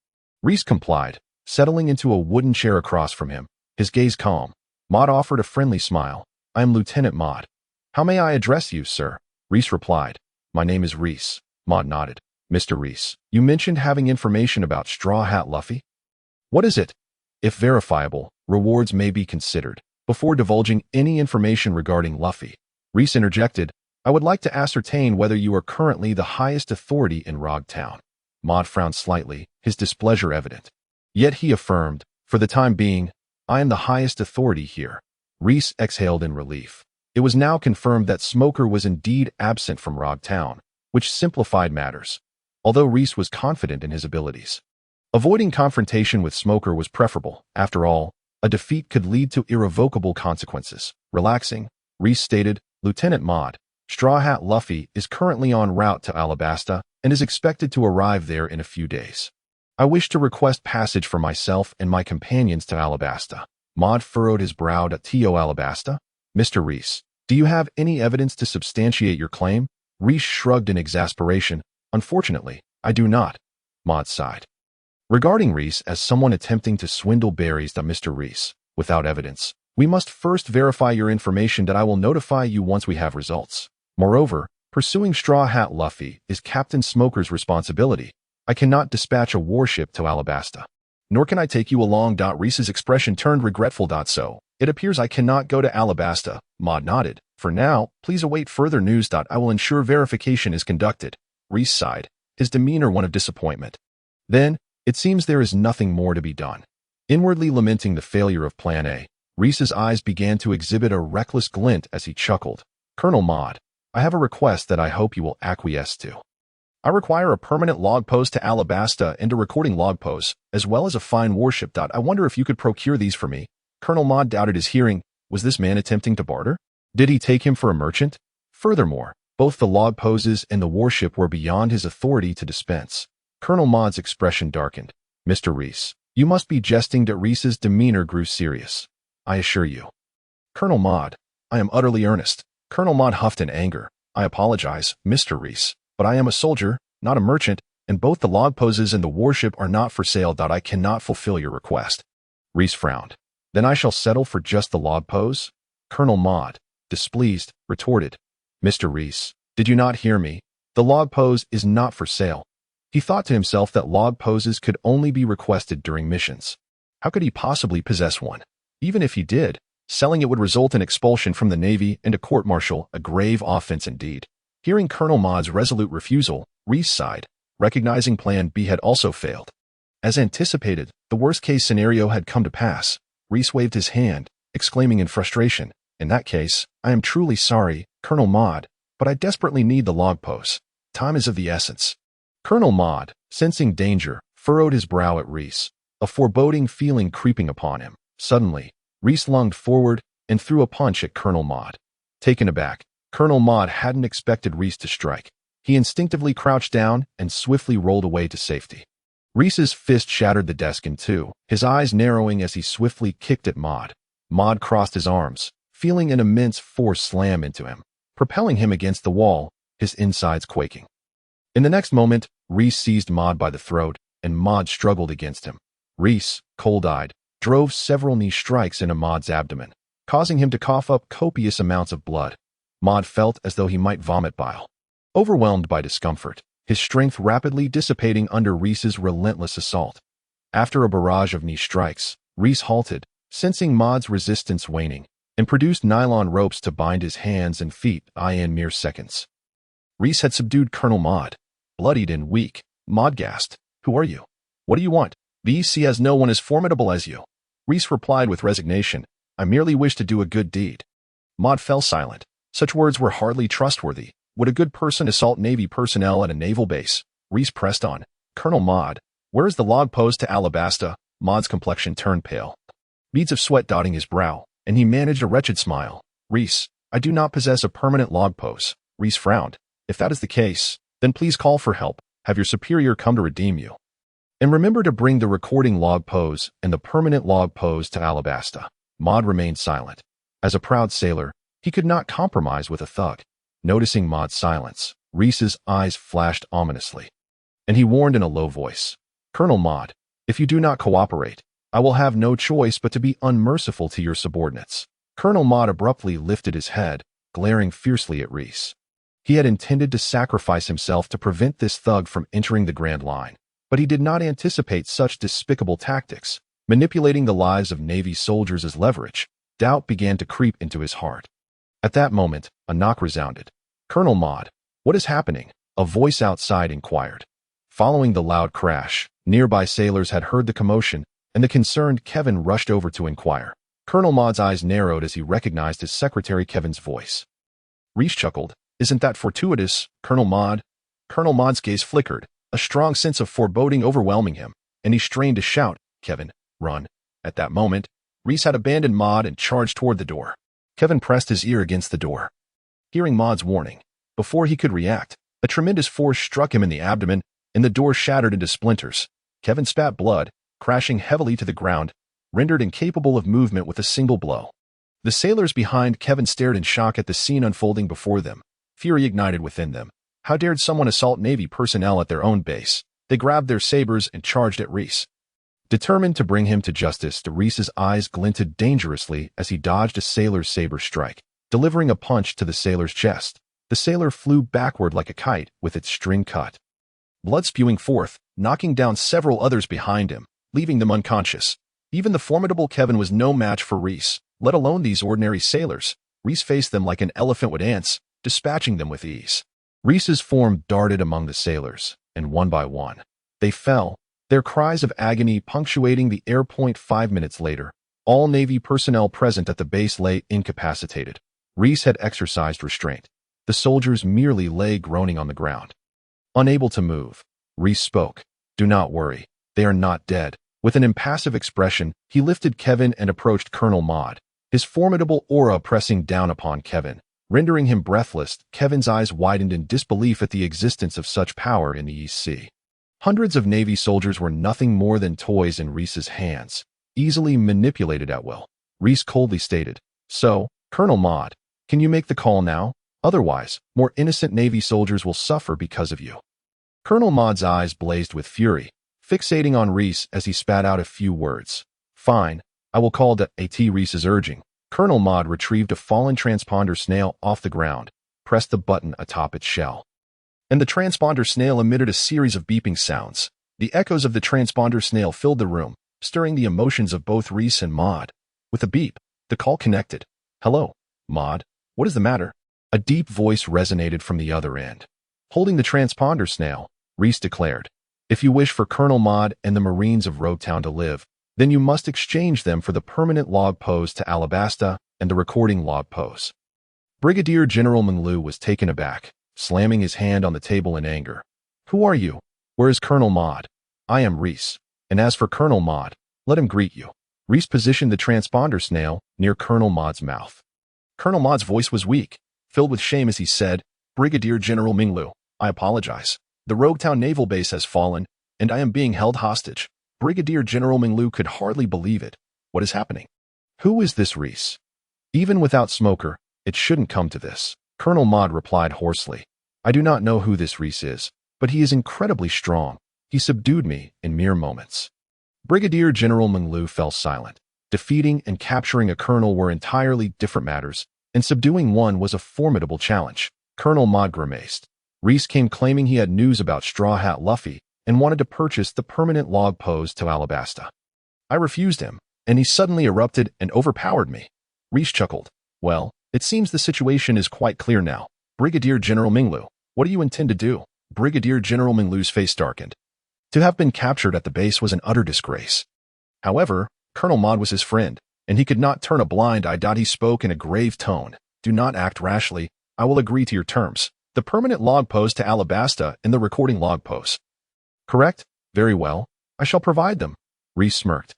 Reis complied, settling into a wooden chair across from him, his gaze calm. Maud offered a friendly smile. I am Lieutenant Maud. How may I address you, sir? Reis replied. My name is Reis. Maud nodded. Mr. Reis, you mentioned having information about Straw Hat Luffy? What is it? If verifiable, rewards may be considered. Before divulging any information regarding Luffy, Reis interjected, I would like to ascertain whether you are currently the highest authority in Rogtown. Maud frowned slightly, his displeasure evident. Yet he affirmed, for the time being, I am the highest authority here. Reis exhaled in relief. It was now confirmed that Smoker was indeed absent from Rogtown, which simplified matters, although Reis was confident in his abilities. Avoiding confrontation with Smoker was preferable. After all, a defeat could lead to irrevocable consequences. Relaxing, Reis stated, Lieutenant Maud, Straw Hat Luffy is currently en route to Alabasta and is expected to arrive there in a few days. I wish to request passage for myself and my companions to Alabasta. Maud furrowed his brow to Alabasta. Mr. Reis, do you have any evidence to substantiate your claim? Reis shrugged in exasperation. Unfortunately, I do not. Maud sighed. Regarding Reis as someone attempting to swindle berries, Mr. Reis, without evidence, we must first verify your information that I will notify you once we have results. Moreover, pursuing Straw Hat Luffy is Captain Smoker's responsibility. I cannot dispatch a warship to Alabasta. Nor can I take you along. Reis's expression turned regretful. So, it appears I cannot go to Alabasta. Maud nodded. For now, please await further news. I will ensure verification is conducted. Reis sighed, his demeanor one of disappointment. Then, it seems there is nothing more to be done. Inwardly lamenting the failure of Plan A, Reis's eyes began to exhibit a reckless glint as he chuckled. Colonel Maud, I have a request that I hope you will acquiesce to. I require a permanent log post to Alabasta and a recording log post, as well as a fine warship. I wonder if you could procure these for me. Colonel Maud doubted his hearing. Was this man attempting to barter? Did he take him for a merchant? Furthermore, both the log poses and the warship were beyond his authority to dispense. Colonel Maud's expression darkened. Mr. Reis, you must be jesting. Reis's demeanor grew serious. I assure you. Colonel Maud, I am utterly earnest. Colonel Maud huffed in anger. I apologize, Mr. Reis, but I am a soldier, not a merchant, and both the log poses and the warship are not for sale. I cannot fulfill your request. Reis frowned. Then I shall settle for just the log pose? Colonel Maud, displeased, retorted. Mr. Reis, did you not hear me? The log pose is not for sale. He thought to himself that log poses could only be requested during missions. How could he possibly possess one? Even if he did, selling it would result in expulsion from the Navy and a court-martial, a grave offense indeed. Hearing Colonel Maud's resolute refusal, Reis sighed, recognizing Plan B had also failed. As anticipated, the worst-case scenario had come to pass. Reis waved his hand, exclaiming in frustration, In that case, I am truly sorry, Colonel Maud, but I desperately need the log post. Time is of the essence. Colonel Maude, sensing danger, furrowed his brow at Reis, a foreboding feeling creeping upon him. Suddenly, Reis lunged forward and threw a punch at Colonel Maude. Taken aback, Colonel Maude hadn't expected Reis to strike. He instinctively crouched down and swiftly rolled away to safety. Reis's fist shattered the desk in two, his eyes narrowing as he swiftly kicked at Maude. Maude crossed his arms, feeling an immense force slam into him, propelling him against the wall, his insides quaking. In the next moment, Reis seized Maude by the throat, and Maude struggled against him. Reis, cold-eyed, drove several knee strikes into Maude's abdomen, causing him to cough up copious amounts of blood. Maude felt as though he might vomit bile. Overwhelmed by discomfort, his strength rapidly dissipating under Reis's relentless assault. After a barrage of knee strikes, Reis halted, sensing Maude's resistance waning, and produced nylon ropes to bind his hands and feet in mere seconds. Reis had subdued Colonel Maude. Bloodied and weak, Maude gasped, "Who are you? What do you want?" "The EC has no one as formidable as you." Reis replied with resignation, "I merely wish to do a good deed." Maude fell silent. Such words were hardly trustworthy. Would a good person assault Navy personnel at a naval base? Reis pressed on, "Colonel Maude, where is the log post to Alabasta?" Maude's complexion turned pale, beads of sweat dotting his brow, and he managed a wretched smile. "Reis, I do not possess a permanent log post." Reis frowned. "If that is the case, then please call for help. Have your superior come to redeem you. And remember to bring the recording log pose and the permanent log pose to Alabasta." Maude remained silent. As a proud sailor, he could not compromise with a thug. Noticing Maude's silence, Reis's eyes flashed ominously, and he warned in a low voice, "Colonel Maude, if you do not cooperate, I will have no choice but to be unmerciful to your subordinates." Colonel Maude abruptly lifted his head, glaring fiercely at Reis. He had intended to sacrifice himself to prevent this thug from entering the Grand Line, but he did not anticipate such despicable tactics. Manipulating the lives of Navy soldiers as leverage, doubt began to creep into his heart. At that moment, a knock resounded. "Colonel Maude, what is happening?" a voice outside inquired. Following the loud crash, nearby sailors had heard the commotion, and the concerned Kevin rushed over to inquire. Colonel Maude's eyes narrowed as he recognized his secretary Kevin's voice. Reis chuckled. "Isn't that fortuitous, Colonel Maude?" Colonel Maude's gaze flickered, a strong sense of foreboding overwhelming him, and he strained to shout, "Kevin, run." At that moment, Reis had abandoned Maude and charged toward the door. Kevin pressed his ear against the door. Hearing Maude's warning, before he could react, a tremendous force struck him in the abdomen, and the door shattered into splinters. Kevin spat blood, crashing heavily to the ground, rendered incapable of movement with a single blow. The sailors behind Kevin stared in shock at the scene unfolding before them. Fury ignited within them. How dared someone assault Navy personnel at their own base? They grabbed their sabers and charged at Reis. Determined to bring him to justice, Reis's eyes glinted dangerously as he dodged a sailor's saber strike, delivering a punch to the sailor's chest. The sailor flew backward like a kite with its string cut, blood spewing forth, knocking down several others behind him, leaving them unconscious. Even the formidable Kevin was no match for Reis, let alone these ordinary sailors. Reis faced them like an elephant would ants, dispatching them with ease. Reis's form darted among the sailors, and one by one, they fell, their cries of agony punctuating the air point. 5 minutes later, all Navy personnel present at the base lay incapacitated. Reis had exercised restraint. The soldiers merely lay groaning on the ground. Unable to move, Reis spoke. "Do not worry, they are not dead." With an impassive expression, he lifted Kevin and approached Colonel Maude, his formidable aura pressing down upon Kevin, rendering him breathless. Kevin's eyes widened in disbelief at the existence of such power in the East Sea. Hundreds of Navy soldiers were nothing more than toys in Reis's hands, easily manipulated at will. Reis coldly stated, "So, Colonel Maude, can you make the call now? Otherwise, more innocent Navy soldiers will suffer because of you." Colonel Maude's eyes blazed with fury, fixating on Reis as he spat out a few words. "Fine, I will call to AT Reis's urging." Colonel Maude retrieved a fallen transponder snail off the ground, pressed the button atop its shell, and the transponder snail emitted a series of beeping sounds. The echoes of the transponder snail filled the room, stirring the emotions of both Reis and Maude. With a beep, the call connected. "Hello, Maude, what is the matter?" A deep voice resonated from the other end. Holding the transponder snail, Reis declared, "If you wish for Colonel Maude and the Marines of Roadtown to live, then you must exchange them for the permanent log pose to Alabasta and the recording log pose." Brigadier General Menglu was taken aback, slamming his hand on the table in anger. "Who are you? Where is Colonel Maud? I am Reis. And as for Colonel Maud, let him greet you. Reis positioned the transponder snail near Colonel Maud's mouth. Colonel Maud's voice was weak, filled with shame as he said, Brigadier General Minglu, I apologize. The Roguetown Naval Base has fallen, and I am being held hostage. Brigadier General Minglu could hardly believe it. What is happening? Who is this Reis? Even without Smoker, it shouldn't come to this. Colonel Maud replied hoarsely. I do not know who this Reis is, but he is incredibly strong. He subdued me in mere moments. Brigadier General Minglu fell silent. Defeating and capturing a colonel were entirely different matters, and subduing one was a formidable challenge. Colonel Maud grimaced. Reis came claiming he had news about Straw Hat Luffy and wanted to purchase the permanent log pose to Alabasta. I refused him, and he suddenly erupted and overpowered me. Reis chuckled. Well, it seems the situation is quite clear now. Brigadier General Minglu, what do you intend to do? Brigadier General Minglu's face darkened. To have been captured at the base was an utter disgrace. However, Colonel Maud was his friend, and he could not turn a blind eye. He spoke in a grave tone. Do not act rashly. I will agree to your terms. The permanent log pose to Alabasta and the recording log pose. Correct? Very well. I shall provide them. Reis smirked.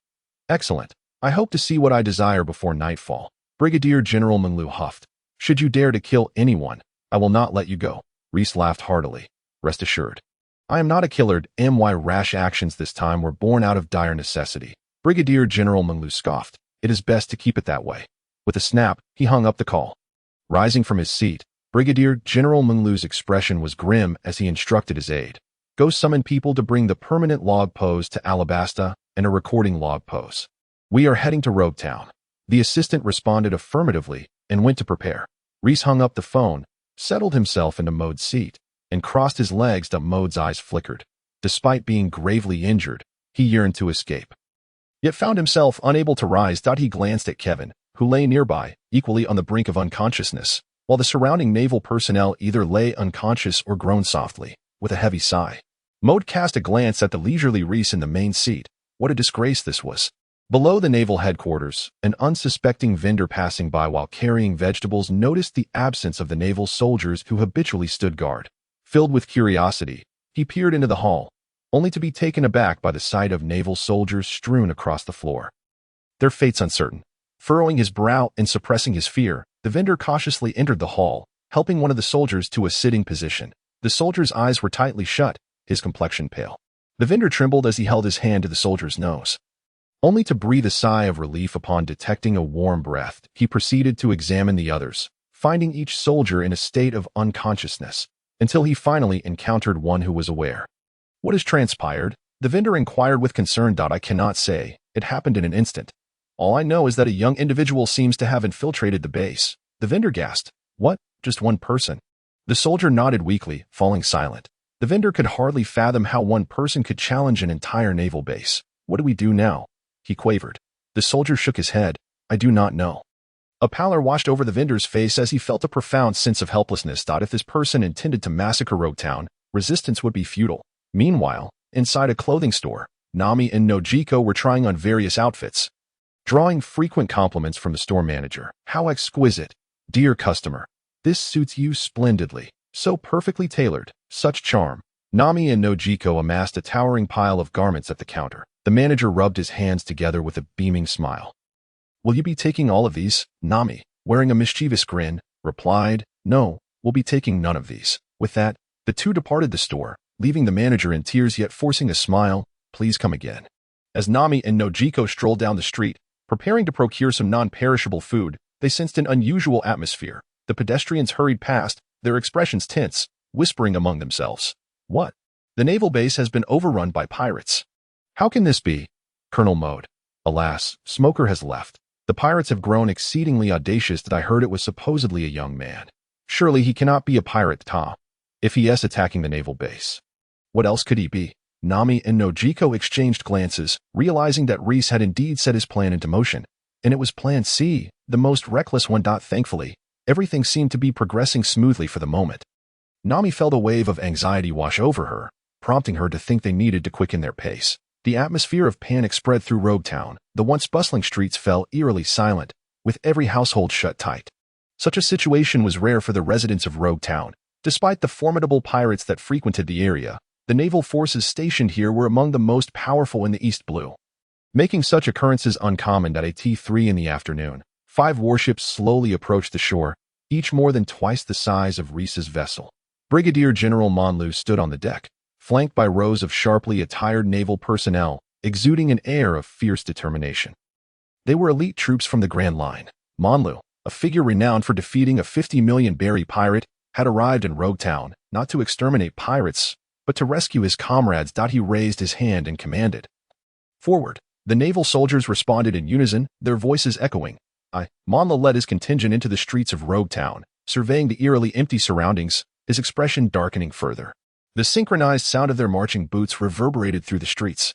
Excellent. I hope to see what I desire before nightfall. Brigadier General Minglu huffed. Should you dare to kill anyone, I will not let you go. Reis laughed heartily. Rest assured. I am not a killer. My rash actions this time were born out of dire necessity. Brigadier General Minglu scoffed. It is best to keep it that way. With a snap, he hung up the call. Rising from his seat, Brigadier General Minglu's expression was grim as he instructed his aide. Go summon people to bring the permanent log pose to Alabasta and a recording log pose. We are heading to Roguetown. The assistant responded affirmatively and went to prepare. Reis hung up the phone, settled himself into Mode's seat, and crossed his legs. Mode's eyes flickered. Despite being gravely injured, he yearned to escape, yet found himself unable to rise. He glanced at Kevin, who lay nearby, equally on the brink of unconsciousness, while the surrounding naval personnel either lay unconscious or groaned softly, with a heavy sigh. Mode cast a glance at the leisurely Reis in the main seat. What a disgrace this was. Below the naval headquarters, an unsuspecting vendor passing by while carrying vegetables noticed the absence of the naval soldiers who habitually stood guard. Filled with curiosity, he peered into the hall, only to be taken aback by the sight of naval soldiers strewn across the floor. Their fate's uncertain. Furrowing his brow and suppressing his fear, the vendor cautiously entered the hall, helping one of the soldiers to a sitting position. The soldier's eyes were tightly shut, his complexion pale. The vendor trembled as he held his hand to the soldier's nose. Only to breathe a sigh of relief upon detecting a warm breath, he proceeded to examine the others, finding each soldier in a state of unconsciousness, until he finally encountered one who was aware. What has transpired? The vendor inquired with concern. I cannot say. It happened in an instant. All I know is that a young individual seems to have infiltrated the base. The vendor gasped. What? Just one person? The soldier nodded weakly, falling silent. The vendor could hardly fathom how one person could challenge an entire naval base. What do we do now? He quavered. The soldier shook his head. I do not know. A pallor washed over the vendor's face as he felt a profound sense of helplessness. If this person intended to massacre Roguetown, resistance would be futile. Meanwhile, inside a clothing store, Nami and Nojiko were trying on various outfits, drawing frequent compliments from the store manager. How exquisite. Dear customer, this suits you splendidly. So perfectly tailored. Such charm. Nami and Nojiko amassed a towering pile of garments at the counter. The manager rubbed his hands together with a beaming smile. Will you be taking all of these? Nami, wearing a mischievous grin, replied, No, we'll be taking none of these. With that, the two departed the store, leaving the manager in tears yet forcing a smile. Please come again. As Nami and Nojiko strolled down the street, preparing to procure some non-perishable food, they sensed an unusual atmosphere. The pedestrians hurried past, their expressions tense, whispering among themselves. What? The naval base has been overrun by pirates. How can this be? Colonel Mode. Alas, Smoker has left. The pirates have grown exceedingly audacious. I heard it was supposedly a young man. Surely he cannot be a pirate, if he is attacking the naval base. What else could he be? Nami and Nojiko exchanged glances, realizing that Reis had indeed set his plan into motion. And it was Plan C, the most reckless one. Thankfully, everything seemed to be progressing smoothly for the moment. Nami felt a wave of anxiety wash over her, prompting her to think they needed to quicken their pace. The atmosphere of panic spread through Roguetown. The once bustling streets fell eerily silent, with every household shut tight. Such a situation was rare for the residents of Roguetown. Despite the formidable pirates that frequented the area, The naval forces stationed here were among the most powerful in the East Blue, making such occurrences uncommon that at T3 in the afternoon, 5 warships slowly approached the shore, each more than twice the size of Reis's vessel. Brigadier General Monlu stood on the deck, flanked by rows of sharply attired naval personnel, exuding an air of fierce determination. They were elite troops from the Grand Line. Monlu, a figure renowned for defeating a 50 million berry pirate, had arrived in Rogue Town, not to exterminate pirates, but to rescue his comrades. He raised his hand and commanded. Forward. The naval soldiers responded in unison, their voices echoing. Monlu led his contingent into the streets of Rogue Town, surveying the eerily empty surroundings, his expression darkening further. The synchronized sound of their marching boots reverberated through the streets,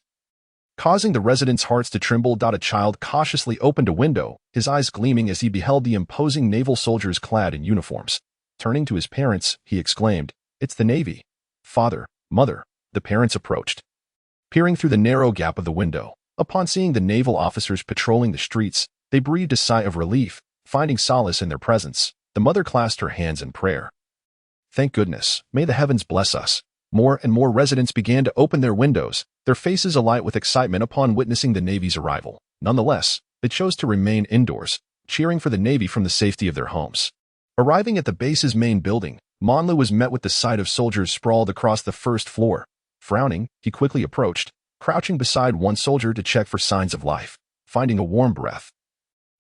causing the residents' hearts to tremble. A child cautiously opened a window, his eyes gleaming as he beheld the imposing naval soldiers clad in uniforms. Turning to his parents, he exclaimed, "It's the Navy. Father, Mother." The parents approached, peering through the narrow gap of the window. Upon seeing the naval officers patrolling the streets, they breathed a sigh of relief, finding solace in their presence. The mother clasped her hands in prayer. "Thank goodness, may the heavens bless us." More and more residents began to open their windows, their faces alight with excitement upon witnessing the Navy's arrival. Nonetheless, they chose to remain indoors, cheering for the Navy from the safety of their homes. Arriving at the base's main building, Monlu was met with the sight of soldiers sprawled across the first floor. Frowning, he quickly approached, crouching beside one soldier to check for signs of life. Finding a warm breath,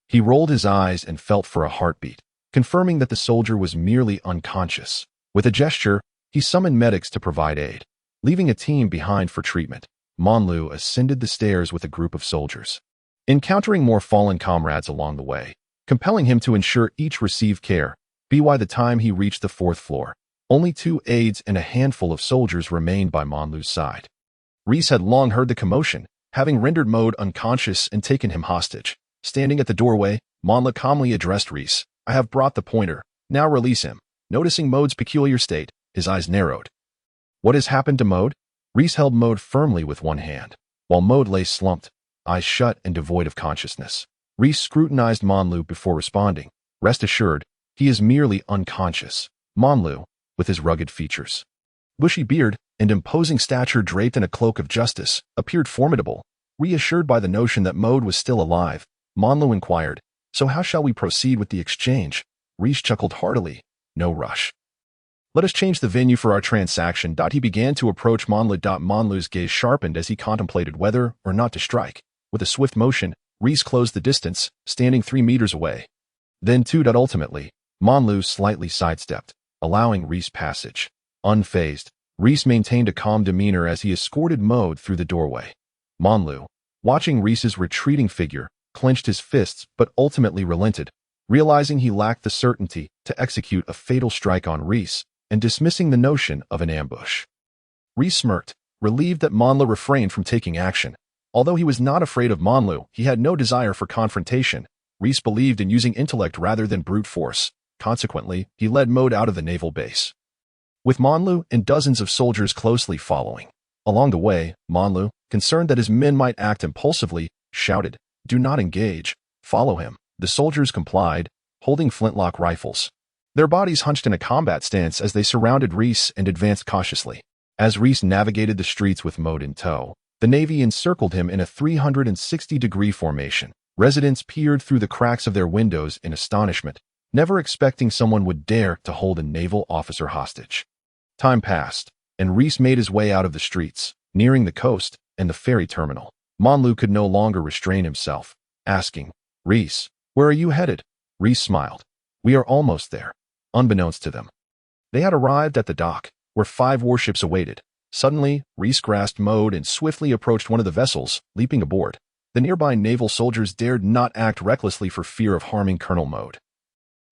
he rolled his eyes and felt for a heartbeat, confirming that the soldier was merely unconscious. With a gesture, he summoned medics to provide aid. Leaving a team behind for treatment, Monlu ascended the stairs with a group of soldiers, encountering more fallen comrades along the way, compelling him to ensure each received care. By the time he reached the 4th floor, only 2 aides and a handful of soldiers remained by Monlu's side. Reis had long heard the commotion, having rendered Mode unconscious and taken him hostage. Standing at the doorway, Monlu calmly addressed Reis. "I have brought the pointer. Now release him." Noticing Mode's peculiar state, his eyes narrowed. "What has happened to Mode?" Reis held Mode firmly with one hand, while Mode lay slumped, eyes shut and devoid of consciousness. Reis scrutinized Monlu before responding. "Rest assured, he is merely unconscious." Monlu, with his rugged features, bushy beard, and imposing stature draped in a cloak of justice, appeared formidable. Reassured by the notion that Mode was still alive, Monlu inquired, "So how shall we proceed with the exchange?" Reis chuckled heartily. "No rush. Let us change the venue for our transaction." He began to approach Monlu. Monlu's gaze sharpened as he contemplated whether or not to strike. With a swift motion, Reis closed the distance, standing 3 meters away. Then ultimately, Monlu slightly sidestepped, allowing Reis passage. Unfazed, Reis maintained a calm demeanor as he escorted Mode through the doorway. Monlu, watching Reis's retreating figure, clenched his fists but ultimately relented, realizing he lacked the certainty to execute a fatal strike on Reis and dismissing the notion of an ambush. Reis smirked, relieved that Monlu refrained from taking action. Although he was not afraid of Monlu, he had no desire for confrontation. Reis believed in using intellect rather than brute force. Consequently, he led Mode out of the naval base, with Monlu and dozens of soldiers closely following. Along the way, Monlu, concerned that his men might act impulsively, shouted, "Do not engage. Follow him." The soldiers complied, holding flintlock rifles, their bodies hunched in a combat stance as they surrounded Reis and advanced cautiously. As Reis navigated the streets with Mode in tow, the Navy encircled him in a 360-degree formation. Residents peered through the cracks of their windows in astonishment, never expecting someone would dare to hold a naval officer hostage. Time passed, and Reis made his way out of the streets, nearing the coast and the ferry terminal. Monlu could no longer restrain himself, asking, "Reis, where are you headed?" Reis smiled. "We are almost there." Unbeknownst to them, they had arrived at the dock, where 5 warships awaited. Suddenly, Reis grasped Mode and swiftly approached one of the vessels, leaping aboard. The nearby naval soldiers dared not act recklessly for fear of harming Colonel Mode.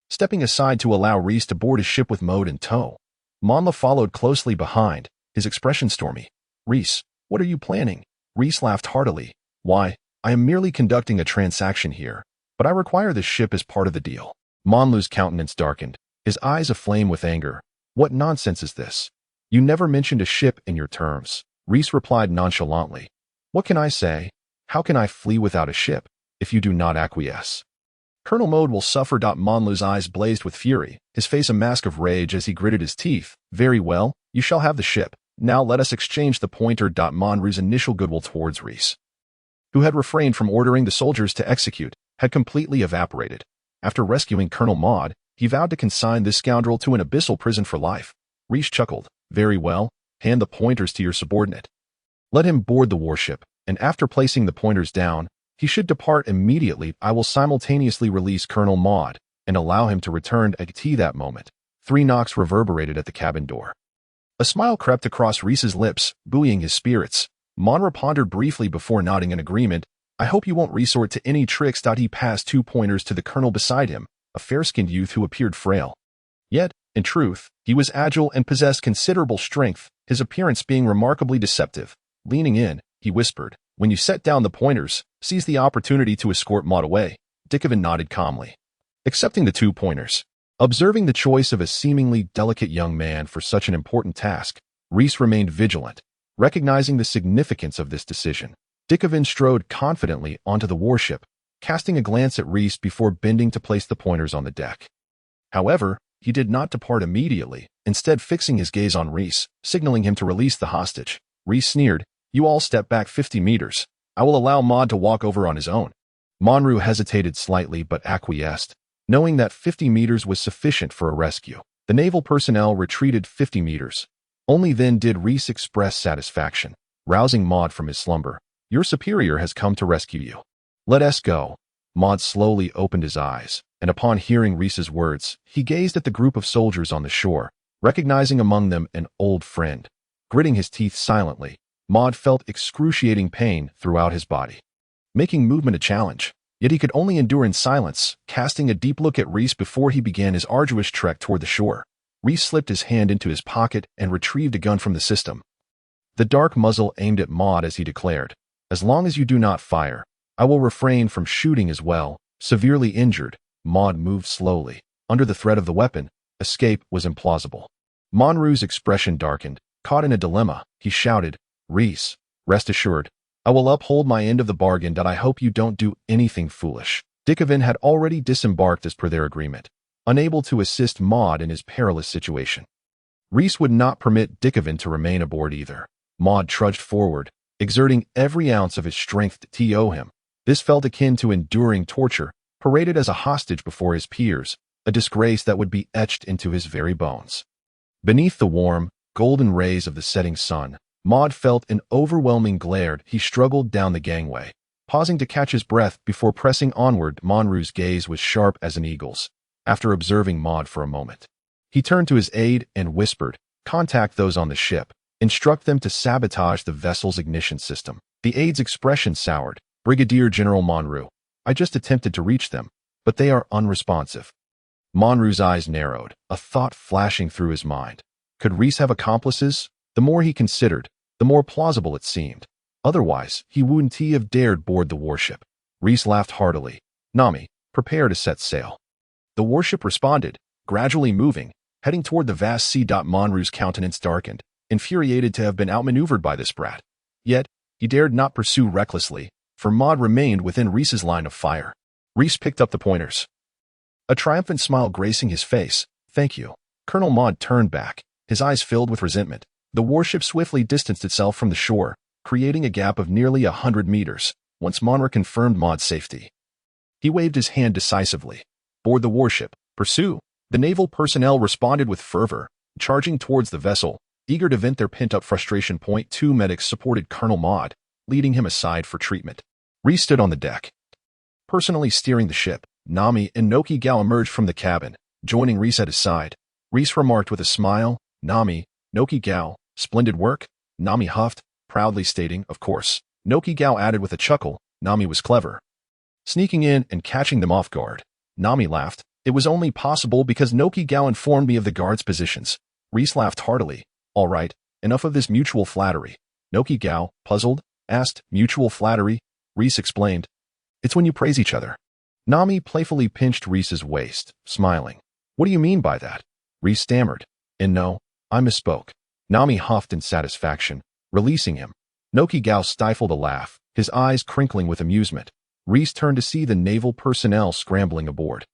Stepping aside to allow Reis to board his ship with Mode in tow, Monlu followed closely behind, his expression stormy. "Reis, what are you planning?" Reis laughed heartily. "Why, I am merely conducting a transaction here, but I require this ship as part of the deal." Monlu's countenance darkened, his eyes aflame with anger. "What nonsense is this? You never mentioned a ship in your terms." Reis replied nonchalantly. "What can I say? How can I flee without a ship, if you do not acquiesce?" "Colonel Mode will suffer." Monlu's eyes blazed with fury, his face a mask of rage as he gritted his teeth. "Very well, you shall have the ship. Now let us exchange the pointer. Monru's initial goodwill towards Reis, who had refrained from ordering the soldiers to execute, had completely evaporated. After rescuing Colonel Maud, he vowed to consign this scoundrel to an abyssal prison for life. Reis chuckled. Very well, hand the pointers to your subordinate. Let him board the warship, and after placing the pointers down, he should depart immediately. I will simultaneously release Colonel Maud and allow him to return at that moment. 3 knocks reverberated at the cabin door. A smile crept across Reis's lips, buoying his spirits. Monra pondered briefly before nodding in agreement. I hope you won't resort to any tricks. He passed 2 pointers to the colonel beside him, a fair-skinned youth who appeared frail. Yet, in truth, he was agile and possessed considerable strength, his appearance being remarkably deceptive. Leaning in, he whispered, when you set down the pointers, seize the opportunity to escort Maud away. Dickovan nodded calmly, accepting the 2 pointers. Observing the choice of a seemingly delicate young man for such an important task, Reis remained vigilant, recognizing the significance of this decision. Dickovan strode confidently onto the warship, casting a glance at Reis before bending to place the pointers on the deck. However, he did not depart immediately, instead fixing his gaze on Reis, signaling him to release the hostage. Reis sneered, you all step back 50 meters. I will allow Maud to walk over on his own. Monru hesitated slightly but acquiesced, knowing that 50 meters was sufficient for a rescue. The naval personnel retreated 50 meters. Only then did Reis express satisfaction, rousing Maud from his slumber. Your superior has come to rescue you. Let us go. Maud slowly opened his eyes, and upon hearing Reis's words, he gazed at the group of soldiers on the shore, recognizing among them an old friend. Gritting his teeth silently, Maud felt excruciating pain throughout his body, making movement a challenge. Yet he could only endure in silence, casting a deep look at Reis before he began his arduous trek toward the shore. Reis slipped his hand into his pocket and retrieved a gun from the system. The dark muzzle aimed at Maud as he declared, as long as you do not fire, I will refrain from shooting as well. Severely injured, Maud moved slowly. Under the threat of the weapon, escape was implausible. Monru's expression darkened. Caught in a dilemma, he shouted, Reis, rest assured, I will uphold my end of the bargain. I hope you don't do anything foolish. Dickovan had already disembarked as per their agreement, unable to assist Maud in his perilous situation. Reis would not permit Dickovan to remain aboard either. Maud trudged forward, exerting every ounce of his strength to tow him. This felt akin to enduring torture, paraded as a hostage before his peers, a disgrace that would be etched into his very bones. Beneath the warm, golden rays of the setting sun, Maud felt an overwhelming glare. He struggled down the gangway, pausing to catch his breath before pressing onward. Monru's gaze was sharp as an eagle's. After observing Maud for a moment, he turned to his aide and whispered, contact those on the ship. Instruct them to sabotage the vessel's ignition system. The aide's expression soured. Brigadier General Monru, I just attempted to reach them, but they are unresponsive. Monru's eyes narrowed, a thought flashing through his mind. Could Reis have accomplices? The more he considered, the more plausible it seemed. Otherwise, he wouldn't have dared board the warship. Reis laughed heartily. Nami, prepare to set sail. The warship responded, gradually moving, heading toward the vast sea. Monru's countenance darkened, infuriated to have been outmaneuvered by this brat. Yet, he dared not pursue recklessly, for Maud remained within Reis's line of fire. Reis picked up the pointers, a triumphant smile gracing his face. Thank you. Colonel Maud turned back, his eyes filled with resentment. The warship swiftly distanced itself from the shore, creating a gap of nearly 100 meters, once Monra confirmed Maud's safety. He waved his hand decisively. Board the warship. Pursue. The naval personnel responded with fervor, charging towards the vessel, eager to vent their pent-up frustration. 2 medics supported Colonel Maud, leading him aside for treatment. Reis stood on the deck, personally steering the ship. Nami and Noki Gao emerged from the cabin, joining Reis at his side. Reis remarked with a smile, Nami, Noki Gao, splendid work. Nami huffed, proudly stating, of course. Noki Gao added with a chuckle, Nami was clever, sneaking in and catching them off guard. Nami laughed. It was only possible because Noki Gao informed me of the guards' positions. Reis laughed heartily. All right, enough of this mutual flattery. Noki Gao, puzzled, asked, mutual flattery? Reis explained, it's when you praise each other. Nami playfully pinched Reis's waist, smiling. What do you mean by that? Reis stammered. And no, I misspoke. Nami huffed in satisfaction, releasing him. Noki Gao stifled a laugh, his eyes crinkling with amusement. Reis turned to see the naval personnel scrambling aboard,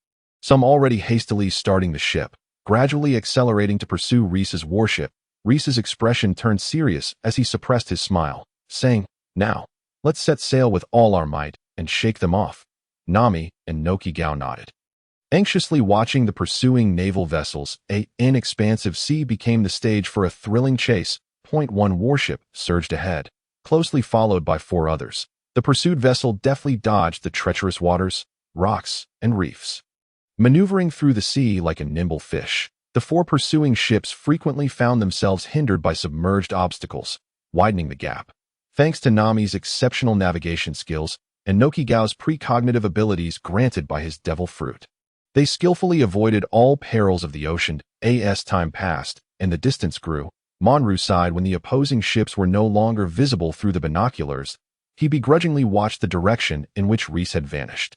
some already hastily starting the ship, gradually accelerating to pursue Reis's warship. Reis's expression turned serious as he suppressed his smile, saying, "Now, let's set sail with all our might and shake them off." Nami and Noki Gao nodded. Anxiously watching the pursuing naval vessels, an inexpansive sea became the stage for a thrilling chase. Point one warship surged ahead, closely followed by 4 others. The pursued vessel deftly dodged the treacherous waters, rocks, and reefs. Maneuvering through the sea like a nimble fish, the 4 pursuing ships frequently found themselves hindered by submerged obstacles, widening the gap. Thanks to Nami's exceptional navigation skills and Noki Gao's precognitive abilities granted by his devil fruit, they skillfully avoided all perils of the ocean. As time passed and the distance grew, Monru sighed when the opposing ships were no longer visible through the binoculars. He begrudgingly watched the direction in which Reis had vanished.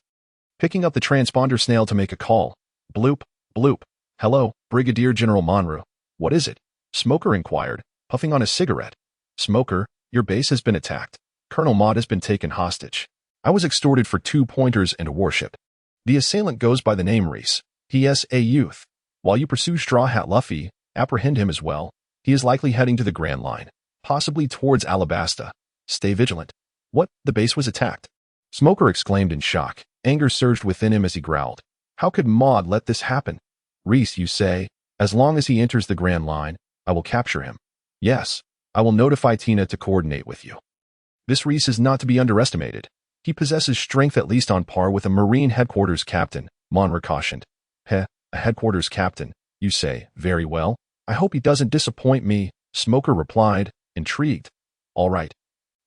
Picking up the transponder snail to make a call. Bloop, bloop. "Hello, Brigadier General Monru. What is it?" Smoker inquired, puffing on a cigarette. "Smoker, your base has been attacked. Colonel Maud has been taken hostage. I was extorted for 2 pointers and a warship. The assailant goes by the name Reis. He is a youth. While you pursue Straw Hat Luffy, apprehend him as well. He is likely heading to the Grand Line, possibly towards Alabasta. Stay vigilant." "What? The base was attacked?" Smoker exclaimed in shock. Anger surged within him as he growled. "How could Maud let this happen?" "Reis, you say? As long as he enters the Grand Line, I will capture him." "Yes, I will notify Tina to coordinate with you." This Reis is not to be underestimated. He possesses strength at least on par with a Marine headquarters captain, Monru cautioned. "Heh, a headquarters captain, you say? Very well. I hope he doesn't disappoint me," Smoker replied, intrigued. "All right.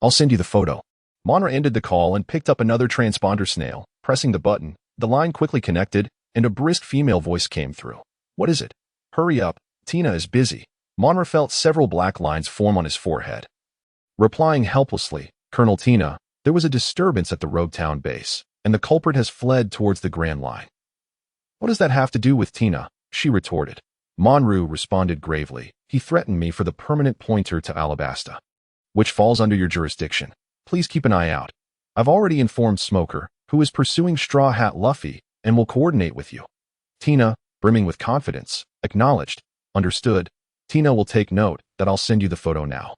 I'll send you the photo." Monru ended the call and picked up another transponder snail. Pressing the button, the line quickly connected, and a brisk female voice came through. "What is it?" "Hurry up, Tina is busy." Monru felt several black lines form on his forehead. Replying helplessly, "Colonel Tina, there was a disturbance at the Rogue Town base, and the culprit has fled towards the Grand Line." "What does that have to do with Tina?" she retorted. Monru responded gravely. "He threatened me for the permanent pointer to Alabasta, which falls under your jurisdiction. Please keep an eye out. I've already informed Smoker, who is pursuing Straw Hat Luffy, and will coordinate with you." Tina, brimming with confidence, acknowledged. "Understood. Tina will take note that I'll send you the photo now."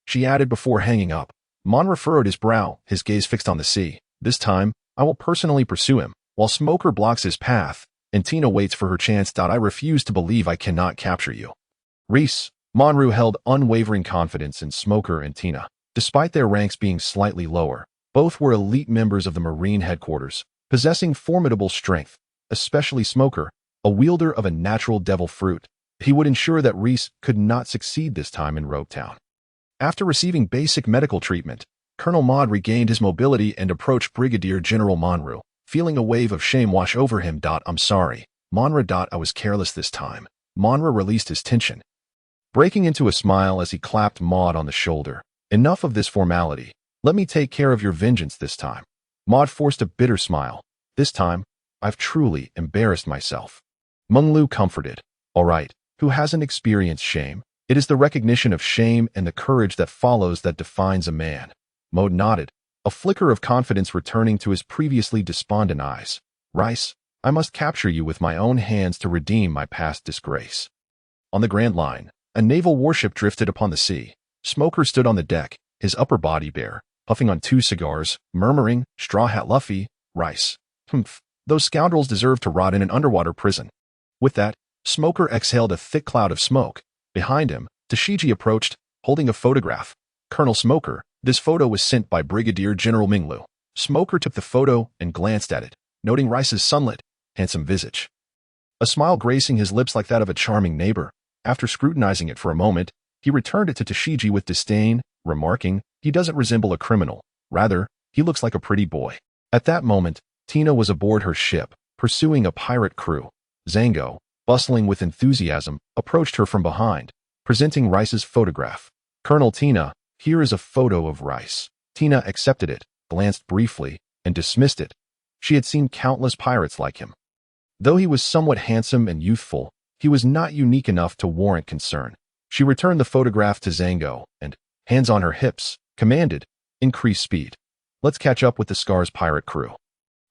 She added before hanging up. Monru furrowed his brow, his gaze fixed on the sea. "This time, I will personally pursue him, while Smoker blocks his path, and Tina waits for her chance. I refuse to believe I cannot capture you." Reis, Monru held unwavering confidence in Smoker and Tina. Despite their ranks being slightly lower, both were elite members of the Marine headquarters, possessing formidable strength, especially Smoker, a wielder of a natural devil fruit. He would ensure that Reis could not succeed this time in Rogue Town. After receiving basic medical treatment, Colonel Maud regained his mobility and approached Brigadier General Monru, feeling a wave of shame wash over him. "I'm sorry, Monru. I was careless this time." Monru released his tension, breaking into a smile as he clapped Maud on the shoulder. "Enough of this formality. Let me take care of your vengeance this time." Maud forced a bitter smile. "This time, I've truly embarrassed myself." Menglu comforted. "All right, who hasn't experienced shame? It is the recognition of shame and the courage that follows that defines a man." Maud nodded, a flicker of confidence returning to his previously despondent eyes. "Reis, I must capture you with my own hands to redeem my past disgrace." On the Grand Line, a naval warship drifted upon the sea. Smoker stood on the deck, his upper body bare, puffing on 2 cigars, murmuring, "Straw Hat Luffy, Reis. Humph, those scoundrels deserve to rot in an underwater prison." With that, Smoker exhaled a thick cloud of smoke. Behind him, Tashigi approached, holding a photograph. "Colonel Smoker, this photo was sent by Brigadier General Minglu." Smoker took the photo and glanced at it, noting Reis's sunlit, handsome visage. A smile gracing his lips like that of a charming neighbor. After scrutinizing it for a moment, he returned it to Tashigi with disdain, remarking, "He doesn't resemble a criminal. Rather, he looks like a pretty boy." At that moment, Tina was aboard her ship, pursuing a pirate crew. Zango, bustling with enthusiasm, approached her from behind, presenting Reis's photograph. "Colonel Tina, here is a photo of Reis." Tina accepted it, glanced briefly, and dismissed it. She had seen countless pirates like him. Though he was somewhat handsome and youthful, he was not unique enough to warrant concern. She returned the photograph to Zango and, hands on her hips, commanded, "Increase speed. Let's catch up with the Scar's pirate crew."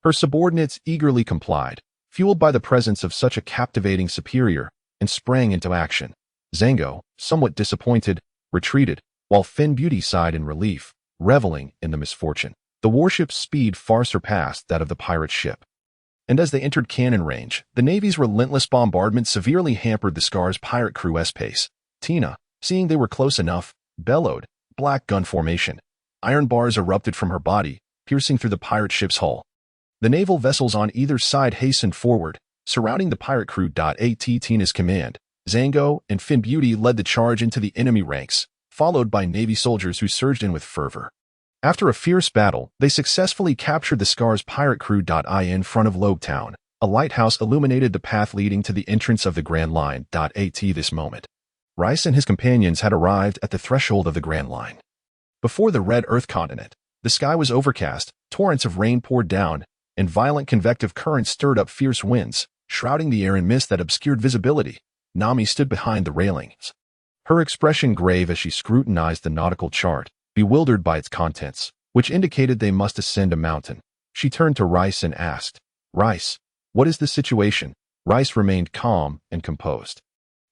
Her subordinates eagerly complied, fueled by the presence of such a captivating superior, and sprang into action. Zango, somewhat disappointed, retreated, while Finn Beauty sighed in relief, reveling in the misfortune. The warship's speed far surpassed that of the pirate ship. And as they entered cannon range, the Navy's relentless bombardment severely hampered the Scar's pirate crew's pace. Tina, seeing they were close enough, bellowed, black gun formation. Iron bars erupted from her body, piercing through the pirate ship's hull. The naval vessels on either side hastened forward, surrounding the pirate crew. At Tina's command, Zango and Finn Beauty led the charge into the enemy ranks, followed by Navy soldiers who surged in with fervor. After a fierce battle, they successfully captured the Scar's pirate crew. In front of Logue Town, a lighthouse illuminated the path leading to the entrance of the Grand Line. At this moment, Reis and his companions had arrived at the threshold of the Grand Line. Before the Red Earth continent, the sky was overcast, torrents of rain poured down, and violent convective currents stirred up fierce winds, shrouding the air in mist that obscured visibility. Nami stood behind the railings, her expression grave as she scrutinized the nautical chart, bewildered by its contents, which indicated they must ascend a mountain. She turned to Reis and asked, "Reis, what is the situation?" Reis remained calm and composed,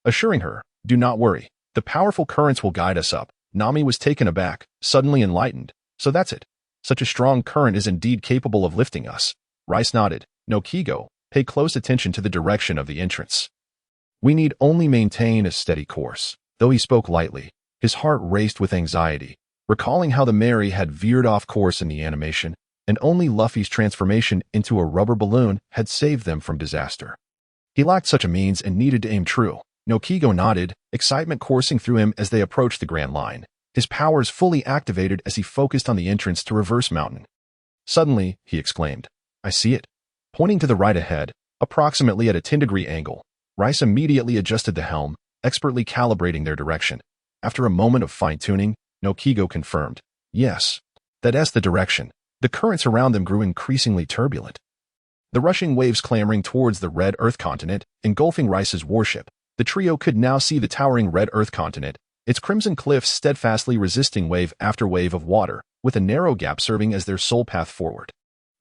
assuring her, "Do not worry. The powerful currents will guide us up." Nami was taken aback, suddenly enlightened. "So that's it. Such a strong current is indeed capable of lifting us." Reis nodded. "Noki Gao, pay close attention to the direction of the entrance. We need only maintain a steady course." Though he spoke lightly, his heart raced with anxiety, recalling how the Mary had veered off course in the animation, and only Luffy's transformation into a rubber balloon had saved them from disaster. He lacked such a means and needed to aim true. Noki Gao nodded, excitement coursing through him as they approached the Grand Line, his powers fully activated as he focused on the entrance to Reverse Mountain. Suddenly, he exclaimed, "I see it." Pointing to the right ahead, approximately at a 10-degree angle, Reis immediately adjusted the helm, expertly calibrating their direction. After a moment of fine-tuning, Noki Gao confirmed, "Yes, that's the direction." The currents around them grew increasingly turbulent. The rushing waves clamoring towards the Red Earth continent, engulfing Reis's warship. The trio could now see the towering Red Earth continent, its crimson cliffs steadfastly resisting wave after wave of water, with a narrow gap serving as their sole path forward.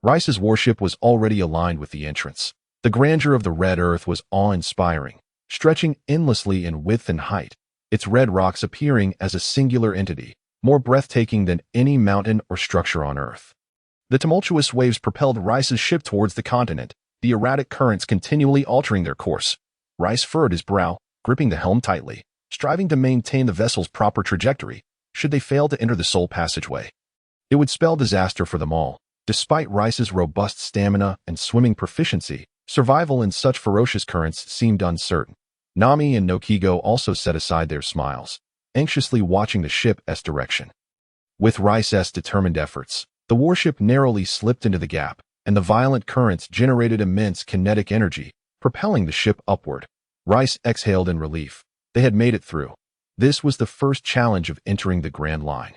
Reis's warship was already aligned with the entrance. The grandeur of the Red Earth was awe-inspiring, stretching endlessly in width and height, its red rocks appearing as a singular entity, more breathtaking than any mountain or structure on Earth. The tumultuous waves propelled Reis's ship towards the continent, the erratic currents continually altering their course. Reis furrowed his brow, gripping the helm tightly, striving to maintain the vessel's proper trajectory. Should they fail to enter the Soul Passageway, it would spell disaster for them all. Despite Reis's robust stamina and swimming proficiency, survival in such ferocious currents seemed uncertain. Nami and Noki Gao also set aside their smiles, anxiously watching the ship's direction. With Reis's determined efforts, the warship narrowly slipped into the gap, and the violent currents generated immense kinetic energy, propelling the ship upward. Reis exhaled in relief. They had made it through. This was the first challenge of entering the Grand Line,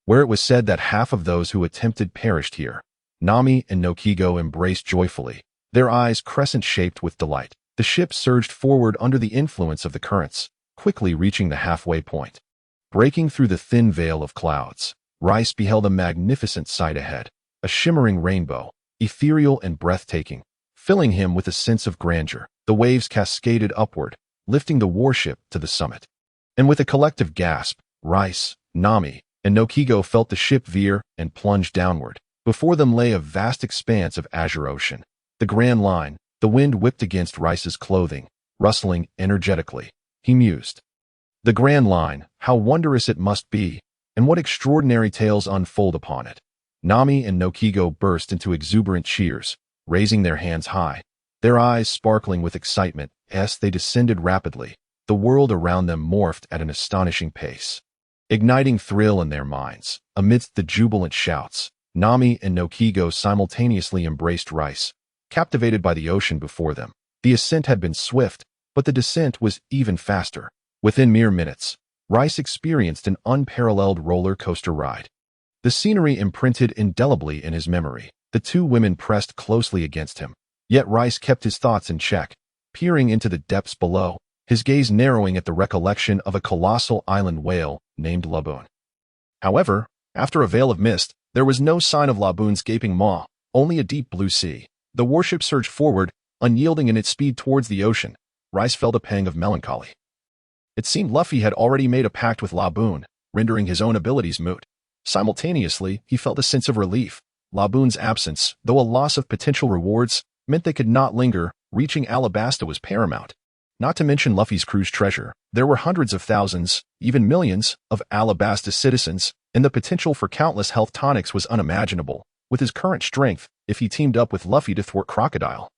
where it was said that half of those who attempted perished here. Nami and Noki Gao embraced joyfully, their eyes crescent-shaped with delight. The ship surged forward under the influence of the currents, quickly reaching the halfway point. Breaking through the thin veil of clouds, Reis beheld a magnificent sight ahead, a shimmering rainbow, ethereal and breathtaking, filling him with a sense of grandeur. The waves cascaded upward, lifting the warship to the summit. And with a collective gasp, Reis, Nami, and Noki Gao felt the ship veer and plunge downward. Before them lay a vast expanse of azure ocean. The Grand Line. The wind whipped against Reis's clothing, rustling energetically. He mused. The Grand Line, how wondrous it must be, and what extraordinary tales unfold upon it. Nami and Noki Gao burst into exuberant cheers, raising their hands high, their eyes sparkling with excitement as they descended rapidly. The world around them morphed at an astonishing pace, igniting thrill in their minds. Amidst the jubilant shouts, Nami and Noki Gao simultaneously embraced Reis, captivated by the ocean before them. The ascent had been swift, but the descent was even faster. Within mere minutes, Reis experienced an unparalleled roller coaster ride. The scenery imprinted indelibly in his memory. The two women pressed closely against him, yet Reis kept his thoughts in check, peering into the depths below, his gaze narrowing at the recollection of a colossal island whale named Laboon. However, after a veil of mist, there was no sign of Laboon's gaping maw, only a deep blue sea. The warship surged forward, unyielding in its speed towards the ocean. Reis felt a pang of melancholy. It seemed Luffy had already made a pact with Laboon, rendering his own abilities moot. Simultaneously, he felt a sense of relief. Laboon's absence, though a loss of potential rewards, meant they could not linger. Reaching Alabasta was paramount. Not to mention Luffy's crew's treasure. There were hundreds of thousands, even millions, of Alabasta citizens, and the potential for countless health tonics was unimaginable. With his current strength, if he teamed up with Luffy to thwart Crocodile,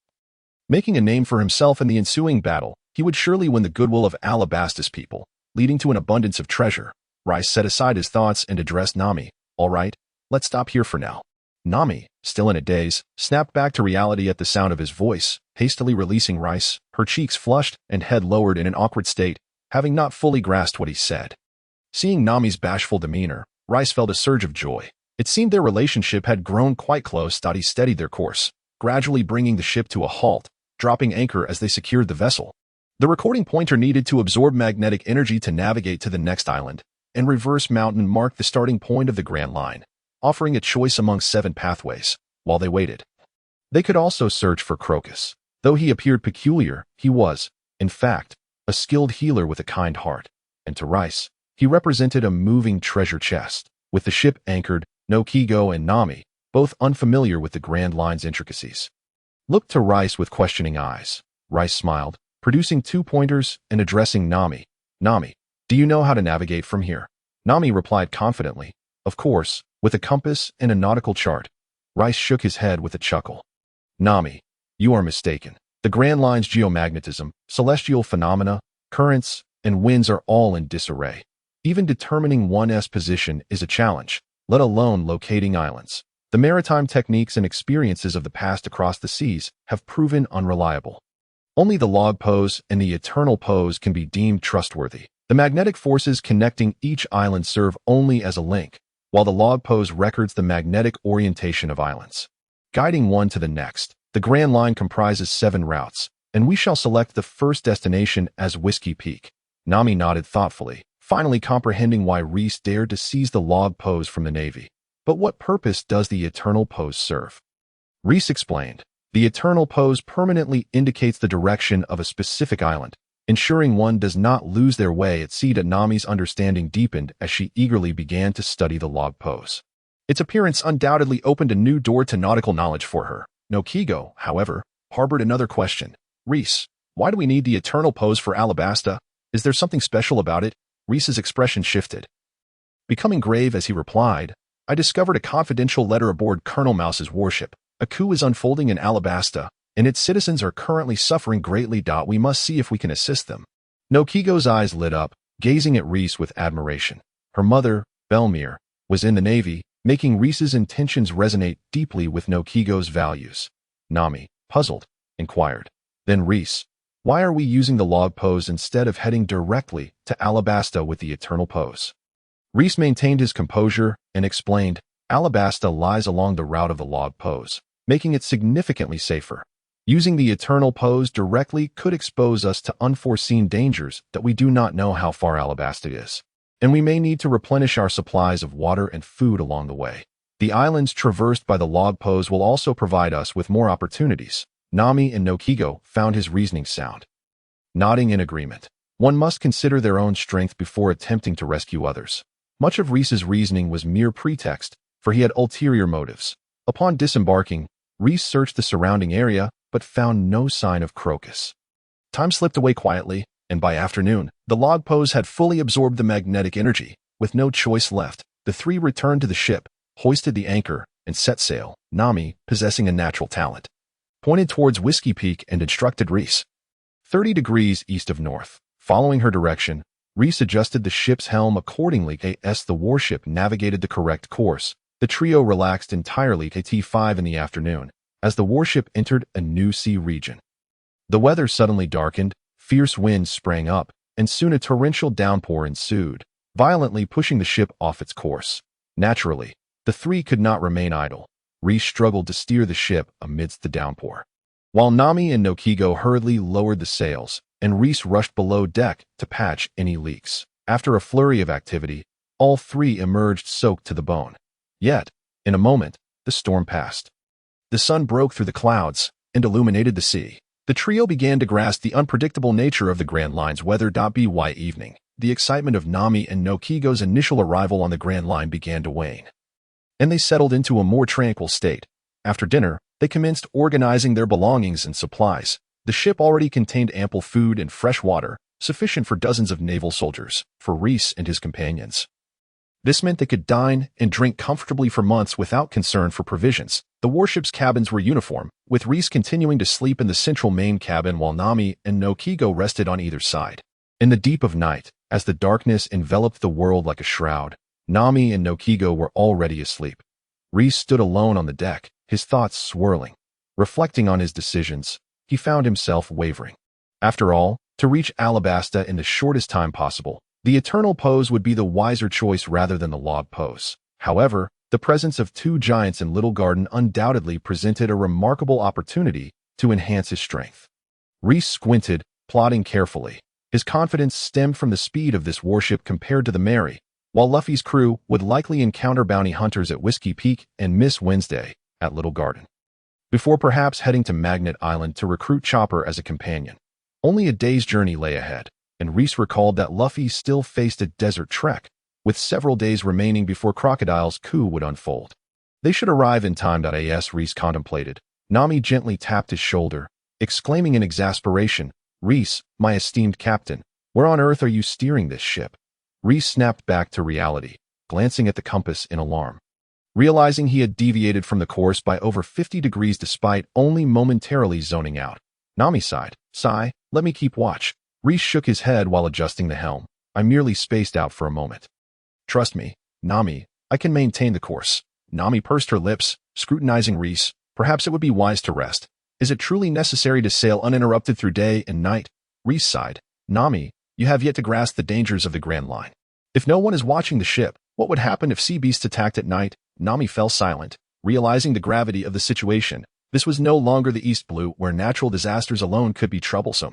making a name for himself in the ensuing battle, he would surely win the goodwill of Alabasta's people, leading to an abundance of treasure. Reis set aside his thoughts and addressed Nami. All right, let's stop here for now. Nami, still in a daze, snapped back to reality at the sound of his voice, hastily releasing Reis, her cheeks flushed and head lowered in an awkward state, having not fully grasped what he said. Seeing Nami's bashful demeanor, Reis felt a surge of joy. It seemed their relationship had grown quite close. He steadied their course, gradually bringing the ship to a halt, dropping anchor as they secured the vessel. The recording pointer needed to absorb magnetic energy to navigate to the next island, and Reverse Mountain marked the starting point of the Grand Line, offering a choice among 7 pathways. While they waited, they could also search for Crocus. Though he appeared peculiar, he was, in fact, a skilled healer with a kind heart, and to Reis, he represented a moving treasure chest. With the ship anchored, Noki Gao and Nami, both unfamiliar with the Grand Line's intricacies, looked to Reis with questioning eyes. Reis smiled, producing 2 pointers and addressing Nami. Nami, do you know how to navigate from here? Nami replied confidently, of course, with a compass and a nautical chart. Reis shook his head with a chuckle. Nami, you are mistaken. The Grand Line's geomagnetism, celestial phenomena, currents, and winds are all in disarray. Even determining one's position is a challenge, let alone locating islands. The maritime techniques and experiences of the past across the seas have proven unreliable. Only the log pose and the eternal pose can be deemed trustworthy. The magnetic forces connecting each island serve only as a link, while the log pose records the magnetic orientation of islands, guiding one to the next. The Grand Line comprises 7 routes, and we shall select the first destination as Whiskey Peak. Nami nodded thoughtfully, finally comprehending why Reis dared to seize the log pose from the Navy. But what purpose does the eternal pose serve? Reis explained. The eternal pose permanently indicates the direction of a specific island, ensuring one does not lose their way at sea. Nami's understanding deepened as she eagerly began to study the log pose. Its appearance undoubtedly opened a new door to nautical knowledge for her. Noki Gao, however, harbored another question. Reis, why do we need the eternal pose for Alabasta? Is there something special about it? Reis's expression shifted, becoming grave as he replied, I discovered a confidential letter aboard Colonel Mouse's warship. A coup is unfolding in Alabasta, and its citizens are currently suffering greatly. We must see if we can assist them. Noki Gao's eyes lit up, gazing at Reis with admiration. Her mother, Belmere, was in the Navy, making Reis's intentions resonate deeply with Noki Gao's values. Nami, puzzled, inquired. Then Reis, why are we using the log pose instead of heading directly to Alabasta with the eternal pose? Reis maintained his composure and explained, Alabasta lies along the route of the log pose, making it significantly safer. Using the eternal pose directly could expose us to unforeseen dangers that we do not know how far Alabasta is, and we may need to replenish our supplies of water and food along the way. The islands traversed by the log pose will also provide us with more opportunities. Nami and Noki Gao found his reasoning sound. Nodding in agreement, one must consider their own strength before attempting to rescue others. Much of Reis's reasoning was mere pretext, for he had ulterior motives. Upon disembarking, Reis searched the surrounding area, but found no sign of Crocus. Time slipped away quietly, and by afternoon, the log pose had fully absorbed the magnetic energy. With no choice left, the 3 returned to the ship, hoisted the anchor, and set sail. Nami, possessing a natural talent, pointed towards Whiskey Peak and instructed Reis. 30 degrees east of north. Following her direction, Reis adjusted the ship's helm accordingly. As the warship navigated the correct course, the trio relaxed entirely at T5 in the afternoon, as the warship entered a new sea region. The weather suddenly darkened, fierce winds sprang up, and soon a torrential downpour ensued, violently pushing the ship off its course. Naturally, the 3 could not remain idle. Reis struggled to steer the ship amidst the downpour, while Nami and Noki Gao hurriedly lowered the sails, and Reis rushed below deck to patch any leaks. After a flurry of activity, all 3 emerged soaked to the bone. Yet, in a moment, the storm passed. The sun broke through the clouds and illuminated the sea. The trio began to grasp the unpredictable nature of the Grand Line's weather. By evening, the excitement of Nami and Noki Gao's initial arrival on the Grand Line began to wane, and they settled into a more tranquil state. After dinner, they commenced organizing their belongings and supplies. The ship already contained ample food and fresh water, sufficient for dozens of naval soldiers, for Reis and his companions. This meant they could dine and drink comfortably for months without concern for provisions. The warship's cabins were uniform, with Reis continuing to sleep in the central main cabin while Nami and Noki Gao rested on either side. In the deep of night, as the darkness enveloped the world like a shroud, Nami and Noki Gao were already asleep. Reis stood alone on the deck, his thoughts swirling. Reflecting on his decisions, he found himself wavering. After all, to reach Alabasta in the shortest time possible, the eternal pose would be the wiser choice rather than the log pose. However, the presence of two giants in Little Garden undoubtedly presented a remarkable opportunity to enhance his strength. Reis squinted, plotting carefully. His confidence stemmed from the speed of this warship compared to the Mary, while Luffy's crew would likely encounter bounty hunters at Whiskey Peak and Miss Wednesday at Little Garden, before perhaps heading to Magnet Island to recruit Chopper as a companion. Only a day's journey lay ahead, and Reis recalled that Luffy still faced a desert trek, with several days remaining before Crocodile's coup would unfold. They should arrive in time. As Reis contemplated, Nami gently tapped his shoulder, exclaiming in exasperation, "Reis, my esteemed captain, where on earth are you steering this ship?" Reis snapped back to reality, glancing at the compass in alarm. Realizing he had deviated from the course by over 50 degrees despite only momentarily zoning out, Nami sighed. "Sigh, let me keep watch." Reis shook his head while adjusting the helm. "I merely spaced out for a moment." "Trust me, Nami, I can maintain the course." Nami pursed her lips, scrutinizing Reis. "Perhaps it would be wise to rest. Is it truly necessary to sail uninterrupted through day and night?" Reis sighed. "Nami, you have yet to grasp the dangers of the Grand Line. If no one is watching the ship, what would happen if sea beasts attacked at night?" Nami fell silent, realizing the gravity of the situation. This was no longer the East Blue, where natural disasters alone could be troublesome.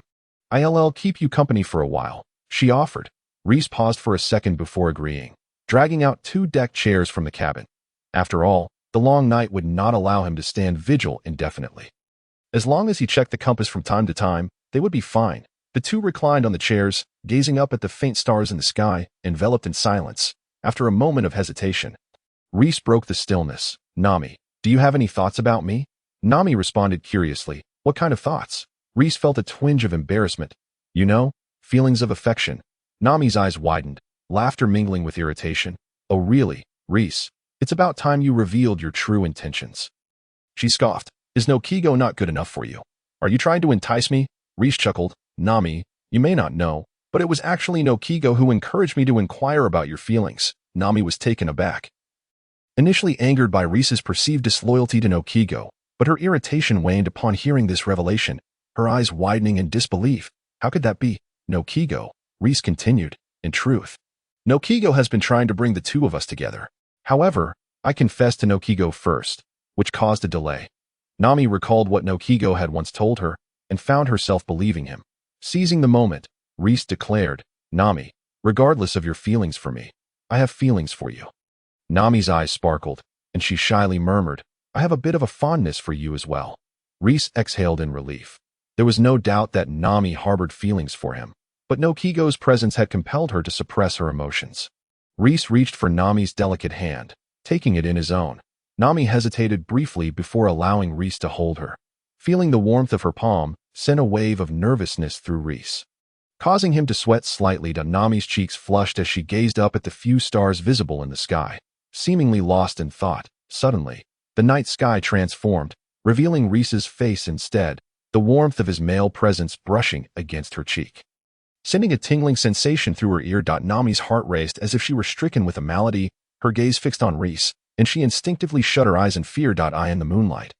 "I'll keep you company for a while," she offered. Reis paused for a second before agreeing, dragging out 2 deck chairs from the cabin. After all, the long night would not allow him to stand vigil indefinitely. As long as he checked the compass from time to time, they would be fine. The two reclined on the chairs, gazing up at the faint stars in the sky, enveloped in silence. After a moment of hesitation, Reis broke the stillness. "Nami, do you have any thoughts about me?" Nami responded curiously. "What kind of thoughts?" Reis felt a twinge of embarrassment. "You know, feelings of affection." Nami's eyes widened, laughter mingling with irritation. "Oh really, Reis? It's about time you revealed your true intentions." She scoffed. "Is Noki Gao not good enough for you? Are you trying to entice me?" Reis chuckled. "Nami, you may not know, but it was actually Noki Gao who encouraged me to inquire about your feelings." Nami was taken aback, initially angered by Reis's perceived disloyalty to Noki Gao, but her irritation waned upon hearing this revelation, her eyes widening in disbelief. "How could that be, Noki Gao?" Reis continued. "In truth, Noki Gao has been trying to bring the two of us together. However, I confessed to Noki Gao first, which caused a delay." Nami recalled what Noki Gao had once told her, and found herself believing him. Seizing the moment, Reis declared, "Nami, regardless of your feelings for me, I have feelings for you." Nami's eyes sparkled, and she shyly murmured, "I have a bit of a fondness for you as well." Reis exhaled in relief. There was no doubt that Nami harbored feelings for him, but Noki Gao's presence had compelled her to suppress her emotions. Reis reached for Nami's delicate hand, taking it in his own. Nami hesitated briefly before allowing Reis to hold her. Feeling the warmth of her palm sent a wave of nervousness through Reis, causing him to sweat slightly. Nami's cheeks flushed as she gazed up at the few stars visible in the sky. Seemingly lost in thought, suddenly, the night sky transformed, revealing Reis's face instead, the warmth of his male presence brushing against her cheek, sending a tingling sensation through her ear. Nami's heart raced as if she were stricken with a malady, her gaze fixed on Reis, and she instinctively shut her eyes in fear. In the moonlight,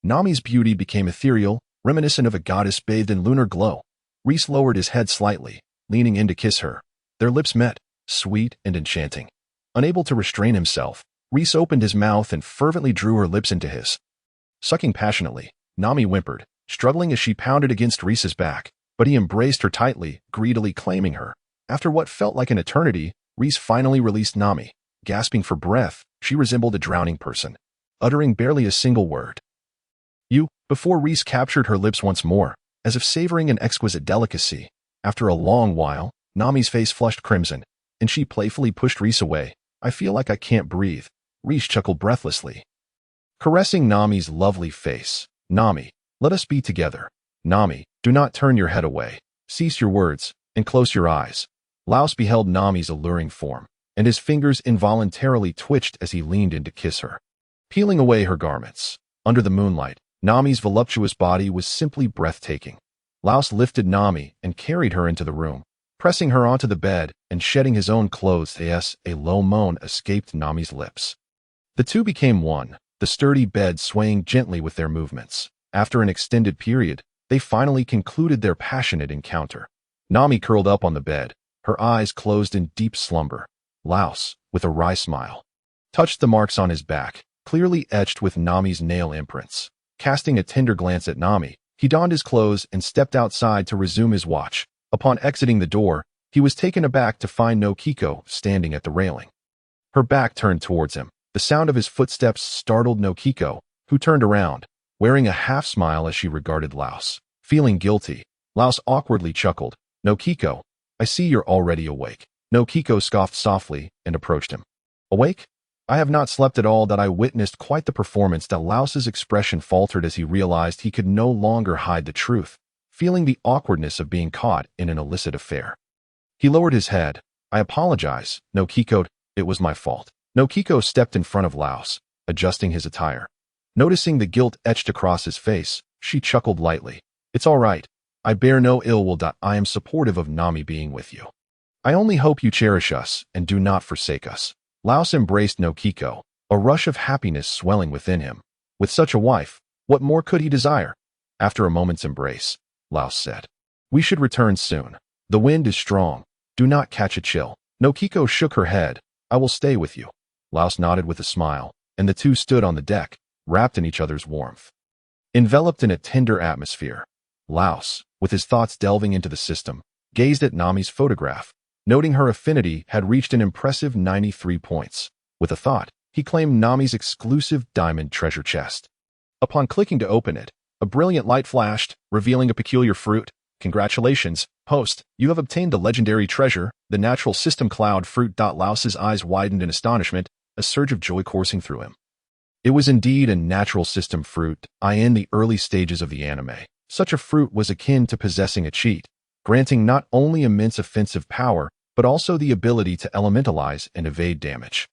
Nami's beauty became ethereal, reminiscent of a goddess bathed in lunar glow. Reis lowered his head slightly, leaning in to kiss her. Their lips met, sweet and enchanting. Unable to restrain himself, Reis opened his mouth and fervently drew her lips into his. Sucking passionately, Nami whimpered, struggling as she pounded against Reis's back, but he embraced her tightly, greedily claiming her. After what felt like an eternity, Reis finally released Nami. Gasping for breath, she resembled a drowning person, uttering barely a single word. "You," before Reis captured her lips once more, as if savoring an exquisite delicacy. After a long while, Nami's face flushed crimson, and she playfully pushed Reis away. I feel like I can't breathe. Reis chuckled breathlessly, caressing Nami's lovely face. Nami, let us be together. Nami, do not turn your head away. Cease your words, and close your eyes. Laos beheld Nami's alluring form, and his fingers involuntarily twitched as he leaned in to kiss her, peeling away her garments. Under the moonlight, Nami's voluptuous body was simply breathtaking. Laos lifted Nami and carried her into the room, pressing her onto the bed and shedding his own clothes. Yes, a low moan escaped Nami's lips. The two became one, the sturdy bed swaying gently with their movements. After an extended period, they finally concluded their passionate encounter. Nami curled up on the bed, her eyes closed in deep slumber. Laos, with a wry smile, touched the marks on his back, clearly etched with Nami's nail imprints. Casting a tender glance at Nami, he donned his clothes and stepped outside to resume his watch. Upon exiting the door, he was taken aback to find Noki Gao standing at the railing, her back turned towards him. The sound of his footsteps startled Noki Gao, who turned around, wearing a half-smile as she regarded Laos. Feeling guilty, Laos awkwardly chuckled. Noki Gao, I see you're already awake. Noki Gao scoffed softly and approached him. Awake? I have not slept at all. That I witnessed quite the performance. That Laos's expression faltered as he realized he could no longer hide the truth, feeling the awkwardness of being caught in an illicit affair. He lowered his head. I apologize, Noki Gao. It was my fault. Noki Gao stepped in front of Laos, adjusting his attire. Noticing the guilt etched across his face, she chuckled lightly. It's all right. I bear no ill will. I am supportive of Nami being with you. I only hope you cherish us and do not forsake us. Laos embraced Noki Gao, a rush of happiness swelling within him. With such a wife, what more could he desire? After a moment's embrace, Laos said, we should return soon. The wind is strong. Do not catch a chill. Noki Gao shook her head. I will stay with you. Laos nodded with a smile, and the two stood on the deck, wrapped in each other's warmth. Enveloped in a tender atmosphere, Laos, with his thoughts delving into the system, gazed at Nami's photograph, noting her affinity had reached an impressive 93 points. With a thought, he claimed Nami's exclusive diamond treasure chest. Upon clicking to open it, a brilliant light flashed, revealing a peculiar fruit. Congratulations, host, you have obtained the legendary treasure, the natural system cloud fruit. Laos's eyes widened in astonishment, a surge of joy coursing through him. It was indeed a natural system fruit. In the early stages of the anime, such a fruit was akin to possessing a cheat, granting not only immense offensive power, but also the ability to elementalize and evade damage,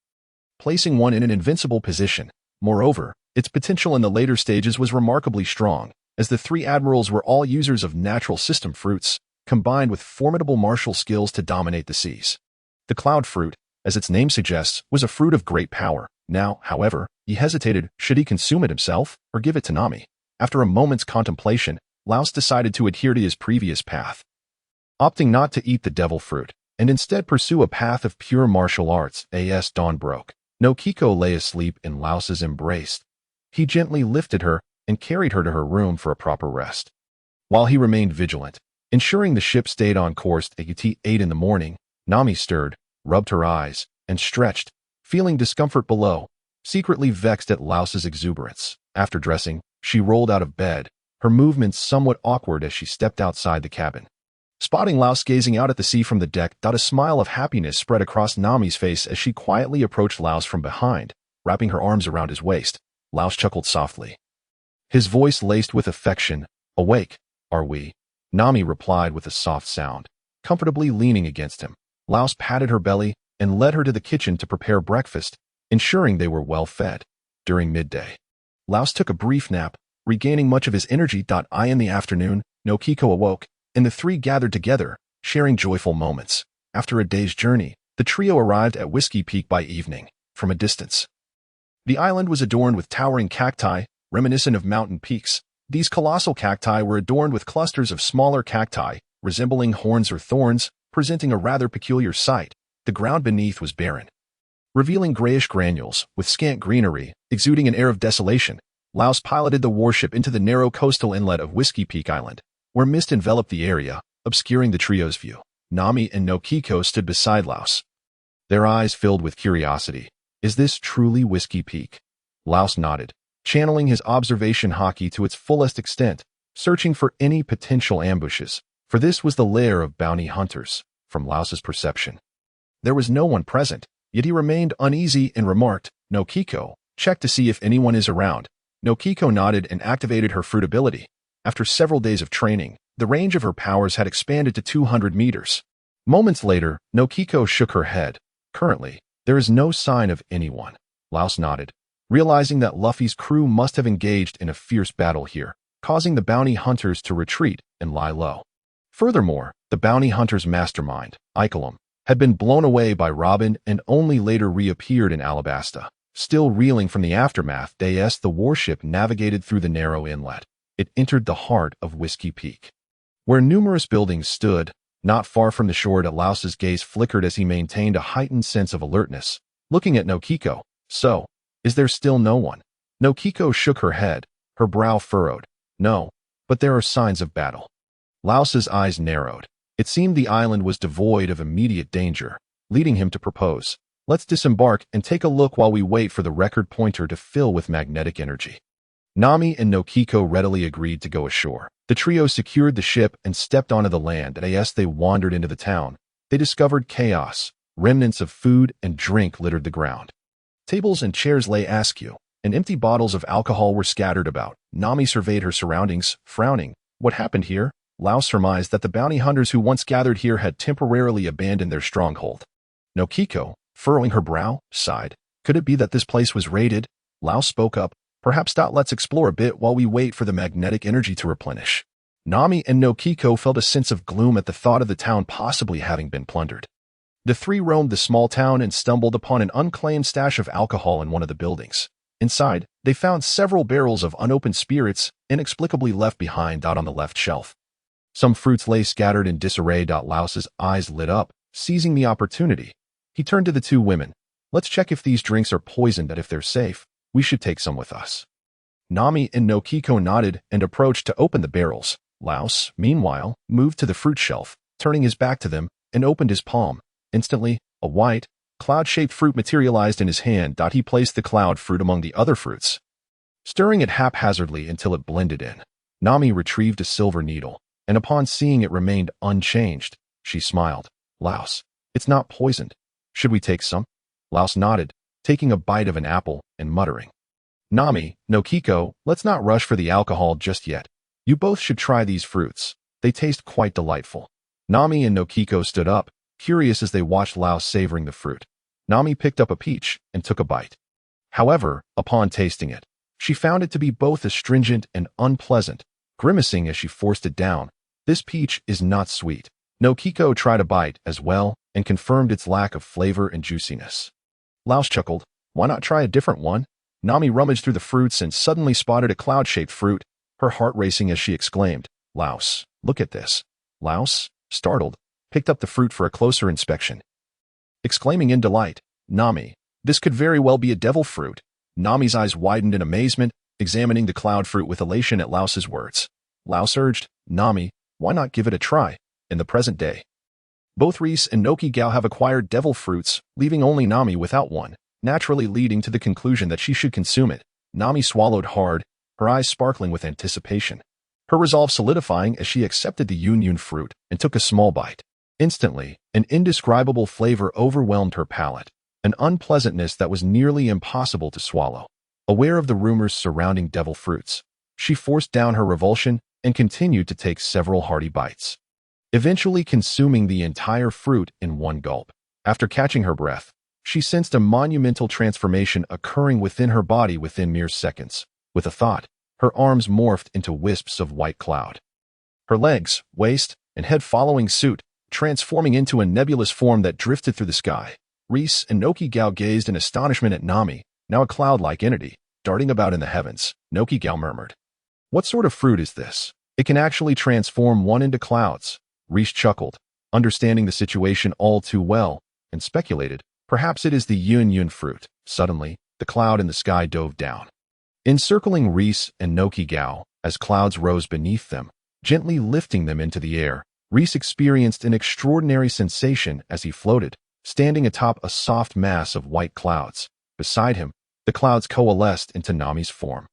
placing one in an invincible position. Moreover, its potential in the later stages was remarkably strong, as the three admirals were all users of natural system fruits, combined with formidable martial skills to dominate the seas. The cloud fruit, as its name suggests, was a fruit of great power. Now, however, he hesitated. Should he consume it himself or give it to Nami? After a moment's contemplation, Laos decided to adhere to his previous path, opting not to eat the devil fruit, and instead pursue a path of pure martial arts. As dawn broke, Noki Gao lay asleep in Laos's embrace. He gently lifted her and carried her to her room for a proper rest, while he remained vigilant, ensuring the ship stayed on course. At 8 in the morning, Nami stirred, rubbed her eyes, and stretched, feeling discomfort below, secretly vexed at Laos's exuberance. After dressing, she rolled out of bed, her movements somewhat awkward as she stepped outside the cabin. Spotting Laos gazing out at the sea from the deck, a smile of happiness spread across Nami's face as she quietly approached Laos from behind, wrapping her arms around his waist. Laos chuckled softly, his voice laced with affection. Awake, are we? Nami replied with a soft sound, comfortably leaning against him. Laos patted her belly and led her to the kitchen to prepare breakfast, ensuring they were well fed. During midday, Laos took a brief nap, regaining much of his energy. In the afternoon, Noki Gao awoke, and the three gathered together, sharing joyful moments. After a day's journey, the trio arrived at Whiskey Peak by evening. From a distance, the island was adorned with towering cacti, reminiscent of mountain peaks. These colossal cacti were adorned with clusters of smaller cacti, resembling horns or thorns, presenting a rather peculiar sight. The ground beneath was barren, revealing grayish granules, with scant greenery, exuding an air of desolation. Laos piloted the warship into the narrow coastal inlet of Whiskey Peak Island, where mist enveloped the area, obscuring the trio's view. Nami and Noki Gao stood beside Laos, their eyes filled with curiosity. Is this truly Whiskey Peak? Laos nodded, channeling his observation haki to its fullest extent, searching for any potential ambushes, for this was the lair of bounty hunters, from Laos's perception. There was no one present, yet he remained uneasy and remarked, "Nokiko, check to see if anyone is around." Nokiko nodded and activated her fruit ability. After several days of training, the range of her powers had expanded to 200 meters. Moments later, Nokiko shook her head. "Currently, there is no sign of anyone." Laos nodded, realizing that Luffy's crew must have engaged in a fierce battle here, causing the bounty hunters to retreat and lie low. Furthermore, the bounty hunter's mastermind, Ikelam, had been blown away by Robin and only later reappeared in Alabasta. Still reeling from the aftermath, the warship navigated through the narrow inlet. It entered the heart of Whiskey Peak, where numerous buildings stood. Not far from the shore, Laos's gaze flickered as he maintained a heightened sense of alertness, looking at Nokiko. "So, is there still no one?" Nokiko shook her head, her brow furrowed. "No, but there are signs of battle." Laos's eyes narrowed. It seemed the island was devoid of immediate danger, leading him to propose, "Let's disembark and take a look while we wait for the record pointer to fill with magnetic energy." Nami and Nokiko readily agreed to go ashore. The trio secured the ship and stepped onto the land, and as they wandered into the town, they discovered chaos. Remnants of food and drink littered the ground. Tables and chairs lay askew, and empty bottles of alcohol were scattered about. Nami surveyed her surroundings, frowning. What happened here? Laos surmised that the bounty hunters who once gathered here had temporarily abandoned their stronghold. Nokiko, furrowing her brow, sighed. Could it be that this place was raided? Laos spoke up. "Perhaps let's explore a bit while we wait for the magnetic energy to replenish." Nami and Nokiko felt a sense of gloom at the thought of the town possibly having been plundered. The three roamed the small town and stumbled upon an unclaimed stash of alcohol in one of the buildings. Inside, they found several barrels of unopened spirits, inexplicably left behind on the left shelf. Some fruits lay scattered in disarray. Laos's eyes lit up, seizing the opportunity. He turned to the two women. "Let's check if these drinks are poisoned, and if they're safe, we should take some with us." Nami and Nokiko nodded and approached to open the barrels. Laos, meanwhile, moved to the fruit shelf, turning his back to them, and opened his palm. Instantly, a white, cloud-shaped fruit materialized in his hand. He placed the cloud fruit among the other fruits, stirring it haphazardly until it blended in. Nami retrieved a silver needle, and upon seeing it remained unchanged, she smiled. "Laos, it's not poisoned. Should we take some?" Laos nodded, taking a bite of an apple and muttering. "Nami, Nokiko, let's not rush for the alcohol just yet. You both should try these fruits. They taste quite delightful." Nami and Nokiko stood up, curious as they watched Laos savoring the fruit. Nami picked up a peach and took a bite. However, upon tasting it, she found it to be both astringent and unpleasant, grimacing as she forced it down. "This peach is not sweet." Nokiko tried a bite as well and confirmed its lack of flavor and juiciness. Laos chuckled. "Why not try a different one?" Nami rummaged through the fruits and suddenly spotted a cloud-shaped fruit, her heart racing as she exclaimed, "Laos, look at this." Laos, startled, picked up the fruit for a closer inspection. Exclaiming in delight, "Nami, this could very well be a devil fruit." Nami's eyes widened in amazement, examining the cloud fruit with elation at Laos's words. Laos urged, "Nami, why not give it a try?" In the present day, both Reis and Noki Gao have acquired devil fruits, leaving only Nami without one, naturally leading to the conclusion that she should consume it. Nami swallowed hard, her eyes sparkling with anticipation, her resolve solidifying as she accepted the Yun fruit and took a small bite. Instantly, an indescribable flavor overwhelmed her palate, an unpleasantness that was nearly impossible to swallow. Aware of the rumors surrounding devil fruits, she forced down her revulsion and continued to take several hearty bites, eventually consuming the entire fruit in one gulp. After catching her breath, she sensed a monumental transformation occurring within her body within mere seconds. With a thought, her arms morphed into wisps of white cloud, her legs, waist, and head following suit, transforming into a nebulous form that drifted through the sky. Reis and Noki Gao gazed in astonishment at Nami, now a cloud-like entity, darting about in the heavens. Noki Gao murmured, "What sort of fruit is this? It can actually transform one into clouds." Reis chuckled, understanding the situation all too well, and speculated, "Perhaps it is the Yun fruit." Suddenly, the cloud in the sky dove down, encircling Reis and Noki Gao as clouds rose beneath them, gently lifting them into the air. Reis experienced an extraordinary sensation as he floated, standing atop a soft mass of white clouds. Beside him, the clouds coalesced into Nami's form.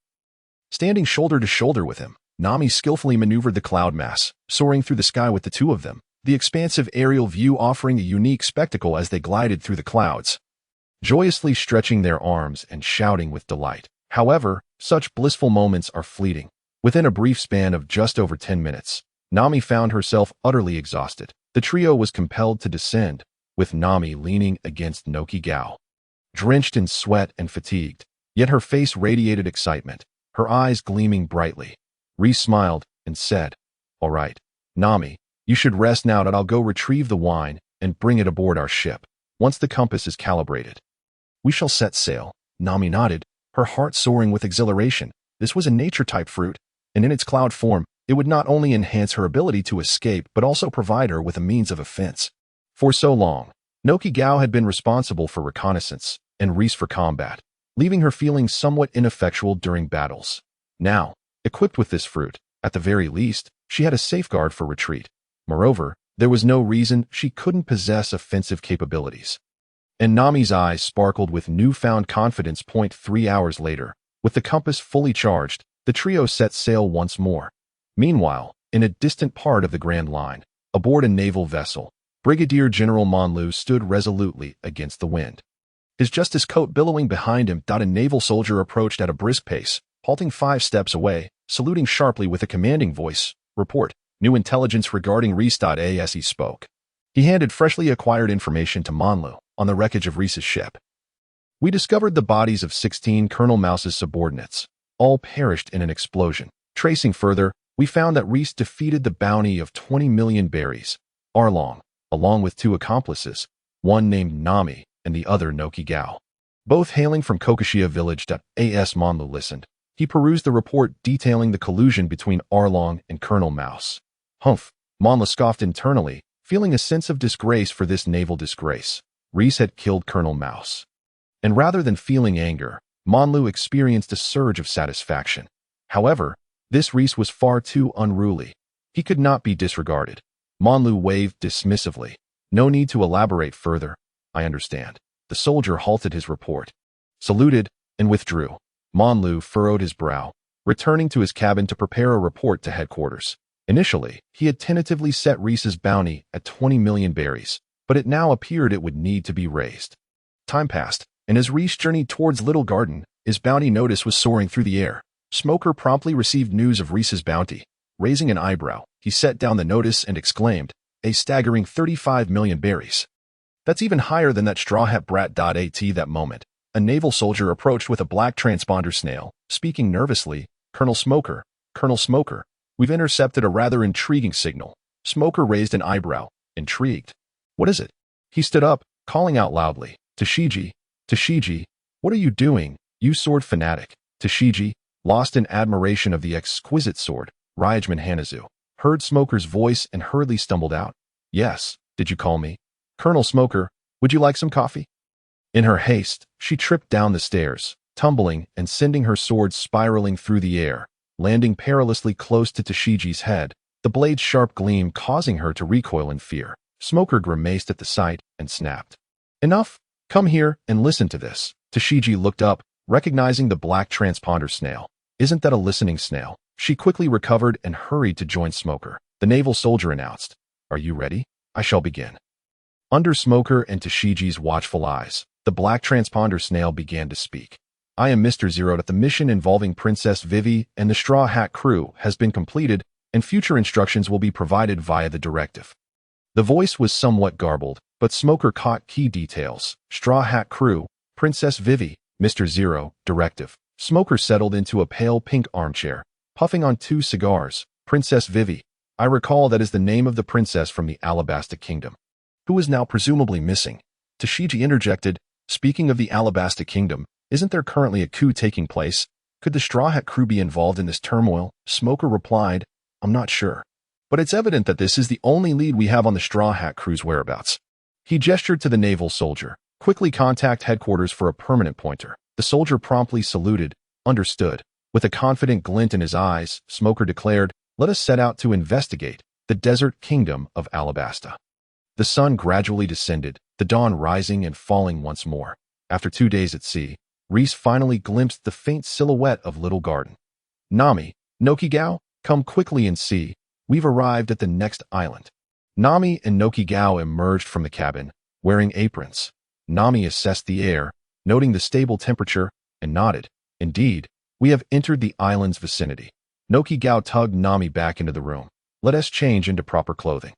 Standing shoulder to shoulder with him, Nami skillfully maneuvered the cloud mass, soaring through the sky with the two of them, the expansive aerial view offering a unique spectacle as they glided through the clouds, joyously stretching their arms and shouting with delight. However, such blissful moments are fleeting. Within a brief span of just over 10 minutes, Nami found herself utterly exhausted. The trio was compelled to descend, with Nami leaning against Noki Gao, drenched in sweat and fatigued, yet her face radiated excitement, her eyes gleaming brightly. Reis smiled and said, "All right, Nami, you should rest now that I'll go retrieve the wine and bring it aboard our ship. Once the compass is calibrated, we shall set sail." Nami nodded, her heart soaring with exhilaration. This was a nature-type fruit, and in its cloud form, it would not only enhance her ability to escape but also provide her with a means of offense. For so long, Noki Gao had been responsible for reconnaissance and Reis for combat, leaving her feeling somewhat ineffectual during battles. Now, equipped with this fruit, at the very least, she had a safeguard for retreat. Moreover, there was no reason she couldn't possess offensive capabilities. And Nami's eyes sparkled with newfound confidence. 3 hours later, with the compass fully charged, the trio set sail once more. Meanwhile, in a distant part of the Grand Line, aboard a naval vessel, Brigadier General Monlu stood resolutely against the wind, his justice coat billowing behind him. A naval soldier approached at a brisk pace, halting 5 steps away, saluting sharply with a commanding voice. "Report. New intelligence regarding Reis." As he spoke, he handed freshly acquired information to Monlu on the wreckage of Reis's ship. "We discovered the bodies of 16 Colonel Mouse's subordinates. All perished in an explosion. Tracing further, we found that Reis defeated the bounty of 20 million berries. Arlong, along with 2 accomplices, one named Nami and the other Noki Gao, both hailing from Kokushia village." As Monlu listened, he perused the report detailing the collusion between Arlong and Colonel Mouse. Humph, Monlu scoffed internally, feeling a sense of disgrace for this naval disgrace. Reis had killed Colonel Mouse. And rather than feeling anger, Monlu experienced a surge of satisfaction. However, this Reis was far too unruly. He could not be disregarded. Monlu waved dismissively. "No need to elaborate further. I understand." The soldier halted his report, saluted, and withdrew. Monlu furrowed his brow, returning to his cabin to prepare a report to headquarters. Initially, he had tentatively set Reis's bounty at 20 million berries, but it now appeared it would need to be raised. Time passed, and as Reis journeyed towards Little Garden, his bounty notice was soaring through the air. Smoker promptly received news of Reis's bounty. Raising an eyebrow, he set down the notice and exclaimed, "A staggering 35 million berries. That's even higher than that straw hat brat." At that moment, a naval soldier approached with a black transponder snail, speaking nervously. Colonel Smoker, we've intercepted a rather intriguing signal." Smoker raised an eyebrow, intrigued. "What is it?" He stood up, calling out loudly, Tashigi, what are you doing, you sword fanatic?" Tashigi, lost in admiration of the exquisite sword, Raijman Hanazu, heard Smoker's voice and hurriedly stumbled out. "Yes, did you call me? Colonel Smoker, would you like some coffee?" In her haste, she tripped down the stairs, tumbling and sending her sword spiraling through the air, landing perilously close to Tashigi's head, the blade's sharp gleam causing her to recoil in fear. Smoker grimaced at the sight and snapped, "Enough! Come here and listen to this." Tashigi looked up, recognizing the black transponder snail. "Isn't that a listening snail?" She quickly recovered and hurried to join Smoker. The naval soldier announced, "Are you ready? I shall begin." Under Smoker and Tashigi's watchful eyes, the black transponder snail began to speak. "I am Mr. Zero. The mission involving Princess Vivi and the Straw Hat crew has been completed, and future instructions will be provided via the directive." The voice was somewhat garbled, but Smoker caught key details. Straw Hat crew, Princess Vivi, Mr. Zero, directive. Smoker settled into a pale pink armchair, puffing on 2 cigars. "Princess Vivi, I recall that is the name of the princess from the Alabasta Kingdom, who is now presumably missing." Tashigi interjected, "Speaking of the Alabasta Kingdom, isn't there currently a coup taking place? Could the Straw Hat crew be involved in this turmoil?" Smoker replied, "I'm not sure. But it's evident that this is the only lead we have on the Straw Hat crew's whereabouts." He gestured to the naval soldier. "Quickly contact headquarters for a permanent pointer." The soldier promptly saluted, "Understood." With a confident glint in his eyes, Smoker declared, "Let us set out to investigate the desert kingdom of Alabasta." The sun gradually descended, the dawn rising and falling once more. After 2 days at sea, Reis finally glimpsed the faint silhouette of Little Garden. Nami, Noki Gao, come quickly and see. We've arrived at the next island. Nami and Noki Gao emerged from the cabin, wearing aprons. Nami assessed the air, noting the stable temperature, and nodded. Indeed, we have entered the island's vicinity. Noki Gao tugged Nami back into the room. Let us change into proper clothing.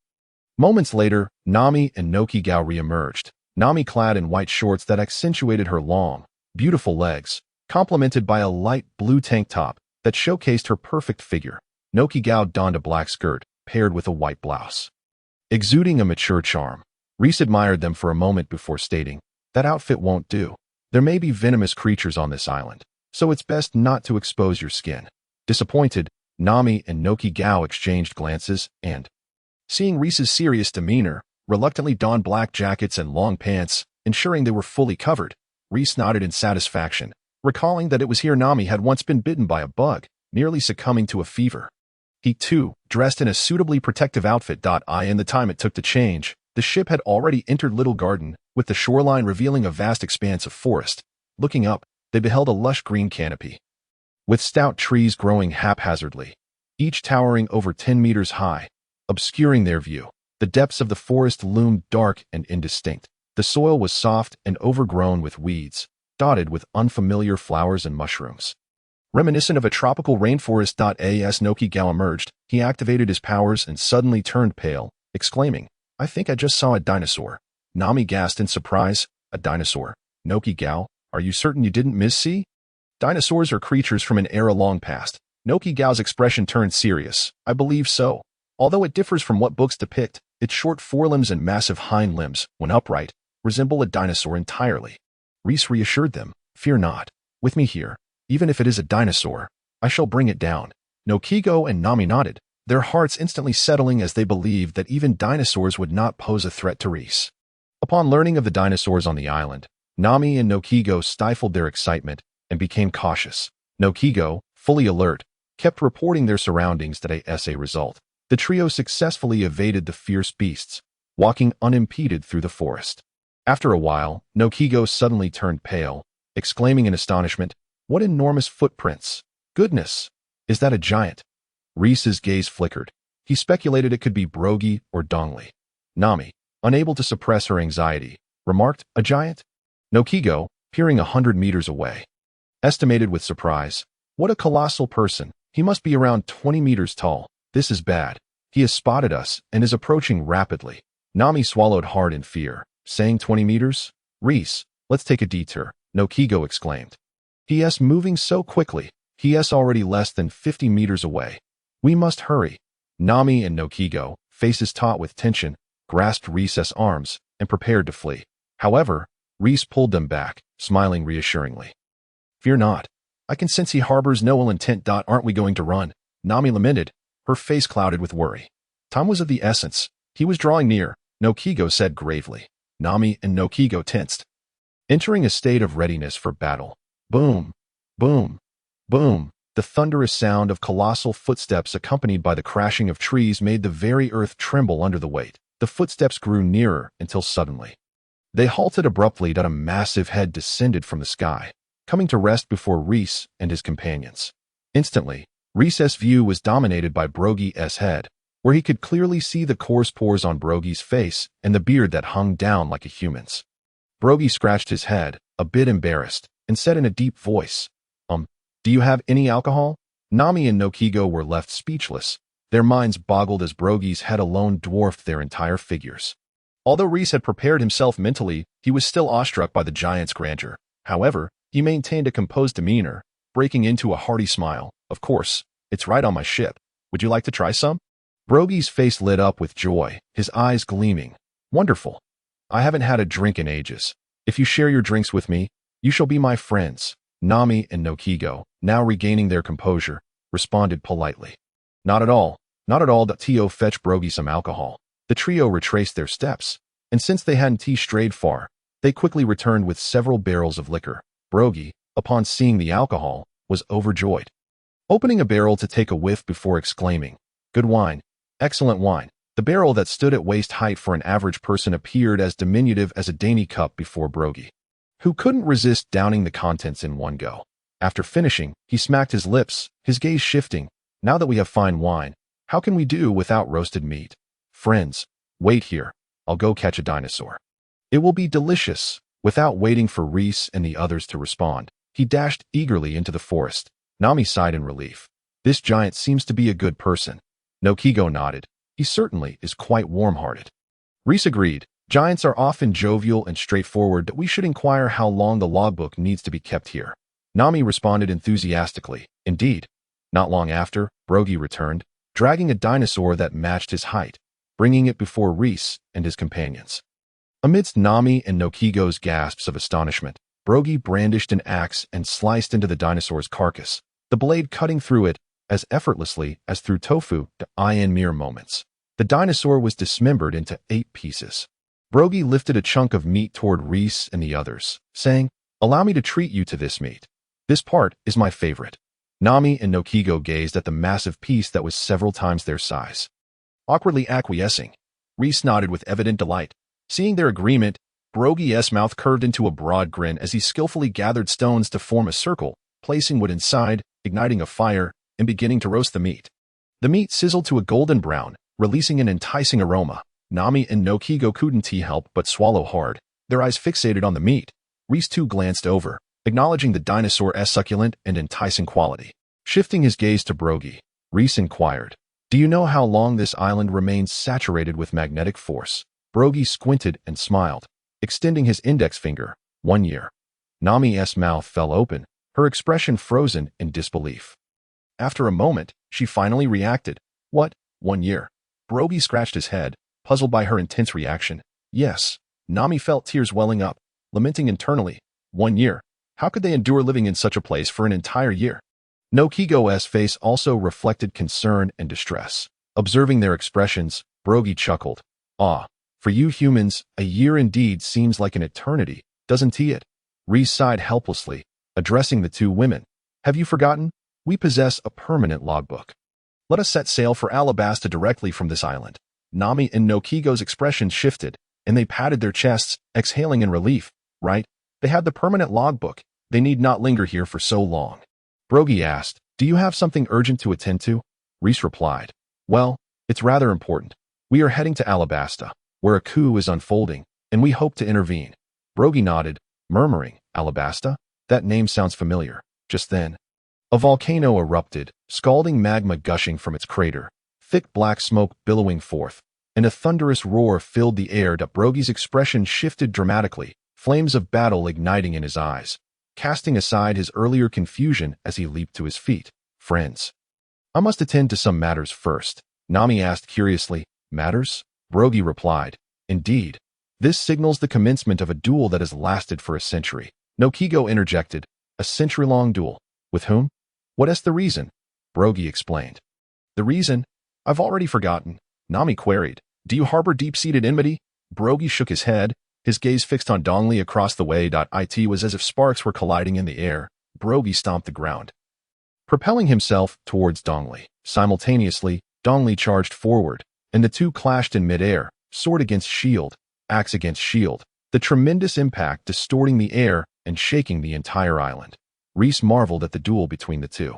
Moments later, Nami and Noki Gao re-emerged, Nami clad in white shorts that accentuated her long, beautiful legs, complemented by a light blue tank top that showcased her perfect figure. Noki Gao donned a black skirt, paired with a white blouse. Exuding a mature charm, Reis admired them for a moment before stating, that outfit won't do. There may be venomous creatures on this island, so it's best not to expose your skin. Disappointed, Nami and Noki Gao exchanged glances and, seeing Reis's serious demeanor, reluctantly donned black jackets and long pants, ensuring they were fully covered. Reis nodded in satisfaction, recalling that it was here Nami had once been bitten by a bug, nearly succumbing to a fever. He, too, dressed in a suitably protective outfit. In the time it took to change, the ship had already entered Little Garden, with the shoreline revealing a vast expanse of forest. Looking up, they beheld a lush green canopy, with stout trees growing haphazardly, each towering over 10 meters high, obscuring their view. The depths of the forest loomed dark and indistinct. The soil was soft and overgrown with weeds, dotted with unfamiliar flowers and mushrooms. Reminiscent of a tropical rainforest. As Noki Gao emerged, he activated his powers and suddenly turned pale, exclaiming, I think I just saw a dinosaur. Nami gasped in surprise. A dinosaur? Noki Gao, are you certain you didn't miss-see? Dinosaurs are creatures from an era long past. Noki Gao's expression turned serious. I believe so. Although it differs from what books depict, its short forelimbs and massive hind limbs, when upright, resemble a dinosaur entirely. Reis reassured them, fear not. With me here, even if it is a dinosaur, I shall bring it down. Noki Gao and Nami nodded, their hearts instantly settling as they believed that even dinosaurs would not pose a threat to Reis. Upon learning of the dinosaurs on the island, Nami and Noki Gao stifled their excitement and became cautious. Noki Gao, fully alert, kept reporting their surroundings. As a result, the trio successfully evaded the fierce beasts, walking unimpeded through the forest. After a while, Noki Gao suddenly turned pale, exclaiming in astonishment, what enormous footprints! Goodness! Is that a giant? Reis's gaze flickered. He speculated it could be Brogy or Dongli. Nami, unable to suppress her anxiety, remarked, a giant? Noki Gao, peering 100 meters away, estimated with surprise, what a colossal person. He must be around 20 meters tall. This is bad. He has spotted us and is approaching rapidly. Nami swallowed hard in fear, saying 20 meters? Reis, let's take a detour, Noki Gao exclaimed. He is moving so quickly. He is already less than 50 meters away. We must hurry. Nami and Noki Gao, faces taut with tension, grasped Reis's arms and prepared to flee. However, Reis pulled them back, smiling reassuringly. Fear not. I can sense he harbors no ill intent. Aren't we going to run? Nami lamented, her face clouded with worry. Time was of the essence. He was drawing near, Noki Gao said gravely. Nami and Noki Gao tensed, entering a state of readiness for battle. Boom, boom, boom. The thunderous sound of colossal footsteps accompanied by the crashing of trees made the very earth tremble under the weight. The footsteps grew nearer until suddenly they halted abruptly. A massive head descended from the sky, coming to rest before Reis and his companions. Instantly, Reis's view was dominated by Brogy's head, where he could clearly see the coarse pores on Brogy's face and the beard that hung down like a human's. Brogy scratched his head, a bit embarrassed, and said in a deep voice, do you have any alcohol? Nami and Noki Gao were left speechless. Their minds boggled as Brogy's head alone dwarfed their entire figures. Although Reis had prepared himself mentally, he was still awestruck by the giant's grandeur. However, he maintained a composed demeanor, breaking into a hearty smile. Of course, it's right on my ship. Would you like to try some? Brogy's face lit up with joy, his eyes gleaming. Wonderful. I haven't had a drink in ages. If you share your drinks with me, you shall be my friends. Nami and Noki Gao, now regaining their composure, responded politely. Not at all. Not at all. Tio fetch Brogy some alcohol. The trio retraced their steps, and since they hadn't strayed far, they quickly returned with several barrels of liquor. Brogy, upon seeing the alcohol, was overjoyed, opening a barrel to take a whiff before exclaiming, good wine, excellent wine. The barrel that stood at waist height for an average person appeared as diminutive as a dainty cup before Brogy, who couldn't resist downing the contents in one go. After finishing, he smacked his lips, his gaze shifting. Now that we have fine wine, how can we do without roasted meat? Friends, wait here. I'll go catch a dinosaur. It will be delicious. Without waiting for Reis and the others to respond, he dashed eagerly into the forest. Nami sighed in relief. This giant seems to be a good person. Noki Gao nodded. He certainly is quite warm-hearted. Reis agreed. Giants are often jovial and straightforward, that we should inquire how long the logbook needs to be kept here. Nami responded enthusiastically. Indeed. Not long after, Brogy returned, dragging a dinosaur that matched his height, bringing it before Reis and his companions. Amidst Nami and Noki Gao's gasps of astonishment, Brogy brandished an axe and sliced into the dinosaur's carcass, the blade cutting through it as effortlessly as through tofu in mere moments. The dinosaur was dismembered into 8 pieces. Brogy lifted a chunk of meat toward Reis and the others, saying, "Allow me to treat you to this meat. This part is my favorite." Nami and Noki Gao gazed at the massive piece that was several times their size. Awkwardly acquiescing, Reis nodded with evident delight. Seeing their agreement, Brogy's mouth curved into a broad grin as he skillfully gathered stones to form a circle, placing wood inside, igniting a fire, and beginning to roast the meat. The meat sizzled to a golden brown, releasing an enticing aroma. Nami and Noki Gao couldn't help but swallow hard, their eyes fixated on the meat. Reis too glanced over, acknowledging the dinosaur's succulent and enticing quality. Shifting his gaze to Brogy, Reis inquired, "Do you know how long this island remains saturated with magnetic force?" Brogy squinted and smiled, extending his index finger. 1 year. Nami's mouth fell open, her expression frozen in disbelief. After a moment, she finally reacted. "What? 1 year?" Brogy scratched his head, puzzled by her intense reaction. "Yes." Nami felt tears welling up, lamenting internally. 1 year. How could they endure living in such a place for an entire year? Noki Gao's face also reflected concern and distress. Observing their expressions, Brogy chuckled. "Ah, for you humans, a year indeed seems like an eternity, doesn't it?" Reis sighed helplessly, addressing the 2 women. "Have you forgotten? We possess a permanent logbook. Let us set sail for Alabasta directly from this island." Nami and Noki Gao's expressions shifted, and they patted their chests, exhaling in relief. Right? They had the permanent logbook. They need not linger here for so long. Brogy asked, "Do you have something urgent to attend to?" Reis replied, "Well, it's rather important. We are heading to Alabasta, where a coup is unfolding, and we hope to intervene." Brogy nodded, murmuring, "Alabasta? That name sounds familiar." Just then, a volcano erupted, scalding magma gushing from its crater, thick black smoke billowing forth, and a thunderous roar filled the air. Brogy's expression shifted dramatically, flames of battle igniting in his eyes, casting aside his earlier confusion as he leaped to his feet. "Friends, I must attend to some matters first," Nami asked curiously. "Matters?" Brogy replied, "Indeed. This signals the commencement of a duel that has lasted for a century." Noki Gao interjected, "A century-long duel? With whom? What is the reason?" Brogy explained. "The reason? I've already forgotten," Nami queried. "Do you harbor deep-seated enmity?" Brogy shook his head, his gaze fixed on Dongli across the way. It was as if sparks were colliding in the air. Brogy stomped the ground, propelling himself towards Dongli. Simultaneously, Dongli charged forward, and the 2 clashed in midair, sword against shield, axe against shield, the tremendous impact distorting the air and shaking the entire island. Reis marveled at the duel between the 2.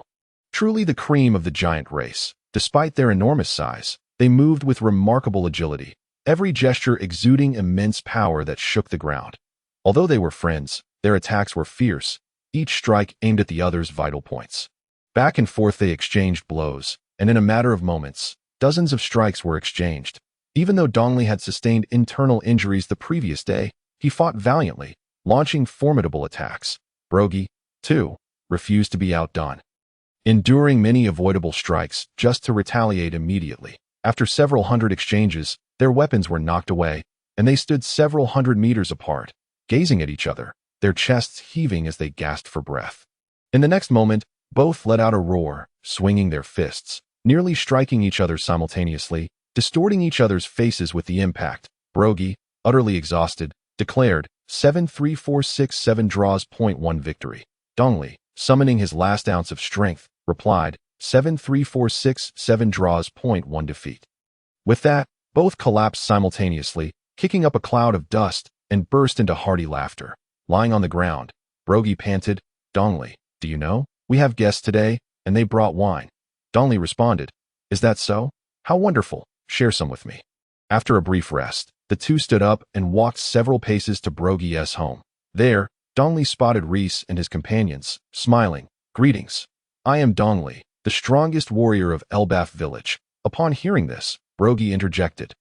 Truly the cream of the giant race. Despite their enormous size, they moved with remarkable agility, every gesture exuding immense power that shook the ground. Although they were friends, their attacks were fierce, each strike aimed at the other's vital points. Back and forth they exchanged blows, and in a matter of moments, dozens of strikes were exchanged. Even though Dongli had sustained internal injuries the previous day, he fought valiantly, launching formidable attacks. Brogy, too, refused to be outdone, enduring many avoidable strikes just to retaliate immediately. After several hundred exchanges, their weapons were knocked away, and they stood several hundred meters apart, gazing at each other, their chests heaving as they gasped for breath. In the next moment, both let out a roar, swinging their fists, nearly striking each other simultaneously, distorting each other's faces with the impact. Brogy, utterly exhausted, declared, 7-3-4-6-7 draws. .1 victory. Dongli, summoning his last ounce of strength, replied, 7-3-4-6-7 draws. .1 defeat. With that, both collapsed simultaneously, kicking up a cloud of dust, and burst into hearty laughter. Lying on the ground, Brogy panted, Dongli, Do you know? We have guests today, and they brought wine. Dongli responded, Is that so? How wonderful. Share some with me. After a brief rest, the two stood up and walked several paces to Brogie's home. There, Dongli spotted Reis and his companions, smiling. Greetings. I am Dongli, the strongest warrior of Elbaf village. Upon hearing this, Brogy interjected.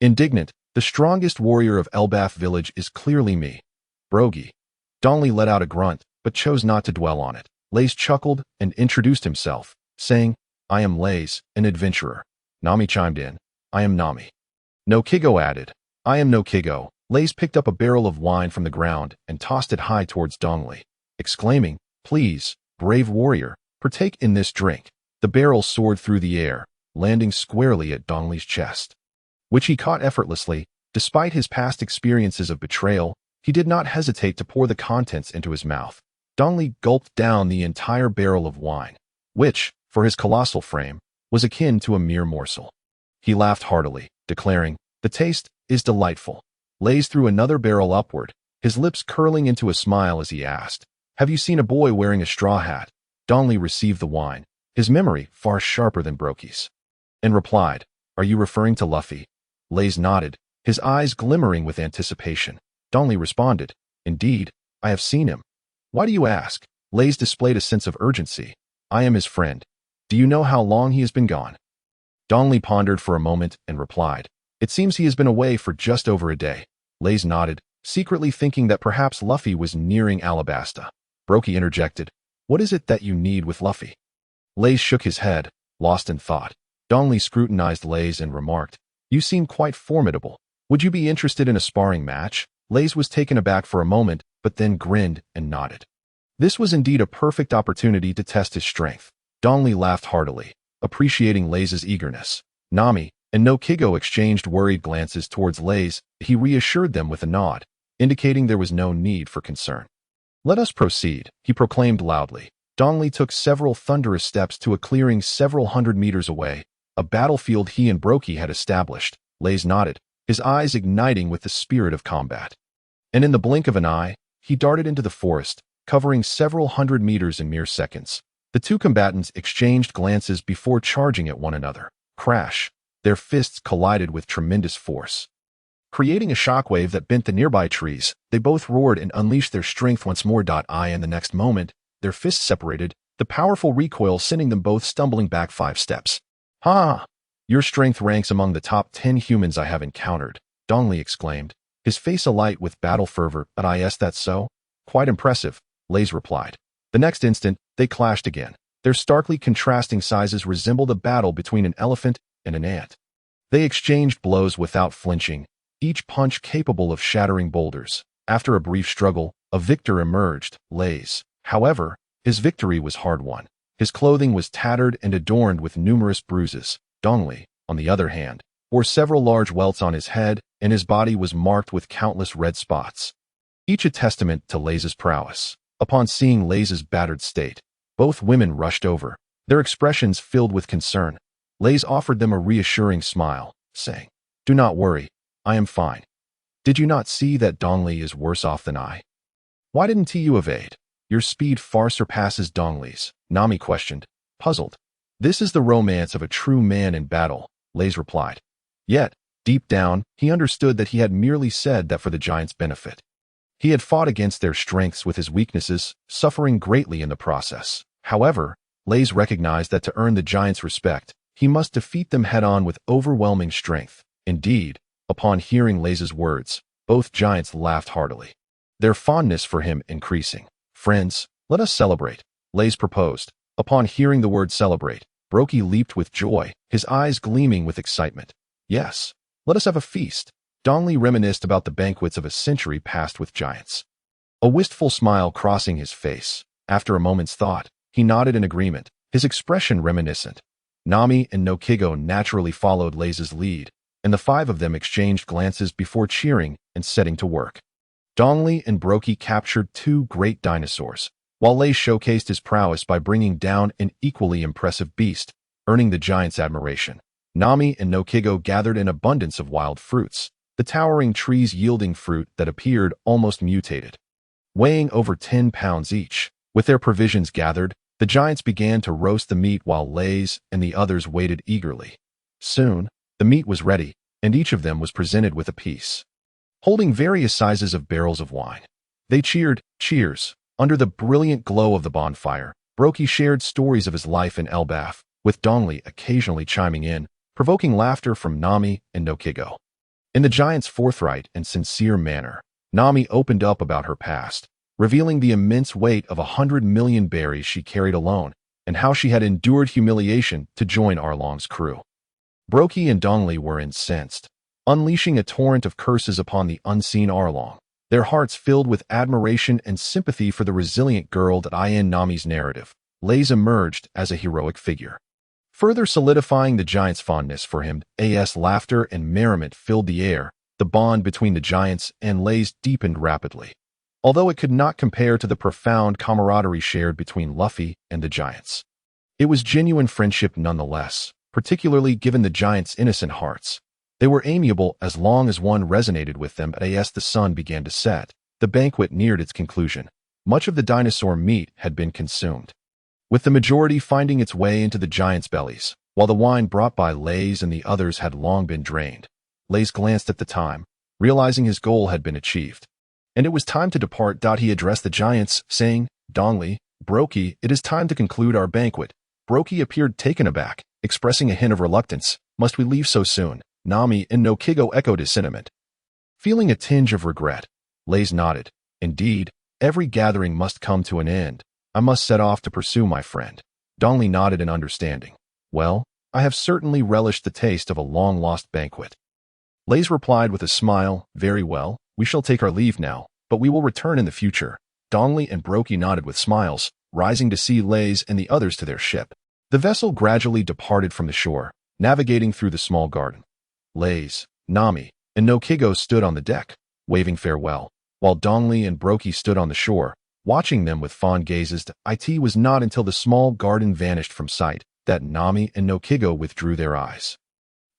Indignant, the strongest warrior of Elbaf village is clearly me. Brogy. Dongli let out a grunt, but chose not to dwell on it. Reis chuckled and introduced himself, saying, I am Reis, an adventurer. Nami chimed in, I am Nami. Noki Gao added, I am Noki Gao. Reis picked up a barrel of wine from the ground and tossed it high towards Dongli, exclaiming, Please, brave warrior, partake in this drink. The barrel soared through the air, landing squarely at Dongli's chest, which he caught effortlessly. Despite his past experiences of betrayal, he did not hesitate to pour the contents into his mouth. Dongli gulped down the entire barrel of wine, which, for his colossal frame, was akin to a mere morsel. He laughed heartily, declaring, The taste is delightful. Reis threw another barrel upward, his lips curling into a smile as he asked, Have you seen a boy wearing a straw hat? Dongli received the wine, his memory far sharper than Brokey's, and replied, Are you referring to Luffy? Reis nodded, his eyes glimmering with anticipation. Dongli responded, Indeed, I have seen him. Why do you ask? Reis displayed a sense of urgency. I am his friend. Do you know how long he has been gone? Dongli pondered for a moment and replied, It seems he has been away for just over a day. Reis nodded, secretly thinking that perhaps Luffy was nearing Alabasta. Brokey interjected, What is it that you need with Luffy? Reis shook his head, lost in thought. Dongli scrutinized Reis and remarked, You seem quite formidable. Would you be interested in a sparring match? Reis was taken aback for a moment, but then grinned and nodded. This was indeed a perfect opportunity to test his strength. Dongli laughed heartily, appreciating Reis's eagerness. Nami and Noki Gao exchanged worried glances towards Reis. He reassured them with a nod, indicating there was no need for concern. Let us proceed, he proclaimed loudly. Dongli took several thunderous steps to a clearing several hundred meters away, a battlefield he and Brokey had established. Reis nodded, his eyes igniting with the spirit of combat. And in the blink of an eye, he darted into the forest, covering several hundred meters in mere seconds. The two combatants exchanged glances before charging at one another. Crash! Their fists collided with tremendous force, creating a shockwave that bent the nearby trees. They both roared and unleashed their strength once more. In the next moment, their fists separated, the powerful recoil sending them both stumbling back 5 steps. Ha! Your strength ranks among the top 10 humans I have encountered, Dongli exclaimed, his face alight with battle fervor. That's so? Quite impressive, Reis replied. The next instant, they clashed again. Their starkly contrasting sizes resembled a battle between an elephant and an ant. They exchanged blows without flinching, each punch capable of shattering boulders. After a brief struggle, a victor emerged, Reis. However, his victory was hard-won. His clothing was tattered and adorned with numerous bruises. Dongli, on the other hand, bore several large welts on his head, and his body was marked with countless red spots, each a testament to Reis's prowess. Upon seeing Reis's battered state, both women rushed over, their expressions filled with concern. Reis offered them a reassuring smile, saying, Do not worry, I am fine. Did you not see that Dongli is worse off than I? Why didn't you evade? Your speed far surpasses Dongli's, Nami questioned, puzzled. This is the romance of a true man in battle, Reis replied. Yet, deep down, he understood that he had merely said that for the giants' benefit. He had fought against their strengths with his weaknesses, suffering greatly in the process. However, Reis recognized that to earn the giants' respect, he must defeat them head-on with overwhelming strength. Indeed, upon hearing Reis's words, both giants laughed heartily, their fondness for him increasing. Friends, let us celebrate, Reis proposed. Upon hearing the word celebrate, Brokey leaped with joy, his eyes gleaming with excitement. Yes, let us have a feast. Dongli reminisced about the banquets of a century past with giants, a wistful smile crossing his face. After a moment's thought, he nodded in agreement, his expression reminiscent. Nami and Noki Gao naturally followed Reis's lead, and the 5 of them exchanged glances before cheering and setting to work. Dongli and Brokey captured 2 great dinosaurs, while Reis showcased his prowess by bringing down an equally impressive beast, earning the giants' admiration. Nami and Noki Gao gathered an abundance of wild fruits, the towering trees yielding fruit that appeared almost mutated, weighing over 10 pounds each, With their provisions gathered, the giants began to roast the meat while Reis and the others waited eagerly. Soon, the meat was ready, and each of them was presented with a piece. Holding various sizes of barrels of wine, they cheered, cheers. Under the brilliant glow of the bonfire, Brookie shared stories of his life in Elbaf, with Dongli occasionally chiming in, provoking laughter from Nami and Noki Gao. In the giant's forthright and sincere manner, Nami opened up about her past, revealing the immense weight of 100 million berries she carried alone and how she had endured humiliation to join Arlong's crew. Brookie and Dongli were incensed, unleashing a torrent of curses upon the unseen Arlong, their hearts filled with admiration and sympathy for the resilient girl that in Nami's narrative, Reis emerged as a heroic figure. Further solidifying the giant's fondness for him, laughter and merriment filled the air. The bond between the giants and Reis deepened rapidly, although it could not compare to the profound camaraderie shared between Luffy and the giants. It was genuine friendship nonetheless, particularly given the giants' innocent hearts. They were amiable as long as one resonated with them, but as the sun began to set, the banquet neared its conclusion. Much of the dinosaur meat had been consumed, with the majority finding its way into the giants' bellies, while the wine brought by Reis and the others had long been drained. Reis glanced at the time, realizing his goal had been achieved, and it was time to depart. He addressed the giants, saying, "Dongli, Brookie, it is time to conclude our banquet." Brookie appeared taken aback, expressing a hint of reluctance. "Must we leave so soon?" Nami and Noki Gao echoed his sentiment. Feeling a tinge of regret, Reis nodded. "Indeed, every gathering must come to an end. I must set off to pursue my friend." Dongli nodded in understanding. "Well, I have certainly relished the taste of a long-lost banquet." Reis replied with a smile, "Very well, we shall take our leave now, but we will return in the future." Dongli and Brookie nodded with smiles, rising to see Reis and the others to their ship. The vessel gradually departed from the shore, navigating through the small garden. Reis, Nami, and Noki Gao stood on the deck, waving farewell, while Dongli and Brookie stood on the shore, watching them with fond gazes. It was not until the small garden vanished from sight that Nami and Noki Gao withdrew their eyes.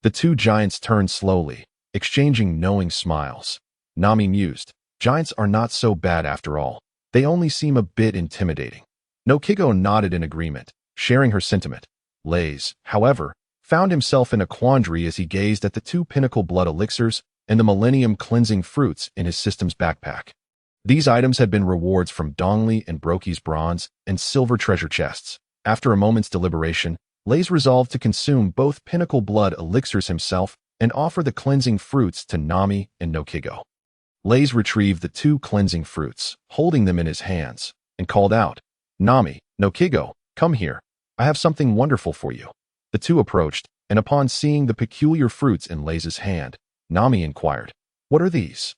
The two giants turned slowly, exchanging knowing smiles. Nami mused, "Giants are not so bad after all. They only seem a bit intimidating." Noki Gao nodded in agreement, sharing her sentiment. Reis, however, found himself in a quandary as he gazed at the two pinnacle blood elixirs and the millennium cleansing fruits in his system's backpack. These items had been rewards from Dongli and Brookie's bronze and silver treasure chests. After a moment's deliberation, Reis resolved to consume both pinnacle blood elixirs himself and offer the cleansing fruits to Nami and Noki Gao. Reis retrieved the two cleansing fruits, holding them in his hands, and called out, "Nami, Noki Gao, come here. I have something wonderful for you." The two approached, and upon seeing the peculiar fruits in Reis's hand, Nami inquired, "What are these?"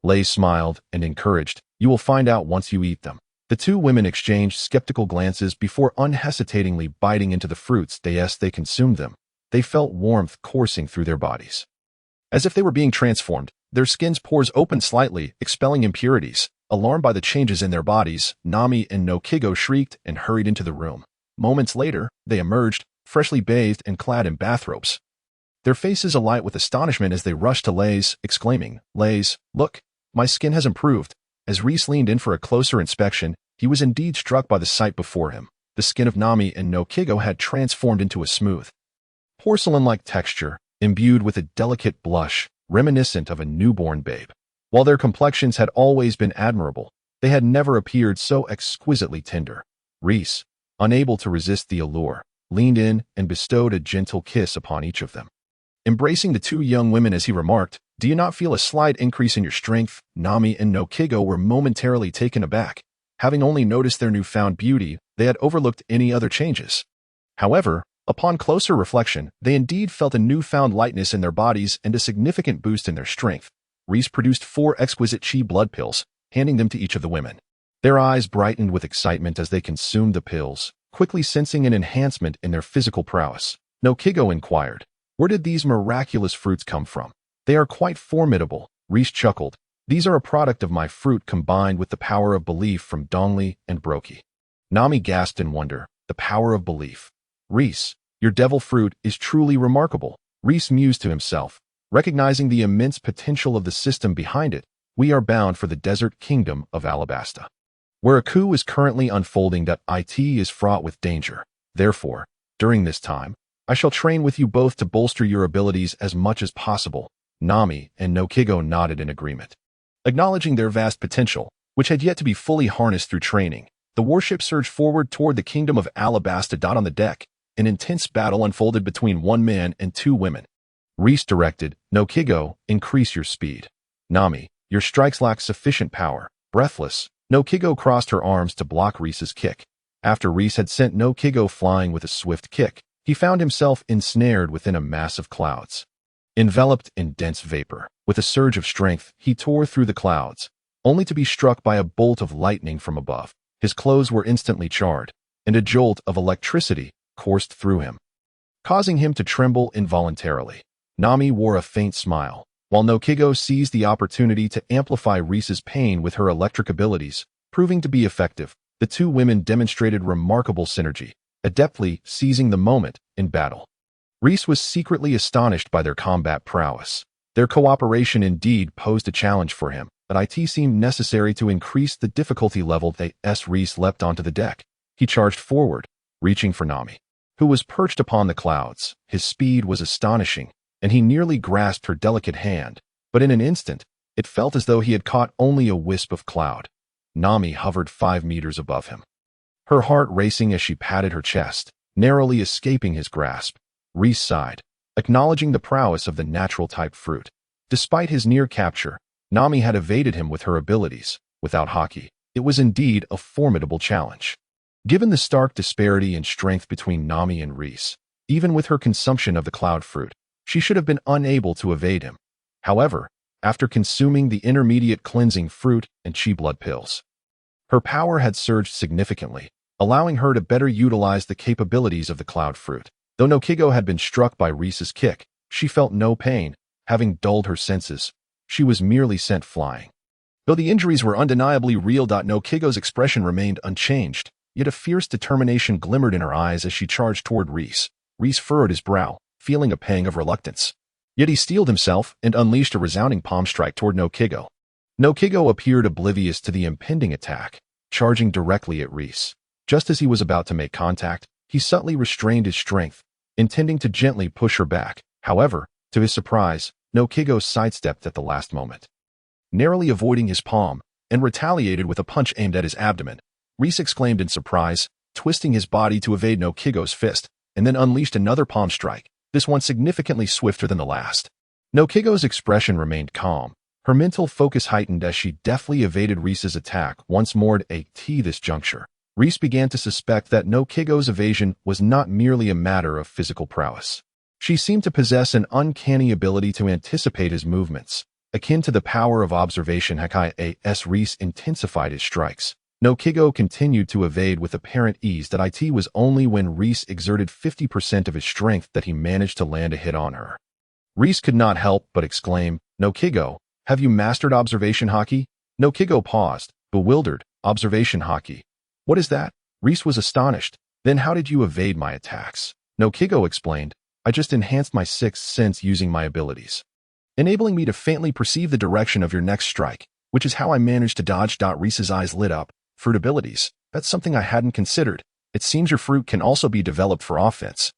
Reis smiled and encouraged, "You will find out once you eat them." The two women exchanged skeptical glances before unhesitatingly biting into the fruits. As they consumed them, they felt warmth coursing through their bodies. As if they were being transformed, their skin's pores opened slightly, expelling impurities. Alarmed by the changes in their bodies, Nami and Noki Gao shrieked and hurried into the room. Moments later, they emerged, freshly bathed and clad in bathrobes. Their faces alight with astonishment as they rushed to Reis, exclaiming, "Reis, look, my skin has improved." As Reis leaned in for a closer inspection, he was indeed struck by the sight before him. The skin of Nami and Noki Gao had transformed into a smooth, porcelain-like texture, imbued with a delicate blush, reminiscent of a newborn babe. While their complexions had always been admirable, they had never appeared so exquisitely tender. Reis, unable to resist the allure, leaned in and bestowed a gentle kiss upon each of them. Embracing the two young women as he remarked, "Do you not feel a slight increase in your strength?" Nami and Noki Gao were momentarily taken aback. Having only noticed their newfound beauty, they had overlooked any other changes. However, upon closer reflection, they indeed felt a newfound lightness in their bodies and a significant boost in their strength. Reis produced 4 exquisite chi blood pills, handing them to each of the women. Their eyes brightened with excitement as they consumed the pills, quickly sensing an enhancement in their physical prowess. Noki Gao inquired, "Where did these miraculous fruits come from?" "They are quite formidable," Reis chuckled. "These are a product of my fruit combined with the power of belief from Dongli and Brookie." Nami gasped in wonder, "The power of belief. Reis, your devil fruit is truly remarkable." Reis mused to himself, recognizing the immense potential of the system behind it. "We are bound for the desert kingdom of Alabasta. where a coup is currently unfolding that it is fraught with danger. Therefore, during this time, I shall train with you both to bolster your abilities as much as possible. Nami and Noki Gao nodded in agreement. Acknowledging their vast potential, which had yet to be fully harnessed through training, the warship surged forward toward the kingdom of Alabasta. On the deck, an intense battle unfolded between one man and two women. Reis directed, Noki Gao, increase your speed. Nami, your strikes lack sufficient power. Breathless, Noki Gao crossed her arms to block Reis's kick. After Reis had sent Noki Gao flying with a swift kick, he found himself ensnared within a mass of clouds. Enveloped in dense vapor, with a surge of strength, he tore through the clouds, only to be struck by a bolt of lightning from above. His clothes were instantly charred, and a jolt of electricity coursed through him, causing him to tremble involuntarily. Nami wore a faint smile, while Noki Gao seized the opportunity to amplify Reis's pain with her electric abilities, proving to be effective. The two women demonstrated remarkable synergy, adeptly seizing the moment in battle. Reis was secretly astonished by their combat prowess. Their cooperation indeed posed a challenge for him, but it seemed necessary to increase the difficulty level. Reis leapt onto the deck. He charged forward, reaching for Nami, who was perched upon the clouds. His speed was astonishing, and he nearly grasped her delicate hand, but in an instant, it felt as though he had caught only a wisp of cloud. Nami hovered 5 meters above him, her heart racing as she patted her chest, narrowly escaping his grasp. Reis sighed, acknowledging the prowess of the natural-type fruit. Despite his near capture, Nami had evaded him with her abilities. Without Haki, it was indeed a formidable challenge. Given the stark disparity in strength between Nami and Reis, even with her consumption of the cloud fruit, she should have been unable to evade him. However, after consuming the intermediate cleansing fruit and chi blood pills, her power had surged significantly, allowing her to better utilize the capabilities of the cloud fruit. Though Noki Gao had been struck by Reis's kick, she felt no pain, having dulled her senses. She was merely sent flying. Though the injuries were undeniably real, Noki Gao's expression remained unchanged, yet a fierce determination glimmered in her eyes as she charged toward Reis. Reis furrowed his brow, feeling a pang of reluctance. Yet he steeled himself and unleashed a resounding palm strike toward Noki Gao. Noki Gao appeared oblivious to the impending attack, charging directly at Reis. Just as he was about to make contact, he subtly restrained his strength, intending to gently push her back. However, to his surprise, Noki Gao sidestepped at the last moment, narrowly avoiding his palm, and retaliated with a punch aimed at his abdomen. Reis exclaimed in surprise, twisting his body to evade Noki Gao's fist, and then unleashed another palm strike, this one significantly swifter than the last. Noki Gao's expression remained calm, her mental focus heightened as she deftly evaded Reis's attack once more. At this juncture, Reis began to suspect that Noki Gao's evasion was not merely a matter of physical prowess. She seemed to possess an uncanny ability to anticipate his movements, akin to the power of observation Haki. As Reis intensified his strikes, Noki Gao continued to evade with apparent ease. It was only when Reis exerted 50% of his strength that he managed to land a hit on her. Reis could not help but exclaim, Noki Gao, have you mastered observation Haki? Noki Gao paused, bewildered. Observation Haki? What is that? Reis was astonished. Then how did you evade my attacks? Noki Gao explained, I just enhanced my sixth sense using my abilities, enabling me to faintly perceive the direction of your next strike, which is how I managed to dodge. Reis's eyes lit up. Fruit abilities? That's something I hadn't considered. It seems your fruit can also be developed for offense,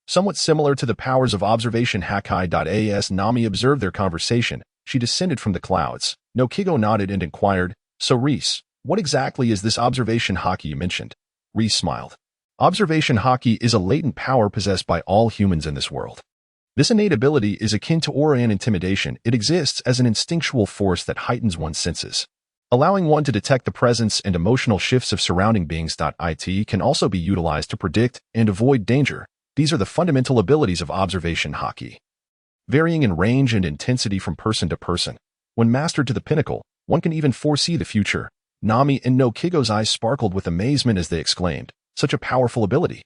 somewhat similar to the powers of observation Haki. As Nami observed their conversation, she descended from the clouds. Noki Gao nodded and inquired, so Reis, what exactly is this observation Haki you mentioned? Reis smiled. Observation Haki is a latent power possessed by all humans in this world. This innate ability is akin to aura and intimidation. It exists as an instinctual force that heightens one's senses, allowing one to detect the presence and emotional shifts of surrounding beings. It can also be utilized to predict and avoid danger. These are the fundamental abilities of observation Haki, varying in range and intensity from person to person. When mastered to the pinnacle, one can even foresee the future. Nami and Noki Gao's eyes sparkled with amazement as they exclaimed, such a powerful ability.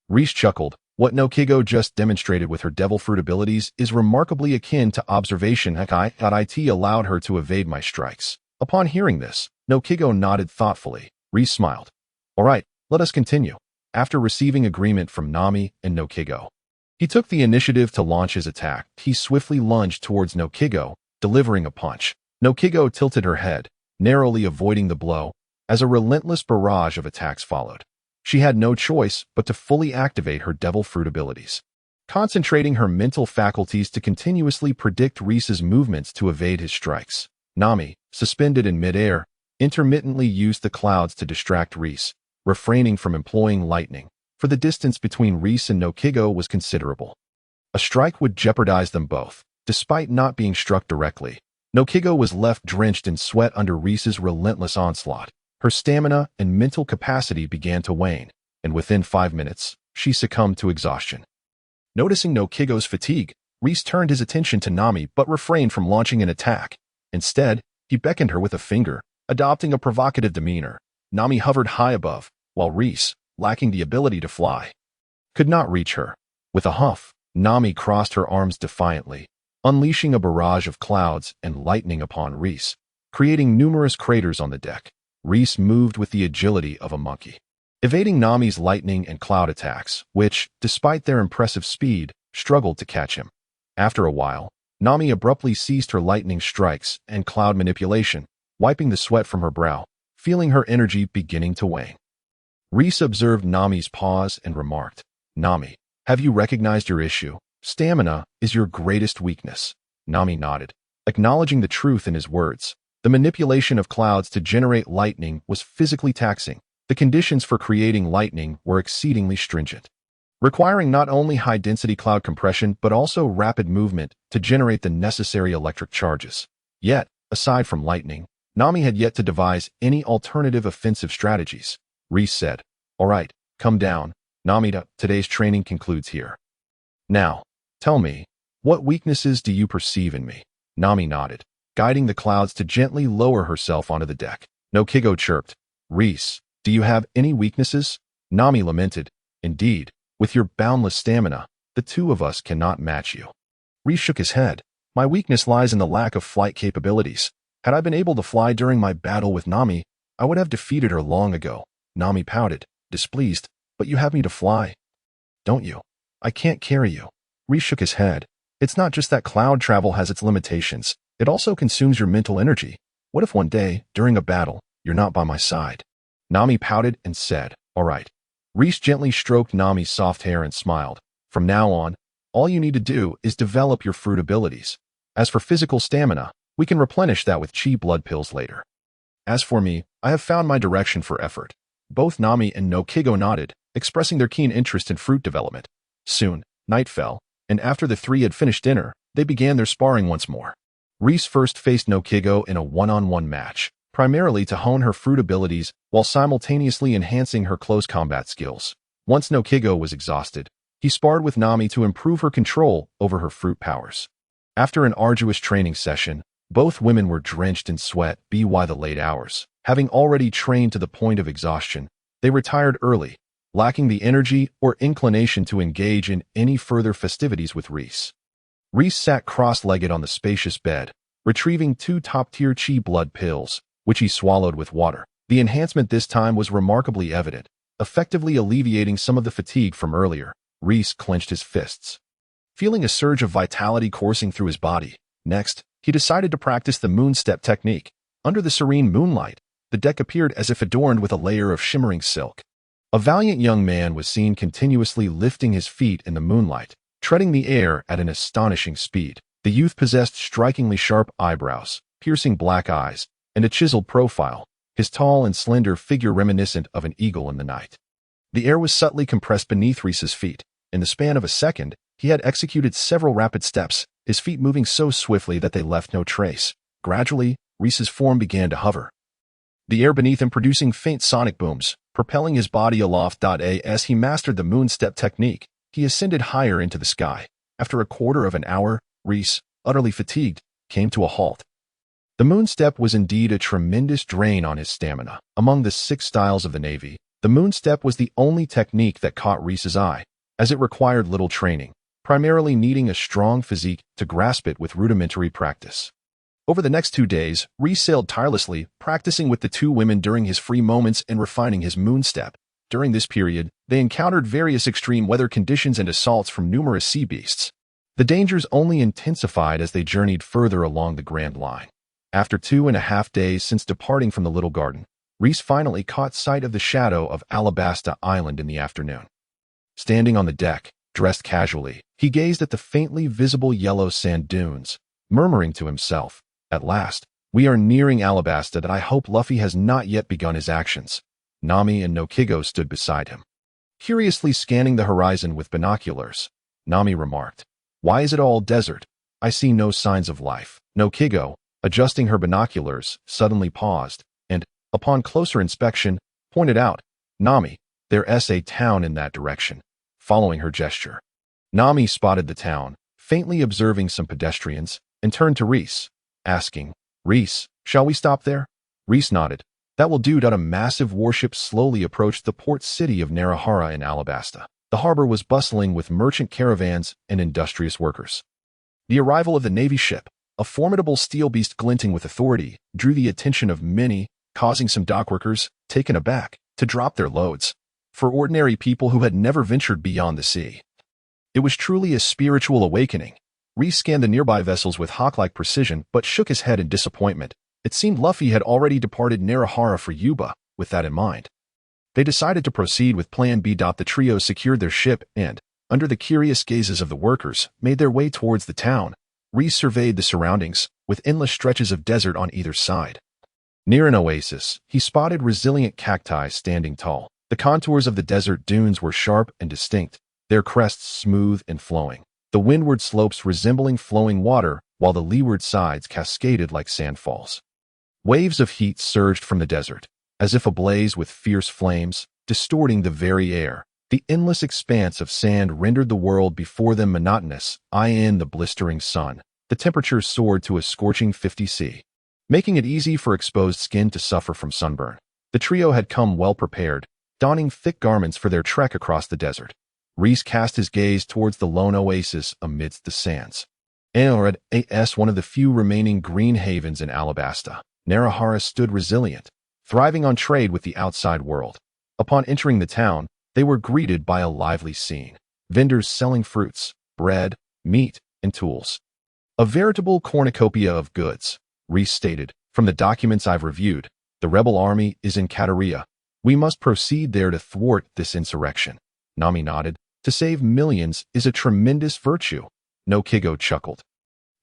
Reis chuckled. What Noki Gao just demonstrated with her devil fruit abilities is remarkably akin to observation Haki. It allowed her to evade my strikes. Upon hearing this, Noki Gao nodded thoughtfully. Reis smiled. All right, let us continue. After receiving agreement from Nami and Noki Gao, he took the initiative to launch his attack. He swiftly lunged towards Noki Gao, delivering a punch. Noki Gao tilted her head, narrowly avoiding the blow, as a relentless barrage of attacks followed. She had no choice but to fully activate her devil fruit abilities, concentrating her mental faculties to continuously predict Reis's movements to evade his strikes. Nami, suspended in midair, intermittently used the clouds to distract Reis, refraining from employing lightning, for the distance between Reis and Noki Gao was considerable. A strike would jeopardize them both. Despite not being struck directly, Noki Gao was left drenched in sweat under Reis's relentless onslaught. Her stamina and mental capacity began to wane, and within 5 minutes, she succumbed to exhaustion. Noticing Noki Gao's fatigue, Reis turned his attention to Nami but refrained from launching an attack. Instead, he beckoned her with a finger, adopting a provocative demeanor. Nami hovered high above, while Reis, lacking the ability to fly, could not reach her. With a huff, Nami crossed her arms defiantly, unleashing a barrage of clouds and lightning upon Reis, creating numerous craters on the deck. Reis moved with the agility of a monkey, evading Nami's lightning and cloud attacks, which, despite their impressive speed, struggled to catch him. After a while, Nami abruptly ceased her lightning strikes and cloud manipulation, wiping the sweat from her brow, feeling her energy beginning to wane. Reis observed Nami's pause and remarked, "Nami, have you recognized your issue? Stamina is your greatest weakness." Nami nodded, acknowledging the truth in his words. The manipulation of clouds to generate lightning was physically taxing. The conditions for creating lightning were exceedingly stringent, requiring not only high-density cloud compression but also rapid movement to generate the necessary electric charges. Yet, aside from lightning, Nami had yet to devise any alternative offensive strategies. Reis said, "All right, come down, Nami. Today's training concludes here. Now, tell me, what weaknesses do you perceive in me?" Nami nodded, guiding the clouds to gently lower herself onto the deck. Noki Gao chirped, "Reis, do you have any weaknesses?" Nami lamented, "Indeed, with your boundless stamina, the two of us cannot match you." Reis shook his head. "My weakness lies in the lack of flight capabilities. Had I been able to fly during my battle with Nami, I would have defeated her long ago." Nami pouted, displeased, "But you have me to fly, don't you? I can't carry you." Reis shook his head. "It's not just that cloud travel has its limitations. It also consumes your mental energy. What if one day, during a battle, you're not by my side?" Nami pouted and said, "All right." Reis gently stroked Nami's soft hair and smiled. "From now on, all you need to do is develop your fruit abilities. As for physical stamina, we can replenish that with chi blood pills later. As for me, I have found my direction for effort." Both Nami and Noki Gao nodded, expressing their keen interest in fruit development. Soon, night fell, and after the three had finished dinner, they began their sparring once more. Reis first faced Noki Gao in a one-on-one match, primarily to hone her fruit abilities while simultaneously enhancing her close combat skills. Once Noki Gao was exhausted, he sparred with Nami to improve her control over her fruit powers. After an arduous training session, both women were drenched in sweat by the late hours. Having already trained to the point of exhaustion, they retired early, lacking the energy or inclination to engage in any further festivities with Reis. Reis sat cross-legged on the spacious bed, retrieving 2 top-tier chi blood pills, which he swallowed with water. The enhancement this time was remarkably evident, effectively alleviating some of the fatigue from earlier. Reis clenched his fists, feeling a surge of vitality coursing through his body. Next, he decided to practice the moon step technique. Under the serene moonlight, the deck appeared as if adorned with a layer of shimmering silk. A valiant young man was seen continuously lifting his feet in the moonlight, treading the air at an astonishing speed. The youth possessed strikingly sharp eyebrows, piercing black eyes, and a chiseled profile, his tall and slender figure reminiscent of an eagle in the night. The air was subtly compressed beneath Reis's feet. In the span of a second, he had executed several rapid steps, his feet moving so swiftly that they left no trace. Gradually, Reis's form began to hover, the air beneath him producing faint sonic booms, propelling his body aloft. As he mastered the moon step technique, he ascended higher into the sky. After a quarter of an hour, Reis, utterly fatigued, came to a halt. The moon step was indeed a tremendous drain on his stamina. Among the 6 styles of the Navy, the moon step was the only technique that caught Reis's eye, as it required little training, primarily needing a strong physique to grasp it with rudimentary practice. Over the next 2 days, Reis sailed tirelessly, practicing with the 2 women during his free moments and refining his moon step. During this period, they encountered various extreme weather conditions and assaults from numerous sea beasts. The dangers only intensified as they journeyed further along the Grand Line. After 2.5 days since departing from the Little Garden, Reis finally caught sight of the shadow of Alabasta Island in the afternoon. Standing on the deck, dressed casually, he gazed at the faintly visible yellow sand dunes, murmuring to himself, "At last, we are nearing Alabasta that I hope Luffy has not yet begun his actions." Nami and Noki Gao stood beside him. Curiously scanning the horizon with binoculars, Nami remarked, "Why is it all desert? I see no signs of life." Noki Gao, adjusting her binoculars, suddenly paused, and, upon closer inspection, pointed out, "Nami, there's a town in that direction." Following her gesture, Nami spotted the town, faintly observing some pedestrians, and turned to Reis, asking, "Reis, shall we stop there?" Reis nodded. "That will do." A massive warship slowly approached the port city of Narahara in Alabasta. The harbor was bustling with merchant caravans and industrious workers. The arrival of the Navy ship, a formidable steel beast glinting with authority, drew the attention of many, causing some dockworkers, taken aback, to drop their loads. For ordinary people who had never ventured beyond the sea, it was truly a spiritual awakening. Reis scanned the nearby vessels with hawk-like precision but shook his head in disappointment. It seemed Luffy had already departed Narahara for Yuba. With that in mind, they decided to proceed with Plan B. The trio secured their ship and, under the curious gazes of the workers, made their way towards the town. Reis surveyed the surroundings, with endless stretches of desert on either side. Near an oasis, he spotted resilient cacti standing tall. The contours of the desert dunes were sharp and distinct, their crests smooth and flowing, the windward slopes resembling flowing water, while the leeward sides cascaded like sandfalls. Waves of heat surged from the desert, as if ablaze with fierce flames, distorting the very air. The endless expanse of sand rendered the world before them monotonous. In the blistering sun, the temperature soared to a scorching 50 C, making it easy for exposed skin to suffer from sunburn. The trio had come well prepared, donning thick garments for their trek across the desert. Reis cast his gaze towards the lone oasis amidst the sands. As one of the few remaining green havens in Alabasta, Narahara stood resilient, thriving on trade with the outside world. Upon entering the town, they were greeted by a lively scene. Vendors selling fruits, bread, meat, and tools. A veritable cornucopia of goods. Reis stated, "From the documents I've reviewed, the rebel army is in Kateria. We must proceed there to thwart this insurrection." Nami nodded. "To save millions is a tremendous virtue." Noki Gao chuckled.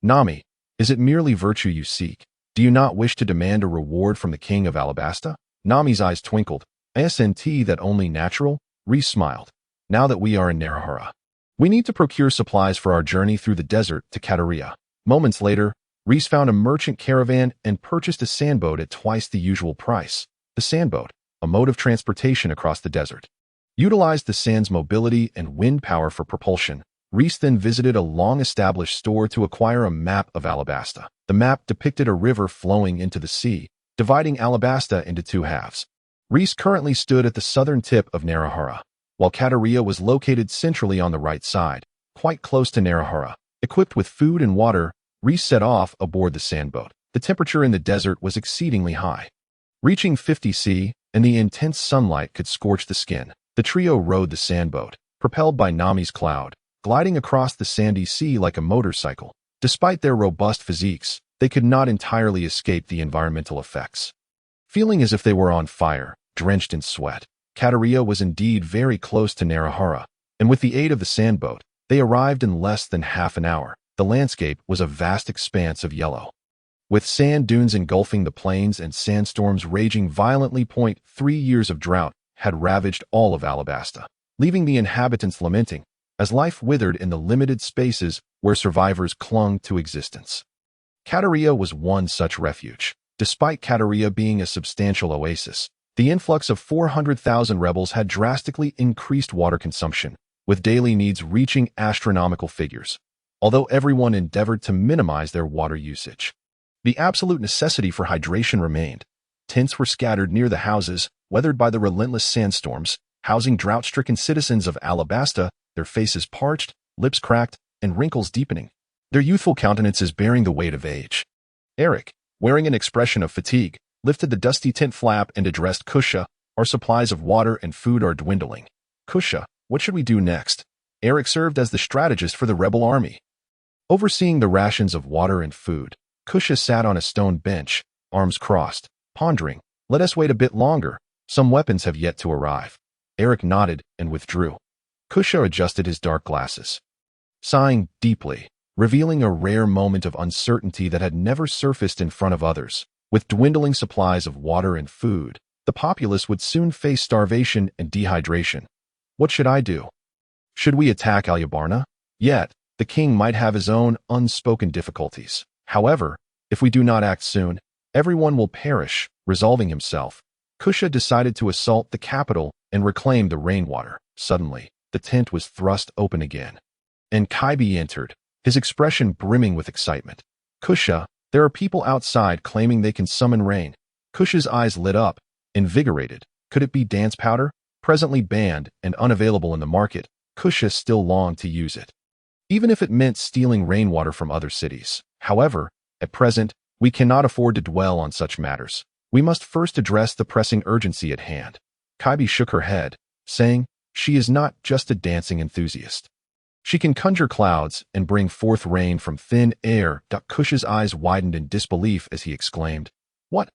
"Nami, is it merely virtue you seek? Do you not wish to demand a reward from the king of Alabasta?" Nami's eyes twinkled. "Isn't that only natural?" Reis smiled. "Now that we are in Narahara, we need to procure supplies for our journey through the desert to Kateria." Moments later, Reis found a merchant caravan and purchased a sandboat at twice the usual price. The sandboat, a mode of transportation across the desert, utilized the sand's mobility and wind power for propulsion. Reis then visited a long-established store to acquire a map of Alabasta. The map depicted a river flowing into the sea, dividing Alabasta into two halves. Reis currently stood at the southern tip of Narahara, while Kateria was located centrally on the right side, quite close to Narahara. Equipped with food and water, Reis set off aboard the sandboat. The temperature in the desert was exceedingly high, reaching 50 C, and the intense sunlight could scorch the skin. The trio rode the sandboat, propelled by Nami's cloud, gliding across the sandy sea like a motorcycle. Despite their robust physiques, they could not entirely escape the environmental effects. Feeling as if they were on fire, drenched in sweat, Kateria was indeed very close to Narahara, and with the aid of the sandboat, they arrived in less than half an hour. The landscape was a vast expanse of yellow, with sand dunes engulfing the plains and sandstorms raging violently. 3 years of drought had ravaged all of Alabasta, leaving the inhabitants lamenting, as life withered in the limited spaces where survivors clung to existence. Kateria was one such refuge. Despite Kateria being a substantial oasis, the influx of 400,000 rebels had drastically increased water consumption, with daily needs reaching astronomical figures. Although everyone endeavored to minimize their water usage, the absolute necessity for hydration remained. Tents were scattered near the houses, weathered by the relentless sandstorms, housing drought-stricken citizens of Alabasta, their faces parched, lips cracked, and wrinkles deepening, their youthful countenances bearing the weight of age. Eric, wearing an expression of fatigue, lifted the dusty tent flap and addressed Kusha. "Our supplies of water and food are dwindling. Kusha, what should we do next?" Eric served as the strategist for the rebel army. Overseeing the rations of water and food, Kusha sat on a stone bench, arms crossed, pondering. Let us wait a bit longer. Some weapons have yet to arrive. Eric nodded and withdrew. Kusha adjusted his dark glasses, sighing deeply, revealing a rare moment of uncertainty that had never surfaced in front of others. With dwindling supplies of water and food, the populace would soon face starvation and dehydration. What should I do? Should we attack Alyabarna? Yet, the king might have his own unspoken difficulties. However, if we do not act soon, everyone will perish. Resolving himself, Kusha decided to assault the capital and reclaim the rainwater. Suddenly, the tent was thrust open again, and Kaibi entered, his expression brimming with excitement. Kusha, there are people outside claiming they can summon rain. Kusha's eyes lit up, invigorated. Could it be dance powder? Presently banned and unavailable in the market, Kusha still longed to use it, even if it meant stealing rainwater from other cities. However, at present, we cannot afford to dwell on such matters. We must first address the pressing urgency at hand. Kaibi shook her head, saying, she is not just a dancing enthusiast. She can conjure clouds and bring forth rain from thin air. Kusha's eyes widened in disbelief as he exclaimed, what?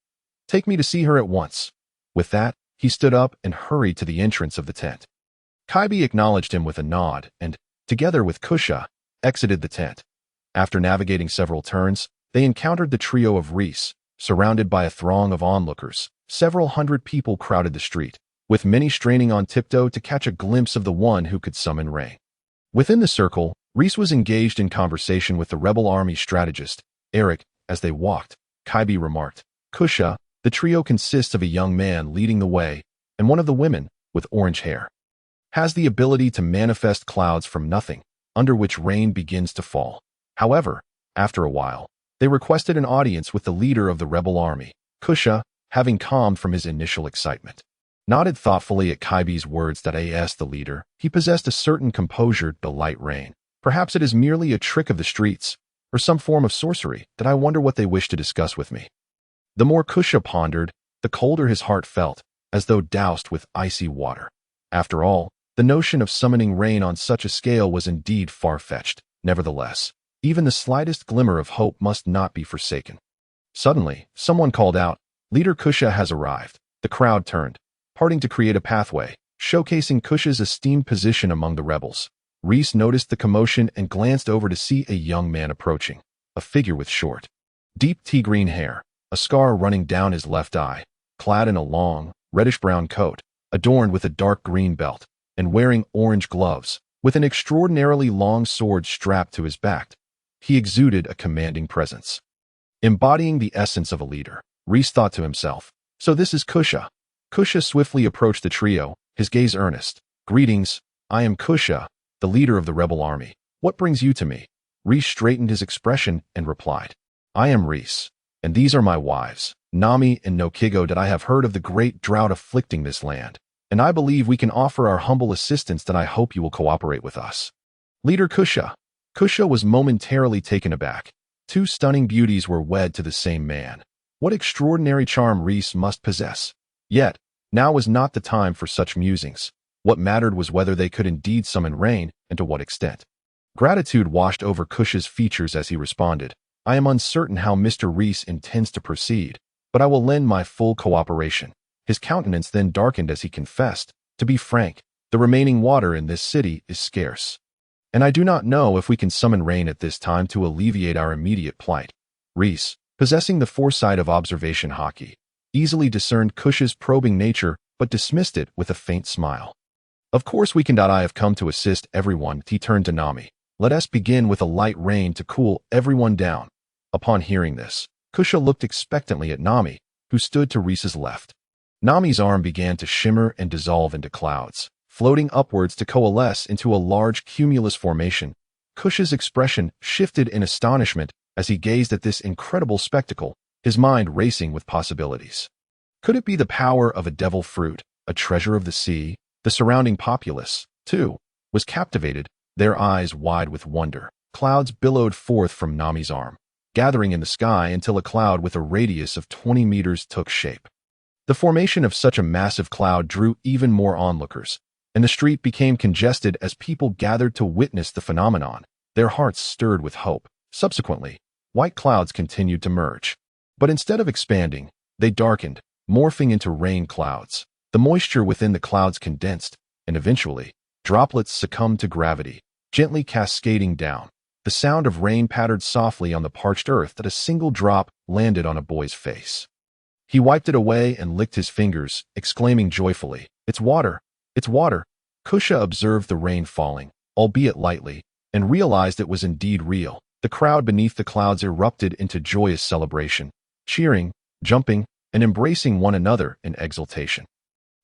Take me to see her at once. With that, he stood up and hurried to the entrance of the tent. Kaibi acknowledged him with a nod and, together with Kusha, exited the tent. After navigating several turns, they encountered the trio of Reis, surrounded by a throng of onlookers. Several hundred people crowded the street, with many straining on tiptoe to catch a glimpse of the one who could summon rain. Within the circle, Reis was engaged in conversation with the rebel army strategist, Eric. As they walked, Kaibi remarked, Kusha, the trio consists of a young man leading the way, and one of the women, with orange hair, has the ability to manifest clouds from nothing, under which rain begins to fall. However, after a while, they requested an audience with the leader of the rebel army. Kusha, having calmed from his initial excitement, nodded thoughtfully at Kaibi's words that as the leader, he possessed a certain composure to light rain. Perhaps it is merely a trick of the streets, or some form of sorcery, that I wonder what they wish to discuss with me. The more Kusha pondered, the colder his heart felt, as though doused with icy water. After all, the notion of summoning rain on such a scale was indeed far-fetched. Nevertheless, even the slightest glimmer of hope must not be forsaken. Suddenly, someone called out, Leader Kusha has arrived. The crowd turned, parting to create a pathway, showcasing Kusha's esteemed position among the rebels. Reis noticed the commotion and glanced over to see a young man approaching, a figure with short, deep tea-green hair, a scar running down his left eye, clad in a long, reddish-brown coat, adorned with a dark green belt, and wearing orange gloves, with an extraordinarily long sword strapped to his back. He exuded a commanding presence, embodying the essence of a leader. Reis thought to himself, so this is Kusha. Kusha swiftly approached the trio, his gaze earnest. Greetings, I am Kusha, the leader of the rebel army. What brings you to me? Reis straightened his expression and replied, I am Reis, and these are my wives, Nami and Noki Gao. That I have heard of the great drought afflicting this land, and I believe we can offer our humble assistance. That I hope you will cooperate with us. Leader Kusha. Kusha was momentarily taken aback. Two stunning beauties were wed to the same man. What extraordinary charm Reis must possess. Yet, now was not the time for such musings. What mattered was whether they could indeed summon rain, and to what extent. Gratitude washed over Kusha's features as he responded, I am uncertain how Mr. Reis intends to proceed, but I will lend my full cooperation. His countenance then darkened as he confessed, to be frank, the remaining water in this city is scarce, and I do not know if we can summon rain at this time to alleviate our immediate plight. Reis, possessing the foresight of observation Haki, easily discerned Kusha's probing nature but dismissed it with a faint smile. Of course we can. I have come to assist everyone. He turned to Nami. Let us begin with a light rain to cool everyone down. Upon hearing this, Kusha looked expectantly at Nami, who stood to Reis's left. Nami's arm began to shimmer and dissolve into clouds, floating upwards to coalesce into a large cumulus formation. Kusha's expression shifted in astonishment as he gazed at this incredible spectacle, his mind racing with possibilities. Could it be the power of a devil fruit, a treasure of the sea? The surrounding populace, too, was captivated, their eyes wide with wonder. Clouds billowed forth from Nami's arm, gathering in the sky until a cloud with a radius of 20 meters took shape. The formation of such a massive cloud drew even more onlookers, and the street became congested as people gathered to witness the phenomenon, their hearts stirred with hope. Subsequently, white clouds continued to merge, but instead of expanding, they darkened, morphing into rain clouds. The moisture within the clouds condensed, and eventually, droplets succumbed to gravity, gently cascading down. The sound of rain pattered softly on the parched earth that a single drop landed on a boy's face. He wiped it away and licked his fingers, exclaiming joyfully, "It's water! It's water!" Kusha observed the rain falling, albeit lightly, and realized it was indeed real. The crowd beneath the clouds erupted into joyous celebration, cheering, jumping, and embracing one another in exultation.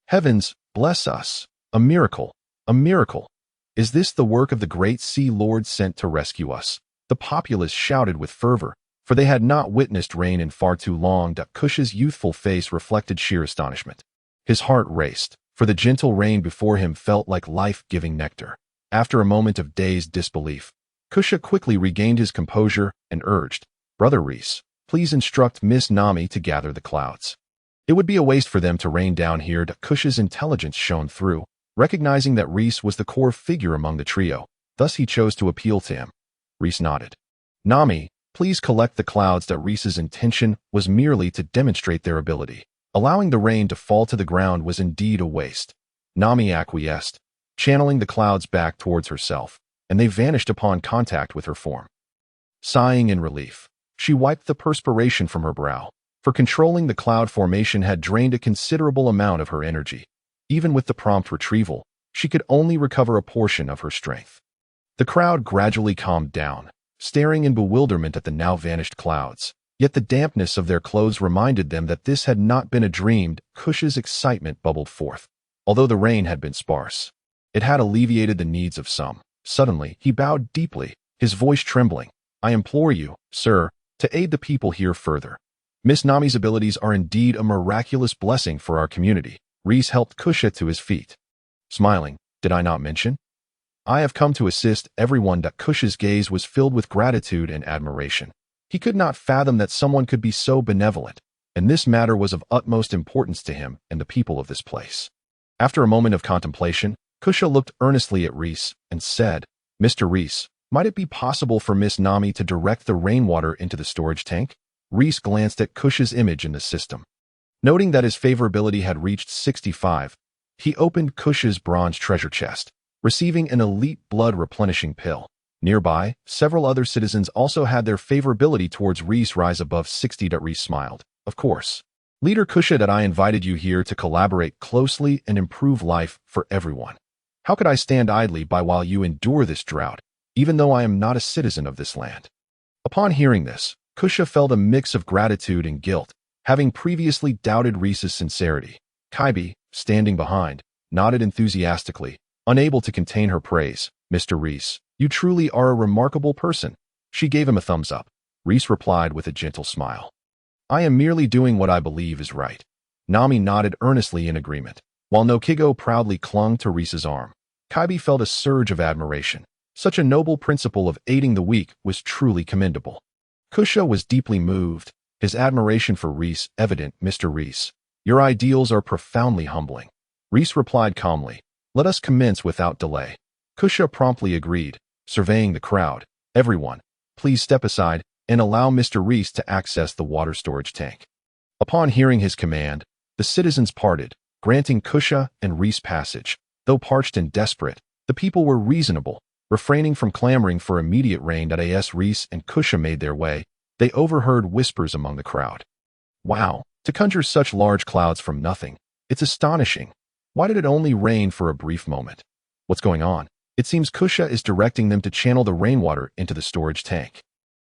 Heavens, bless us! A miracle! A miracle! Is this the work of the great Sea Lord sent to rescue us? The populace shouted with fervor, for they had not witnessed rain in far too long. Kusha's youthful face reflected sheer astonishment. His heart raced, for the gentle rain before him felt like life-giving nectar. After a moment of dazed disbelief, Kusha quickly regained his composure and urged, "Brother Reis, please instruct Miss Nami to gather the clouds. It would be a waste for them to rain down here." Kusha's intelligence shone through, recognizing that Reis was the core figure among the trio. Thus he chose to appeal to him. Reis nodded. "Nami, please collect the clouds." Reis's intention was merely to demonstrate their ability. Allowing the rain to fall to the ground was indeed a waste. Nami acquiesced, channeling the clouds back towards herself, and they vanished upon contact with her form. Sighing in relief, she wiped the perspiration from her brow, for controlling the cloud formation had drained a considerable amount of her energy. Even with the prompt retrieval, she could only recover a portion of her strength. The crowd gradually calmed down, staring in bewilderment at the now vanished clouds. Yet the dampness of their clothes reminded them that this had not been a dream. Kusha's excitement bubbled forth. Although the rain had been sparse, it had alleviated the needs of some. Suddenly, he bowed deeply, his voice trembling. "I implore you, sir, to aid the people here further. Miss Nami's abilities are indeed a miraculous blessing for our community." Reis helped Kusha to his feet. Smiling, "Did I not mention? I have come to assist everyone." Kusha's gaze was filled with gratitude and admiration. He could not fathom that someone could be so benevolent, and this matter was of utmost importance to him and the people of this place. After a moment of contemplation, Kusha looked earnestly at Reis and said, "Mr. Reis, might it be possible for Miss Nami to direct the rainwater into the storage tank?" Reis glanced at Kusha's image in the system. Noting that his favorability had reached 65, he opened Kusha's bronze treasure chest, receiving an elite blood replenishing pill. Nearby, several other citizens also had their favorability towards Reis rise above 60. Reis smiled. "Of course. Leader Kusha, that I invited you here to collaborate closely and improve life for everyone. How could I stand idly by while you endure this drought, even though I am not a citizen of this land?" Upon hearing this, Kusha felt a mix of gratitude and guilt, having previously doubted Reis's sincerity. Kaibi, standing behind, nodded enthusiastically, unable to contain her praise. "Mr. Reis, you truly are a remarkable person." She gave him a thumbs up. Reis replied with a gentle smile. "I am merely doing what I believe is right." Nami nodded earnestly in agreement, while Noki Gao proudly clung to Reis's arm. Kaibi felt a surge of admiration. Such a noble principle of aiding the weak was truly commendable. Kusha was deeply moved, his admiration for Reis evident. "Mr. Reis, your ideals are profoundly humbling." Reis replied calmly, "Let us commence without delay." Kusha promptly agreed, surveying the crowd. "Everyone, please step aside and allow Mr. Reis to access the water storage tank." Upon hearing his command, the citizens parted, granting Kusha and Reis passage. Though parched and desperate, the people were reasonable, refraining from clamoring for immediate rain. As Reis and Kusha made their way, they overheard whispers among the crowd. "Wow, to conjure such large clouds from nothing. It's astonishing. Why did it only rain for a brief moment? What's going on? It seems Kusha is directing them to channel the rainwater into the storage tank.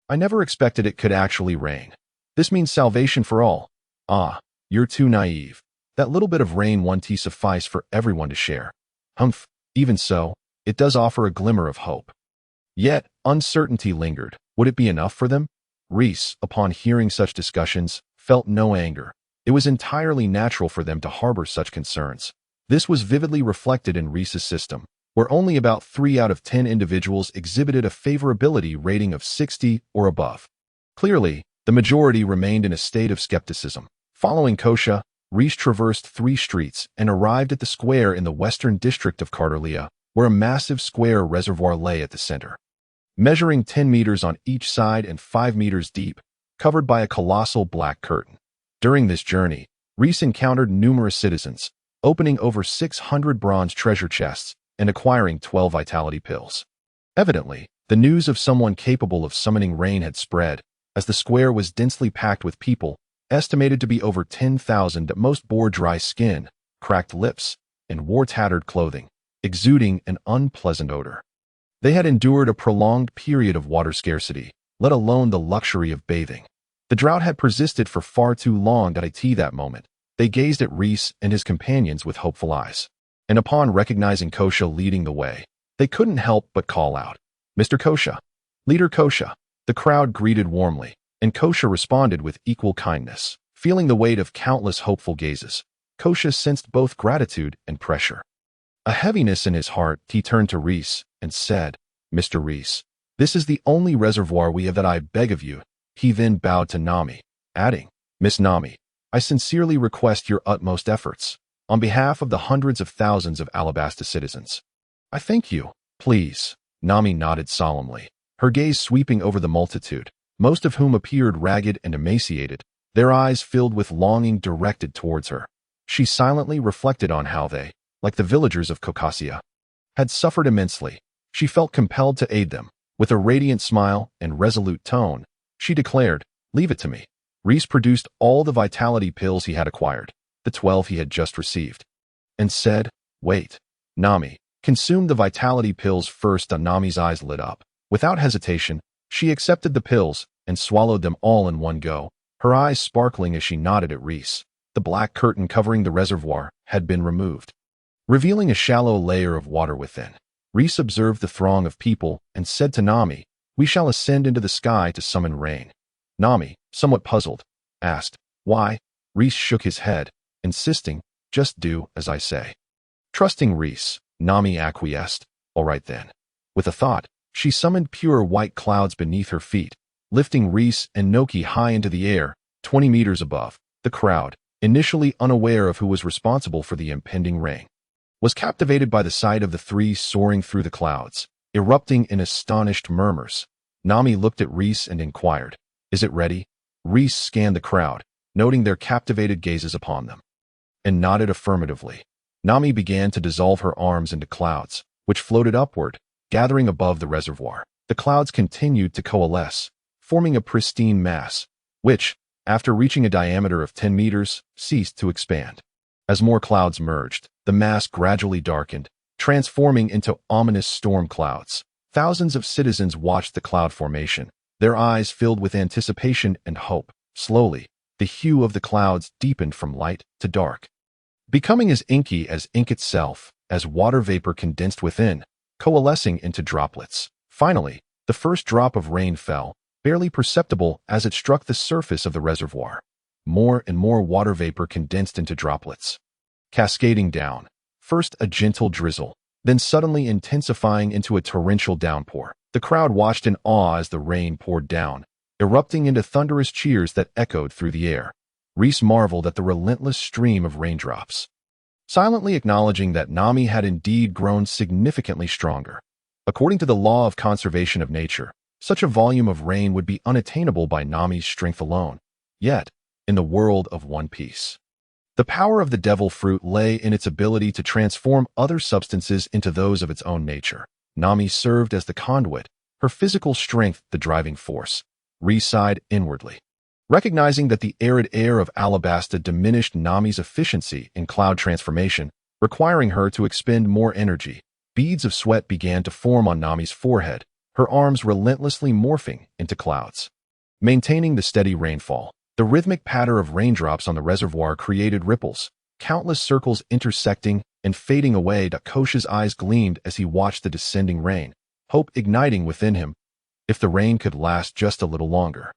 I never expected it could actually rain. This means salvation for all." "Ah, you're too naive. That little bit of rain won't suffice for everyone to share." "Humph, even so, it does offer a glimmer of hope." Yet, uncertainty lingered. Would it be enough for them? Reis, upon hearing such discussions, felt no anger. It was entirely natural for them to harbor such concerns. This was vividly reflected in Reis's system, where only about 3 out of 10 individuals exhibited a favorability rating of 60 or above. Clearly, the majority remained in a state of skepticism. Following Kusha, Reis traversed 3 streets and arrived at the square in the western district of Cartelia, where a massive square reservoir lay at the center. Measuring 10 meters on each side and 5 meters deep, covered by a colossal black curtain. During this journey, Reis encountered numerous citizens, opening over 600 bronze treasure chests and acquiring 12 vitality pills. Evidently, the news of someone capable of summoning rain had spread, as the square was densely packed with people, estimated to be over 10,000 that most bore dry skin, cracked lips, and wore tattered clothing, exuding an unpleasant odor. They had endured a prolonged period of water scarcity, let alone the luxury of bathing. The drought had persisted for far too long at that moment. They gazed at Reis and his companions with hopeful eyes. And upon recognizing Kosha leading the way, they couldn't help but call out, "Mr. Kosha! Leader Kosha!" The crowd greeted warmly, and Kosha responded with equal kindness. Feeling the weight of countless hopeful gazes, Kosha sensed both gratitude and pressure. A heaviness in his heart, he turned to Reis and said, "Mr. Reis, this is the only reservoir we have that I beg of you." He then bowed to Nami, adding, "Miss Nami, I sincerely request your utmost efforts, on behalf of the hundreds of thousands of Alabasta citizens." "I thank you, please." Nami nodded solemnly, her gaze sweeping over the multitude, most of whom appeared ragged and emaciated, their eyes filled with longing directed towards her. She silently reflected on how they, like the villagers of Caucasia, had suffered immensely. She felt compelled to aid them. With a radiant smile and resolute tone, she declared, "Leave it to me." Reis produced all the vitality pills he had acquired, the 12 he had just received, and said, "Wait." Nami consumed the vitality pills first. Nami's eyes lit up. Without hesitation, she accepted the pills and swallowed them all in one go, her eyes sparkling as she nodded at Reis. The black curtain covering the reservoir had been removed, revealing a shallow layer of water within. Reis observed the throng of people and said to Nami, "We shall ascend into the sky to summon rain." Nami, somewhat puzzled, asked, "Why?" Reis shook his head, insisting, "Just do as I say." Trusting Reis, Nami acquiesced. "All right then." With a thought, she summoned pure white clouds beneath her feet, lifting Reis and Noki high into the air, 20 meters above. The crowd, initially unaware of who was responsible for the impending rain, was captivated by the sight of the three soaring through the clouds, erupting in astonished murmurs. Nami looked at Reis and inquired, "Is it ready?" Reis scanned the crowd, noting their captivated gazes upon them, and nodded affirmatively. Nami began to dissolve her arms into clouds, which floated upward, gathering above the reservoir. The clouds continued to coalesce, forming a pristine mass, which, after reaching a diameter of 10 meters, ceased to expand. As more clouds merged, the mass gradually darkened, transforming into ominous storm clouds. Thousands of citizens watched the cloud formation, their eyes filled with anticipation and hope. Slowly, the hue of the clouds deepened from light to dark, becoming as inky as ink itself, as water vapor condensed within, coalescing into droplets. Finally, the first drop of rain fell, barely perceptible as it struck the surface of the reservoir. More and more water vapor condensed into droplets, cascading down, first a gentle drizzle, then suddenly intensifying into a torrential downpour. The crowd watched in awe as the rain poured down, erupting into thunderous cheers that echoed through the air. Reis marveled at the relentless stream of raindrops, silently acknowledging that Nami had indeed grown significantly stronger. According to the law of conservation of nature, such a volume of rain would be unattainable by Nami's strength alone. Yet, in the world of One Piece, the power of the devil fruit lay in its ability to transform other substances into those of its own nature. Nami served as the conduit, her physical strength the driving force. Reis sighed inwardly, recognizing that the arid air of Alabasta diminished Nami's efficiency in cloud transformation, requiring her to expend more energy. Beads of sweat began to form on Nami's forehead, her arms relentlessly morphing into clouds, maintaining the steady rainfall. The rhythmic patter of raindrops on the reservoir created ripples, countless circles intersecting and fading away. Kosha's eyes gleamed as he watched the descending rain, hope igniting within him. If the rain could last just a little longer,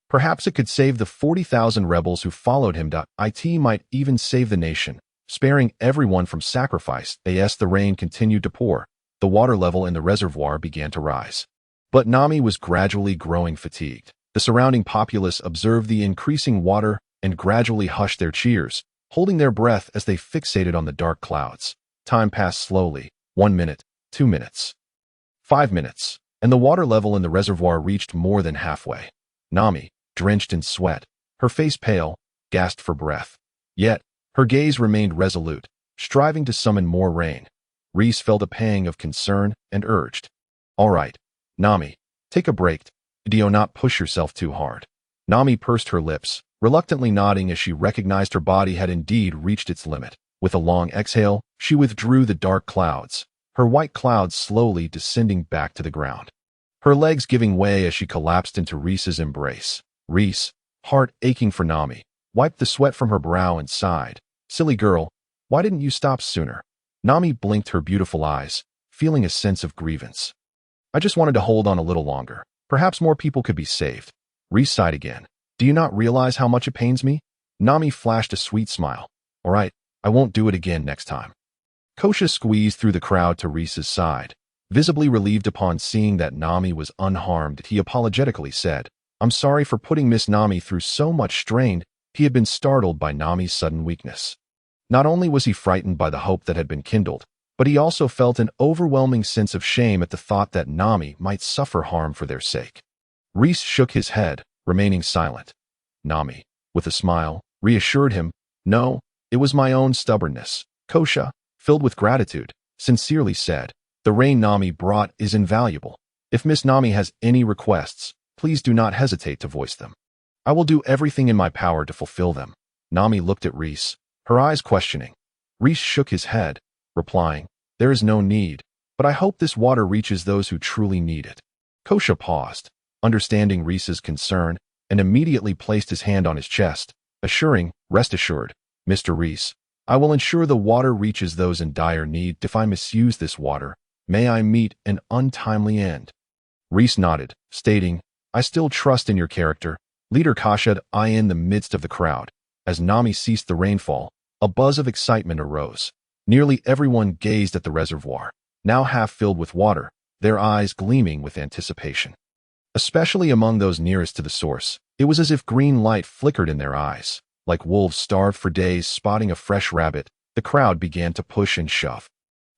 perhaps it could save the 40,000 rebels who followed him. It might even save the nation, sparing everyone from sacrifice. As the rain continued to pour, the water level in the reservoir began to rise. But Nami was gradually growing fatigued. The surrounding populace observed the increasing water and gradually hushed their cheers, holding their breath as they fixated on the dark clouds. Time passed slowly. 1 minute, 2 minutes, 5 minutes, and the water level in the reservoir reached more than halfway. Nami, drenched in sweat, her face pale, gasped for breath. Yet, her gaze remained resolute, striving to summon more rain. Reis felt a pang of concern and urged, "All right, Nami, take a break. Do not push yourself too hard." Nami pursed her lips, reluctantly nodding as she recognized her body had indeed reached its limit. With a long exhale, she withdrew the dark clouds, her white clouds slowly descending back to the ground. Her legs giving way as she collapsed into Reis's embrace. Reis, heart aching for Nami, wiped the sweat from her brow and sighed. "Silly girl, why didn't you stop sooner?" Nami blinked her beautiful eyes, feeling a sense of grievance. "I just wanted to hold on a little longer. Perhaps more people could be saved." Reis sighed again. "Do you not realize how much it pains me?" Nami flashed a sweet smile. "All right, I won't do it again next time." Kosha squeezed through the crowd to Reis's side. Visibly relieved upon seeing that Nami was unharmed, he apologetically said, "I'm sorry for putting Miss Nami through so much strain." He had been startled by Nami's sudden weakness. Not only was he frightened by the hope that had been kindled, but he also felt an overwhelming sense of shame at the thought that Nami might suffer harm for their sake. Reis shook his head, remaining silent. Nami, with a smile, reassured him, "No, it was my own stubbornness." Kosha, filled with gratitude, sincerely said, "The rain Nami brought is invaluable. If Miss Nami has any requests, please do not hesitate to voice them. I will do everything in my power to fulfill them." Nami looked at Reis, her eyes questioning. Reis shook his head, replying, "There is no need, but I hope this water reaches those who truly need it." Kosha paused, understanding Reis's concern, and immediately placed his hand on his chest, assuring, "Rest assured, Mr. Reis, I will ensure the water reaches those in dire need. If I misuse this water, may I meet an untimely end." Reis nodded, stating, "I still trust in your character, Leader Kashad." In the midst of the crowd, as Nami ceased the rainfall, a buzz of excitement arose. Nearly everyone gazed at the reservoir, now half filled with water, their eyes gleaming with anticipation. Especially among those nearest to the source, it was as if green light flickered in their eyes. Like wolves starved for days spotting a fresh rabbit, the crowd began to push and shove,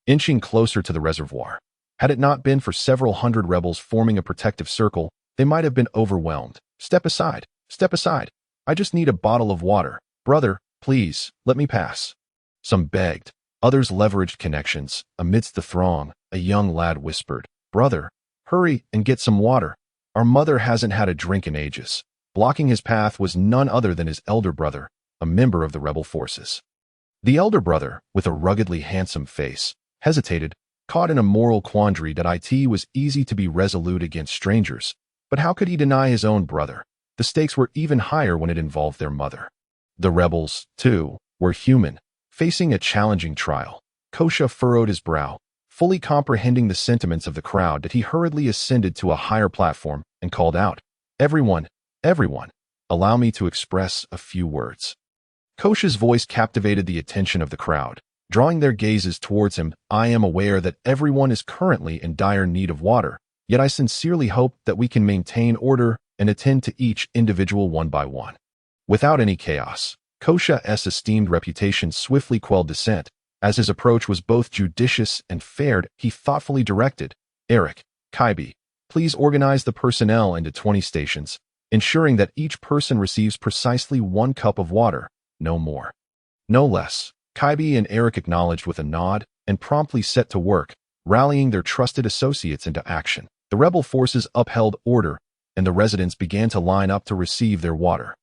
inching closer to the reservoir. Had it not been for several hundred rebels forming a protective circle, they might have been overwhelmed. "Step aside, step aside. I just need a bottle of water. Brother, please, let me pass." Some begged, others leveraged connections. Amidst the throng, a young lad whispered, "Brother, hurry and get some water. Our mother hasn't had a drink in ages." Blocking his path was none other than his elder brother, a member of the rebel forces. The elder brother, with a ruggedly handsome face, hesitated, caught in a moral quandary that it was easy to be resolute against strangers, but how could he deny his own brother? The stakes were even higher when it involved their mother. The rebels, too, were human, facing a challenging trial. Kosha furrowed his brow, fully comprehending the sentiments of the crowd, that he hurriedly ascended to a higher platform and called out, "Everyone, everyone, allow me to express a few words." Kosha's voice captivated the attention of the crowd, drawing their gazes towards him. "I am aware that everyone is currently in dire need of water, yet I sincerely hope that we can maintain order and attend to each individual one by one, without any chaos." Kosha's esteemed reputation swiftly quelled dissent. As his approach was both judicious and fair, he thoughtfully directed, "Eric, Kaibi, please organize the personnel into 20 stations, ensuring that each person receives precisely 1 cup of water, no more, no less." Kaibi and Eric acknowledged with a nod and promptly set to work, rallying their trusted associates into action. The rebel forces upheld order, and the residents began to line up to receive their water.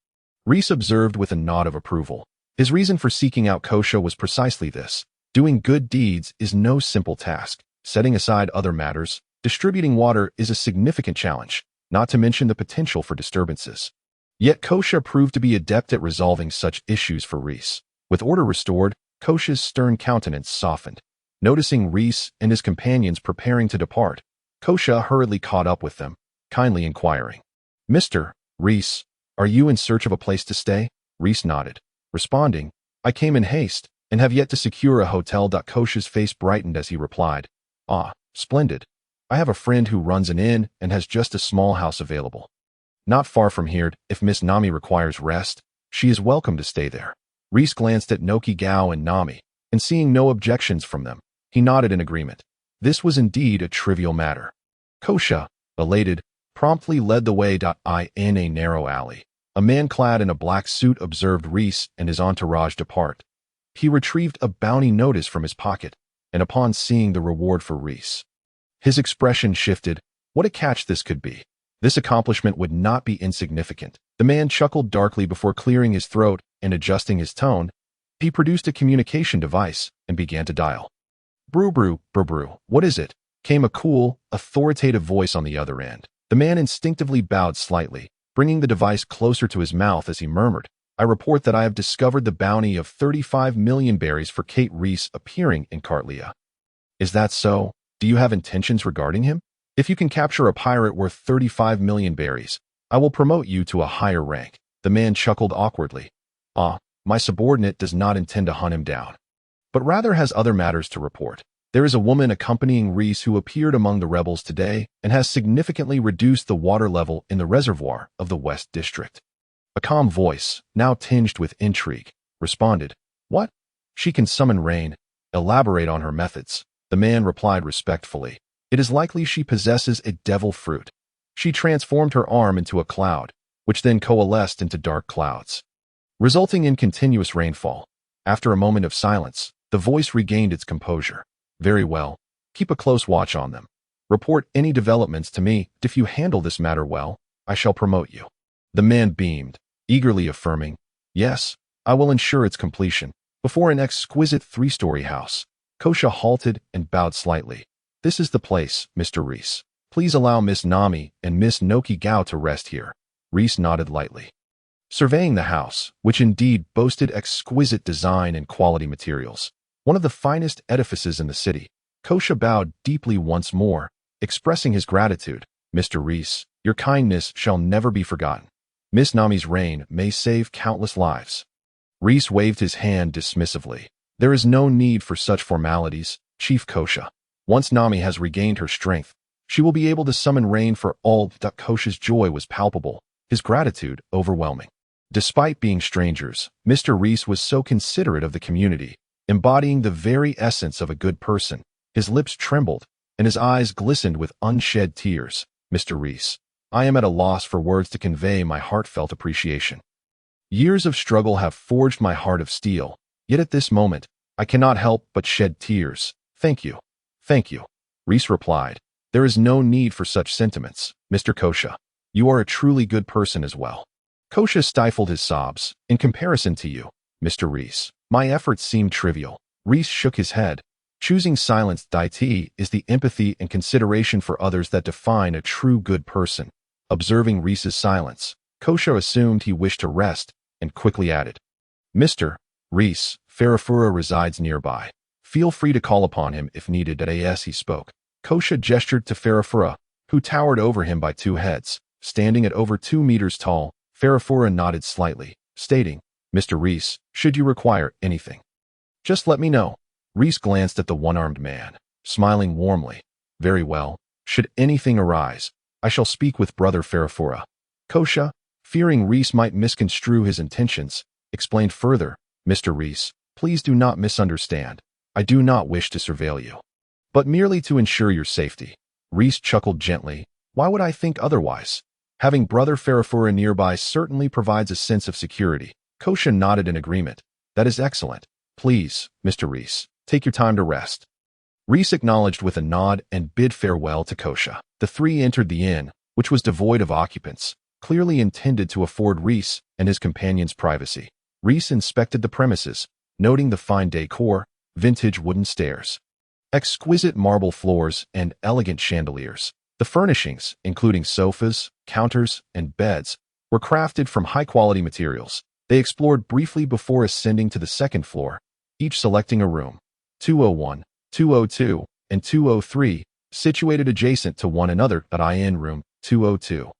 Reis observed with a nod of approval. His reason for seeking out Kosha was precisely this. Doing good deeds is no simple task. Setting aside other matters, distributing water is a significant challenge, not to mention the potential for disturbances. Yet Kosha proved to be adept at resolving such issues for Reis. With order restored, Kosha's stern countenance softened. Noticing Reis and his companions preparing to depart, Kosha hurriedly caught up with them, kindly inquiring, "Mr. Reis, are you in search of a place to stay?" Reis nodded, responding, "I came in haste and have yet to secure a hotel." Kosha's face brightened as he replied, "Ah, splendid. I have a friend who runs an inn and has just a small house available. Not far from here. If Miss Nami requires rest, she is welcome to stay there." Reis glanced at Noki Gao and Nami, and seeing no objections from them, he nodded in agreement. This was indeed a trivial matter. Kosha, elated, promptly led the way. In a narrow alley, A man clad in a black suit observed Reis and his entourage depart. He retrieved a bounty notice from his pocket, and upon seeing the reward for Reis, his expression shifted. What a catch this could be. This accomplishment would not be insignificant. The man chuckled darkly before clearing his throat and adjusting his tone. He produced a communication device and began to dial. Brew, brew, brew, brew. What is it? Came a cool, authoritative voice on the other end. The man instinctively bowed slightly, bringing the device closer to his mouth as he murmured, I report that I have discovered the bounty of 35 million berries for Kate Reis appearing in Cartlia. Is that so? Do you have intentions regarding him? If you can capture a pirate worth 35 million berries, I will promote you to a higher rank. The man chuckled awkwardly. My subordinate does not intend to hunt him down, but rather has other matters to report. There is a woman accompanying Reis who appeared among the rebels today and has significantly reduced the water level in the reservoir of the West District. A calm voice, now tinged with intrigue, responded, What? She can summon rain. Elaborate on her methods. The man replied respectfully, It is likely she possesses a devil fruit. She transformed her arm into a cloud, which then coalesced into dark clouds, resulting in continuous rainfall. After a moment of silence, the voice regained its composure. Very well. Keep a close watch on them. Report any developments to me. If you handle this matter well, I shall promote you. The man beamed, eagerly affirming, Yes, I will ensure its completion. Before an exquisite 3-story house, Kosha halted and bowed slightly. This is the place, Mr. Reis. Please allow Miss Nami and Miss Noki Gao to rest here. Reis nodded lightly, surveying the house, which indeed boasted exquisite design and quality materials. One of the finest edifices in the city. Kosha bowed deeply once more, expressing his gratitude. Mr. Reis, your kindness shall never be forgotten. Miss Nami's reign may save countless lives. Reis waved his hand dismissively. There is no need for such formalities, Chief Kosha. Once Nami has regained her strength, she will be able to summon rain for all. Kosha's joy was palpable, his gratitude overwhelming. Despite being strangers, Mr. Reis was so considerate of the community, embodying the very essence of a good person. His lips trembled, and his eyes glistened with unshed tears. Mr. Reis, I am at a loss for words to convey my heartfelt appreciation. Years of struggle have forged my heart of steel, yet at this moment, I cannot help but shed tears. Thank you. Thank you. Reis replied, There is no need for such sentiments, Mr. Kosha. You are a truly good person as well. Kosha stifled his sobs. In comparison to you, Mr. Reis, my efforts seem trivial. Reis shook his head. Choosing silence is the empathy and consideration for others that define a true good person. Observing Reis's silence, Kosha assumed he wished to rest and quickly added, Mr. Reis, Farafura resides nearby. Feel free to call upon him if needed. As he spoke, Kosha gestured to Farafura, who towered over him by 2 heads, standing at over 2 meters tall. Farafura nodded slightly, stating, Mr. Reis, should you require anything, just let me know. Reis glanced at the one-armed man, smiling warmly. Very well. Should anything arise, I shall speak with Brother Farafura. Kosha, fearing Reis might misconstrue his intentions, explained further, Mr. Reis, please do not misunderstand. I do not wish to surveil you, but merely to ensure your safety. Reis chuckled gently. Why would I think otherwise? Having Brother Farafura nearby certainly provides a sense of security. Kosha nodded in agreement. That is excellent. Please, Mr. Reis, take your time to rest. Reis acknowledged with a nod and bid farewell to Kosha. The 3 entered the inn, which was devoid of occupants, clearly intended to afford Reis and his companions privacy. Reis inspected the premises, noting the fine decor, vintage wooden stairs, exquisite marble floors, and elegant chandeliers. The furnishings, including sofas, counters, and beds, were crafted from high-quality materials. They explored briefly before ascending to the 2nd floor, each selecting a room, 201, 202, and 203, situated adjacent to one another at in room 202.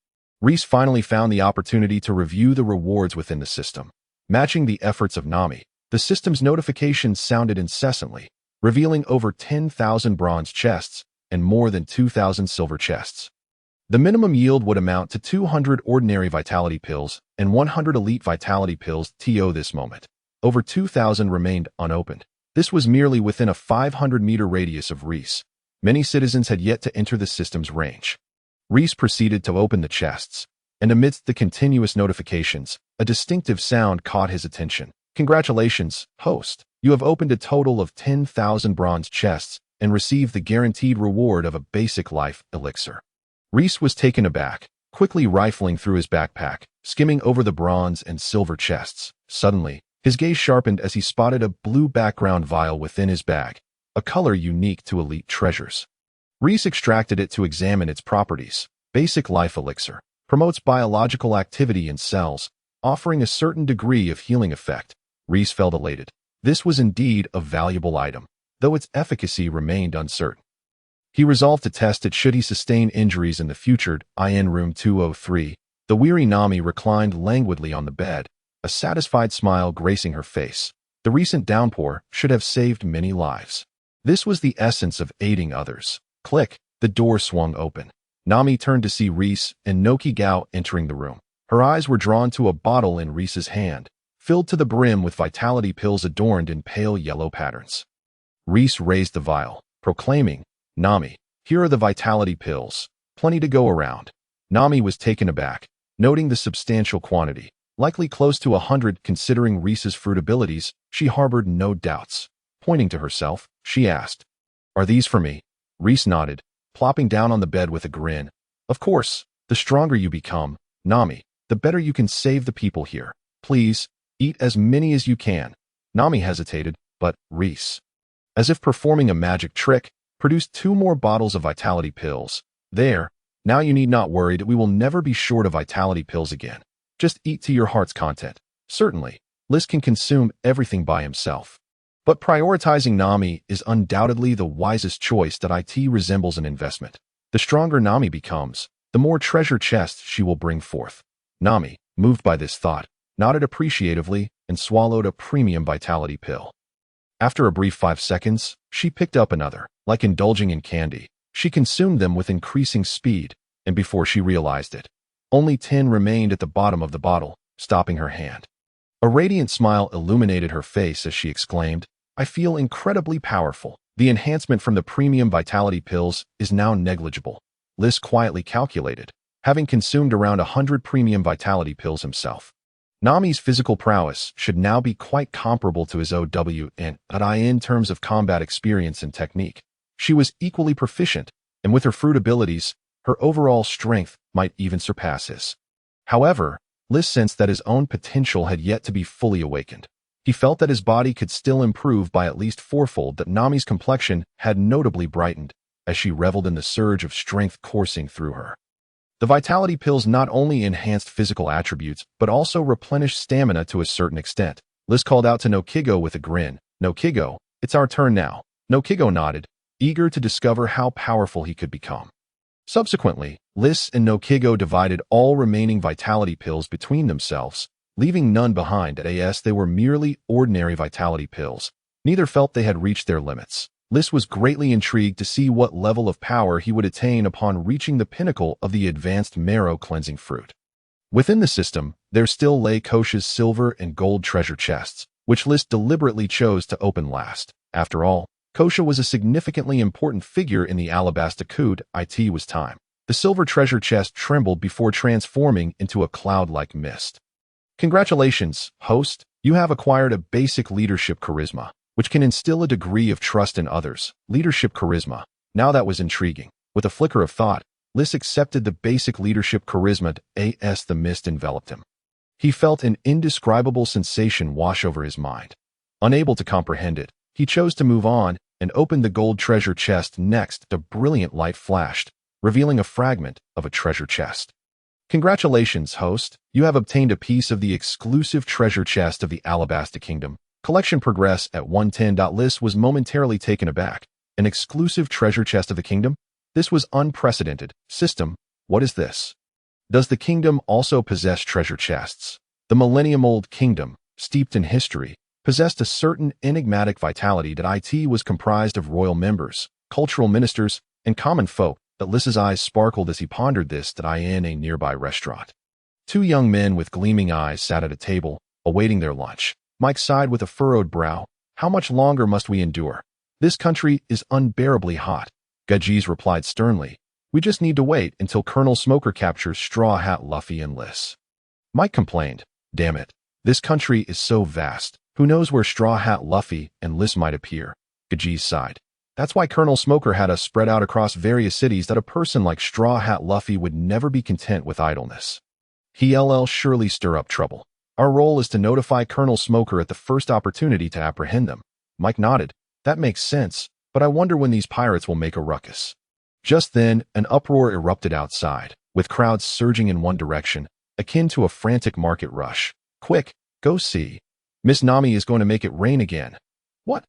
Reis finally found the opportunity to review the rewards within the system. Matching the efforts of Nami, the system's notifications sounded incessantly, revealing over 10,000 bronze chests and more than 2,000 silver chests. The minimum yield would amount to 200 ordinary vitality pills and 100 elite vitality pills. This moment, over 2,000 remained unopened. This was merely within a 500-meter radius of Reis. Many citizens had yet to enter the system's range. Reis proceeded to open the chests, and amidst the continuous notifications, a distinctive sound caught his attention. Congratulations, host. You have opened a total of 10,000 bronze chests and received the guaranteed reward of a basic life elixir. Reis was taken aback, quickly rifling through his backpack, skimming over the bronze and silver chests. Suddenly, his gaze sharpened as he spotted a blue background vial within his bag, a color unique to elite treasures. Reis extracted it to examine its properties. Basic life elixir promotes biological activity in cells, offering a certain degree of healing effect. Reis felt elated. This was indeed a valuable item, though its efficacy remained uncertain. He resolved to test it should he sustain injuries in the future. In room 203, the weary Nami reclined languidly on the bed, a satisfied smile gracing her face. The recent downpour should have saved many lives. This was the essence of aiding others. Click, the door swung open. Nami turned to see Reis and Noki Gao entering the room. Her eyes were drawn to a bottle in Reis's hand, filled to the brim with vitality pills adorned in pale yellow patterns. Reis raised the vial, proclaiming, "Nami, here are the vitality pills, plenty to go around." Nami was taken aback, noting the substantial quantity, likely close to 100 considering Reis's fruit abilities. She harbored no doubts. Pointing to herself, she asked, "Are these for me?" Reis nodded, plopping down on the bed with a grin. "Of course, the stronger you become, Nami, the better you can save the people here. Please, eat as many as you can." Nami hesitated, but Reis, as if performing a magic trick, produced 2 more bottles of vitality pills. "There, now you need not worry that we will never be short of vitality pills again. Just eat to your heart's content." Certainly, Lis can consume everything by himself. But prioritizing Nami is undoubtedly the wisest choice. That it resembles an investment. The stronger Nami becomes, the more treasure chests she will bring forth. Nami, moved by this thought, nodded appreciatively and swallowed a premium vitality pill. After a brief 5 seconds, she picked up another. Like indulging in candy, she consumed them with increasing speed, and before she realized it, only 10 remained at the bottom of the bottle, stopping her hand. A radiant smile illuminated her face as she exclaimed, "I feel incredibly powerful." The enhancement from the premium vitality pills is now negligible. Lis quietly calculated, having consumed around 100 premium vitality pills himself. Nami's physical prowess should now be quite comparable to his in terms of combat experience and technique. She was equally proficient, and with her fruit abilities, her overall strength might even surpass his. However, Lis sensed that his own potential had yet to be fully awakened. He felt that his body could still improve by at least 4-fold. That Nami's complexion had notably brightened as she reveled in the surge of strength coursing through her. The vitality pills not only enhanced physical attributes, but also replenished stamina to a certain extent. Lis called out to Noki Gao with a grin, "Noki Gao, it's our turn now." Noki Gao nodded, eager to discover how powerful he could become. Subsequently, Lis and Noki Gao divided all remaining vitality pills between themselves, leaving none behind. As they were merely ordinary vitality pills, neither felt they had reached their limits. Lis was greatly intrigued to see what level of power he would attain upon reaching the pinnacle of the advanced marrow cleansing fruit. Within the system, there still lay Kosha's silver and gold treasure chests, which Lis deliberately chose to open last. After all, Kosha was a significantly important figure in the Alabasta Code. It was time. The silver treasure chest trembled before transforming into a cloud-like mist. "Congratulations, host. You have acquired a basic leadership charisma, which can instill a degree of trust in others." Leadership charisma. Now that was intriguing. With a flicker of thought, Lis accepted the basic leadership charisma. As the mist enveloped him, he felt an indescribable sensation wash over his mind. Unable to comprehend it, he chose to move on and opened the gold treasure chest next. The brilliant light flashed, revealing a fragment of a treasure chest. "Congratulations, host. You have obtained a piece of the exclusive treasure chest of the Alabasta Kingdom. Collection progress at 110." Lis was momentarily taken aback. An exclusive treasure chest of the kingdom? This was unprecedented. System, what is this? Does the kingdom also possess treasure chests? The millennium-old kingdom, steeped in history, possessed a certain enigmatic vitality. It was comprised of royal members, cultural ministers, and common folk. That Lis's eyes sparkled as he pondered this. In a nearby restaurant, 2 young men with gleaming eyes sat at a table, awaiting their lunch. Mike sighed with a furrowed brow. "How much longer must we endure? This country is unbearably hot." Gajiz replied sternly, We just need to wait until Colonel Smoker captures Straw Hat Luffy and Liss. Mike complained, damn it, this country is so vast. Who knows where Straw Hat Luffy and Liss might appear? Gajeez sighed. That's why Colonel Smoker had us spread out across various cities that a person like Straw Hat Luffy would never be content with idleness. He'll surely stir up trouble. Our role is to notify Colonel Smoker at the first opportunity to apprehend them. Mike nodded. That makes sense, but I wonder when these pirates will make a ruckus. Just then, an uproar erupted outside, with crowds surging in one direction, akin to a frantic market rush. Quick, go see. Miss Nami is going to make it rain again. What?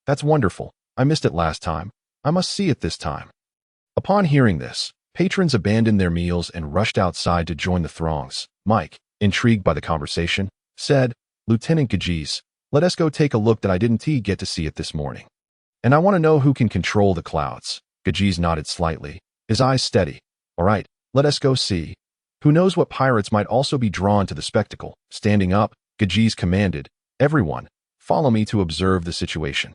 That's wonderful. I missed it last time. I must see it this time. Upon hearing this, patrons abandoned their meals and rushed outside to join the throngs. Mike, intrigued by the conversation, said, Lieutenant Gajeez, let us go take a look that I didn't get to see it this morning. And I want to know who can control the clouds. Gajeez nodded slightly, his eyes steady. All right, let us go see. Who knows what pirates might also be drawn to the spectacle. Standing up, Gajeez commanded, everyone, follow me to observe the situation.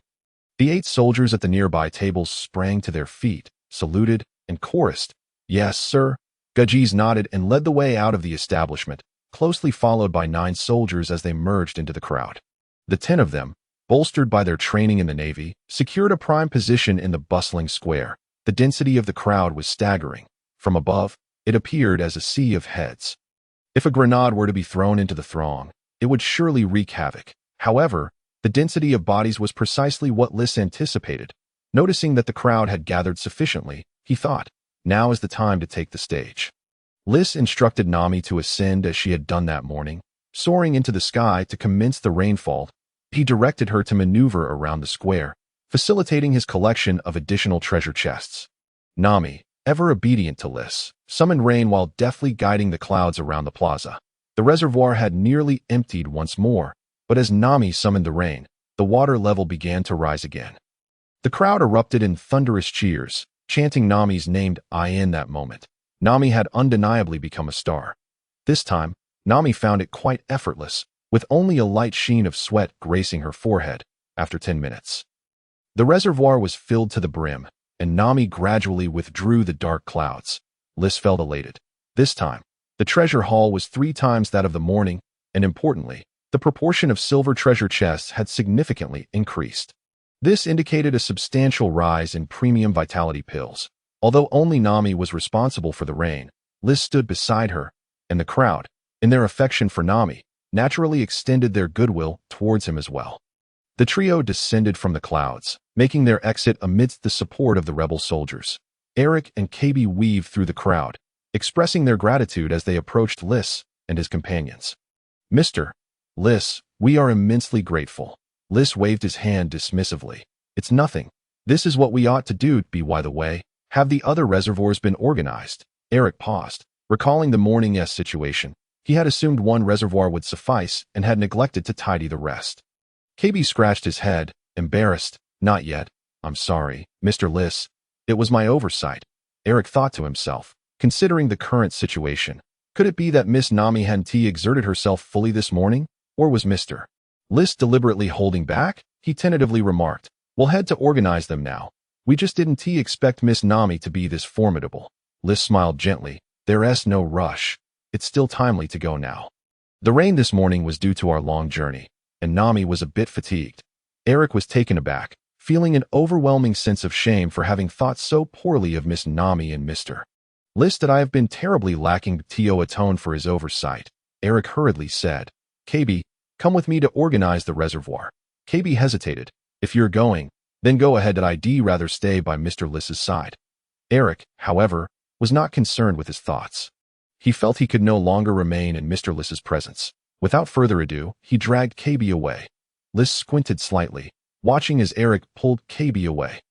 The 8 soldiers at the nearby tables sprang to their feet, saluted, and chorused, Yes, sir. Gajeez nodded and led the way out of the establishment, closely followed by 9 soldiers as they merged into the crowd. The 10 of them, bolstered by their training in the Navy, secured a prime position in the bustling square. The density of the crowd was staggering. From above, it appeared as a sea of heads. If a grenade were to be thrown into the throng, it would surely wreak havoc. However, the density of bodies was precisely what Liss anticipated. Noticing that the crowd had gathered sufficiently, he thought, now is the time to take the stage. Liss instructed Nami to ascend as she had done that morning, soaring into the sky to commence the rainfall. He directed her to maneuver around the square, facilitating his collection of additional treasure chests. Nami, ever obedient to Liss, summoned rain while deftly guiding the clouds around the plaza. The reservoir had nearly emptied once more, but as Nami summoned the rain, the water level began to rise again. The crowd erupted in thunderous cheers, chanting Nami's name. In that moment, Nami had undeniably become a star. This time, Nami found it quite effortless, with only a light sheen of sweat gracing her forehead. After 10 minutes, the reservoir was filled to the brim, and Nami gradually withdrew the dark clouds. Liss felt elated. This time, the treasure haul was 3 times that of the morning, and importantly, the proportion of silver treasure chests had significantly increased. This indicated a substantial rise in premium vitality pills. Although only Nami was responsible for the rain, Liss stood beside her, and the crowd, in their affection for Nami, naturally extended their goodwill towards him as well. The trio descended from the clouds, making their exit amidst the support of the rebel soldiers. Eric and KB weaved through the crowd, expressing their gratitude as they approached Liss and his companions. Mr. Liss, we are immensely grateful. Liss waved his hand dismissively. It's nothing. This is what we ought to do. By the way, have the other reservoirs been organized? Eric paused, recalling the morning's situation. He had assumed one reservoir would suffice and had neglected to tidy the rest. KB scratched his head, embarrassed. Not yet. I'm sorry, Mr. Liss. It was my oversight. Eric thought to himself, considering the current situation. Could it be that Miss Nami hadn't exerted herself fully this morning? Or was Mr. Liss deliberately holding back? He tentatively remarked, We'll head to organize them now. We just didn't expect Miss Nami to be this formidable. Liss smiled gently. There's no rush. It's still timely to go now. The rain this morning was due to our long journey, and Nami was a bit fatigued. Eric was taken aback, feeling an overwhelming sense of shame for having thought so poorly of Miss Nami and Mr. Liss that I have been terribly lacking to atone for his oversight. Eric hurriedly said, KB, come with me to organize the reservoir. KB hesitated. If you're going, then go ahead. I'd rather stay by Mr. Liss's side. Eric, however, was not concerned with his thoughts. He felt he could no longer remain in Mr. Liss's presence. Without further ado, he dragged KB away. Liss squinted slightly, watching as Eric pulled KB away.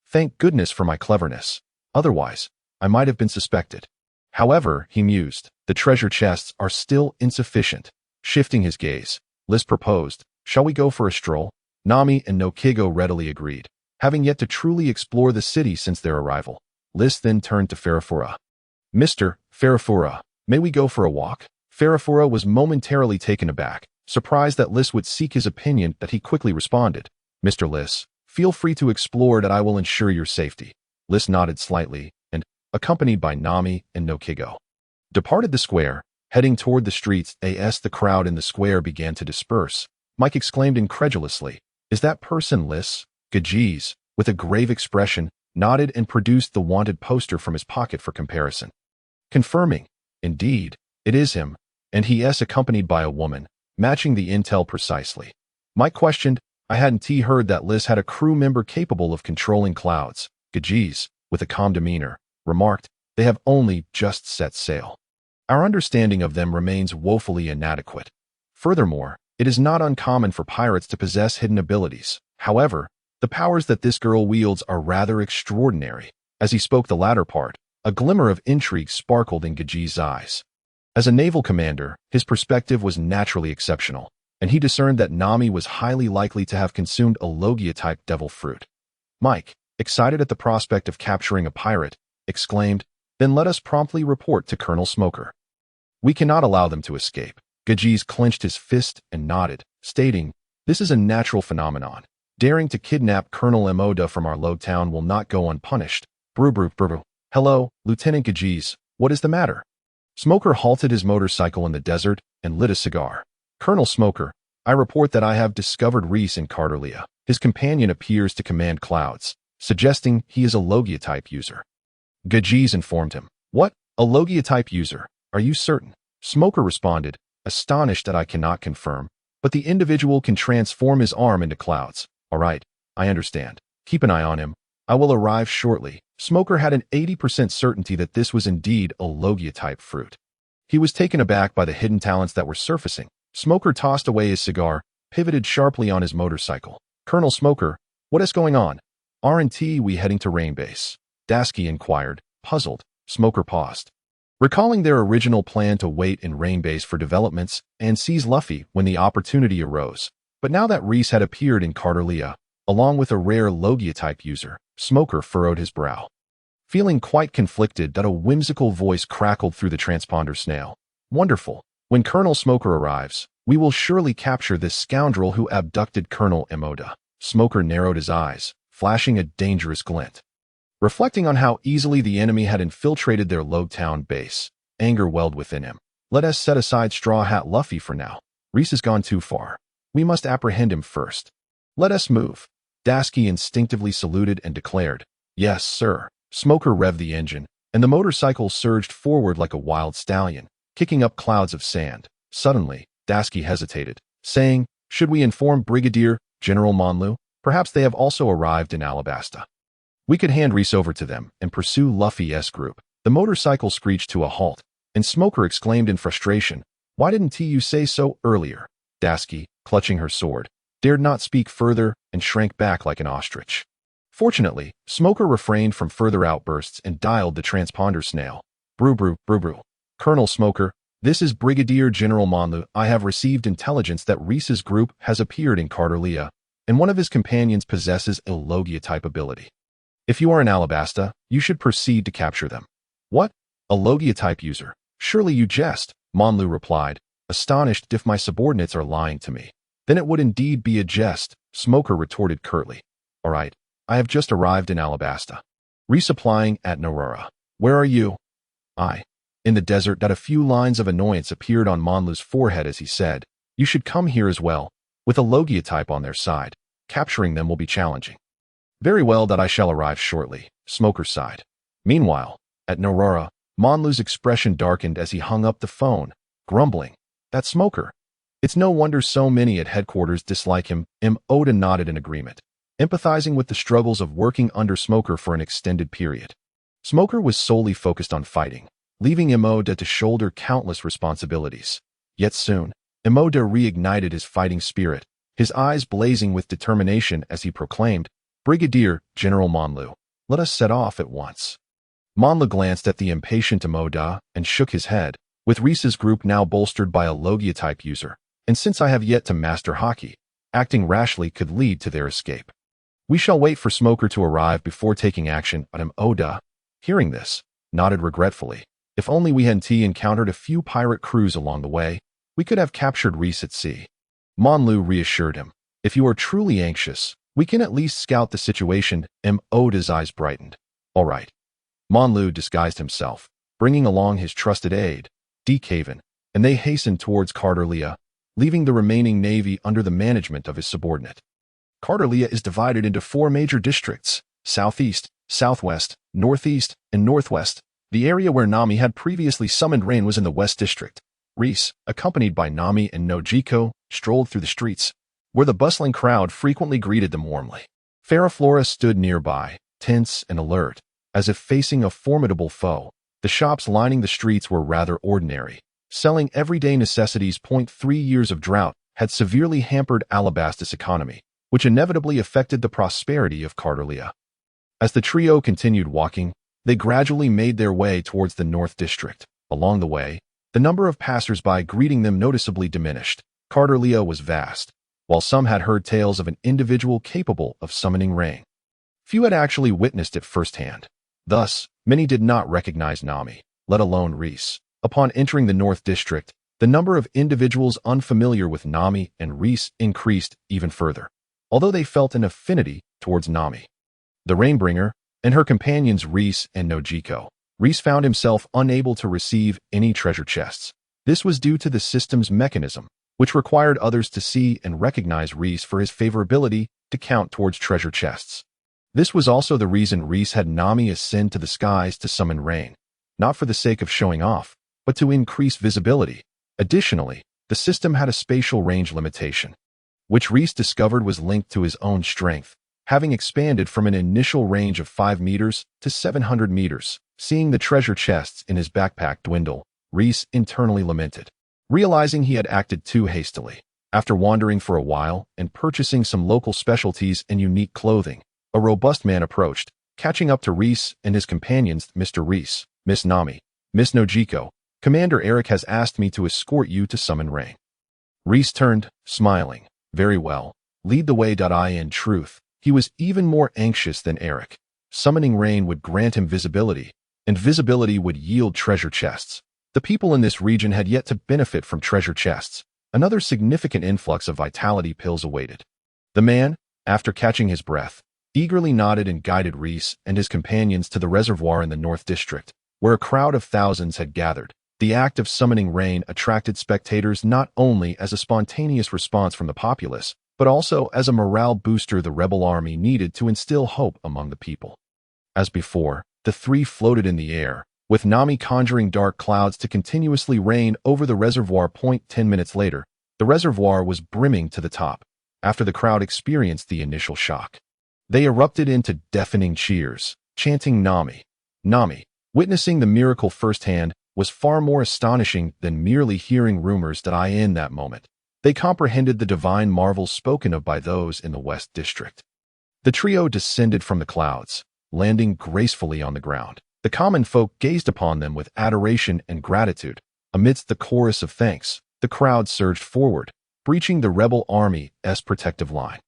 Thank goodness for my cleverness. Otherwise, I might have been suspected. However, he mused, the treasure chests are still insufficient. Shifting his gaze, Liss proposed, shall we go for a stroll? Nami and Noki Gao readily agreed, having yet to truly explore the city since their arrival. Liss then turned to Farafura. Mr. Farafura, may we go for a walk? Farafura was momentarily taken aback, surprised that Liss would seek his opinion, that he quickly responded, Mr. Liss, feel free to explore. That I will ensure your safety. Liss nodded slightly, and, accompanied by Nami and Noki Gao, departed the square, heading toward the streets. As the crowd in the square began to disperse, Mike exclaimed incredulously, "Is that person Liss?" Gajeez, with a grave expression, nodded and produced the wanted poster from his pocket for comparison. Confirming, indeed, it is him, and he is accompanied by a woman, matching the intel precisely. Mike questioned, "I hadn't heard that Liss had a crew member capable of controlling clouds." Gajeez, with a calm demeanor, remarked, "They have only just set sail. Our understanding of them remains woefully inadequate. Furthermore, it is not uncommon for pirates to possess hidden abilities. However, the powers that this girl wields are rather extraordinary." As he spoke the latter part, a glimmer of intrigue sparkled in Gajeez's eyes. As a naval commander, his perspective was naturally exceptional, and he discerned that Nami was highly likely to have consumed a Logia-type devil fruit. Mike, excited at the prospect of capturing a pirate, exclaimed, "Then let us promptly report to Colonel Smoker. We cannot allow them to escape." Gajeez clenched his fist and nodded, stating, "This is a natural phenomenon. Daring to kidnap Colonel Emoda from our log town will not go unpunished." Bru. "Hello, Lieutenant Gajeez, what is the matter?" Smoker halted his motorcycle in the desert and lit a cigar. "Colonel Smoker, I report that I have discovered Reis in Carterlia. His companion appears to command clouds, suggesting he is a Logia-type user." Gajeez informed him. "What? A Logia-type user? Are you certain?" Smoker responded, astonished that I cannot confirm, "but the individual can transform his arm into clouds." "All right, I understand. Keep an eye on him. I will arrive shortly." Smoker had an 80% certainty that this was indeed a Logia-type fruit. He was taken aback by the hidden talents that were surfacing. Smoker tossed away his cigar, pivoted sharply on his motorcycle. "Colonel Smoker, what is going on? Aren't we heading to Rain Base?" Dasky inquired, puzzled. Smoker paused, recalling their original plan to wait in Rain Base for developments and seize Luffy when the opportunity arose. But now that Reis had appeared in Carterlia, along with a rare Logia-type user, Smoker furrowed his brow. Feeling quite conflicted, that a whimsical voice crackled through the transponder snail. "Wonderful. When Colonel Smoker arrives, we will surely capture this scoundrel who abducted Colonel Emoda." Smoker narrowed his eyes, flashing a dangerous glint. Reflecting on how easily the enemy had infiltrated their Log Town base, anger welled within him. "Let us set aside Straw Hat Luffy for now. Reis has gone too far. We must apprehend him first. Let us move." Dasky instinctively saluted and declared, "Yes, sir." Smoker revved the engine, and the motorcycle surged forward like a wild stallion, kicking up clouds of sand. Suddenly, Dasky hesitated, saying, "Should we inform Brigadier General Monlu? Perhaps they have also arrived in Alabasta. We could hand Reis over to them and pursue Luffy's group." The motorcycle screeched to a halt, and Smoker exclaimed in frustration, "Why didn't you say so earlier?" Dasky, clutching her sword, dared not speak further and shrank back like an ostrich. Fortunately, Smoker refrained from further outbursts and dialed the transponder snail. Bru. "Colonel Smoker, this is Brigadier General Monlu. I have received intelligence that Reis's group has appeared in Carterlia, and one of his companions possesses a Logia-type ability. If you are in Alabasta, you should proceed to capture them." "What? A Logia-type user? Surely you jest," Monlu replied, astonished. "If my subordinates are lying to me, then it would indeed be a jest," Smoker retorted curtly. "All right, I have just arrived in Alabasta. Resupplying at Narora. Where are you?" "I." In the desert. A few lines of annoyance appeared on Monlu's forehead as he said, "You should come here as well. With a Logia-type on their side, capturing them will be challenging." "Very well, that I shall arrive shortly," Smoker sighed. Meanwhile, at Narora, Monlu's expression darkened as he hung up the phone, grumbling, "That Smoker. It's no wonder so many at headquarters dislike him." Oda nodded in agreement, empathizing with the struggles of working under Smoker for an extended period. Smoker was solely focused on fighting, leaving Emoda to shoulder countless responsibilities. Yet soon, Emoda reignited his fighting spirit, his eyes blazing with determination as he proclaimed, "Brigadier General Monlu, let us set off at once." Monlu glanced at the impatient Emoda and shook his head. With Reis's group now bolstered by a Logia-type user, and since I have yet to master Haki, acting rashly could lead to their escape. We shall wait for Smoker to arrive before taking action on Oda. Hearing this, nodded regretfully. If only we hadn't encountered a few pirate crews along the way, we could have captured Reis at sea. Monlu reassured him. If you are truly anxious, we can at least scout the situation. Oda's eyes brightened. All right. Monlu disguised himself, bringing along his trusted aide, Caven, and they hastened towards Carterlia, leaving the remaining navy under the management of his subordinate. Carterlia is divided into 4 major districts: southeast, southwest, northeast, and northwest. The area where Nami had previously summoned rain was in the west district. Reis, accompanied by Nami and Noki Gao, strolled through the streets, where the bustling crowd frequently greeted them warmly. Faraflora stood nearby, tense and alert, as if facing a formidable foe. The shops lining the streets were rather ordinary, selling everyday necessities. 3 years of drought had severely hampered Alabasta's economy, which inevitably affected the prosperity of Carterlia. As the trio continued walking, they gradually made their way towards the North District. Along the way, the number of passers-by greeting them noticeably diminished. Carterlia was vast, while some had heard tales of an individual capable of summoning rain. Few had actually witnessed it firsthand. Thus, many did not recognize Nami, let alone Reis. Upon entering the North District, the number of individuals unfamiliar with Nami and Reis increased even further, although they felt an affinity towards Nami. The Rainbringer and her companions Reis and Noki Gao. Reis found himself unable to receive any treasure chests. This was due to the system's mechanism, which required others to see and recognize Reis for his favorability to count towards treasure chests. This was also the reason Reis had Nami ascend to the skies to summon rain, not for the sake of showing off, but to increase visibility. Additionally, the system had a spatial range limitation, which Reis discovered was linked to his own strength, having expanded from an initial range of 5 meters to 700 meters. Seeing the treasure chests in his backpack dwindle, Reis internally lamented, realizing he had acted too hastily. After wandering for a while and purchasing some local specialties and unique clothing, a robust man approached, catching up to Reis and his companions. Mr. Reis, Miss Nami, Miss Noki Gao, Commander Eric has asked me to escort you to summon rain. Reis turned, smiling. Very well, lead the way. In truth, he was even more anxious than Eric. Summoning rain would grant him visibility, and visibility would yield treasure chests. The people in this region had yet to benefit from treasure chests. Another significant influx of vitality pills awaited. The man, after catching his breath, eagerly nodded and guided Reis and his companions to the reservoir in the North District, where a crowd of thousands had gathered. The act of summoning rain attracted spectators not only as a spontaneous response from the populace, but also as a morale booster the rebel army needed to instill hope among the people. As before, the 3 floated in the air, with Nami conjuring dark clouds to continuously rain over the reservoir. 10 minutes later, the reservoir was brimming to the top. After the crowd experienced the initial shock, they erupted into deafening cheers, chanting Nami, Nami. Witnessing the miracle firsthand was far more astonishing than merely hearing rumors. In that moment, they comprehended the divine marvels spoken of by those in the West District. The trio descended from the clouds, landing gracefully on the ground. The common folk gazed upon them with adoration and gratitude. Amidst the chorus of thanks, the crowd surged forward, breaching the rebel army's protective line.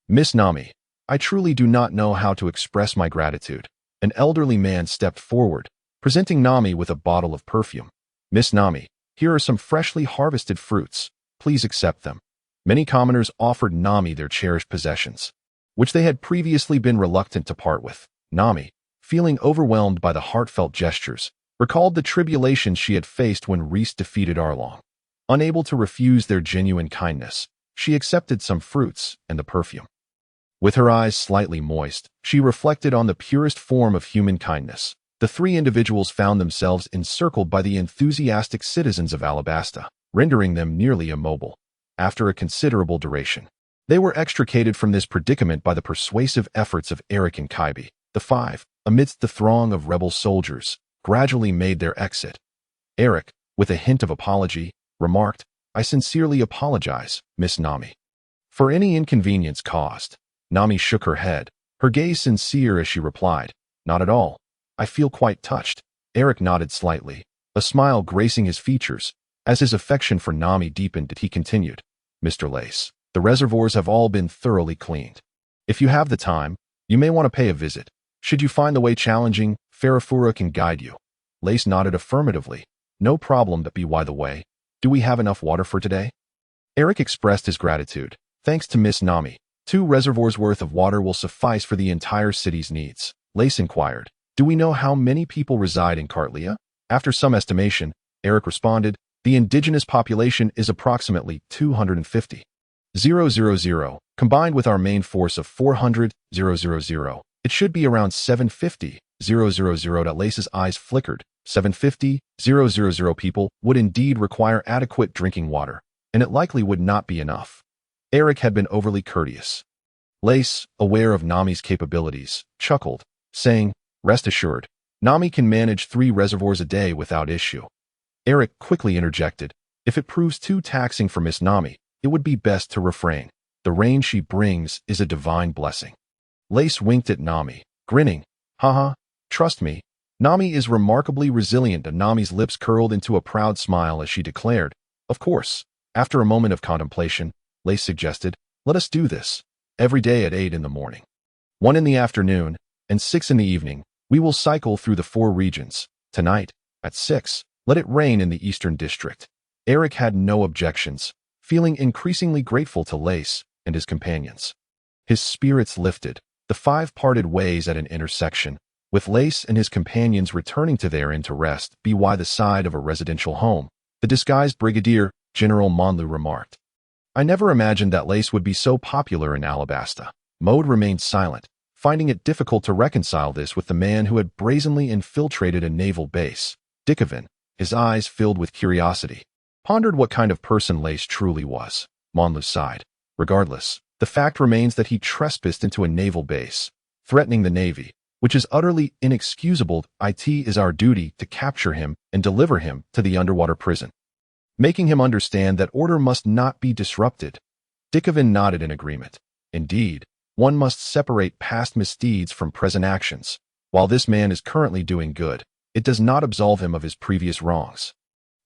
Miss Nami, I truly do not know how to express my gratitude. An elderly man stepped forward, presenting Nami with a bottle of perfume. Miss Nami, here are some freshly harvested fruits. Please accept them. Many commoners offered Nami their cherished possessions, which they had previously been reluctant to part with. Nami, feeling overwhelmed by the heartfelt gestures, recalled the tribulations she had faced when Reis defeated Arlong. Unable to refuse their genuine kindness, she accepted some fruits and the perfume. With her eyes slightly moist, she reflected on the purest form of human kindness. The 3 individuals found themselves encircled by the enthusiastic citizens of Alabasta, rendering them nearly immobile. After a considerable duration, they were extricated from this predicament by the persuasive efforts of Eric and Kaibi. The 5, amidst the throng of rebel soldiers, gradually made their exit. Eric, with a hint of apology, remarked, I sincerely apologize, Miss Nami, for any inconvenience caused. Nami shook her head, her gaze sincere as she replied, Not at all. I feel quite touched. Eric nodded slightly, a smile gracing his features. As his affection for Nami deepened, he continued, Mr. Lace, the reservoirs have all been thoroughly cleaned. If you have the time, you may want to pay a visit. Should you find the way challenging, Farafura can guide you. Lace nodded affirmatively. No problem. By the way, do we have enough water for today? Eric expressed his gratitude. Thanks to Miss Nami, 2 reservoirs worth of water will suffice for the entire city's needs. Lace inquired, Do we know how many people reside in Kartlia? After some estimation, Eric responded, the indigenous population is approximately 250,000. Combined with our main force of 400,000, it should be around 750,000. Lace's eyes flickered. 750,000 people would indeed require adequate drinking water, and it likely would not be enough. Eric had been overly courteous. Lace, aware of Nami's capabilities, chuckled, saying, rest assured, Nami can manage 3 reservoirs a day without issue. Eric quickly interjected, if it proves too taxing for Miss Nami, it would be best to refrain. The rain she brings is a divine blessing. Lace winked at Nami, grinning, haha, trust me, Nami is remarkably resilient. And Nami's lips curled into a proud smile as she declared, of course. After a moment of contemplation, Lace suggested, let us do this. Every day at 8 in the morning, 1 in the afternoon, and 6 in the evening, we will cycle through the 4 regions. Tonight, at 6, let it rain in the Eastern District. Eric had no objections, feeling increasingly grateful to Lace and his companions. His spirits lifted. The 5 parted ways at an intersection, with Lace and his companions returning to their inn to rest by the side of a residential home. The disguised Brigadier General Monlu remarked, I never imagined that Lace would be so popular in Alabasta. Mode remained silent, finding it difficult to reconcile this with the man who had brazenly infiltrated a naval base. Dickovan, his eyes filled with curiosity, pondered what kind of person Lace truly was. Monlu sighed. Regardless, the fact remains that he trespassed into a naval base, threatening the Navy, which is utterly inexcusable. It is our duty to capture him and deliver him to the underwater prison, making him understand that order must not be disrupted. Dickovan nodded in agreement. Indeed, one must separate past misdeeds from present actions. While this man is currently doing good, it does not absolve him of his previous wrongs.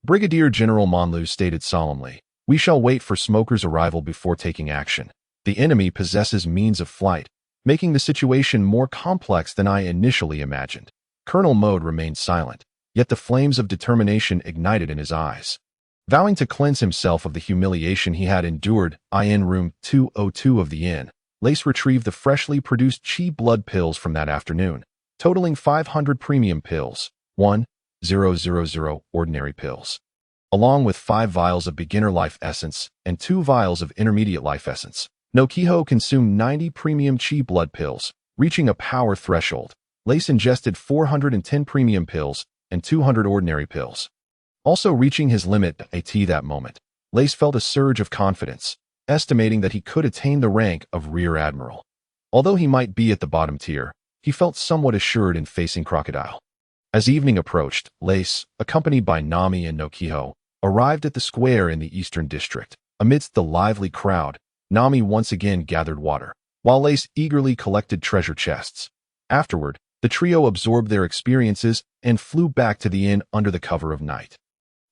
Brigadier General Monlu stated solemnly, we shall wait for Smoker's arrival before taking action. The enemy possesses means of flight, making the situation more complex than I initially imagined. Colonel Mode remained silent, yet the flames of determination ignited in his eyes. Vowing to cleanse himself of the humiliation he had endured in room 202 of the inn, Lace retrieved the freshly produced chi blood pills from that afternoon, totaling 500 premium pills, 1,000 ordinary pills, along with 5 vials of beginner life essence and 2 vials of intermediate life essence. Noki Gao consumed 90 premium chi blood pills, reaching a power threshold. Lace ingested 410 premium pills and 200 ordinary pills, also reaching his limit at that moment. Lace felt a surge of confidence, estimating that he could attain the rank of Rear Admiral. Although he might be at the bottom tier, he felt somewhat assured in facing Crocodile. As evening approached, Lace, accompanied by Nami and Noki Gao, arrived at the square in the Eastern District. Amidst the lively crowd, Nami once again gathered water, while Lace eagerly collected treasure chests. Afterward, the trio absorbed their experiences and flew back to the inn under the cover of night.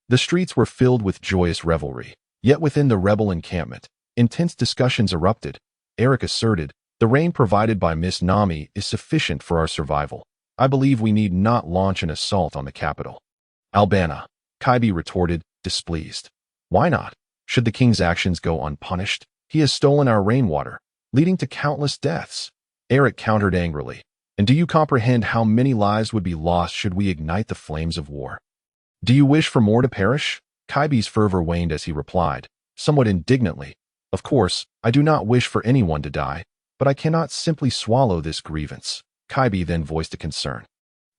The streets were filled with joyous revelry, yet within the rebel encampment, intense discussions erupted. Eric asserted, the rain provided by Miss Nami is sufficient for our survival. I believe we need not launch an assault on the capital. Albana, Kaibi retorted, displeased. Why not? Should the king's actions go unpunished? He has stolen our rainwater, leading to countless deaths. Eric countered angrily. And do you comprehend how many lives would be lost should we ignite the flames of war? Do you wish for more to perish? Kaibi's fervor waned as he replied, somewhat indignantly. Of course, I do not wish for anyone to die, but I cannot simply swallow this grievance. Kaibi then voiced a concern.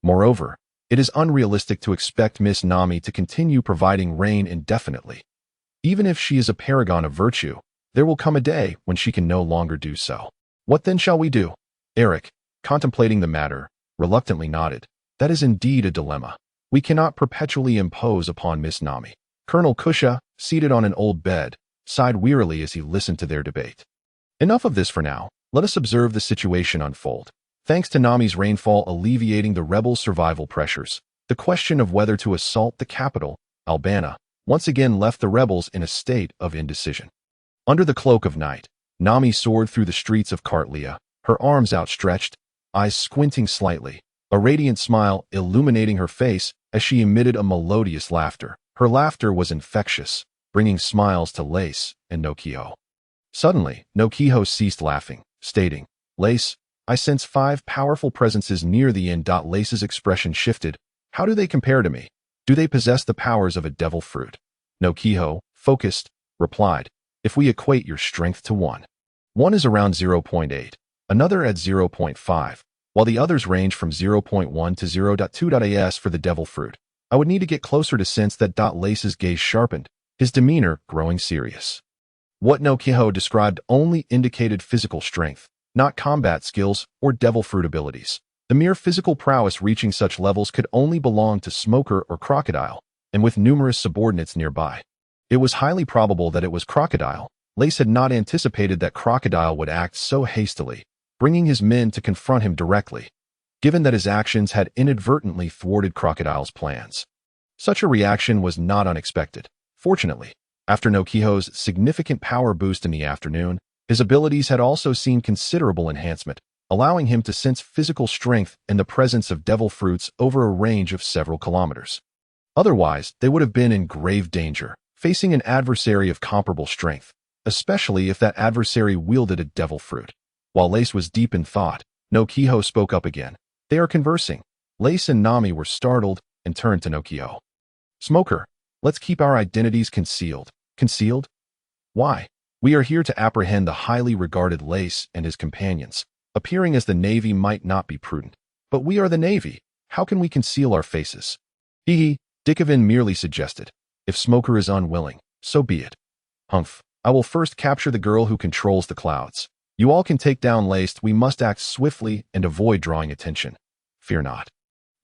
Moreover, it is unrealistic to expect Miss Nami to continue providing rain indefinitely. Even if she is a paragon of virtue, there will come a day when she can no longer do so. What then shall we do? Eric, contemplating the matter, reluctantly nodded. That is indeed a dilemma. We cannot perpetually impose upon Miss Nami. Colonel Kusha, seated on an old bed, sighed wearily as he listened to their debate. Enough of this for now. Let us observe the situation unfold. Thanks to Nami's rainfall alleviating the rebels' survival pressures, the question of whether to assault the capital, Albana, once again left the rebels in a state of indecision. Under the cloak of night, Nami soared through the streets of Kartlia, her arms outstretched, eyes squinting slightly, a radiant smile illuminating her face as she emitted a melodious laughter. Her laughter was infectious, bringing smiles to Lace and Noki Gao. Suddenly, Noki Gao ceased laughing, stating, Lace, I sense 5 powerful presences near the end. Lace's expression shifted. How do they compare to me? Do they possess the powers of a devil fruit? Noki Gao, focused, replied, if we equate your strength to one is around 0.8, another at 0.5, while the others range from 0.1 to 0.2. As for the devil fruit, I would need to get closer to sense that. Lace's gaze sharpened, his demeanor growing serious. What Noki Gao described only indicated physical strength, not combat skills or devil fruit abilities. The mere physical prowess reaching such levels could only belong to Smoker or Crocodile, and with numerous subordinates nearby. It was highly probable that it was Crocodile. Lace had not anticipated that Crocodile would act so hastily, bringing his men to confront him directly, given that his actions had inadvertently thwarted Crocodile's plans. Such a reaction was not unexpected. Fortunately, after Noki Gao's significant power boost in the afternoon, his abilities had also seen considerable enhancement, allowing him to sense physical strength in the presence of devil fruits over a range of several kilometers. Otherwise, they would have been in grave danger, facing an adversary of comparable strength, especially if that adversary wielded a devil fruit. While Lace was deep in thought, Noki Gao spoke up again. They are conversing. Lace and Nami were startled and turned to Noki Gao. Smoker, let's keep our identities concealed. Concealed? Why? We are here to apprehend the highly regarded Lace and his companions. Appearing as the Navy might not be prudent. But we are the Navy. How can we conceal our faces? Hee. Dickovin merely suggested. If Smoker is unwilling, so be it. Humph. I will first capture the girl who controls the clouds. You all can take down Lace. We must act swiftly and avoid drawing attention. Fear not.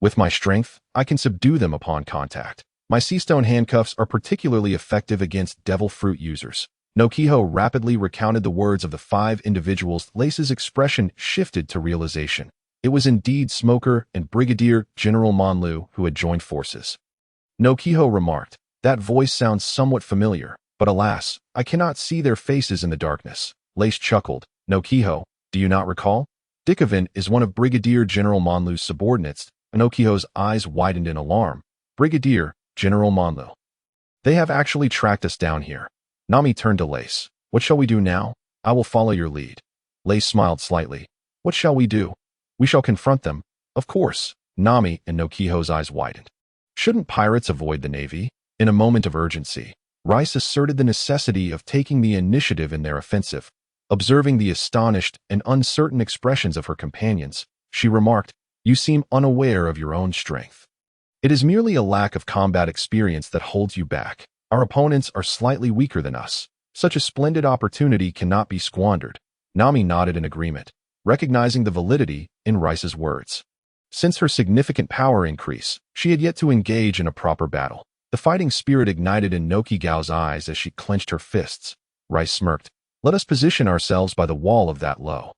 With my strength, I can subdue them upon contact. My seastone handcuffs are particularly effective against devil fruit users. Noki Gao rapidly recounted the words of the 5 individuals. Lace's expression shifted to realization. It was indeed Smoker and Brigadier General Monlu who had joined forces. Noki Gao remarked, that voice sounds somewhat familiar, but alas, I cannot see their faces in the darkness. Lace chuckled. Noki Gao, do you not recall? Dickovin is one of Brigadier General Monlu's subordinates. Noki Gao's eyes widened in alarm. Brigadier General Monlu. They have actually tracked us down here. Nami turned to Lace. What shall we do now? I will follow your lead. Lace smiled slightly. What shall we do? We shall confront them. Of course. Nami and Noki Gao's eyes widened. Shouldn't pirates avoid the Navy? In a moment of urgency, Reis asserted the necessity of taking the initiative in their offensive. Observing the astonished and uncertain expressions of her companions, she remarked, you seem unaware of your own strength. It is merely a lack of combat experience that holds you back. Our opponents are slightly weaker than us. Such a splendid opportunity cannot be squandered. Nami nodded in agreement, recognizing the validity in Reis's words. Since her significant power increase, she had yet to engage in a proper battle. The fighting spirit ignited in Noki Gao's eyes as she clenched her fists. Reis smirked. Let us position ourselves by the wall of that low,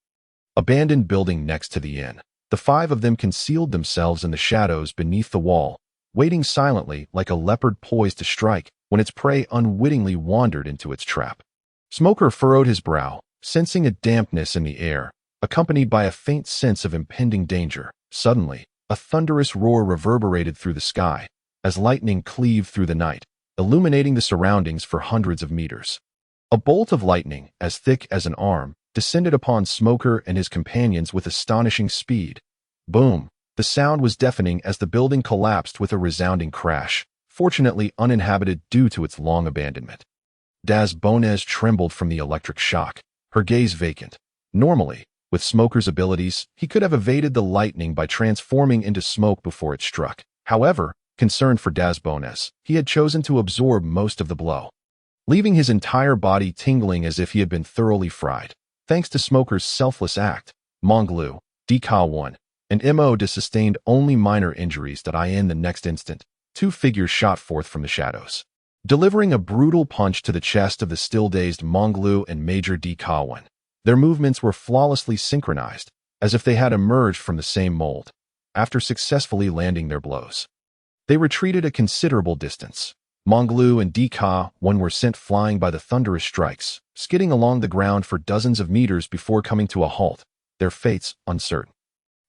abandoned building next to the inn. The 5 of them concealed themselves in the shadows beneath the wall, waiting silently like a leopard poised to strike when its prey unwittingly wandered into its trap. Smoker furrowed his brow, sensing a dampness in the air, accompanied by a faint sense of impending danger. Suddenly, a thunderous roar reverberated through the sky, as lightning cleaved through the night, illuminating the surroundings for hundreds of meters. A bolt of lightning, as thick as an arm, descended upon Smoker and his companions with astonishing speed. Boom! The sound was deafening as the building collapsed with a resounding crash, fortunately uninhabited due to its long abandonment. Das Bones trembled from the electric shock, her gaze vacant. Normally, with Smoker's abilities, he could have evaded the lightning by transforming into smoke before it struck. However, concerned for Das Bones, he had chosen to absorb most of the blow, leaving his entire body tingling as if he had been thoroughly fried. Thanks to Smoker's selfless act, Monglu, DK1, and Mo sustained only minor injuries. In the next instant, 2 figures shot forth from the shadows, delivering a brutal punch to the chest of the still-dazed Monglu and Major DK1. Their movements were flawlessly synchronized, as if they had emerged from the same mold. After successfully landing their blows, they retreated a considerable distance. Monglu and DK1 were sent flying by the thunderous strikes, skidding along the ground for dozens of meters before coming to a halt, their fates uncertain.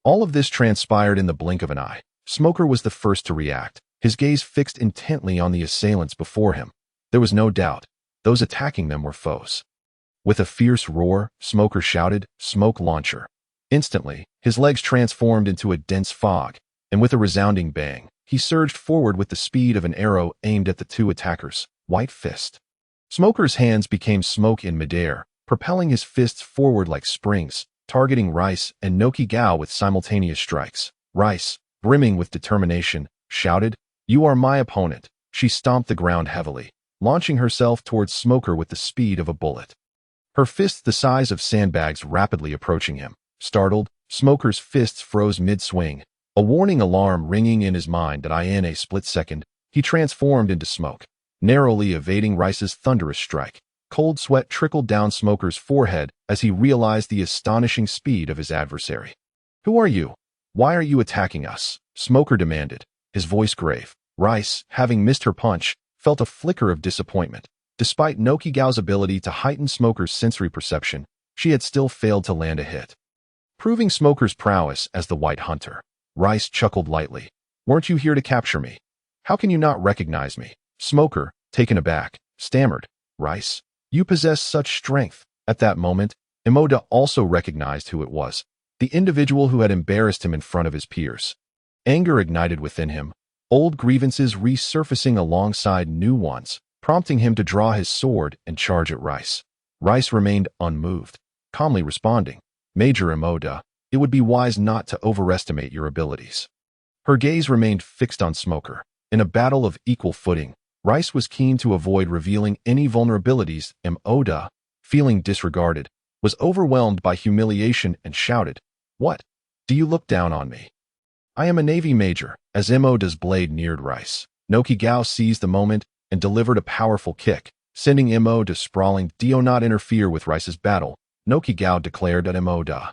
All of this transpired in the blink of an eye. Smoker was the first to react, his gaze fixed intently on the assailants before him. There was no doubt, those attacking them were foes. With a fierce roar, Smoker shouted, "Smoke launcher!" Instantly, his legs transformed into a dense fog, and with a resounding bang, he surged forward with the speed of an arrow aimed at the two attackers. White fist. Smoker's hands became smoke in midair, propelling his fists forward like springs, targeting Reis and Noki Gao with simultaneous strikes. Reis, brimming with determination, shouted, "You are my opponent." She stomped the ground heavily, launching herself towards Smoker with the speed of a bullet. Her fists the size of sandbags rapidly approaching him. Startled, Smoker's fists froze mid-swing, a warning alarm ringing in his mind that in a split second, he transformed into smoke, narrowly evading Reis's thunderous strike. Cold sweat trickled down Smoker's forehead as he realized the astonishing speed of his adversary. "Who are you? Why are you attacking us?" Smoker demanded, his voice grave. Reis, having missed her punch, felt a flicker of disappointment. Despite Noki Gao's ability to heighten Smoker's sensory perception, she had still failed to land a hit. Proving Smoker's prowess as the White Hunter, Reis chuckled lightly. "Weren't you here to capture me? How can you not recognize me?" Smoker, taken aback, stammered, "Reis, you possess such strength." At that moment, Emoda also recognized who it was, the individual who had embarrassed him in front of his peers. Anger ignited within him, old grievances resurfacing alongside new ones, prompting him to draw his sword and charge at Reis. Reis remained unmoved, calmly responding, "Major Emoda, it would be wise not to overestimate your abilities." Her gaze remained fixed on Smoker. In a battle of equal footing, Reis was keen to avoid revealing any vulnerabilities. Emoda, feeling disregarded, was overwhelmed by humiliation and shouted, "What? Do you look down on me? I am a Navy major." As Emoda's blade neared Reis, Noki Gao seized the moment and delivered a powerful kick, sending Emoda sprawling. "Do not interfere with Reis's battle," Noki Gao declared at Emoda.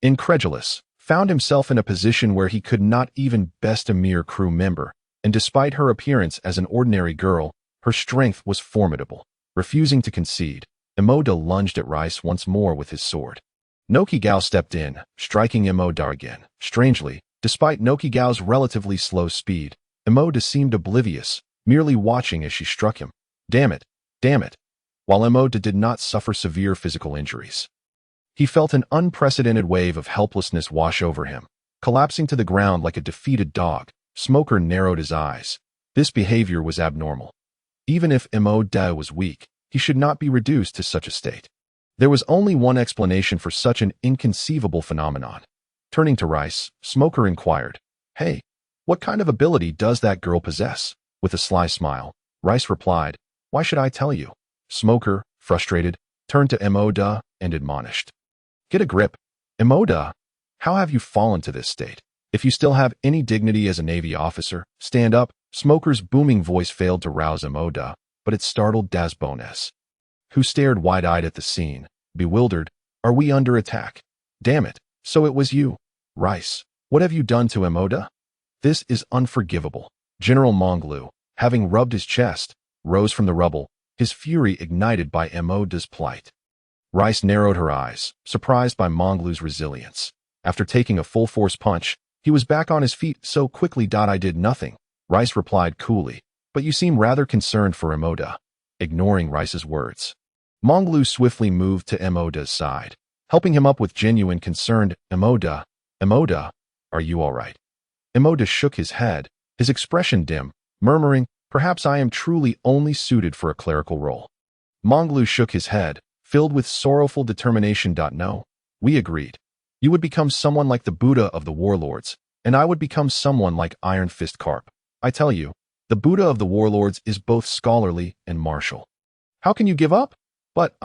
Incredulous, found himself in a position where he could not even best a mere crew member, and despite her appearance as an ordinary girl, her strength was formidable. Refusing to concede, Emoda lunged at Reis once more with his sword. Noki Gao stepped in, striking Emoda again. Strangely, despite Noki Gao's relatively slow speed, Emoda seemed oblivious, merely watching as she struck him. Damn it! Damn it! While Emoda did not suffer severe physical injuries, he felt an unprecedented wave of helplessness wash over him. Collapsing to the ground like a defeated dog, Smoker narrowed his eyes. This behavior was abnormal. Even if Emoda was weak, he should not be reduced to such a state. There was only one explanation for such an inconceivable phenomenon. Turning to Reis, Smoker inquired, "Hey, what kind of ability does that girl possess?" With a sly smile, Reis replied, "Why should I tell you?" Smoker, frustrated, turned to Emoda and admonished, "Get a grip. Emoda, how have you fallen to this state? If you still have any dignity as a Navy officer, stand up." Smoker's booming voice failed to rouse Emoda, but it startled Dasbones, who stared wide-eyed at the scene, bewildered. "Are we under attack? Damn it, so it was you. Reis, what have you done to Emoda? This is unforgivable." General Monglu, having rubbed his chest, rose from the rubble, his fury ignited by Emoda's plight. Reis narrowed her eyes, surprised by Monglu's resilience. After taking a full-force punch, he was back on his feet so quickly. "I did nothing," Reis replied coolly, "but you seem rather concerned for Emoda." Ignoring Reis's words, Monglu swiftly moved to Emoda's side, helping him up with genuine concern. Emoda, are you all right?" Emoda shook his head, his expression dim, murmuring, "Perhaps I am truly only suited for a clerical role." Monglu shook his head, filled with sorrowful determination. "No, we agreed. You would become someone like the Buddha of the warlords, and I would become someone like Iron Fist Carp. I tell you, the Buddha of the warlords is both scholarly and martial. How can you give up?" "But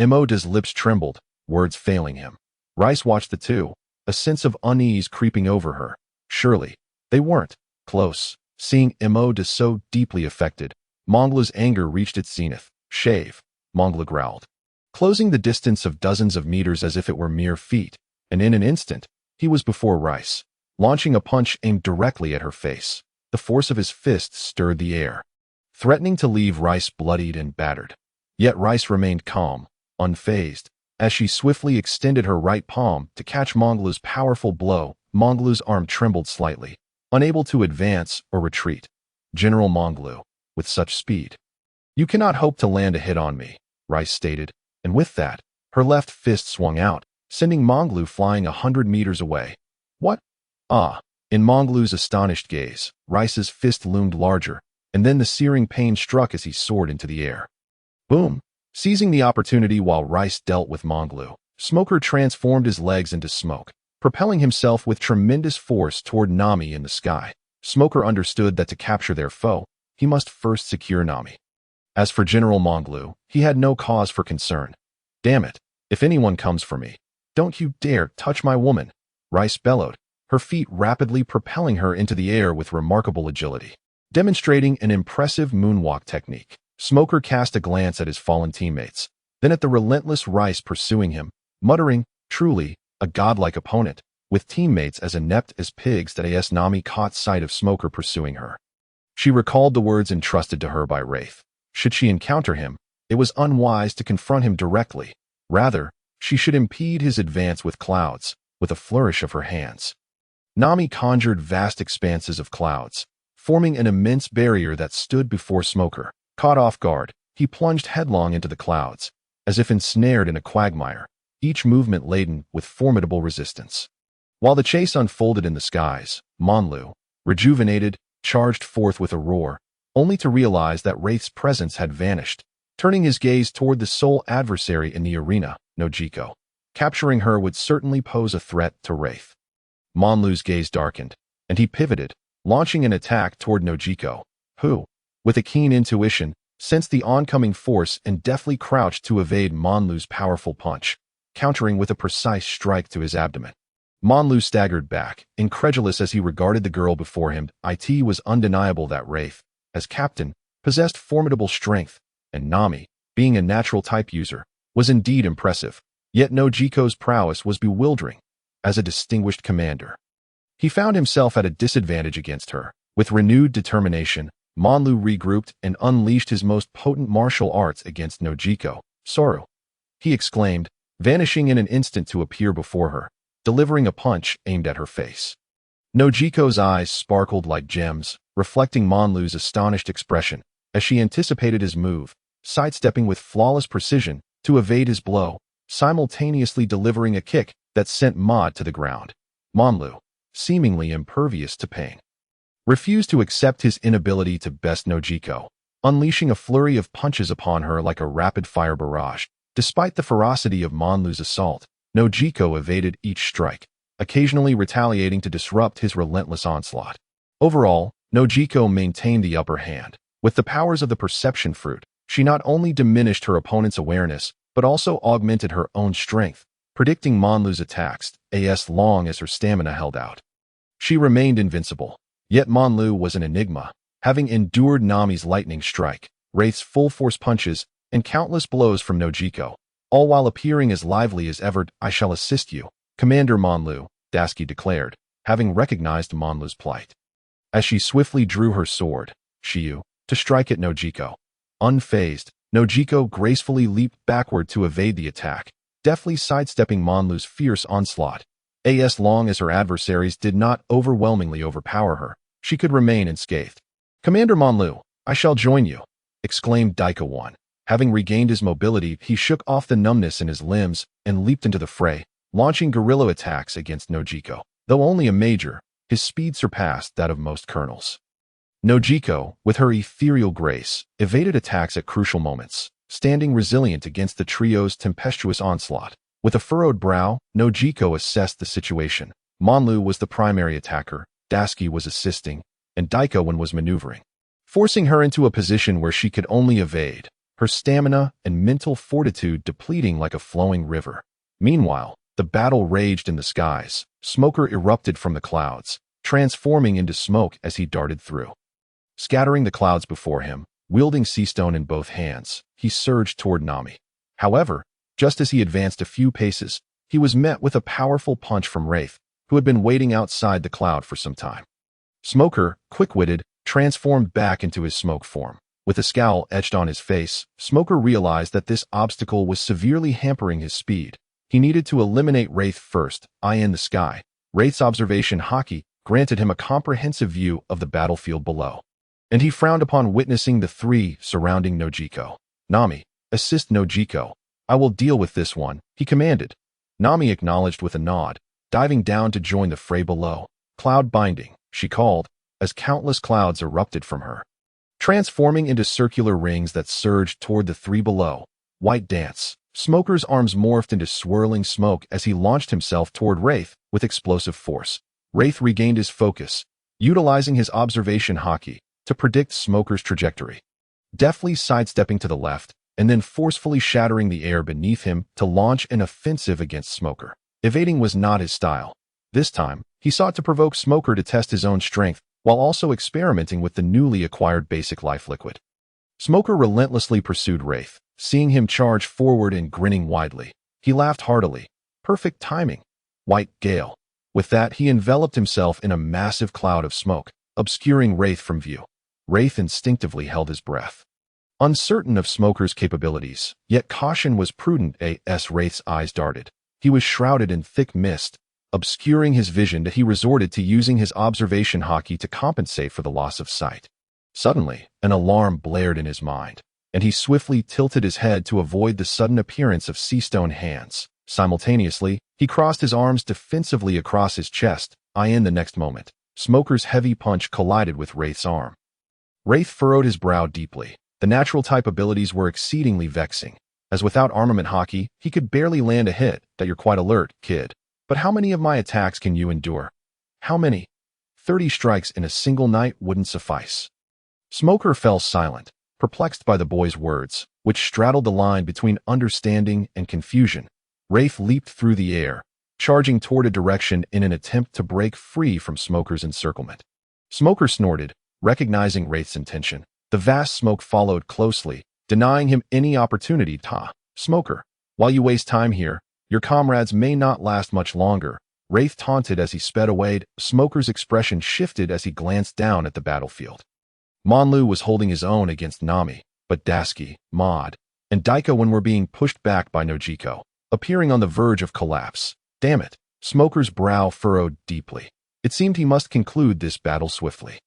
Emoda's lips trembled, words failing him. Reis watched the two, a sense of unease creeping over her. Surely, they weren't close. Seeing Emoda so deeply affected, Monglu's anger reached its zenith. "Shave," Monglu growled, closing the distance of dozens of meters as if it were mere feet, and in an instant, he was before Reis, launching a punch aimed directly at her face. The force of his fists stirred the air, threatening to leave Reis bloodied and battered. Yet Reis remained calm, unfazed, as she swiftly extended her right palm to catch Monglu's powerful blow. Monglu's arm trembled slightly, unable to advance or retreat. "General Monglu, with such speed, you cannot hope to land a hit on me," Reis stated, and with that, her left fist swung out, sending Monglu flying 100 meters away. What? Ah! In Monglu's astonished gaze, Reis's fist loomed larger, and then the searing pain struck as he soared into the air. Boom! Seizing the opportunity while Reis dealt with Monglu, Smoker transformed his legs into smoke, propelling himself with tremendous force toward Nami in the sky. Smoker understood that to capture their foe, he must first secure Nami. As for General Monglu, he had no cause for concern. Damn it, if anyone comes for me, don't you dare touch my woman, Reis bellowed, her feet rapidly propelling her into the air with remarkable agility. Demonstrating an impressive moonwalk technique, Smoker cast a glance at his fallen teammates, then at the relentless Reis pursuing him, muttering, truly, a godlike opponent, with teammates as inept as pigs. That as Nami caught sight of Smoker pursuing her, she recalled the words entrusted to her by Reis. Should she encounter him, it was unwise to confront him directly. Rather, she should impede his advance with clouds, with a flourish of her hands. Nami conjured vast expanses of clouds, forming an immense barrier that stood before Smoker. Caught off guard, he plunged headlong into the clouds, as if ensnared in a quagmire, each movement laden with formidable resistance. While the chase unfolded in the skies, Monglu, rejuvenated, charged forth with a roar, only to realize that Reis's presence had vanished, turning his gaze toward the sole adversary in the arena, Noki Gao. Capturing her would certainly pose a threat to Reis. Monglu's gaze darkened, and he pivoted, launching an attack toward Noki Gao, who, with a keen intuition, sensed the oncoming force and deftly crouched to evade Monglu's powerful punch, countering with a precise strike to his abdomen. Monglu staggered back, incredulous as he regarded the girl before him. It was undeniable that Reis, as captain, possessed formidable strength, and Nami, being a natural type user, was indeed impressive. Yet Noki Gao's prowess was bewildering. As a distinguished commander, he found himself at a disadvantage against her. With renewed determination, Monglu regrouped and unleashed his most potent martial arts against Noki Gao. Soru! He exclaimed, vanishing in an instant to appear before her, delivering a punch aimed at her face. Noki Gao's eyes sparkled like gems, reflecting Monglu's astonished expression, as she anticipated his move, sidestepping with flawless precision to evade his blow, simultaneously delivering a kick that sent Maud to the ground. Monglu, seemingly impervious to pain, refused to accept his inability to best Noki Gao, unleashing a flurry of punches upon her like a rapid-fire barrage. Despite the ferocity of Monglu's assault, Noki Gao evaded each strike, occasionally retaliating to disrupt his relentless onslaught. Overall, Noki Gao maintained the upper hand. With the powers of the perception fruit, she not only diminished her opponent's awareness, but also augmented her own strength, predicting Monglu's attacks as long as her stamina held out. She remained invincible. Yet Monglu was an enigma, having endured Nami's lightning strike, Reis's full-force punches, and countless blows from Noki Gao, all while appearing as lively as ever. I shall assist you, Commander Monglu, Dasky declared, having recognized Monglu's plight. As she swiftly drew her sword, Shiyu, to strike at Noki Gao. Unfazed, Noki Gao gracefully leaped backward to evade the attack, deftly sidestepping Monglu's fierce onslaught. As long as her adversaries did not overwhelmingly overpower her, she could remain unscathed. Commander Monglu, I shall join you, exclaimed Daika-1. Having regained his mobility, he shook off the numbness in his limbs and leaped into the fray, launching guerrilla attacks against Noki Gao. Though only a major, his speed surpassed that of most colonels. Noki Gao, with her ethereal grace, evaded attacks at crucial moments, standing resilient against the trio's tempestuous onslaught. With a furrowed brow, Noki Gao assessed the situation. Monglu was the primary attacker, Dasky was assisting, and Daika-1 was maneuvering, forcing her into a position where she could only evade, her stamina and mental fortitude depleting like a flowing river. Meanwhile, the battle raged in the skies. Smoker erupted from the clouds, transforming into smoke as he darted through. Scattering the clouds before him, wielding sea stone in both hands, he surged toward Nami. However, just as he advanced a few paces, he was met with a powerful punch from Reis, who had been waiting outside the cloud for some time. Smoker, quick-witted, transformed back into his smoke form. With a scowl etched on his face, Smoker realized that this obstacle was severely hampering his speed. He needed to eliminate Reis first. Eye in the sky, Reis's observation Haki granted him a comprehensive view of the battlefield below, and he frowned upon witnessing the three surrounding Noki Gao. Nami, assist Noki Gao. I will deal with this one, he commanded. Nami acknowledged with a nod, diving down to join the fray below. Cloud binding, she called, as countless clouds erupted from her, transforming into circular rings that surged toward the three below. White dance. Smoker's arms morphed into swirling smoke as he launched himself toward Reis with explosive force. Reis regained his focus, utilizing his observation haki to predict Smoker's trajectory, deftly sidestepping to the left and then forcefully shattering the air beneath him to launch an offensive against Smoker. Evading was not his style. This time, he sought to provoke Smoker to test his own strength while also experimenting with the newly acquired basic life liquid. Smoker relentlessly pursued Reis, seeing him charge forward and grinning widely. He laughed heartily. Perfect timing. White gale. With that, he enveloped himself in a massive cloud of smoke, obscuring Reis from view. Reis instinctively held his breath, uncertain of Smoker's capabilities, yet caution was prudent as Reis's eyes darted. He was shrouded in thick mist, obscuring his vision that he resorted to using his observation haki to compensate for the loss of sight. Suddenly, an alarm blared in his mind, and he swiftly tilted his head to avoid the sudden appearance of sea-stone hands. Simultaneously, he crossed his arms defensively across his chest. In the next moment, Smoker's heavy punch collided with Reis's arm. Reis furrowed his brow deeply. The natural type abilities were exceedingly vexing, as without Armament Haki, he could barely land a hit. That you're quite alert, kid. But how many of my attacks can you endure? How many? 30 strikes in a single night wouldn't suffice. Smoker fell silent, perplexed by the boy's words, which straddled the line between understanding and confusion. Reis leaped through the air, charging toward a direction in an attempt to break free from Smoker's encirclement. Smoker snorted, recognizing Reis's intention. The vast smoke followed closely, denying him any opportunity to. Smoker, while you waste time here, your comrades may not last much longer. Reis taunted as he sped away. Smoker's expression shifted as he glanced down at the battlefield. Monlu was holding his own against Nami, but Daisuke, Maud, and Daiko were being pushed back by Nojiko, appearing on the verge of collapse. Damn it. Smoker's brow furrowed deeply. It seemed he must conclude this battle swiftly.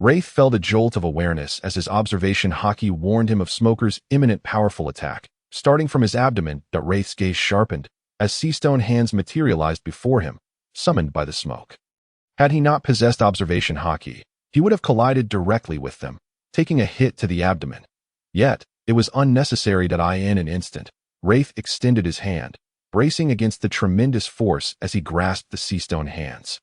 Reis felt a jolt of awareness as his observation haki warned him of Smoker's imminent powerful attack. Starting from his abdomen, Reis's gaze sharpened as sea-stone hands materialized before him, summoned by the smoke. Had he not possessed observation haki, he would have collided directly with them, taking a hit to the abdomen. Yet, it was unnecessary that in an instant, Reis extended his hand, bracing against the tremendous force as he grasped the sea-stone hands.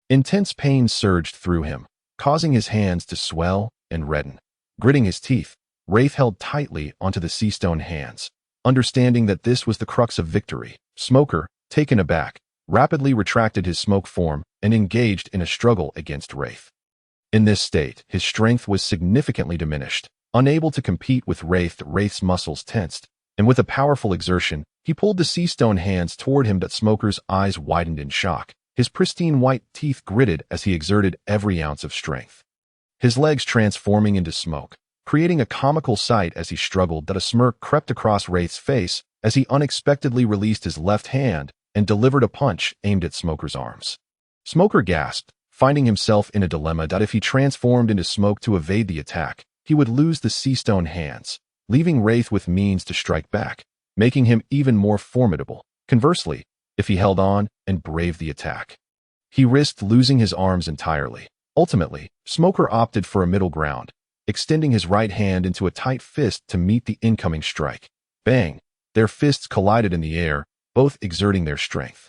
Intense pain surged through him, causing his hands to swell and redden. Gritting his teeth, Reis held tightly onto the sea-stone hands, understanding that this was the crux of victory. Smoker, taken aback, rapidly retracted his smoke form and engaged in a struggle against Reis. In this state, his strength was significantly diminished. Unable to compete with Reis's muscles tensed, and with a powerful exertion, he pulled the sea-stone hands toward him. Smoker's eyes widened in shock. His pristine white teeth gritted as he exerted every ounce of strength, his legs transforming into smoke, creating a comical sight as he struggled. A smirk crept across Reis's face as he unexpectedly released his left hand and delivered a punch aimed at Smoker's arms. Smoker gasped, finding himself in a dilemma that if he transformed into smoke to evade the attack, he would lose the sea-stone hands, leaving Reis with means to strike back, making him even more formidable. Conversely, if he held on and braved the attack, he risked losing his arms entirely. Ultimately, Smoker opted for a middle ground, extending his right hand into a tight fist to meet the incoming strike. Bang! Their fists collided in the air, both exerting their strength.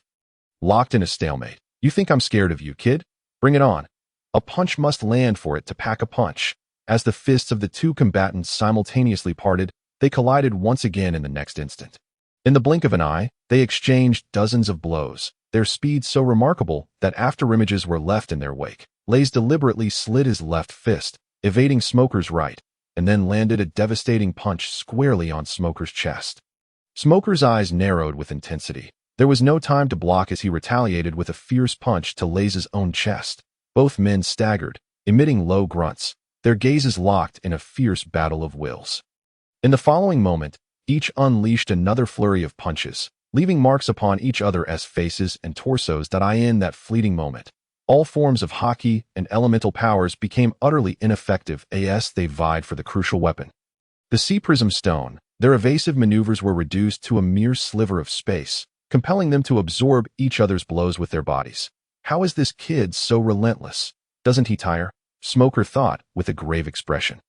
Locked in a stalemate. You think I'm scared of you, kid? Bring it on. A punch must land for it to pack a punch. As the fists of the two combatants simultaneously parted, they collided once again in the next instant. In the blink of an eye, they exchanged dozens of blows, their speed so remarkable that afterimages were left in their wake. Reis deliberately slid his left fist, evading Smoker's right, and then landed a devastating punch squarely on Smoker's chest. Smoker's eyes narrowed with intensity. There was no time to block as he retaliated with a fierce punch to Reis's own chest. Both men staggered, emitting low grunts, their gazes locked in a fierce battle of wills. In the following moment, each unleashed another flurry of punches, leaving marks upon each other's faces and torsos. In that fleeting moment, all forms of haki and elemental powers became utterly ineffective as they vied for the crucial weapon. The Sea Prism Stone, their evasive maneuvers were reduced to a mere sliver of space, compelling them to absorb each other's blows with their bodies. How is this kid so relentless? Doesn't he tire? Smoker thought with a grave expression.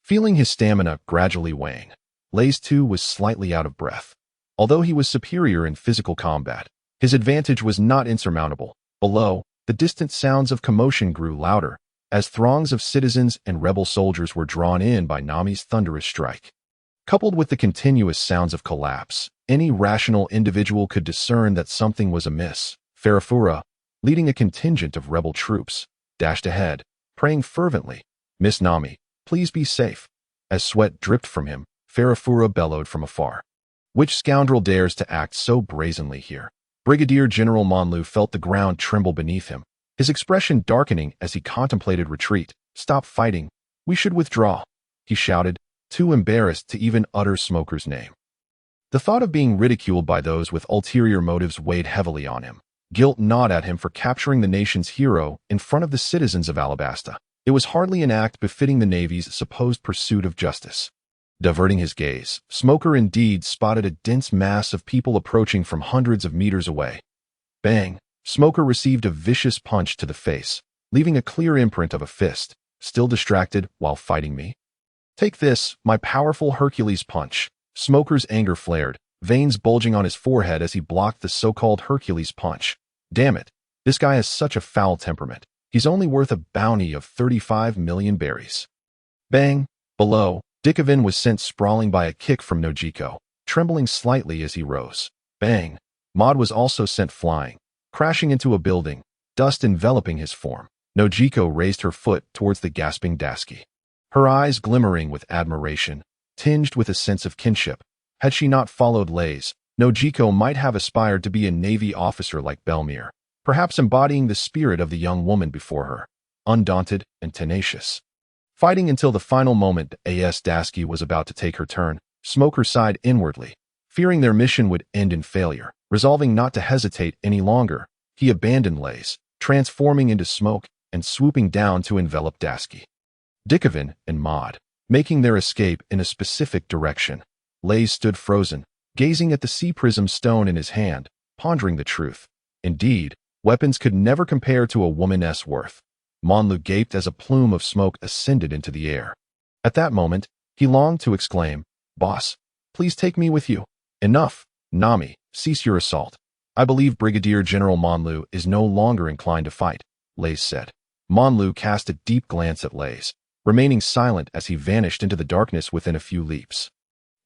Feeling his stamina gradually wane, Reis too was slightly out of breath. Although he was superior in physical combat, his advantage was not insurmountable. Below, the distant sounds of commotion grew louder, as throngs of citizens and rebel soldiers were drawn in by Nami's thunderous strike. Coupled with the continuous sounds of collapse, any rational individual could discern that something was amiss. Farafura, leading a contingent of rebel troops, dashed ahead, praying fervently, "Miss Nami, please be safe." As sweat dripped from him, Farafura bellowed from afar. Which scoundrel dares to act so brazenly here? Brigadier General Monlu felt the ground tremble beneath him, his expression darkening as he contemplated retreat. "Stop fighting. We should withdraw," he shouted, too embarrassed to even utter Smoker's name. The thought of being ridiculed by those with ulterior motives weighed heavily on him. Guilt gnawed at him for capturing the nation's hero in front of the citizens of Alabasta. It was hardly an act befitting the Navy's supposed pursuit of justice. Diverting his gaze, Smoker indeed spotted a dense mass of people approaching from hundreds of meters away. Bang! Smoker received a vicious punch to the face, leaving a clear imprint of a fist. "Still distracted while fighting me? Take this, my powerful Hercules punch." Smoker's anger flared, veins bulging on his forehead as he blocked the so-called Hercules punch. Damn it, this guy has such a foul temperament. He's only worth a bounty of 35 million berries. Bang! Below, Dickovin was sent sprawling by a kick from Nojiko, trembling slightly as he rose. Bang! Maud was also sent flying, crashing into a building, dust enveloping his form. Nojiko raised her foot towards the gasping Dasky, her eyes glimmering with admiration, tinged with a sense of kinship. Had she not followed Reis, Nojiko might have aspired to be a Navy officer like Belmere, perhaps embodying the spirit of the young woman before her, undaunted and tenacious. Fighting until the final moment as Dasky was about to take her turn, Smoker sighed inwardly, fearing their mission would end in failure. Resolving not to hesitate any longer, he abandoned Reis, transforming into smoke and swooping down to envelop Dasky, Dickovin, and Maud, making their escape in a specific direction. Reis stood frozen, gazing at the sea prism stone in his hand, pondering the truth. Indeed, weapons could never compare to a woman's worth. Monlu gaped as a plume of smoke ascended into the air. At that moment, he longed to exclaim, "Boss, please take me with you." "Enough, Nami, cease your assault. I believe Brigadier General Monlu is no longer inclined to fight," Reis said. Monlu cast a deep glance at Reis, remaining silent as he vanished into the darkness within a few leaps.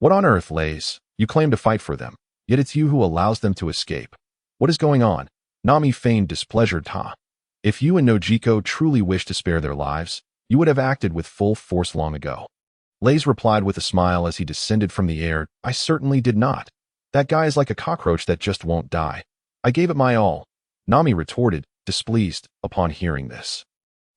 "What on earth, Reis? You claim to fight for them, yet it's you who allows them to escape. What is going on?" Nami feigned displeasure. "If you and Nojiko truly wished to spare their lives, you would have acted with full force long ago." Reis replied with a smile as he descended from the air, "I certainly did not. That guy is like a cockroach that just won't die. I gave it my all," Nami retorted, displeased, upon hearing this.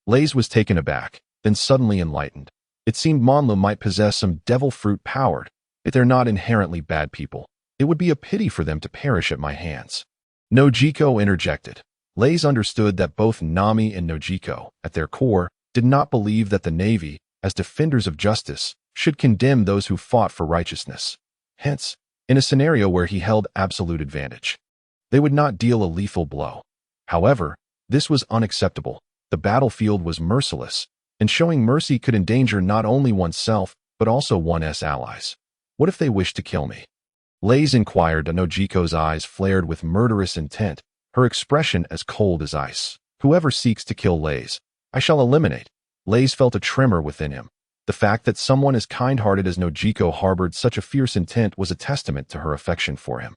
Reis was taken aback, then suddenly enlightened. It seemed Monlu might possess some devil fruit powered. If they're not inherently bad people, it would be a pity for them to perish at my hands. Nojiko interjected. Reis understood that both Nami and Nojiko, at their core, did not believe that the Navy, as defenders of justice, should condemn those who fought for righteousness. Hence, in a scenario where he held absolute advantage, they would not deal a lethal blow. However, this was unacceptable. The battlefield was merciless, and showing mercy could endanger not only oneself, but also one's allies. "What if they wish to kill me?" Reis inquired, and Nojiko's eyes flared with murderous intent, her expression as cold as ice. "Whoever seeks to kill Reis, I shall eliminate." Reis felt a tremor within him. The fact that someone as kind-hearted as Nojiko harbored such a fierce intent was a testament to her affection for him.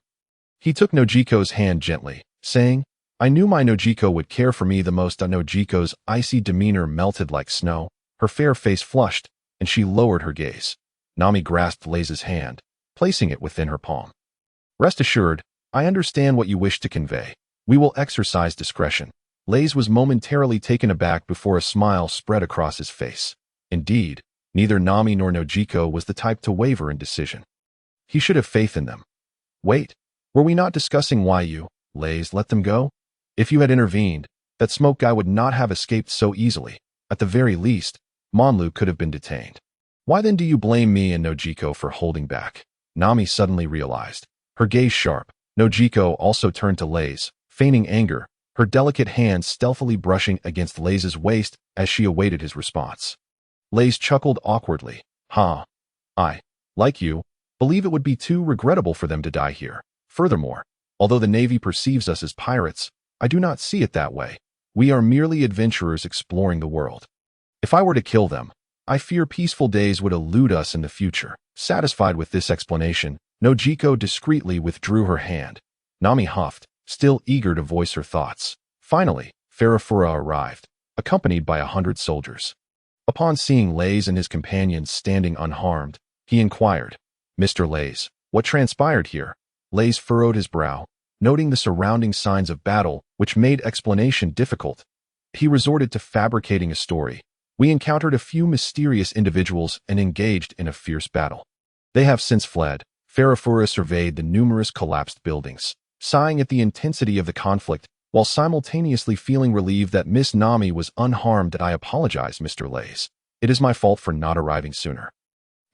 He took Nojiko's hand gently, saying, "I knew my Nojiko would care for me the most." Nojiko's icy demeanor melted like snow, her fair face flushed, and she lowered her gaze. Nami grasped Reis's hand, placing it within her palm. "Rest assured, I understand what you wish to convey. We will exercise discretion." Reis was momentarily taken aback before a smile spread across his face. Indeed, neither Nami nor Nojiko was the type to waver in decision. He should have faith in them. "Wait, were we not discussing why you, Reis, let them go? If you had intervened, that smoke guy would not have escaped so easily. At the very least, Monlu could have been detained. Why then do you blame me and Nojiko for holding back?" Nami suddenly realized, her gaze sharp. Nojiko also turned to Lays, feigning anger, her delicate hands stealthily brushing against Lays' waist as she awaited his response. Lays chuckled awkwardly. I, like you, believe it would be too regrettable for them to die here. Furthermore, although the Navy perceives us as pirates, I do not see it that way. We are merely adventurers exploring the world. If I were to kill them, I fear peaceful days would elude us in the future. Satisfied with this explanation, Nojiko discreetly withdrew her hand. Nami huffed, still eager to voice her thoughts. Finally, Farafura arrived, accompanied by 100 soldiers. Upon seeing Lays and his companions standing unharmed, he inquired, "Mr. Lays, what transpired here?" Lays furrowed his brow, noting the surrounding signs of battle, which made explanation difficult. He resorted to fabricating a story. "We encountered a few mysterious individuals and engaged in a fierce battle. They have since fled." Farafura surveyed the numerous collapsed buildings, sighing at the intensity of the conflict, while simultaneously feeling relieved that Miss Nami was unharmed. "I apologize, Mr. Lays. It is my fault for not arriving sooner."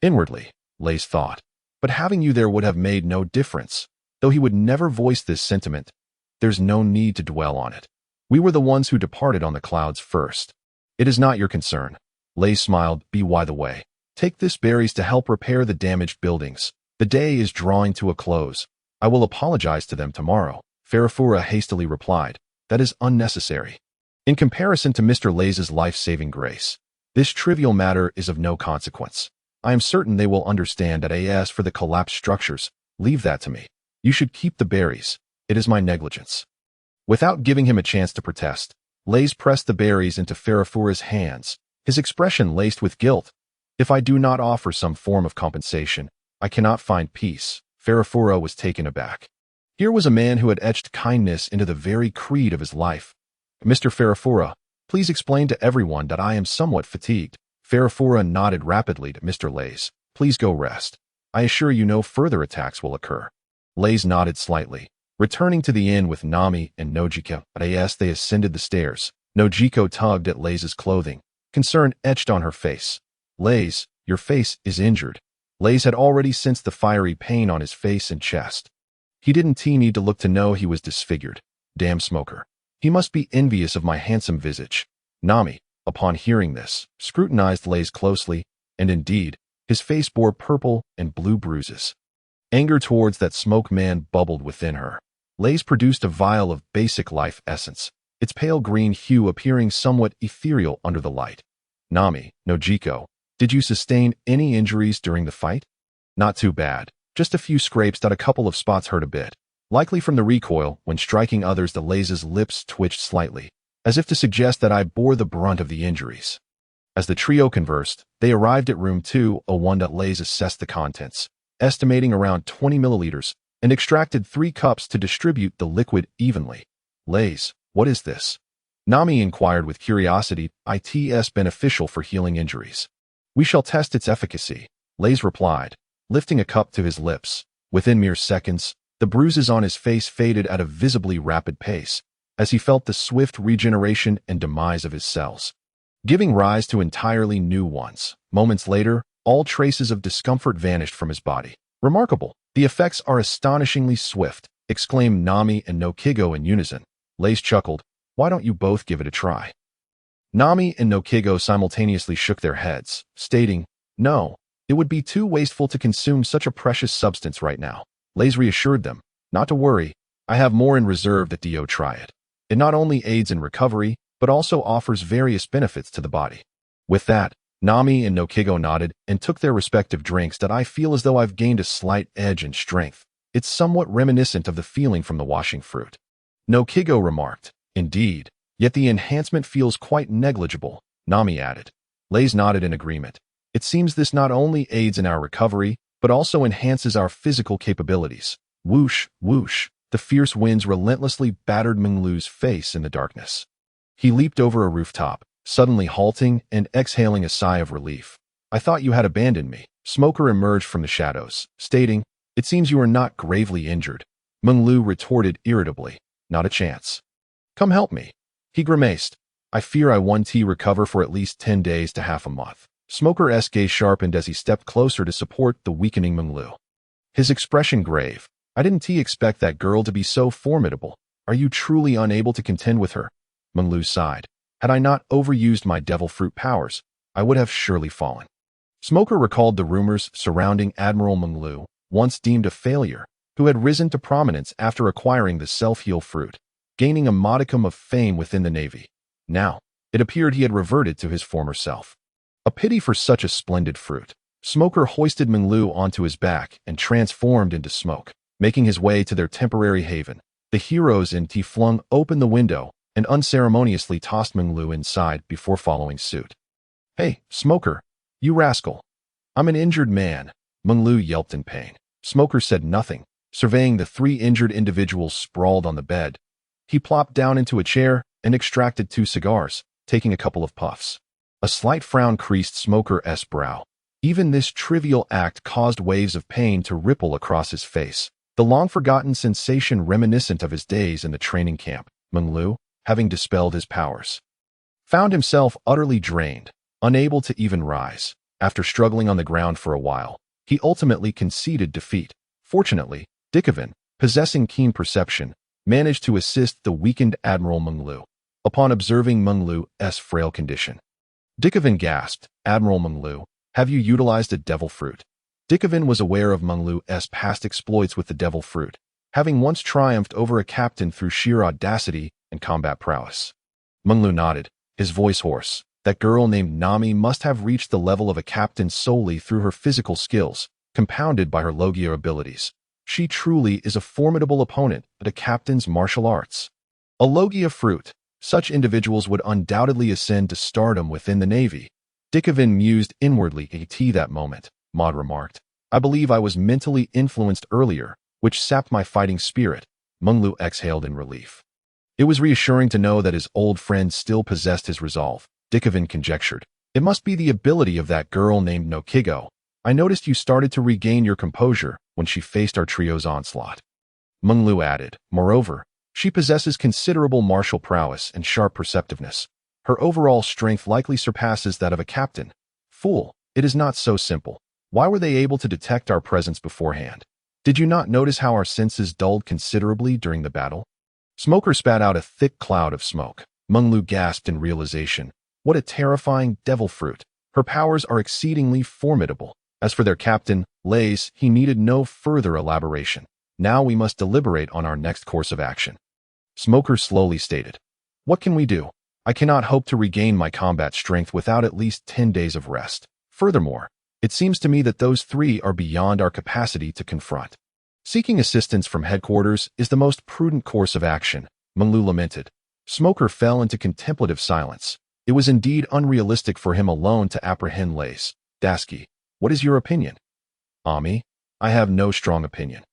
Inwardly, Lays thought, but having you there would have made no difference. Though he would never voice this sentiment, there's no need to dwell on it. We were the ones who departed on the clouds first. It is not your concern. Lays smiled. By the way, take this berries to help repair the damaged buildings. The day is drawing to a close. I will apologize to them tomorrow. Farafura hastily replied, "That is unnecessary. In comparison to Mr. Lays' life-saving grace, this trivial matter is of no consequence. I am certain they will understand that as for the collapsed structures, leave that to me. You should keep the berries. It is my negligence." Without giving him a chance to protest, Lays pressed the berries into Farafura's hands, his expression laced with guilt. "If I do not offer some form of compensation, I cannot find peace." Farafura was taken aback. Here was a man who had etched kindness into the very creed of his life. "Mr. Farafura, please explain to everyone that I am somewhat fatigued." Farafura nodded rapidly to Mr. Lays. "Please go rest. I assure you no further attacks will occur." Lays nodded slightly, returning to the inn with Nami and Nojiko. As they ascended the stairs, Nojiko tugged at Lays' clothing, concern etched on her face. "Lays, your face is injured." Lays had already sensed the fiery pain on his face and chest. He didn't need to look to know he was disfigured. Damn smoker. He must be envious of my handsome visage. Nami, upon hearing this, scrutinized Lays closely, and indeed, his face bore purple and blue bruises. Anger towards that smoke man bubbled within her. Lays produced a vial of basic life essence, its pale green hue appearing somewhat ethereal under the light. "Nami, Nojiko, did you sustain any injuries during the fight?" "Not too bad. Just a few scrapes that a couple of spots hurt a bit. Likely from the recoil when striking others." The Lays' lips twitched slightly, as if to suggest that I bore the brunt of the injuries. As the trio conversed, they arrived at room 201. Lays assessed the contents, estimating around 20 milliliters, and extracted 3 cups to distribute the liquid evenly. "Lays, what is this?" Nami inquired with curiosity. "It's beneficial for healing injuries. We shall test its efficacy," Lays replied, lifting a cup to his lips. Within mere seconds, the bruises on his face faded at a visibly rapid pace, as he felt the swift regeneration and demise of his cells, giving rise to entirely new ones. Moments later, all traces of discomfort vanished from his body. "Remarkable. The effects are astonishingly swift," exclaimed Nami and Nokigo in unison. Lays chuckled. "Why don't you both give it a try?" Nami and Nokigo simultaneously shook their heads, stating, "No, it would be too wasteful to consume such a precious substance right now." Lays reassured them, "Not to worry, I have more in reserve. That do try it. It not only aids in recovery, but also offers various benefits to the body." With that, Nami and Nokigo nodded and took their respective drinks. "I feel as though I've gained a slight edge in strength. It's somewhat reminiscent of the feeling from the washing fruit." Nokigo remarked, "Indeed, yet the enhancement feels quite negligible," Nami added. Lays nodded in agreement. "It seems this not only aids in our recovery, but also enhances our physical capabilities." Whoosh, whoosh, the fierce winds relentlessly battered Menglu's face in the darkness. He leaped over a rooftop, suddenly halting and exhaling a sigh of relief. "I thought you had abandoned me." Smoker emerged from the shadows, stating, "It seems you are not gravely injured." Menglu retorted irritably, "Not a chance." "Come help me." He grimaced. "I fear I won't recover for at least 10 days to half a month." Smoker's gaze sharpened as he stepped closer to support the weakening Menglu. His expression grave, I didn't expect that girl to be so formidable. Are you truly unable to contend with her? Menglu sighed. Had I not overused my devil fruit powers, I would have surely fallen. Smoker recalled the rumors surrounding Admiral Menglu, once deemed a failure, who had risen to prominence after acquiring the self-heal fruit, gaining a modicum of fame within the Navy. Now, it appeared he had reverted to his former self. A pity for such a splendid fruit. Smoker hoisted Menglu onto his back and transformed into smoke, making his way to their temporary haven. The heroes in T flung open the window and unceremoniously tossed Menglu inside before following suit. Hey, Smoker, you rascal. I'm an injured man, Menglu yelped in pain. Smoker said nothing, surveying the 3 injured individuals sprawled on the bed. He plopped down into a chair and extracted 2 cigars, taking a couple of puffs. A slight frown creased Smoker's brow. Even this trivial act caused waves of pain to ripple across his face, the long-forgotten sensation reminiscent of his days in the training camp. Menglu, having dispelled his powers, found himself utterly drained, unable to even rise. After struggling on the ground for a while, he ultimately conceded defeat. Fortunately, Dickovan, possessing keen perception, managed to assist the weakened Admiral Menglu. Upon observing Menglu's frail condition, Dickovan gasped, Admiral Menglu, have you utilized a devil fruit? Dickovan was aware of Menglu's past exploits with the devil fruit, having once triumphed over a captain through sheer audacity and combat prowess. Menglu nodded, his voice hoarse. That girl named Nami must have reached the level of a captain solely through her physical skills, compounded by her Logia abilities. She truly is a formidable opponent at a captain's martial arts. A Logia fruit. Such individuals would undoubtedly ascend to stardom within the Navy. Dickovan mused inwardly at that moment. Maud remarked, I believe I was mentally influenced earlier, which sapped my fighting spirit. Menglu exhaled in relief. It was reassuring to know that his old friend still possessed his resolve. Dickovan conjectured, it must be the ability of that girl named Noki Gao. I noticed you started to regain your composure when she faced our trio's onslaught. Menglu added, moreover, she possesses considerable martial prowess and sharp perceptiveness. Her overall strength likely surpasses that of a captain. Fool, it is not so simple. Why were they able to detect our presence beforehand? Did you not notice how our senses dulled considerably during the battle? Smoker spat out a thick cloud of smoke. Menglu gasped in realization. What a terrifying devil fruit. Her powers are exceedingly formidable. As for their captain, Reis, he needed no further elaboration. Now we must deliberate on our next course of action. Smoker slowly stated, what can we do? I cannot hope to regain my combat strength without at least 10 days of rest. Furthermore, it seems to me that those 3 are beyond our capacity to confront. Seeking assistance from headquarters is the most prudent course of action, Menglu lamented. Smoker fell into contemplative silence. It was indeed unrealistic for him alone to apprehend Reis. Dasky, what is your opinion? Ami, I have no strong opinion.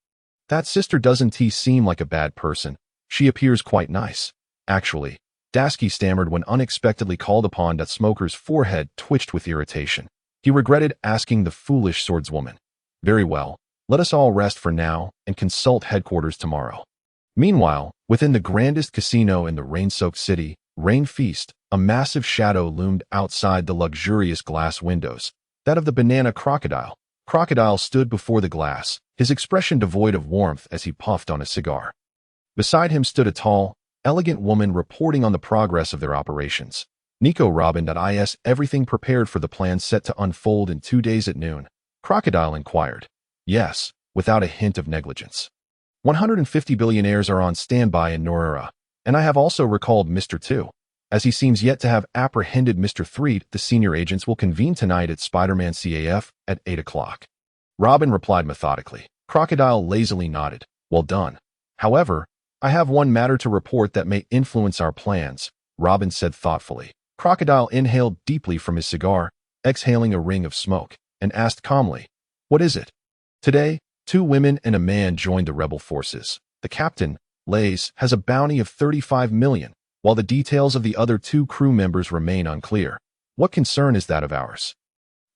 That sister doesn't seem like a bad person. She appears quite nice. Actually, Dasky stammered when unexpectedly called upon. That Smoker's forehead twitched with irritation. He regretted asking the foolish swordswoman. Very well, let us all rest for now and consult headquarters tomorrow. Meanwhile, within the grandest casino in the rain-soaked city, Rain Feast, a massive shadow loomed outside the luxurious glass windows, that of the banana crocodile. Crocodile stood before the glass, his expression devoid of warmth as he puffed on a cigar. Beside him stood a tall, elegant woman reporting on the progress of their operations. Nico Robin.is everything prepared for the plan set to unfold in 2 days at noon. Crocodile inquired. Yes, without a hint of negligence. 150 billionaires are on standby in Norura, and I have also recalled Mr. 2. As he seems yet to have apprehended Mr. 3, the senior agents will convene tonight at Spider-Man CAF at 8 o'clock. Robin replied methodically. Crocodile lazily nodded. Well done. However, I have one matter to report that may influence our plans, Robin said thoughtfully. Crocodile inhaled deeply from his cigar, exhaling a ring of smoke, and asked calmly, what is it? Today, 2 women and a man joined the rebel forces. The captain, Reis, has a bounty of 35 million, while the details of the other 2 crew members remain unclear. What concern is that of ours?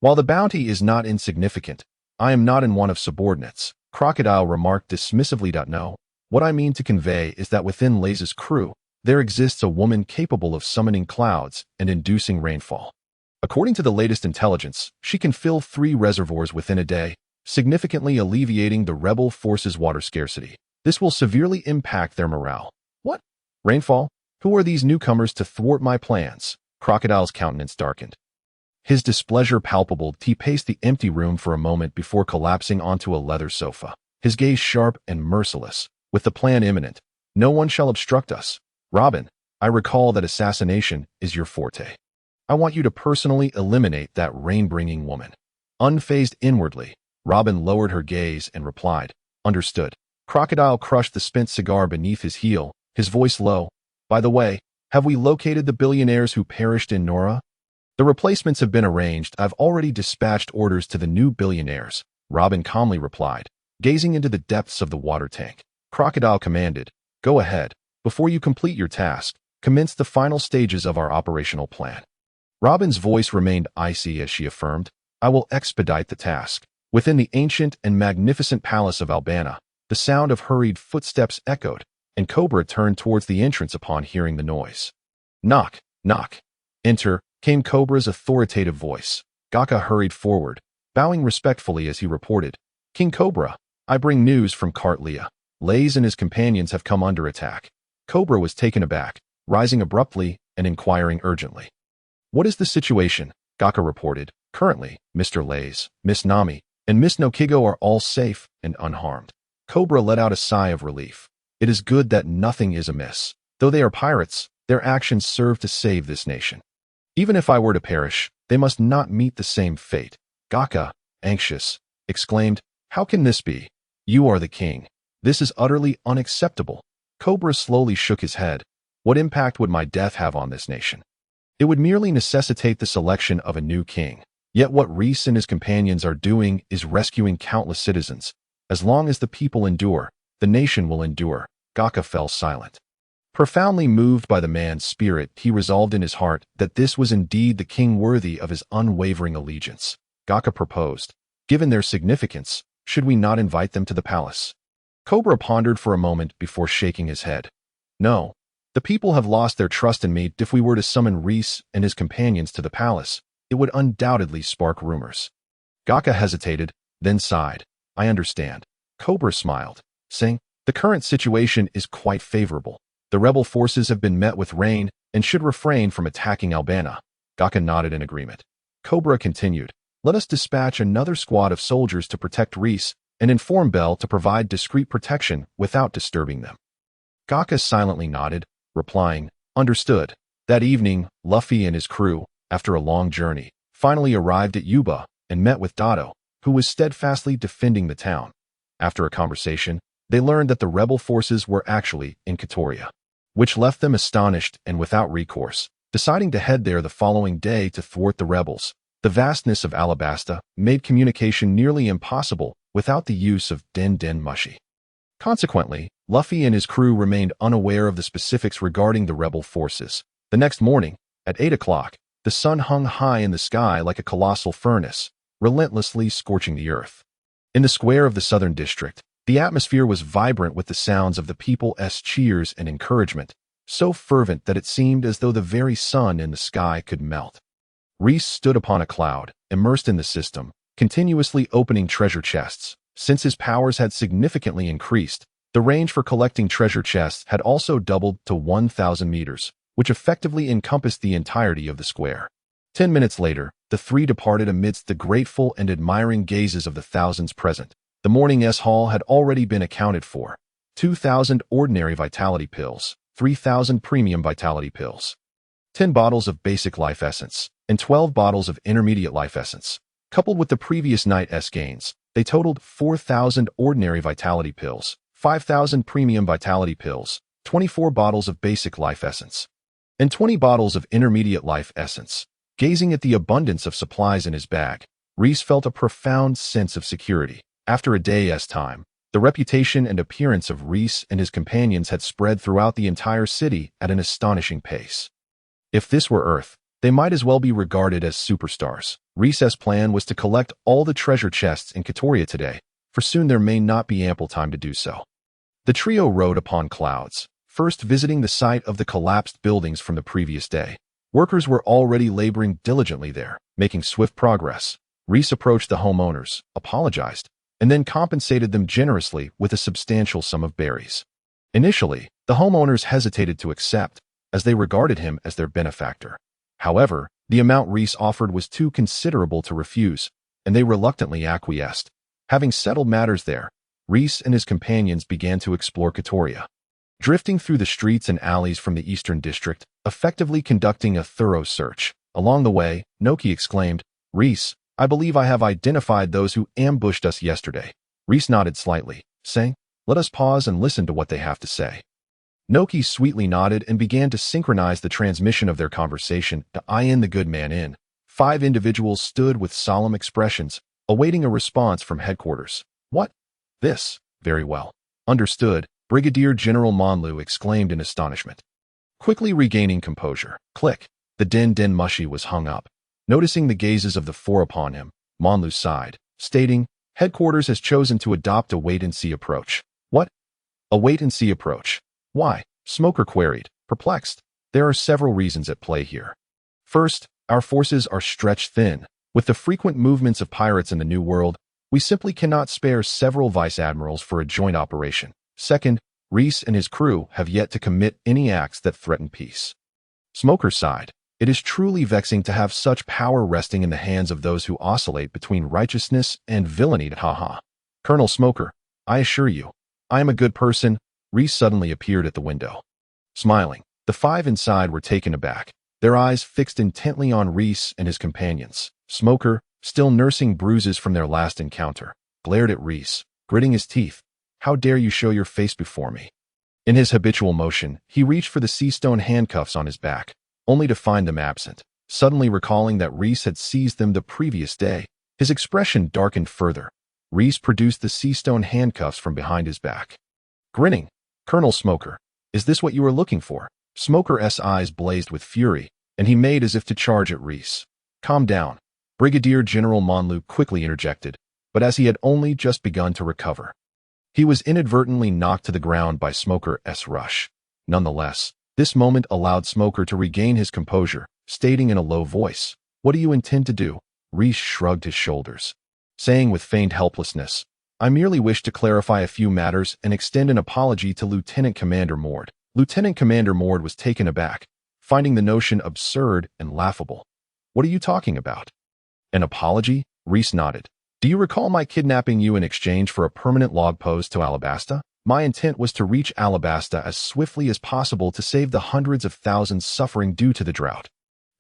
While the bounty is not insignificant, I am not in want of subordinates, Crocodile remarked dismissively. No, what I mean to convey is that within Reis's crew, there exists a woman capable of summoning clouds and inducing rainfall. According to the latest intelligence, she can fill 3 reservoirs within a day. significantly alleviating the rebel forces' water scarcity. This will severely impact their morale. What? Rainfall? Who are these newcomers to thwart my plans? Crocodile's countenance darkened. His displeasure palpable, he paced the empty room for a moment before collapsing onto a leather sofa, his gaze sharp and merciless. With the plan imminent, no one shall obstruct us. Robin, I recall that assassination is your forte. I want you to personally eliminate that rain-bringing woman. Unfazed inwardly, Robin lowered her gaze and replied, Understood. Crocodile crushed the spent cigar beneath his heel, his voice low. By the way, have we located the billionaires who perished in Nora? The replacements have been arranged. I've already dispatched orders to the new billionaires, Robin calmly replied, gazing into the depths of the water tank. Crocodile commanded, Go ahead. Before you complete your task, commence the final stages of our operational plan. Robin's voice remained icy as she affirmed, I will expedite the task. Within the ancient and magnificent palace of Albana, the sound of hurried footsteps echoed, and Cobra turned towards the entrance upon hearing the noise. Knock, knock. Enter, came Cobra's authoritative voice. Gaka hurried forward, bowing respectfully as he reported, King Cobra, I bring news from Cartlia. Reis and his companions have come under attack. Cobra was taken aback, rising abruptly and inquiring urgently. What is the situation? Gaka reported. Currently, Mr. Reis, Miss Nami, and Miss Noki Gao are all safe and unharmed. Cobra let out a sigh of relief. It is good that nothing is amiss. Though they are pirates, their actions serve to save this nation. Even if I were to perish, they must not meet the same fate. Gaka, anxious, exclaimed, How can this be? You are the king. This is utterly unacceptable. Cobra slowly shook his head. What impact would my death have on this nation? It would merely necessitate the selection of a new king. Yet what Reis and his companions are doing is rescuing countless citizens. As long as the people endure, the nation will endure. Gaka fell silent. Profoundly moved by the man's spirit, he resolved in his heart that this was indeed the king worthy of his unwavering allegiance. Gaka proposed, Given their significance, should we not invite them to the palace? Cobra pondered for a moment before shaking his head. No. The people have lost their trust in me. If we were to summon Reis and his companions to the palace, it would undoubtedly spark rumors. Gaka hesitated, then sighed. I understand. Cobra smiled, saying, The current situation is quite favorable. The rebel forces have been met with rain and should refrain from attacking Albana. Gaka nodded in agreement. Cobra continued, Let us dispatch another squad of soldiers to protect Reis and inform Bell to provide discreet protection without disturbing them. Gaka silently nodded, replying, Understood. That evening, Luffy and his crew, after a long journey, finally arrived at Yuba and met with Dado, who was steadfastly defending the town. After a conversation, they learned that the rebel forces were actually in Katoria, which left them astonished and without recourse, deciding to head there the following day to thwart the rebels. The vastness of Alabasta made communication nearly impossible without the use of Den Mushi. Consequently, Luffy and his crew remained unaware of the specifics regarding the rebel forces. The next morning, at 8 o'clock, the sun hung high in the sky like a colossal furnace, relentlessly scorching the earth. In the square of the southern district, the atmosphere was vibrant with the sounds of the people's cheers and encouragement, so fervent that it seemed as though the very sun in the sky could melt. Reis stood upon a cloud, immersed in the system, continuously opening treasure chests. Since his powers had significantly increased, the range for collecting treasure chests had also doubled to 1,000 meters, which effectively encompassed the entirety of the square. 10 minutes later, the three departed amidst the grateful and admiring gazes of the thousands present. The morning's haul had already been accounted for. 2,000 ordinary vitality pills, 3,000 premium vitality pills, 10 bottles of basic life essence, and 12 bottles of intermediate life essence. Coupled with the previous night's gains, they totaled 4,000 ordinary vitality pills, 5,000 premium vitality pills, 24 bottles of basic life essence, and 20 bottles of intermediate life essence. Gazing at the abundance of supplies in his bag, Reis felt a profound sense of security. After a day's time, the reputation and appearance of Reis and his companions had spread throughout the entire city at an astonishing pace. If this were Earth, they might as well be regarded as superstars. Reis's plan was to collect all the treasure chests in Katoria today, for soon there may not be ample time to do so. The trio rode upon clouds, first visiting the site of the collapsed buildings from the previous day. Workers were already laboring diligently there, making swift progress. Reis approached the homeowners, apologized, and then compensated them generously with a substantial sum of berries. Initially, the homeowners hesitated to accept, as they regarded him as their benefactor. However, the amount Reis offered was too considerable to refuse, and they reluctantly acquiesced. Having settled matters there, Reis and his companions began to explore Katoria. Drifting through the streets and alleys from the Eastern District, effectively conducting a thorough search. Along the way, Noki exclaimed, "Reis, I believe I have identified those who ambushed us yesterday." Reis nodded slightly, saying, "Let us pause and listen to what they have to say." Noki sweetly nodded and began to synchronize the transmission of their conversation to eye in the good man in. 5 individuals stood with solemn expressions, awaiting a response from headquarters. "What? This? Very well. Understood," Brigadier General Monlu exclaimed in astonishment. Quickly regaining composure, click, the Den Mushi was hung up. Noticing the gazes of the 4 upon him, Monlu sighed, stating, "Headquarters has chosen to adopt a wait-and-see approach." "What? A wait-and-see approach? Why?" Smoker queried, perplexed. "There are several reasons at play here. First, our forces are stretched thin. With the frequent movements of pirates in the New World, we simply cannot spare several vice-admirals for a joint operation. Second, Reis and his crew have yet to commit any acts that threaten peace." Smoker sighed. "It is truly vexing to have such power resting in the hands of those who oscillate between righteousness and villainy. Haha. Colonel Smoker, I assure you, I am a good person." Reis suddenly appeared at the window. Smiling, the 5 inside were taken aback, their eyes fixed intently on Reis and his companions. Smoker, still nursing bruises from their last encounter, glared at Reis, gritting his teeth. "How dare you show your face before me?" In his habitual motion, he reached for the sea-stone handcuffs on his back, only to find them absent. Suddenly recalling that Reis had seized them the previous day, his expression darkened further. Reis produced the sea-stone handcuffs from behind his back. Grinning, "Colonel Smoker, is this what you were looking for?" Smoker's eyes blazed with fury, and he made as if to charge at Reis. "Calm down," Brigadier General Monlu quickly interjected, but as he had only just begun to recover, he was inadvertently knocked to the ground by Smoker's rush. Nonetheless, this moment allowed Smoker to regain his composure, stating in a low voice, "What do you intend to do?" Reis shrugged his shoulders, saying with feigned helplessness, "I merely wish to clarify a few matters and extend an apology to Lieutenant Commander Mord." Lieutenant Commander Mord was taken aback, finding the notion absurd and laughable. "What are you talking about?" "An apology?" Reis nodded. "Do you recall my kidnapping you in exchange for a permanent log post to Alabasta? My intent was to reach Alabasta as swiftly as possible to save the hundreds of thousands suffering due to the drought."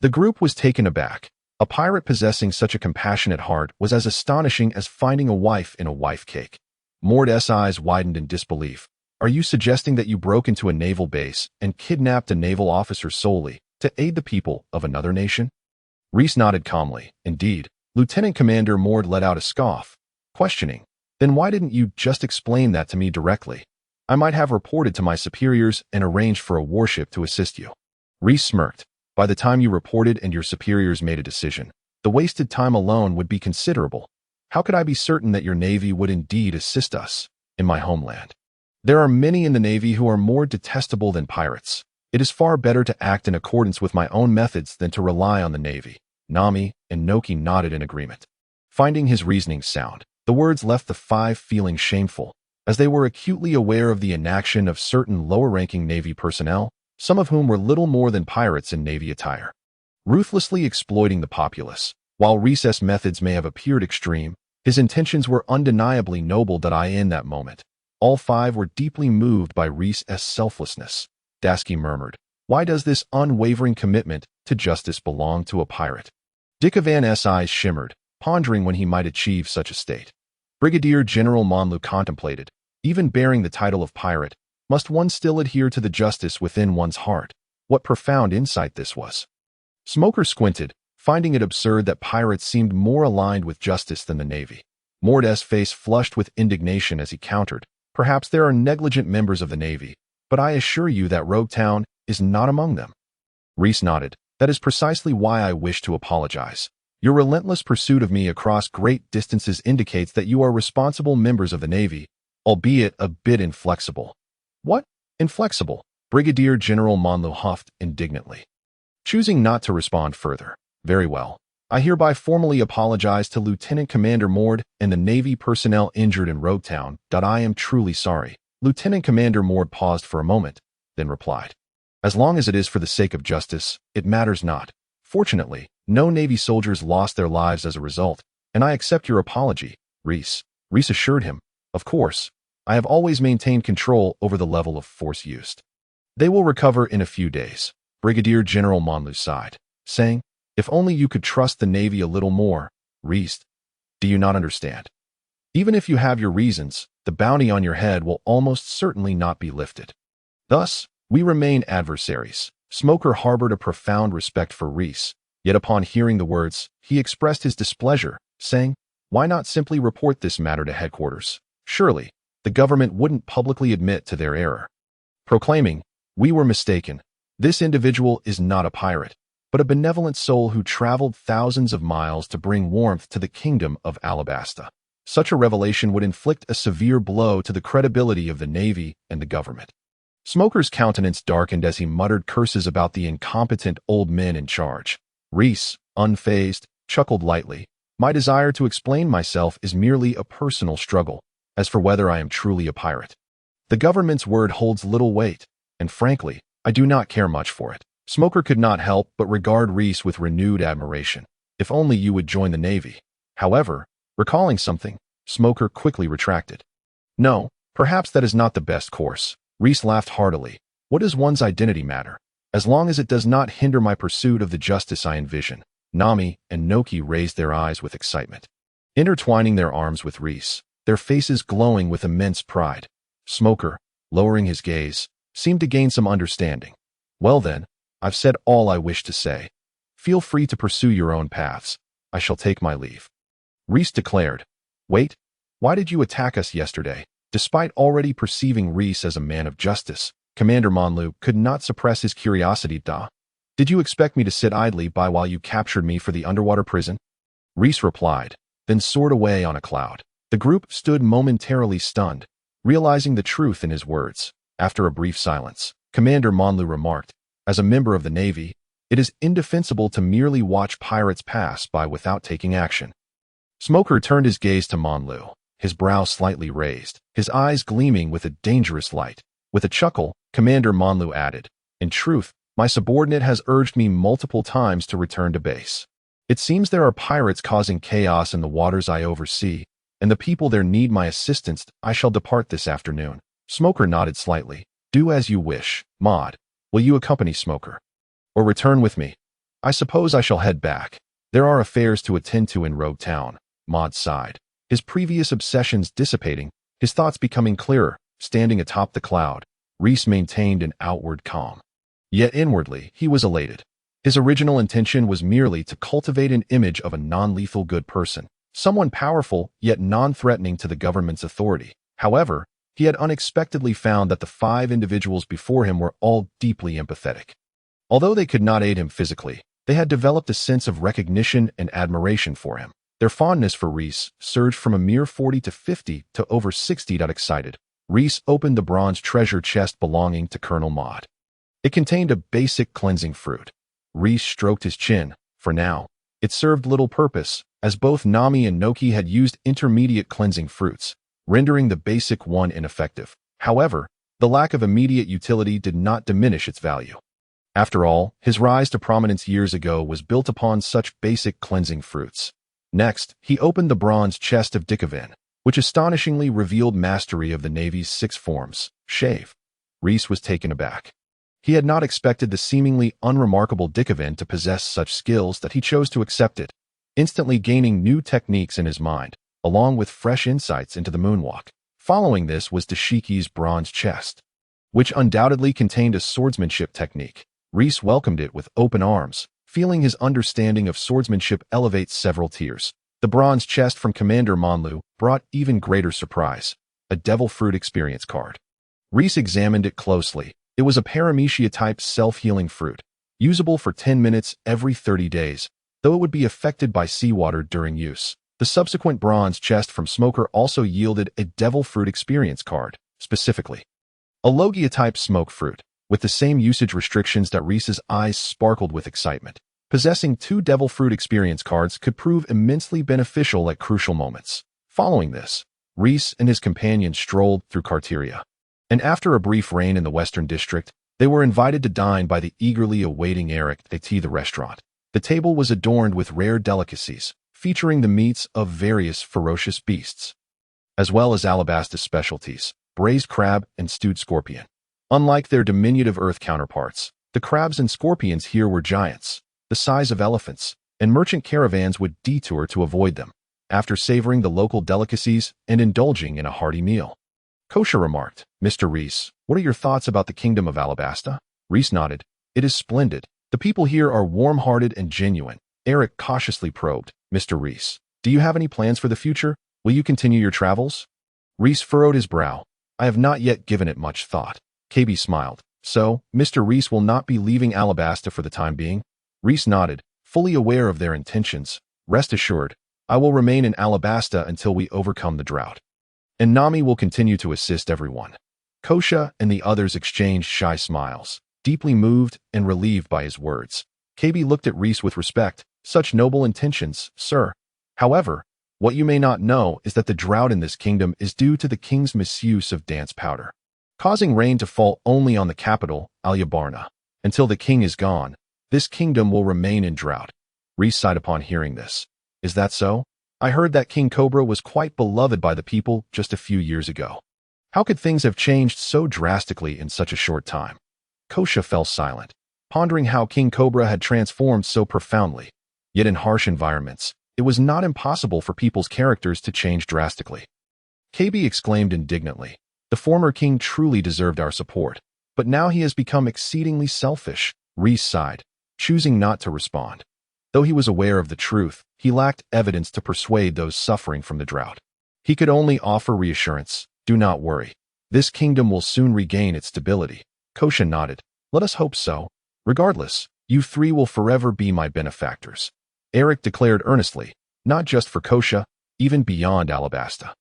The group was taken aback. A pirate possessing such a compassionate heart was as astonishing as finding a wife in a wife cake. Mord's eyes widened in disbelief. "Are you suggesting that you broke into a naval base and kidnapped a naval officer solely to aid the people of another nation?" Reis nodded calmly. "Indeed." Lieutenant Commander Mord let out a scoff, questioning, "Then why didn't you just explain that to me directly? I might have reported to my superiors and arranged for a warship to assist you." Reis smirked. "By the time you reported and your superiors made a decision, the wasted time alone would be considerable. How could I be certain that your Navy would indeed assist us in my homeland? There are many in the Navy who are more detestable than pirates. It is far better to act in accordance with my own methods than to rely on the Navy." Nami and Noki nodded in agreement. Finding his reasoning sound, the words left the 5 feeling shameful, as they were acutely aware of the inaction of certain lower-ranking Navy personnel, some of whom were little more than pirates in Navy attire, ruthlessly exploiting the populace. While Reis's methods may have appeared extreme, his intentions were undeniably noble. In that moment, all 5 were deeply moved by Reis's selflessness. Dasky murmured, "Why does this unwavering commitment to justice belong to a pirate?" Dikavan's eyes shimmered, pondering when he might achieve such a state. Brigadier General Monlu contemplated, even bearing the title of pirate, must one still adhere to the justice within one's heart? What profound insight this was. Smoker squinted, finding it absurd that pirates seemed more aligned with justice than the Navy. Mord's face flushed with indignation as he countered, "Perhaps there are negligent members of the Navy, but I assure you that Roguetown is not among them." Reis nodded. "That is precisely why I wish to apologize. Your relentless pursuit of me across great distances indicates that you are responsible members of the Navy, albeit a bit inflexible." "What? Inflexible?" Brigadier General Monlu huffed indignantly. Choosing not to respond further. "Very well. I hereby formally apologize to Lieutenant Commander Mord and the Navy personnel injured in Roguetown. I am truly sorry. Lieutenant Commander Mord paused for a moment, then replied. As long as it is for the sake of justice, it matters not. Fortunately, no Navy soldiers lost their lives as a result, and I accept your apology, Reis. Reis assured him. Of course, I have always maintained control over the level of force used. They will recover in a few days, Brigadier General Monlu sighed, saying, if only you could trust the Navy a little more, Reis. Do you not understand? Even if you have your reasons, the bounty on your head will almost certainly not be lifted. Thus, we remain adversaries. Smoker harbored a profound respect for Reis, yet upon hearing the words, he expressed his displeasure, saying, why not simply report this matter to headquarters? Surely, the government wouldn't publicly admit to their error. Proclaiming, we were mistaken. This individual is not a pirate, but a benevolent soul who traveled thousands of miles to bring warmth to the kingdom of Alabasta. Such a revelation would inflict a severe blow to the credibility of the Navy and the government. Smoker's countenance darkened as he muttered curses about the incompetent old men in charge. Reis, unfazed, chuckled lightly. My desire to explain myself is merely a personal struggle. As for whether I am truly a pirate, the government's word holds little weight, and frankly, I do not care much for it. Smoker could not help but regard Reis with renewed admiration. If only you would join the Navy. However, recalling something, Smoker quickly retracted. No, perhaps that is not the best course. Reis laughed heartily. What does one's identity matter? As long as it does not hinder my pursuit of the justice I envision. Nami and Noki raised their eyes with excitement, intertwining their arms with Reis, their faces glowing with immense pride. Smoker, lowering his gaze, seemed to gain some understanding. Well then, I've said all I wish to say. Feel free to pursue your own paths. I shall take my leave. Reis declared. Wait, why did you attack us yesterday? Despite already perceiving Reis as a man of justice, Commander Monlu could not suppress his curiosity. Did you expect me to sit idly by while you captured me for the underwater prison? Reis replied, then soared away on a cloud. The group stood momentarily stunned, realizing the truth in his words. After a brief silence, Commander Monlu remarked, as a member of the Navy, it is indefensible to merely watch pirates pass by without taking action. Smoker turned his gaze to Monlu, his brow slightly raised, his eyes gleaming with a dangerous light. With a chuckle, Commander Monlu added, in truth, my subordinate has urged me multiple times to return to base. It seems there are pirates causing chaos in the waters I oversee, and the people there need my assistance. I shall depart this afternoon. Smoker nodded slightly. Do as you wish, Maud. Will you accompany Smoker? Or return with me? I suppose I shall head back. There are affairs to attend to in Roguetown. Maud sighed, his previous obsessions dissipating, his thoughts becoming clearer. Standing atop the cloud, Reis maintained an outward calm. Yet inwardly, he was elated. His original intention was merely to cultivate an image of a non-lethal good person, someone powerful yet non-threatening to the government's authority. However, he had unexpectedly found that the 5 individuals before him were all deeply empathetic. Although they could not aid him physically, they had developed a sense of recognition and admiration for him. Their fondness for Reis surged from a mere 40 to 50 to over 60. Excited, Reis opened the bronze treasure chest belonging to Colonel Maud. It contained a basic cleansing fruit. Reis stroked his chin. For now, it served little purpose, as both Nami and Noki had used intermediate cleansing fruits, rendering the basic one ineffective. However, the lack of immediate utility did not diminish its value. After all, his rise to prominence years ago was built upon such basic cleansing fruits. Next, he opened the bronze chest of Dikavan, which astonishingly revealed mastery of the Navy's 6 forms. Shave. Reis was taken aback. He had not expected the seemingly unremarkable Dikavan to possess such skills that he chose to accept it, instantly gaining new techniques in his mind, along with fresh insights into the moonwalk. Following this was Dashiki's bronze chest, which undoubtedly contained a swordsmanship technique. Reis welcomed it with open arms, feeling his understanding of swordsmanship elevate several tiers. The bronze chest from Commander Monlu brought even greater surprise, a devil fruit experience card. Reis examined it closely. It was a paramecia-type self-healing fruit, usable for 10 minutes every 30 days, though it would be affected by seawater during use. The subsequent bronze chest from Smoker also yielded a devil fruit experience card, specifically a Logia-type smoke fruit, with the same usage restrictions. That Reis's eyes sparkled with excitement. Possessing 2 Devil Fruit experience cards could prove immensely beneficial at crucial moments. Following this, Reis and his companions strolled through Carteria. And after a brief reign in the Western District, they were invited to dine by the eagerly awaiting Eric at the restaurant. The table was adorned with rare delicacies, featuring the meats of various ferocious beasts, as well as Alabasta's specialties, braised crab and stewed scorpion. Unlike their diminutive Earth counterparts, the crabs and scorpions here were giants, the size of elephants, and merchant caravans would detour to avoid them, after savoring the local delicacies and indulging in a hearty meal. Kosha remarked, "Mr. Reis, what are your thoughts about the kingdom of Alabasta?" Reis nodded. "It is splendid. The people here are warm-hearted and genuine." Eric cautiously probed, "Mr. Reis, do you have any plans for the future? Will you continue your travels?" Reis furrowed his brow. "I have not yet given it much thought." KB smiled. "So, Mr. Reis will not be leaving Alabasta for the time being?" Reis nodded, fully aware of their intentions. "Rest assured, I will remain in Alabasta until we overcome the drought. And Nami will continue to assist everyone." Kosha and the others exchanged shy smiles, deeply moved and relieved by his words. KB looked at Reis with respect. "Such noble intentions, sir. However, what you may not know is that the drought in this kingdom is due to the king's misuse of dance powder, causing rain to fall only on the capital, Alyabarna. Until the king is gone, this kingdom will remain in drought." Reis sighed upon hearing this. "Is that so? I heard that King Cobra was quite beloved by the people just a few years ago. How could things have changed so drastically in such a short time?" Kosha fell silent, pondering how King Cobra had transformed so profoundly. Yet in harsh environments, it was not impossible for people's characters to change drastically. KB exclaimed indignantly, "The former king truly deserved our support, but now he has become exceedingly selfish." Reis sighed, choosing not to respond. Though he was aware of the truth, he lacked evidence to persuade those suffering from the drought. He could only offer reassurance. "Do not worry. This kingdom will soon regain its stability." Kosha nodded. "Let us hope so. Regardless, you 3 will forever be my benefactors." Eric declared earnestly, "Not just for Kosha, even beyond Alabasta.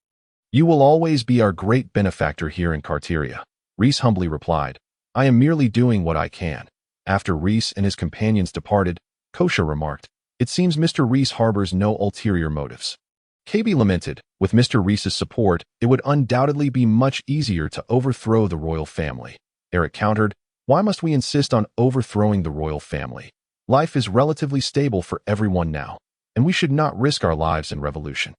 You will always be our great benefactor here in Carteria." Reis humbly replied, "I am merely doing what I can." After Reis and his companions departed, Kosha remarked, "It seems Mr. Reis harbors no ulterior motives." KB lamented, "With Mr. Reis's support, it would undoubtedly be much easier to overthrow the royal family." Eric countered, "Why must we insist on overthrowing the royal family? Life is relatively stable for everyone now, and we should not risk our lives in revolution."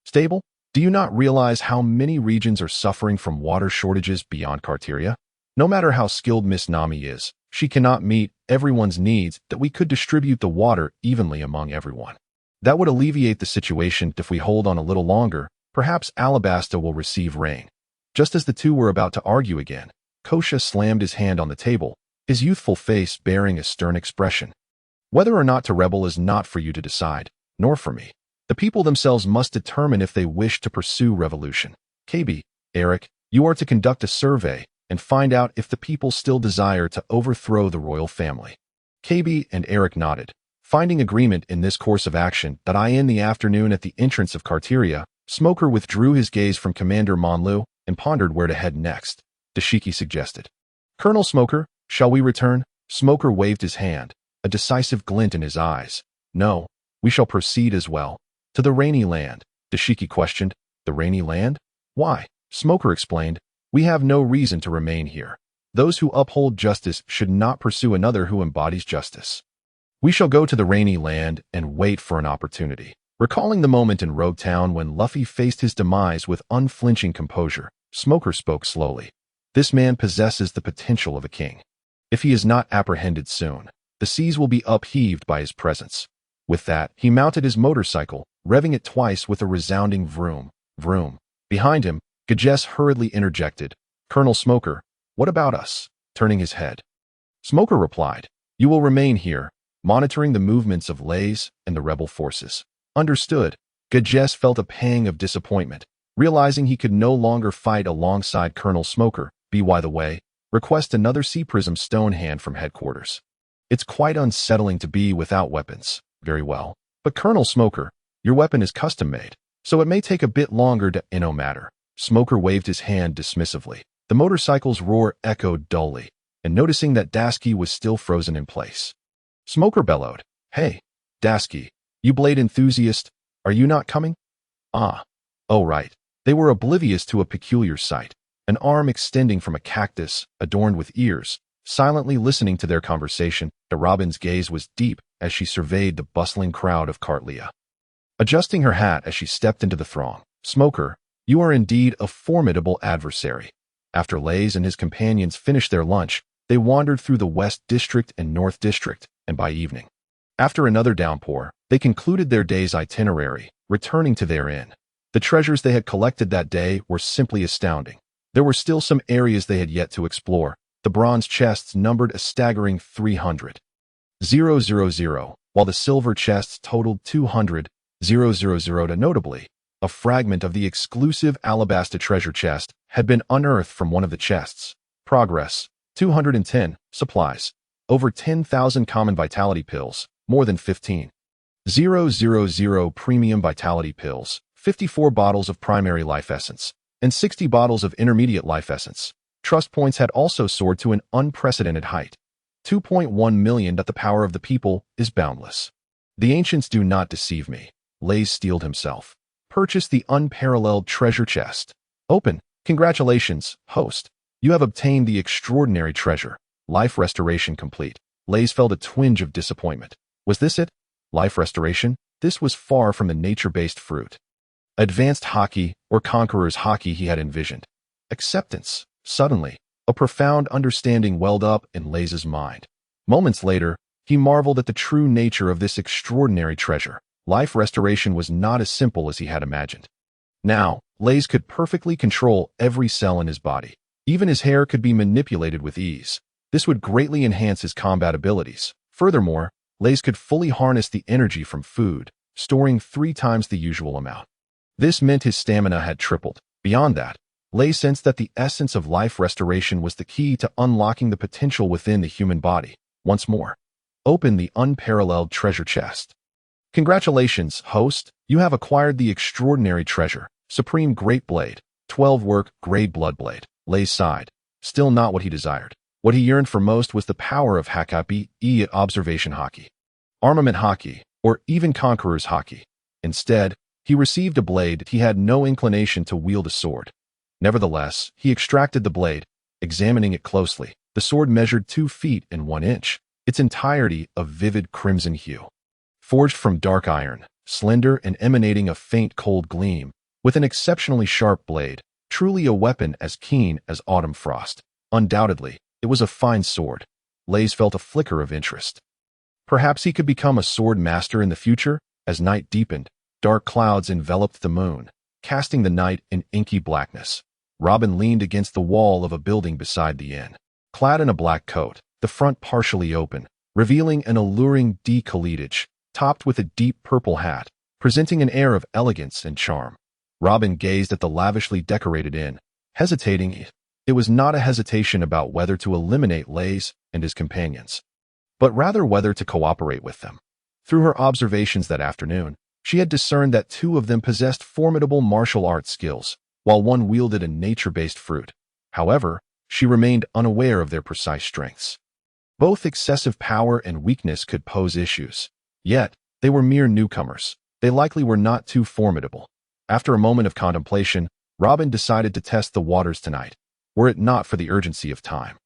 "Stable? Do you not realize how many regions are suffering from water shortages beyond Carteria? No matter how skilled Miss Nami is, she cannot meet everyone's needs. That we could distribute the water evenly among everyone. That would alleviate the situation. If we hold on a little longer, perhaps Alabasta will receive rain." Just as the two were about to argue again, Kosha slammed his hand on the table, his youthful face bearing a stern expression. "Whether or not to rebel is not for you to decide, nor for me. The people themselves must determine if they wish to pursue revolution. KB, Eric, you are to conduct a survey and find out if the people still desire to overthrow the royal family." KB and Eric nodded, finding agreement in this course of action. That in the afternoon at the entrance of Carteria, Smoker withdrew his gaze from Commander Monlu and pondered where to head next. Dashiki suggested, "Colonel Smoker, shall we return?" Smoker waved his hand, a decisive glint in his eyes. "No, we shall proceed as well." "To the rainy land?" Dashiki questioned. "The rainy land? Why?" Smoker explained, "We have no reason to remain here. Those who uphold justice should not pursue another who embodies justice. We shall go to the rainy land and wait for an opportunity." Recalling the moment in Rogue Town when Luffy faced his demise with unflinching composure, Smoker spoke slowly. "This man possesses the potential of a king. If he is not apprehended soon, the seas will be upheaved by his presence." With that, he mounted his motorcycle, revving it twice with a resounding vroom, vroom. Behind him, Gages hurriedly interjected, "Colonel Smoker, what about us?" Turning his head, Smoker replied, "You will remain here, monitoring the movements of Reis and the rebel forces." Understood. Gages felt a pang of disappointment, realizing he could no longer fight alongside Colonel Smoker. By the way, request another Sea Prism stone hand from headquarters. It's quite unsettling to be without weapons. Very well. But Colonel Smoker, your weapon is custom-made, so it may take a bit longer to no matter. Smoker waved his hand dismissively. The motorcycle's roar echoed dully, and noticing that Dasky was still frozen in place, Smoker bellowed, Hey, Dasky, you blade enthusiast, are you not coming? Ah. Oh right. They were oblivious to a peculiar sight, an arm extending from a cactus, adorned with ears, silently listening to their conversation. Robin's gaze was deep as she surveyed the bustling crowd of Cartlia. Adjusting her hat as she stepped into the throng, Smoker, you are indeed a formidable adversary. After Lays and his companions finished their lunch, they wandered through the West District and North District, and by evening, after another downpour, they concluded their day's itinerary, returning to their inn. The treasures they had collected that day were simply astounding. There were still some areas they had yet to explore. The bronze chests numbered a staggering 300,000, while the silver chests totaled 200,000. Notably, a fragment of the exclusive alabaster treasure chest had been unearthed from one of the chests. Progress, 210, supplies, over 10,000 common vitality pills, more than 15,000 premium vitality pills, 54 bottles of primary life essence, and 60 bottles of intermediate life essence. Trust points had also soared to an unprecedented height. 2.1 million. The power of the people is boundless. The ancients do not deceive me. Lays steeled himself. Purchase the unparalleled treasure chest. Open. Congratulations, host. You have obtained the extraordinary treasure. Life restoration complete. Lays felt a twinge of disappointment. Was this it? Life restoration? This was far from the nature-based fruit. Advanced Haki, or Conqueror's Haki he had envisioned. Acceptance. Suddenly, a profound understanding welled up in Lays' mind. Moments later, he marveled at the true nature of this extraordinary treasure. Life restoration was not as simple as he had imagined. Now, Lays could perfectly control every cell in his body. Even his hair could be manipulated with ease. This would greatly enhance his combat abilities. Furthermore, Lays could fully harness the energy from food, storing 3 times the usual amount. This meant his stamina had tripled. Beyond that, Lays sensed that the essence of life restoration was the key to unlocking the potential within the human body. Once more, open the unparalleled treasure chest. Congratulations, host. You have acquired the extraordinary treasure, Supreme Great Blade, 12-work Grade Blood Blade. Lays sighed. Still not what he desired. What he yearned for most was the power of Haki, observation Haki, Armament Haki, or even Conqueror's Haki. Instead, he received a blade. He had no inclination to wield a sword. Nevertheless, he extracted the blade, examining it closely. The sword measured 2 feet and 1 inch, its entirety of vivid crimson hue. Forged from dark iron, slender and emanating a faint cold gleam, with an exceptionally sharp blade, truly a weapon as keen as autumn frost. Undoubtedly, it was a fine sword. Lays felt a flicker of interest. Perhaps he could become a sword master in the future. As night deepened, dark clouds enveloped the moon, casting the night in inky blackness. Robin leaned against the wall of a building beside the inn. Clad in a black coat, the front partially open, revealing an alluring décolletage, topped with a deep purple hat, presenting an air of elegance and charm. Robin gazed at the lavishly decorated inn, hesitating. It was not a hesitation about whether to eliminate Lays and his companions, but rather whether to cooperate with them. Through her observations that afternoon, she had discerned that 2 of them possessed formidable martial arts skills, while one wielded a nature-based fruit. However, she remained unaware of their precise strengths. Both excessive power and weakness could pose issues. Yet, they were mere newcomers. They likely were not too formidable. After a moment of contemplation, Robin decided to test the waters tonight, were it not for the urgency of time.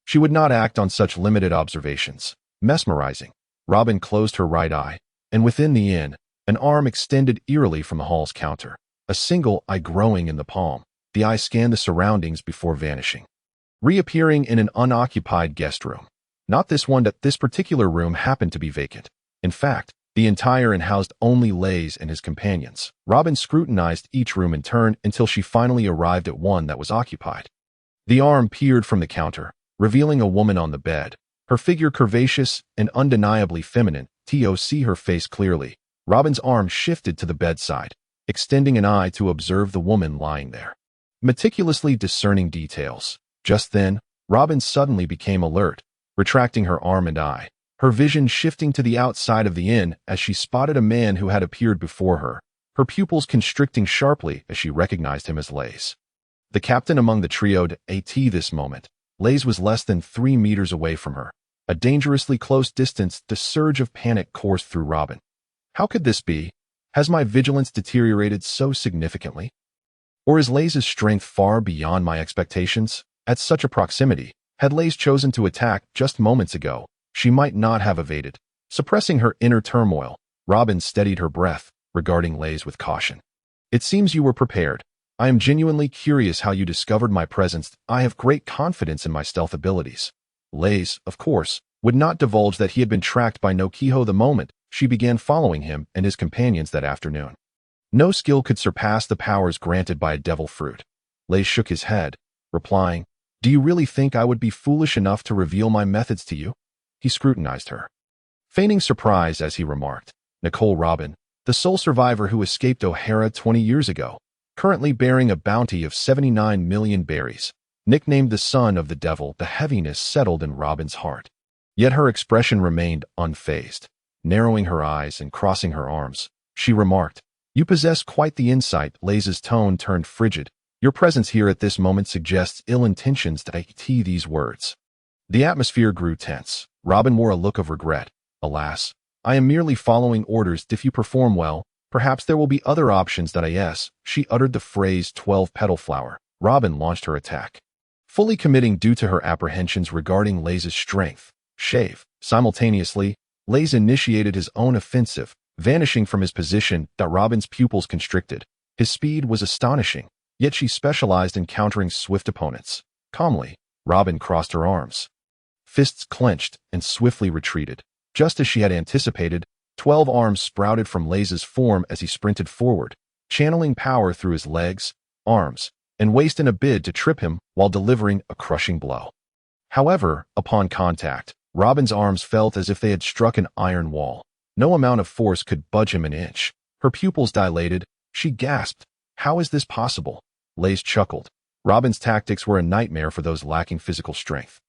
She would not act on such limited observations. Mesmerizing. Robin closed her right eye, and within the inn, an arm extended eerily from the hall's counter, a single eye growing in the palm. The eye scanned the surroundings before vanishing, reappearing in an unoccupied guest room. Not this one. That this particular room happened to be vacant. In fact, the entire inn housed only Lays and his companions. Robin scrutinized each room in turn until she finally arrived at one that was occupied. The arm peered from the counter, revealing a woman on the bed, her figure curvaceous and undeniably feminine. To see her face clearly, Robin's arm shifted to the bedside, extending an eye to observe the woman lying there, meticulously discerning details. Just then, Robin suddenly became alert, retracting her arm and eye, her vision shifting to the outside of the inn as she spotted a man who had appeared before her, her pupils constricting sharply as she recognized him as Lays. The captain among the trio. At this moment, Lays was less than 3 meters away from her, A dangerously close distance, the surge of panic coursed through Robin. How could this be? Has my vigilance deteriorated so significantly? Or is Lay's strength far beyond my expectations? At such a proximity, had Lays chosen to attack just moments ago, she might not have evaded. Suppressing her inner turmoil, Robin steadied her breath, regarding Lays with caution. It seems you were prepared. I am genuinely curious how you discovered my presence. I have great confidence in my stealth abilities. Lays, of course, would not divulge that he had been tracked by Noki Gao the moment she began following him and his companions that afternoon. No skill could surpass the powers granted by a devil fruit. Lays shook his head, replying, "Do you really think I would be foolish enough to reveal my methods to you?" He scrutinized her, feigning surprise as he remarked, "Nicole Robin, the sole survivor who escaped O'Hara 20 years ago, currently bearing a bounty of 79 million berries." Nicknamed the son of the devil, the heaviness settled in Robin's heart. Yet her expression remained unfazed. Narrowing her eyes and crossing her arms, she remarked, "You possess quite the insight." Lays' tone turned frigid. "Your presence here at this moment suggests ill intentions." That I these words. The atmosphere grew tense. Robin wore a look of regret. "Alas, I am merely following orders. If you perform well, perhaps there will be other options." That yes, she uttered the phrase 12-petal flower. Robin launched her attack, fully committing due to her apprehensions regarding Lays' strength. Shave. Simultaneously, Lays initiated his own offensive, vanishing from his position. That Robin's pupils constricted. His speed was astonishing, yet she specialized in countering swift opponents. Calmly, Robin crossed her arms, fists clenched, and swiftly retreated. Just as she had anticipated, 12 arms sprouted from Lays' form as he sprinted forward, channeling power through his legs, arms, and waist in a bid to trip him while delivering a crushing blow. However, upon contact, Robin's arms felt as if they had struck an iron wall. No amount of force could budge him an inch. Her pupils dilated. She gasped, "How is this possible?" Lays chuckled. Robin's tactics were a nightmare for those lacking physical strength.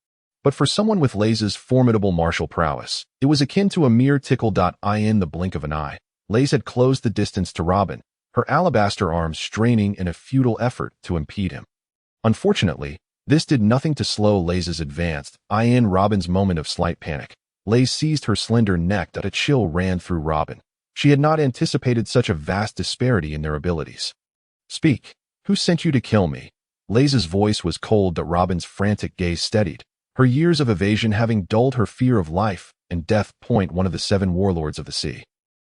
But for someone with Lays' formidable martial prowess, it was akin to a mere tickle. In the blink of an eye, Lays had closed the distance to Robin, her alabaster arms straining in a futile effort to impede him. Unfortunately, this did nothing to slow Lays' advance. In Robin's moment of slight panic, Lays seized her slender neck. A chill ran through Robin. She had not anticipated such a vast disparity in their abilities. "Speak. Who sent you to kill me?" Lays' voice was cold. Robin's frantic gaze steadied, her years of evasion having dulled her fear of life and death. One of the 7 warlords of the sea.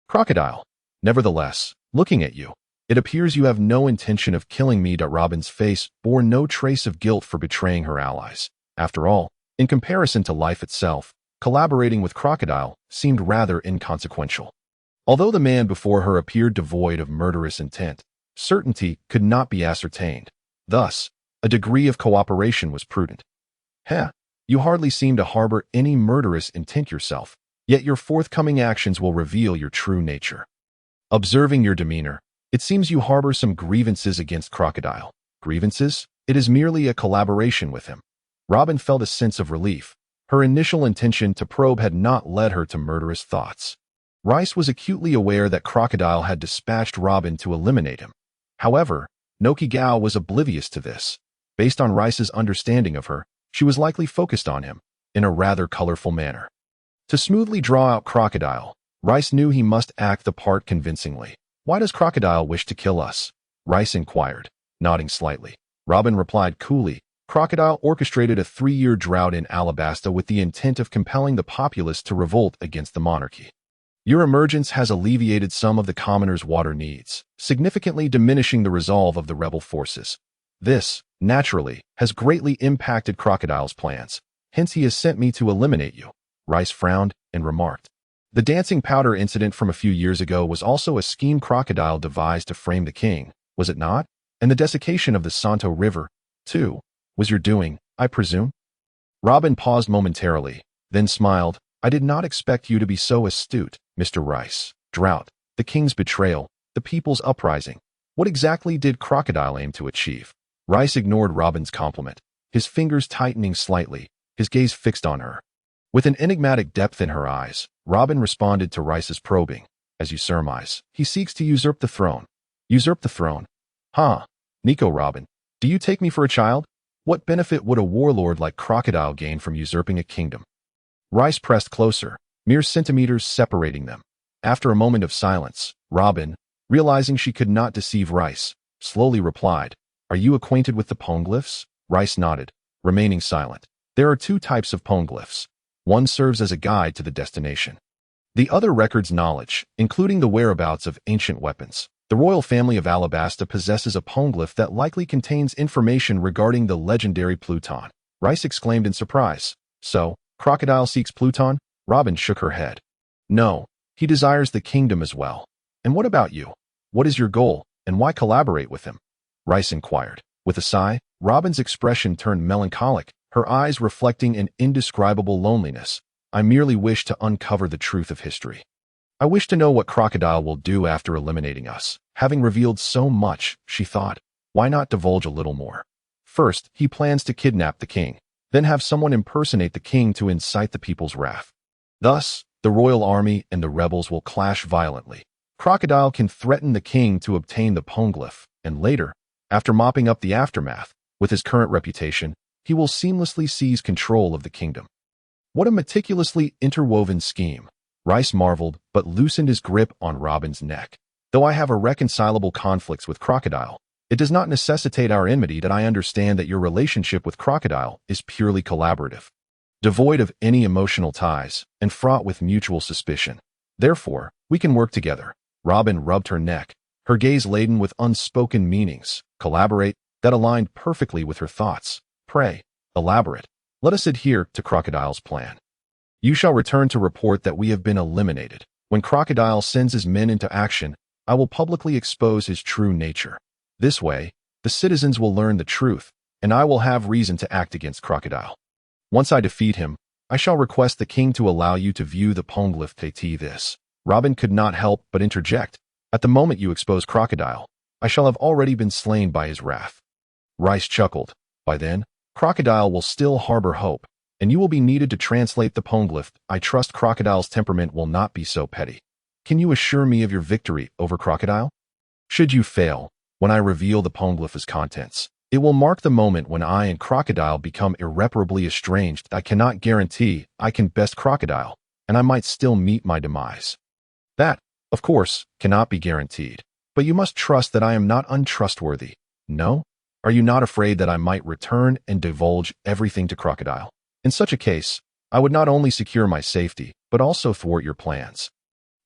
"Crocodile. Nevertheless, looking at you, it appears you have no intention of killing me." Robin's face bore no trace of guilt for betraying her allies. After all, in comparison to life itself, collaborating with Crocodile seemed rather inconsequential. Although the man before her appeared devoid of murderous intent, certainty could not be ascertained. Thus, a degree of cooperation was prudent. You hardly seem to harbor any murderous intent yourself, yet your forthcoming actions will reveal your true nature. Observing your demeanor, it seems you harbor some grievances against Crocodile." "Grievances? It is merely a collaboration with him." Robin felt a sense of relief. Her initial intention to probe had not led her to murderous thoughts. Reis was acutely aware that Crocodile had dispatched Robin to eliminate him. However, Noki Gao was oblivious to this. Based on Reis's understanding of her, she was likely focused on him, in a rather colorful manner. To smoothly draw out Crocodile, Reis knew he must act the part convincingly. "Why does Crocodile wish to kill us?" Reis inquired, nodding slightly. Robin replied coolly, "Crocodile orchestrated a 3-year drought in Alabasta with the intent of compelling the populace to revolt against the monarchy. Your emergence has alleviated some of the commoners' water needs, significantly diminishing the resolve of the rebel forces. This, naturally, has greatly impacted Crocodile's plans. Hence he has sent me to eliminate you." Reis frowned and remarked, "The dancing powder incident from a few years ago was also a scheme Crocodile devised to frame the king, was it not? And the desiccation of the Santo River, too, was your doing, I presume?" Robin paused momentarily, then smiled. "I did not expect you to be so astute, Mr. Reis. Drought, the king's betrayal, the people's uprising. What exactly did Crocodile aim to achieve?" Reis ignored Robin's compliment, his fingers tightening slightly, his gaze fixed on her. With an enigmatic depth in her eyes, Robin responded to Reis's probing. "As you surmise, he seeks to usurp the throne." "Usurp the throne? Nico Robin, do you take me for a child? What benefit would a warlord like Crocodile gain from usurping a kingdom?" Reis pressed closer, mere centimeters separating them. After a moment of silence, Robin, realizing she could not deceive Reis, slowly replied, "Are you acquainted with the poneglyphs?" Reis nodded, remaining silent. There are two types of poneglyphs. One serves as a guide to the destination. The other records knowledge, including the whereabouts of ancient weapons. The royal family of Alabasta possesses a poneglyph that likely contains information regarding the legendary Pluton. Reis exclaimed in surprise. So, Crocodile seeks Pluton? Robin shook her head. No, he desires the kingdom as well. And what about you? What is your goal, and why collaborate with him? Reis inquired. With a sigh, Robin's expression turned melancholic, her eyes reflecting an indescribable loneliness. I merely wish to uncover the truth of history. I wish to know what Crocodile will do after eliminating us. Having revealed so much, she thought, why not divulge a little more? First, he plans to kidnap the king, then have someone impersonate the king to incite the people's wrath. Thus, the royal army and the rebels will clash violently. Crocodile can threaten the king to obtain the poneglyph, and later, after mopping up the aftermath, with his current reputation, he will seamlessly seize control of the kingdom. What a meticulously interwoven scheme. Reis marveled, but loosened his grip on Robin's neck. Though I have irreconcilable conflicts with Crocodile, it does not necessitate our enmity that I understand that your relationship with Crocodile is purely collaborative, devoid of any emotional ties, and fraught with mutual suspicion. Therefore, we can work together. Robin rubbed her neck, her gaze laden with unspoken meanings. Collaborate, that aligned perfectly with her thoughts. Pray, elaborate. Let us adhere to Crocodile's plan. You shall return to report that we have been eliminated. When Crocodile sends his men into action, I will publicly expose his true nature. This way, the citizens will learn the truth, and I will have reason to act against Crocodile. Once I defeat him, I shall request the king to allow you to view the poneglyph this. Robin could not help but interject. At the moment you expose Crocodile, I shall have already been slain by his wrath. Reis chuckled. By then, Crocodile will still harbor hope, and you will be needed to translate the poneglyph. I trust Crocodile's temperament will not be so petty. Can you assure me of your victory over Crocodile? Should you fail, when I reveal the poneglyph's contents, it will mark the moment when I and Crocodile become irreparably estranged. I cannot guarantee I can best Crocodile, and I might still meet my demise. That, of course, cannot be guaranteed, but you must trust that I am not untrustworthy. No? Are you not afraid that I might return and divulge everything to Crocodile? In such a case, I would not only secure my safety, but also thwart your plans.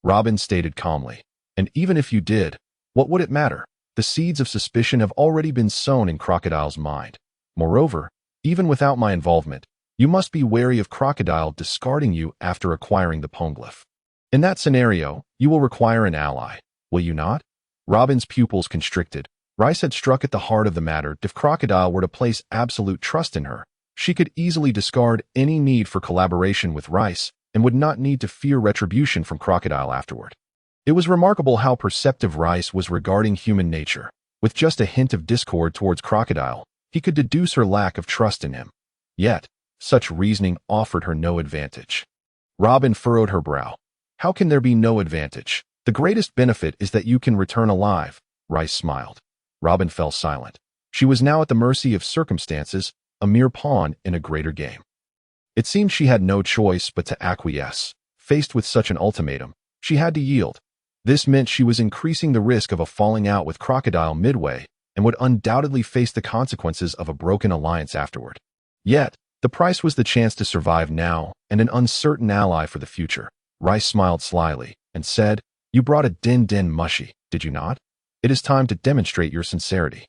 Robin stated calmly, and even if you did, what would it matter? The seeds of suspicion have already been sown in Crocodile's mind. Moreover, even without my involvement, you must be wary of Crocodile discarding you after acquiring the poneglyph. In that scenario, you will require an ally, will you not? Robin's pupils constricted. Reis had struck at the heart of the matter. If Crocodile were to place absolute trust in her, she could easily discard any need for collaboration with Reis and would not need to fear retribution from Crocodile afterward. It was remarkable how perceptive Reis was regarding human nature. With just a hint of discord towards Crocodile, he could deduce her lack of trust in him. Yet, such reasoning offered her no advantage. Robin furrowed her brow. How can there be no advantage? The greatest benefit is that you can return alive. Reis smiled. Robin fell silent. She was now at the mercy of circumstances, a mere pawn in a greater game. It seemed she had no choice but to acquiesce. Faced with such an ultimatum, she had to yield. This meant she was increasing the risk of a falling out with Crocodile midway and would undoubtedly face the consequences of a broken alliance afterward. Yet, the price was the chance to survive now and an uncertain ally for the future. Reis smiled slyly and said, "You brought a din mushy, did you not? It is time to demonstrate your sincerity."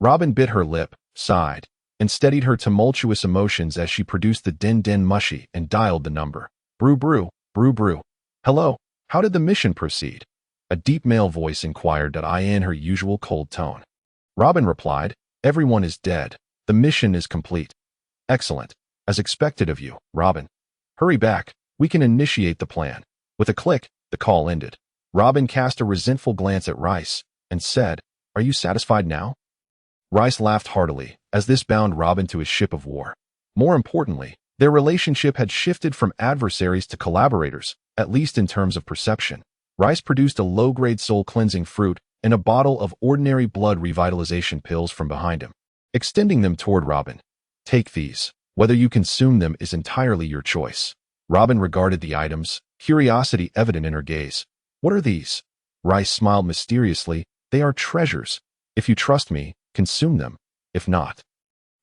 Robin bit her lip, sighed, and steadied her tumultuous emotions as she produced the din mushy and dialed the number. Brew brew, brew brew. Hello, how did the mission proceed? A deep male voice inquired in her usual cold tone. Robin replied, "Everyone is dead. The mission is complete." "Excellent. As expected of you, Robin. Hurry back. We can initiate the plan." With a click, the call ended. Robin cast a resentful glance at Reis and said, "Are you satisfied now?" Reis laughed heartily, as this bound Robin to his ship of war. More importantly, their relationship had shifted from adversaries to collaborators, at least in terms of perception. Reis produced a low-grade soul-cleansing fruit and a bottle of ordinary blood revitalization pills from behind him, extending them toward Robin. "Take these. Whether you consume them is entirely your choice." Robin regarded the items, curiosity evident in her gaze. What are these? Reis smiled mysteriously. They are treasures. If you trust me, consume them. If not,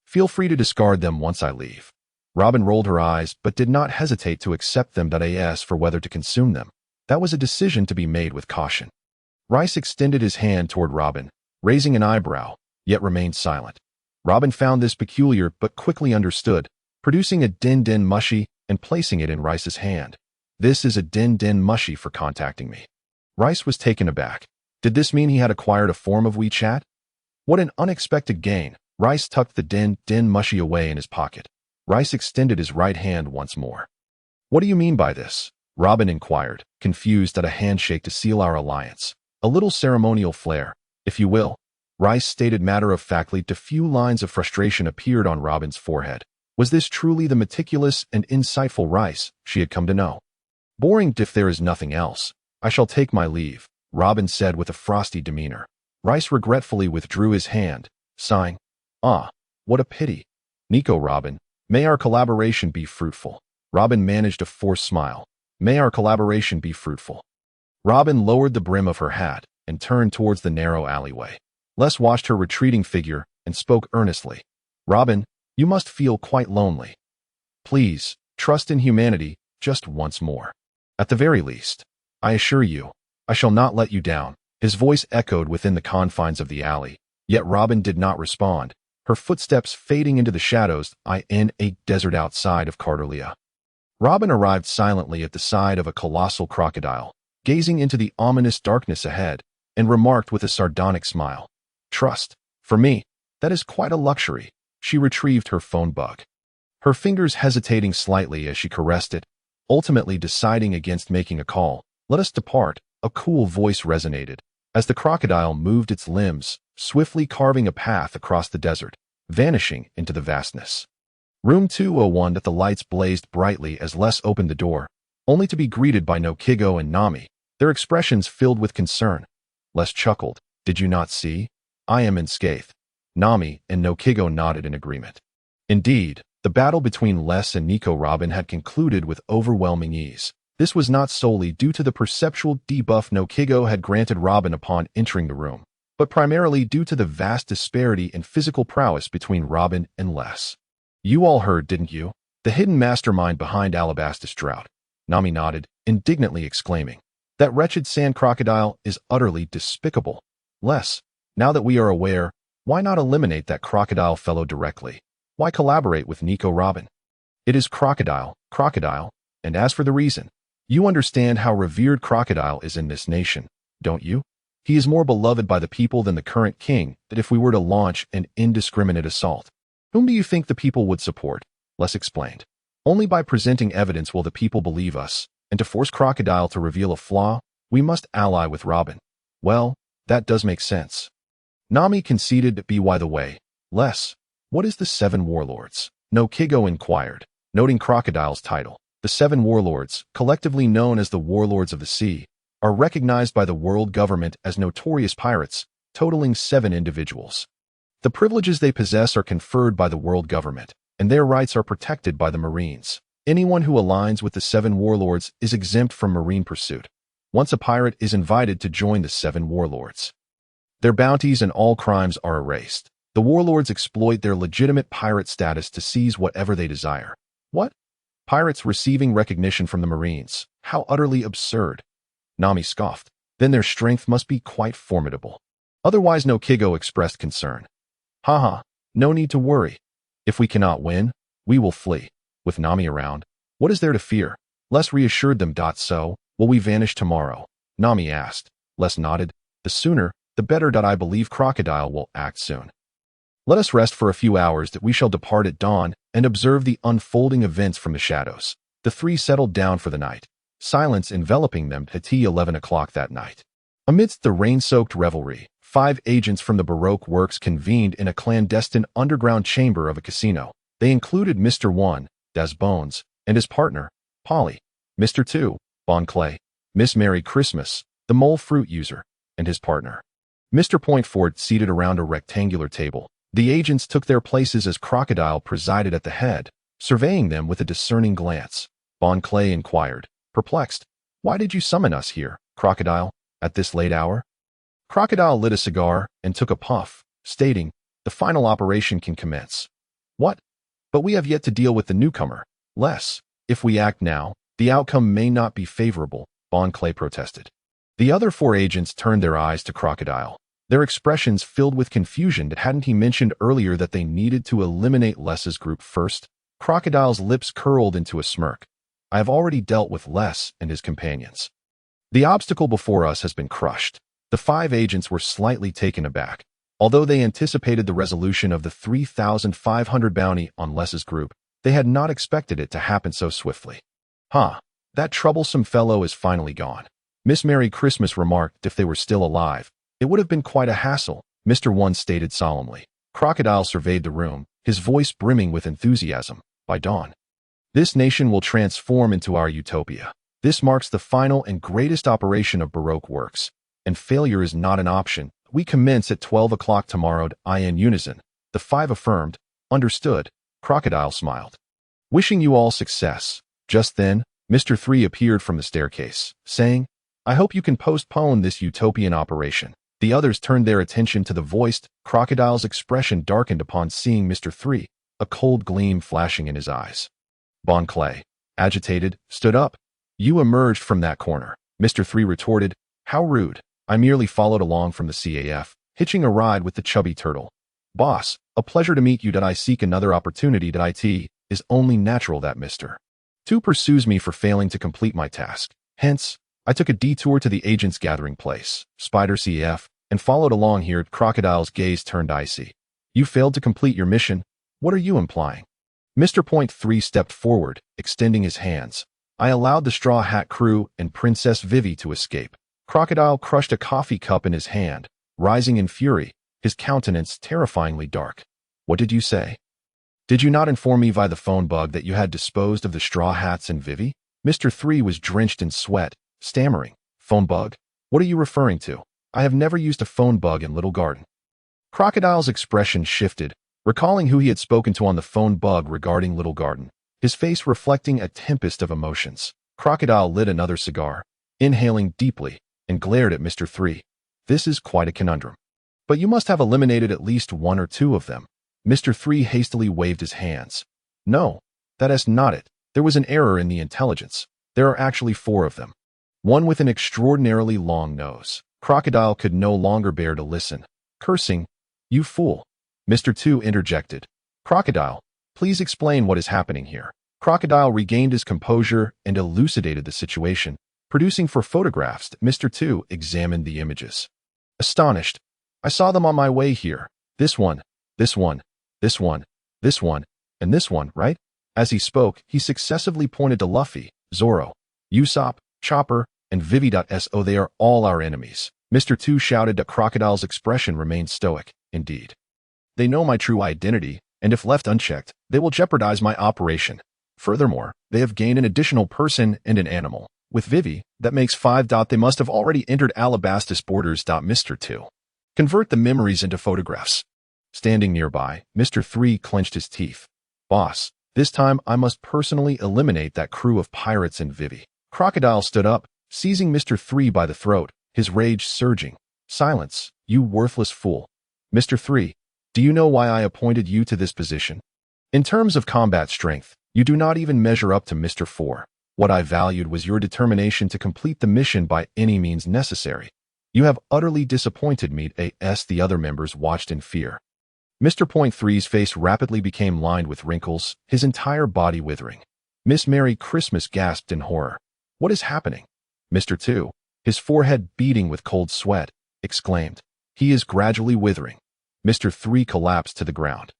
feel free to discard them once I leave. Robin rolled her eyes, but did not hesitate to accept them. As for whether to consume them, that was a decision to be made with caution. Reis extended his hand toward Robin, raising an eyebrow, yet remained silent. Robin found this peculiar, but quickly understood, producing a din-din mushi and placing it in Reis's hand. This is a din-din mushi for contacting me. Reis was taken aback. Did this mean he had acquired a form of WeChat? What an unexpected gain. Reis tucked the din-din mushi away in his pocket. Reis extended his right hand once more. What do you mean by this? Robin inquired, confused at a handshake to seal our alliance. A little ceremonial flair, if you will. Reis stated matter-of-factly. A few lines of frustration appeared on Robin's forehead. Was this truly the meticulous and insightful Reis she had come to know? Boring if there is nothing else. I shall take my leave, Robin said with a frosty demeanor. Reis regretfully withdrew his hand, sighing. Ah, what a pity. Nico, Robin, may our collaboration be fruitful. Robin managed a forced smile. May our collaboration be fruitful. Robin lowered the brim of her hat and turned towards the narrow alleyway. Les watched her retreating figure and spoke earnestly. Robin, you must feel quite lonely. Please, trust in humanity just once more. At the very least, I assure you, I shall not let you down. His voice echoed within the confines of the alley, yet Robin did not respond, her footsteps fading into the shadows in a desert outside of Cardolia. Robin arrived silently at the side of a colossal crocodile, gazing into the ominous darkness ahead, and remarked with a sardonic smile. Trust, for me, that is quite a luxury. She retrieved her phone book, her fingers hesitating slightly as she caressed it, ultimately deciding against making a call. Let us depart, a cool voice resonated, as the crocodile moved its limbs, swiftly carving a path across the desert, vanishing into the vastness. Room 201. The lights blazed brightly as Les opened the door, only to be greeted by Noki Gao and Nami, their expressions filled with concern. Les chuckled. Did you not see? I am unscathed. Nami and Noki Gao nodded in agreement. Indeed, the battle between Les and Nico Robin had concluded with overwhelming ease. This was not solely due to the perceptual debuff Noki Gao had granted Robin upon entering the room, but primarily due to the vast disparity in physical prowess between Robin and Les. You all heard, didn't you? The hidden mastermind behind Alabastus Drought. Nami nodded, indignantly exclaiming. That wretched sand crocodile is utterly despicable. Les, now that we are aware, why not eliminate that crocodile fellow directly? Why collaborate with Nico Robin? It is crocodile, and as for the reason, you understand how revered crocodile is in this nation, don't you? He is more beloved by the people than the current king, that if we were to launch an indiscriminate assault, whom do you think the people would support? Les explained. Only by presenting evidence will the people believe us, and to force crocodile to reveal a flaw, we must ally with Robin. Well, that does make sense. Nami conceded. By the way, Les, what is the Seven Warlords? Noki Gao inquired, noting Crocodile's title. The Seven Warlords, collectively known as the Warlords of the Sea, are recognized by the world government as notorious pirates, totaling 7 individuals. The privileges they possess are conferred by the world government, and their rights are protected by the Marines. Anyone who aligns with the 7 Warlords is exempt from marine pursuit. Once a pirate is invited to join the 7 Warlords, their bounties and all crimes are erased. The Warlords exploit their legitimate pirate status to seize whatever they desire. What? Pirates receiving recognition from the Marines? How utterly absurd. Nami scoffed. Then their strength must be quite formidable. Otherwise, Noki Gao expressed concern. Haha, no need to worry. If we cannot win, we will flee. With Nami around, what is there to fear? Les reassured them. So, will we vanish tomorrow? Nami asked. Les nodded. The sooner, the better. I believe Crocodile will act soon. Let us rest for a few hours. That we shall depart at dawn and observe the unfolding events from the shadows. The 3 settled down for the night, silence enveloping them at 11 o'clock that night. Amidst the rain-soaked revelry, 5 agents from the Baroque works convened in a clandestine underground chamber of a casino. They included Mr. 1, Des Bones, and his partner, Polly, Mr. 2, Bon Clay, Miss Merry Christmas, the mole fruit user, and his partner, Mr. Pointford, seated around a rectangular table. The agents took their places as Crocodile presided at the head, surveying them with a discerning glance. Bon Clay inquired, perplexed. Why did you summon us here, Crocodile, at this late hour? Crocodile lit a cigar and took a puff, stating, the final operation can commence. What? But we have yet to deal with the newcomer. If we act now, the outcome may not be favorable, Bon Clay protested. The other 4 agents turned their eyes to Crocodile, their expressions filled with confusion. Hadn't he mentioned earlier that they needed to eliminate Les's group first? Crocodile's lips curled into a smirk. I have already dealt with Les and his companions. The obstacle before us has been crushed. The 5 agents were slightly taken aback. Although they anticipated the resolution of the 3,500 bounty on Les's group, they had not expected it to happen so swiftly. That troublesome fellow is finally gone. Miss Merry Christmas remarked if they were still alive. It would have been quite a hassle, Mr. One stated solemnly. Crocodile surveyed the room, his voice brimming with enthusiasm. By dawn, this nation will transform into our utopia. This marks the final and greatest operation of Baroque works, and failure is not an option. We commence at 12 o'clock tomorrow. In unison, the 5 affirmed. Understood. Crocodile smiled. Wishing you all success. Just then, Mr. 3 appeared from the staircase, saying, I hope you can postpone this utopian operation. The others turned their attention to the voiced. Crocodile's expression darkened upon seeing Mr. 3, a cold gleam flashing in his eyes. Bon Clay, agitated, stood up. You emerged from that corner, Mr. 3 retorted. How rude. I merely followed along from the CAF, hitching a ride with the chubby turtle. Boss, a pleasure to meet you. I seek another opportunity. It is only natural that Mr. 2 pursues me for failing to complete my task. Hence, I took a detour to the agent's gathering place, Spider CF, and followed along here. Crocodile's gaze turned icy. You failed to complete your mission? What are you implying? Mr. Point 3 stepped forward, extending his hands. I allowed the Straw Hat crew and Princess Vivi to escape. Crocodile crushed a coffee cup in his hand, rising in fury, his countenance terrifyingly dark. What did you say? Did you not inform me via the phone bug that you had disposed of the Straw Hats and Vivi? Mr. 3 was drenched in sweat, stammering. Phone bug? What are you referring to? I have never used a phone bug in Little Garden. Crocodile's expression shifted, recalling who he had spoken to on the phone bug regarding Little Garden, his face reflecting a tempest of emotions. Crocodile lit another cigar, inhaling deeply, and glared at Mr. 3. This is quite a conundrum. But you must have eliminated at least 1 or 2 of them. Mr. 3 hastily waved his hands. No, that is not it. There was an error in the intelligence. There are actually 4 of them. One with an extraordinarily long nose. Crocodile could no longer bear to listen. Cursing, you fool. Mr. 2 interjected. Crocodile, please explain what is happening here. Crocodile regained his composure and elucidated the situation, producing 4 photographs. Mr. 2 examined the images. Astonished, I saw them on my way here. This one, this one, this one, this one, and this one, right? As he spoke, he successively pointed to Luffy, Zoro, Usopp, Chopper, and Vivi. So they are all our enemies. Mr. 2 shouted that Crocodile's expression remained stoic. Indeed. They know my true identity, and if left unchecked, they will jeopardize my operation. Furthermore, they have gained an additional person and an animal. With Vivi, that makes 5. They must have already entered Alabastus borders. Mr. 2. Convert the memories into photographs. Standing nearby, Mr. 3 clenched his teeth. Boss, this time I must personally eliminate that crew of pirates and Vivi. Crocodile stood up, seizing Mr. 3 by the throat, his rage surging. Silence, you worthless fool. Mr. 3, do you know why I appointed you to this position? In terms of combat strength, you do not even measure up to Mr. 4. What I valued was your determination to complete the mission by any means necessary. You have utterly disappointed me. As the other members watched in fear. Mr. Point 3's face rapidly became lined with wrinkles, his entire body withering. Miss Merry Christmas gasped in horror. What is happening? Mr. 2, his forehead beating with cold sweat, exclaimed. He is gradually withering. Mr. 3 collapsed to the ground.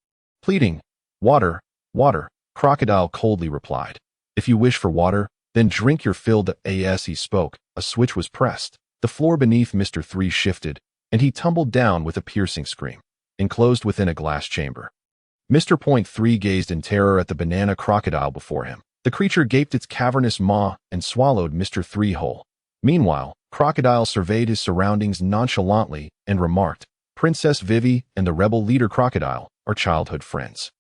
Pleading, water, water, Crocodile coldly replied. If you wish for water, then drink your fill. As he spoke, a switch was pressed. The floor beneath Mr. 3 shifted, and he tumbled down with a piercing scream, enclosed within a glass chamber. Mr. Point 3 gazed in terror at the banana crocodile before him. The creature gaped its cavernous maw and swallowed Mr. 3 whole. Meanwhile, Crocodile surveyed his surroundings nonchalantly and remarked, Princess Vivi and the rebel leader Crocodile are childhood friends.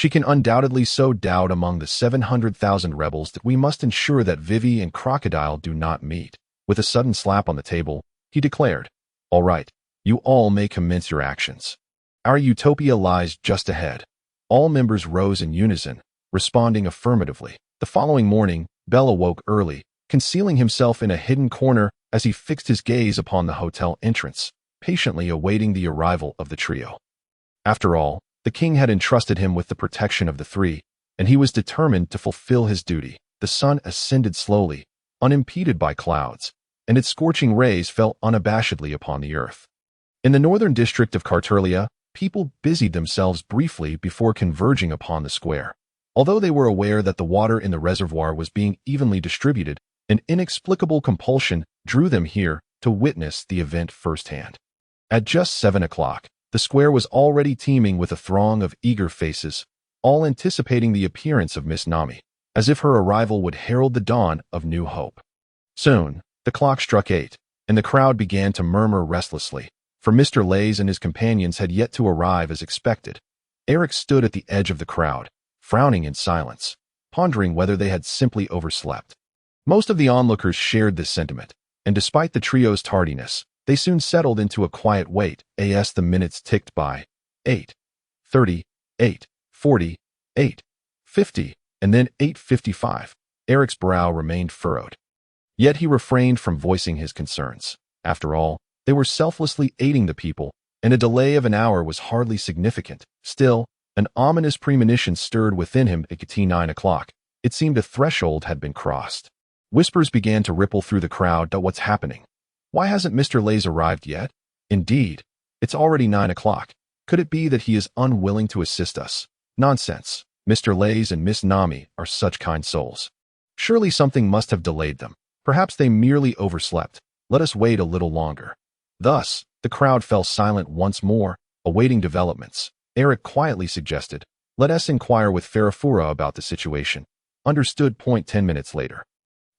She can undoubtedly sow doubt among the 700,000 rebels that we must ensure that Vivi and Crocodile do not meet. With a sudden slap on the table, he declared, "All right, you all may commence your actions. Our utopia lies just ahead." All members rose in unison, responding affirmatively. The following morning, Bell awoke early, concealing himself in a hidden corner as he fixed his gaze upon the hotel entrance, patiently awaiting the arrival of the trio. After all, the king had entrusted him with the protection of the three, and he was determined to fulfill his duty. The sun ascended slowly, unimpeded by clouds, and its scorching rays fell unabashedly upon the earth. In the northern district of Cartelia, people busied themselves briefly before converging upon the square. Although they were aware that the water in the reservoir was being evenly distributed, an inexplicable compulsion drew them here to witness the event firsthand. At just 7 o'clock, the square was already teeming with a throng of eager faces, all anticipating the appearance of Miss Nami, as if her arrival would herald the dawn of new hope. Soon, the clock struck 8, and the crowd began to murmur restlessly, for Mr. Lays and his companions had yet to arrive as expected. Eric stood at the edge of the crowd, frowning in silence, pondering whether they had simply overslept. Most of the onlookers shared this sentiment, and despite the trio's tardiness, they soon settled into a quiet wait as the minutes ticked by. 8:30, 8:40, 8:50, and then 8:55. Eric's brow remained furrowed. Yet he refrained from voicing his concerns. After all, they were selflessly aiding the people, and a delay of an hour was hardly significant. Still, an ominous premonition stirred within him at 9 o'clock. It seemed a threshold had been crossed. Whispers began to ripple through the crowd. "What's happening? Why hasn't Mr. Lays arrived yet? Indeed, it's already 9 o'clock. Could it be that he is unwilling to assist us? Nonsense. Mr. Lays and Miss Nami are such kind souls. Surely something must have delayed them. Perhaps they merely overslept. Let us wait a little longer." Thus, the crowd fell silent once more, awaiting developments. Eric quietly suggested, "Let us inquire with Farafura about the situation." Understood. 10 minutes later.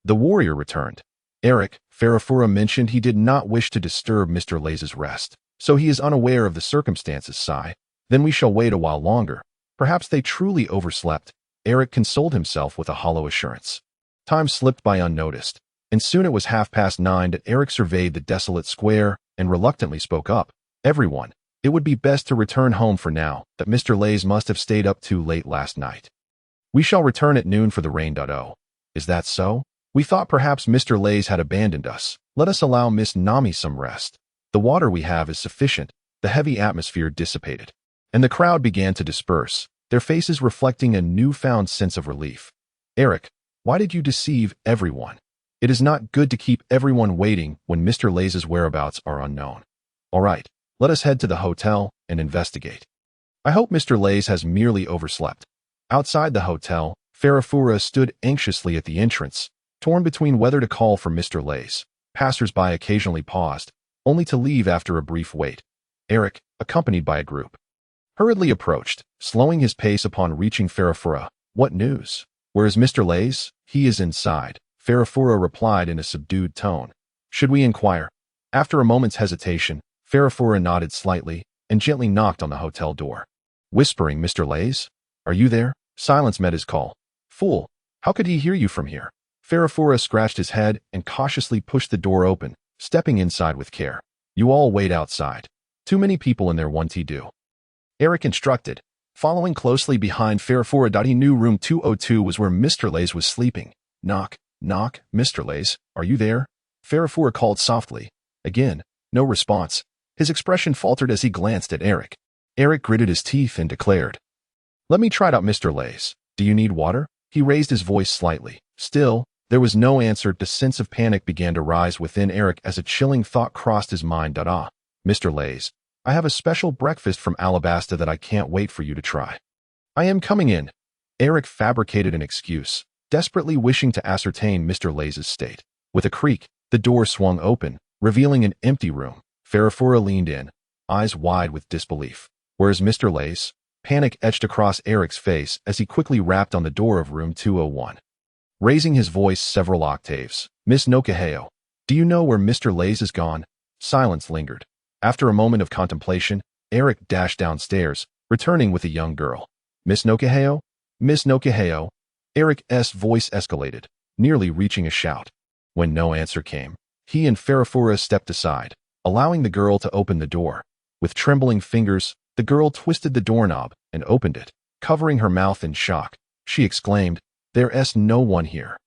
The warrior returned. "Eric, Farafura mentioned he did not wish to disturb Mr. Lays' rest, so he is unaware of the circumstances, Sai. Then we shall wait a while longer. Perhaps they truly overslept." Eric consoled himself with a hollow assurance. Time slipped by unnoticed, and soon it was 9:30 that Eric surveyed the desolate square and reluctantly spoke up. "Everyone, it would be best to return home for now, that Mr. Lays must have stayed up too late last night. We shall return at noon for the rain. Is that so? We thought perhaps Mr. Lays had abandoned us. Let us allow Miss Nami some rest. The water we have is sufficient." The heavy atmosphere dissipated, and the crowd began to disperse, their faces reflecting a newfound sense of relief. "Eric, why did you deceive everyone? It is not good to keep everyone waiting when Mr. Lays' whereabouts are unknown. All right, let us head to the hotel and investigate. I hope Mr. Lays has merely overslept." Outside the hotel, Farafura stood anxiously at the entrance, torn between whether to call for Mr. Lays. Passers-by occasionally paused, only to leave after a brief wait. Eric, accompanied by a group, hurriedly approached, slowing his pace upon reaching Farafura. "What news? Where is Mr. Lays?" "He is inside," Farafura replied in a subdued tone. "Should we inquire?" After a moment's hesitation, Farafura nodded slightly and gently knocked on the hotel door. Whispering, "Mr. Lays? Are you there?" Silence met his call. "Fool, how could he hear you from here?" Farafura scratched his head and cautiously pushed the door open, stepping inside with care. "You all wait outside. Too many people in there want to do." Eric instructed, following closely behind Farafura. He knew room 202 was where Mr. Lays was sleeping. "Knock, knock, Mr. Lays, are you there?" Farafura called softly. Again, no response. His expression faltered as he glanced at Eric. Eric gritted his teeth and declared, "Let me try out Mr. Lays. Do you need water?" He raised his voice slightly. Still, there was no answer. The sense of panic began to rise within Eric as a chilling thought crossed his mind. "Mr. Lays, I have a special breakfast from Alabasta that I can't wait for you to try." "I am coming in." Eric fabricated an excuse, desperately wishing to ascertain Mr. Lays' state. With a creak, the door swung open, revealing an empty room. Farafura leaned in, eyes wide with disbelief. "Where's Mr. Lays?" Panic etched across Eric's face as he quickly rapped on the door of room 201. Raising his voice several octaves, "Miss Noki Gao, do you know where Mr. Lays is gone?" Silence lingered. After a moment of contemplation, Eric dashed downstairs, returning with a young girl. Miss Noki Gao? Miss Noki Gao? Eric's voice escalated, nearly reaching a shout. When no answer came, he and Farafura stepped aside, allowing the girl to open the door. With trembling fingers, the girl twisted the doorknob and opened it, covering her mouth in shock. She exclaimed, "There's no one here."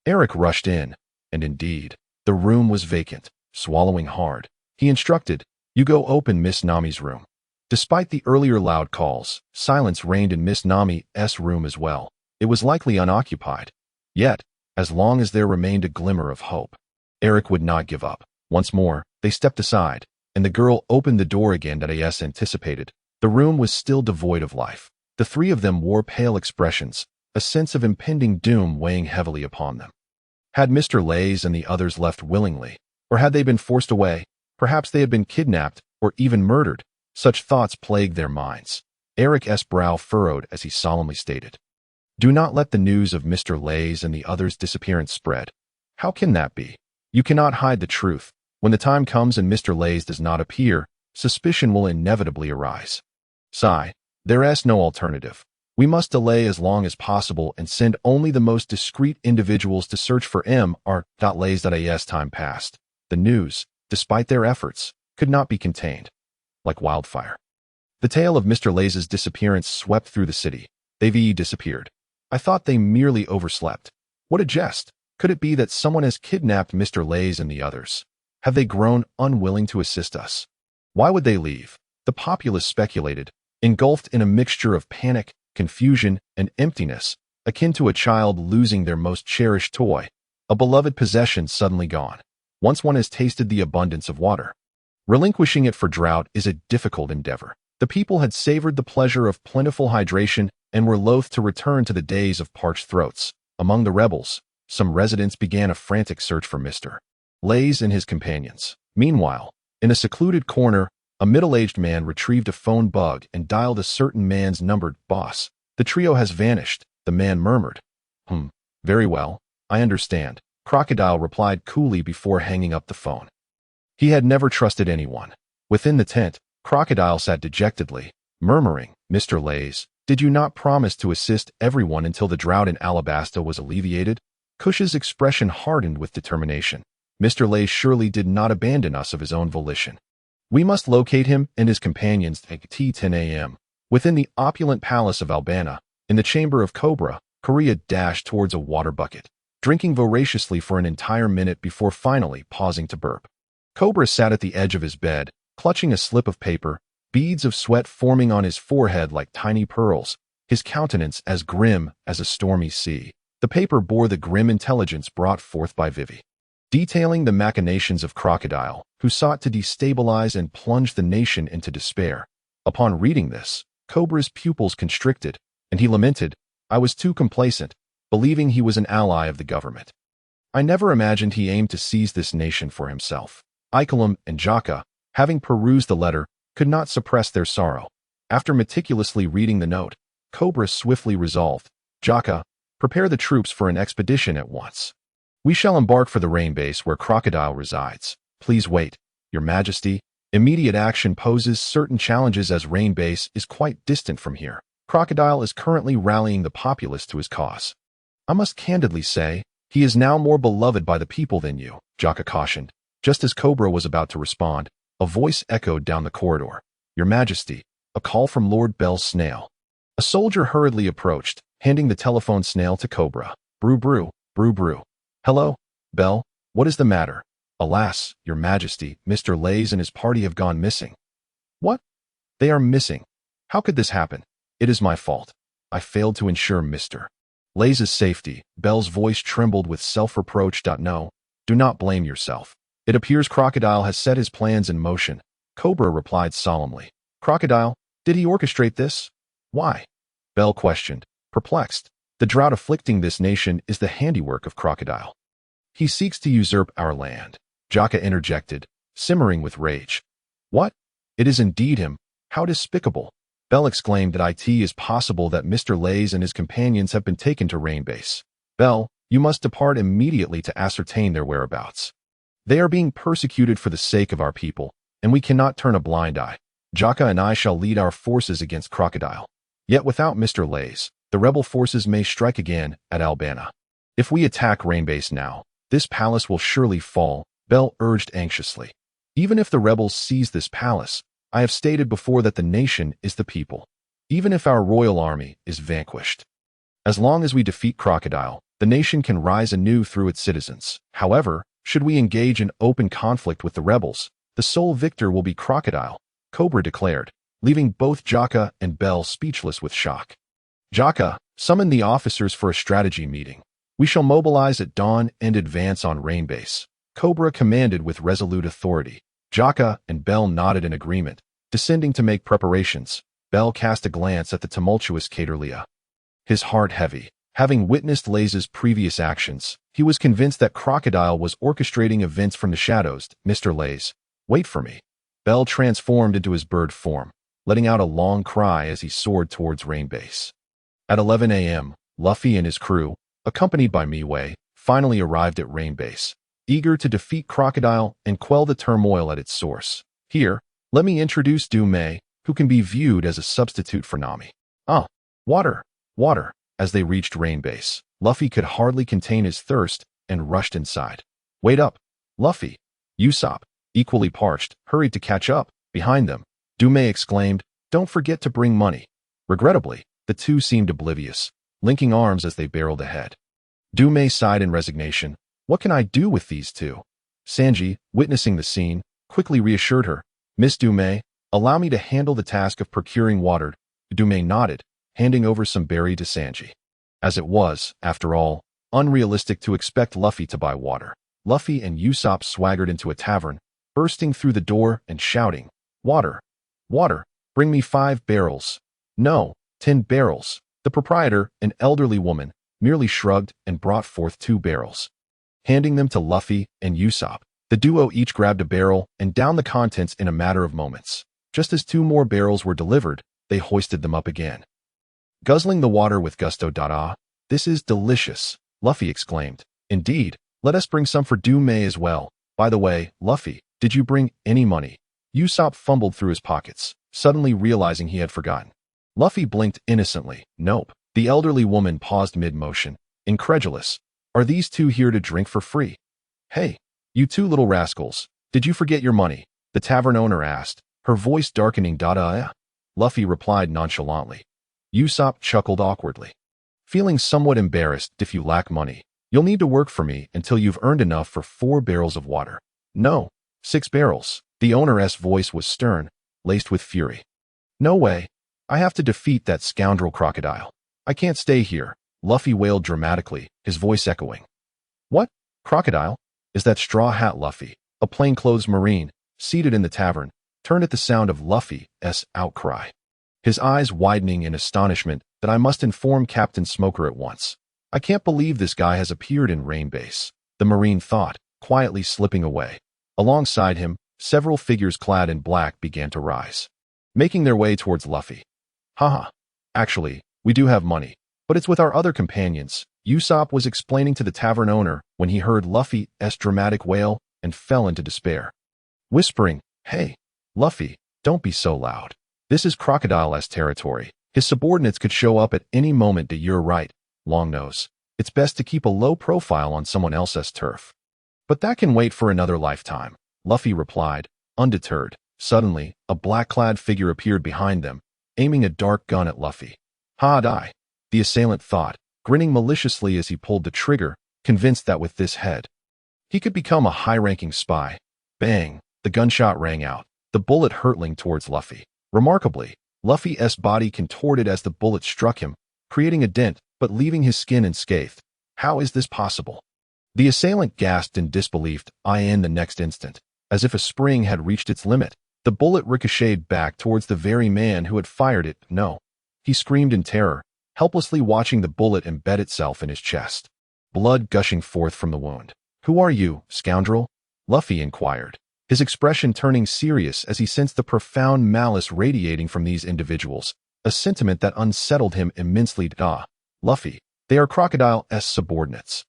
Eric rushed in, and indeed, the room was vacant. Swallowing hard, he instructed, "You go open Miss Nami's room." Despite the earlier loud calls, silence reigned in Miss Nami's room as well. It was likely unoccupied. Yet, as long as there remained a glimmer of hope, Eric would not give up. Once more, they stepped aside, and the girl opened the door again as anticipated. The room was still devoid of life. The three of them wore pale expressions, a sense of impending doom weighing heavily upon them. Had Mr. Reis and the others left willingly, or had they been forced away? Perhaps they had been kidnapped or even murdered. Such thoughts plagued their minds. Eric's brow furrowed as he solemnly stated, "Do not let the news of Mr. Reis and the others' disappearance spread." How can that be? You cannot hide the truth. When the time comes and Mr. Reis does not appear, suspicion will inevitably arise. Sigh, there's no alternative. We must delay as long as possible and send only the most discreet individuals to search for Reis. As time passed, the news, despite their efforts, could not be contained. Like wildfire, the tale of Mr. Reis's disappearance swept through the city. They've disappeared. I thought they merely overslept. What a jest! Could it be that someone has kidnapped Mr. Reis and the others? Have they grown unwilling to assist us? Why would they leave? The populace speculated, engulfed in a mixture of panic, confusion, and emptiness, akin to a child losing their most cherished toy, a beloved possession suddenly gone. Once one has tasted the abundance of water, relinquishing it for drought is a difficult endeavor. The people had savored the pleasure of plentiful hydration and were loath to return to the days of parched throats. Among the rebels, some residents began a frantic search for Mr. Reis and his companions. Meanwhile, in a secluded corner, a middle-aged man retrieved a phone bug and dialed a certain man's numbered boss. "The trio has vanished," the man murmured. Very well, I understand," Crocodile replied coolly before hanging up the phone. He had never trusted anyone. Within the tent, Crocodile sat dejectedly, murmuring, "Mr. Reis, did you not promise to assist everyone until the drought in Alabasta was alleviated?" Cush's expression hardened with determination. "Mr. Reis surely did not abandon us of his own volition. We must locate him and his companions at 10 a.m. Within the opulent palace of Albana, in the chamber of Cobra, Korea dashed towards a water bucket, drinking voraciously for an entire minute before finally pausing to burp. Cobra sat at the edge of his bed, clutching a slip of paper, beads of sweat forming on his forehead like tiny pearls, his countenance as grim as a stormy sea. The paper bore the grim intelligence brought forth by Vivi, detailing the machinations of Crocodile, who sought to destabilize and plunge the nation into despair. Upon reading this, Cobra's pupils constricted, and he lamented, "I was too complacent, believing he was an ally of the government. I never imagined he aimed to seize this nation for himself." Icolum and Jaka, having perused the letter, could not suppress their sorrow. After meticulously reading the note, Cobra swiftly resolved, "Jaka, prepare the troops for an expedition at once. We shall embark for the rain base where Crocodile resides. Please wait, Your Majesty. Immediate action poses certain challenges as rain base is quite distant from here. Crocodile is currently rallying the populace to his cause. I must candidly say, he is now more beloved by the people than you," Jaka cautioned. Just as Cobra was about to respond, a voice echoed down the corridor. "Your Majesty, a call from Lord Bell's snail." A soldier hurriedly approached, handing the telephone snail to Cobra. "Brew brew, brew brew. Hello, Bell, what is the matter?" "Alas, Your Majesty, Mr. Reis and his party have gone missing." "What? They are missing? How could this happen?" "It is my fault. I failed to ensure Mr. Reis's safety." Bell's voice trembled with self-reproach. "No, do not blame yourself. It appears Crocodile has set his plans in motion," Cobra replied solemnly. "Crocodile, did he orchestrate this?" "Why?" Bell questioned, perplexed. "The drought afflicting this nation is the handiwork of Crocodile. He seeks to usurp our land," Jaka interjected, simmering with rage. "What? It is indeed him. How despicable!" Bell exclaimed that it is possible that Mr. Reis and his companions have been taken to Rain Base. "Bell, you must depart immediately to ascertain their whereabouts. They are being persecuted for the sake of our people, and we cannot turn a blind eye. Jaka and I shall lead our forces against Crocodile." Yet without Mr. Lays, the rebel forces may strike again at Albana. If we attack Rainbase now, this palace will surely fall, Bell urged anxiously. Even if the rebels seize this palace, I have stated before that the nation is the people. Even if our royal army is vanquished. As long as we defeat Crocodile, the nation can rise anew through its citizens. However, should we engage in open conflict with the rebels, the sole victor will be Crocodile, Cobra declared, leaving both Jaka and Bell speechless with shock. Jaka, summon the officers for a strategy meeting. We shall mobilize at dawn and advance on Rainbase, Cobra commanded with resolute authority. Jaka and Bell nodded in agreement. Descending to make preparations, Bell cast a glance at the tumultuous Caterlia. His heart heavy. Having witnessed Lays' previous actions, he was convinced that Crocodile was orchestrating events from the shadows. Mr. Lays, wait for me. Bell transformed into his bird form, letting out a long cry as he soared towards Rainbase. At 11 a.m., Luffy and his crew, accompanied by Miwei, finally arrived at Rainbase, eager to defeat Crocodile and quell the turmoil at its source. Here, let me introduce Dumei, who can be viewed as a substitute for Nami. Water, water. As they reached Rainbase, Luffy could hardly contain his thirst and rushed inside. Wait up, Luffy. Usopp, equally parched, hurried to catch up. Behind them, Dumei exclaimed, don't forget to bring money. Regrettably, the two seemed oblivious, linking arms as they barreled ahead. Dumei sighed in resignation. What can I do with these two? Sanji, witnessing the scene, quickly reassured her. Miss Dumei, allow me to handle the task of procuring water. Dumei nodded, handing over some berry to Sanji. As it was, after all, unrealistic to expect Luffy to buy water. Luffy and Usopp swaggered into a tavern, bursting through the door and shouting, water, water, bring me 5 barrels. No, 10 barrels. The proprietor, an elderly woman, merely shrugged and brought forth 2 barrels. Handing them to Luffy and Usopp, the duo each grabbed a barrel and downed the contents in a matter of moments. Just as 2 more barrels were delivered, they hoisted them up again. Guzzling the water with gusto. This is delicious, Luffy exclaimed. Indeed, let us bring some for Dumei as well. By the way, Luffy, did you bring any money? Usopp fumbled through his pockets, suddenly realizing he had forgotten. Luffy blinked innocently. Nope. The elderly woman paused mid-motion, incredulous. Are these 2 here to drink for free? Hey, you 2 little rascals, did you forget your money? The tavern owner asked, her voice darkening. Luffy replied nonchalantly. Usopp chuckled awkwardly. Feeling somewhat embarrassed, if you lack money, you'll need to work for me until you've earned enough for 4 barrels of water. No, 6 barrels. The owner's voice was stern, laced with fury. No way. I have to defeat that scoundrel Crocodile. I can't stay here, Luffy wailed dramatically, his voice echoing. What? Crocodile? Is that Straw Hat Luffy, a plainclothes marine, seated in the tavern, turned at the sound of Luffy's outcry. His eyes widening in astonishment that I must inform Captain Smoker at once. I can't believe this guy has appeared in Rainbase, the marine thought, quietly slipping away. Alongside him, several figures clad in black began to rise, making their way towards Luffy. Haha. Actually, we do have money, but it's with our other companions, Usopp was explaining to the tavern owner when he heard Luffy's dramatic wail and fell into despair. Whispering, hey, Luffy, don't be so loud. This is Crocodile's territory. His subordinates could show up at any moment. You're right, Longnose. It's best to keep a low profile on someone else's turf. But that can wait for another lifetime, Luffy replied, undeterred. Suddenly, a black-clad figure appeared behind them, aiming a dark gun at Luffy. Die, the assailant thought, grinning maliciously as he pulled the trigger, convinced that with this head, he could become a high-ranking spy. Bang, the gunshot rang out, the bullet hurtling towards Luffy. Remarkably, Luffy's body contorted as the bullet struck him, creating a dent but leaving his skin unscathed. How is this possible? The assailant gasped in disbelief. In the next instant, as if a spring had reached its limit, the bullet ricocheted back towards the very man who had fired it. No. He screamed in terror, helplessly watching the bullet embed itself in his chest, blood gushing forth from the wound. Who are you, scoundrel? Luffy inquired, his expression turning serious as he sensed the profound malice radiating from these individuals, a sentiment that unsettled him immensely. Luffy, they are Crocodile's subordinates.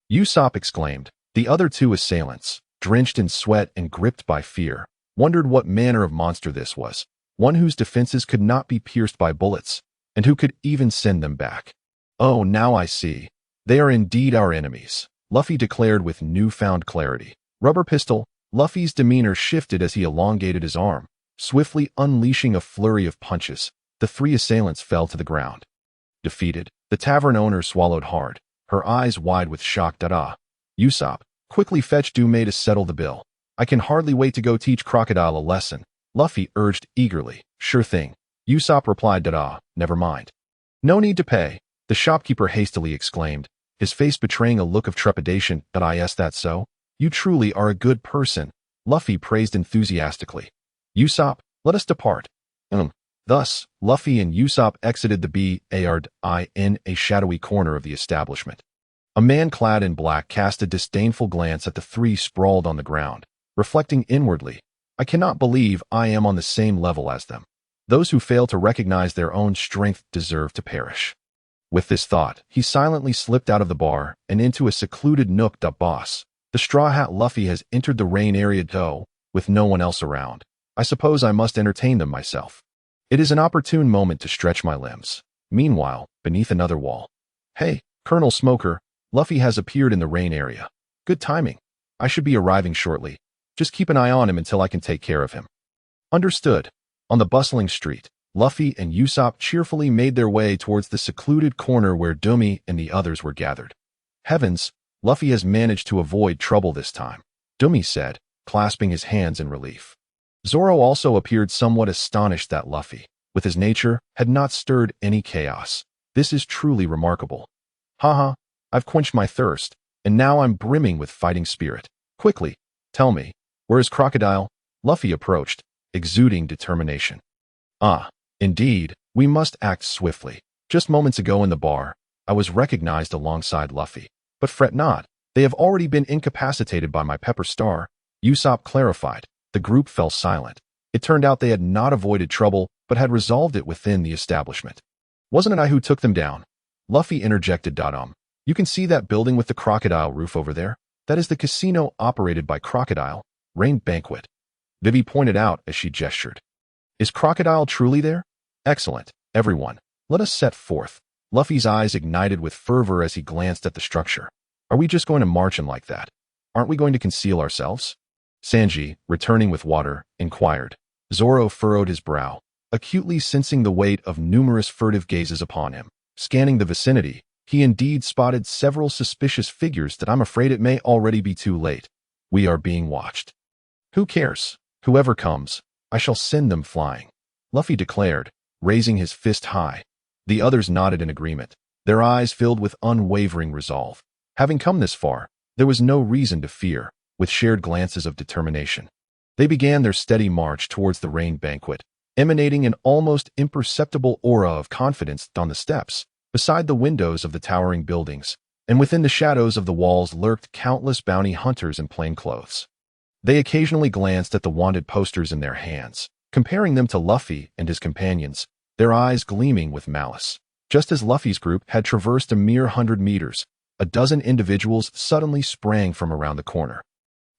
Usopp exclaimed. The other 2 assailants, drenched in sweat and gripped by fear, wondered what manner of monster this was, one whose defenses could not be pierced by bullets. And who could even send them back? Oh, now I see. They are indeed our enemies, Luffy declared with newfound clarity. Rubber pistol, Luffy's demeanor shifted as he elongated his arm, swiftly unleashing a flurry of punches. The three assailants fell to the ground. Defeated, the tavern owner swallowed hard, her eyes wide with shock. Usopp, quickly fetch Dume to settle the bill. I can hardly wait to go teach Crocodile a lesson, Luffy urged eagerly. Sure thing. Usopp replied. Never mind. No need to pay, the shopkeeper hastily exclaimed, his face betraying a look of trepidation. Is that so? You truly are a good person, Luffy praised enthusiastically. Usopp, let us depart. Thus, Luffy and Usopp exited the Bard in a shadowy corner of the establishment. A man clad in black cast a disdainful glance at the three sprawled on the ground, reflecting inwardly, I cannot believe I am on the same level as them. Those who fail to recognize their own strength deserve to perish. With this thought, he silently slipped out of the bar and into a secluded nook. Boss, the Straw Hat Luffy has entered the rain area with no one else around. I suppose I must entertain them myself. It is an opportune moment to stretch my limbs. Meanwhile, beneath another wall. Hey, Colonel Smoker, Luffy has appeared in the rain area. Good timing. I should be arriving shortly. Just keep an eye on him until I can take care of him. Understood. On the bustling street, Luffy and Usopp cheerfully made their way towards the secluded corner where Nami and the others were gathered. Heavens, Luffy has managed to avoid trouble this time, Nami said, clasping his hands in relief. Zoro also appeared somewhat astonished that Luffy, with his nature, had not stirred any chaos. This is truly remarkable. Haha, I've quenched my thirst, and now I'm brimming with fighting spirit. Quickly, tell me, where is Crocodile? Luffy approached, exuding determination. Indeed, we must act swiftly. Just moments ago in the bar, I was recognized alongside Luffy. But fret not, they have already been incapacitated by my pepper star, Usopp clarified. The group fell silent. It turned out they had not avoided trouble, but had resolved it within the establishment. Wasn't it I who took them down? Luffy interjected. You can see that building with the crocodile roof over there? That is the casino operated by Crocodile, Rain Banquet. Vivi pointed out as she gestured. Is Crocodile truly there? Excellent, everyone. Let us set forth. Luffy's eyes ignited with fervor as he glanced at the structure. Are we just going to march in like that? Aren't we going to conceal ourselves? Sanji, returning with water, inquired. Zoro furrowed his brow, acutely sensing the weight of numerous furtive gazes upon him. Scanning the vicinity, he indeed spotted several suspicious figures that I'm afraid it may already be too late. We are being watched. Who cares? Whoever comes, I shall send them flying, Luffy declared, raising his fist high. The others nodded in agreement, their eyes filled with unwavering resolve. Having come this far, there was no reason to fear. With shared glances of determination, they began their steady march towards the Rain Banquet, emanating an almost imperceptible aura of confidence on the steps, beside the windows of the towering buildings, and within the shadows of the walls lurked countless bounty hunters in plain clothes. They occasionally glanced at the wanted posters in their hands, comparing them to Luffy and his companions, their eyes gleaming with malice. Just as Luffy's group had traversed a mere 100 meters, a dozen individuals suddenly sprang from around the corner.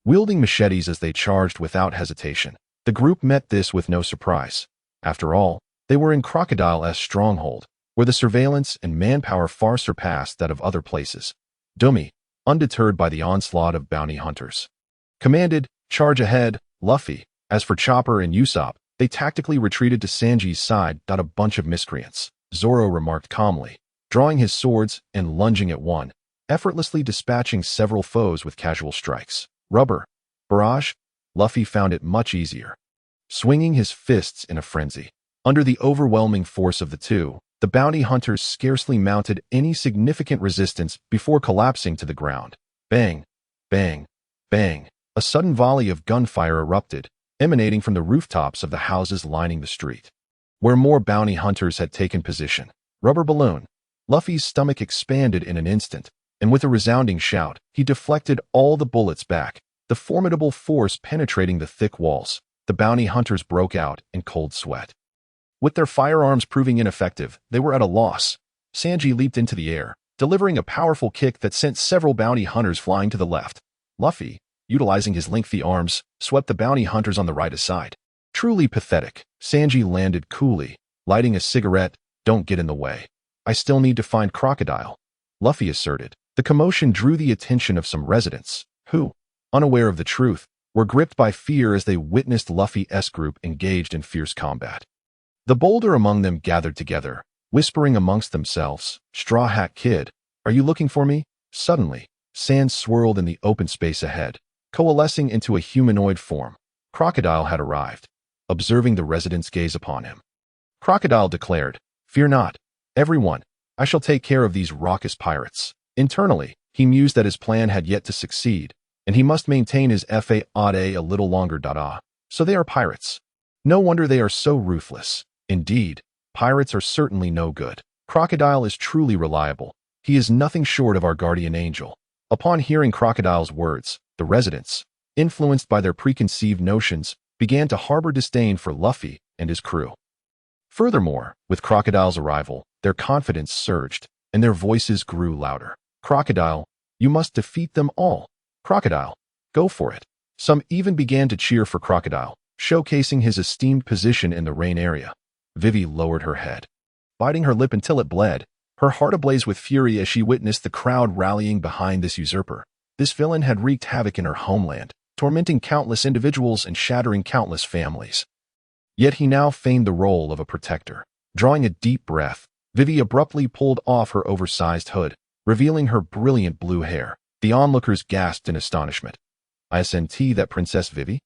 Wielding machetes as they charged without hesitation, the group met this with no surprise. After all, they were in Crocodile's stronghold, where the surveillance and manpower far surpassed that of other places. Nami, undeterred by the onslaught of bounty hunters, commanded, "Charge ahead, Luffy." As for Chopper and Usopp, they tactically retreated to Sanji's side. A bunch of miscreants, Zoro remarked calmly, drawing his swords and lunging at one, effortlessly dispatching several foes with casual strikes. Rubber, barrage, Luffy found it much easier. Swinging his fists in a frenzy, under the overwhelming force of the two, the bounty hunters scarcely mounted any significant resistance before collapsing to the ground. Bang, bang, bang. A sudden volley of gunfire erupted, emanating from the rooftops of the houses lining the street, where more bounty hunters had taken position. Rubber balloon. Luffy's stomach expanded in an instant, and with a resounding shout, he deflected all the bullets back, the formidable force penetrating the thick walls. The bounty hunters broke out in cold sweat. With their firearms proving ineffective, they were at a loss. Sanji leaped into the air, delivering a powerful kick that sent several bounty hunters flying to the left. Luffy, utilizing his lengthy arms, swept the bounty hunters on the right aside. Truly pathetic. Sanji landed coolly, lighting a cigarette, Don't get in the way. I still need to find Crocodile, Luffy asserted. The commotion drew the attention of some residents, who, unaware of the truth, were gripped by fear as they witnessed Luffy's group engaged in fierce combat. The bolder among them gathered together, whispering amongst themselves, "Straw Hat Kid, are you looking for me?" Suddenly, sand swirled in the open space ahead, coalescing into a humanoid form. Crocodile had arrived. Observing the residents gaze upon him, Crocodile declared, "Fear not, everyone. I shall take care of these raucous pirates." Internally, he mused that his plan had yet to succeed, and he must maintain his fa a little longer. So they are pirates. No wonder they are so ruthless. Indeed, pirates are certainly no good. Crocodile is truly reliable. He is nothing short of our guardian angel. Upon hearing Crocodile's words, the residents, influenced by their preconceived notions, began to harbor disdain for Luffy and his crew. Furthermore, with Crocodile's arrival, their confidence surged, and their voices grew louder. "Crocodile, you must defeat them all. Crocodile, go for it." Some even began to cheer for Crocodile, showcasing his esteemed position in the rain area. Vivi lowered her head, biting her lip until it bled, her heart ablaze with fury as she witnessed the crowd rallying behind this usurper. This villain had wreaked havoc in her homeland, tormenting countless individuals and shattering countless families. Yet he now feigned the role of a protector. Drawing a deep breath, Vivi abruptly pulled off her oversized hood, revealing her brilliant blue hair. The onlookers gasped in astonishment. "Isn't that Princess Vivi?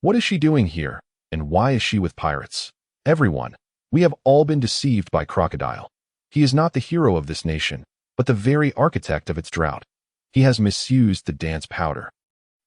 What is she doing here, and why is she with pirates? Everyone, we have all been deceived by Crocodile. He is not the hero of this nation, but the very architect of its drought. He has misused the dance powder,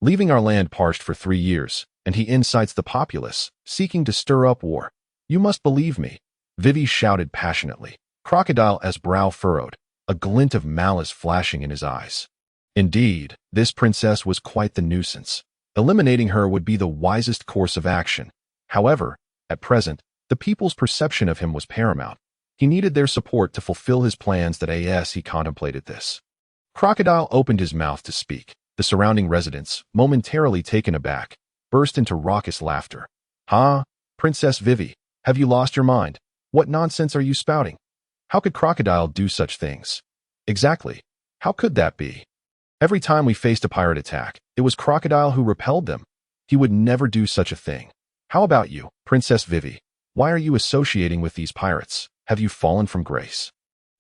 leaving our land parched for 3 years, and he incites the populace, seeking to stir up war. You must believe me," Vivi shouted passionately. Crocodile's brow furrowed, a glint of malice flashing in his eyes. Indeed, this princess was quite the nuisance. Eliminating her would be the wisest course of action. However, at present, the people's perception of him was paramount. He needed their support to fulfill his plans. He contemplated this. Crocodile opened his mouth to speak. The surrounding residents, momentarily taken aback, burst into raucous laughter. "Huh? Princess Vivi, have you lost your mind? What nonsense are you spouting? How could Crocodile do such things?" "Exactly. How could that be? Every time we faced a pirate attack, it was Crocodile who repelled them. He would never do such a thing. How about you, Princess Vivi? Why are you associating with these pirates? Have you fallen from grace?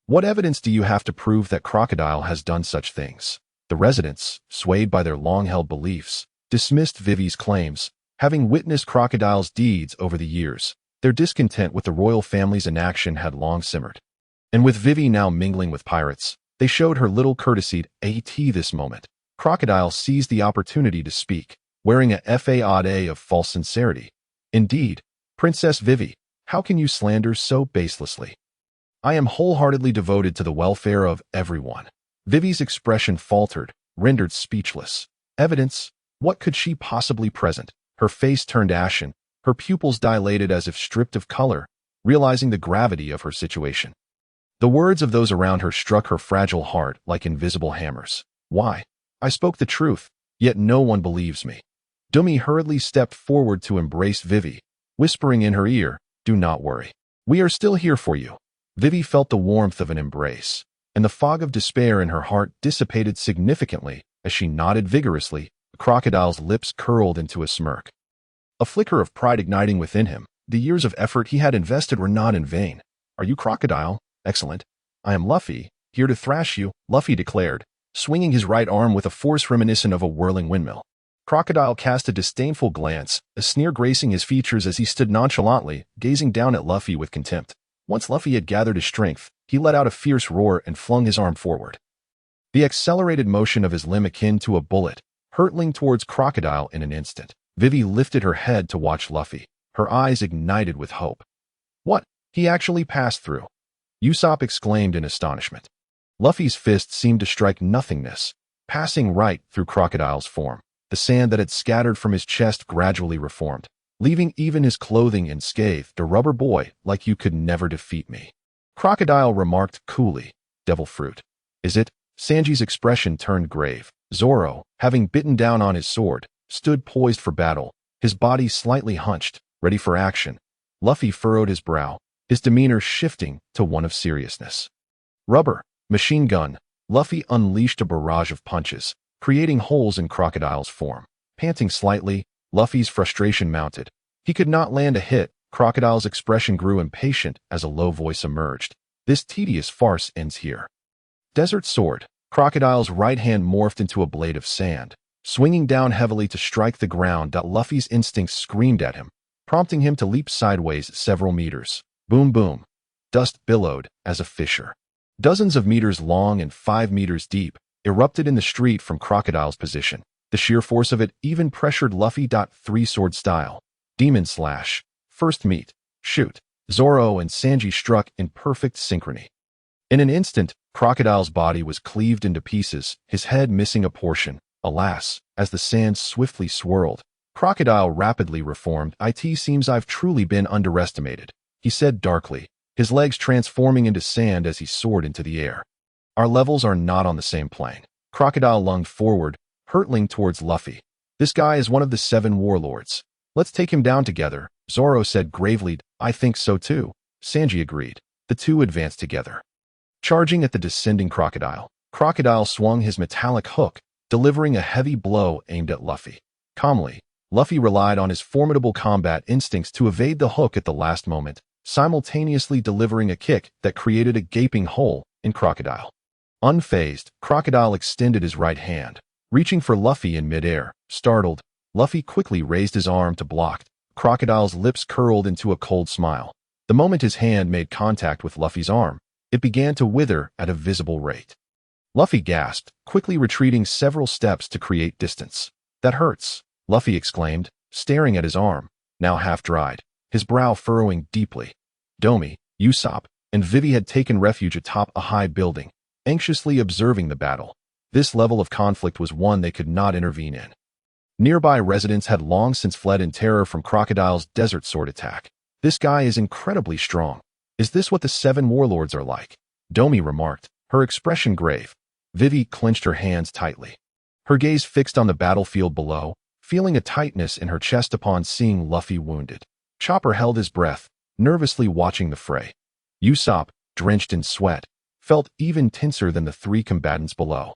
What evidence do you have to prove that Crocodile has done such things?" The residents, swayed by their long-held beliefs, dismissed Vivi's claims. Having witnessed Crocodile's deeds over the years, their discontent with the royal family's inaction had long simmered. And with Vivi now mingling with pirates, they showed her little courtesy this moment. Crocodile seized the opportunity to speak, wearing a facade of false sincerity. "Indeed, Princess Vivi, how can you slander so baselessly? I am wholeheartedly devoted to the welfare of everyone." Vivi's expression faltered, rendered speechless. Evidence? What could she possibly present? Her face turned ashen, her pupils dilated as if stripped of color, realizing the gravity of her situation. The words of those around her struck her fragile heart like invisible hammers. "Why? I spoke the truth, yet no one believes me." Dumi hurriedly stepped forward to embrace Vivi, whispering in her ear, "Do not worry. We are still here for you." Vivi felt the warmth of an embrace, and the fog of despair in her heart dissipated significantly as she nodded vigorously. Crocodile's lips curled into a smirk, a flicker of pride igniting within him. The years of effort he had invested were not in vain. "Are you Crocodile? Excellent. I am Luffy, here to thrash you," Luffy declared, swinging his right arm with a force reminiscent of a whirling windmill. Crocodile cast a disdainful glance, a sneer gracing his features as he stood nonchalantly, gazing down at Luffy with contempt. Once Luffy had gathered his strength, he let out a fierce roar and flung his arm forward. The accelerated motion of his limb akin to a bullet, hurtling towards Crocodile in an instant. Vivi lifted her head to watch Luffy, her eyes ignited with hope. "What? He actually passed through?" Usopp exclaimed in astonishment. Luffy's fist seemed to strike nothingness, passing right through Crocodile's form. The sand that had scattered from his chest gradually reformed, leaving even his clothing unscathed. "A rubber boy like you could never defeat me," Crocodile remarked coolly. "Devil fruit, is it?" Sanji's expression turned grave. Zoro, having bitten down on his sword, stood poised for battle, his body slightly hunched, ready for action. Luffy furrowed his brow, his demeanor shifting to one of seriousness. Rubber, machine gun, Luffy unleashed a barrage of punches, creating holes in Crocodile's form. Panting slightly, Luffy's frustration mounted. He could not land a hit. Crocodile's expression grew impatient as a low voice emerged. This tedious farce ends here. Desert Sword. Crocodile's right hand morphed into a blade of sand, swinging down heavily to strike the ground. Luffy's instincts screamed at him, prompting him to leap sideways several meters. Boom boom. Dust billowed as a fissure, dozens of meters long and 5 meters deep, erupted in the street from Crocodile's position. The sheer force of it even pressured Luffy. Three-sword style. Demon Slash. First meet. Shoot. Zoro and Sanji struck in perfect synchrony. In an instant, Crocodile's body was cleaved into pieces, his head missing a portion. Alas, as the sand swiftly swirled, Crocodile rapidly reformed. "It seems I've truly been underestimated," he said darkly, his legs transforming into sand as he soared into the air. "Our levels are not on the same plane." Crocodile lunged forward, hurtling towards Luffy. "This guy is one of the 7 warlords. Let's take him down together," Zoro said gravely. "I think so too," Sanji agreed. The two advanced together. Charging at the descending Crocodile, Crocodile swung his metallic hook, delivering a heavy blow aimed at Luffy. Calmly, Luffy relied on his formidable combat instincts to evade the hook at the last moment, simultaneously delivering a kick that created a gaping hole in Crocodile. Unfazed, Crocodile extended his right hand, reaching for Luffy in midair. Startled, Luffy quickly raised his arm to block. Crocodile's lips curled into a cold smile. The moment his hand made contact with Luffy's arm, it began to wither at a visible rate. Luffy gasped, quickly retreating several steps to create distance. "That hurts," Luffy exclaimed, staring at his arm, now half-dried, his brow furrowing deeply. Nami, Usopp, and Vivi had taken refuge atop a high building, anxiously observing the battle. This level of conflict was one they could not intervene in. Nearby residents had long since fled in terror from Crocodile's Desert Sword attack. "This guy is incredibly strong. Is this what the 7 warlords are like?" Nami remarked, her expression grave. Vivi clenched her hands tightly, her gaze fixed on the battlefield below, feeling a tightness in her chest upon seeing Luffy wounded. Chopper held his breath, nervously watching the fray. Usopp, drenched in sweat, felt even tenser than the 3 combatants below.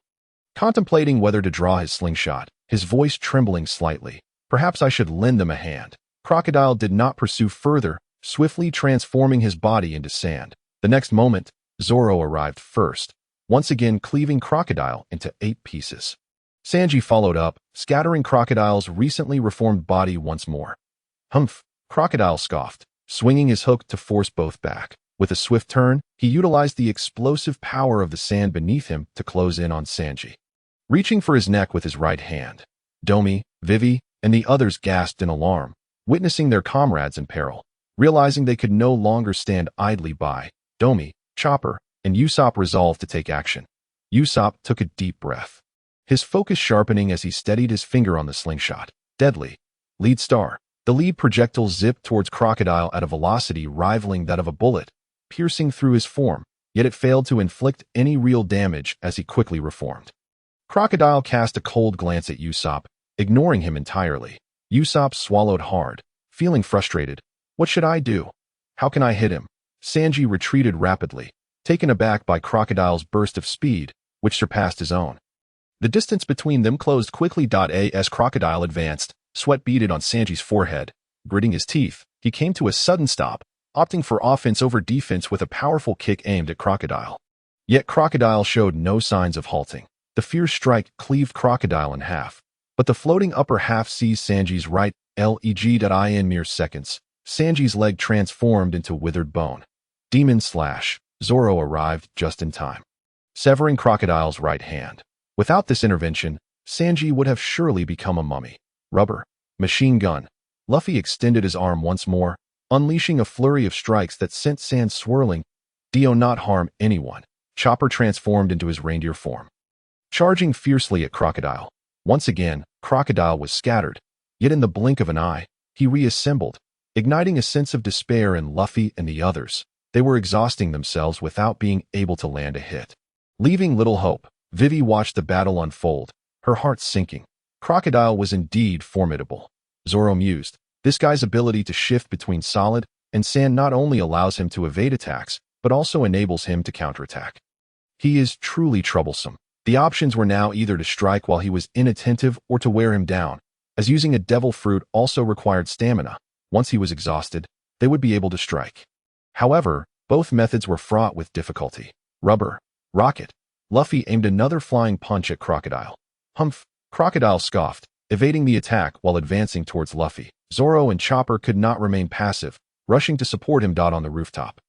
Contemplating whether to draw his slingshot, his voice trembling slightly. "Perhaps I should lend them a hand." Crocodile did not pursue further, swiftly transforming his body into sand. The next moment, Zoro arrived first, once again cleaving Crocodile into 8 pieces. Sanji followed up, scattering Crocodile's recently reformed body once more. "Humph," Crocodile scoffed, swinging his hook to force both back. With a swift turn, he utilized the explosive power of the sand beneath him to close in on Sanji. Reaching for his neck with his right hand, Nami, Vivi, and the others gasped in alarm, witnessing their comrades in peril. Realizing they could no longer stand idly by, Nami, Chopper, and Usopp resolved to take action. Usopp took a deep breath, his focus sharpening as he steadied his finger on the slingshot. Deadly. Lead star. The lead projectile zipped towards Crocodile at a velocity rivaling that of a bullet, piercing through his form, yet it failed to inflict any real damage as he quickly reformed. Crocodile cast a cold glance at Usopp, ignoring him entirely. Usopp swallowed hard, feeling frustrated. "What should I do? How can I hit him?" Sanji retreated rapidly, taken aback by Crocodile's burst of speed, which surpassed his own. The distance between them closed quickly. As Crocodile advanced, sweat beaded on Sanji's forehead. Gritting his teeth, he came to a sudden stop, opting for offense over defense with a powerful kick aimed at Crocodile. Yet Crocodile showed no signs of halting. The fierce strike cleaved Crocodile in half, but the floating upper half seized Sanji's right leg. In mere seconds, Sanji's leg transformed into withered bone. Demon Slash. Zoro arrived just in time, severing Crocodile's right hand. Without this intervention, Sanji would have surely become a mummy. Rubber. Machine gun. Luffy extended his arm once more, unleashing a flurry of strikes that sent sand swirling. "Do not harm anyone." Chopper transformed into his reindeer form, charging fiercely at Crocodile. Once again, Crocodile was scattered, yet in the blink of an eye, he reassembled, igniting a sense of despair in Luffy and the others. They were exhausting themselves without being able to land a hit. Leaving little hope, Vivi watched the battle unfold, her heart sinking. Crocodile was indeed formidable. Zoro mused, this guy's ability to shift between solid, and sand not only allows him to evade attacks, but also enables him to counterattack. He is truly troublesome. The options were now either to strike while he was inattentive or to wear him down, as using a devil fruit also required stamina. Once he was exhausted, they would be able to strike. However, both methods were fraught with difficulty. Rubber. Rocket. Luffy aimed another flying punch at Crocodile. Humph. Crocodile scoffed, evading the attack while advancing towards Luffy. Zoro and Chopper could not remain passive, rushing to support him. On the rooftop,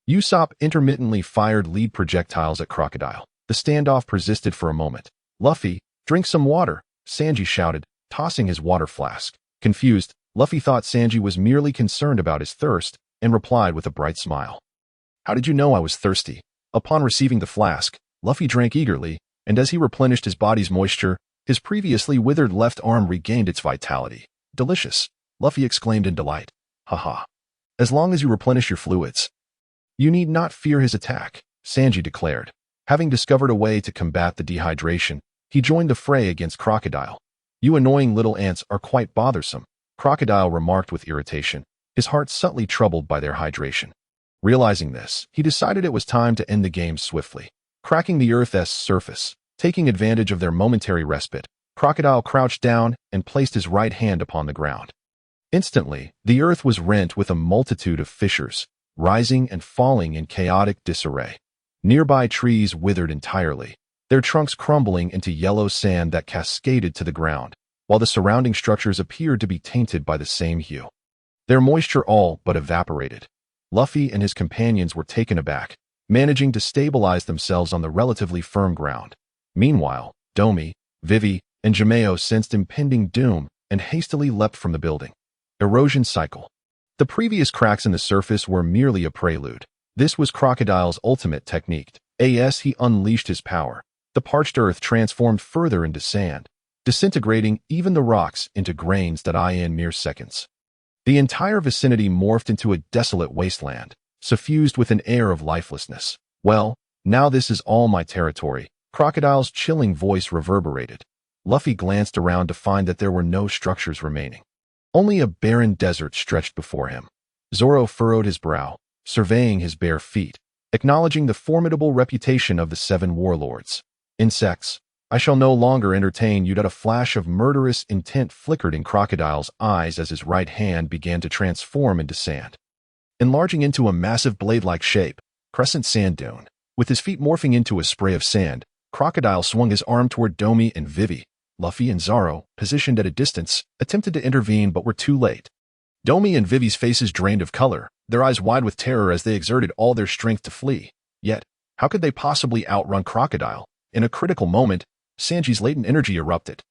Usopp intermittently fired lead projectiles at Crocodile. The standoff persisted for a moment. Luffy, drink some water, Sanji shouted, tossing his water flask. Confused, Luffy thought Sanji was merely concerned about his thirst and replied with a bright smile. How did you know I was thirsty? Upon receiving the flask, Luffy drank eagerly, and as he replenished his body's moisture, his previously withered left arm regained its vitality. Delicious, Luffy exclaimed in delight. Haha. As long as you replenish your fluids, you need not fear his attack, Sanji declared. Having discovered a way to combat the dehydration, he joined the fray against Crocodile. You annoying little ants are quite bothersome, Crocodile remarked with irritation, his heart subtly troubled by their hydration. Realizing this, he decided it was time to end the game swiftly. Cracking the Earth's surface, taking advantage of their momentary respite, Crocodile crouched down and placed his right hand upon the ground. Instantly, the Earth was rent with a multitude of fissures, rising and falling in chaotic disarray. Nearby trees withered entirely, their trunks crumbling into yellow sand that cascaded to the ground, while the surrounding structures appeared to be tainted by the same hue. Their moisture all but evaporated. Luffy and his companions were taken aback, managing to stabilize themselves on the relatively firm ground. Meanwhile, Domi, Vivi, and Jameo sensed impending doom and hastily leapt from the building. Erosion cycle. The previous cracks in the surface were merely a prelude. This was Crocodile's ultimate technique. As he unleashed his power, the parched earth transformed further into sand, disintegrating even the rocks into grains that in mere seconds. The entire vicinity morphed into a desolate wasteland, suffused with an air of lifelessness. Well, now this is all my territory, Crocodile's chilling voice reverberated. Luffy glanced around to find that there were no structures remaining. Only a barren desert stretched before him. Zoro furrowed his brow, surveying his bare feet, acknowledging the formidable reputation of the 7 warlords. Insects, I shall no longer entertain you. A flash of murderous intent flickered in Crocodile's eyes as his right hand began to transform into sand. Enlarging into a massive blade-like shape, crescent sand dune. With his feet morphing into a spray of sand, Crocodile swung his arm toward Domi and Vivi. Luffy and Zoro, positioned at a distance, attempted to intervene but were too late. Domi and Vivi's faces drained of color, their eyes wide with terror as they exerted all their strength to flee. Yet, how could they possibly outrun Crocodile? In a critical moment, Sanji's latent energy erupted.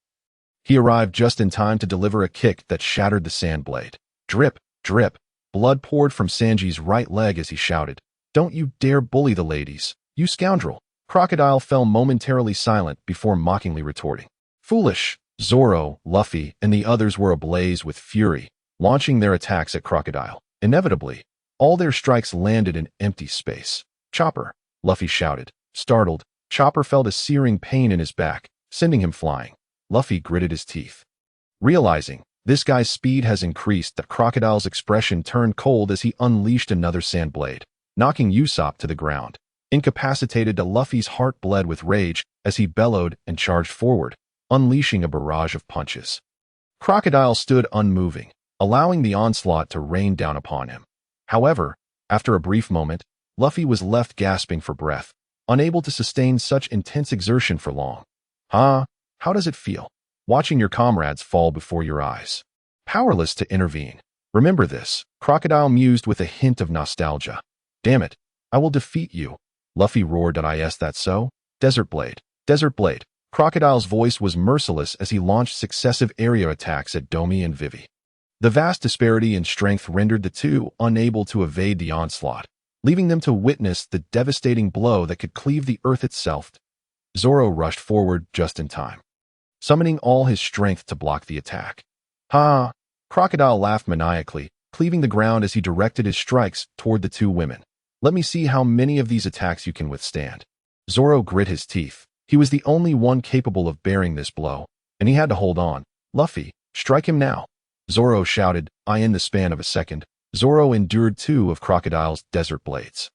He arrived just in time to deliver a kick that shattered the sand blade. Drip, drip, blood poured from Sanji's right leg as he shouted, "Don't you dare bully the ladies, you scoundrel!" Crocodile fell momentarily silent before mockingly retorting. Foolish! Zoro, Luffy, and the others were ablaze with fury, launching their attacks at Crocodile. Inevitably, all their strikes landed in empty space. Chopper! Luffy shouted. Startled, Chopper felt a searing pain in his back, sending him flying. Luffy gritted his teeth. Realizing this guy's speed has increased, the Crocodile's expression turned cold as he unleashed another sand blade, knocking Usopp to the ground. Incapacitated, Luffy's heart bled with rage as he bellowed and charged forward, unleashing a barrage of punches. Crocodile stood unmoving, allowing the onslaught to rain down upon him. However, after a brief moment, Luffy was left gasping for breath, unable to sustain such intense exertion for long. How does it feel, watching your comrades fall before your eyes? Powerless to intervene. Remember this, Crocodile mused with a hint of nostalgia. Damn it, I will defeat you, Luffy roared. Is that so? Desert Blade, Desert Blade. Crocodile's voice was merciless as he launched successive area attacks at Domi and Vivi. The vast disparity in strength rendered the two unable to evade the onslaught, leaving them to witness the devastating blow that could cleave the earth itself. Zoro rushed forward just in time, summoning all his strength to block the attack. Crocodile laughed maniacally, cleaving the ground as he directed his strikes toward the two women. Let me see how many of these attacks you can withstand. Zoro grit his teeth. He was the only one capable of bearing this blow, and he had to hold on. Luffy, strike him now. Zoro shouted, in the span of a second, Zoro endured 2 of Crocodile's desert blades.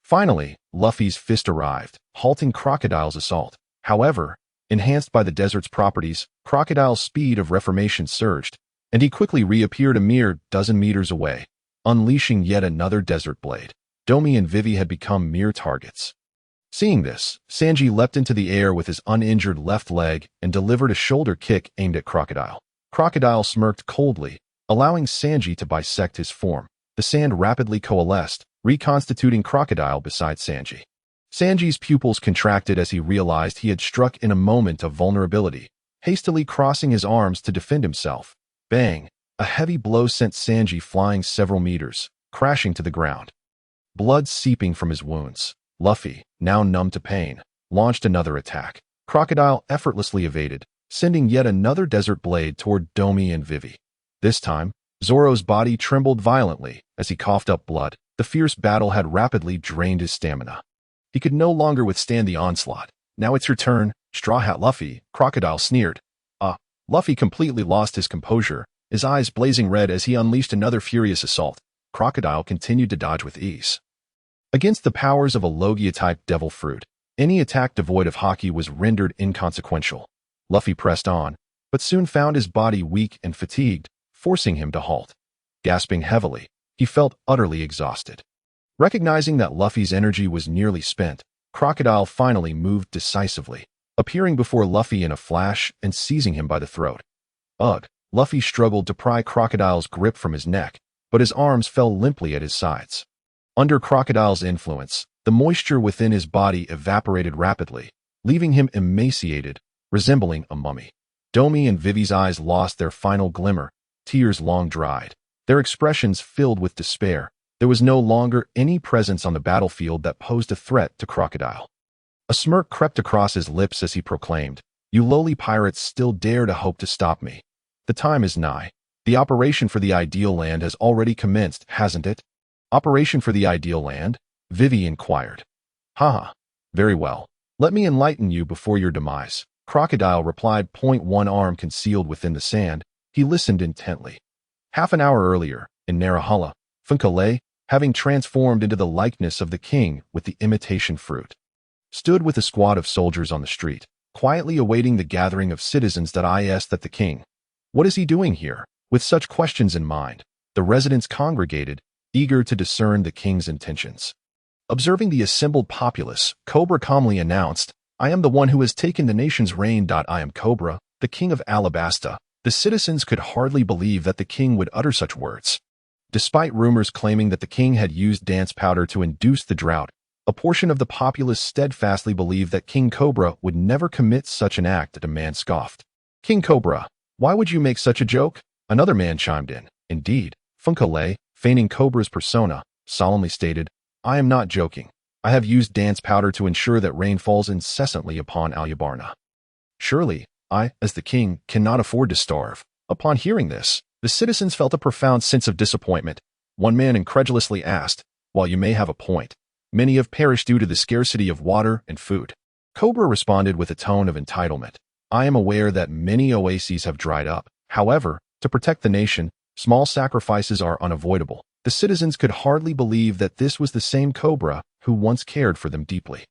Finally, Luffy's fist arrived, halting Crocodile's assault. However, enhanced by the desert's properties, Crocodile's speed of reformation surged, and he quickly reappeared a mere dozen meters away, unleashing yet another desert blade. Domi and Vivi had become mere targets. Seeing this, Sanji leapt into the air with his uninjured left leg and delivered a shoulder kick aimed at Crocodile. Crocodile smirked coldly, allowing Sanji to bisect his form. The sand rapidly coalesced, reconstituting Crocodile beside Sanji. Sanji's pupils contracted as he realized he had struck in a moment of vulnerability, hastily crossing his arms to defend himself. Bang! A heavy blow sent Sanji flying several meters, crashing to the ground. Blood seeping from his wounds. Luffy, now numb to pain, launched another attack. Crocodile effortlessly evaded, sending yet another desert blade toward Domi and Vivi. This time, Zoro's body trembled violently as he coughed up blood. The fierce battle had rapidly drained his stamina. He could no longer withstand the onslaught. Now it's your turn, Straw Hat Luffy, Crocodile sneered. Luffy completely lost his composure, his eyes blazing red as he unleashed another furious assault. Crocodile continued to dodge with ease. Against the powers of a Logia-type devil fruit, any attack devoid of Haki was rendered inconsequential. Luffy pressed on, but soon found his body weak and fatigued, forcing him to halt. Gasping heavily, he felt utterly exhausted. Recognizing that Luffy's energy was nearly spent, Crocodile finally moved decisively, appearing before Luffy in a flash and seizing him by the throat. Ugh! Luffy struggled to pry Crocodile's grip from his neck, but his arms fell limply at his sides. Under Crocodile's influence, the moisture within his body evaporated rapidly, leaving him emaciated, resembling a mummy. Domi and Vivi's eyes lost their final glimmer, tears long dried. Their expressions filled with despair. There was no longer any presence on the battlefield that posed a threat to Crocodile. A smirk crept across his lips as he proclaimed, "You lowly pirates still dare to hope to stop me. The time is nigh. The operation for the Ideal Land has already commenced, hasn't it?" "Operation for the Ideal Land?" Vivi inquired. "Haha. Very well. Let me enlighten you before your demise." Crocodile replied, one arm concealed within the sand. He listened intently. Half an hour earlier, in Narahalla, Funkale, having transformed into the likeness of the king with the imitation fruit, stood with a squad of soldiers on the street, quietly awaiting the gathering of citizens that the king. What is he doing here? With such questions in mind, the residents congregated, eager to discern the king's intentions. Observing the assembled populace, Cobra calmly announced, "I am the one who has taken the nation's reign. I am Cobra, the king of Alabasta." The citizens could hardly believe that the king would utter such words. Despite rumors claiming that the king had used dance powder to induce the drought, a portion of the populace steadfastly believed that King Cobra would never commit such an act. A man scoffed. "King Cobra, why would you make such a joke?" Another man chimed in. "Indeed." Funkale, feigning Cobra's persona, solemnly stated, "I am not joking. I have used dance powder to ensure that rain falls incessantly upon Alyabarna. Surely, I, as the king, cannot afford to starve." Upon hearing this, the citizens felt a profound sense of disappointment. One man incredulously asked, "While you may have a point, many have perished due to the scarcity of water and food." Cobra responded with a tone of entitlement, "I am aware that many oases have dried up. However, to protect the nation, small sacrifices are unavoidable." The citizens could hardly believe that this was the same Cobra who once cared for them deeply.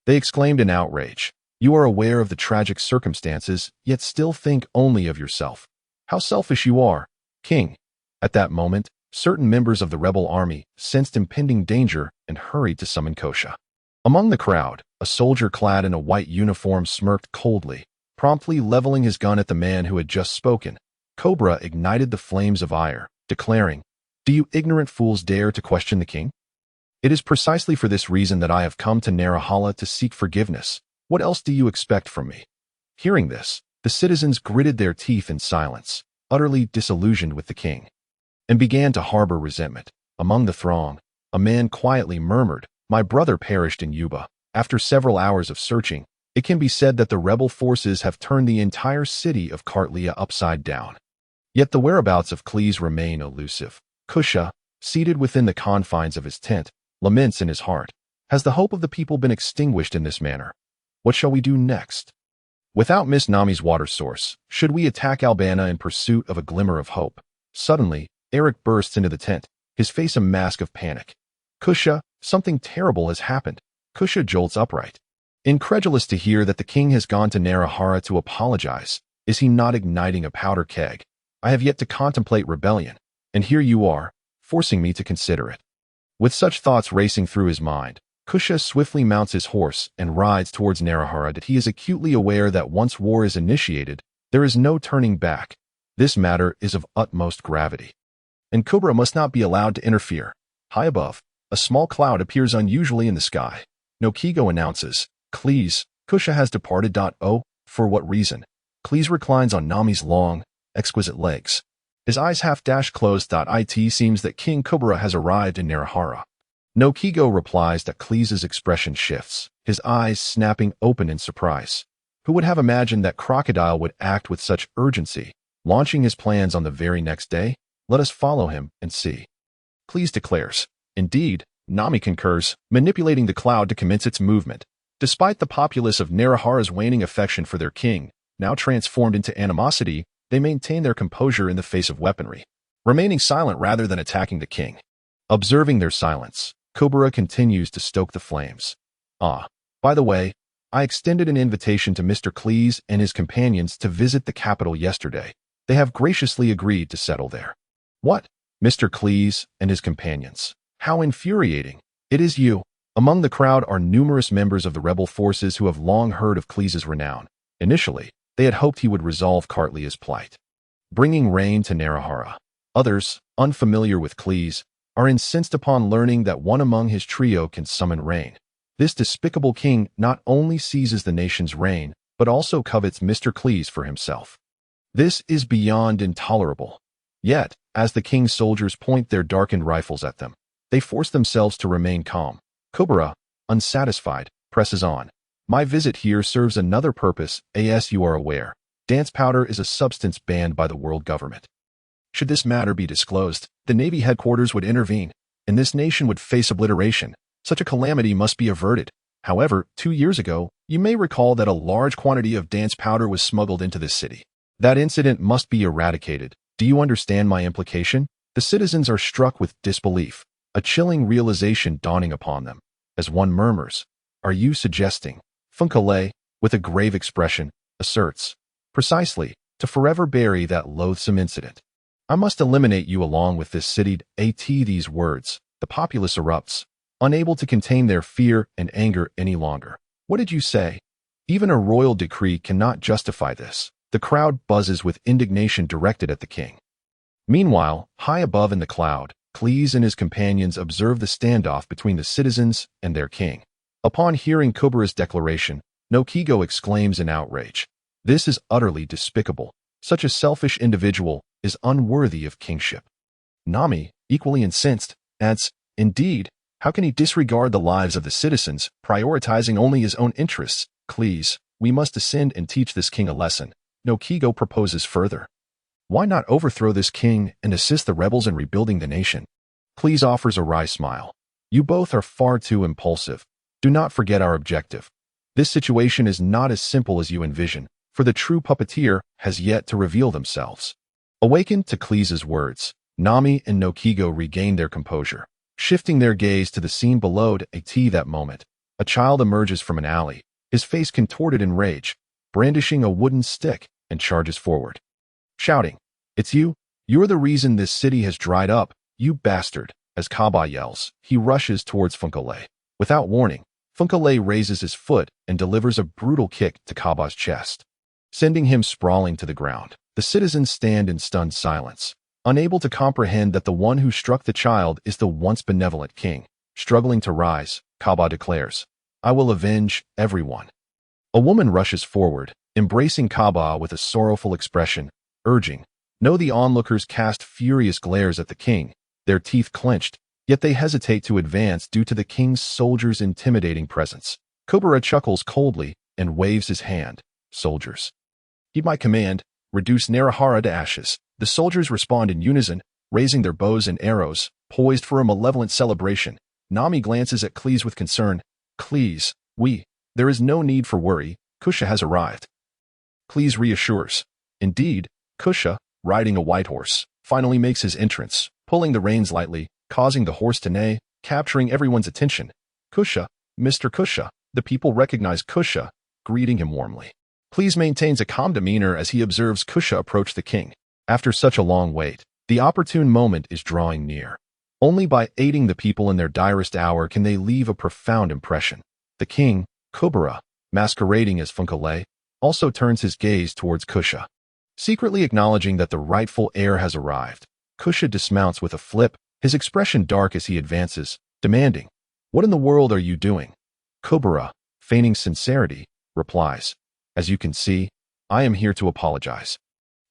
They exclaimed in outrage, "You are aware of the tragic circumstances, yet still think only of yourself. How selfish you are, King." At that moment, certain members of the rebel army sensed impending danger and hurried to summon Kosha. Among the crowd, a soldier clad in a white uniform smirked coldly, promptly leveling his gun at the man who had just spoken. Cobra ignited the flames of ire, declaring, "Do you ignorant fools dare to question the king? It is precisely for this reason that I have come to Narahalla to seek forgiveness. What else do you expect from me?" Hearing this, the citizens gritted their teeth in silence, utterly disillusioned with the king, and began to harbor resentment. Among the throng, a man quietly murmured, "My brother perished in Yuba." After several hours of searching, it can be said that the rebel forces have turned the entire city of Kartlia upside down. Yet the whereabouts of Cleese remain elusive. Kusha, seated within the confines of his tent, laments in his heart. Has the hope of the people been extinguished in this manner? What shall we do next? Without Miss Nami's water source, should we attack Albana in pursuit of a glimmer of hope? Suddenly, Eric bursts into the tent. his face a mask of panic. Kusha, something terrible has happened. Kusha jolts upright, incredulous to hear that the king has gone to Narahara to apologize. Is he not igniting a powder keg? I have yet to contemplate rebellion, and here you are, forcing me to consider it. With such thoughts racing through his mind, Kusha swiftly mounts his horse and rides towards Narahara. That he is acutely aware that once war is initiated, there is no turning back. This matter is of utmost gravity, and Cobra must not be allowed to interfere. High above, a small cloud appears unusually in the sky. Noki Gao announces, "Please, Kusha has departed." Oh, for what reason? Cleese reclines on Nami's long, exquisite legs. His eyes half closed. It seems that King Cobra has arrived in Narahara. Noki Gao replies that Cleese's expression shifts, his eyes snapping open in surprise. Who would have imagined that Crocodile would act with such urgency, launching his plans on the very next day? Let us follow him and see. Cleese declares. Indeed, Nami concurs, manipulating the cloud to commence its movement. Despite the populace of Narahara's waning affection for their king, now transformed into animosity, they maintain their composure in the face of weaponry, remaining silent rather than attacking the king. Observing their silence, Cobra continues to stoke the flames. By the way, I extended an invitation to Mr. Cleese and his companions to visit the capital yesterday. They have graciously agreed to settle there. What? Mr. Cleese and his companions? How infuriating. It is you. Among the crowd are numerous members of the rebel forces who have long heard of Cleese's renown. Initially, they had hoped he would resolve Cartlia's plight, bringing rain to Narahara. Others, unfamiliar with Cleese, are incensed upon learning that one among his trio can summon rain. This despicable king not only seizes the nation's rain, but also covets Mr. Cleese for himself. This is beyond intolerable. Yet, as the king's soldiers point their darkened rifles at them, they force themselves to remain calm. Cobra, unsatisfied, presses on. My visit here serves another purpose, as you are aware. Dance powder is a substance banned by the world government. Should this matter be disclosed, the Navy headquarters would intervene, and this nation would face obliteration. Such a calamity must be averted. However, 2 years ago, you may recall that a large quantity of dance powder was smuggled into this city. That incident must be eradicated. Do you understand my implication? The citizens are struck with disbelief, a chilling realization dawning upon them. As one murmurs, "Are you suggesting?" Funkale, with a grave expression, asserts, "Precisely, to forever bury that loathsome incident. I must eliminate you along with this city." At these words, the populace erupts, unable to contain their fear and anger any longer. What did you say? Even a royal decree cannot justify this. The crowd buzzes with indignation directed at the king. Meanwhile, high above in the cloud, Cleese and his companions observe the standoff between the citizens and their king. Upon hearing Cobra's declaration, Noki Gao exclaims in outrage, "This is utterly despicable. Such a selfish individual is unworthy of kingship." Nami, equally incensed, adds, "Indeed, how can he disregard the lives of the citizens, prioritizing only his own interests? Cleese, we must descend and teach this king a lesson." Noki Gao proposes further. Why not overthrow this king and assist the rebels in rebuilding the nation? Cleese offers a wry smile. You both are far too impulsive. Do not forget our objective. This situation is not as simple as you envision, for the true puppeteer has yet to reveal themselves. Awakened to Cleese's words, Nami and Noki Gao regain their composure, shifting their gaze to the scene below. At that moment, a child emerges from an alley, his face contorted in rage, brandishing a wooden stick, and charges forward, shouting, "It's you! You're the reason this city has dried up, you bastard!" As Kaba yells, he rushes towards Funkale. Without warning, Funkale raises his foot and delivers a brutal kick to Kaba's chest, sending him sprawling to the ground. The citizens stand in stunned silence, unable to comprehend that the one who struck the child is the once benevolent king. Struggling to rise, Kaba declares, "I will avenge everyone." A woman rushes forward, embracing Kaba with a sorrowful expression, urging, "No." The onlookers cast furious glares at the king, their teeth clenched, yet they hesitate to advance due to the king's soldiers' intimidating presence. Cobra chuckles coldly and waves his hand. "Soldiers, heed my command, reduce Narahara to ashes." The soldiers respond in unison, raising their bows and arrows, poised for a malevolent celebration. Nami glances at Cleese with concern. "Cleese, there is no need for worry. Kusha has arrived." Cleese reassures. Indeed, Kusha, riding a white horse, finally makes his entrance. Pulling the reins lightly, causing the horse to neigh, capturing everyone's attention. Kusha, Mr. Kusha. The people recognize Kusha, greeting him warmly. Please maintains a calm demeanor as he observes Kusha approach the king. After such a long wait, the opportune moment is drawing near. Only by aiding the people in their direst hour can they leave a profound impression. The king, Kubera, masquerading as Funkale, also turns his gaze towards Kusha. Secretly acknowledging that the rightful heir has arrived, Kusha dismounts with a flip, his expression dark as he advances, demanding, "What in the world are you doing?" Kubera, feigning sincerity, replies, "As you can see, I am here to apologize."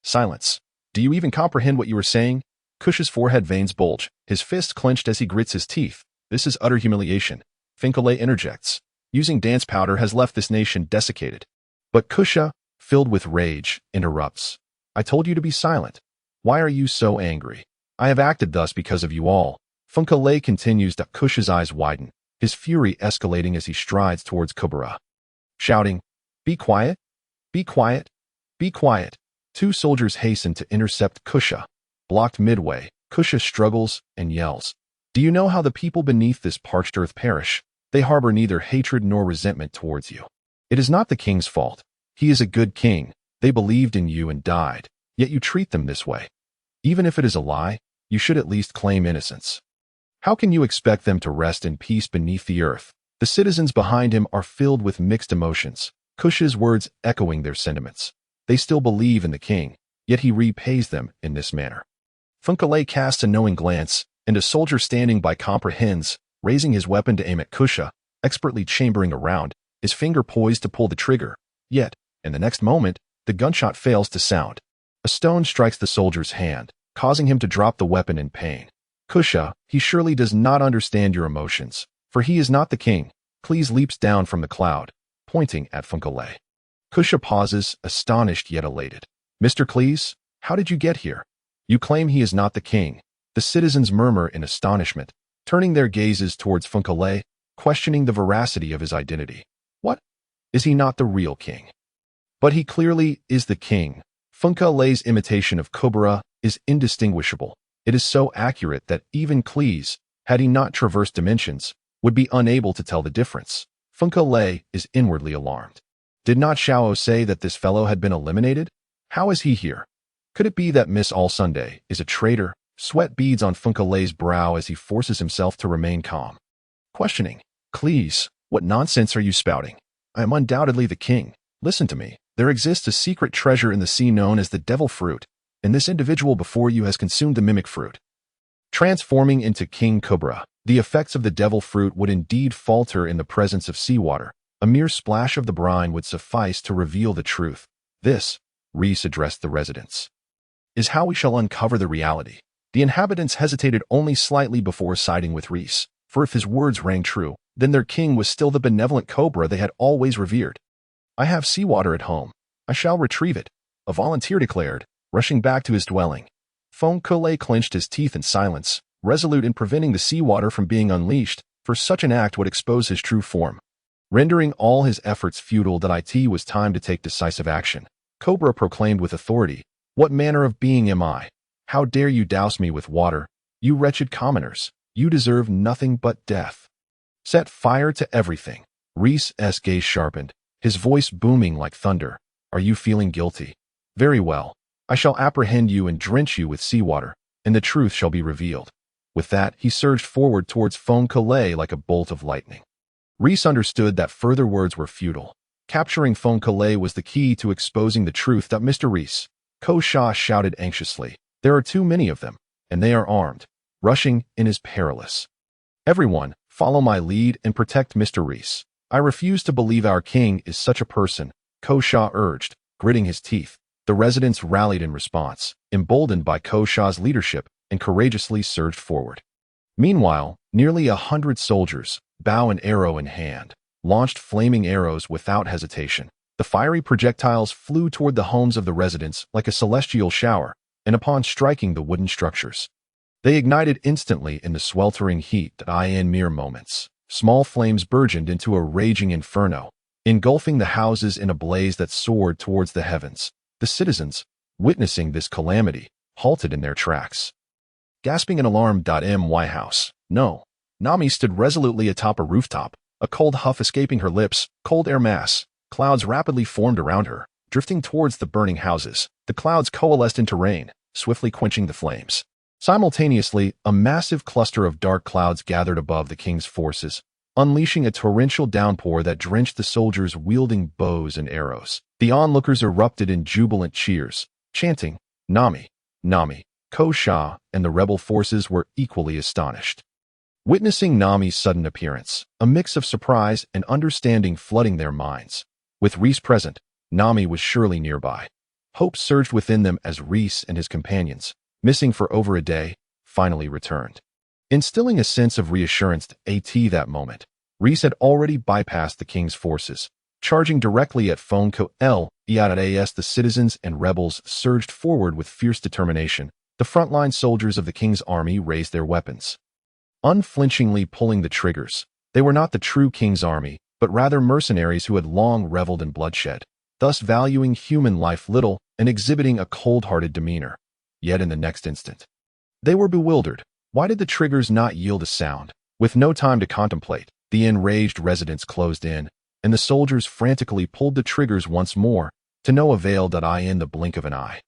Silence. Do you even comprehend what you are saying? Kusha's forehead veins bulge, his fist clenched as he grits his teeth. This is utter humiliation. Funkale interjects. Using dance powder has left this nation desiccated. But Kusha, filled with rage, interrupts. I told you to be silent. Why are you so angry? I have acted thus because of you all. Funkale continues. Kusha's eyes widen, his fury escalating as he strides towards Kubera, shouting, "Be quiet! Be quiet! Be quiet!" Two soldiers hasten to intercept Kusha. Blocked midway, Kusha struggles and yells, "Do you know how the people beneath this parched earth perish? They harbor neither hatred nor resentment towards you. It is not the king's fault. He is a good king. They believed in you and died, yet you treat them this way. Even if it is a lie, you should at least claim innocence. How can you expect them to rest in peace beneath the earth?" The citizens behind him are filled with mixed emotions, Kusha's words echoing their sentiments. They still believe in the king, yet he repays them in this manner. Funkale casts a knowing glance, and a soldier standing by comprehends, raising his weapon to aim at Kusha, expertly chambering a round, his finger poised to pull the trigger. Yet, in the next moment, the gunshot fails to sound. A stone strikes the soldier's hand, causing him to drop the weapon in pain. Kusha, he surely does not understand your emotions, for he is not the king. Cleese leaps down from the cloud, pointing at Funkale. Kusha pauses, astonished yet elated. "Mr. Cleese, how did you get here? You claim he is not the king." The citizens murmur in astonishment, turning their gazes towards Funkale, questioning the veracity of his identity. What? Is he not the real king? But he clearly is the king. Funkale's imitation of Kubera is indistinguishable. It is so accurate that even Cleese, had he not traversed dimensions, would be unable to tell the difference. Funkale is inwardly alarmed. Did not Shao say that this fellow had been eliminated? How is he here? Could it be that Miss All Sunday is a traitor? Sweat beads on Funkale's brow as he forces himself to remain calm. Questioning, "Cleese, what nonsense are you spouting? I am undoubtedly the king. Listen to me. There exists a secret treasure in the sea known as the devil fruit, and this individual before you has consumed the mimic fruit." Transforming into King Kubera, the effects of the devil fruit would indeed falter in the presence of seawater. A mere splash of the brine would suffice to reveal the truth. This, Reis addressed the residents, is how we shall uncover the reality. The inhabitants hesitated only slightly before siding with Reis, for if his words rang true, then their king was still the benevolent cobra they had always revered. "I have seawater at home. I shall retrieve it," a volunteer declared, rushing back to his dwelling. Funkale clenched his teeth in silence, resolute in preventing the seawater from being unleashed, for such an act would expose his true form. Rendering all his efforts futile, that it was time to take decisive action. Cobra proclaimed with authority, "What manner of being am I? How dare you douse me with water? You wretched commoners, you deserve nothing but death. Set fire to everything." Reis's gaze sharpened, his voice booming like thunder. "Are you feeling guilty? Very well. I shall apprehend you and drench you with seawater, and the truth shall be revealed." With that, he surged forward towards Funkale like a bolt of lightning. Reis understood that further words were futile. Capturing Funkale was the key to exposing the truth. "Mr. Reis," Kusha shouted anxiously, "there are too many of them, and they are armed. Rushing in is perilous. Everyone, follow my lead and protect Mr. Reis. I refuse to believe our king is such a person," Kusha urged, gritting his teeth. The residents rallied in response, emboldened by Kusha's leadership, and courageously surged forward. Meanwhile, nearly 100 soldiers, bow and arrow in hand, launched flaming arrows without hesitation. The fiery projectiles flew toward the homes of the residents like a celestial shower, and upon striking the wooden structures, they ignited instantly in the sweltering heat. In mere moments, small flames burgeoned into a raging inferno, engulfing the houses in a blaze that soared towards the heavens. The citizens, witnessing this calamity, halted in their tracks. gasping in alarm. My house. No. Nami stood resolutely atop a rooftop, a cold huff escaping her lips, cold air mass. Clouds rapidly formed around her, drifting towards the burning houses. The clouds coalesced into rain, swiftly quenching the flames. Simultaneously, a massive cluster of dark clouds gathered above the king's forces, unleashing a torrential downpour that drenched the soldiers wielding bows and arrows. The onlookers erupted in jubilant cheers, chanting, "Nami, Nami." Ko-Sha and the rebel forces were equally astonished. Witnessing Nami's sudden appearance, a mix of surprise and understanding flooding their minds. With Reis present, Nami was surely nearby. Hope surged within them as Reis and his companions, missing for over a day, finally returned. Instilling a sense of reassurance that moment, Reis had already bypassed the king's forces, charging directly at Conqueror. The citizens and rebels surged forward with fierce determination. The frontline soldiers of the king's army raised their weapons, unflinchingly pulling the triggers. They were not the true king's army, but rather mercenaries who had long reveled in bloodshed, thus valuing human life little and exhibiting a cold-hearted demeanor. Yet in the next instant, they were bewildered. Why did the triggers not yield a sound? With no time to contemplate, the enraged residents closed in, and the soldiers frantically pulled the triggers once more, to no avail. In the blink of an eye,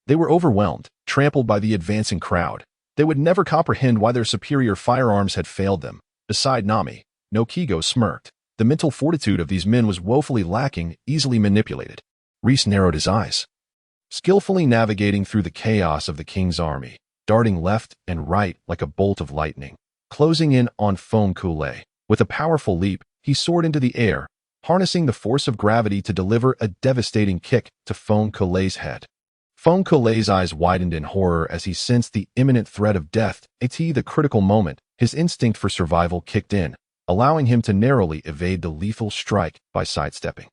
they were overwhelmed, trampled by the advancing crowd. They would never comprehend why their superior firearms had failed them. Beside Nami, Noki Gao smirked. The mental fortitude of these men was woefully lacking, easily manipulated. Reis narrowed his eyes, skillfully navigating through the chaos of the king's army, darting left and right like a bolt of lightning, closing in on Conqueror. With a powerful leap, he soared into the air, harnessing the force of gravity to deliver a devastating kick to Conqueror's head. Conqueror's eyes widened in horror as he sensed the imminent threat of death. At the critical moment, his instinct for survival kicked in, allowing him to narrowly evade the lethal strike by sidestepping.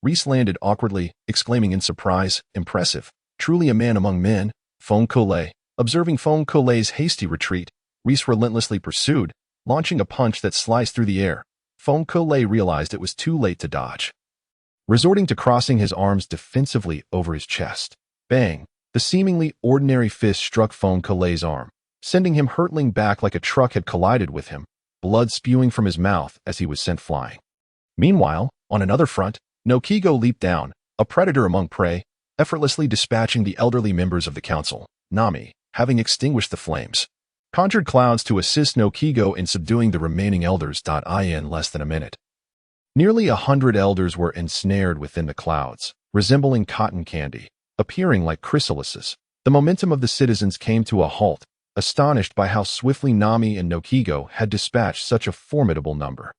Reis landed awkwardly, exclaiming in surprise, "Impressive. Truly a man among men." Conqueror. Observing Conqueror's hasty retreat, Reis relentlessly pursued, launching a punch that sliced through the air. Conqueror realized it was too late to dodge. Resorting to crossing his arms defensively over his chest. Bang! The seemingly ordinary fist struck Conqueror's arm, sending him hurtling back like a truck had collided with him, blood spewing from his mouth as he was sent flying. Meanwhile, on another front, Noki Gao leaped down, a predator among prey, effortlessly dispatching the elderly members of the council. Nami, having extinguished the flames, conjured clouds to assist Noki Gao in subduing the remaining elders. In less than a minute, nearly 100 elders were ensnared within the clouds, resembling cotton candy, appearing like chrysalises. The momentum of the citizens came to a halt, astonished by how swiftly Nami and Noki Gao had dispatched such a formidable number.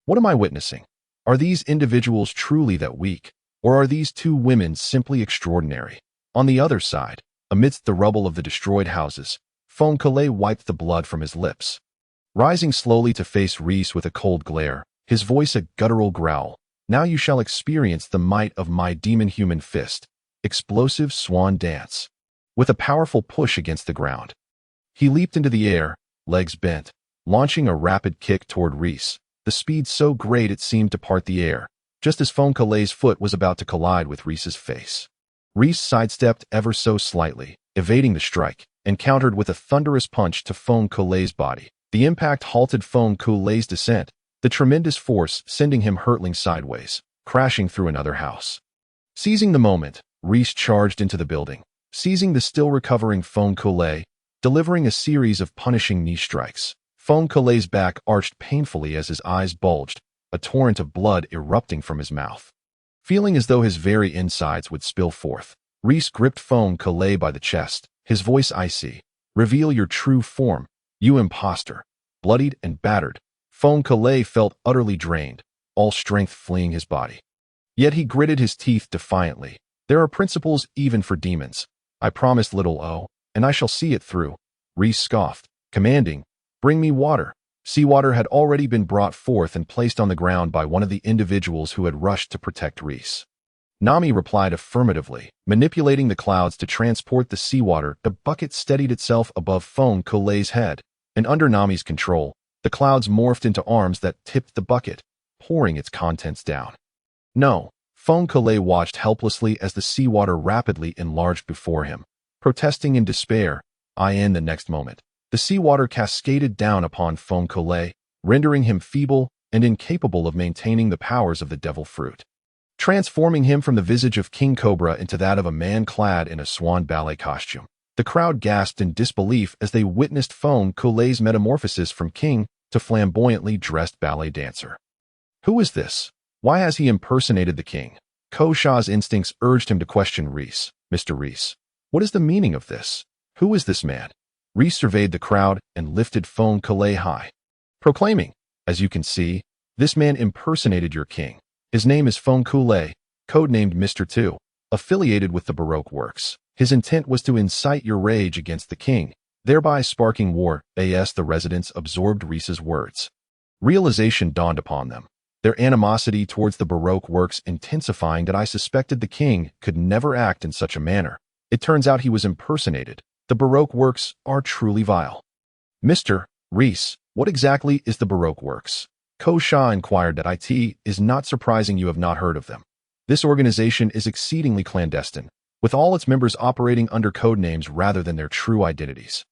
What am I witnessing? Are these individuals truly that weak, or are these two women simply extraordinary? On the other side, amidst the rubble of the destroyed houses, Conqueror wiped the blood from his lips. Rising slowly to face Reis with a cold glare, his voice a guttural growl, "Now you shall experience the might of my demon-human fist." Explosive swan dance. With a powerful push against the ground, he leaped into the air, legs bent, launching a rapid kick toward Reis, the speed so great it seemed to part the air, just as Conqueror's foot was about to collide with Reis's face. Reis sidestepped ever so slightly, evading the strike, and countered with a thunderous punch to Conqueror's body. The impact halted Conqueror's descent, the tremendous force sending him hurtling sideways, crashing through another house. Seizing the moment, Reis charged into the building, seizing the still recovering Conqueror, delivering a series of punishing knee strikes. Conqueror's back arched painfully as his eyes bulged, a torrent of blood erupting from his mouth. Feeling as though his very insides would spill forth, Reis gripped Conqueror by the chest, his voice icy. "Reveal your true form, you imposter." Bloodied and battered, Conqueror felt utterly drained, all strength fleeing his body. Yet he gritted his teeth defiantly. "There are principles even for demons. I promised little O, and I shall see it through." Reis scoffed, commanding, "Bring me water." Seawater had already been brought forth and placed on the ground by one of the individuals who had rushed to protect Reis. Nami replied affirmatively, manipulating the clouds to transport the seawater. The bucket steadied itself above Conqueror's head, and under Nami's control, the clouds morphed into arms that tipped the bucket, pouring its contents down. No, Conqueror watched helplessly as the seawater rapidly enlarged before him. Protesting in despair, In the next moment, the seawater cascaded down upon Foncole, rendering him feeble and incapable of maintaining the powers of the devil fruit, transforming him from the visage of King Cobra into that of a man clad in a swan ballet costume. The crowd gasped in disbelief as they witnessed Foncole's metamorphosis from king to flamboyantly dressed ballet dancer. Who is this? Why has he impersonated the king? Ko Sha's instincts urged him to question Reis. Mr. Reis, what is the meaning of this? Who is this man? Reis surveyed the crowd and lifted Foncole high, proclaiming, as you can see, this man impersonated your king. His name is Foncole, codenamed Mr. 2, affiliated with the Baroque works. His intent was to incite your rage against the king, thereby sparking war. The residents absorbed Reis's words. Realization dawned upon them, their animosity towards the Baroque works intensifying, that I suspected the king could never act in such a manner. It turns out he was impersonated. The Baroque works are truly vile. Mr. Reis, what exactly is the Baroque works? Ko Sha inquired. That it is not surprising you have not heard of them. This organization is exceedingly clandestine, with all its members operating under code names rather than their true identities.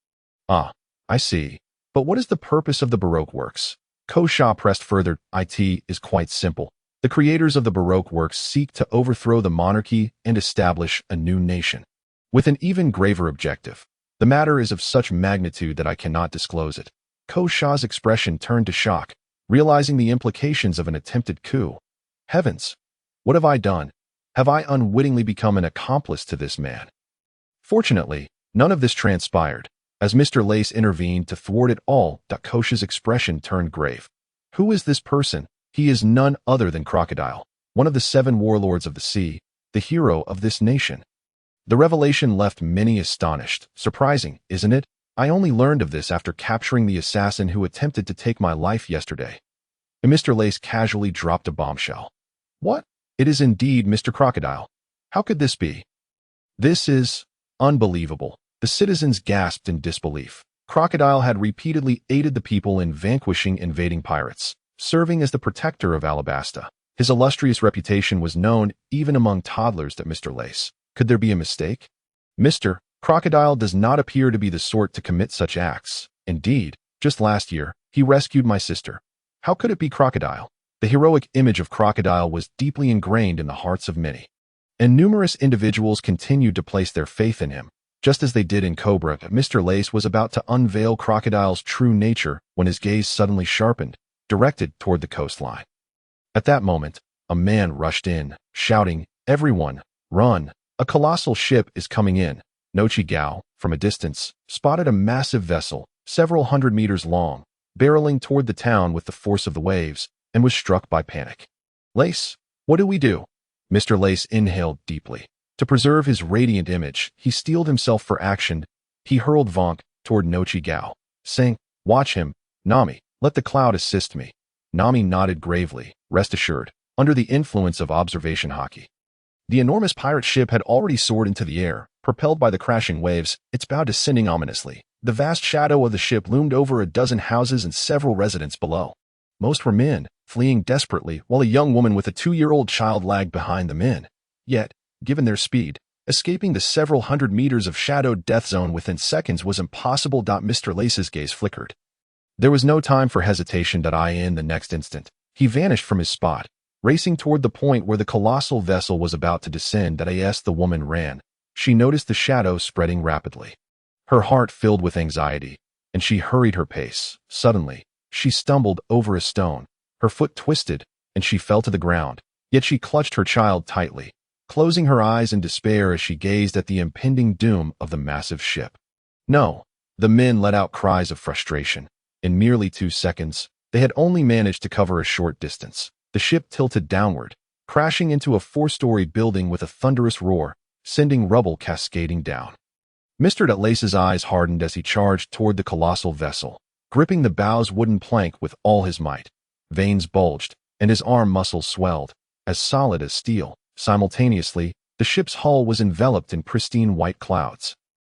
Ah, I see. But what is the purpose of the Baroque works? Ko Sha pressed further. It is quite simple. The creators of the Baroque works seek to overthrow the monarchy and establish a new nation, with an even graver objective. The matter is of such magnitude that I cannot disclose it. Ko Sha's expression turned to shock, realizing the implications of an attempted coup. Heavens! What have I done? Have I unwittingly become an accomplice to this man? Fortunately, none of this transpired, as Mr. Lace intervened to thwart it all. Ko Sha's expression turned grave. Who is this person? He is none other than Crocodile, one of the 7 warlords of the sea, the hero of this nation. The revelation left many astonished. Surprising, isn't it? I only learned of this after capturing the assassin who attempted to take my life yesterday. And Mr. Lace casually dropped a bombshell. What? It is indeed Mr. Crocodile. How could this be? This is unbelievable. The citizens gasped in disbelief. Crocodile had repeatedly aided the people in vanquishing invading pirates, serving as the protector of Alabasta. His illustrious reputation was known even among toddlers. Mr. Lace, could there be a mistake? Mr. Crocodile does not appear to be the sort to commit such acts. Indeed, just last year, he rescued my sister. How could it be Crocodile? The heroic image of Crocodile was deeply ingrained in the hearts of many, and numerous individuals continued to place their faith in him, just as they did in Cobra. Mr. Lace was about to unveil Crocodile's true nature when his gaze suddenly sharpened, directed toward the coastline. At that moment, a man rushed in, shouting, "Everyone, run! A colossal ship is coming in." Noki Gao, from a distance, spotted a massive vessel, several hundred meters long, barreling toward the town with the force of the waves, and was struck by panic. Lace, what do we do? Mr. Lace inhaled deeply. To preserve his radiant image, he steeled himself for action. He hurled Vonk toward Noki Gao, saying, "Watch him, Nami, let the cloud assist me." Nami nodded gravely, rest assured, under the influence of observation haki. The enormous pirate ship had already soared into the air, propelled by the crashing waves, its bow descending ominously. The vast shadow of the ship loomed over a dozen houses and several residents below. Most were men, fleeing desperately, while a young woman with a 2-year-old child lagged behind the men. Yet, given their speed, escaping the several hundred meters of shadowed death zone within seconds was impossible. Mr. Lace's gaze flickered. There was no time for hesitation. In the next instant, he vanished from his spot, racing toward the point where the colossal vessel was about to descend. As the woman ran, she noticed the shadow spreading rapidly. Her heart filled with anxiety, and she hurried her pace. Suddenly, she stumbled over a stone. Her foot twisted, and she fell to the ground. Yet she clutched her child tightly, closing her eyes in despair as she gazed at the impending doom of the massive ship. No! The men let out cries of frustration. In merely 2 seconds, they had only managed to cover a short distance. The ship tilted downward, crashing into a 4-story building with a thunderous roar, sending rubble cascading down. Mr. Lace's eyes hardened as he charged toward the colossal vessel, gripping the bow's wooden plank with all his might. Veins bulged, and his arm muscles swelled, as solid as steel. Simultaneously, the ship's hull was enveloped in pristine white clouds.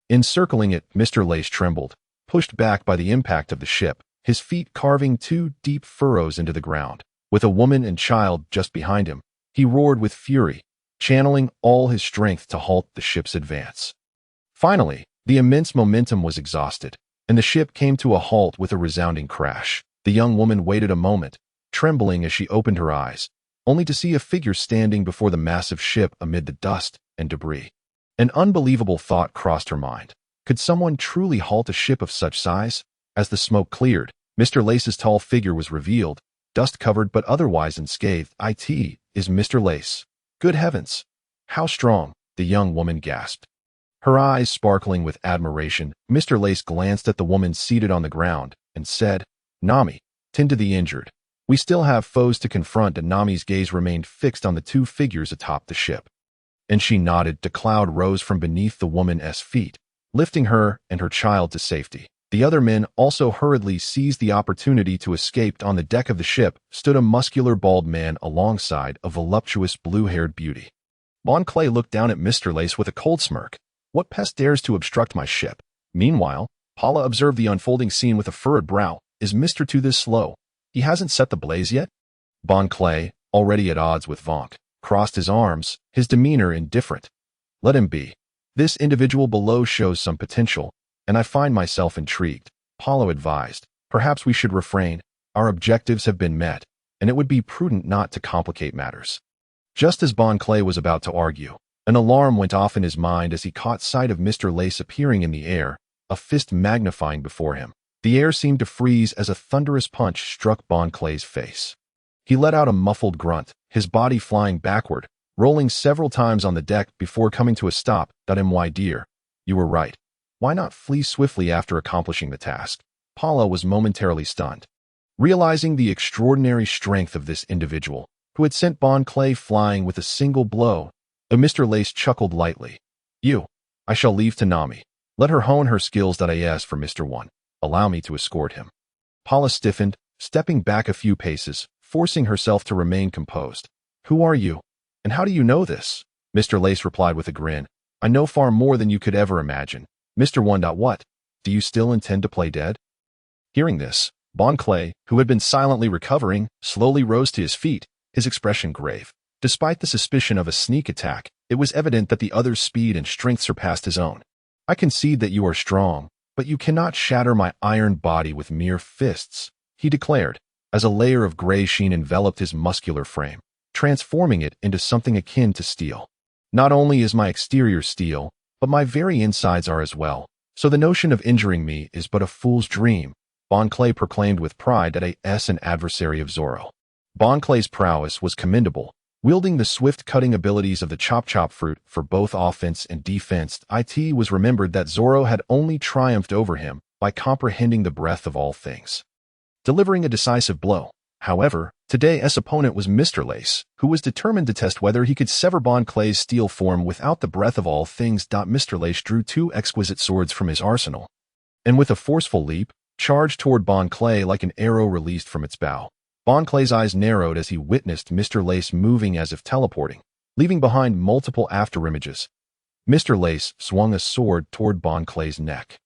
Encircling it, Mr. Lace trembled, pushed back by the impact of the ship, his feet carving 2 deep furrows into the ground. With a woman and child just behind him, he roared with fury, channeling all his strength to halt the ship's advance. Finally, The immense momentum was exhausted, and the ship came to a halt with a resounding crash. The young woman waited a moment, trembling as she opened her eyes, only to see a figure standing before the massive ship amid the dust and debris. An unbelievable thought crossed her mind. Could someone truly halt a ship of such size? As the smoke cleared, Mr. Lace's tall figure was revealed, dust-covered but otherwise unscathed. "It is Mr. Lace. Good heavens! How strong!" the young woman gasped. Her eyes sparkling with admiration, Mr. Lace glanced at the woman seated on the ground and said, "Nami, tend to the injured. We still have foes to confront," and Nami's gaze remained fixed on the two figures atop the ship. And she nodded. The cloud rose from beneath the woman's feet, lifting her and her child to safety. The other men also hurriedly seized the opportunity to escape. On the deck of the ship stood a muscular bald man alongside a voluptuous blue-haired beauty. Bon Clay looked down at Mr. Lace with a cold smirk. "What pest dares to obstruct my ship?" Meanwhile, Paula observed the unfolding scene with a furrowed brow. "Is Mr. To this slow? He hasn't set the blaze yet?" Bon Clay, already at odds with Vonk, crossed his arms, his demeanor indifferent. "Let him be. This individual below shows some potential, and I find myself intrigued," Paulo advised. "Perhaps we should refrain. Our objectives have been met, and it would be prudent not to complicate matters." Just as Bon Clay was about to argue, an alarm went off in his mind as he caught sight of Mr. Lace appearing in the air, a fist magnifying before him. The air seemed to freeze as a thunderous punch struck Bon Clay's face. He let out a muffled grunt, his body flying backward, rolling several times on the deck before coming to a stop. "My dear, you were right. Why not flee swiftly after accomplishing the task?" Paula was momentarily stunned, realizing the extraordinary strength of this individual, who had sent Bon Clay flying with a single blow. Mr. Lace chuckled lightly. I shall leave to Nami. Let her hone her skills. As for Mr. One, allow me to escort him." Paula stiffened, stepping back a few paces, forcing herself to remain composed. "Who are you? And how do you know this?" Mr. Lace replied with a grin. "I know far more than you could ever imagine. Mr. One. What? Do you still intend to play dead?" Hearing this, Bon Clay, who had been silently recovering, slowly rose to his feet, his expression grave. Despite the suspicion of a sneak attack, it was evident that the other's speed and strength surpassed his own. "I concede that you are strong, but you cannot shatter my iron body with mere fists," he declared, as a layer of gray sheen enveloped his muscular frame, transforming it into something akin to steel. "Not only is my exterior steel, but my very insides are as well, so the notion of injuring me is but a fool's dream," Bon Clay proclaimed with pride that an adversary of Zoro. Bon Clay's prowess was commendable, wielding the swift-cutting abilities of the chop-chop fruit for both offense and defense. It was remembered that Zoro had only triumphed over him by comprehending the breadth of all things, delivering a decisive blow. However, today's opponent was Mr. Lace, who was determined to test whether he could sever Bon Clay's steel form without the breadth of all things. Mr. Lace drew two exquisite swords from his arsenal, and with a forceful leap, charged toward Bon Clay like an arrow released from its bow. Bon Clay's eyes narrowed as he witnessed Mr. Lace moving as if teleporting, leaving behind multiple afterimages. Mr. Lace swung a sword toward Bon Clay's neck,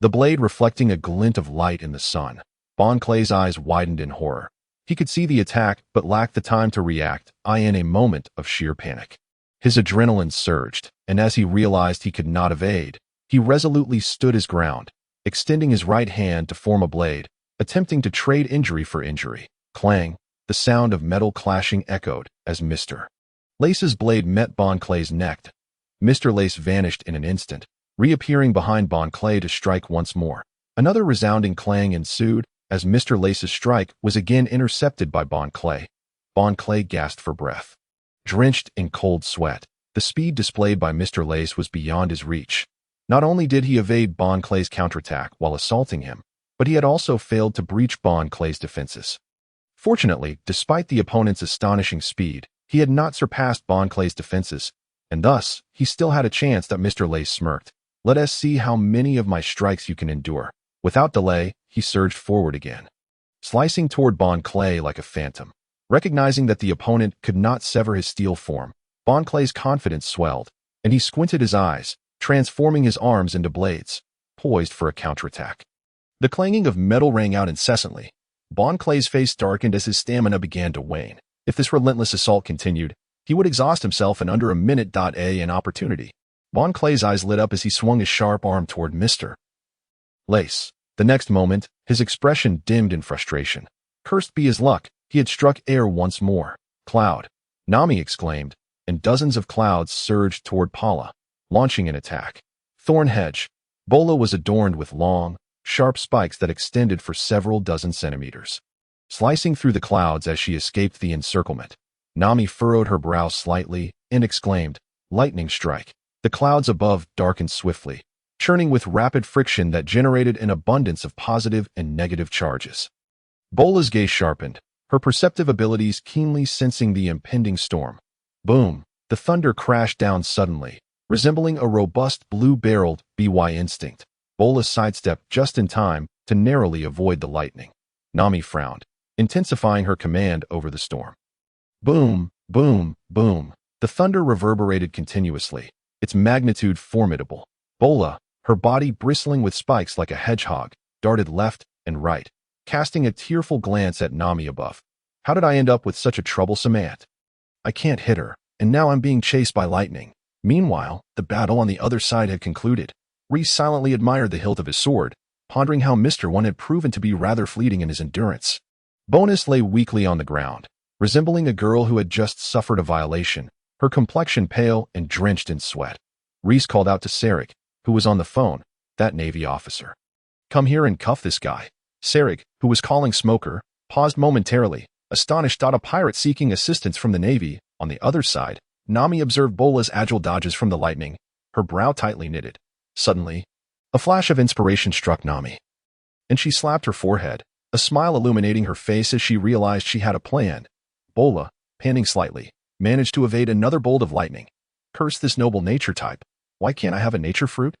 the blade reflecting a glint of light in the sun. Bon Clay's eyes widened in horror. He could see the attack, but lacked the time to react, in a moment of sheer panic. His adrenaline surged, and as he realized he could not evade, he resolutely stood his ground, extending his right hand to form a blade, attempting to trade injury for injury. Clang! The sound of metal clashing echoed as Mr. Lace's blade met Bon Clay's neck. Mr. Lace vanished in an instant, reappearing behind Bon Clay to strike once more. Another resounding clang ensued as Mr. Lace's strike was again intercepted by Bon Clay. Bon Clay gasped for breath. Drenched in cold sweat, the speed displayed by Mr. Lace was beyond his reach. Not only did he evade Bon Clay's counterattack while assaulting him, but he had also failed to breach Bon Clay's defenses. Fortunately, despite the opponent's astonishing speed, he had not surpassed Bon Clay's defenses, and thus, he still had a chance. Mr. Lace smirked. "Let us see how many of my strikes you can endure." Without delay, he surged forward again, slicing toward Bon Clay like a phantom. Recognizing that the opponent could not sever his steel form, Bon Clay's confidence swelled, and he squinted his eyes, transforming his arms into blades, poised for a counterattack. The clanging of metal rang out incessantly. Bon Clay's face darkened as his stamina began to wane. If this relentless assault continued, he would exhaust himself in under a minute. An opportunity. Bon Clay's eyes lit up as he swung his sharp arm toward Mr. Lace. The next moment, his expression dimmed in frustration. Cursed be his luck, he had struck air once more. Cloud. Nami exclaimed, and dozens of clouds surged toward Paula, launching an attack. Thorn hedge. Bola was adorned with long, sharp spikes that extended for several dozen centimeters. Slicing through the clouds as she escaped the encirclement, Nami furrowed her brow slightly and exclaimed, lightning strike. The clouds above darkened swiftly, churning with rapid friction that generated an abundance of positive and negative charges. Bola's gaze sharpened, her perceptive abilities keenly sensing the impending storm. Boom! The thunder crashed down suddenly, resembling a robust blue-barreled BY instinct. Bola sidestepped just in time to narrowly avoid the lightning. Nami frowned, intensifying her command over the storm. Boom! Boom! Boom! The thunder reverberated continuously, its magnitude formidable. Bola, her body bristling with spikes like a hedgehog, darted left and right, casting a tearful glance at Nami above. How did I end up with such a troublesome aunt? I can't hit her, and now I'm being chased by lightning. Meanwhile, the battle on the other side had concluded. Reis silently admired the hilt of his sword, pondering how Mr. One had proven to be rather fleeting in his endurance. Bonus lay weakly on the ground, resembling a girl who had just suffered a violation, her complexion pale and drenched in sweat. Reis called out to Sarig, who was on the phone, that Navy officer. Come here and cuff this guy. Sarig, who was calling Smoker, paused momentarily, astonished at a pirate seeking assistance from the Navy. On the other side, Nami observed Bola's agile dodges from the lightning, her brow tightly knitted. Suddenly, a flash of inspiration struck Nami, and she slapped her forehead, a smile illuminating her face as she realized she had a plan. Bola, panting slightly, managed to evade another bolt of lightning. Curse this noble nature type. Why can't I have a nature fruit?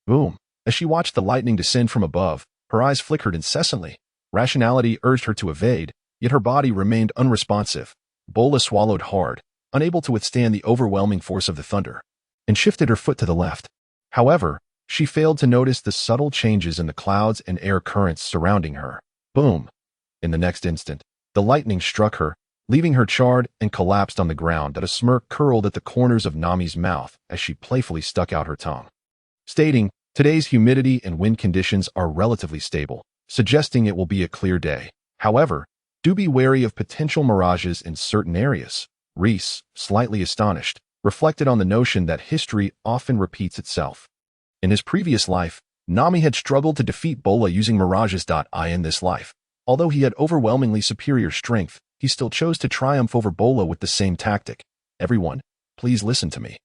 Boom. As she watched the lightning descend from above, her eyes flickered incessantly. Rationality urged her to evade, yet her body remained unresponsive. Bola swallowed hard, unable to withstand the overwhelming force of the thunder, and shifted her foot to the left. However, she failed to notice the subtle changes in the clouds and air currents surrounding her. Boom! In the next instant, the lightning struck her, leaving her charred and collapsed on the ground. A smirk curled at the corners of Nami's mouth as she playfully stuck out her tongue, stating, today's humidity and wind conditions are relatively stable, suggesting it will be a clear day. However, do be wary of potential mirages in certain areas. Reis, slightly astonished, reflected on the notion that history often repeats itself. In his previous life, Nami had struggled to defeat Bola using mirages. In this life, although he had overwhelmingly superior strength, he still chose to triumph over Bola with the same tactic. Everyone, please listen to me,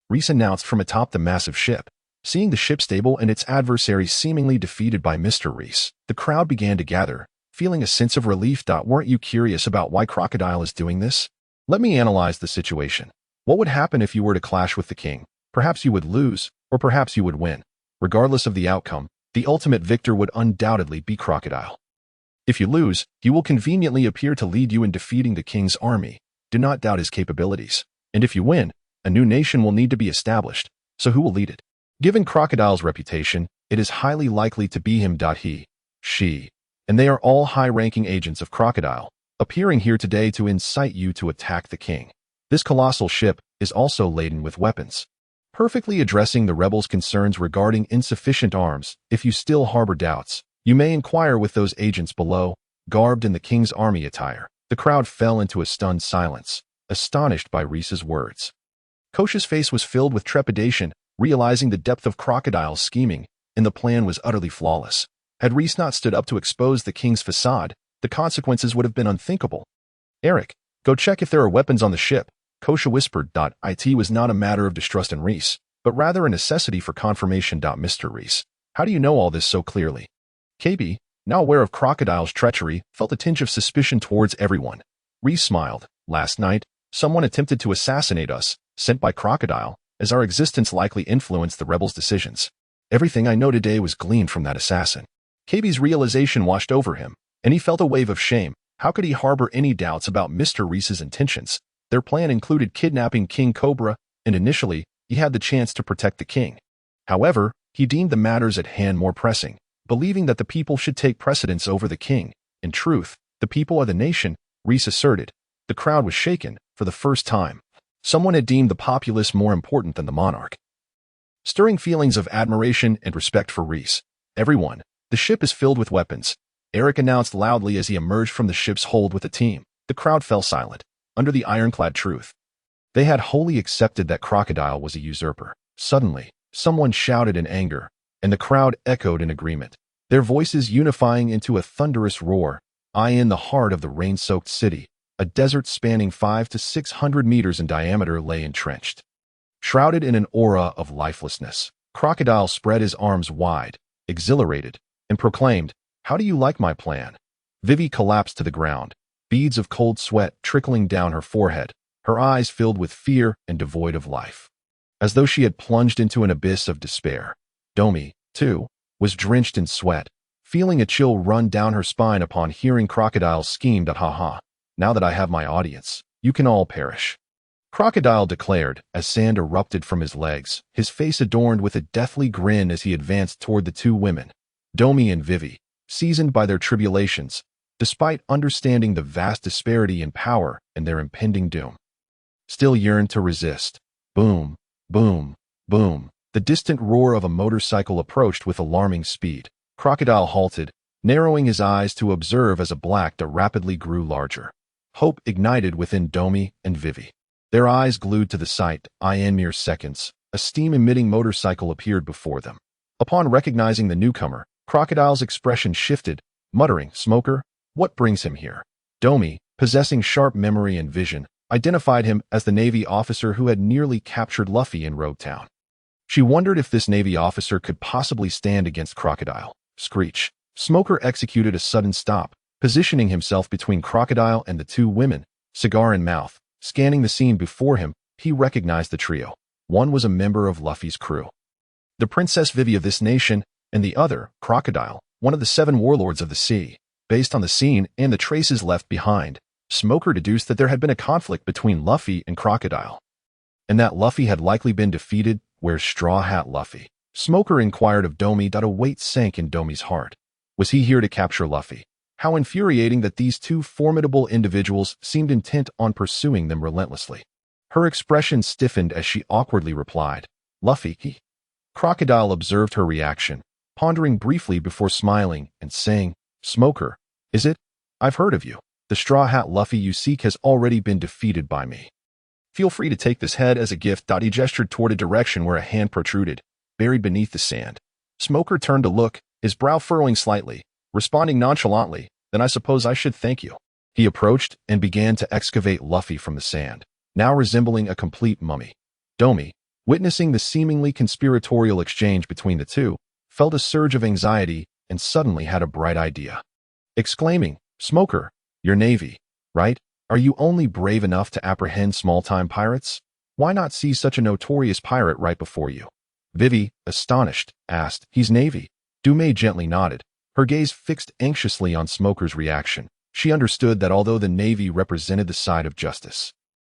Reis announced from atop the massive ship. Seeing the ship stable and its adversary seemingly defeated by Mr. Reis, the crowd began to gather, feeling a sense of relief. Weren't you curious about why Crocodile is doing this? Let me analyze the situation. What would happen if you were to clash with the king? Perhaps you would lose, or perhaps you would win. Regardless of the outcome, the ultimate victor would undoubtedly be Crocodile. If you lose, he will conveniently appear to lead you in defeating the king's army. Do not doubt his capabilities. And if you win, a new nation will need to be established. So who will lead it? Given Crocodile's reputation, it is highly likely to be him. He, she, and they are all high-ranking agents of Crocodile, appearing here today to incite you to attack the king. This colossal ship is also laden with weapons, perfectly addressing the rebels' concerns regarding insufficient arms. If you still harbor doubts, you may inquire with those agents below, garbed in the king's army attire. The crowd fell into a stunned silence, astonished by Reis's words. Kosh's face was filled with trepidation, realizing the depth of Crocodile's scheming, and the plan was utterly flawless. Had Reis not stood up to expose the king's facade, the consequences would have been unthinkable. Eric, go check if there are weapons on the ship, Kosha whispered. It was not a matter of distrust in Reis, but rather a necessity for confirmation. Mr. Reis, how do you know all this so clearly? KB, now aware of Crocodile's treachery, felt a tinge of suspicion towards everyone. Reis smiled. Last night, someone attempted to assassinate us, sent by Crocodile, as our existence likely influenced the rebels' decisions. Everything I know today was gleaned from that assassin. KB's realization washed over him, and he felt a wave of shame. How could he harbor any doubts about Mr. Reis's intentions? Their plan included kidnapping King Cobra, and initially, he had the chance to protect the king. However, he deemed the matters at hand more pressing, believing that the people should take precedence over the king. In truth, the people are the nation, Reis asserted. The crowd was shaken. For the first time, someone had deemed the populace more important than the monarch. stirring feelings of admiration and respect for Reis. Everyone, the ship is filled with weapons, Eric announced loudly as he emerged from the ship's hold with the team. The crowd fell silent, under the ironclad truth. They had wholly accepted that Crocodile was a usurper. Suddenly, someone shouted in anger, and the crowd echoed in agreement, their voices unifying into a thunderous roar. In the heart of the rain-soaked city, a desert spanning 500 to 600 meters in diameter lay entrenched. Shrouded in an aura of lifelessness, Crocodile spread his arms wide, exhilarated, and proclaimed, "How do you like my plan?" Vivi collapsed to the ground, beads of cold sweat trickling down her forehead, her eyes filled with fear and devoid of life, as though she had plunged into an abyss of despair. Domi, too, was drenched in sweat, feeling a chill run down her spine upon hearing Crocodile's scheme. "Ha, now that I have my audience, you can all perish," Crocodile declared as sand erupted from his legs, his face adorned with a deathly grin as he advanced toward the two women. Domi and Vivi, seasoned by their tribulations, despite understanding the vast disparity in power and their impending doom, still yearned to resist. Boom, boom, boom. The distant roar of a motorcycle approached with alarming speed. Crocodile halted, narrowing his eyes to observe as a black dot rapidly grew larger. Hope ignited within Domi and Vivi. Their eyes glued to the sight. In mere seconds, a steam-emitting motorcycle appeared before them. Upon recognizing the newcomer, Crocodile's expression shifted, muttering, "Smoker, what brings him here?" Domi, possessing sharp memory and vision, identified him as the Navy officer who had nearly captured Luffy in Rogue Town. She wondered if this Navy officer could possibly stand against Crocodile. Screech. Smoker executed a sudden stop, positioning himself between Crocodile and the two women, cigar in mouth. Scanning the scene before him, he recognized the trio. One was a member of Luffy's crew, the Princess Vivi of this nation, and the other, Crocodile, one of the 7 warlords of the sea. Based on the scene and the traces left behind, Smoker deduced that there had been a conflict between Luffy and Crocodile, and that Luffy had likely been defeated. "Where's Straw Hat Luffy?" Smoker inquired of Domi. A weight sank in Domi's heart. Was he here to capture Luffy? How infuriating that these two formidable individuals seemed intent on pursuing them relentlessly. Her expression stiffened as she awkwardly replied, "Luffy." Crocodile observed her reaction, pondering briefly before smiling and saying, "Smoker, is it? I've heard of you. The Straw Hat Luffy you seek has already been defeated by me. Feel free to take this head as a gift." He gestured toward a direction where a hand protruded, buried beneath the sand. Smoker turned to look, his brow furrowing slightly, responding nonchalantly, "Then I suppose I should thank you." He approached and began to excavate Luffy from the sand, now resembling a complete mummy. Domi, witnessing the seemingly conspiratorial exchange between the two, felt a surge of anxiety and suddenly had a bright idea. Exclaiming, "Smoker, you're Navy, right? Are you only brave enough to apprehend small-time pirates? Why not see such a notorious pirate right before you?" Vivi, astonished, asked, "He's Navy." Dume gently nodded, her gaze fixed anxiously on Smoker's reaction. She understood that although the Navy represented the side of justice,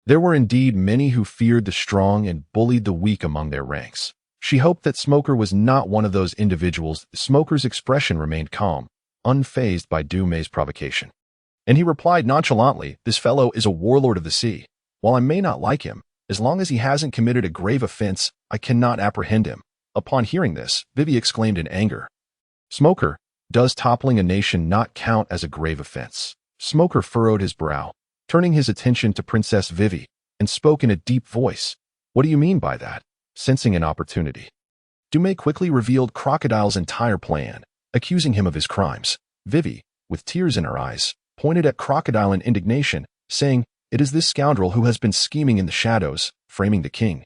there were indeed many who feared the strong and bullied the weak among their ranks. She hoped that Smoker was not one of those individuals. Smoker's expression remained calm, unfazed by Dume's provocation. And he replied nonchalantly, "This fellow is a warlord of the sea. While I may not like him, as long as he hasn't committed a grave offense, I cannot apprehend him." Upon hearing this, Vivi exclaimed in anger, "Smoker, does toppling a nation not count as a grave offense?" Smoker furrowed his brow, turning his attention to Princess Vivi, and spoke in a deep voice. "What do you mean by that?" Sensing an opportunity, Dume quickly revealed Crocodile's entire plan, accusing him of his crimes. Vivi, with tears in her eyes, pointed at Crocodile in indignation, saying, "It is this scoundrel who has been scheming in the shadows, framing the king,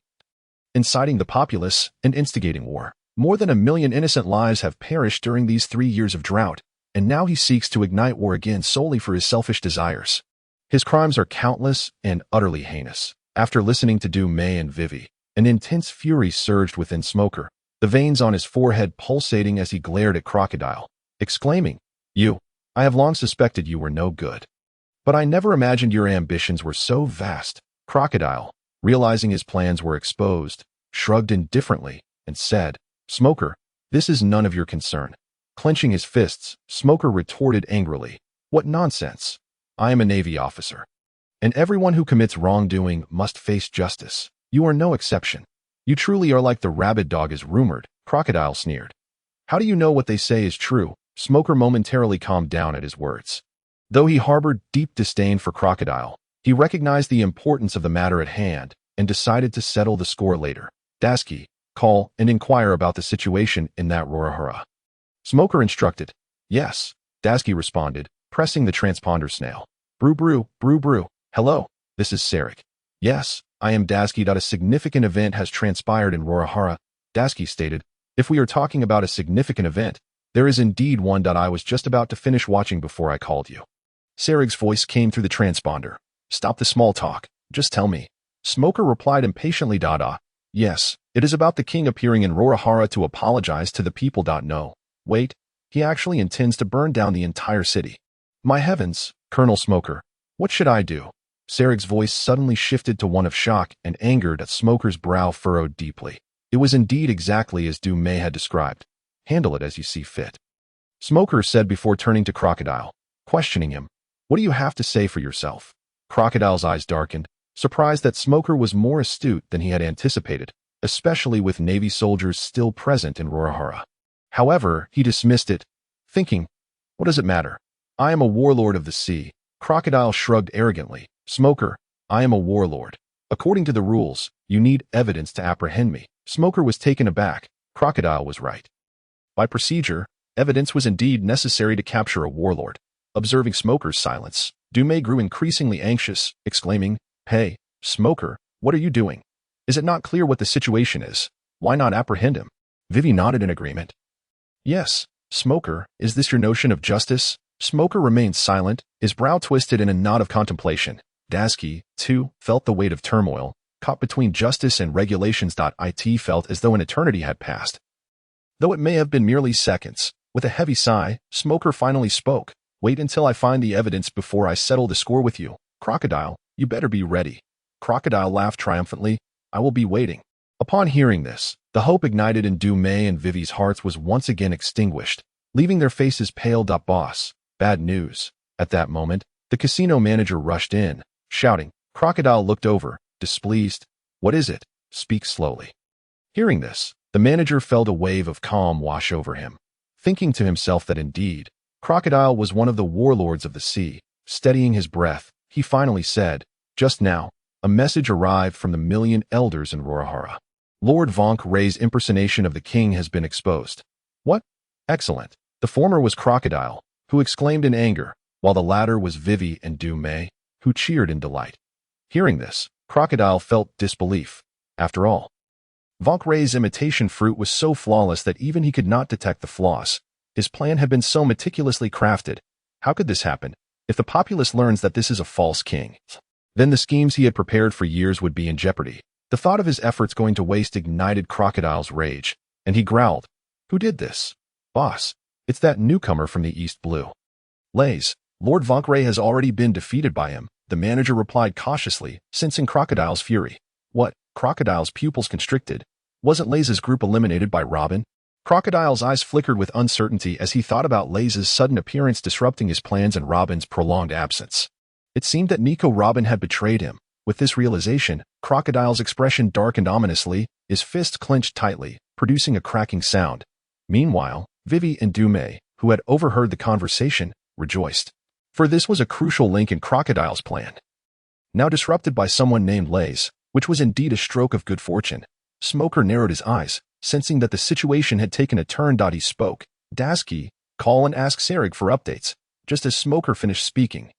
inciting the populace, and instigating war. More than 1 million innocent lives have perished during these 3 years of drought, and now he seeks to ignite war again solely for his selfish desires. His crimes are countless and utterly heinous." After listening to Dume and Vivi, an intense fury surged within Smoker, the veins on his forehead pulsating as he glared at Crocodile, exclaiming, I have long suspected you were no good. But I never imagined your ambitions were so vast." Crocodile, realizing his plans were exposed, shrugged indifferently, and said, "Smoker, this is none of your concern." Clenching his fists, Smoker retorted angrily, "What nonsense! I am a Navy officer, and everyone who commits wrongdoing must face justice. You are no exception. You truly are like the rabid dog is rumored, Crocodile sneered. How do you know what they say is true? Smoker momentarily calmed down at his words. Though he harbored deep disdain for Crocodile, he recognized the importance of the matter at hand and decided to settle the score later. Dasky, call and inquire about the situation in that Rorohara. Smoker instructed. Yes, Dasky responded, pressing the transponder snail. Brew brew, brew brew. Hello, this is Sarek. Yes, I am Dasky. A significant event has transpired in Rorohara, Dasky stated. If we are talking about a significant event, there is indeed one. I was just about to finish watching before I called you. Sarek's voice came through the transponder. Stop the small talk. Just tell me. Smoker replied impatiently. Yes, it is about the king appearing in Rorohara to apologize to the people. No. Wait, he actually intends to burn down the entire city. My heavens, Colonel Smoker, what should I do? Sarek's voice suddenly shifted to one of shock and anger. Smoker's brow furrowed deeply. It was indeed exactly as Du Mei had described. Handle it as you see fit. Smoker said before turning to Crocodile, questioning him. What do you have to say for yourself? Crocodile's eyes darkened, surprised that Smoker was more astute than he had anticipated, especially with Navy soldiers still present in Rorohara. However, he dismissed it, thinking, what does it matter? I am a warlord of the sea. Crocodile shrugged arrogantly. Smoker, I am a warlord. According to the rules, you need evidence to apprehend me. Smoker was taken aback. Crocodile was right. By procedure, evidence was indeed necessary to capture a warlord. Observing Smoker's silence, Du Mei grew increasingly anxious, exclaiming, Hey, Smoker, what are you doing? Is it not clear what the situation is? Why not apprehend him? Vivi nodded in agreement. Yes, Smoker, is this your notion of justice? Smoker remained silent, his brow twisted in a knot of contemplation. Dasky, too, felt the weight of turmoil, caught between justice and regulations. It felt as though an eternity had passed. Though it may have been merely seconds, with a heavy sigh, Smoker finally spoke. Wait until I find the evidence before I settle the score with you. Crocodile, you better be ready. Crocodile laughed triumphantly. I will be waiting. Upon hearing this, the hope ignited in Du Mei and Vivi's hearts was once again extinguished, leaving their faces pale. Boss, bad news. At that moment, the casino manager rushed in, shouting. Crocodile looked over, displeased. What is it? Speak slowly. Hearing this, the manager felt a wave of calm wash over him. Thinking to himself that indeed, Crocodile was one of the warlords of the sea. Steadying his breath, he finally said, just now, a message arrived from the million elders in Rorohara. Lord Vonk Rei's impersonation of the king has been exposed. What? Excellent. The former was Crocodile, who exclaimed in anger, while the latter was Vivi and Du Mei, who cheered in delight. Hearing this, Crocodile felt disbelief. After all, Vonk Rei's imitation fruit was so flawless that even he could not detect the flaws. His plan had been so meticulously crafted. How could this happen? If the populace learns that this is a false king, then the schemes he had prepared for years would be in jeopardy. The thought of his efforts going to waste ignited Crocodile's rage, and he growled, Who did this? Boss, it's that newcomer from the East Blue. Leis, Lord Vonk Rei has already been defeated by him, the manager replied cautiously, sensing Crocodile's fury. What? Crocodile's pupils constricted. Wasn't Leis's group eliminated by Robin? Crocodile's eyes flickered with uncertainty as he thought about Leis's sudden appearance disrupting his plans and Robin's prolonged absence. It seemed that Nico Robin had betrayed him. With this realization, Crocodile's expression darkened ominously, his fist clenched tightly, producing a cracking sound. Meanwhile, Vivi and Du Mei, who had overheard the conversation, rejoiced. For this was a crucial link in Crocodile's plan. Now disrupted by someone named Leis, which was indeed a stroke of good fortune, Smoker narrowed his eyes, sensing that the situation had taken a turn. He spoke. Dasky, call and ask Sarek for updates. Just as Smoker finished speaking,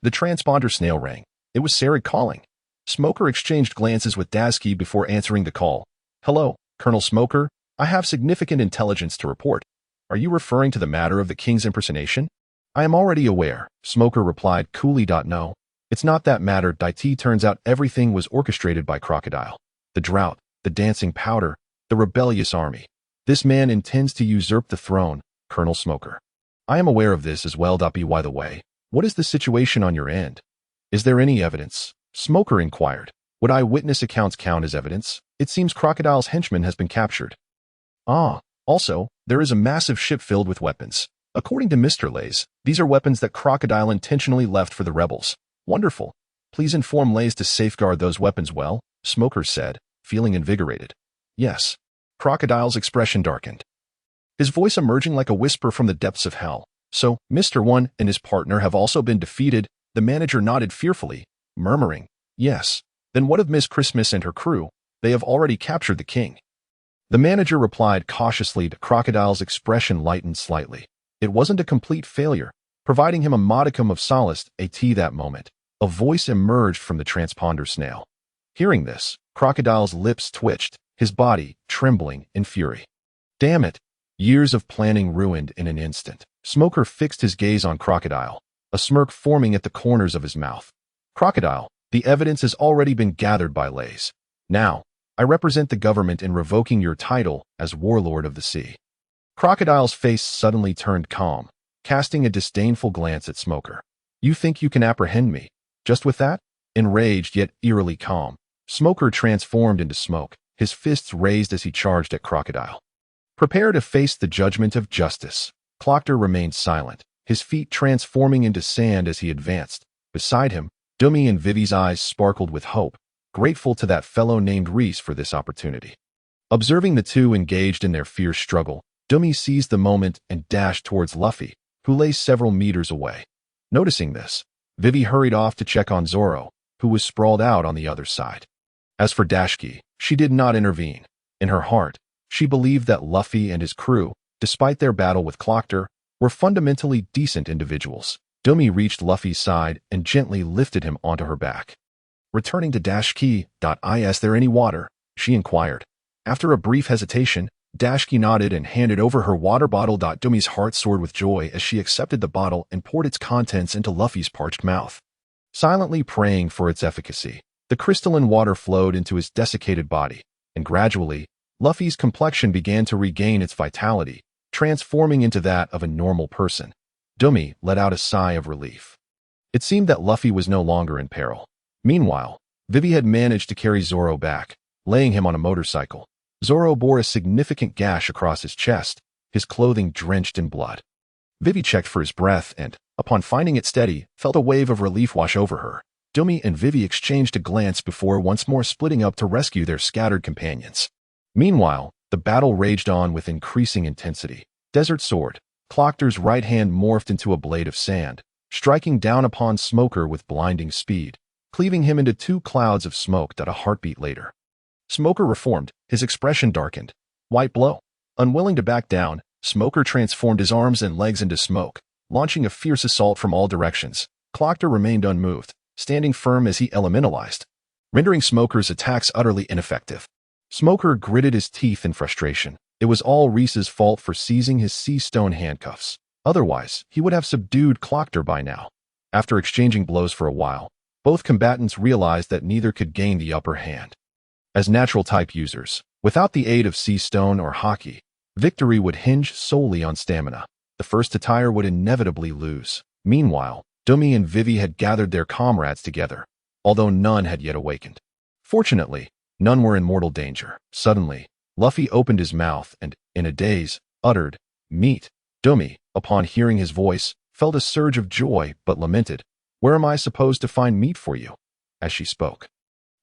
the transponder snail rang. It was Sarek calling. Smoker exchanged glances with Dasky before answering the call. Hello, Colonel Smoker. I have significant intelligence to report. Are you referring to the matter of the king's impersonation? I am already aware, Smoker replied coolly. No, it's not that matter. Turns out everything was orchestrated by Crocodile. The drought, the dancing powder, the rebellious army. This man intends to usurp the throne, Colonel Smoker. I am aware of this as well. By the way, what is the situation on your end? Is there any evidence? Smoker inquired. Would eyewitness accounts count as evidence? It seems Crocodile's henchman has been captured. Also, there is a massive ship filled with weapons. According to Mr. Leis, these are weapons that Crocodile intentionally left for the rebels. Wonderful. Please inform Leis to safeguard those weapons well, Smoker said, feeling invigorated. Yes. Crocodile's expression darkened, his voice emerging like a whisper from the depths of hell. So, Mr. One and his partner have also been defeated. The manager nodded fearfully, murmuring, yes. Then what of Miss Christmas and her crew? They have already captured the king. The manager replied cautiously. Crocodile's expression lightened slightly. It wasn't a complete failure, providing him a modicum of solace. That moment, a voice emerged from the transponder snail. Hearing this, Crocodile's lips twitched, his body trembling in fury. Damn it! Years of planning ruined in an instant. Smoker fixed his gaze on Crocodile, a smirk forming at the corners of his mouth. Crocodile, the evidence has already been gathered by Reis. Now, I represent the government in revoking your title as Warlord of the Sea. Crocodile's face suddenly turned calm, casting a disdainful glance at Smoker. You think you can apprehend me? Just with that? Enraged yet eerily calm, Smoker transformed into smoke, his fists raised as he charged at Crocodile. Prepare to face the judgment of justice. Clockter remained silent, his feet transforming into sand as he advanced. Beside him, Nami and Vivi's eyes sparkled with hope, grateful to that fellow named Reis for this opportunity. Observing the two engaged in their fierce struggle, Nami seized the moment and dashed towards Luffy, who lay several meters away. Noticing this, Vivi hurried off to check on Zoro, who was sprawled out on the other side. As for Dashki, she did not intervene. In her heart, she believed that Luffy and his crew, despite their battle with Clockter, were fundamentally decent individuals. Nami reached Luffy's side and gently lifted him onto her back. Returning to Dashki, is there any water? She inquired. After a brief hesitation, Dashki nodded and handed over her water bottle. Nami's heart soared with joy as she accepted the bottle and poured its contents into Luffy's parched mouth. Silently praying for its efficacy, the crystalline water flowed into his desiccated body, and gradually, Luffy's complexion began to regain its vitality, transforming into that of a normal person. Nami let out a sigh of relief. It seemed that Luffy was no longer in peril. Meanwhile, Vivi had managed to carry Zoro back, laying him on a motorcycle. Zoro bore a significant gash across his chest, his clothing drenched in blood. Vivi checked for his breath and, upon finding it steady, felt a wave of relief wash over her. Nami and Vivi exchanged a glance before once more splitting up to rescue their scattered companions. Meanwhile, the battle raged on with increasing intensity. Desert Sword, Clockter's right hand morphed into a blade of sand, striking down upon Smoker with blinding speed, cleaving him into two clouds of smoke. A heartbeat later, Smoker reformed, his expression darkened. White blow. Unwilling to back down, Smoker transformed his arms and legs into smoke, launching a fierce assault from all directions. Clockter remained unmoved, standing firm as he elementalized, rendering Smoker's attacks utterly ineffective. Smoker gritted his teeth in frustration. It was all Reis's fault for seizing his sea stone handcuffs. Otherwise, he would have subdued Clockter by now. After exchanging blows for a while, both combatants realized that neither could gain the upper hand. As natural-type users, without the aid of sea stone or haki, victory would hinge solely on stamina. The first to tire would inevitably lose. Meanwhile, Nami and Vivi had gathered their comrades together, although none had yet awakened. Fortunately, none were in mortal danger. Suddenly, Luffy opened his mouth and, in a daze, uttered, "Meat." Nami, upon hearing his voice, felt a surge of joy but lamented, "Where am I supposed to find meat for you?" As she spoke,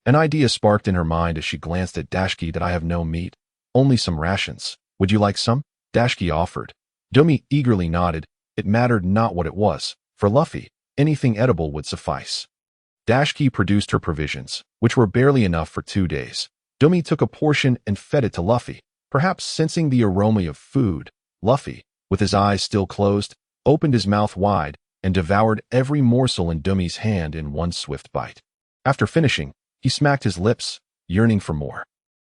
an idea sparked in her mind as she glanced at Dashki. "I have no meat, only some rations. Would you like some?" Dashki offered. Nami eagerly nodded. It mattered not what it was. For Luffy, anything edible would suffice. Dashki produced her provisions, which were barely enough for 2 days. Nami took a portion and fed it to Luffy. Perhaps sensing the aroma of food, Luffy, with his eyes still closed, opened his mouth wide and devoured every morsel in Nami's hand in one swift bite. After finishing, he smacked his lips, yearning for more.